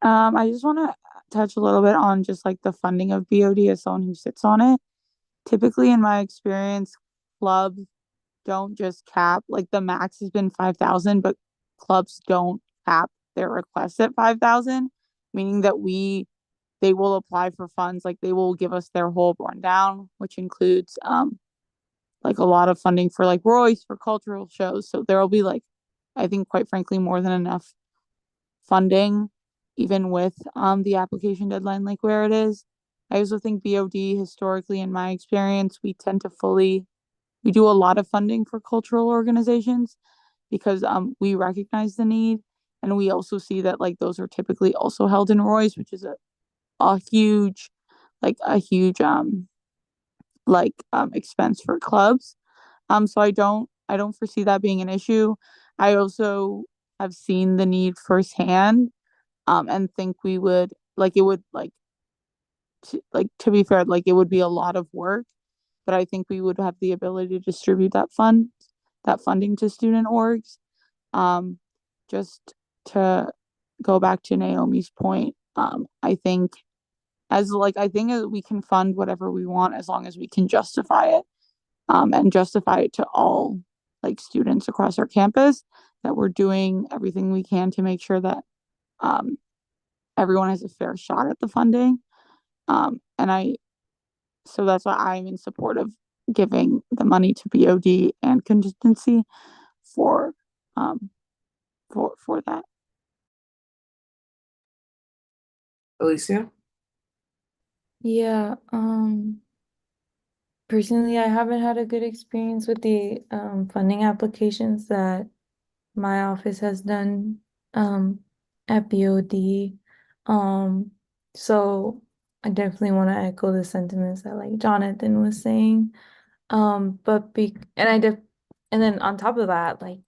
I just want to touch a little bit on just like the funding of BOD as someone who sits on it. Typically, in my experience, clubs don't just cap, like the max has been 5,000, but clubs don't cap their requests at 5,000, meaning that they will apply for funds, like they will give us their whole rundown, which includes like a lot of funding for like Royce for cultural shows. So there will be like, I think quite frankly, more than enough funding, even with the application deadline like where it is. I also think BOD historically, in my experience, we do a lot of funding for cultural organizations because we recognize the need, and we also see that like those are typically also held in Royce, which is a huge expense for clubs. So I don't foresee that being an issue. I also have seen the need firsthand, and think we would like it would to be fair, like it would be a lot of work, but I think we would have the ability to distribute that funding to student orgs. Um, just to go back to Naomi's point, I think we can fund whatever we want as long as we can justify it, and justify it to all like students across our campus that we're doing everything we can to make sure that um, everyone has a fair shot at the funding. And so that's why I'm in support of giving the money to BOD and contingency for um for that. Alicia? Yeah, personally, I haven't had a good experience with the funding applications that my office has done at BOD. Um, so I definitely want to echo the sentiments that like Jonathan was saying. But be and I def and then on top of that, like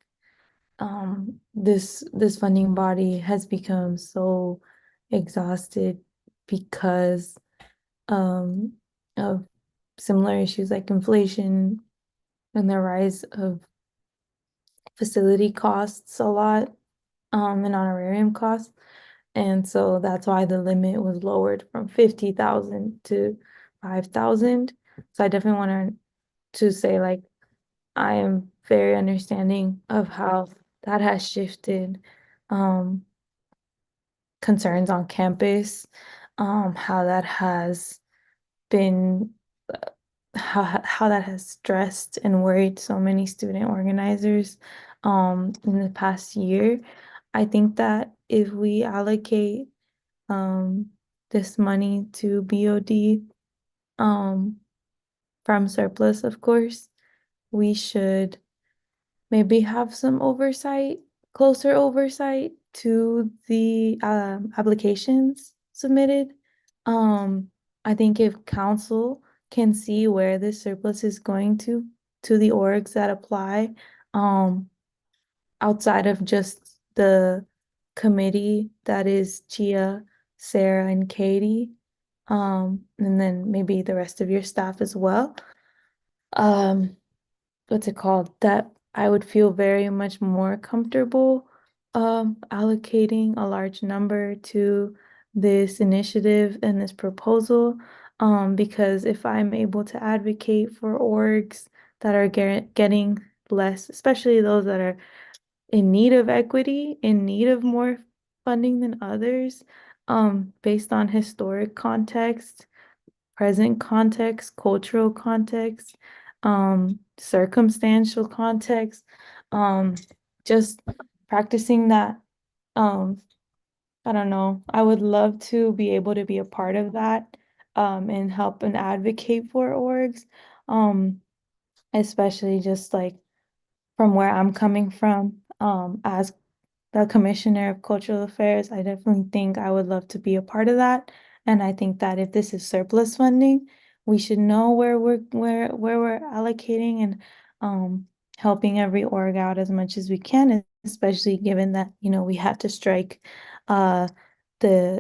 this funding body has become so exhausted because um of similar issues like inflation and the rise of facility costs a lot, and honorarium costs. And so that's why the limit was lowered from 50,000 to 5,000. So I definitely want to say like I am very understanding of how that has shifted concerns on campus, how that has been how that has stressed and worried so many student organizers in the past year. I think that if we allocate this money to BOD um from surplus, of course, we should maybe have some oversight, closer oversight to the applications submitted. Um, I think if council can see where this surplus is going to the orgs that apply, outside of just the committee that is Chia, Sarah, and Katie, and then maybe the rest of your staff as well. Um, what's it called? That I would feel very much more comfortable allocating a large number to this initiative and this proposal. Because if I'm able to advocate for orgs that are getting less, especially those that are in need of equity, in need of more funding than others, based on historic context, present context, cultural context, circumstantial context, um, just practicing that. Um, I don't know. I would love to be able to be a part of that, and help and advocate for orgs, especially just like from where I'm coming from, as the Commissioner of Cultural Affairs, I definitely think I would love to be a part of that. And I think that if this is surplus funding, we should know where we're allocating and helping every org out as much as we can, especially given that, we had to strike uh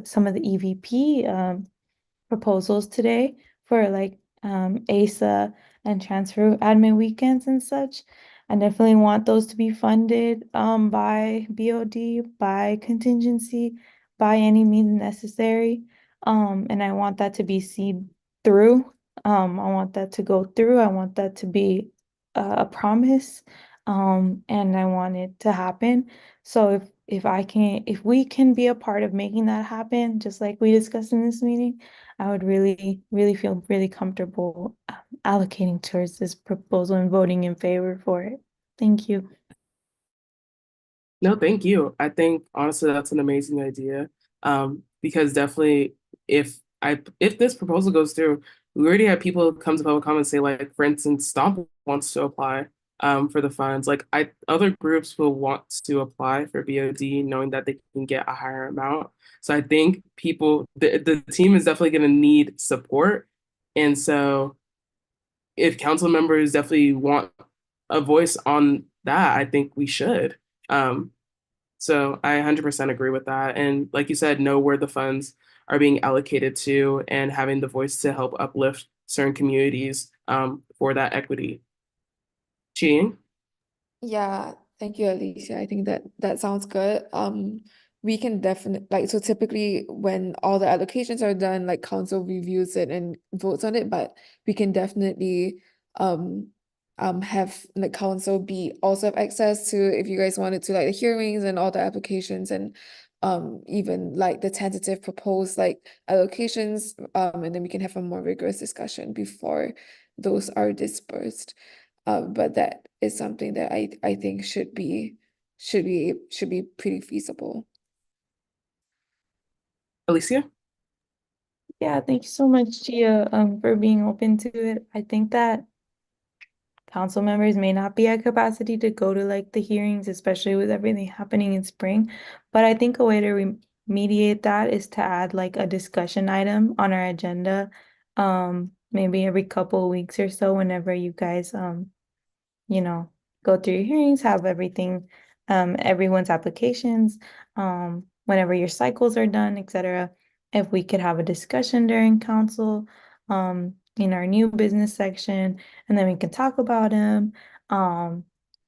some of the EVP proposals today for like ASA and transfer admin weekends and such. I definitely want those to be funded by BOD, by contingency, by any means necessary. And I want that to be seen through. I want that to go through. I want that to be a promise. And I want it to happen. So if we can be a part of making that happen, just like we discussed in this meeting, I would really, really feel really comfortable allocating towards this proposal and voting in favor for it. Thank you. No, thank you. I think honestly that's an amazing idea. Because definitely if this proposal goes through, we already have people come to public comment and say, like, for instance, Stomp wants to apply for the funds. Like other groups will want to apply for BOD knowing that they can get a higher amount. So I think the team is definitely gonna need support. And so if council members definitely want a voice on that, I think we should. Um, so I 100% agree with that. And like you said, know where the funds are being allocated to and having the voice to help uplift certain communities for that equity. Ching? Yeah, thank you, Alicia. I think that sounds good. We can definitely like so typically when all the allocations are done, like council reviews it and votes on it, but we can definitely um have like council be also have access to if you guys wanted to like the hearings and all the applications and even like the tentative proposed like allocations and then we can have a more rigorous discussion before those are dispersed. But that is something that I think should be pretty feasible. Alicia? Yeah, thank you so much, Gia, for being open to it. I think that council members may not be at capacity to go to like the hearings, especially with everything happening in spring. But I think a way to remediate that is to add like a discussion item on our agenda, maybe every couple of weeks or so, whenever you guys you know, go through your hearings, have everything, everyone's applications, whenever your cycles are done, etc. If we could have a discussion during council, in our new business section, and then we can talk about them.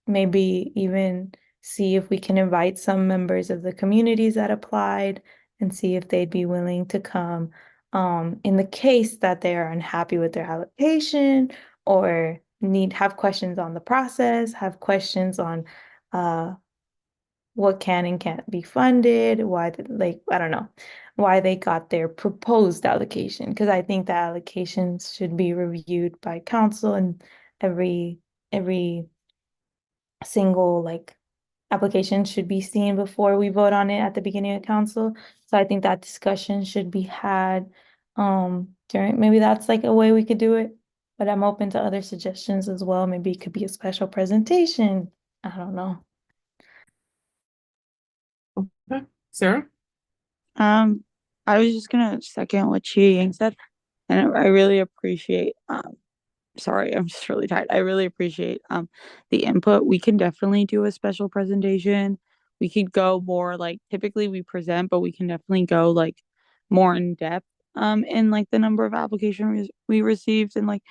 Maybe even see if we can invite some members of the communities that applied and see if they'd be willing to come. In the case that they are unhappy with their allocation or have questions on the process, have questions on what can and can't be funded, why, like, I don't know, why they got their proposed allocation. Because I think the allocations should be reviewed by council and every single like application should be seen before we vote on it at the beginning of council. So I think that discussion should be had during, maybe that's like a way we could do it. But I'm open to other suggestions as well. Maybe it could be a special presentation. I don't know. Okay. Sarah? I was just gonna second what Chi Yang said, and I really appreciate sorry, I'm just really tired. I really appreciate the input. We can definitely do a special presentation. We could go more like typically we present, but we can definitely go like more in depth in like the number of applications we received and like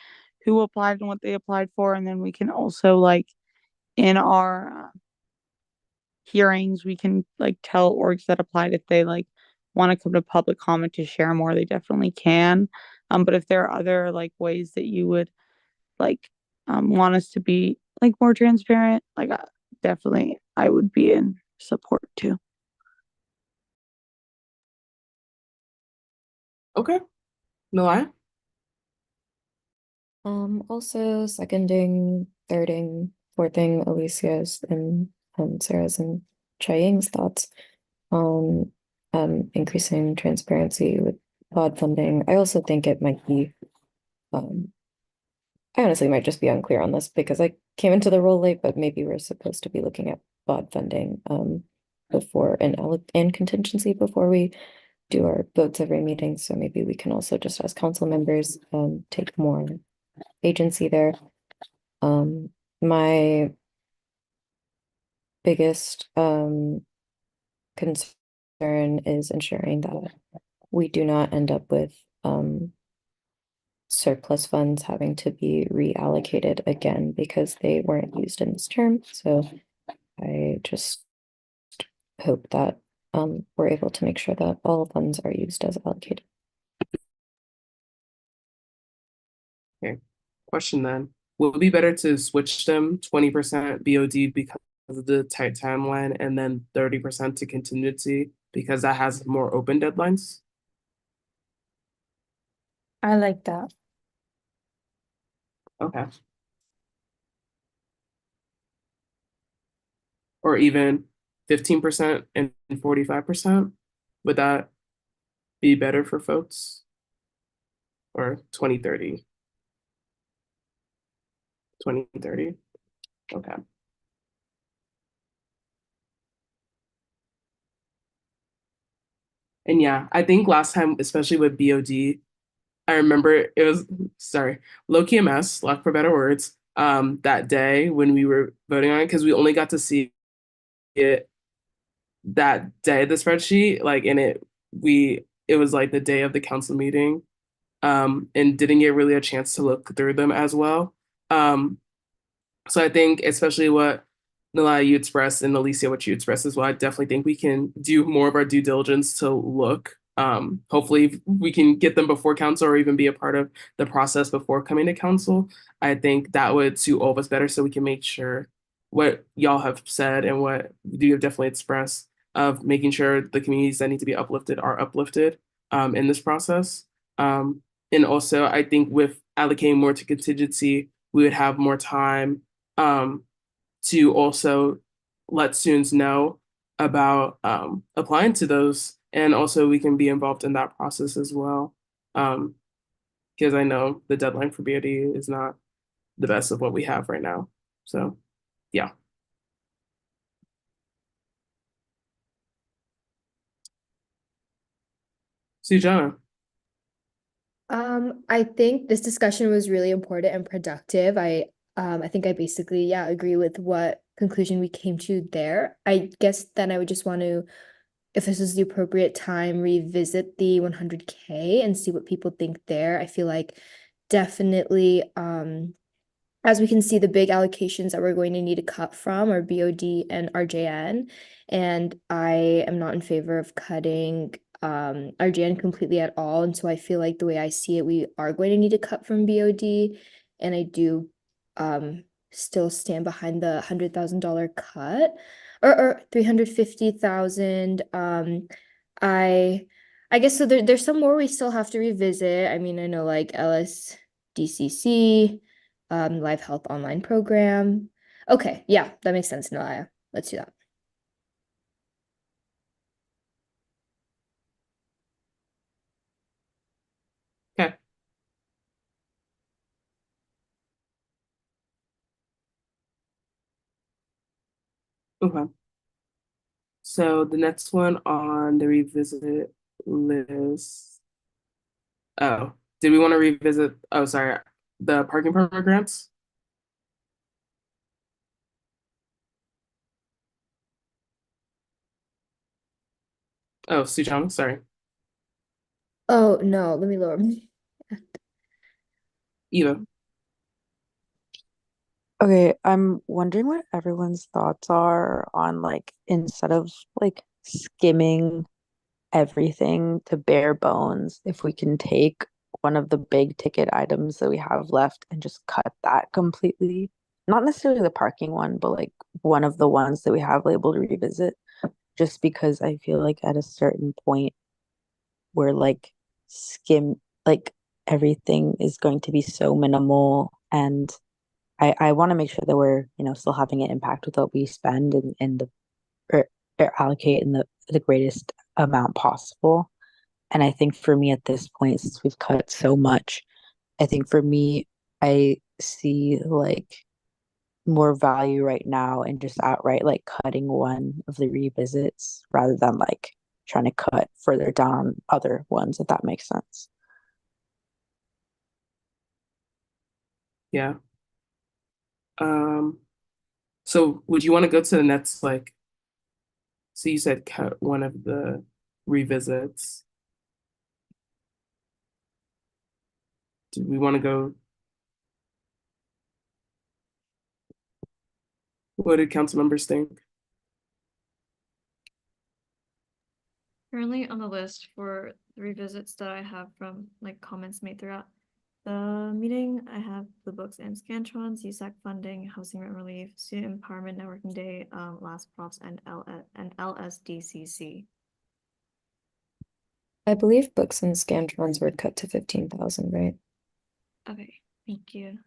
who applied and what they applied for, and then we can also like in our hearings we can like tell orgs that applied if they like want to come to public comment to share more, they definitely can. But if there are other like ways that you would like want us to be like more transparent, like definitely I would be in support too. Okay. Nalaya? Also seconding, thirding, fourthing Alicia's and Sarah's and Chiang's thoughts on increasing transparency with pod funding. I also think it might be I honestly might just be unclear on this because I came into the role late, but maybe we're supposed to be looking at bod funding before and contingency before we do our votes every meeting. So maybe we can also just as council members take more agency there. My biggest concern is ensuring that we do not end up with surplus funds having to be reallocated again because they weren't used in this term. So I just hope that we're able to make sure that all funds are used as allocated. Okay. Question then. Would it be better to switch them 20% BOD because of the tight timeline and then 30% to contingency because that has more open deadlines? I like that. Okay. Or even 15% and 45%? Would that be better for folks? Or 2030? 2030? Okay. And yeah, I think last time, especially with BOD, I remember it was, sorry, low-key a mess, lack for better words, that day when we were voting on it, because we only got to see it that day, the spreadsheet, like it was like the day of the council meeting, and didn't get really a chance to look through them as well. So I think especially what Nalaya you expressed and Alicia what you expressed as well, I definitely think we can do more of our due diligence to look. Hopefully we can get them before council or even be a part of the process before coming to council. I think that would suit all of us better so we can make sure what y'all have said and what you have definitely expressed of making sure the communities that need to be uplifted are uplifted in this process. And also I think with allocating more to contingency, we would have more time to also let students know about applying to those. And also we can be involved in that process as well. Because I know the deadline for BOD is not the best of what we have right now. So yeah. Sujana. I think this discussion was really important and productive. I think I basically, yeah, agree with what conclusion we came to there. I guess then I would just want to, if this is the appropriate time, revisit the 100K and see what people think there. I feel like definitely, as we can see, the big allocations that we're going to need to cut from are BOD and RJN. And I am not in favor of cutting RJN completely at all. And so I feel like the way I see it, we are going to need to cut from BOD. And I do still stand behind the $100,000 cut or 350,000. I I guess so there's some more we still have to revisit. I mean, I know like LSDCC, Live Health Online Program. Okay, yeah, that makes sense, Nalaya. Let's do that. Okay. Okay. So the next one on the revisit list. Oh, did we want to revisit? Oh, sorry, the parking permit grants? Oh, Sujong, sorry. Oh, no, let me lower. Eva. Okay, I'm wondering what everyone's thoughts are on like instead of like skimming everything to bare bones, if we can take one of the big ticket items that we have left and just cut that completely. Not necessarily the parking one, but like one of the ones that we have labeled revisit, just because I feel like at a certain point where like skim like everything is going to be so minimal, and I want to make sure that we're, still having an impact with what we spend and the or allocate in the greatest amount possible. And I think for me at this point, since we've cut so much, I think for me, I see like more value right now in just outright like cutting one of the revisits rather than like trying to cut further down other ones, if that makes sense. Yeah. So would you want to go to the next, like, so you said cut one of the revisits. Do we want to go? What did council members think? Currently on the list for the revisits that I have from like comments made throughout the meeting, I have the books and Scantrons, USAC funding, housing rent relief, student empowerment networking day, last profs and LSDCC. I believe books and Scantrons were cut to 15,000, right? Okay, thank you.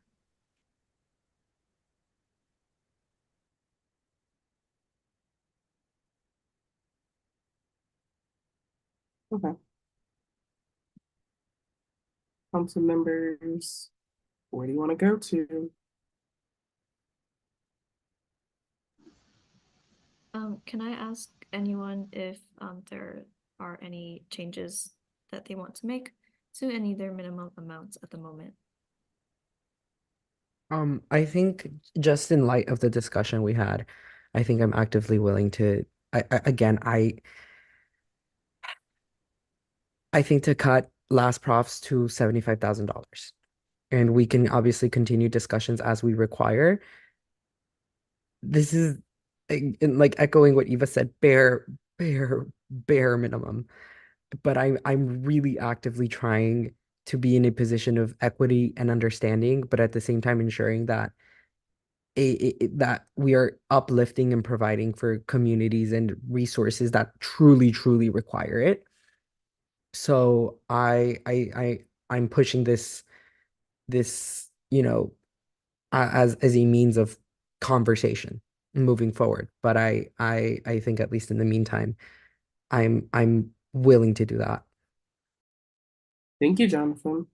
Okay. Council members, where do you want to go to? Can I ask anyone if there are any changes that they want to make to any of their minimum amounts at the moment? I think just in light of the discussion we had, I think I'm actively willing to, again, I think to cut last profs to $75,000. And we can obviously continue discussions as we require. This is like echoing what Eva said, bare minimum. But I'm really actively trying to be in a position of equity and understanding, but at the same time ensuring that that we are uplifting and providing for communities and resources that truly require it. So I'm pushing this, as a means of conversation moving forward. But I think at least in the meantime, I'm willing to do that. Thank you, Jonathan.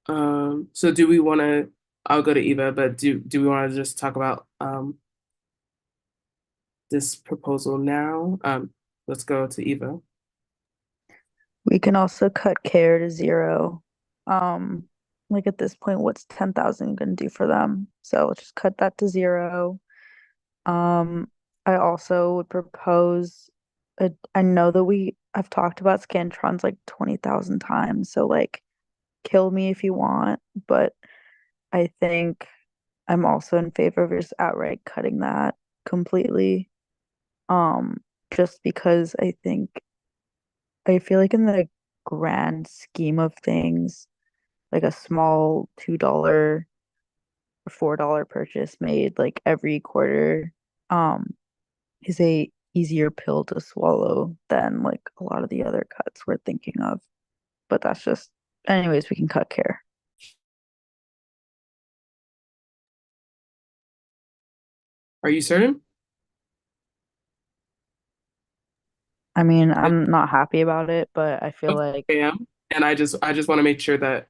So do we want to, I'll go to Eva, but do we want to just talk about this proposal now? Let's go to Eva. We can also cut care to zero. Like at this point, what's 10,000 gonna do for them? So just cut that to zero. I also would propose I know that I've talked about Scantrons like 20,000 times, so like kill me if you want, but I think I'm also in favor of just outright cutting that completely. Um, just because I feel like in the grand scheme of things, like a small $2 or $4 purchase made like every quarter, um, is a easier pill to swallow than like a lot of the other cuts we're thinking of. But that's just, anyways, we can cut care. Are you certain? I mean, I'm not happy about it, but I feel like I am, and I just want to make sure that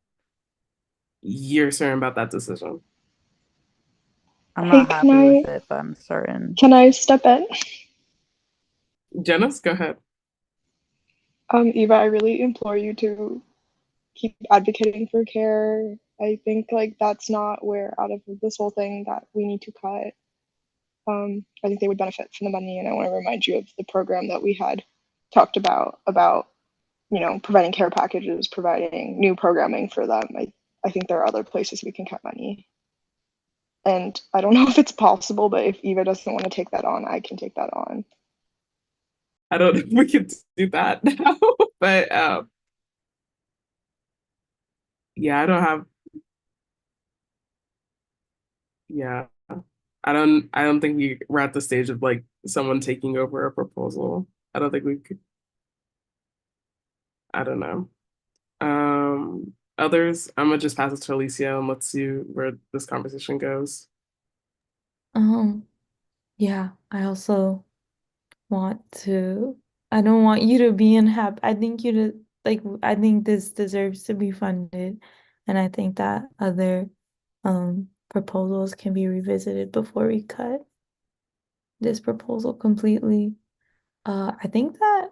you're certain about that decision. I'm Hey, not happy with it, but I'm certain. can I step in? Janice, go ahead. Eva, I really implore you to keep advocating for care. I think like that's not where out of this whole thing that we need to cut. I think they would benefit from the money, and I want to remind you of the program that we had talked about providing care packages, providing new programming for them. I think there are other places we can cut money. And I don't know if it's possible, but if Eva doesn't want to take that on, I can take that on. I don't know if we can do that now, but yeah, I don't have. Yeah, I don't think we're at the stage of like someone taking over a proposal. I don't think we could. I don't know. Others, I'm gonna just pass it to Alicia and let's see where this conversation goes. Yeah, I also want to, I don't want you to be unhappy. I think you to like I think this deserves to be funded, and I think that other proposals can be revisited before we cut this proposal completely. I think that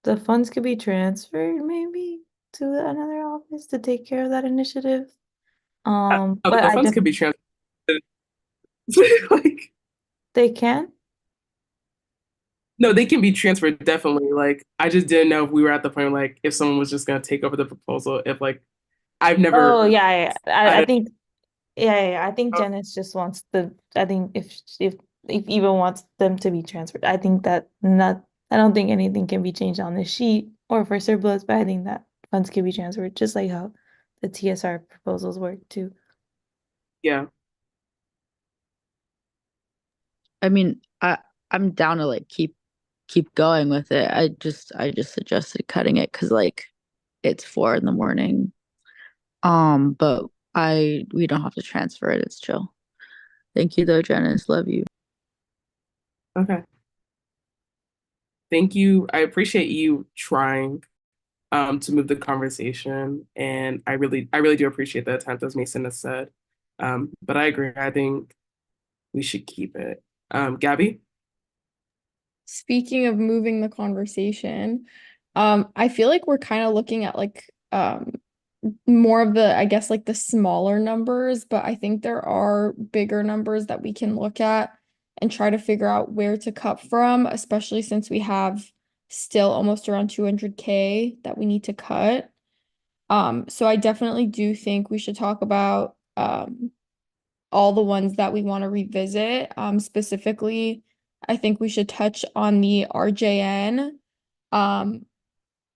the funds could be transferred maybe to another office to take care of that initiative. But The I funds could be definitely transferred. Like, they can. no, they can be transferred definitely. Like, I just didn't know if we were at the point like if someone was just gonna take over the proposal. If like I've Oh never, yeah, I I don't. think I think Janice just wants I think if Eva wants them to be transferred, I think that not I don't think anything can be changed on the sheet or for surplus, but I think that funds can be transferred just like how the TSR proposals work too. Yeah. I mean, I'm down to like keep going with it. I just suggested cutting it because like it's 4 in the morning. But I we don't have to transfer it. It's chill. Thank you though, Janice. Love you. Okay. Thank you. I appreciate you trying to move the conversation, and I really do appreciate the attempt, as Mason has said. But I agree. I think we should keep it. Gabby? Speaking of moving the conversation, I feel like we're kind of looking at like more of the, I guess, like the smaller numbers, but I think there are bigger numbers that we can look at and try to figure out where to cut from, especially since we have still almost around 200K that we need to cut. So I definitely do think we should talk about all the ones that we want to revisit. Specifically, I think we should touch on the RJN. Um,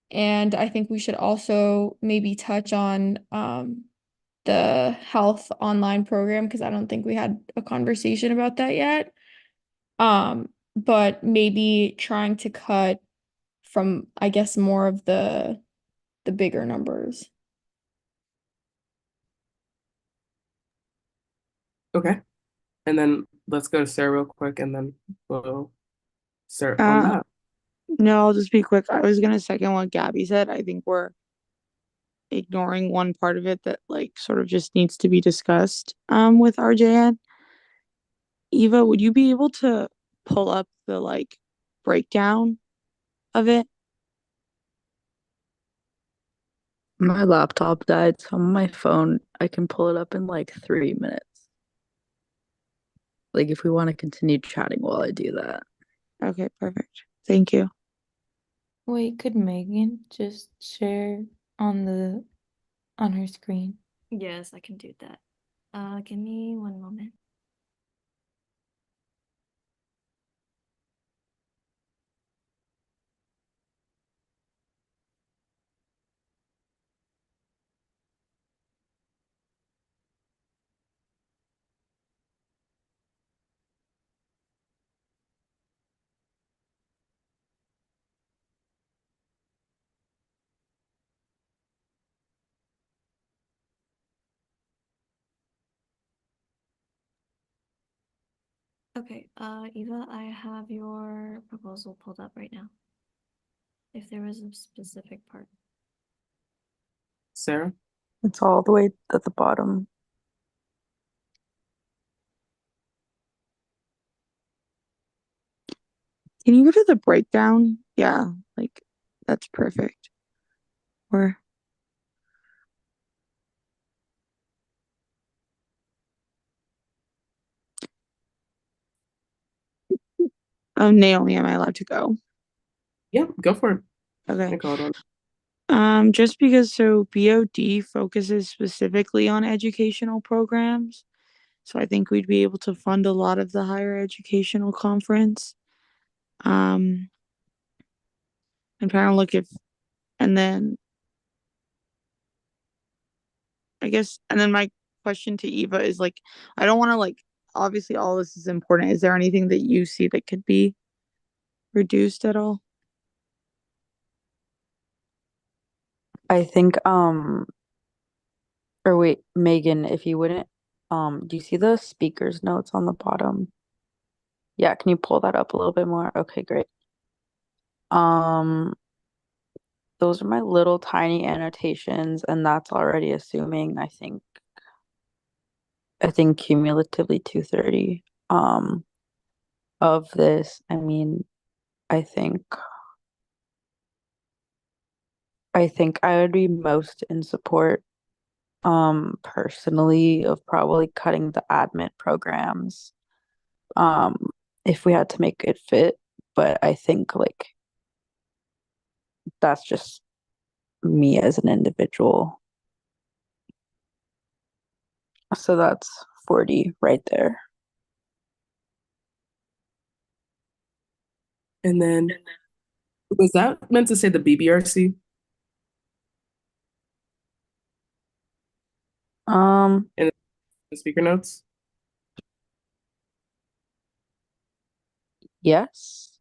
and I think we should also maybe touch on the health online program because I don't think we had a conversation about that yet. But maybe trying to cut from, I guess, more of the bigger numbers. Okay. And then let's go to Sarah real quick, and then we'll start on Uh, that. no, I'll just be quick. I was gonna second what Gabby said. I think we're ignoring one part of it that like sort of just needs to be discussed with RJN. Eva, would you be able to pull up the like breakdown of it? My laptop died, so on my phone, I can pull it up in like 3 minutes. Like if we want to continue chatting while I do that. Okay, perfect. Thank you. Wait, could Megan just share on the on her screen. Yes, I can do that. Give me one moment. Okay, Eva, I have your proposal pulled up right now. If there was a specific part. Sarah? It's all the way at the bottom. Can you go to the breakdown? Yeah, like that's perfect. Or Naomi, am I allowed to go? Yeah, go for it. Okay. I called on. Just because so BOD focuses specifically on educational programs, so I think we'd be able to fund a lot of the higher educational conference. I'm trying to look if, and then I guess, and then my question to Eva is like, I don't want to like, obviously all this is important. Is there anything that you see that could be reduced at all? I think or wait, Megan, if you wouldn't do you see the speaker's notes on the bottom? Yeah, can you pull that up a little bit more? Okay, great. Um those are my little tiny annotations, and that's already assuming I think cumulatively 230 of this. I mean, I think I would be most in support personally of probably cutting the admin programs um if we had to make it fit, but I think like that's just me as an individual. So that's 40 right there. And then, was that meant to say the BBRC Um, in the speaker notes? yes.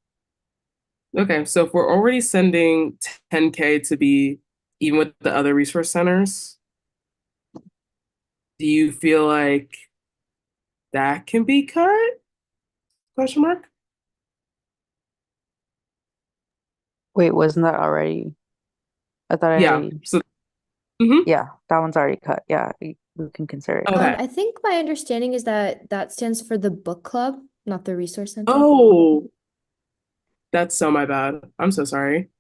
Okay, so if we're already sending 10K to be even with the other resource centers, do you feel like that can be cut? Question mark. Wait, wasn't that already? I thought I Yeah. already. So, mhm. Yeah, that one's already cut. Yeah, we can consider it. Okay. I think my understanding is that that stands for the book club, not the resource center. Oh, that's so my bad. I'm so sorry.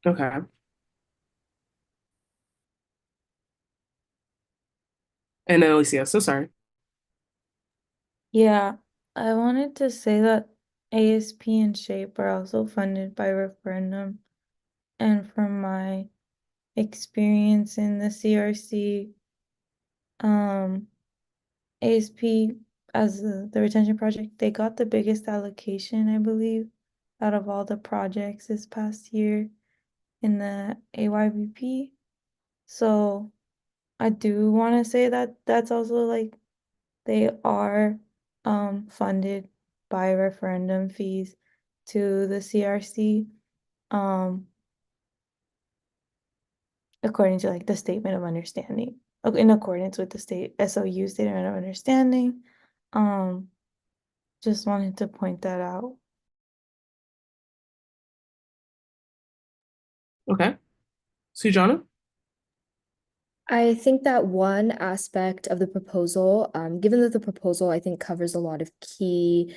Okay. And then Alicia, so sorry. Yeah, I wanted to say that ASP and SHAPE are also funded by referendum. And from my experience in the CRC, ASP as the retention project, they got the biggest allocation, I believe, out of all the projects this past year in the AYBP. So I do want to say that that's also like they are funded by referendum fees to the CRC according to like the statement of understanding in accordance with the state SOU statement of understanding. Um just wanted to point that out. Okay. Sujana? I think that one aspect of the proposal, given that the proposal I think covers a lot of key,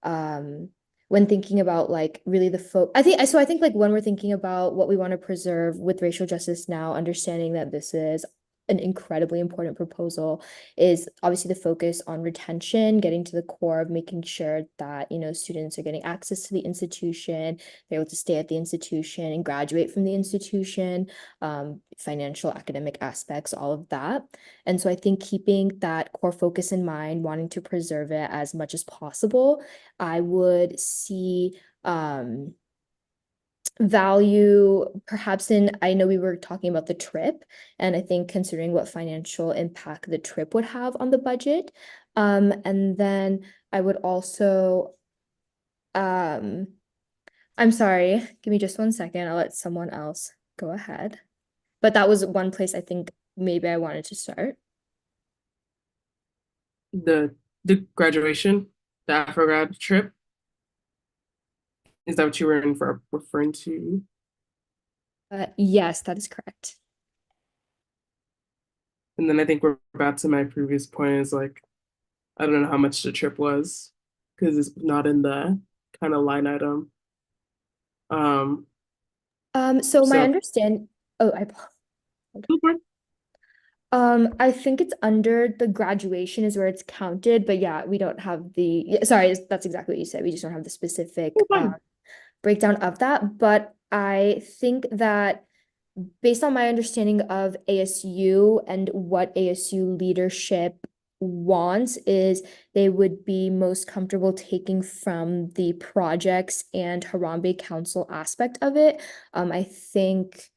when thinking about like really I think like when we're thinking about what we want to preserve with racial justice now, understanding that this is an incredibly important proposal is obviously the focus on retention, getting to the core of making sure that, students are getting access to the institution, they're able to stay at the institution and graduate from the institution, financial, academic aspects, all of that. And so I think keeping that core focus in mind, wanting to preserve it as much as possible, I would see value perhaps in, I know we were talking about the trip, and I think considering what financial impact the trip would have on the budget. And then I would also, I'm sorry, give me just 1 second. I'll let someone else go ahead. But that was one place I think maybe I wanted to start. The graduation, the Afro grad trip. Is that what you were referring to? Yes, that is correct. And then I think we're back to my previous point is like, I don't know how much the trip was because it's not in the kind of line item. So my So understand, oh, I think it's under the graduation is where it's counted, but yeah, we don't have the, sorry, that's exactly what you said. We just don't have the specific breakdown of that. But I think that based on my understanding of ASU and what ASU leadership wants is they would be most comfortable taking from the projects and Harambe Council aspect of it. I think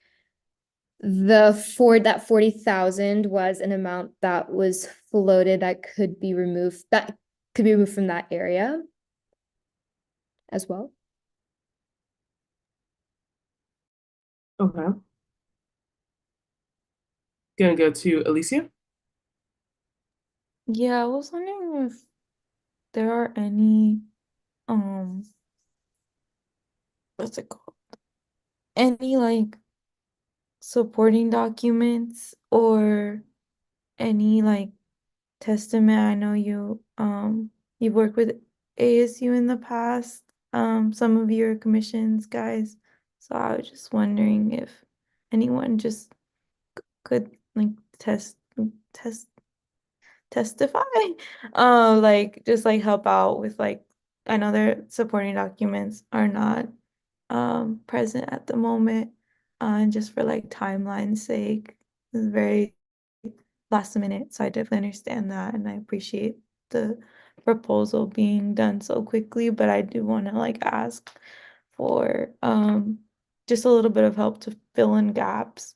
that 40,000 was an amount that was floated that could be removed from that area as well. Okay. Gonna go to Alicia. Yeah, I was wondering if there are any what's it called? Any like supporting documents or any like testament. I know you've worked with ASU in the past, some of your commissions guys. So I was just wondering if anyone just could like testify, like just like help out with like, I know their supporting documents are not present at the moment, and just for like timeline's sake, it's very last minute, so I definitely understand that, and I appreciate the proposal being done so quickly, but I do want to like ask for just a little bit of help to fill in gaps,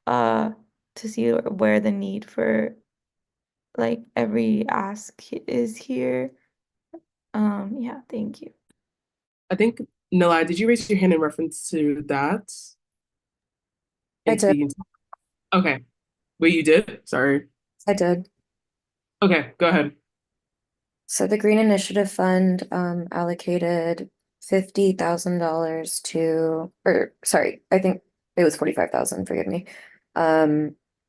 uh to see where the need for like every ask is here. Yeah, thank you. I think Nilai, did you raise your hand in reference to that? I did. Okay. Wait, you did? Sorry. I did. Okay, go ahead. So the Green Initiative Fund allocated $50,000 to, or sorry, I think it was 45,000, forgive me,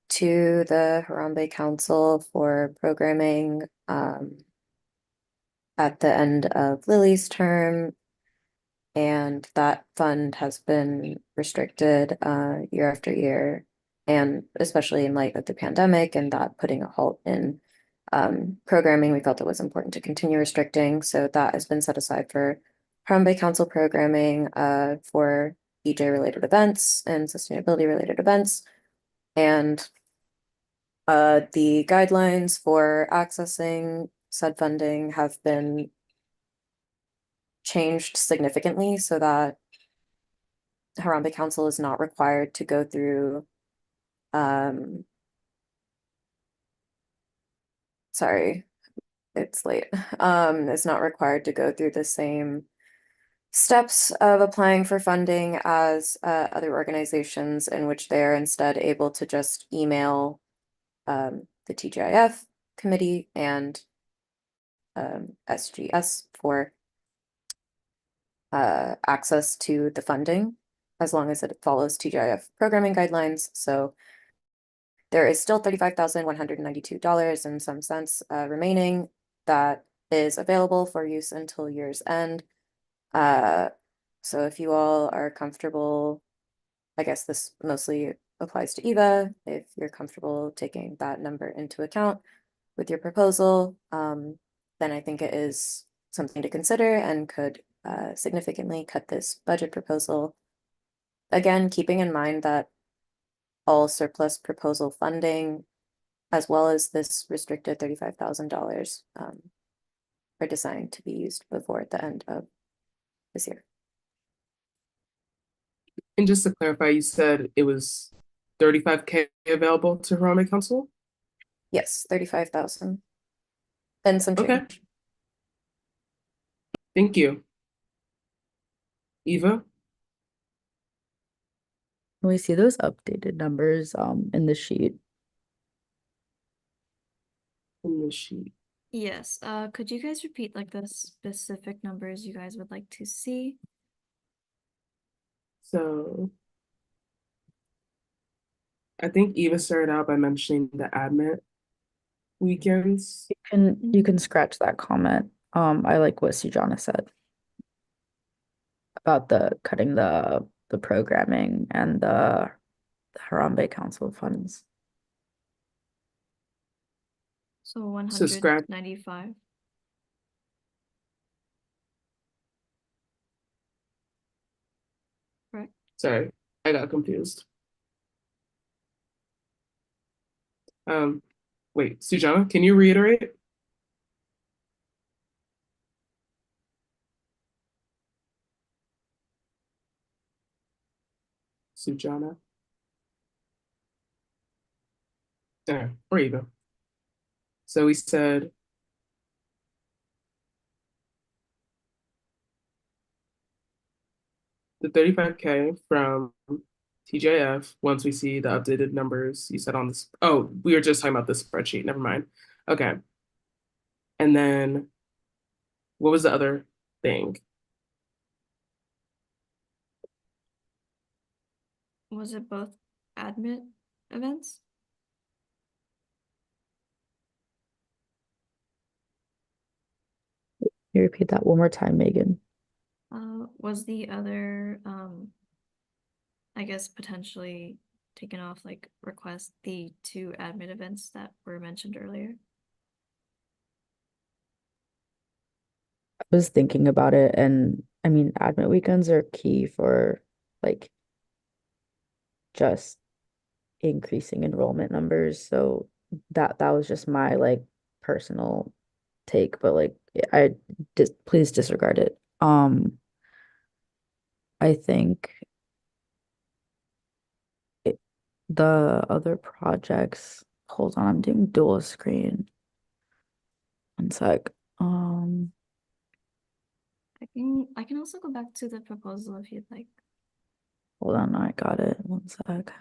to the Harambe Council for programming at the end of Lily's term. And that fund has been restricted year after year, and especially in light of the pandemic and that putting a halt in programming, we felt it was important to continue restricting. So that has been set aside for Harambe Council programming for EJ related events and sustainability related events. And the guidelines for accessing said funding have been changed significantly so that Harambe Council is not required to go through sorry, it's late. Is not required to go through the same steps of applying for funding as other organizations, in which they are instead able to just email the TGIF committee and SGS for access to the funding, as long as it follows TGIF programming guidelines. So there is still $35,192 and some cents remaining that is available for use until year's end. So if you all are comfortable, I guess this mostly applies to Eva, if you're comfortable taking that number into account with your proposal, then I think it is something to consider and could significantly cut this budget proposal. Again, keeping in mind that all surplus proposal funding, as well as this restricted $35,000, are designed to be used before the end of this year. And just to clarify, you said it was 35K available to Harambe Council? Yes, 35,000 and some change. Okay. Thank you. Eva? Can we see those updated numbers in the sheet? In the sheet. Yes, could you guys repeat like the specific numbers you guys would like to see? So I think Eva started out by mentioning the admit weekends. You can scratch that comment. I like what Sujana said about the cutting the programming and the Harambe Council funds. So Subscribe. 195. Correct. Sorry, I got confused. Wait, Sujana, can you reiterate? Sujana? Or Eva. So we said the 35K from TJF once we see the updated numbers you said on this. Oh, we were just talking about this spreadsheet. Never mind. Okay. And then what was the other thing? Was it both admit events? Can you repeat that one more time, Megan? Was the other, I guess potentially taken off, like request the two admit events that were mentioned earlier? I was thinking about it, and I mean, admit weekends are key for like just increasing enrollment numbers. So that was just my like personal take, but like I just please disregard it. I think the other projects, hold on, I'm doing dual screen. One sec. I can also go back to the proposal if you'd like. Hold on, I got it. One sec.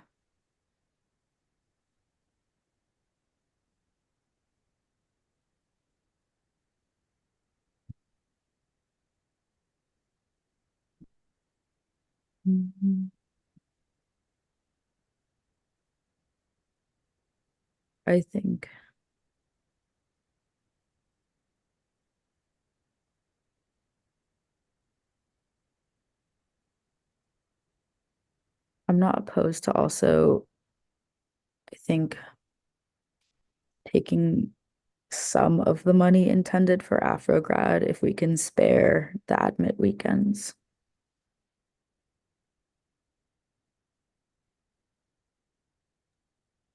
I think I'm not opposed to also, I think, taking some of the money intended for Afrograd if we can spare the admit weekends.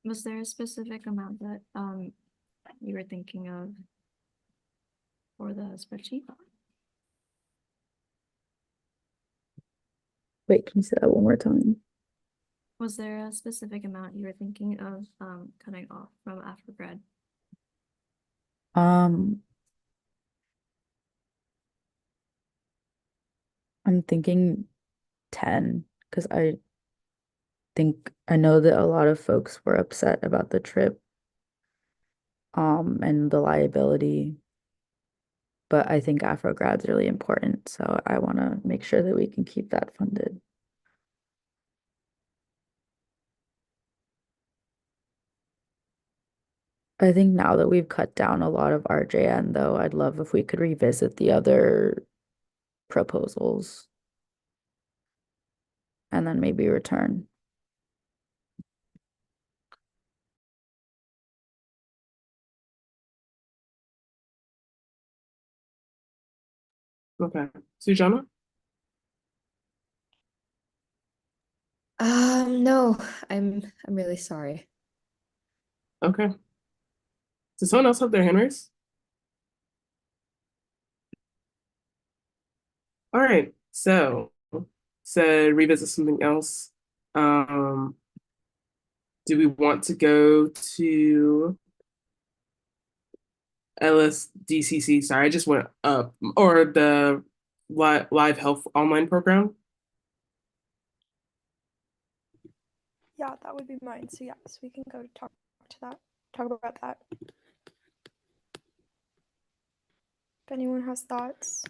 Was there a specific amount that you were thinking of for the spreadsheet? Wait, can you say that one more time? Was there a specific amount you were thinking of cutting off from Afrograd? I'm thinking 10 because I know that a lot of folks were upset about the trip and the liability, but I think Afrograd's really important, so I want to make sure that we can keep that funded. I think now that we've cut down a lot of RJN, though, I'd love if we could revisit the other proposals and then maybe return. Okay. Sujana? No, I'm really sorry. Okay. Does someone else have their hand raised? All right. So, said revisit something else. Do we want to go to LSDCC? Sorry, I just went up. Or the live health online program? Yeah, that would be mine. So yes, we can go to talk about that. If anyone has thoughts.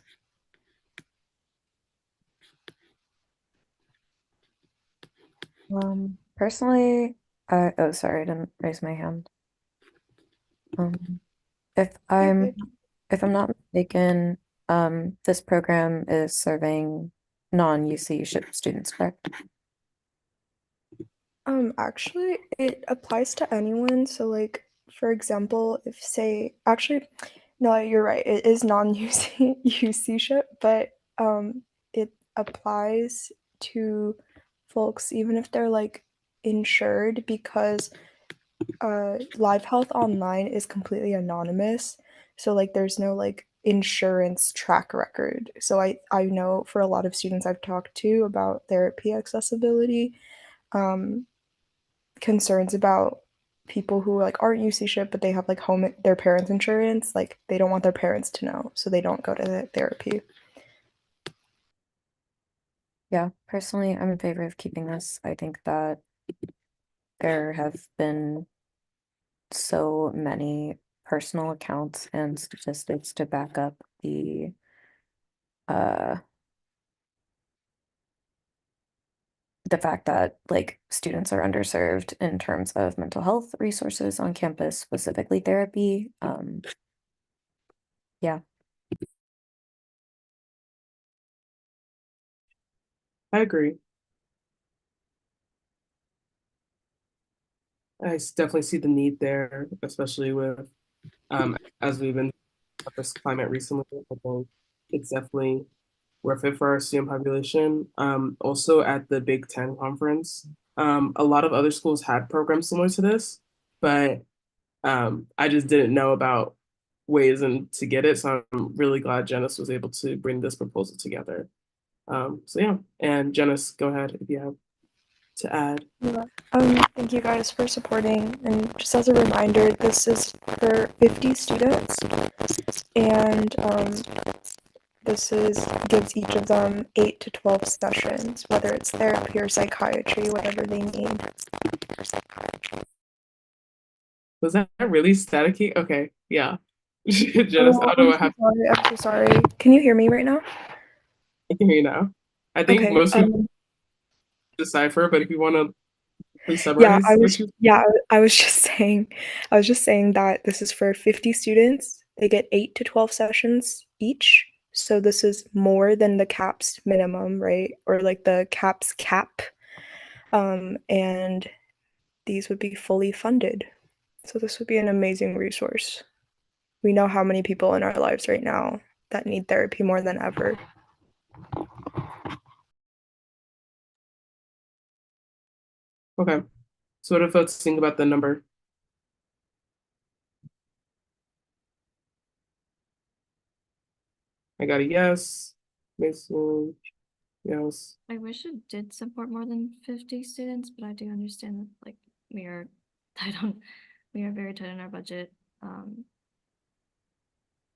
Personally, oh, sorry, I didn't raise my hand. If I'm if I'm not mistaken, this program is serving non-UC ship students, correct? Actually, it applies to anyone. So, like, for example, if say, actually, no, you're right. It is non-UC UC ship, but it applies to folks even if they're like insured because Live Health Online is completely anonymous. So like, there's no like insurance track record. So I know for a lot of students I've talked to about therapy accessibility. Concerns about people who like aren't UC ship but they have like home their parents insurance, like they don't want their parents to know, so they don't go to the therapy. Yeah, personally, I'm in favor of keeping this. I think that there have been so many personal accounts and statistics to back up uh the fact that like students are underserved in terms of mental health resources on campus, specifically therapy. Yeah. I agree. Definitely see the need there, especially with as we've been at this climate recently. I think it's definitely worth it for our student population. Also at the Big Ten conference, a lot of other schools had programs similar to this, but I just didn't know about ways and to get it. So I'm really glad Janice was able to bring this proposal together. So yeah, and Janice, go ahead if you have to add. Yeah. Thank you guys for supporting. And just as a reminder, this is for 50 students, and this is gives each of them 8 to 12 sessions, whether it's therapy or psychiatry, whatever they need. Was that really staticky? Okay, yeah. Janice, Oh, I don't know I'm what so happened. sorry. I'm so sorry. Can you hear me right now? I can hear you now. I think Okay. most people decipher, but if you want to please Yeah, summarize what you. I was just saying, that this is for 50 students. They get 8 to 12 sessions each. So this is more than the CAPS minimum, right? Or like the CAPS cap. And these would be fully funded. So this would be an amazing resource. We know how many people in our lives right now that need therapy more than ever. Okay. So what do folks think about the number? I got a yes. Mason, yes. I wish it did support more than 50 students, but I do understand that like we are tight on we are very tight on our budget.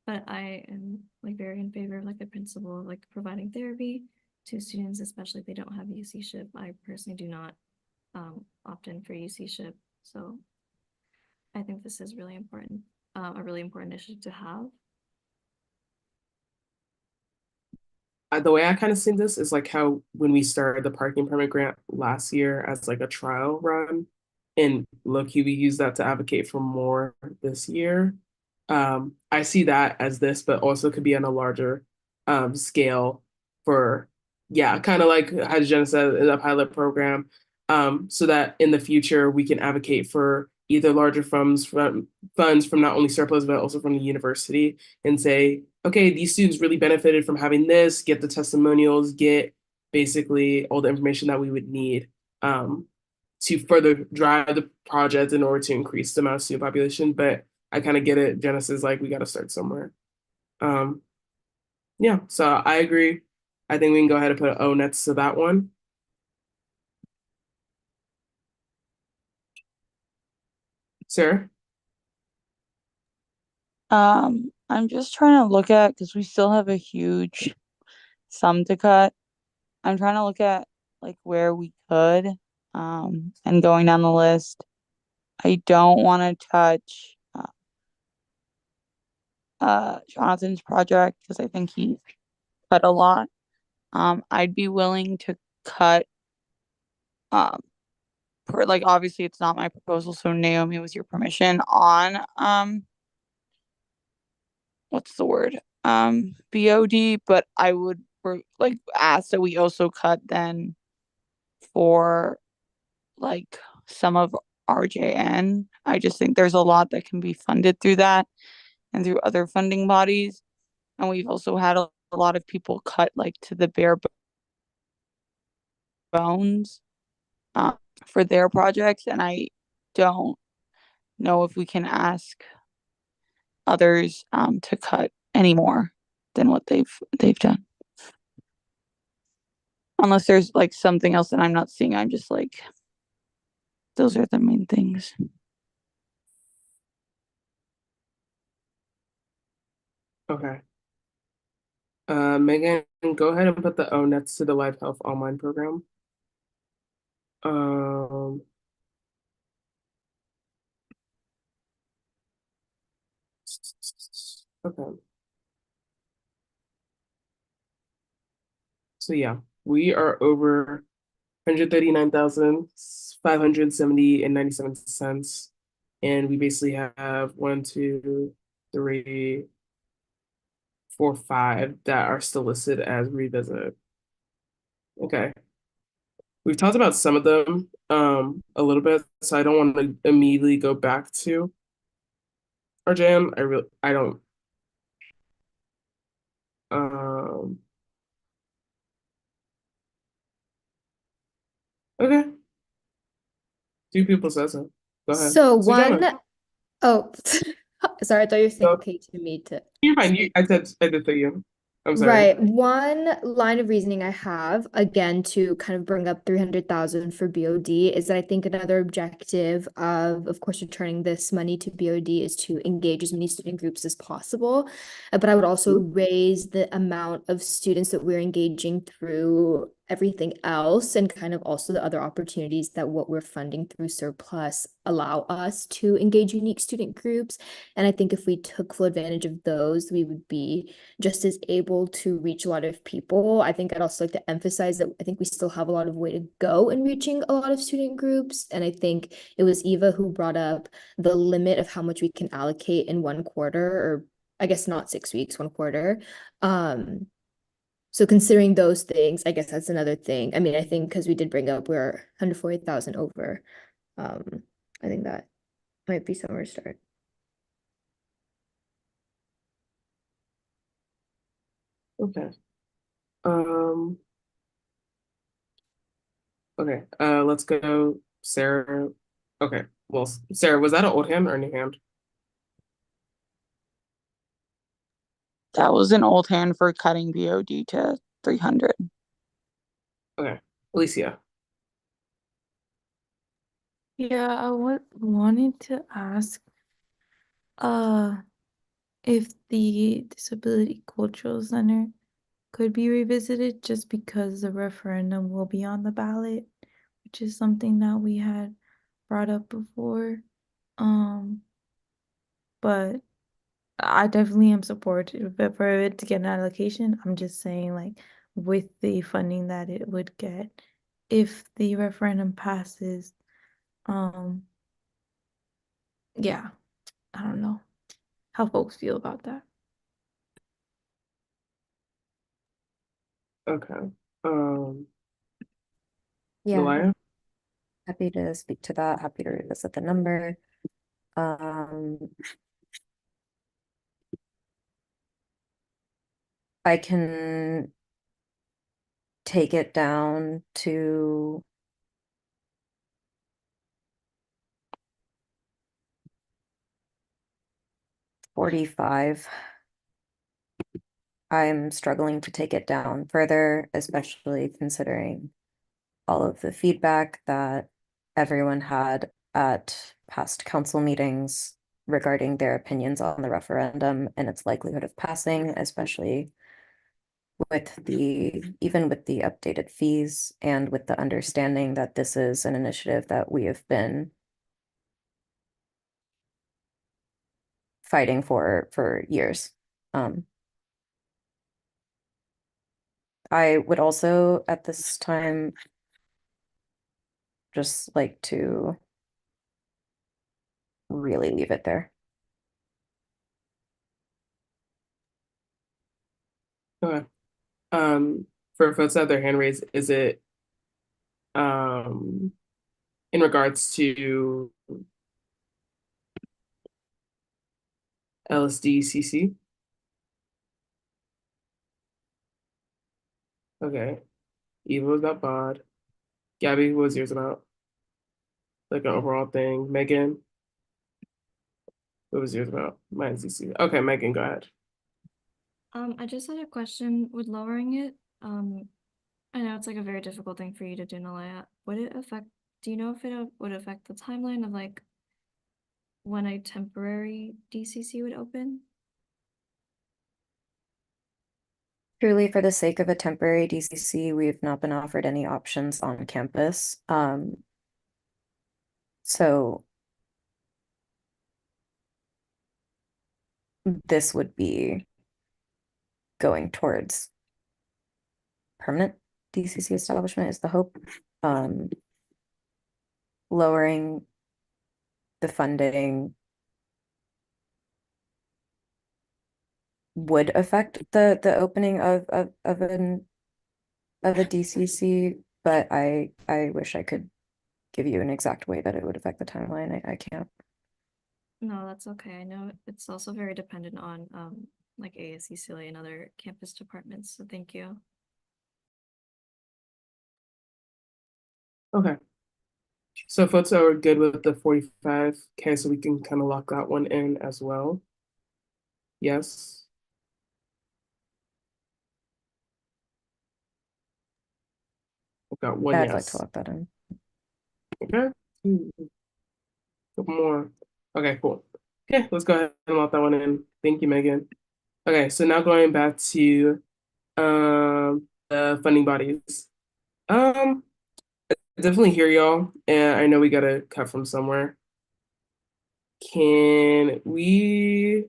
But I am like very in favor of like the principle of like providing therapy to students, especially if they don't have UC ship. I personally do not opt in for UC ship. So I think this is really important, a really important initiative to have. The way I kind of see this is like how when we started the parking permit grant last year as like a trial run, and low-key we use that to advocate for more this year. I see that as this, but also could be on a larger scale for, yeah, kind of like as Jen said, in a pilot program, so that in the future we can advocate for either larger funds from not only surplus but also from the university and say okay, these students really benefited from having this, get the testimonials, get basically all the information that we would need um, to further drive the project in order to increase the amount of student population. But I kind of get it. Genesis, like, we got to start somewhere. Um, yeah, so I agree. I think we can go ahead and put an O next to that one. Sarah? I'm just trying to look at because we still have a huge sum to cut. I'm trying to look at like where we could, and going down the list. I don't want to touch Jonathan's project because I think he cut a lot. I'd be willing to cut um per like obviously it's not my proposal, so Naomi, with your permission, on what's the word? BOD, but I would like ask that we also cut then for like some of RJN. I just think there's a lot that can be funded through that and through other funding bodies. And we've also had a lot of people cut like to the bare bones uh, for their projects. And I don't know if we can ask others to cut any more than what they've done. Unless there's like something else that I'm not seeing. I'm just like, those are the main things. Okay. Megan, go ahead and put the O next to the Life Health Online program. Um, okay. So yeah, we are over 139,570 and 97 cents. And we basically have 1, 2, 3, 4, 5 that are still listed as revisit. Okay. We've talked about some of them a little bit, so I don't want to immediately go back to our jam. I don't um okay. Two people said so. Go ahead. So Susanna. oh, sorry, I thought you were saying So, okay to me to you're fine. speak. I did say you. I'm sorry. Right. One line of reasoning I have, again, to kind of bring up 300,000 for BOD is that I think another objective of course, returning this money to BOD is to engage as many student groups as possible. But I would also raise the amount of students that we're engaging through everything else and kind of also the other opportunities that what we're funding through surplus allow us to engage unique student groups. And I think if we took full advantage of those, we would be just as able to reach a lot of people. I think I'd also like to emphasize that I think we still have a lot of way to go in reaching a lot of student groups. And I think it was Eva who brought up the limit of how much we can allocate in 1 quarter, or I guess not 6 weeks, 1 quarter. So considering those things, I guess that's another thing. I mean, I think because we did bring up we're 140,000 over. I think that might be somewhere to start. Okay. Okay. Let's go, Sarah. Okay. Well, Sarah, was that an old hand or a new hand? That was an old hand for cutting BOD to 300. Okay. Alicia. Yeah, I wanted to ask if the Disability Cultural Center could be revisited just because the referendum will be on the ballot, which is something that we had brought up before. But I definitely am supportive for it to get an allocation. I'm just saying, like, with the funding that it would get if the referendum passes, um, yeah, I don't know how folks feel about that. Okay. Yeah, Malaya? happy to speak to that. Happy to revisit the number. Um, I can take it down to 45. I'm struggling to take it down further, especially considering all of the feedback that everyone had at past council meetings regarding their opinions on the referendum and its likelihood of passing, especially with even with the updated fees and with the understanding that this is an initiative that we have been fighting for years. I would also at this time just like to really leave it there. Okay. For folks that have their hand raised, is it in regards to LSDCC? Okay. Eva was about bod. Gabby, what was yours about? Like an overall thing. Megan, what was yours about? Mine's DC. Okay, Megan, go ahead. I just had a question with lowering it. I know it's like a very difficult thing for you to do, Nalaya. Would it affect, do you know if it would affect the timeline of like when a temporary DCC would open? Truly, for the sake of a temporary DCC, we've not been offered any options on campus. So this would be going towards permanent DCC establishment is the hope. Lowering the funding would affect the opening of a DCC, but I wish I could give you an exact way that it would affect the timeline. I can't. No, that's okay. I know it's also very dependent on like ASUCLA and other campus departments, so thank you. Okay. So folks are good with the 45K, so we can kind of lock that one in as well. Yes. I've got one I'd yes. like to lock that in. Okay. Couple more. Okay, cool. Okay, let's go ahead and lock that one in. Thank you, Megan. Okay, so now going back to the funding bodies. I definitely hear y'all, and I know we gotta cut from somewhere. Can we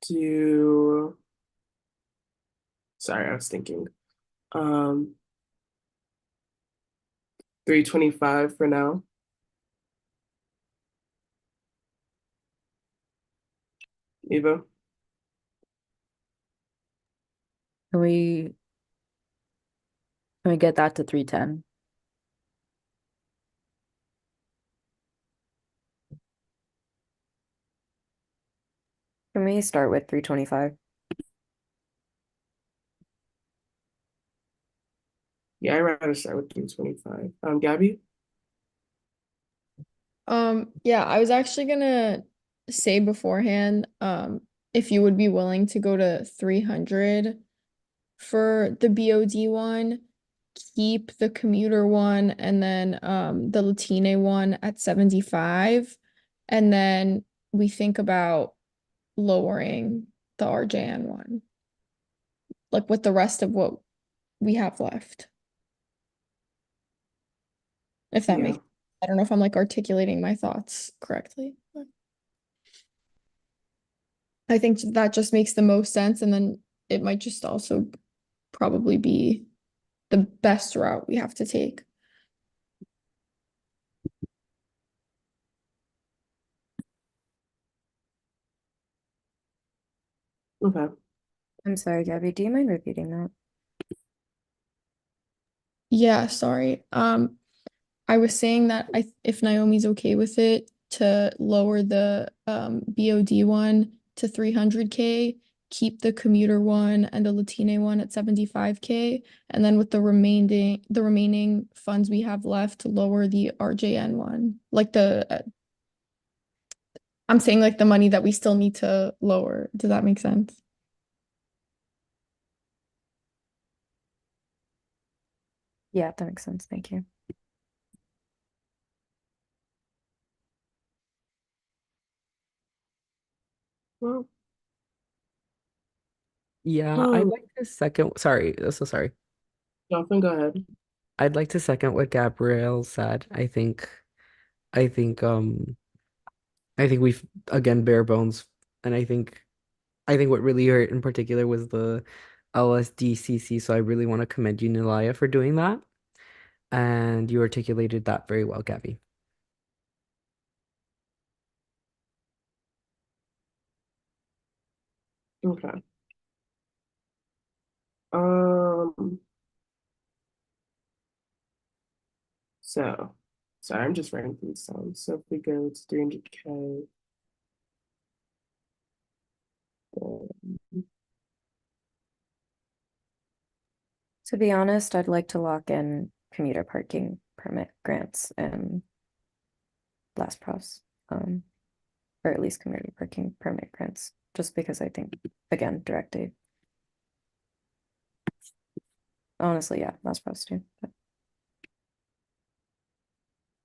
do, sorry, I was thinking. 325 for now. Eva? Can we get that to 310? Can we start with 325? Yeah, I'd rather start with 325. Gabby? Yeah, I was actually gonna say beforehand, if you would be willing to go to 300 for the BOD one, keep the commuter one, and then the Latine one at 75, and then we think about lowering the RJN one, like with the rest of what we have left. If that makes, I don't know if I'm like articulating my thoughts correctly, but I think that just makes the most sense, and then it might just also probably be the best route we have to take. Okay. I'm sorry, Gabby, do you mind repeating that? Yeah, sorry. I was saying that if Naomi's okay with it, to lower the BOD one to 300K keep the commuter one and the Latine one at 75K, and then with the remaining funds we have left to lower the RJN one, like I'm saying like the money that we still need to lower. Does that make sense? Yeah, that makes sense. Thank you. Well, Yeah, I'd like to second. Sorry, so sorry. Jonathan, go ahead. I'd like to second what Gabrielle said. I think, I think we've again bare bones, and I think what really hurt in particular was the LSDCC. So I really want to commend you, Nilaya, for doing that, and you articulated that very well, Gabby. Okay. Um, so sorry, I'm just writing things down. So if we go to 300K, then To be honest, I'd like to lock in commuter parking permit grants and last profs, or at least commuter parking permit grants, just because I think, again, direct aid. Honestly, yeah, last profs too. But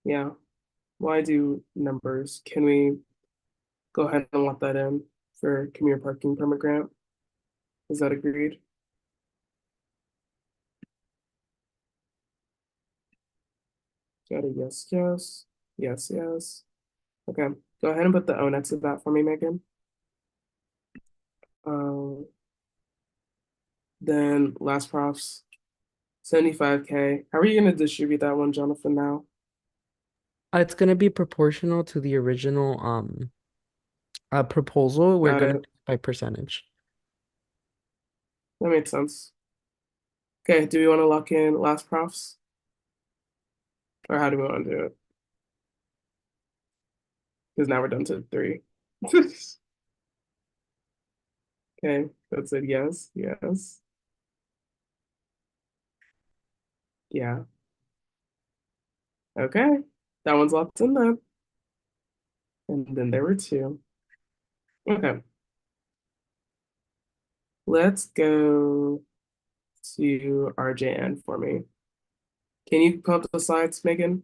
yeah, why do numbers? Can we go ahead and lock that in for commuter parking permit grant? Is that agreed? Got a yes, yes, yes, yes. Okay, go ahead and put the O next to that for me, Megan. Then last profs, 75K. How are you gonna distribute that one, Jonathan, now? It's gonna be proportional to the original proposal. We're Got gonna do it. it by percentage. That makes sense. Okay, do we want to lock in last profs? Or how do we want to do it? Because now we're down to 3. Okay, that's it. Yes, yes. Yeah. Okay, that one's locked in then. And then there were 2. Okay, let's go to RJN for me. Can you pull up the slides, Megan?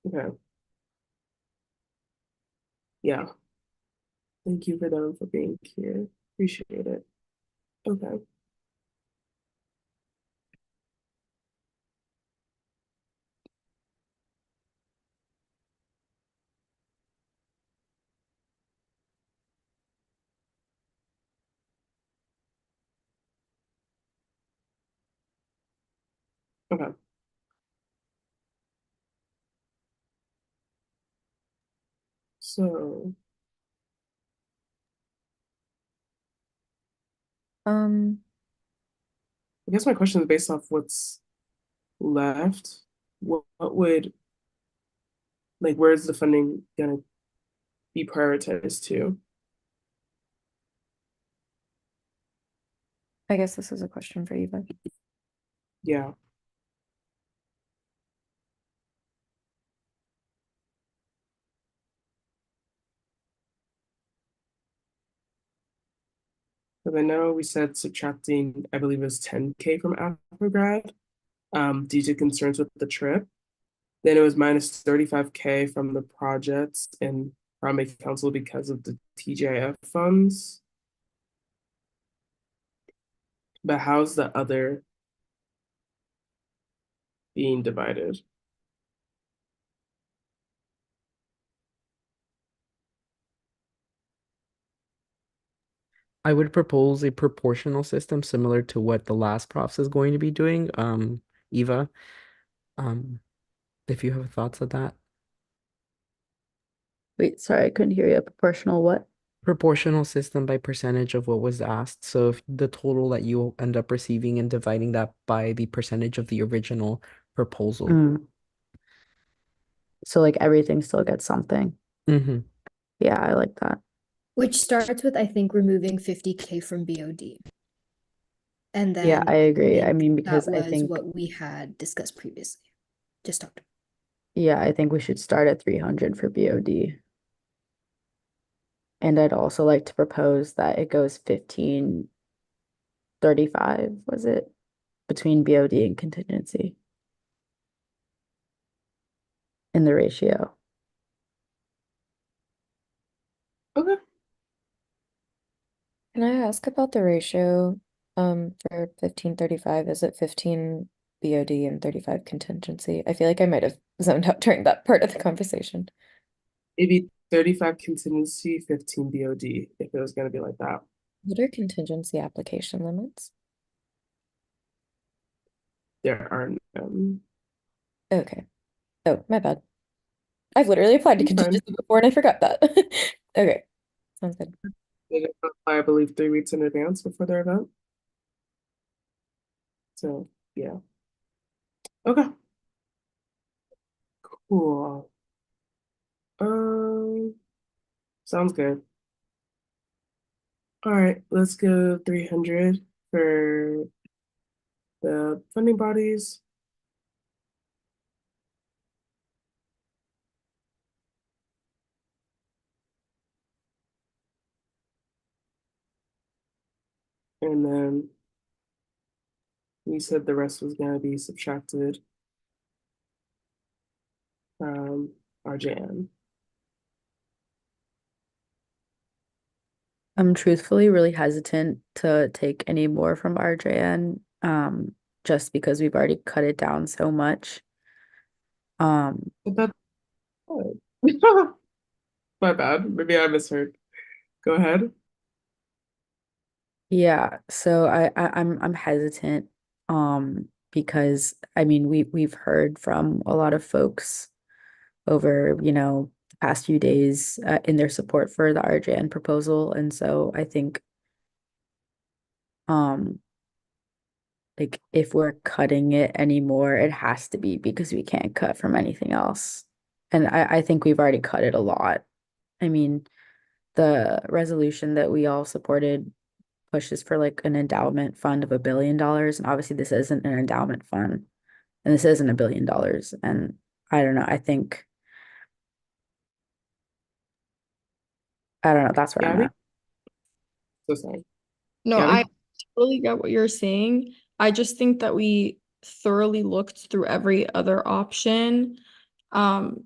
Okay. Yeah. Thank you for them for being here. Appreciate it. Okay. Okay. So I guess my question is based off what's left. What would like where's the funding gonna be prioritized to? I guess this is a question for Eva. Yeah. Because I know we said subtracting, I believe it was 10K from Afrograd, due to concerns with the trip. Then it was minus 35K from the projects and Primate Council because of the TGIF funds. But how's the other being divided? I would propose a proportional system similar to what the last profs is going to be doing. Eva, um, if you have thoughts on that. Wait, sorry, I couldn't hear you. Proportional what? proportional system by percentage of what was asked. So if the total that you end up receiving and dividing that by the percentage of the original proposal. Mm. So like everything still gets something. Mm-hmm. Yeah, I like that. Which starts with, I think, removing 50K from BOD. And Yeah, then I agree. I think mean, that because I was think, what we had discussed previously. Just talked. yeah, I think we should start at 300 for BOD. And I'd also like to propose that it goes 15-35, was it? Between BOD and contingency in the ratio. Okay. Can I ask about the ratio for 1535? Is it 15 BOD and 35 contingency? I feel like I might have zoned out during that part of the conversation. Maybe 35 contingency, 15 BOD, if it was going to be like that. What are contingency application limits? There are none. Okay. Oh, my bad. I've literally applied to It's fine. contingency before and I forgot that. Okay. Sounds good. They get apply, I believe, 3 weeks in advance before their event. So, yeah. Okay. Cool. Sounds good. All right, let's go 300 for the funding bodies. And then we said the rest was going to be subtracted from RJN. I'm truthfully really hesitant to take any more from RJN, just because we've already cut it down so much. But that's my bad. Maybe I misheard. Go ahead. Yeah, so I'm hesitant, because I mean we've heard from a lot of folks over, the past few days, in their support for the RJN proposal, and so I think, um, like if we're cutting it anymore, it has to be because we can't cut from anything else, and I think we've already cut it a lot. I mean, the resolution that we all supported pushes for like an endowment fund of $1 billion. And obviously this isn't an endowment fund and this isn't $1 billion. And I don't know. I don't know. That's where I'm Gabby? at. So sorry. No, Gabby? I totally get what you're saying. I just think that we thoroughly looked through every other option. And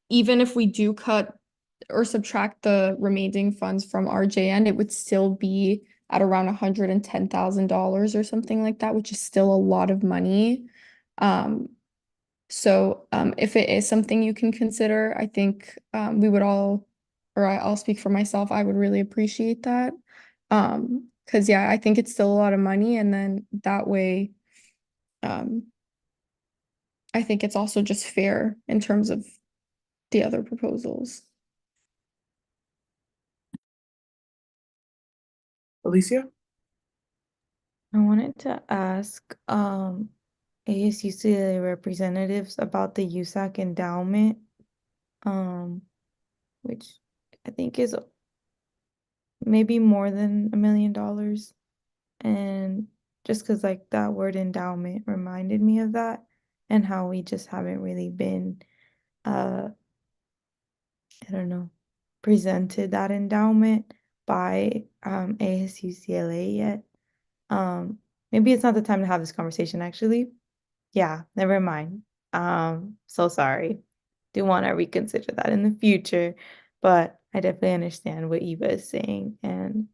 even if we do cut or subtract the remaining funds from RJN, it would still be at around $110,000 or something like that, which is still a lot of money. So if it is something you can consider, I think we would all, or I'll speak for myself, I would really appreciate that. Because yeah, I think it's still a lot of money, and then that way, um, I think it's also just fair in terms of the other proposals. Alicia? I wanted to ask ASUCLA representatives about the USAC endowment, um, which I think is maybe more than $1 million. And just because like that word endowment reminded me of that and how we just haven't really been uh I don't know, presented that endowment by ASUCLA yet. Maybe it's not the time to have this conversation actually. Yeah, never mind. So sorry. Do want to reconsider that in the future, but I definitely understand what Eva is saying and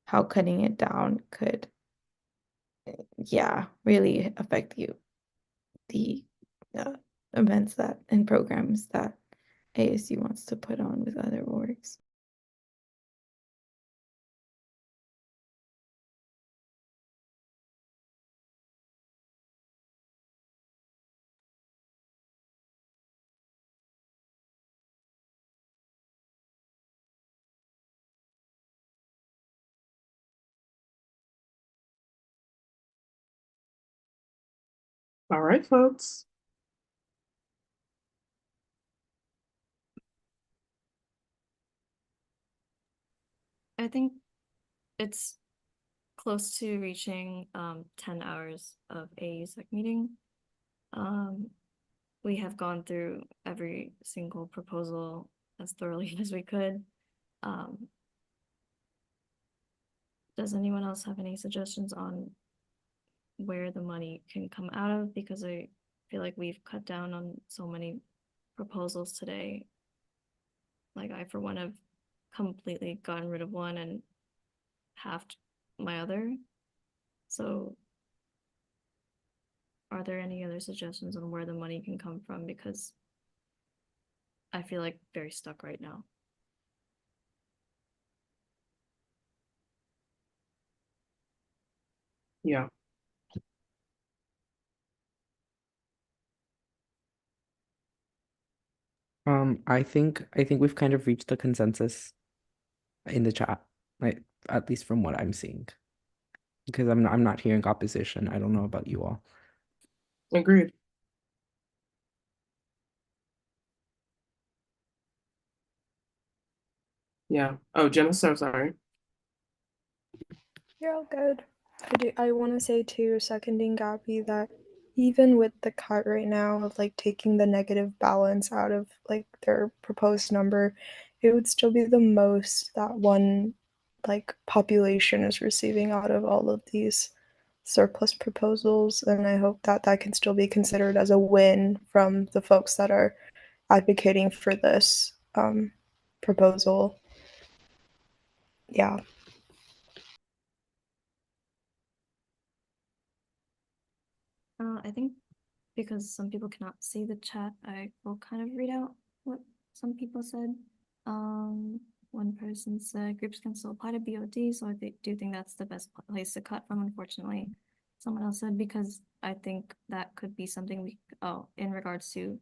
how cutting it down could, yeah, really affect the uh, events that and programs that ASU wants to put on with other orgs. All right, folks. I think it's close to reaching 10 hours of a USAC meeting. We have gone through every single proposal as thoroughly as we could. Does anyone else have any suggestions on where the money can come out of? Because I feel like we've cut down on so many proposals today. Like I, for one, have completely gotten rid of one and halved my other. So are there any other suggestions on where the money can come from? Because I feel like very stuck right now. Yeah. I think we've kind of reached a consensus in the chat, like at least from what I'm seeing. Because I'm not hearing opposition. I don't know about you all. Agreed. Yeah. Oh, Jenna, so sorry. You're all good. I want to say too, seconding Gabby, that even with the cut right now of like taking the negative balance out of like their proposed number, it would still be the most that one like population is receiving out of all of these surplus proposals, and I hope that that can still be considered as a win from the folks that are advocating for this proposal. Yeah. I think because some people cannot see the chat, I will kind of read out what some people said. One person said groups can still apply to BOD, so do think that's the best place to cut from, unfortunately. Someone else said because I think that could be something in regards to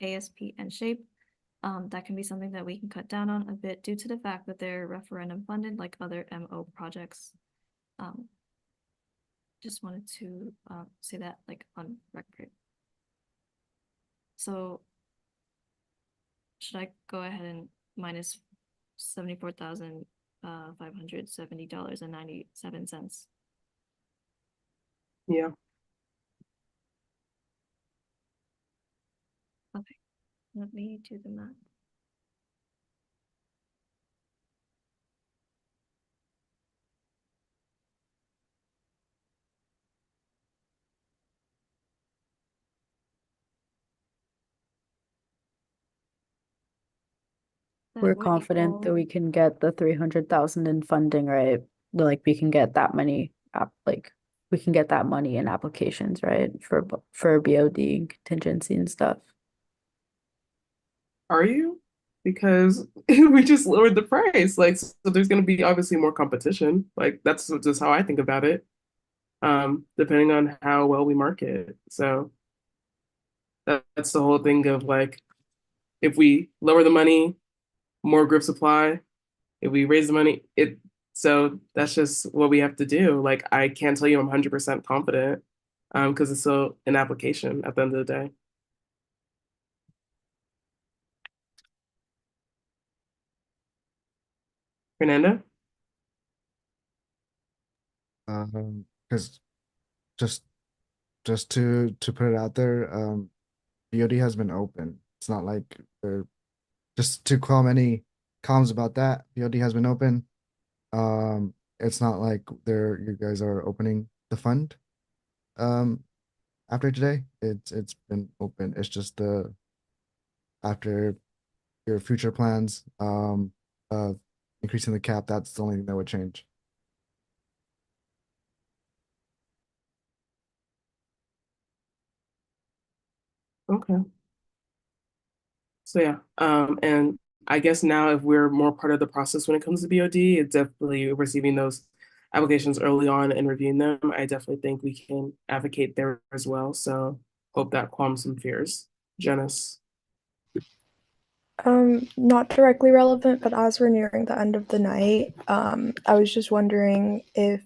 ASP and SHAPE, that can be something that we can cut down on a bit due to the fact that they're referendum funded like other MO projects. Just wanted to say that like on record. So should I go ahead and minus $74,570.97? Yeah. Okay, let me do the math. We're confident that we can get the 300,000 in funding, right? Like we can get that money we can get that money in applications, right? For BOD and contingency and stuff. Are you? Because we just lowered the price. Like, so there's going to be obviously more competition. Like, that's just how I think about it. Depending on how well we market. So that's the whole thing of like, if we lower the money, more group supply. If we raise the money, so that's just what we have to do. Like, I can't tell you I'm 100% confident, because it's still an application at the end of the day. Fernanda? Because just to put it out there, BOD has been open. It's not like they're just to calm any comms about that. BOD has been open. It's not like you guys are opening the fund. After today, it's been open. It's just after your future plans, of increasing the cap, that's the only thing that would change. Okay. So yeah, and I guess now if we're more part of the process when it comes to BOD, it's definitely receiving those applications early on and reviewing them. I definitely think we can advocate there as well. So hope that calms some fears. Janice. Not directly relevant, but as we're nearing the end of the night, I was just wondering if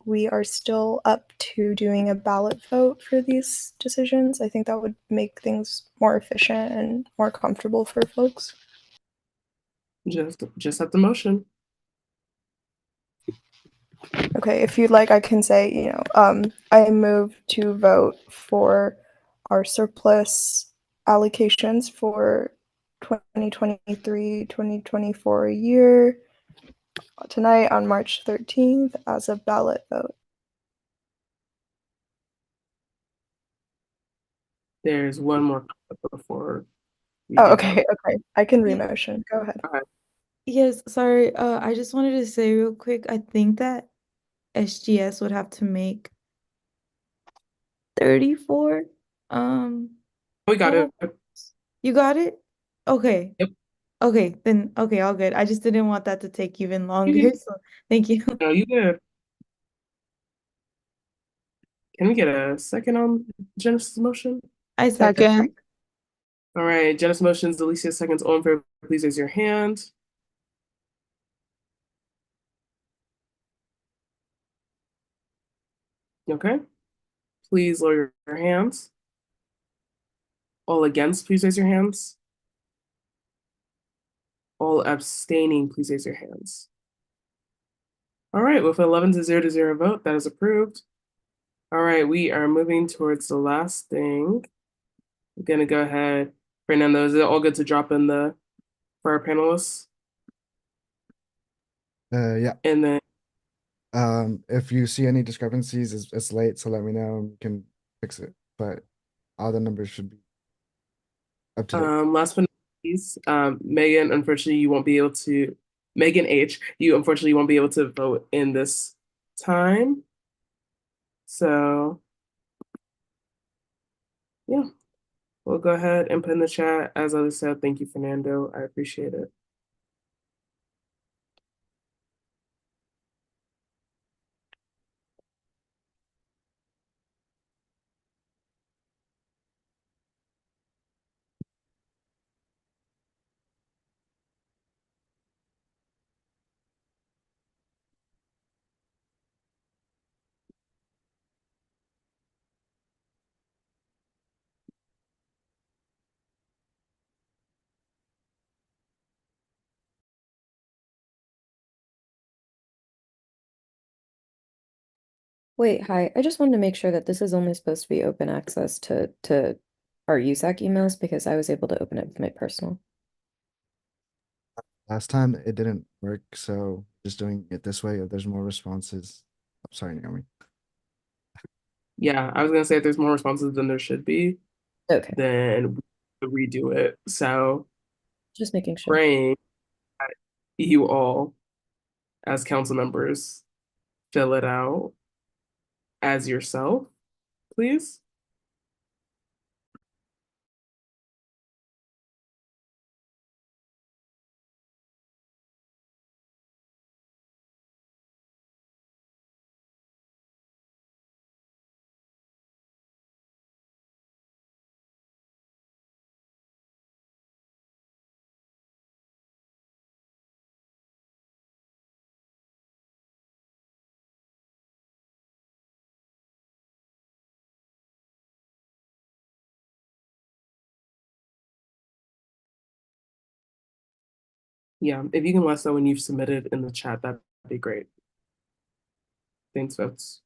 we are still up to doing a ballot vote for these decisions. I think that would make things more efficient and more comfortable for folks. Just at the motion. Okay, if you'd like, I can say, I move to vote for our surplus allocations for 2023-2024 year tonight on March 13th as a ballot vote. There's one more before we Oh, do okay, vote. okay. I can remotion. Go ahead. Yes, sorry. I just wanted to say real quick, I think that SGS would have to make 34. We got it. You got it? Okay. Yep. Okay, then okay, all good. I just didn't want that to take even longer, did. so thank you. No, you did. Can we get a second on Genesis motion? I second. All right, Genesis motions, Alicia seconds. All in favor, please raise your hand. Okay. Please lower your hands. All against, please raise your hands. All abstaining, please raise your hands. All right, with 11 to 0 vote, that is approved. All right, we are moving towards the last thing. I'm gonna go ahead. Fernando, is it all good to drop in for our panelists? Yeah. And then if you see any discrepancies, it's late, so let me know and we can fix it. But all the numbers should be up to date. Last but not least, Megan, unfortunately, you won't be able to. Megan H, you unfortunately won't be able to vote in this time. So, yeah, we'll go ahead and put in the chat. As I said, thank you, Fernando. I appreciate it. Wait, hi. I just wanted to make sure that this is only supposed to be open access to our USAC emails because I was able to open it with my personal. Last time it didn't work, so just doing it this way. If there's more responses, I'm sorry, Naomi. Yeah, I was gonna say if there's more responses than there should be, Okay. then we redo it. So Just making sure. praying that you all, as council members, fill it out as yourself, please. Yeah, if you can let us know when you've submitted in the chat, that'd be great. Thanks, folks.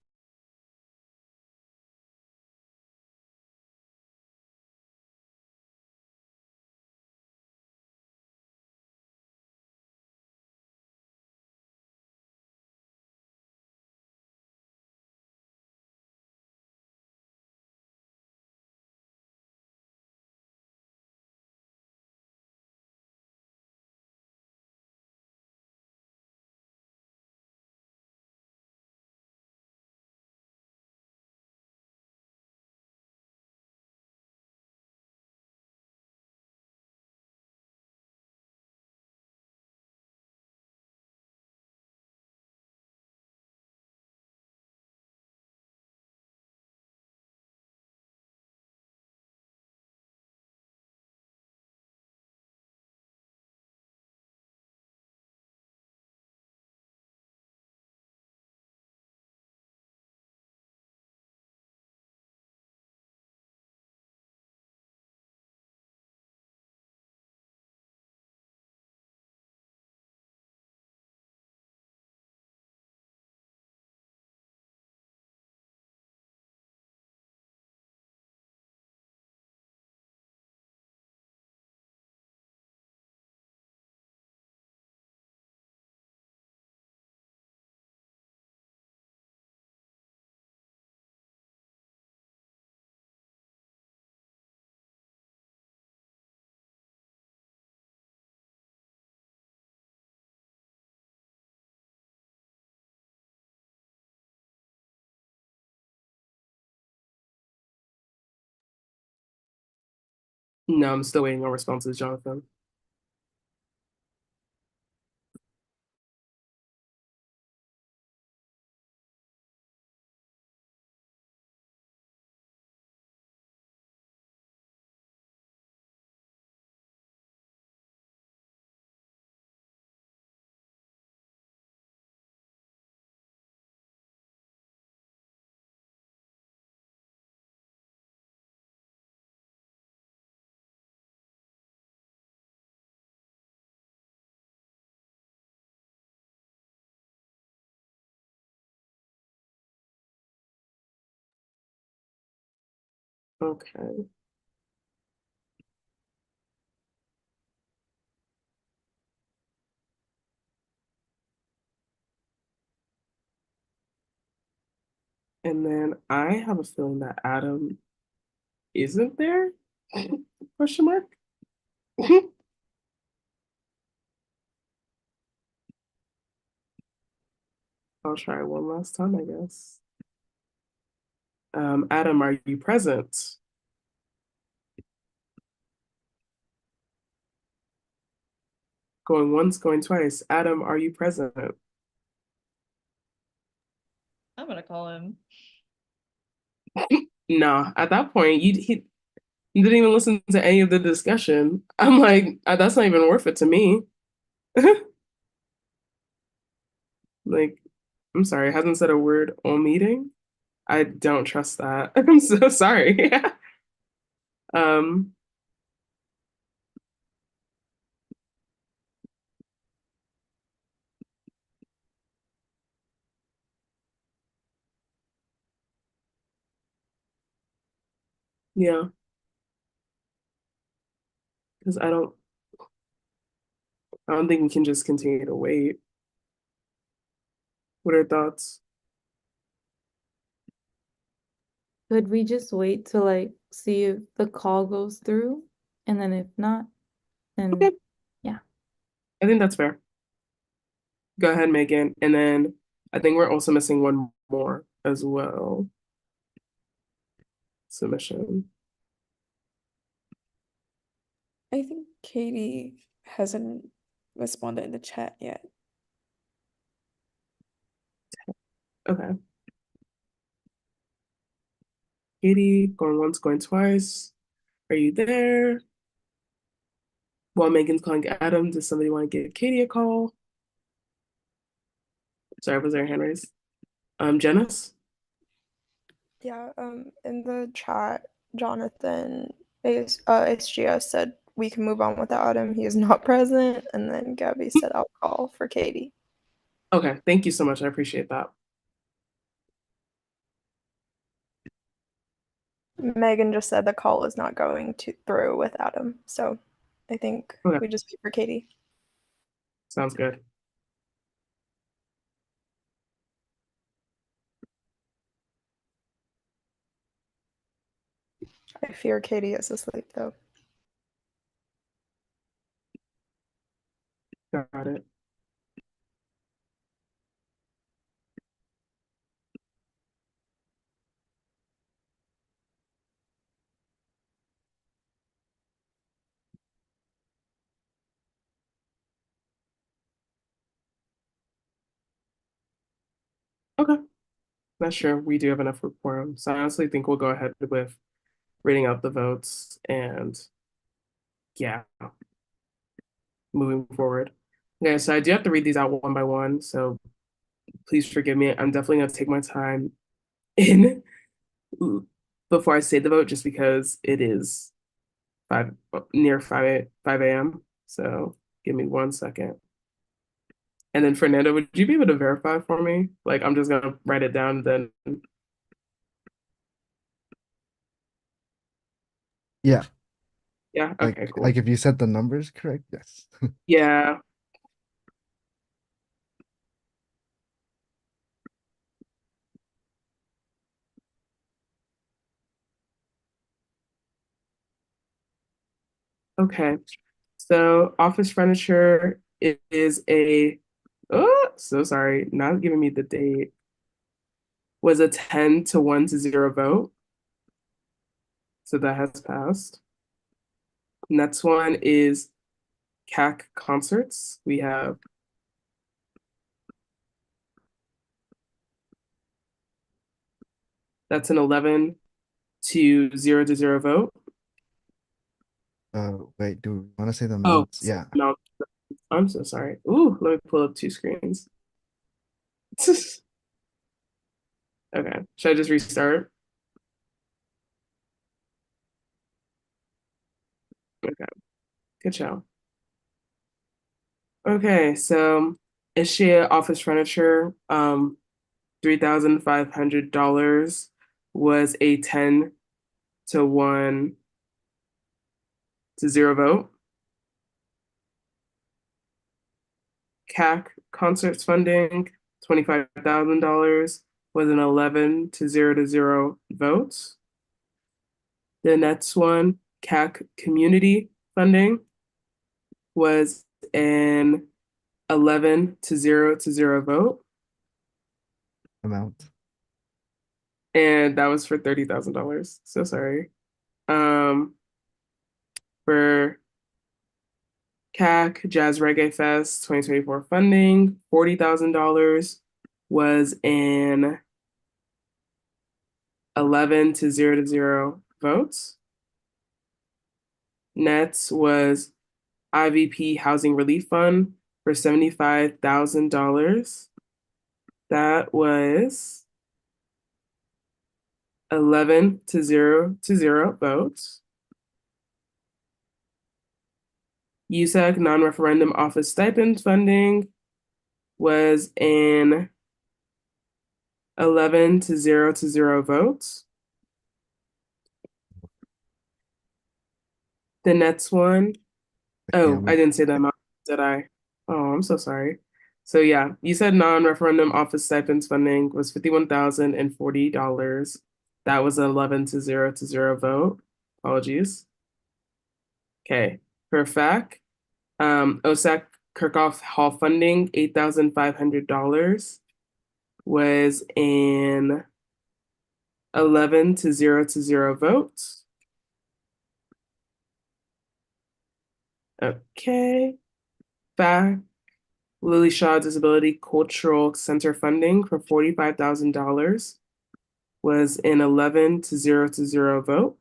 No, I'm still waiting on responses, Jonathan. Okay. And then I have a feeling that Adam isn't there? Question mark? I'll try one last time, I guess. Adam, are you present? Going once, going twice. Adam, are you present? I'm gonna call him. No, at that point, you didn't even listen to any of the discussion. I'm like, that's not even worth it to me. Like, I'm sorry, hasn't said a word all meeting. I don't trust that. I'm so sorry. um, yeah, because I don't think we can just continue to wait. What are your thoughts? Could we just wait to like see if the call goes through? And then if not, then Okay, yeah. I think that's fair. Go ahead, Megan. And then I think we're also missing one more as well. Submission. I think Katie hasn't responded in the chat yet. Okay. Katie, going once, going twice. Are you there? While Megan's calling Adam, does somebody want to give Katie a call? Sorry, was there a hand raised? Janice? Yeah, in the chat, Jonathan SGS said we can move on without him. He is not present. And then Gabby said I'll call for Katie. Okay, thank you so much. I appreciate that. Megan just said the call is not going through without him. So I think Okay, we just wait for Katie. sounds good. I fear Katie is asleep though. Got it. Okay, not sure. We do have enough for quorum. So I honestly think we'll go ahead with reading out the votes and yeah, moving forward. Okay, so I do have to read these out one by one. So please forgive me. I'm definitely going to take my time in before I say the vote just because it is near 5 a.m. So give me 1 second. And then Fernando, would you be able to verify for me? Like I'm just gonna write it down then. Yeah, Yeah, okay, cool. like if you said the numbers correct, yes. Yeah. Okay. So office furniture is a oh, so sorry, not giving me the date. Was a 10 to 1 to 0 vote. So that has passed. Next one is CAC concerts. We have that's an 11 to 0 vote. Wait, do we want to say the Oh, amounts? Yeah. no, I'm so sorry. Ooh, let me pull up two screens. Okay, should I just restart? Okay, good show. Okay, so Ishia office furniture, $3,500 was a 10 to 1 to 0 vote. CAC concerts funding, $25,000 was an 11 to 0 votes. The next one, CAC community funding, was an 11 to 0 vote. Amount. And that was for $30,000. So sorry. For CAC Jazz Reggae Fest 2024 funding, $40,000 was an 11 to 0 votes. Next was IVP Housing Relief Fund for $75,000. That was 11 to 0 votes. USAC non-referendum office stipend funding was an 11 to 0 votes. The next one, oh, I didn't say that amount, did I? Oh, I'm so sorry. So yeah, you said non-referendum office stipends funding was $51,040. That was an 11 to 0 vote. Apologies. Okay, for FAC, OSAC Kirkhoff Hall funding, $8,500 was an 11 to 0 vote. Okay. FAC Lily Shaw Disability Cultural Center funding for $45,000 was an 11 to 0 vote.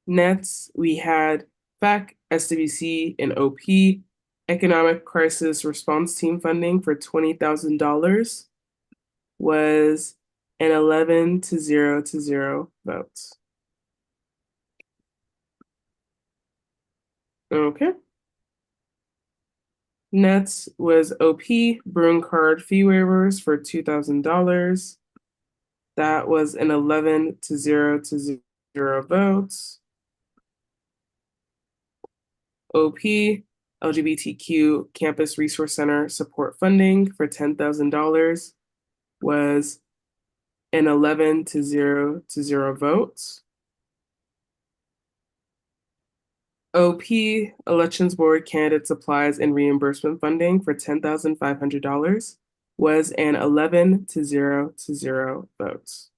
Next, we had FAC, SWC, and OP Economic Crisis Response Team funding for $20,000 was an 11 to 0 votes. Okay. Next was OP Brewing Card fee waivers for $2,000. That was an 11 to 0 votes. OP LGBTQ Campus Resource Center support funding for $10,000 was an 11 to 0 votes. OP Elections Board candidate supplies and reimbursement funding for $10,500 was an 11 to 0 votes.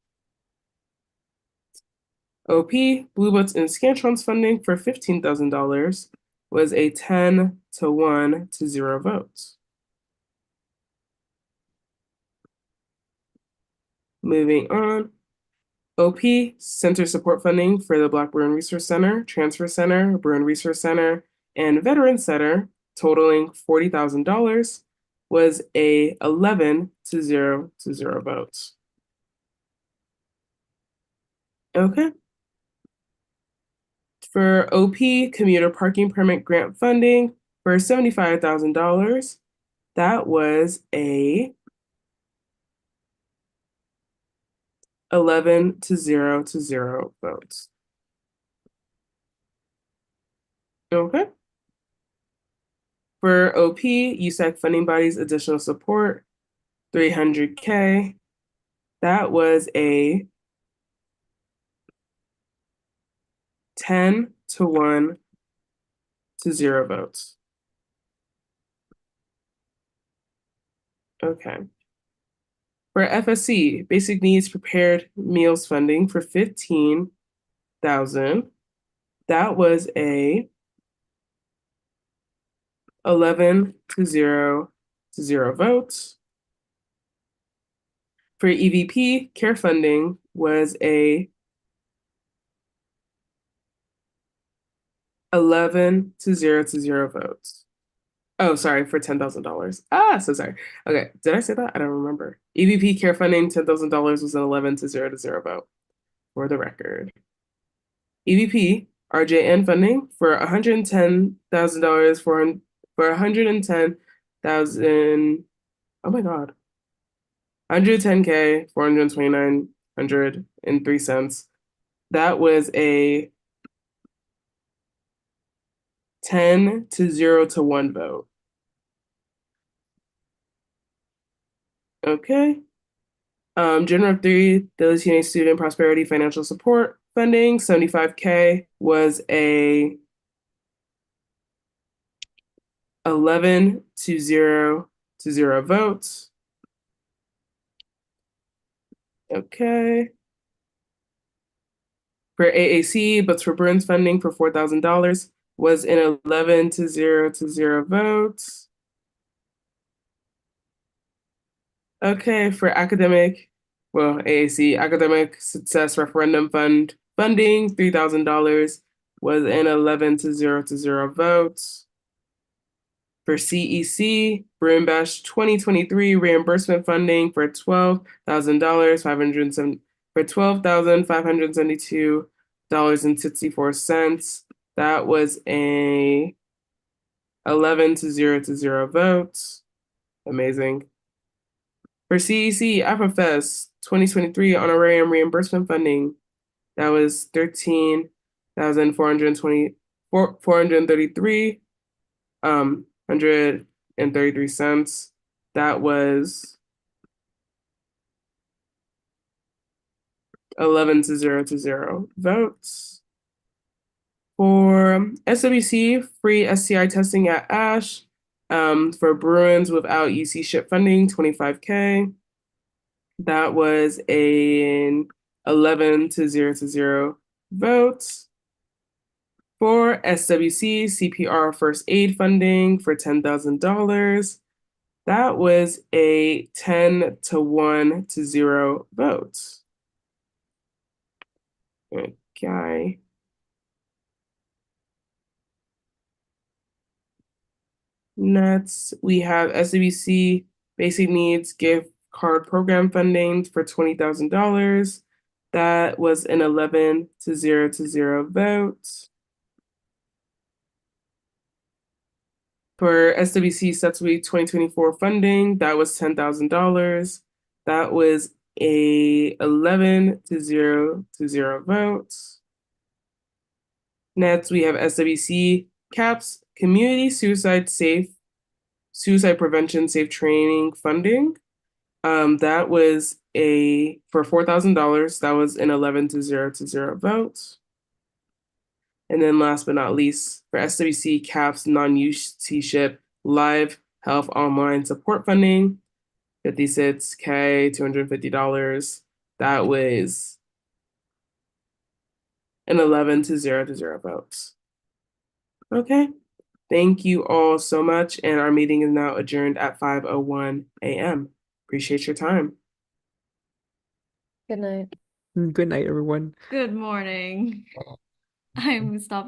OP Blue Books and Scantrons funding for $15,000 was a 10 to 1 to 0 votes. Moving on, OP Center support funding for the Black Bruin Resource Center, Transfer Center, Bruin Resource Center, and Veteran Center, totaling $40,000, was a 11 to 0 votes. Okay. For OP commuter parking permit grant funding for $75,000, that was a 11 to 0 votes. Okay. For OP, USAC funding bodies additional support, $300K. That was a 10 to 1 to 0 votes. Okay. For FSC, basic needs prepared meals funding for 15 thousand. That was a 11 to 0 to 0 votes. For EVP, care funding was a 11 to 0 to 0 votes. Oh, sorry, for $10,000. So sorry. Okay, did I say that? I don't remember. EVP care funding, $10,000 was an 11 to 0 vote, for the record. EVP RJN funding for $110,000 for 110,000. Oh my God. 110K, 429.03. That was a 10 to 0 to 1 vote. Okay. General 3, the Latino Student Prosperity Financial Support funding, 75K was a 11 to 0 to 0 votes. Okay. For AAC, but for Bruins funding for $4,000 was an 11 to 0 to 0 votes. Okay, for AAC, Academic Success Referendum Fund funding, $3,000 was an 11 to 0 to 0 votes. For CEC, Broom Bash 2023 reimbursement funding for $12,000, for $12,572.64. That was a 11 to 0 to 0 votes. Amazing. For CEC, AfroFest 2023 honorarium reimbursement funding, that was 13,433 $133. That was 11 to 0 to 0 votes. For SWC, free STI testing at ASH. For Bruins without UC ship funding, 25K. That was an 11 to 0 to 0 votes. For SWC, CPR first aid funding for $10,000. That was a 10 to 1 to 0 votes. Okay. Next, we have SWC Basic Needs Gift Card Program funding for $20,000. That was an 11 to 0 to 0 vote. For SWC Setsui 2024 funding, that was $10,000. That was a 11 to 0 to 0 votes. Next, we have SWC CAPS Community Suicide Prevention Safe Training funding. That was for $4,000. That was an 11 to 0 to 0 vote. And then last but not least, for SWC CAPS non-UC ship live health online support funding, $56K, $250. That was an 11 to 0 to 0 votes. Okay. Thank you all so much. And our meeting is now adjourned at 5:01 a.m. Appreciate your time. Good night. Good night, everyone. Good morning. I'm stopping.